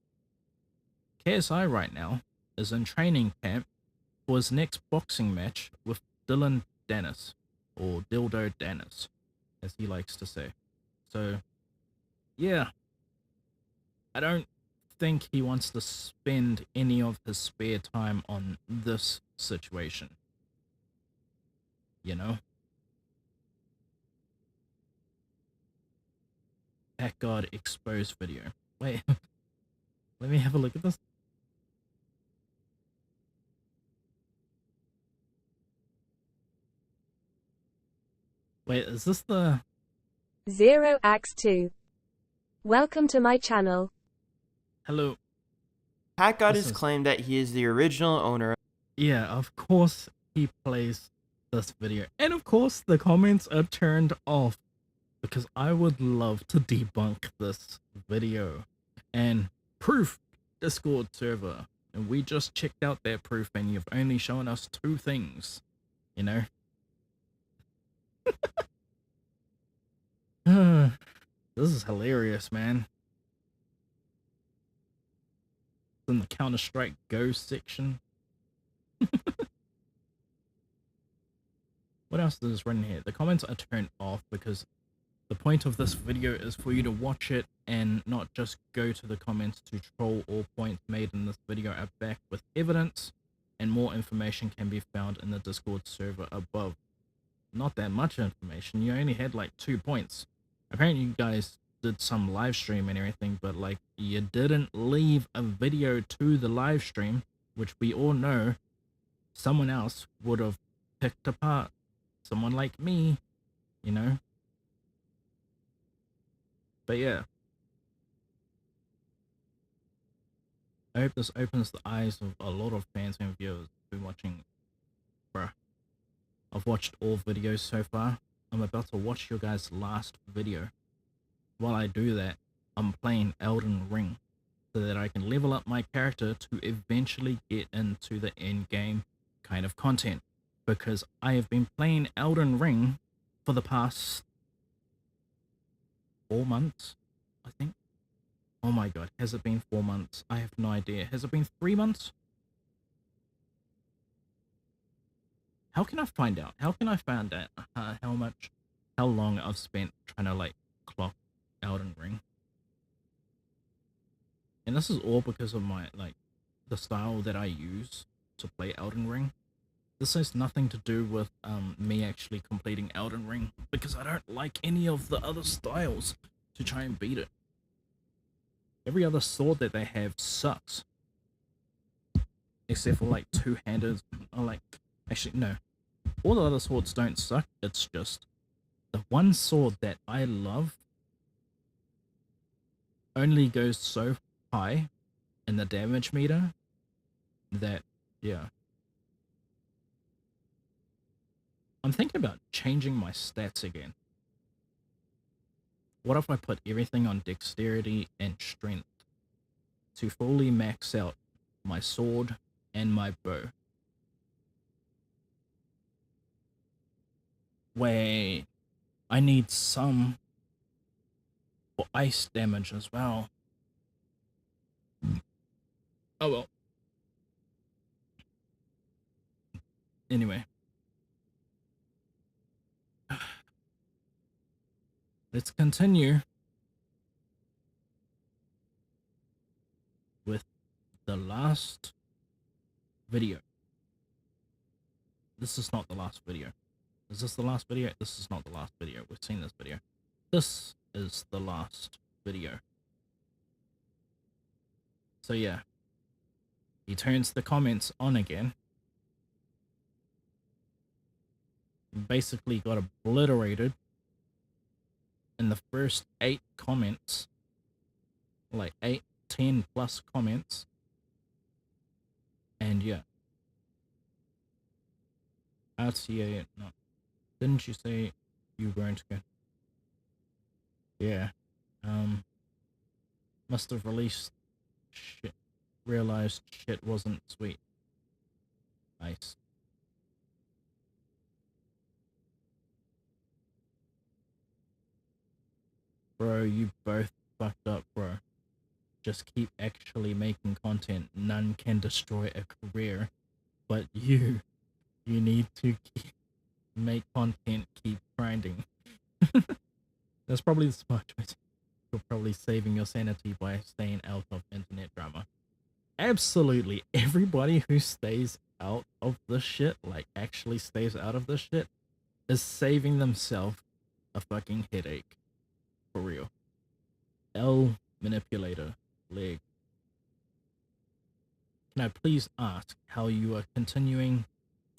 KSI right now is in training camp for his next boxing match with Dylan Dennis, or Dildo Dennis, as he likes to say. So, yeah, I don't think he wants to spend any of his spare time on this situation. You know? Packgod exposed video. Wait, let me have a look at this. Wait, is this the... 0x2. Welcome to my channel. Hello. Packgod This has is- claimed that he is the original owner. Yeah, of course he plays this video. And of course the comments are turned off because I would love to debunk this video. And proof, Discord server. And we just checked out that proof and you've only shown us 2 things. You know? This is hilarious, man. It's in the Counter-Strike Go section. What else is written here? The comments are turned off because the point of this video is for you to watch it and not just go to the comments to troll. All points made in this video are backed with evidence, and more information can be found in the Discord server above. Not that much information. You only had like 2 points. Apparently you guys did some live stream and everything, but like you didn't leave a video to the live stream, which we all know someone else would have picked apart. Someone like me, you know. But yeah, I hope this opens the eyes of a lot of fans and viewers who've been watching. Bruh, I've watched all videos so far. I'm about to watch your guys' last video. While I do that, I'm playing Elden Ring so that I can level up my character to eventually get into the end game kind of content. Because I have been playing Elden Ring for the past 4 months, I think. Oh my god, has it been 4 months? I have no idea. Has it been 3 months? How can I find out? How can I find out how long I've spent trying to like clock Elden Ring? And this is all because of my the style that I use to play Elden Ring. This has nothing to do with me actually completing Elden Ring, because I don't like any of the other styles to try and beat it. Every other sword that they have sucks. Except for like two-handed, or like, actually no. All the other swords don't suck, it's just the one sword that I love only goes so high in the damage meter that, yeah. I'm thinking about changing my stats again. What if I put everything on dexterity and strength to fully max out my sword and my bow? Wait, I need some for ice damage as well. Oh well. Anyway. Let's continue with the last video. This is not the last video. Is this the last video? This is not the last video. We've seen this video. This is the last video. So yeah. He turns the comments on again. Basically got obliterated in the first 8 comments, like 8, 10 plus comments, and yeah. RTA, no. Didn't you say you weren't good? Yeah. Must have released shit. Realized shit wasn't sweet. Nice. Bro, you both fucked up, bro. Just keep actually making content. None can destroy a career, but you need to make content, keep grinding. That's probably the smart choice. you're probably saving your sanity by staying out of internet drama. Absolutely everybody who stays out of this shit, like actually stays out of this shit, is saving themselves a fucking headache. For real. L manipulator leg. Can I please ask how you are continuing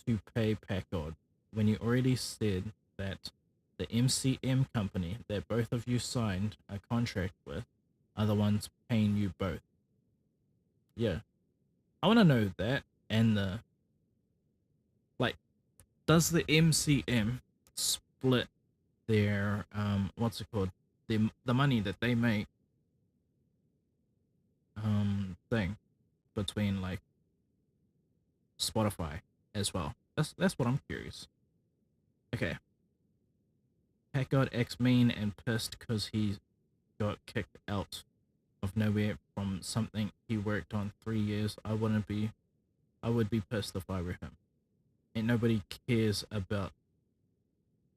to pay Packgod when you already said that the MCM company that both of you signed a contract with are the ones paying you both? Yeah. I want to know that, and like, does the MCM split their what's it called, the money that they make thing between like Spotify as well? That's what I'm curious. Okay. Packgod X mean and pissed because he got kicked out of nowhere from something he worked on 3 years. I would be pissed if I were him. Ain't nobody cares about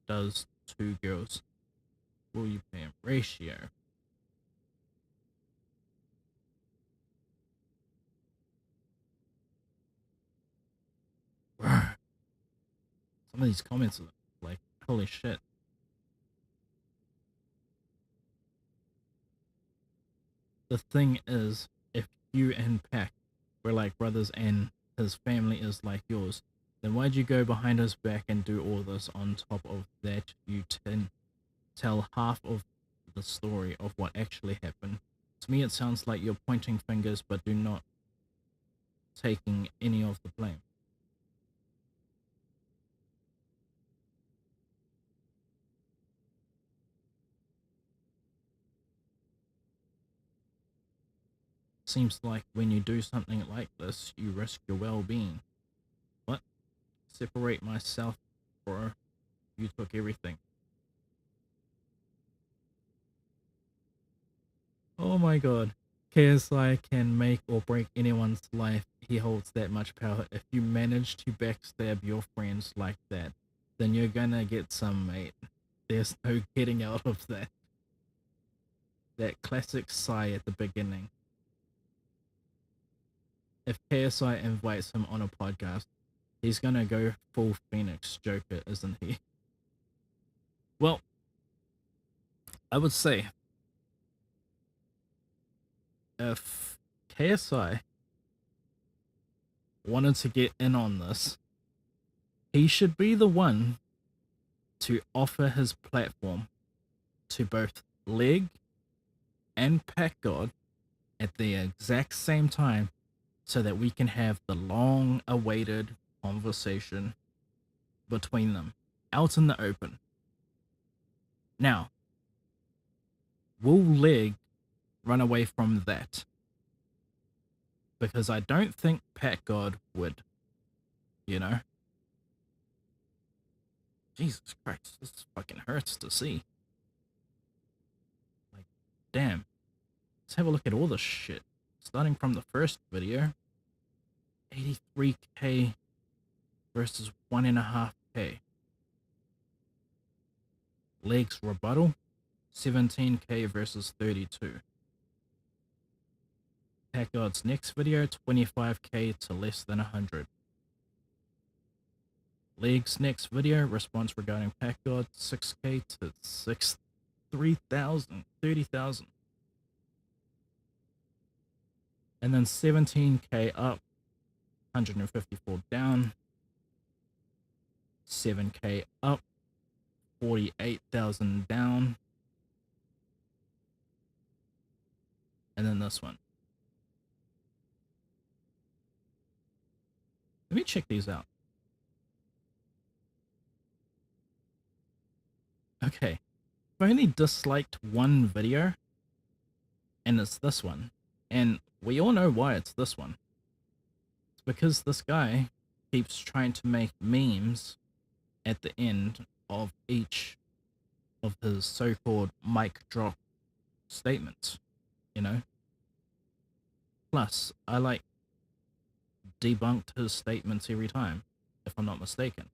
does two girls. Will you pay him? Ratio. Some of these comments are like, holy shit. The thing is, if you and Pac were like brothers and his family is like yours, then why'd you go behind his back and do all this? On top of that, you tell half of the story of what actually happened. To me, it sounds like you're pointing fingers but do not taking any of the blame. Seems like when you do something like this, you risk your well-being. What? Separate myself, bro. You took everything. Oh my god. KSI can make or break anyone's life. He holds that much power. If you manage to backstab your friends like that, then you're gonna get some, mate. There's no getting out of that. That classic sigh at the beginning. If KSI invites him on a podcast, he's gonna go full Phoenix Joker, isn't he? Well, I would say if KSI wanted to get in on this, he should be the one to offer his platform to both Leg and Packgod at the exact same time so that we can have the long-awaited conversation between them out in the open. Now, will Leg run away from that? Because I don't think Packgod would, you know? Jesus Christ, this fucking hurts to see. Like, damn. Let's have a look at all this shit. Starting from the first video, 83k versus 1.5k. Legs rebuttal, 17k versus 32. Packgod's next video, 25k to less than 100. Legs next video, response regarding Packgod, 6k to 30,000. And then 17k up, 154 down, 7k up, 48,000 down, and then this one. Let me check these out. Okay, I've only disliked one video, and it's this one. And we all know why it's this one. It's because this guy keeps trying to make memes at the end of each of his so-called mic drop statements, you know? Plus, I like debunked his statements every time, if I'm not mistaken.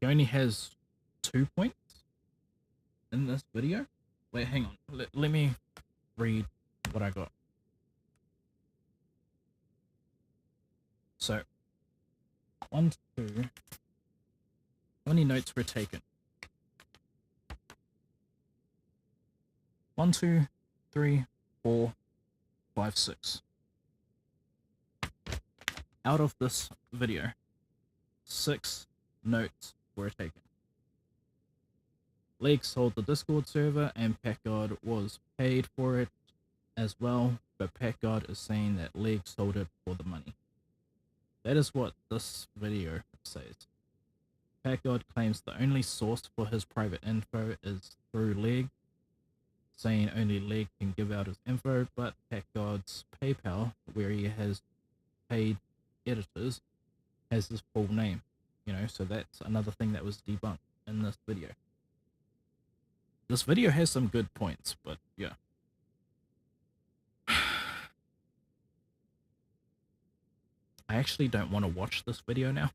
He only has 2 points in this video. Wait, hang on. Let me read what I got. So, 1, 2. How many notes were taken? 1, 2, 3, 4, 5, 6. Out of this video, 6 notes were taken. League sold the Discord server and Packgod was paid for it as well, but Packgod is saying that League sold it for the money. That is what this video says. Packgod claims the only source for his private info is through League, saying only League can give out his info, but Packgod's PayPal, where he has paid editors, has his full name. So that's another thing that was debunked in this video. This video has some good points, but yeah. I actually don't want to watch this video now.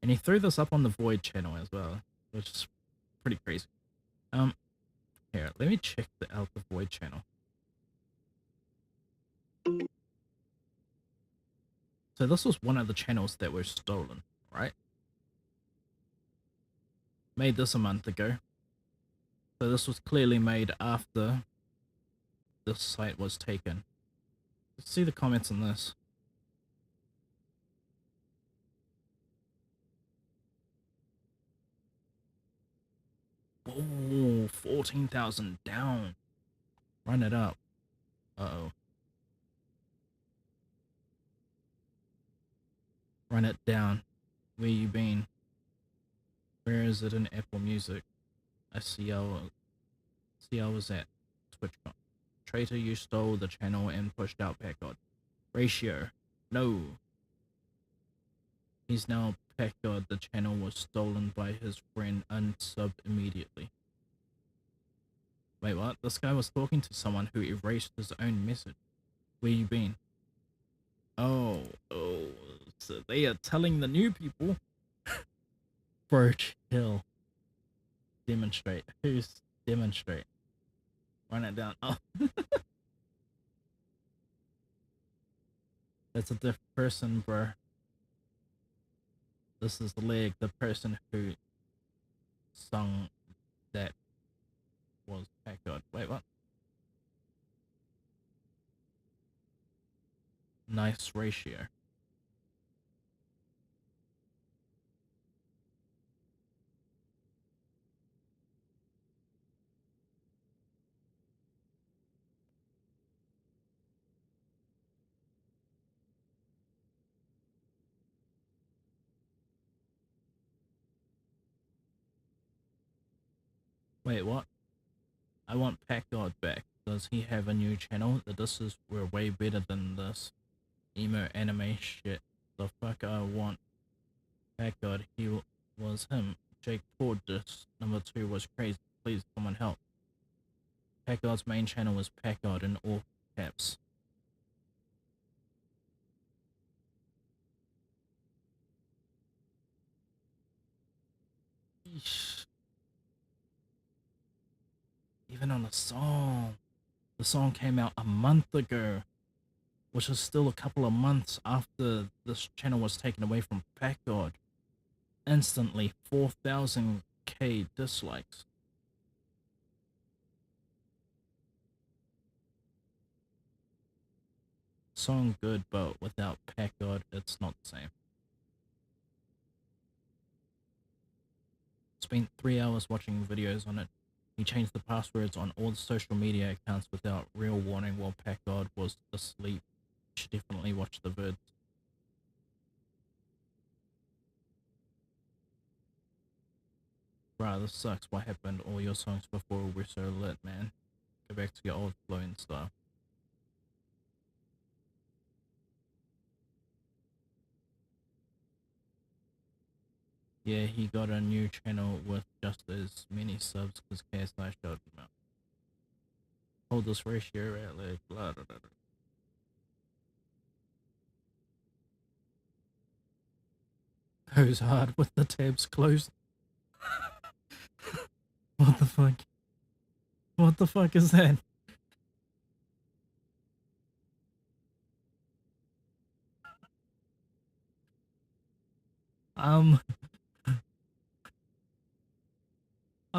And he threw this up on the Void channel as well, which is pretty crazy. Here, let me check out the Void channel. So this was one of the channels that were stolen, right? Made this a month ago. So this was clearly made after the site was taken. Let's see the comments on this. Oh, 14,000 down. Run it up. Uh-oh. Run it down. Where you been? Where is it in Apple Music? I see I was at TwitchCon. Traitor, you stole the channel and pushed out Packgod. Ratio. No. He's now Packgod. The channel was stolen by his friend. Unsubbed immediately. Wait, what? This guy was talking to someone who erased his own message. Where you been? Oh, so they are telling the new people. Bro, chill. Demonstrate. Who's demonstrate? Run it down. Oh. That's a different person, bro. This is the leg, the person who sung that was Packgod. Wait, what? Nice ratio. Wait, what? I want Packgod back. Does he have a new channel? The disses were way better than this emo anime shit. The fuck I want Packgod. He was him. Jake poured this. Number 2 was crazy. Please, someone help. Packgod's main channel was Packgod in all caps. Eesh. Even on a song. The song came out a month ago, which is still a couple of months after this channel was taken away from Packgod. Instantly 4,000k dislikes. Song good, but without Packgod, it's not the same. Spent 3 hours watching videos on it. He changed the passwords on all the social media accounts without real warning while Packgod was asleep. You should definitely watch the vids. Bruh, this sucks. What happened? All your songs before were so lit, man. Go back to your old flow and stuff. Yeah, he got a new channel with just as many subs because KSI showed him out. Hold this ratio at like blah blah blah. Goes hard with the tabs closed. What the fuck? What the fuck is that? I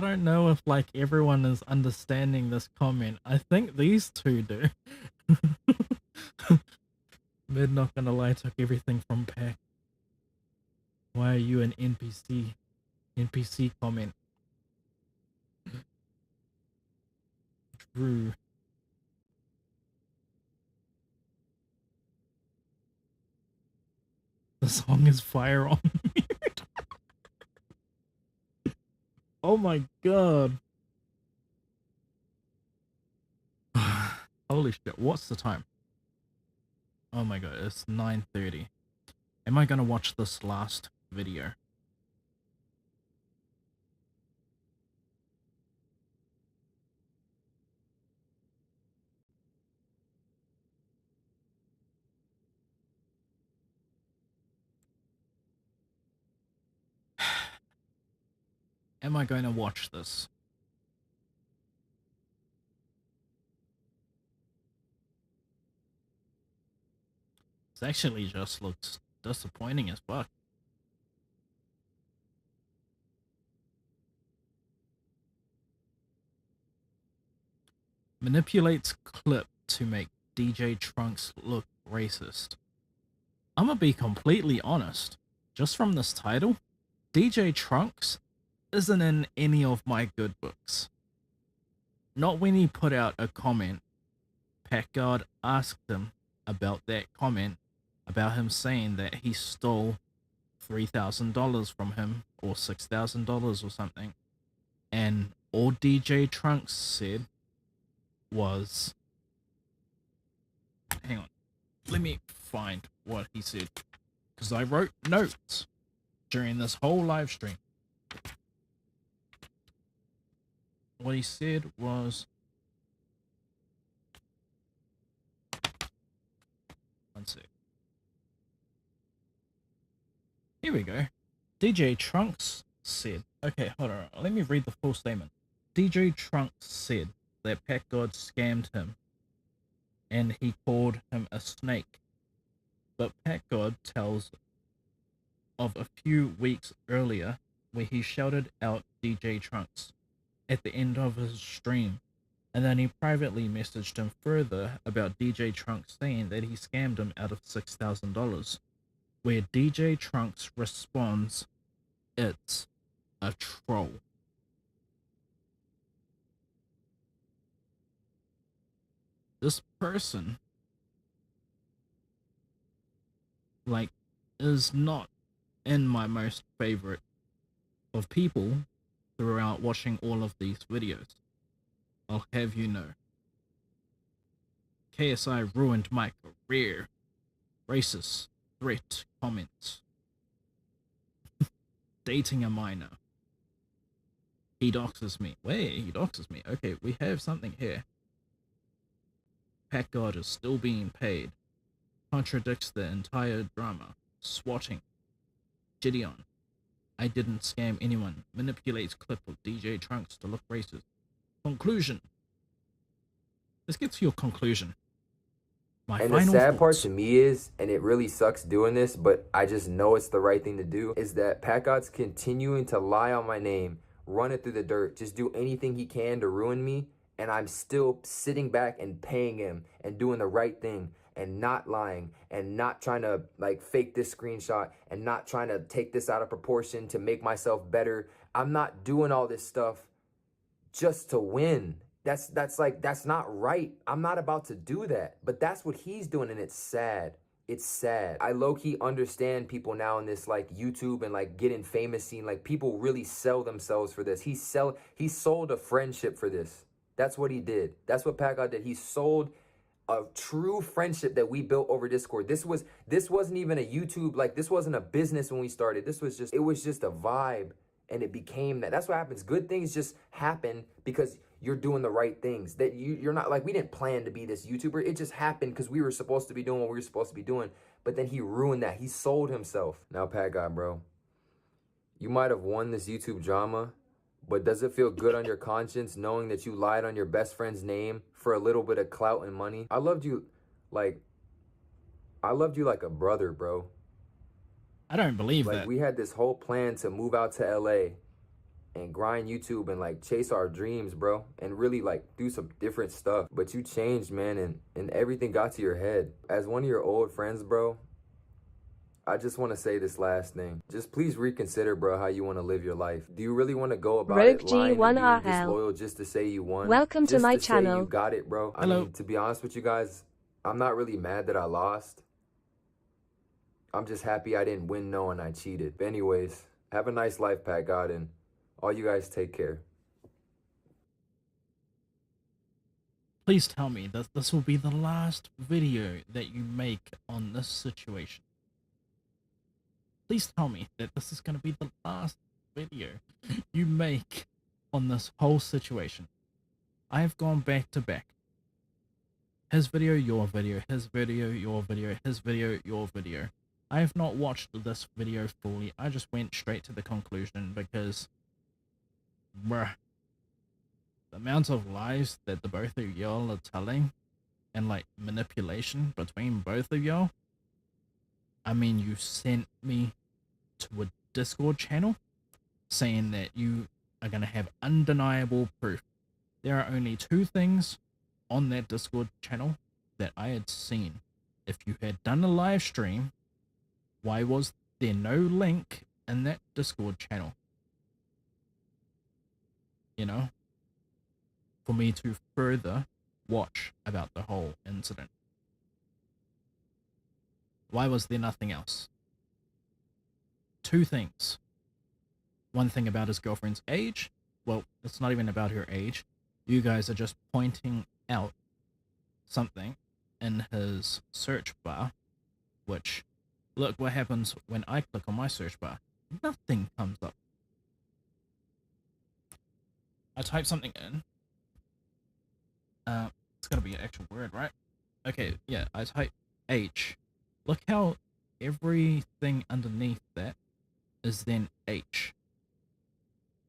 don't know if like everyone is understanding this comment. I think these two do. Mid, not gonna lie, took everything from Pack. Why are you an NPC? NPC comment. Drew. The song is Fire on Mute. Oh my god. Holy shit, what's the time? Oh my god, it's 9:30. Am I gonna watch this last video? Am I going to watch this? This actually just looks disappointing as fuck. Manipulates clip to make DJ Trunks look racist. I'm gonna be completely honest. Just from this title, DJ Trunks isn't in any of my good books. Not when he put out a comment. Packgod asked him about that comment, about him saying that he stole $3,000 from him or $6,000 or something. And all DJ Trunks said was, hang on, let me find what he said, because I wrote notes during this whole live stream. What he said was, one sec. Here we go. DJ Trunks said, okay, hold on, let me read the full statement. DJ Trunks said that Packgod scammed him and he called him a snake. But Packgod tells of a few weeks earlier where he shouted out DJ Trunks at the end of his stream, and then he privately messaged him further about DJ Trunks saying that he scammed him out of $6,000, where DJ Trunks responds, "It's a troll." This person, like, is not in my most favorite of people throughout watching all of these videos. I'll have you know. KSI ruined my career. Racist threat comments. Dating a minor. He doxes me. Wait, he doxes me. Okay, we have something here. Packgod is still being paid. Contradicts the entire drama. Swatting. Gideon. I didn't scam anyone. Manipulates clip of DJ Trunks to look racist. Conclusion. Let's get to your conclusion. And the sad part to me is, and it really sucks doing this, but I just know it's the right thing to do, is that Packgod's continuing to lie on my name, run it through the dirt, just do anything he can to ruin me, and I'm still sitting back and paying him and doing the right thing and not lying and not trying to like fake this screenshot and not trying to take this out of proportion to make myself better. I'm not doing all this stuff just to win. That's not right. I'm not about to do that. But that's what he's doing, and it's sad. It's sad. I low-key understand people now in this like YouTube and like getting famous scene. Like people really sell themselves for this. He sold a friendship for this. That's what he did. That's what Packgod did. He sold a true friendship that we built over Discord. This wasn't even a YouTube, like this wasn't a business when we started. It was just a vibe, and it became that. That's what happens. Good things just happen because you're doing the right things. That you're not like, we didn't plan to be this YouTuber. It just happened because we were supposed to be doing what we were supposed to be doing. But then he ruined that. He sold himself. Now, Packgod, bro, you might have won this YouTube drama, But does it feel good on your conscience knowing that you lied on your best friend's name for a little bit of clout and money? I loved you like a brother, bro. I don't believe Like that. we had this whole plan to move out to LA and grind YouTube and like chase our dreams, bro, and really like do some different stuff. But you changed, man, and everything got to your head. As one of your old friends, bro, I just want to say this last thing. Just please reconsider, bro, how you want to live your life. Do you really want to go about Rogue it lying and being G1RL. disloyal just to say you won? Welcome to Just my say channel. you got it, bro. I mean, to be honest with you guys, I'm not really mad that I lost. I'm just happy I didn't win knowing I cheated. But anyways, have a nice life, Packgod, and all you guys take care. Please tell me that this will be the last video that you make on this situation. Please tell me that this is going to be the last video you make on this whole situation. I have gone back to back. His video, your video, his video, your video, his video, your video. I have not watched this video fully. I just went straight to the conclusion because, bruh, the amount of lies that the both of y'all are telling and like manipulation between both of y'all. I mean, you sent me to a Discord channel saying that you are going to have undeniable proof. There are only two things on that Discord channel that I had seen. If you had done a live stream, why was there no link in that Discord channel? You know? For me to further watch about the whole incident. Why was there nothing else? Two things. One thing about his girlfriend's age. Well, it's not even about her age. You guys are just pointing out something in his search bar, which, look what happens when I click on my search bar. Nothing comes up. I type something in. It's gotta be an actual word, right? Okay, yeah, I type H. Look how everything underneath that is then H.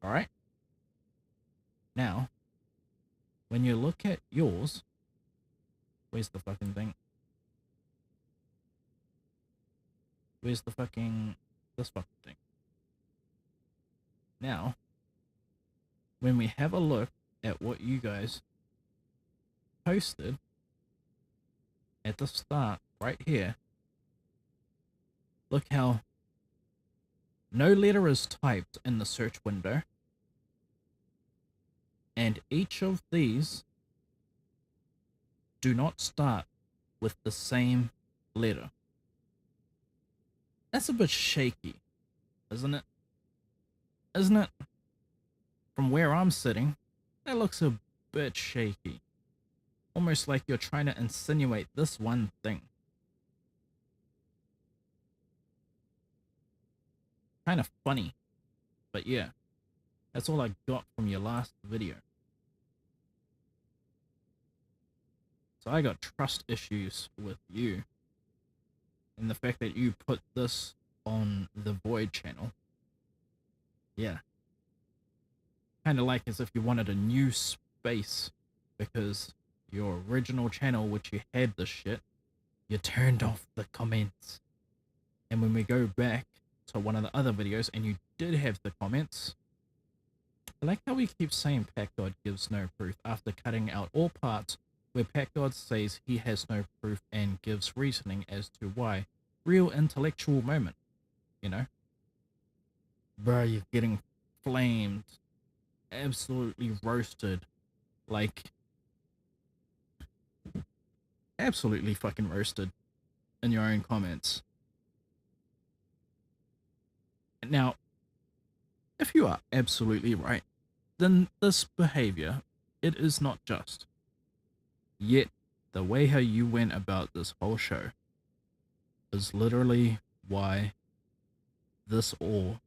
Alright? Now, when you look at yours, where's the fucking thing? Where's the fucking, this fucking thing? Now, when we have a look at what you guys posted at the start right here, look how no letter is typed in the search window, and each of these do not start with the same letter. That's a bit shaky, isn't it? Isn't it? From where I'm sitting, that looks a bit shaky. Almost like you're trying to insinuate this one thing. Kind of funny. But yeah, that's all I got from your last video. So I got trust issues with you. And the fact that you put this on the Void channel. Yeah. Kind of like as if you wanted a new space because your original channel, which you had this shit, you turned off the comments. And when we go back to one of the other videos and you did have the comments, I like how we keep saying Packgod gives no proof after cutting out all parts where Packgod says he has no proof and gives reasoning as to why. Real intellectual moment, you know? Bruh, you're getting flamed. Absolutely roasted. Like, absolutely fucking roasted in your own comments. Now, if you are absolutely right, then this behavior, it is not just. Yet, the way how you went about this whole show is literally why this all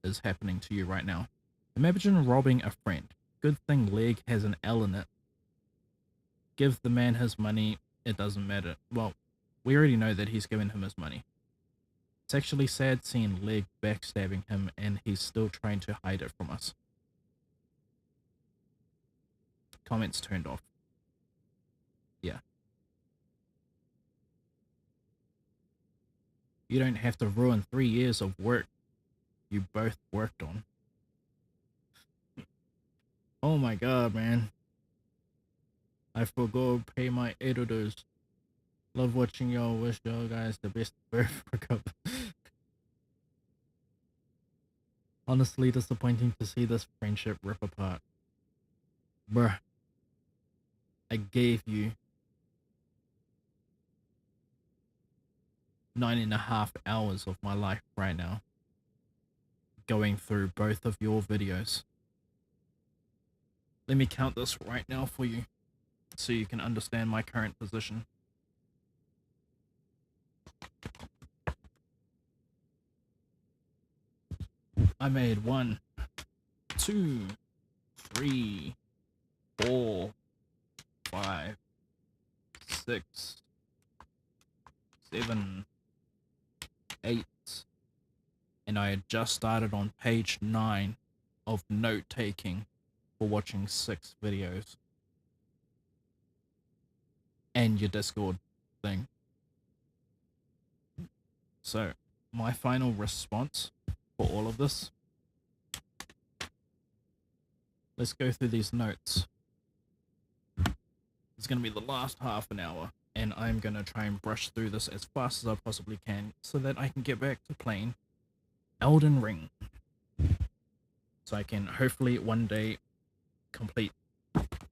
is happening to you right now. Imagine robbing a friend. Good thing Leg has an L in it. Give the man his money, it doesn't matter. Well, we already know that he's given him his money. It's actually sad seeing Leg backstabbing him and he's still trying to hide it from us. comments turned off. Yeah. You don't have to ruin 3 years of work you both worked on. Oh my god, man. I forgo pay my editors. Love watching y'all. Wish y'all guys the best birth recover. Honestly disappointing to see this friendship rip apart. Bruh. I gave you 9.5 hours of my life right now, going through both of your videos. Let me count this right now for you, so you can understand my current position. I made 1, 2, 3, 4, 5, 6, 7, 8, and I had just started on page 9 of note taking for watching 6 videos. And your Discord thing. So, my final response for all of this. Let's go through these notes. It's going to be the last half an hour, and I'm going to try and brush through this as fast as I possibly can so that I can get back to playing Elden Ring. So I can hopefully one day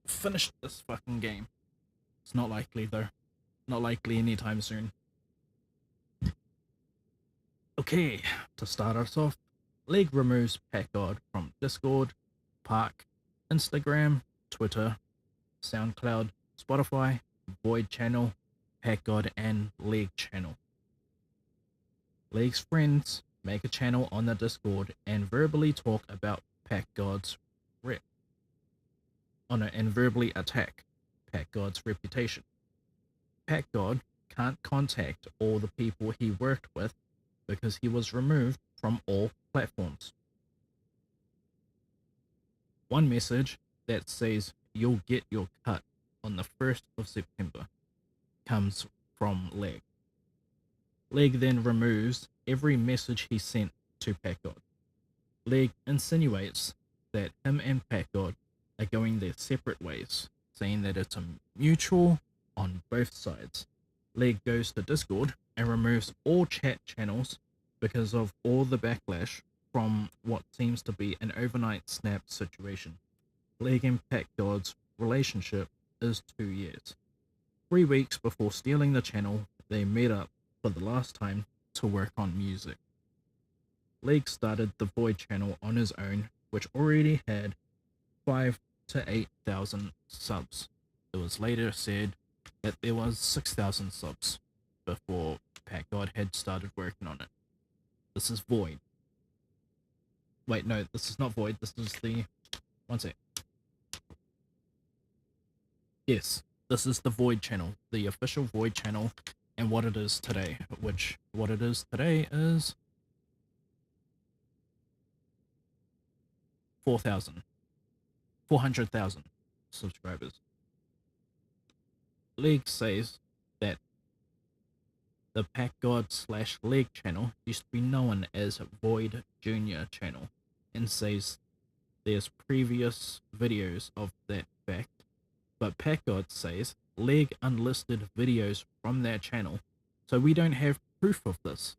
finish this fucking game. It's not likely though. Not likely anytime soon. Okay, to start us off, Leg removes Packgod from Discord, Park, Instagram, Twitter, SoundCloud, Spotify, Void channel, Packgod, and Leg channel. Leg's friends make a channel on the Discord and verbally talk about Packgod's rep. And verbally attack Packgod's reputation. Packgod can't contact all the people he worked with because he was removed from all platforms. One message that says you'll get your cut on the 1st of September comes from Leg. Leg then removes every message he sent to Packgod. Leg insinuates that him and Packgod are going their separate ways, saying that it's a mutual on both sides. Leg goes to Discord and removes all chat channels because of all the backlash from what seems to be an overnight snap situation. Leg and Packgod's relationship is 2 years. 3 weeks before stealing the channel, they met up for the last time to work on music. Leg started the Void channel on his own, which already had 5,000 to 8,000 subs. It was later said that there was 6,000 subs before Packgod had started working on it. This is Void. Wait, no, this is not Void. This is the... One sec. Yes, this is the Void channel, the official Void channel, and what it is today, which what it is today is 400,000 subscribers. Leg says that the Packgod/Leg channel used to be known as Void Junior channel, and says there's previous videos of that fact, but Packgod says Leg unlisted videos from their channel, so we don't have proof of this.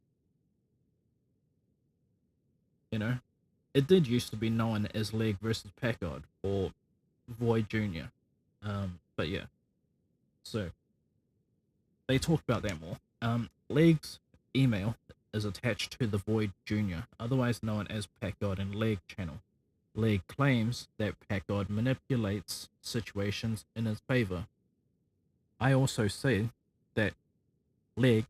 You know, it did used to be known as Leg versus Packgod or Void Junior, but yeah. So they talk about that more. Leg's email is attached to the Void Junior, otherwise known as Packgod and Leg channel. Leg claims that Packgod manipulates situations in his favor. I also say that Leg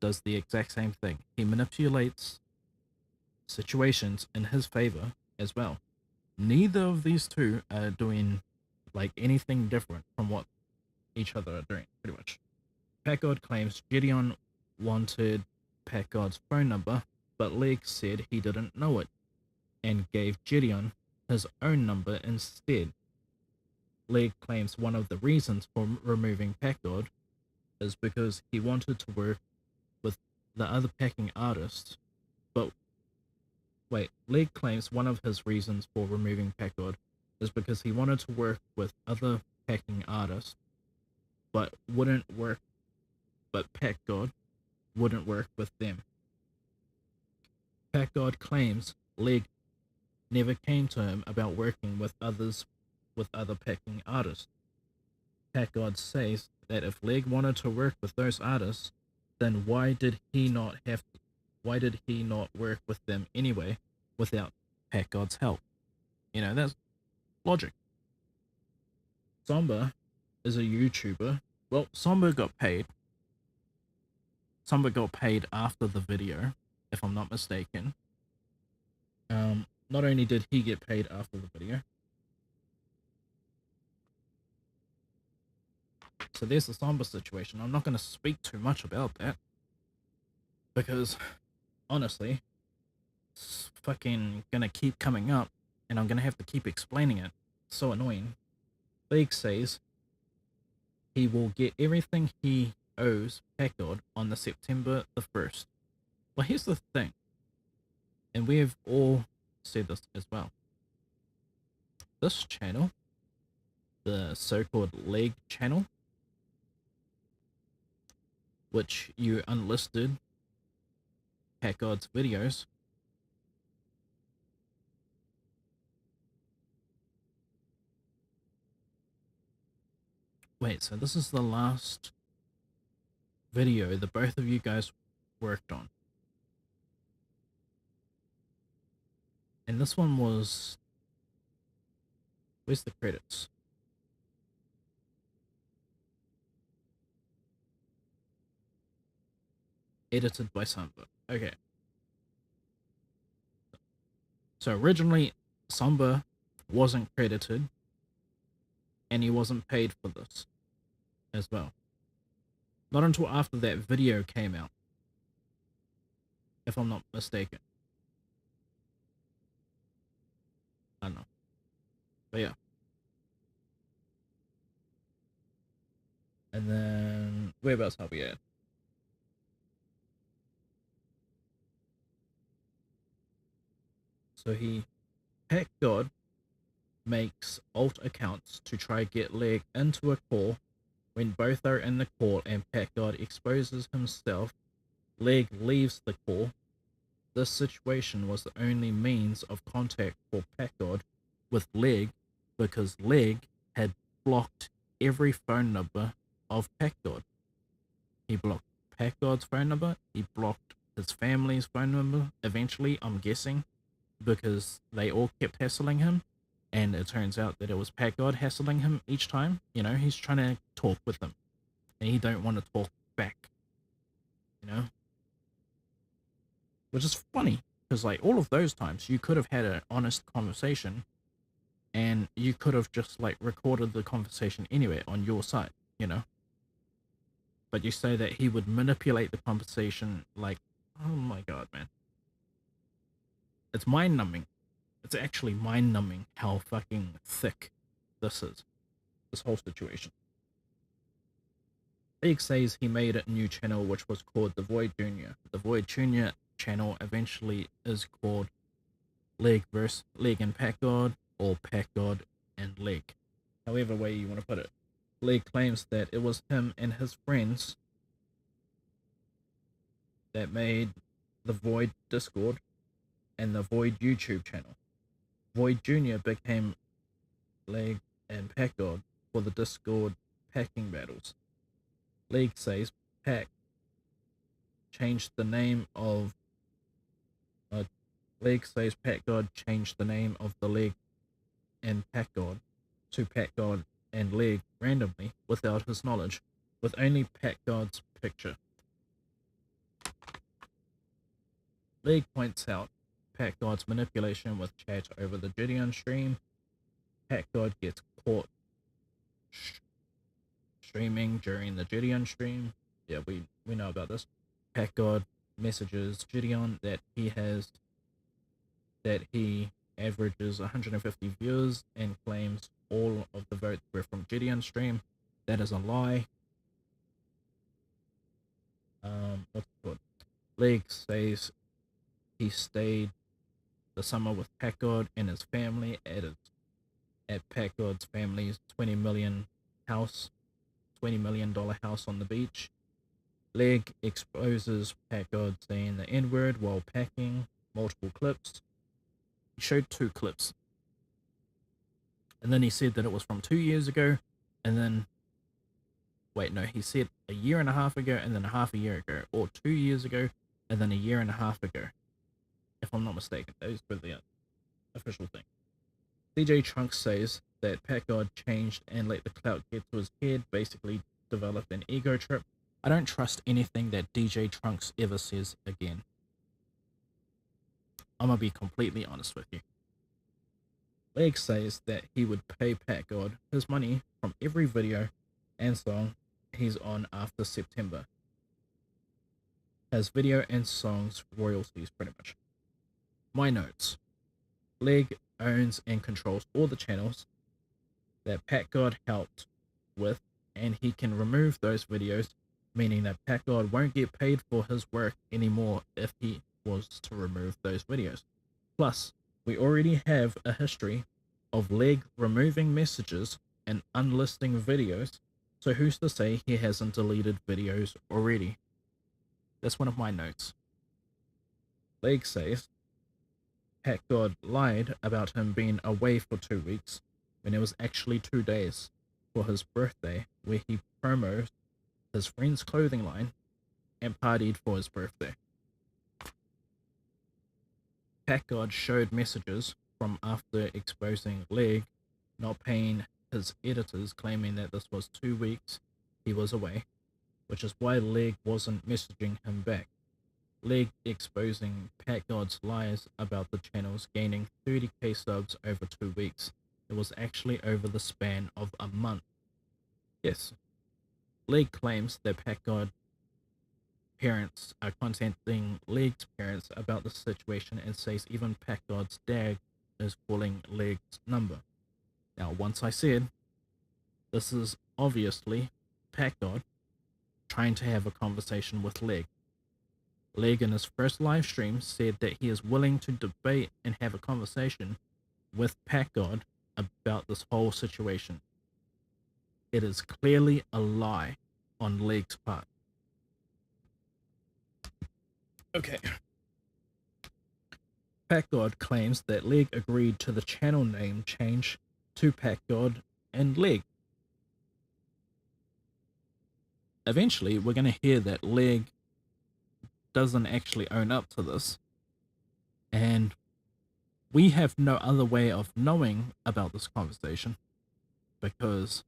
does the exact same thing. He manipulates situations in his favor as well. Neither of these two are doing like anything different from what each other are doing, pretty much. Packgod claims Gideon wanted Packgod's phone number, but Leg said he didn't know it and gave Gideon his own number instead. Leg claims one of the reasons for removing Packgod is because he wanted to work with the other packing artists. But wait, Leg claims one of his reasons for removing Packgod is because he wanted to work with other packing artists, but Packgod wouldn't work with them. Packgod claims Leg never came to him about working with other packing artists. Packgod says that if Leg wanted to work with those artists, then why did he not work with them anyway without Packgod's help? You know, that's logic. Somba is a YouTuber. Well, Somba got paid. Somba got paid after the video, if I'm not mistaken. Not only did he get paid after the video, so there's the Somba situation. I'm not going to speak too much about that, because honestly, it's fucking gonna keep coming up, and I'm gonna have to keep explaining it. It's so annoying. League says he will get everything he owes Packgod on the September the 1st. Well, here's the thing, and we have all said this as well. This channel, the so-called Leg channel, which you unlisted Packgod's videos, wait, so this is the last video that both of you guys worked on. And this one was... where's the credits? Edited by Samba. Okay. So originally, Samba wasn't credited, and he wasn't paid for this as well. Not until after that video came out, if I'm not mistaken. I don't know. But yeah. And then, whereabouts are we at? So Packgod makes alt accounts to try get Leg into a call. When both are in the call and Packgod exposes himself, Leg leaves the call. This situation was the only means of contact for Packgod with Leg, because Leg had blocked every phone number of Packgod. He blocked Packgod's phone number, he blocked his family's phone number, eventually, I'm guessing, because they all kept hassling him, and it turns out that it was Packgod hassling him each time. You know, he's trying to talk with them, and he don't want to talk back, you know? Which is funny, because like all of those times you could have had an honest conversation, and you could have just like recorded the conversation anyway on your side, you know? But you say that he would manipulate the conversation, like, oh my god, man. It's mind-numbing. It's actually mind-numbing how fucking thick this is. This whole situation. League says he made a new channel which was called The Void Jr. The Void Jr. channel eventually is called Leg and Packgod, or Packgod and Leg. However way you want to put it. Leg claims that it was him and his friends that made the Void Discord and the Void YouTube channel. Void Jr. became Leg and Packgod for the Discord packing battles. Leg says Pack changed the name of Leg says Packgod changed the name of the Leg and Packgod to Packgod and Leg randomly without his knowledge, with only Packgod's picture. Leg points out Packgod's manipulation with chat over the Gideon stream. Packgod gets caught streaming during the Gideon stream. Yeah, we know about this. Packgod messages Gideon that he averages 150 views and claims all of the votes were from Gideon's stream. That is a lie. What's it called? League says he stayed the summer with Packgod and his family at Packgod's family's $20 million house on the beach. Leg exposes Packgod saying the N-word while packing. Multiple clips. He showed 2 clips. And then he said that it was from 2 years ago. And then, wait, no, he said a year and a half ago and then a half a year ago. Or 2 years ago and then a year and a half ago. If I'm not mistaken, those were the official thing. DJ Trunks says that Packgod changed and let the clout get to his head, basically developed an ego trip. I don't trust anything that DJ Trunks ever says again. I'm gonna be completely honest with you. Leg says that he would pay Packgod his money from every video and song he's on after September. Has video and songs royalties, pretty much. My notes. Leg owns and controls all the channels that Packgod helped with, and he can remove those videos, meaning that Packgod won't get paid for his work anymore if he was to remove those videos. Plus, we already have a history of Leg removing messages and unlisting videos, so who's to say he hasn't deleted videos already? That's one of my notes. Leg says Packgod lied about him being away for 2 weeks when it was actually 2 days for his birthday, where he promoted his friend's clothing line and partied for his birthday. Packgod showed messages from after exposing Leg not paying his editors, claiming that this was 2 weeks he was away, which is why Leg wasn't messaging him back. Leg exposing Packgod's lies about the channels gaining 30k subs over 2 weeks. It was actually over the span of a month. Yes. Leg claims that Packgod parents are contacting Leg's parents about the situation and says even Packgod's dad is calling Leg's number. Now, once I said, this is obviously Packgod trying to have a conversation with Leg. Leg in his first live stream said that he is willing to debate and have a conversation with Packgod about this whole situation. It is clearly a lie on Leg's part. Okay. Packgod claims that Leg agreed to the channel name change to Packgod and Leg. Eventually, we're going to hear that Leg doesn't actually own up to this, and we have no other way of knowing about this conversation because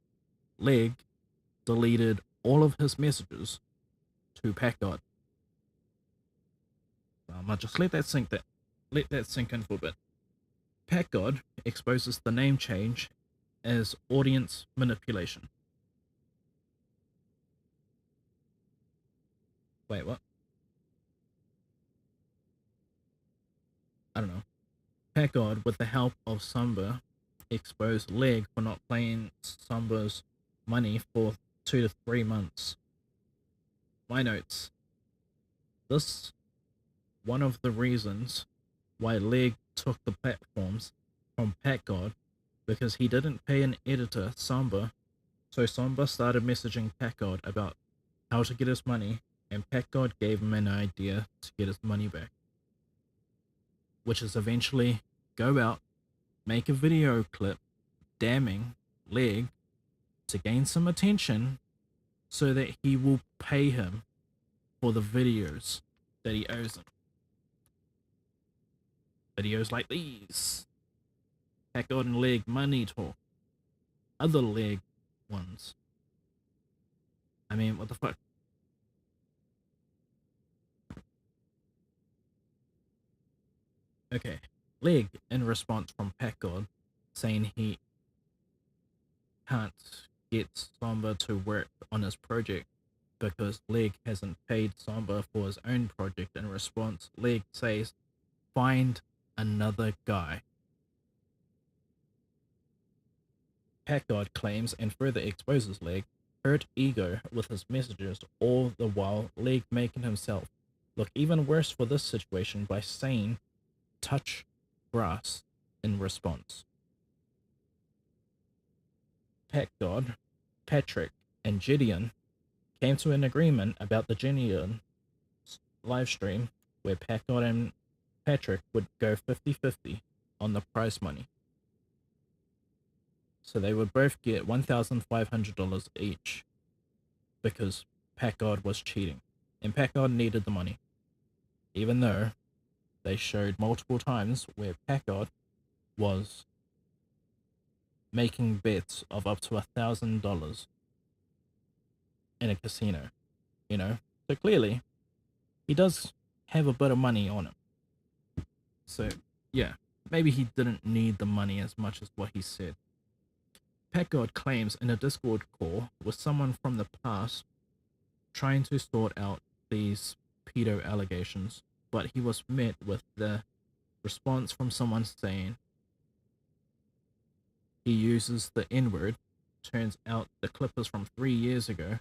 Leg deleted all of his messages to Packgod. I'm gonna just let that sink in for a bit. Packgod exposes the name change as audience manipulation. Wait, what? I don't know. Packgod, with the help of Samba, exposed Leg for not paying Samba's money for 2 to 3 months. My notes. This one of the reasons why Leg took the platforms from Packgod, because he didn't pay an editor, Samba, so Samba started messaging Packgod about how to get his money, and Packgod gave him an idea to get his money back, which is eventually go out, make a video clip damning Leg to gain some attention so that he will pay him for the videos that he owes him. Videos like these. Packgod and Leg money talk. Other Leg ones. I mean, what the fuck? Okay. Leg, in response from Packgod, saying he can't get Samba to work on his project because Leg hasn't paid Samba for his own project. In response, Leg says, find another guy. Packgod claims and further exposes Leg hurt ego with his messages, all the while Leg making himself look even worse for this situation by saying touch grass in response. Packgod, Patrick, and Gideon came to an agreement about the Gideon live stream where Packgod and Patrick would go 50-50 on the prize money. So they would both get $1,500 each because Packgod was cheating and Packgod needed the money. Even though they showed multiple times where Packgod was making bets of up to $1,000 in a casino, you know? So clearly, he does have a bit of money on him. So, yeah, maybe he didn't need the money as much as what he said. Packgod claims in a Discord call with someone from the past trying to sort out these pedo allegations, but he was met with the response from someone saying he uses the N-word. Turns out the clip is from 3 years ago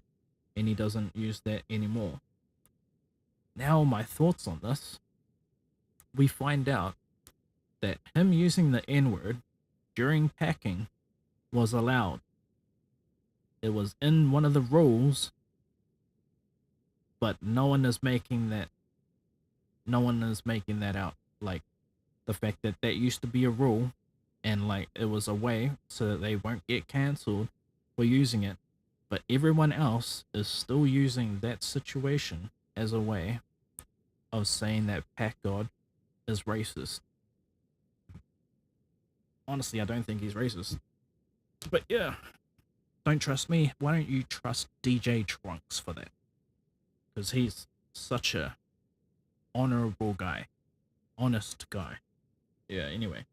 and he doesn't use that anymore. Now my thoughts on this. We find out that him using the N-word during packing was allowed. It was in one of the rules, but no one is making that out. Like the fact that that used to be a rule and like it was a way so that they won't get cancelled for using it, but everyone else is still using that situation as a way of saying that Packgod is racist. Honestly, I don't think he's racist. But yeah, don't trust me. Why don't you trust DJ Trunks for that? Because he's such a honorable guy. Honest guy. Yeah, anyway.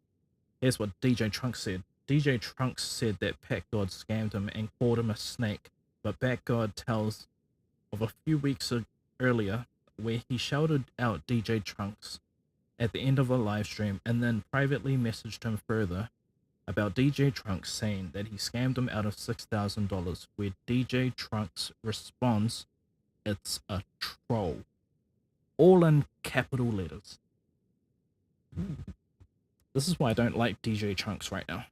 Here's what DJ Trunks said. DJ Trunks said that Packgod scammed him and called him a snake. But Packgod tells of a few weeks earlier where he shouted out DJ Trunks at the end of a live stream and then privately messaged him further about DJ Trunks saying that he scammed him out of $6,000, where DJ Trunks responds, "It's a troll." All in capital letters. This is why I don't like DJ Trunks right now.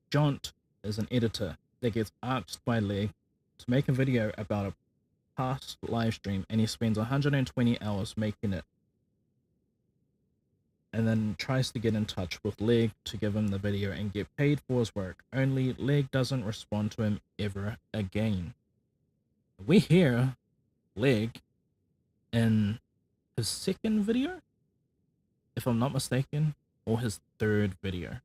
Jaunt is an editor that gets asked by Leg to make a video about a past live stream and he spends 120 hours making it and then tries to get in touch with Leg to give him the video and get paid for his work, only Leg doesn't respond to him ever again. We hear Leg in his second video, if I'm not mistaken, or his third video,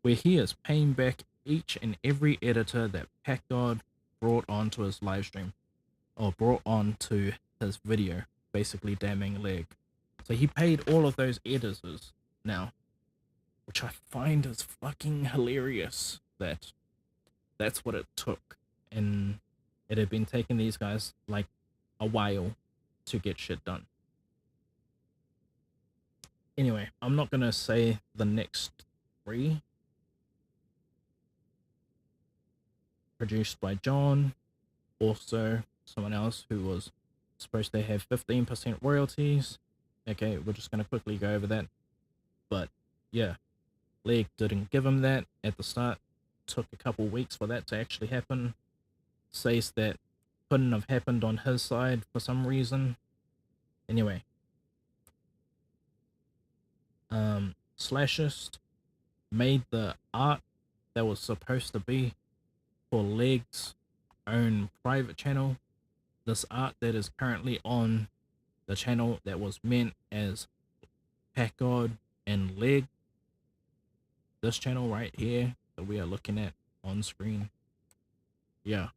where he is paying back each and every editor that Packgod brought onto his live stream, or brought onto his video, basically damning Leg. So he paid all of those editors now, which I find is fucking hilarious that that's what it took. And it had been taking these guys like a while to get shit done. Anyway, I'm not gonna say the next 3. Produced by John, also someone else who was supposed to have 15% royalties. Okay, we're just gonna quickly go over that. But yeah, Leg didn't give him that at the start. Took a couple weeks for that to actually happen. Says that couldn't have happened on his side for some reason. Anyway, Slashist made the art that was supposed to be for Leg's own private channel. This art that is currently on the channel that was meant as Packgod and Leg. This channel right here that we are looking at on screen. Yeah,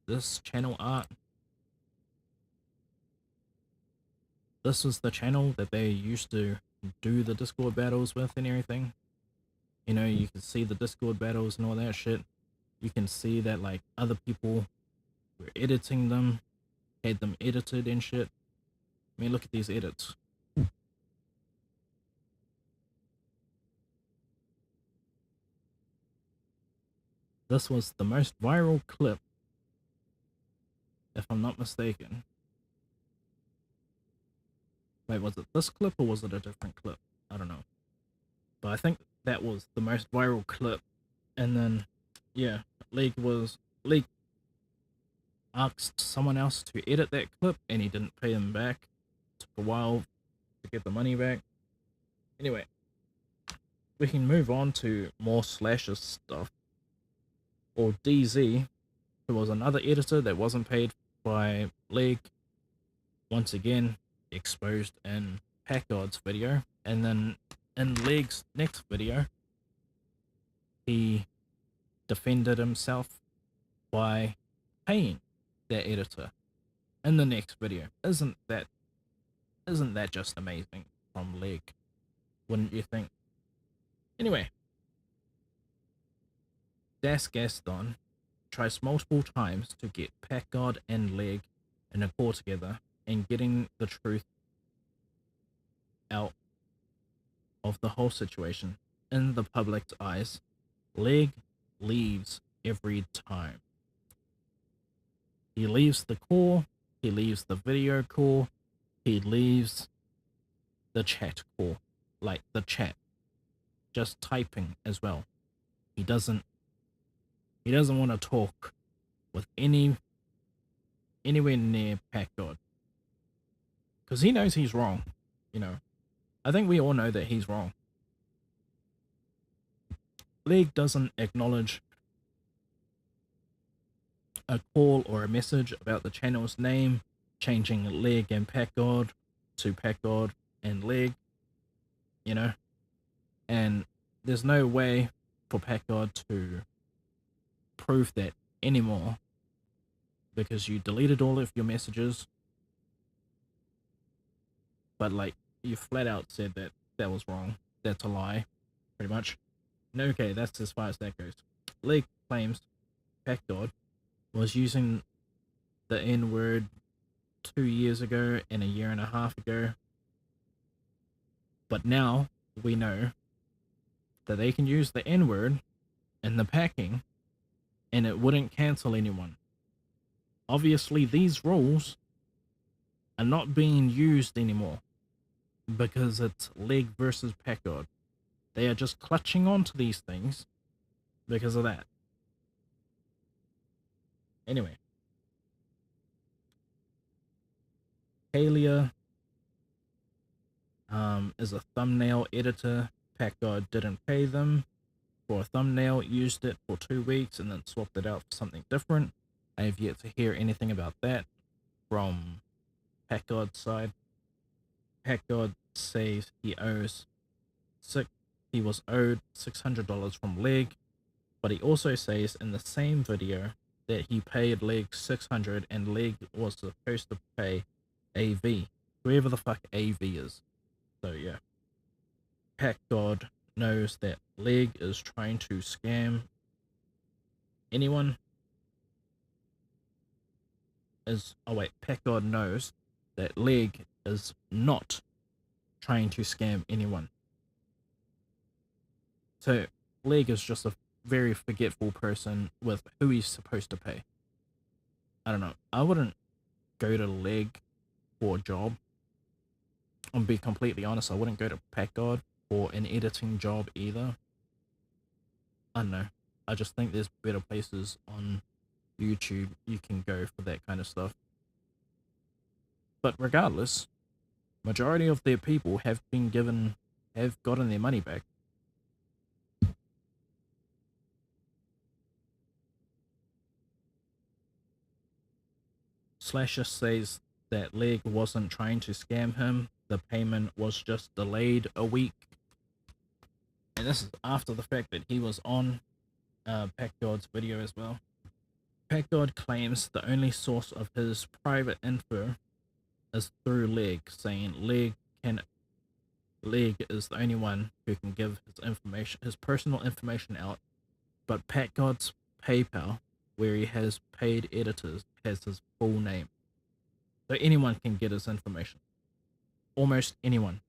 this channel art. This is the channel that they used to do the Discord battles with and everything. You know, you can see the Discord battles and all that shit. You can see that like other people were editing them, had them edited and shit. I mean, look at these edits. this was the most viral clip, if I'm not mistaken. Wait, was it this clip or was it a different clip? I don't know. But I think that was the most viral clip. And then, yeah, League asked someone else to edit that clip and he didn't pay him back. Took a while to get the money back. Anyway, we can move on to more Slashes stuff. Or DZ, who was another editor that wasn't paid by League, once again exposed in Packgod's video, and then in League's next video, he defended himself by paying that editor in the next video. Isn't that just amazing from League? Wouldn't you think? Anyway, Das Gaston tries multiple times to get Packgod and Leg in a call together and getting the truth out of the whole situation in the public's eyes. Leg leaves every time. He leaves the call, he leaves the video call, he leaves the chat call, like the chat, just typing as well. He doesn't want to talk with anywhere near Packgod, because he knows he's wrong. You know, I think we all know that he's wrong. League doesn't acknowledge a call or a message about the channel's name changing Leg and Packgod to Packgod and Leg, you know, and there's no way for Packgod to prove that anymore because you deleted all of your messages, but like you flat out said that that was wrong. That's a lie, pretty much. And okay, that's as far as that goes. Leg claims Packgod was using the N-word 2 years ago and a year and a half ago, but now we know that they can use the N-word in the packing and it wouldn't cancel anyone. Obviously, these rules are not being used anymore because it's Leg versus Packgod. They are just clutching onto these things because of that. Anyway, Kalia is a thumbnail editor. Packgod didn't pay them for a thumbnail, used it for 2 weeks, and then swapped it out for something different. I have yet to hear anything about that from Packgod's side. Packgod says he was owed $600 from Leg, but he also says in the same video that he paid Leg $600 and Leg was supposed to pay AV, whoever the fuck AV is. So yeah, Packgod knows that Leg is trying to scam anyone. Packgod knows that Leg is not trying to scam anyone. So Leg is just a very forgetful person with who he's supposed to pay. I don't know. I wouldn't go to Leg for a job. I'll be completely honest, I wouldn't go to Packgod for an editing job either. I don't know. I just think there's better places on YouTube you can go for that kind of stuff. But regardless, majority of their people have gotten their money back. Slasher says that Leg wasn't trying to scam him. The payment was just delayed a week. And this is after the fact that he was on Packgod's video as well. Packgod claims the only source of his private info is through Leg, saying Leg is the only one who can give his personal information out, but Packgod's PayPal, where he has paid editors, has his full name. So anyone can get his information. Almost anyone.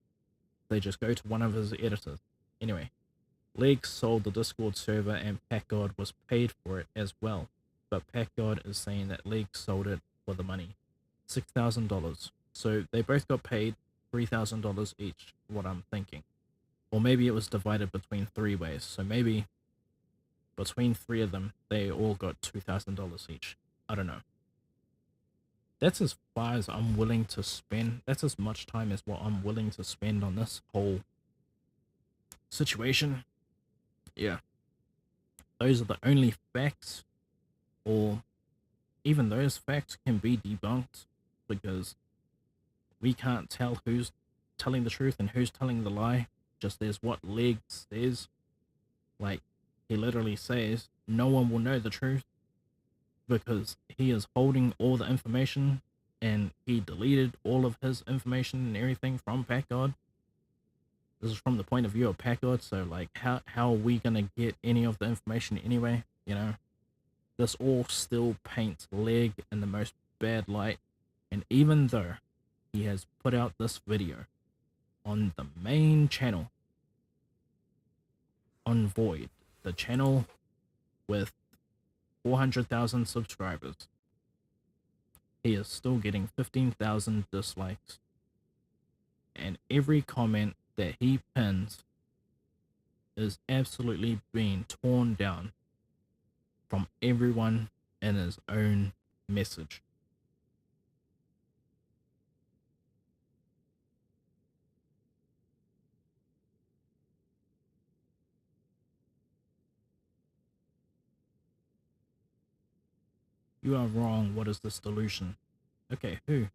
They just go to one of his editors. Anyway, Leg sold the Discord server and Packgod was paid for it as well, but Packgod is saying that Leg sold it for the money, $6,000. So they both got paid $3,000 each, what I'm thinking. Or maybe it was divided between 3 ways, so maybe between 3 of them, they all got $2,000 each. I don't know. That's as far as I'm willing to spend. That's as much time as what I'm willing to spend on this whole situation. Yeah. Those are the only facts, or even those facts can be debunked, because we can't tell who's telling the truth and who's telling the lie. Just as what Leg says. Like, he literally says, no one will know the truth because he is holding all the information and he deleted all of his information and everything from Packgod. This is from the point of view of Packgod, so like, how are we gonna get any of the information anyway, you know? This all still paints Leg in the most bad light, and even though he has put out this video on the main channel, on Void, the channel with 400,000 subscribers, he is still getting 15,000 dislikes, and every comment that he pins is absolutely being torn down from everyone in his own message. You are wrong. What is this delusion? Okay, who?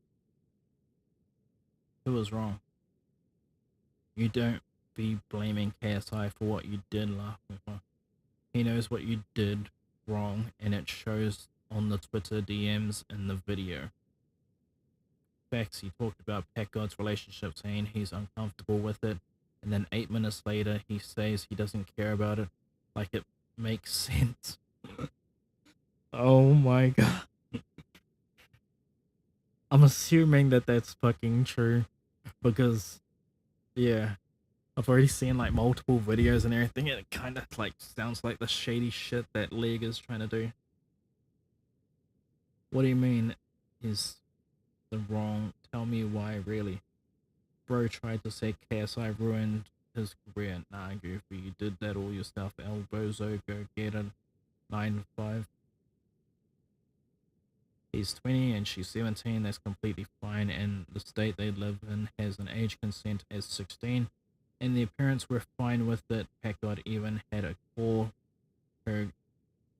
Who is wrong? You don't be blaming KSI for what you did last week. He knows what you did wrong, and it shows on the Twitter DMs in the video. Facts, he talked about Packgod's relationship, saying he's uncomfortable with it, and then 8 minutes later he says he doesn't care about it. Like, it makes sense. Oh my god. I'm assuming that that's fucking true, because, yeah, I've already seen like multiple videos and everything, and it kind of like sounds like the shady shit that Leg is trying to do. What do you mean is the wrong? Tell me why, really. Bro tried to say KSI ruined his career. Nah, Goofy, you did that all yourself. El Bozo, go get it. 9-5. He's 20 and she's 17. That's completely fine, and the state they live in has an age consent as 16, and the parents were fine with it. Packgod even had a call her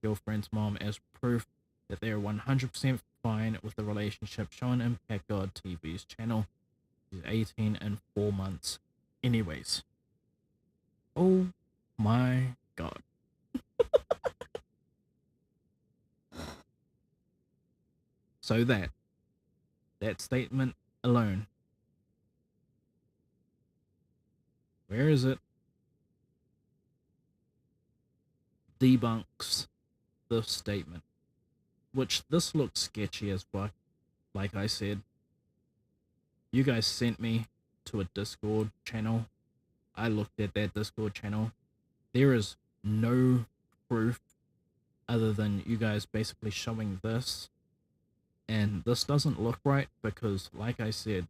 girlfriend's mom as proof that they are 100% fine with the relationship shown in Packgod TV's channel. He's 18 and 4 months. Anyways. Oh my god. So that statement alone, where is it, debunks the statement, which this looks sketchy as fuck. Like I said, you guys sent me to a Discord channel. I looked at that Discord channel. There is no proof other than you guys basically showing this. And this doesn't look right because, like I said,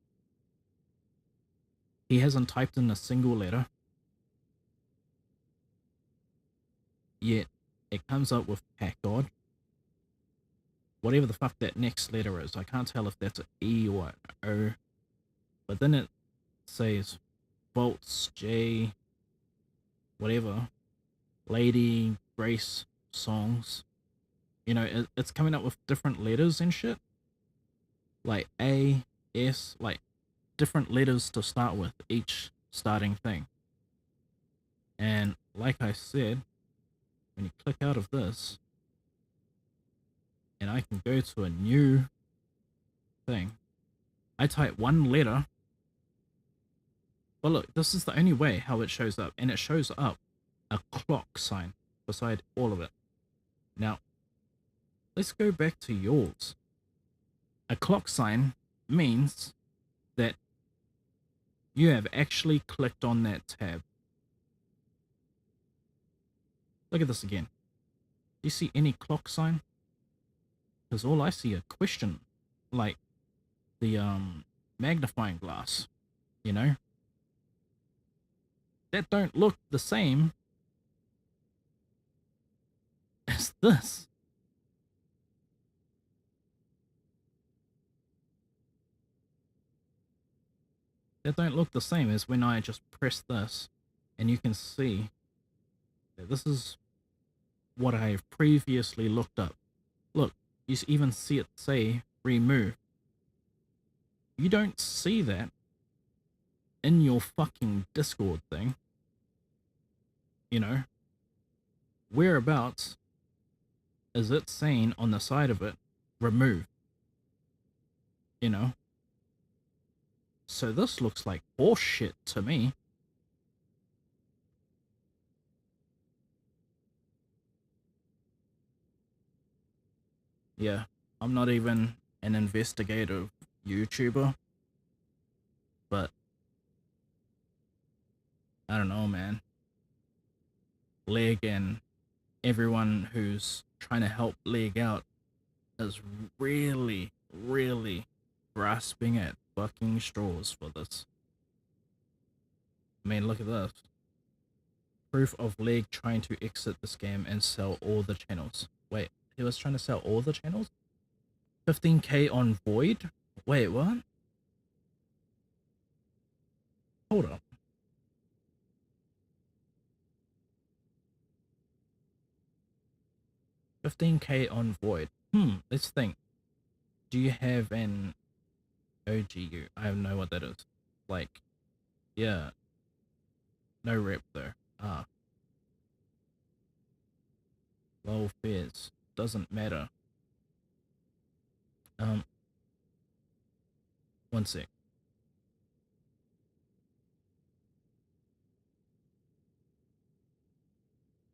he hasn't typed in a single letter. Yet, it comes up with Packgod. Whatever the fuck that next letter is. I can't tell if that's an E or an O. But then it says Bolts, J, whatever, Lady, Grace, Songs. You know, it's coming up with different letters and shit. Like A, S, like different letters to start with each starting thing. And like I said, when you click out of this, and I can go to a new thing, I type one letter. Well, look, this is the only way how it shows up, and it shows up a clock sign beside all of it. Now, let's go back to yours. A clock sign means that you have actually clicked on that tab. Look at this again. Do you see any clock sign? Because all I see are question, like the magnifying glass, you know? That don't look the same as this. That don't look the same as when I just press this, and you can see that this is what I have previously looked up. Look, you even see it say remove. You don't see that in your fucking Discord thing. You know, whereabouts is it saying on the side of it, remove? You know? So this looks like horseshit to me. Yeah, I'm not even an investigative YouTuber, but I don't know, man. Leg and everyone who's trying to help Leg out is really, really grasping at fucking straws for this. I mean, look at this. Proof of Leg trying to exit the scam and sell all the channels. Wait, he was trying to sell all the channels? 15k on Void? Wait, what? Hold up. $15k on Void. Let's think. Do you have an OGU? I don't know what that is. Like, yeah. No rep though. Ah. Low fares. Doesn't matter. One sec.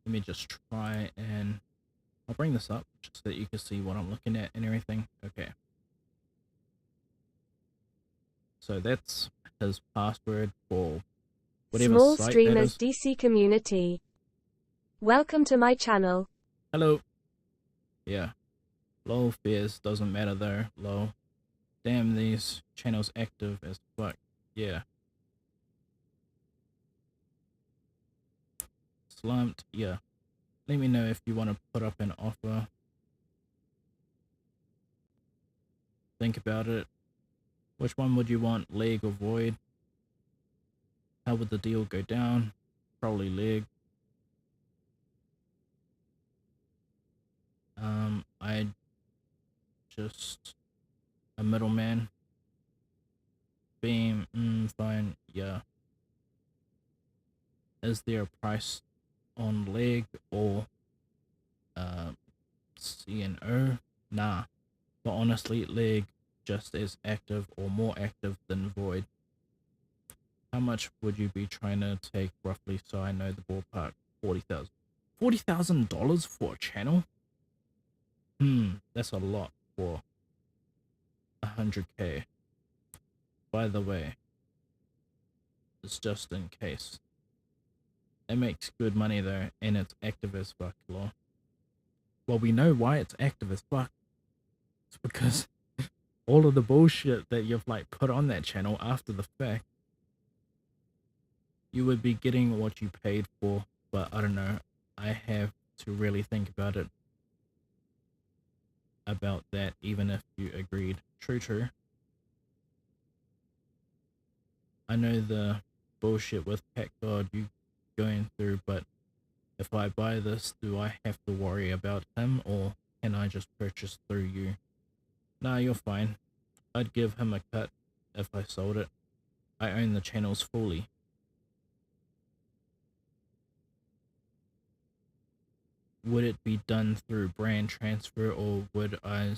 Let me just try and I'll bring this up just so that you can see what I'm looking at and everything. Okay. So that's his password for whatever Small site Streamers that is. DC Community. Welcome to my channel. Hello. Yeah. Low fares doesn't matter though. Low. Damn, these channels active as fuck. Yeah. Slumped. Yeah. Let me know if you want to put up an offer. Think about it. Which one would you want, Leg or Void? How would the deal go down? Probably Leg. I just a middleman. Beam, fine, yeah. Is there a price on Leg or CNO? Nah. But honestly, Leg just as active or more active than Void. How much would you be trying to take roughly so I know the ballpark? 40,000. $40,000 for a channel? That's a lot for 100k. By the way, it's just in case. It makes good money though, and it's active as fuck, lol. Well, we know why it's active as fuck. It's because all of the bullshit that you've like put on that channel after the fact, you would be getting what you paid for, but I don't know. I have to really think about it. About that, even if you agreed. True. I know the bullshit with Packgod you going through, but if I buy this, do I have to worry about him, or can I just purchase through you? Nah, you're fine. I'd give him a cut if I sold it. I own the channels fully. Would it be done through brand transfer, or would I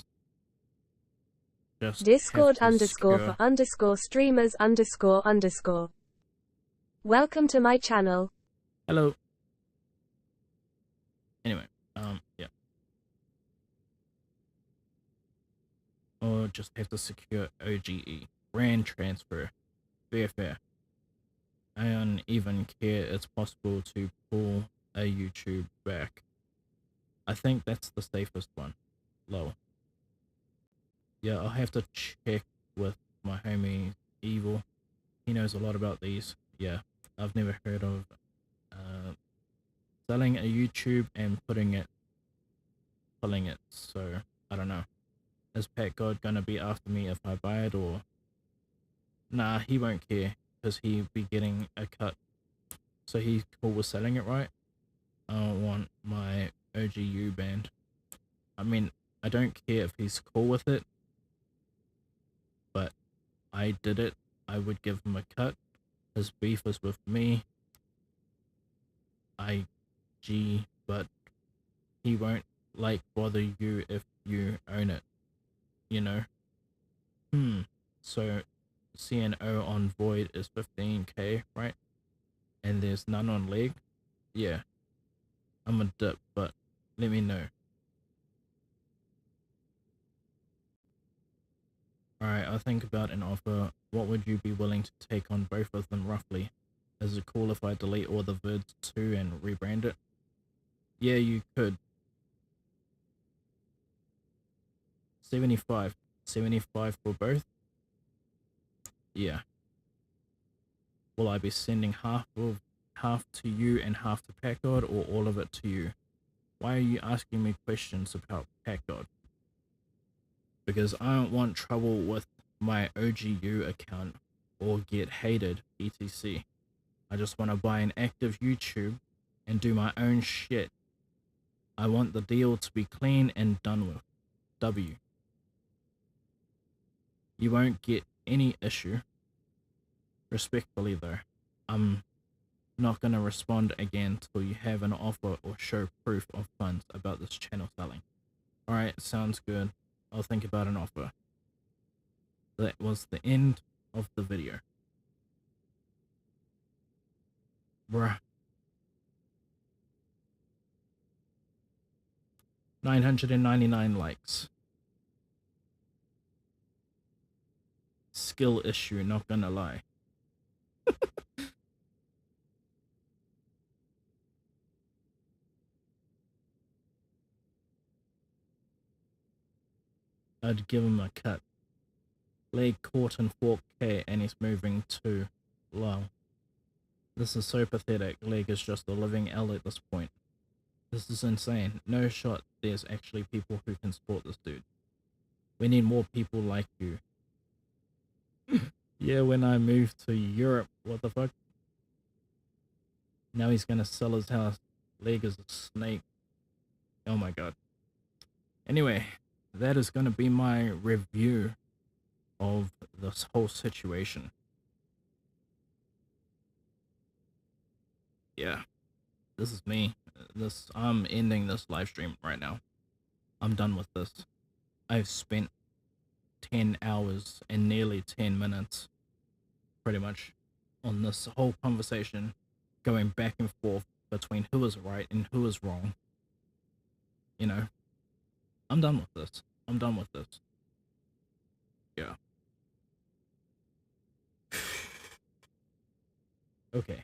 just Discord have to _ for _ streamers __. Welcome to my channel. Hello. Anyway, yeah. Or just have to secure OGE. Brand transfer. Fair. I don't even care it's possible to pull a YouTube back. I think that's the safest one. Low. Yeah, I'll have to check with my homie Evil. He knows a lot about these. Yeah, I've never heard of selling a YouTube and pulling it. So I don't know. Is Packgod gonna be after me if I buy it, or nah? He won't care because he'll be getting a cut. So he's cool with selling it, right? I don't want my OGU banned. I mean, I don't care if he's cool with it, but I did it. I would give him a cut. His beef is with me. But he won't like bother you if you own it, you know? So CNO on Void is 15k, right? And there's none on Leg? Yeah. I'm a dip, but let me know. Alright, I'll think about an offer. What would you be willing to take on both of them roughly? Is it cool if I delete all the vids too and rebrand it? Yeah, you could. 75. 75 for both? Yeah. Will I be sending half to you and half to Packgod, or all of it to you? Why are you asking me questions about Packgod? Because I don't want trouble with my OGU account or get hated, etc. I just want to buy an active YouTube and do my own shit. I want the deal to be clean and done with. W. You won't get any issue. Respectfully though, I'm not gonna respond again till you have an offer or show proof of funds about this channel selling. Alright, sounds good. I'll think about an offer. That was the end of the video. Bruh. 999 likes. Skill issue, not gonna lie. I'd give him a cut. Leg caught in 4K and he's moving too. Lol. This is so pathetic. Leg is just a living L at this point. This is insane. No shot there's actually people who can support this dude. We need more people like you. Yeah, when I moved to Europe, what the fuck? Now he's gonna sell his house. Leg is a snake. Oh my god. Anyway, that is gonna be my review of this whole situation. Yeah, this is me. I'm ending this live stream right now. I'm done with this. I've spent 10 hours and nearly 10 minutes pretty much on this whole conversation, going back and forth between who is right and who is wrong. You know, I'm done with this. I'm done with this. Yeah. Okay.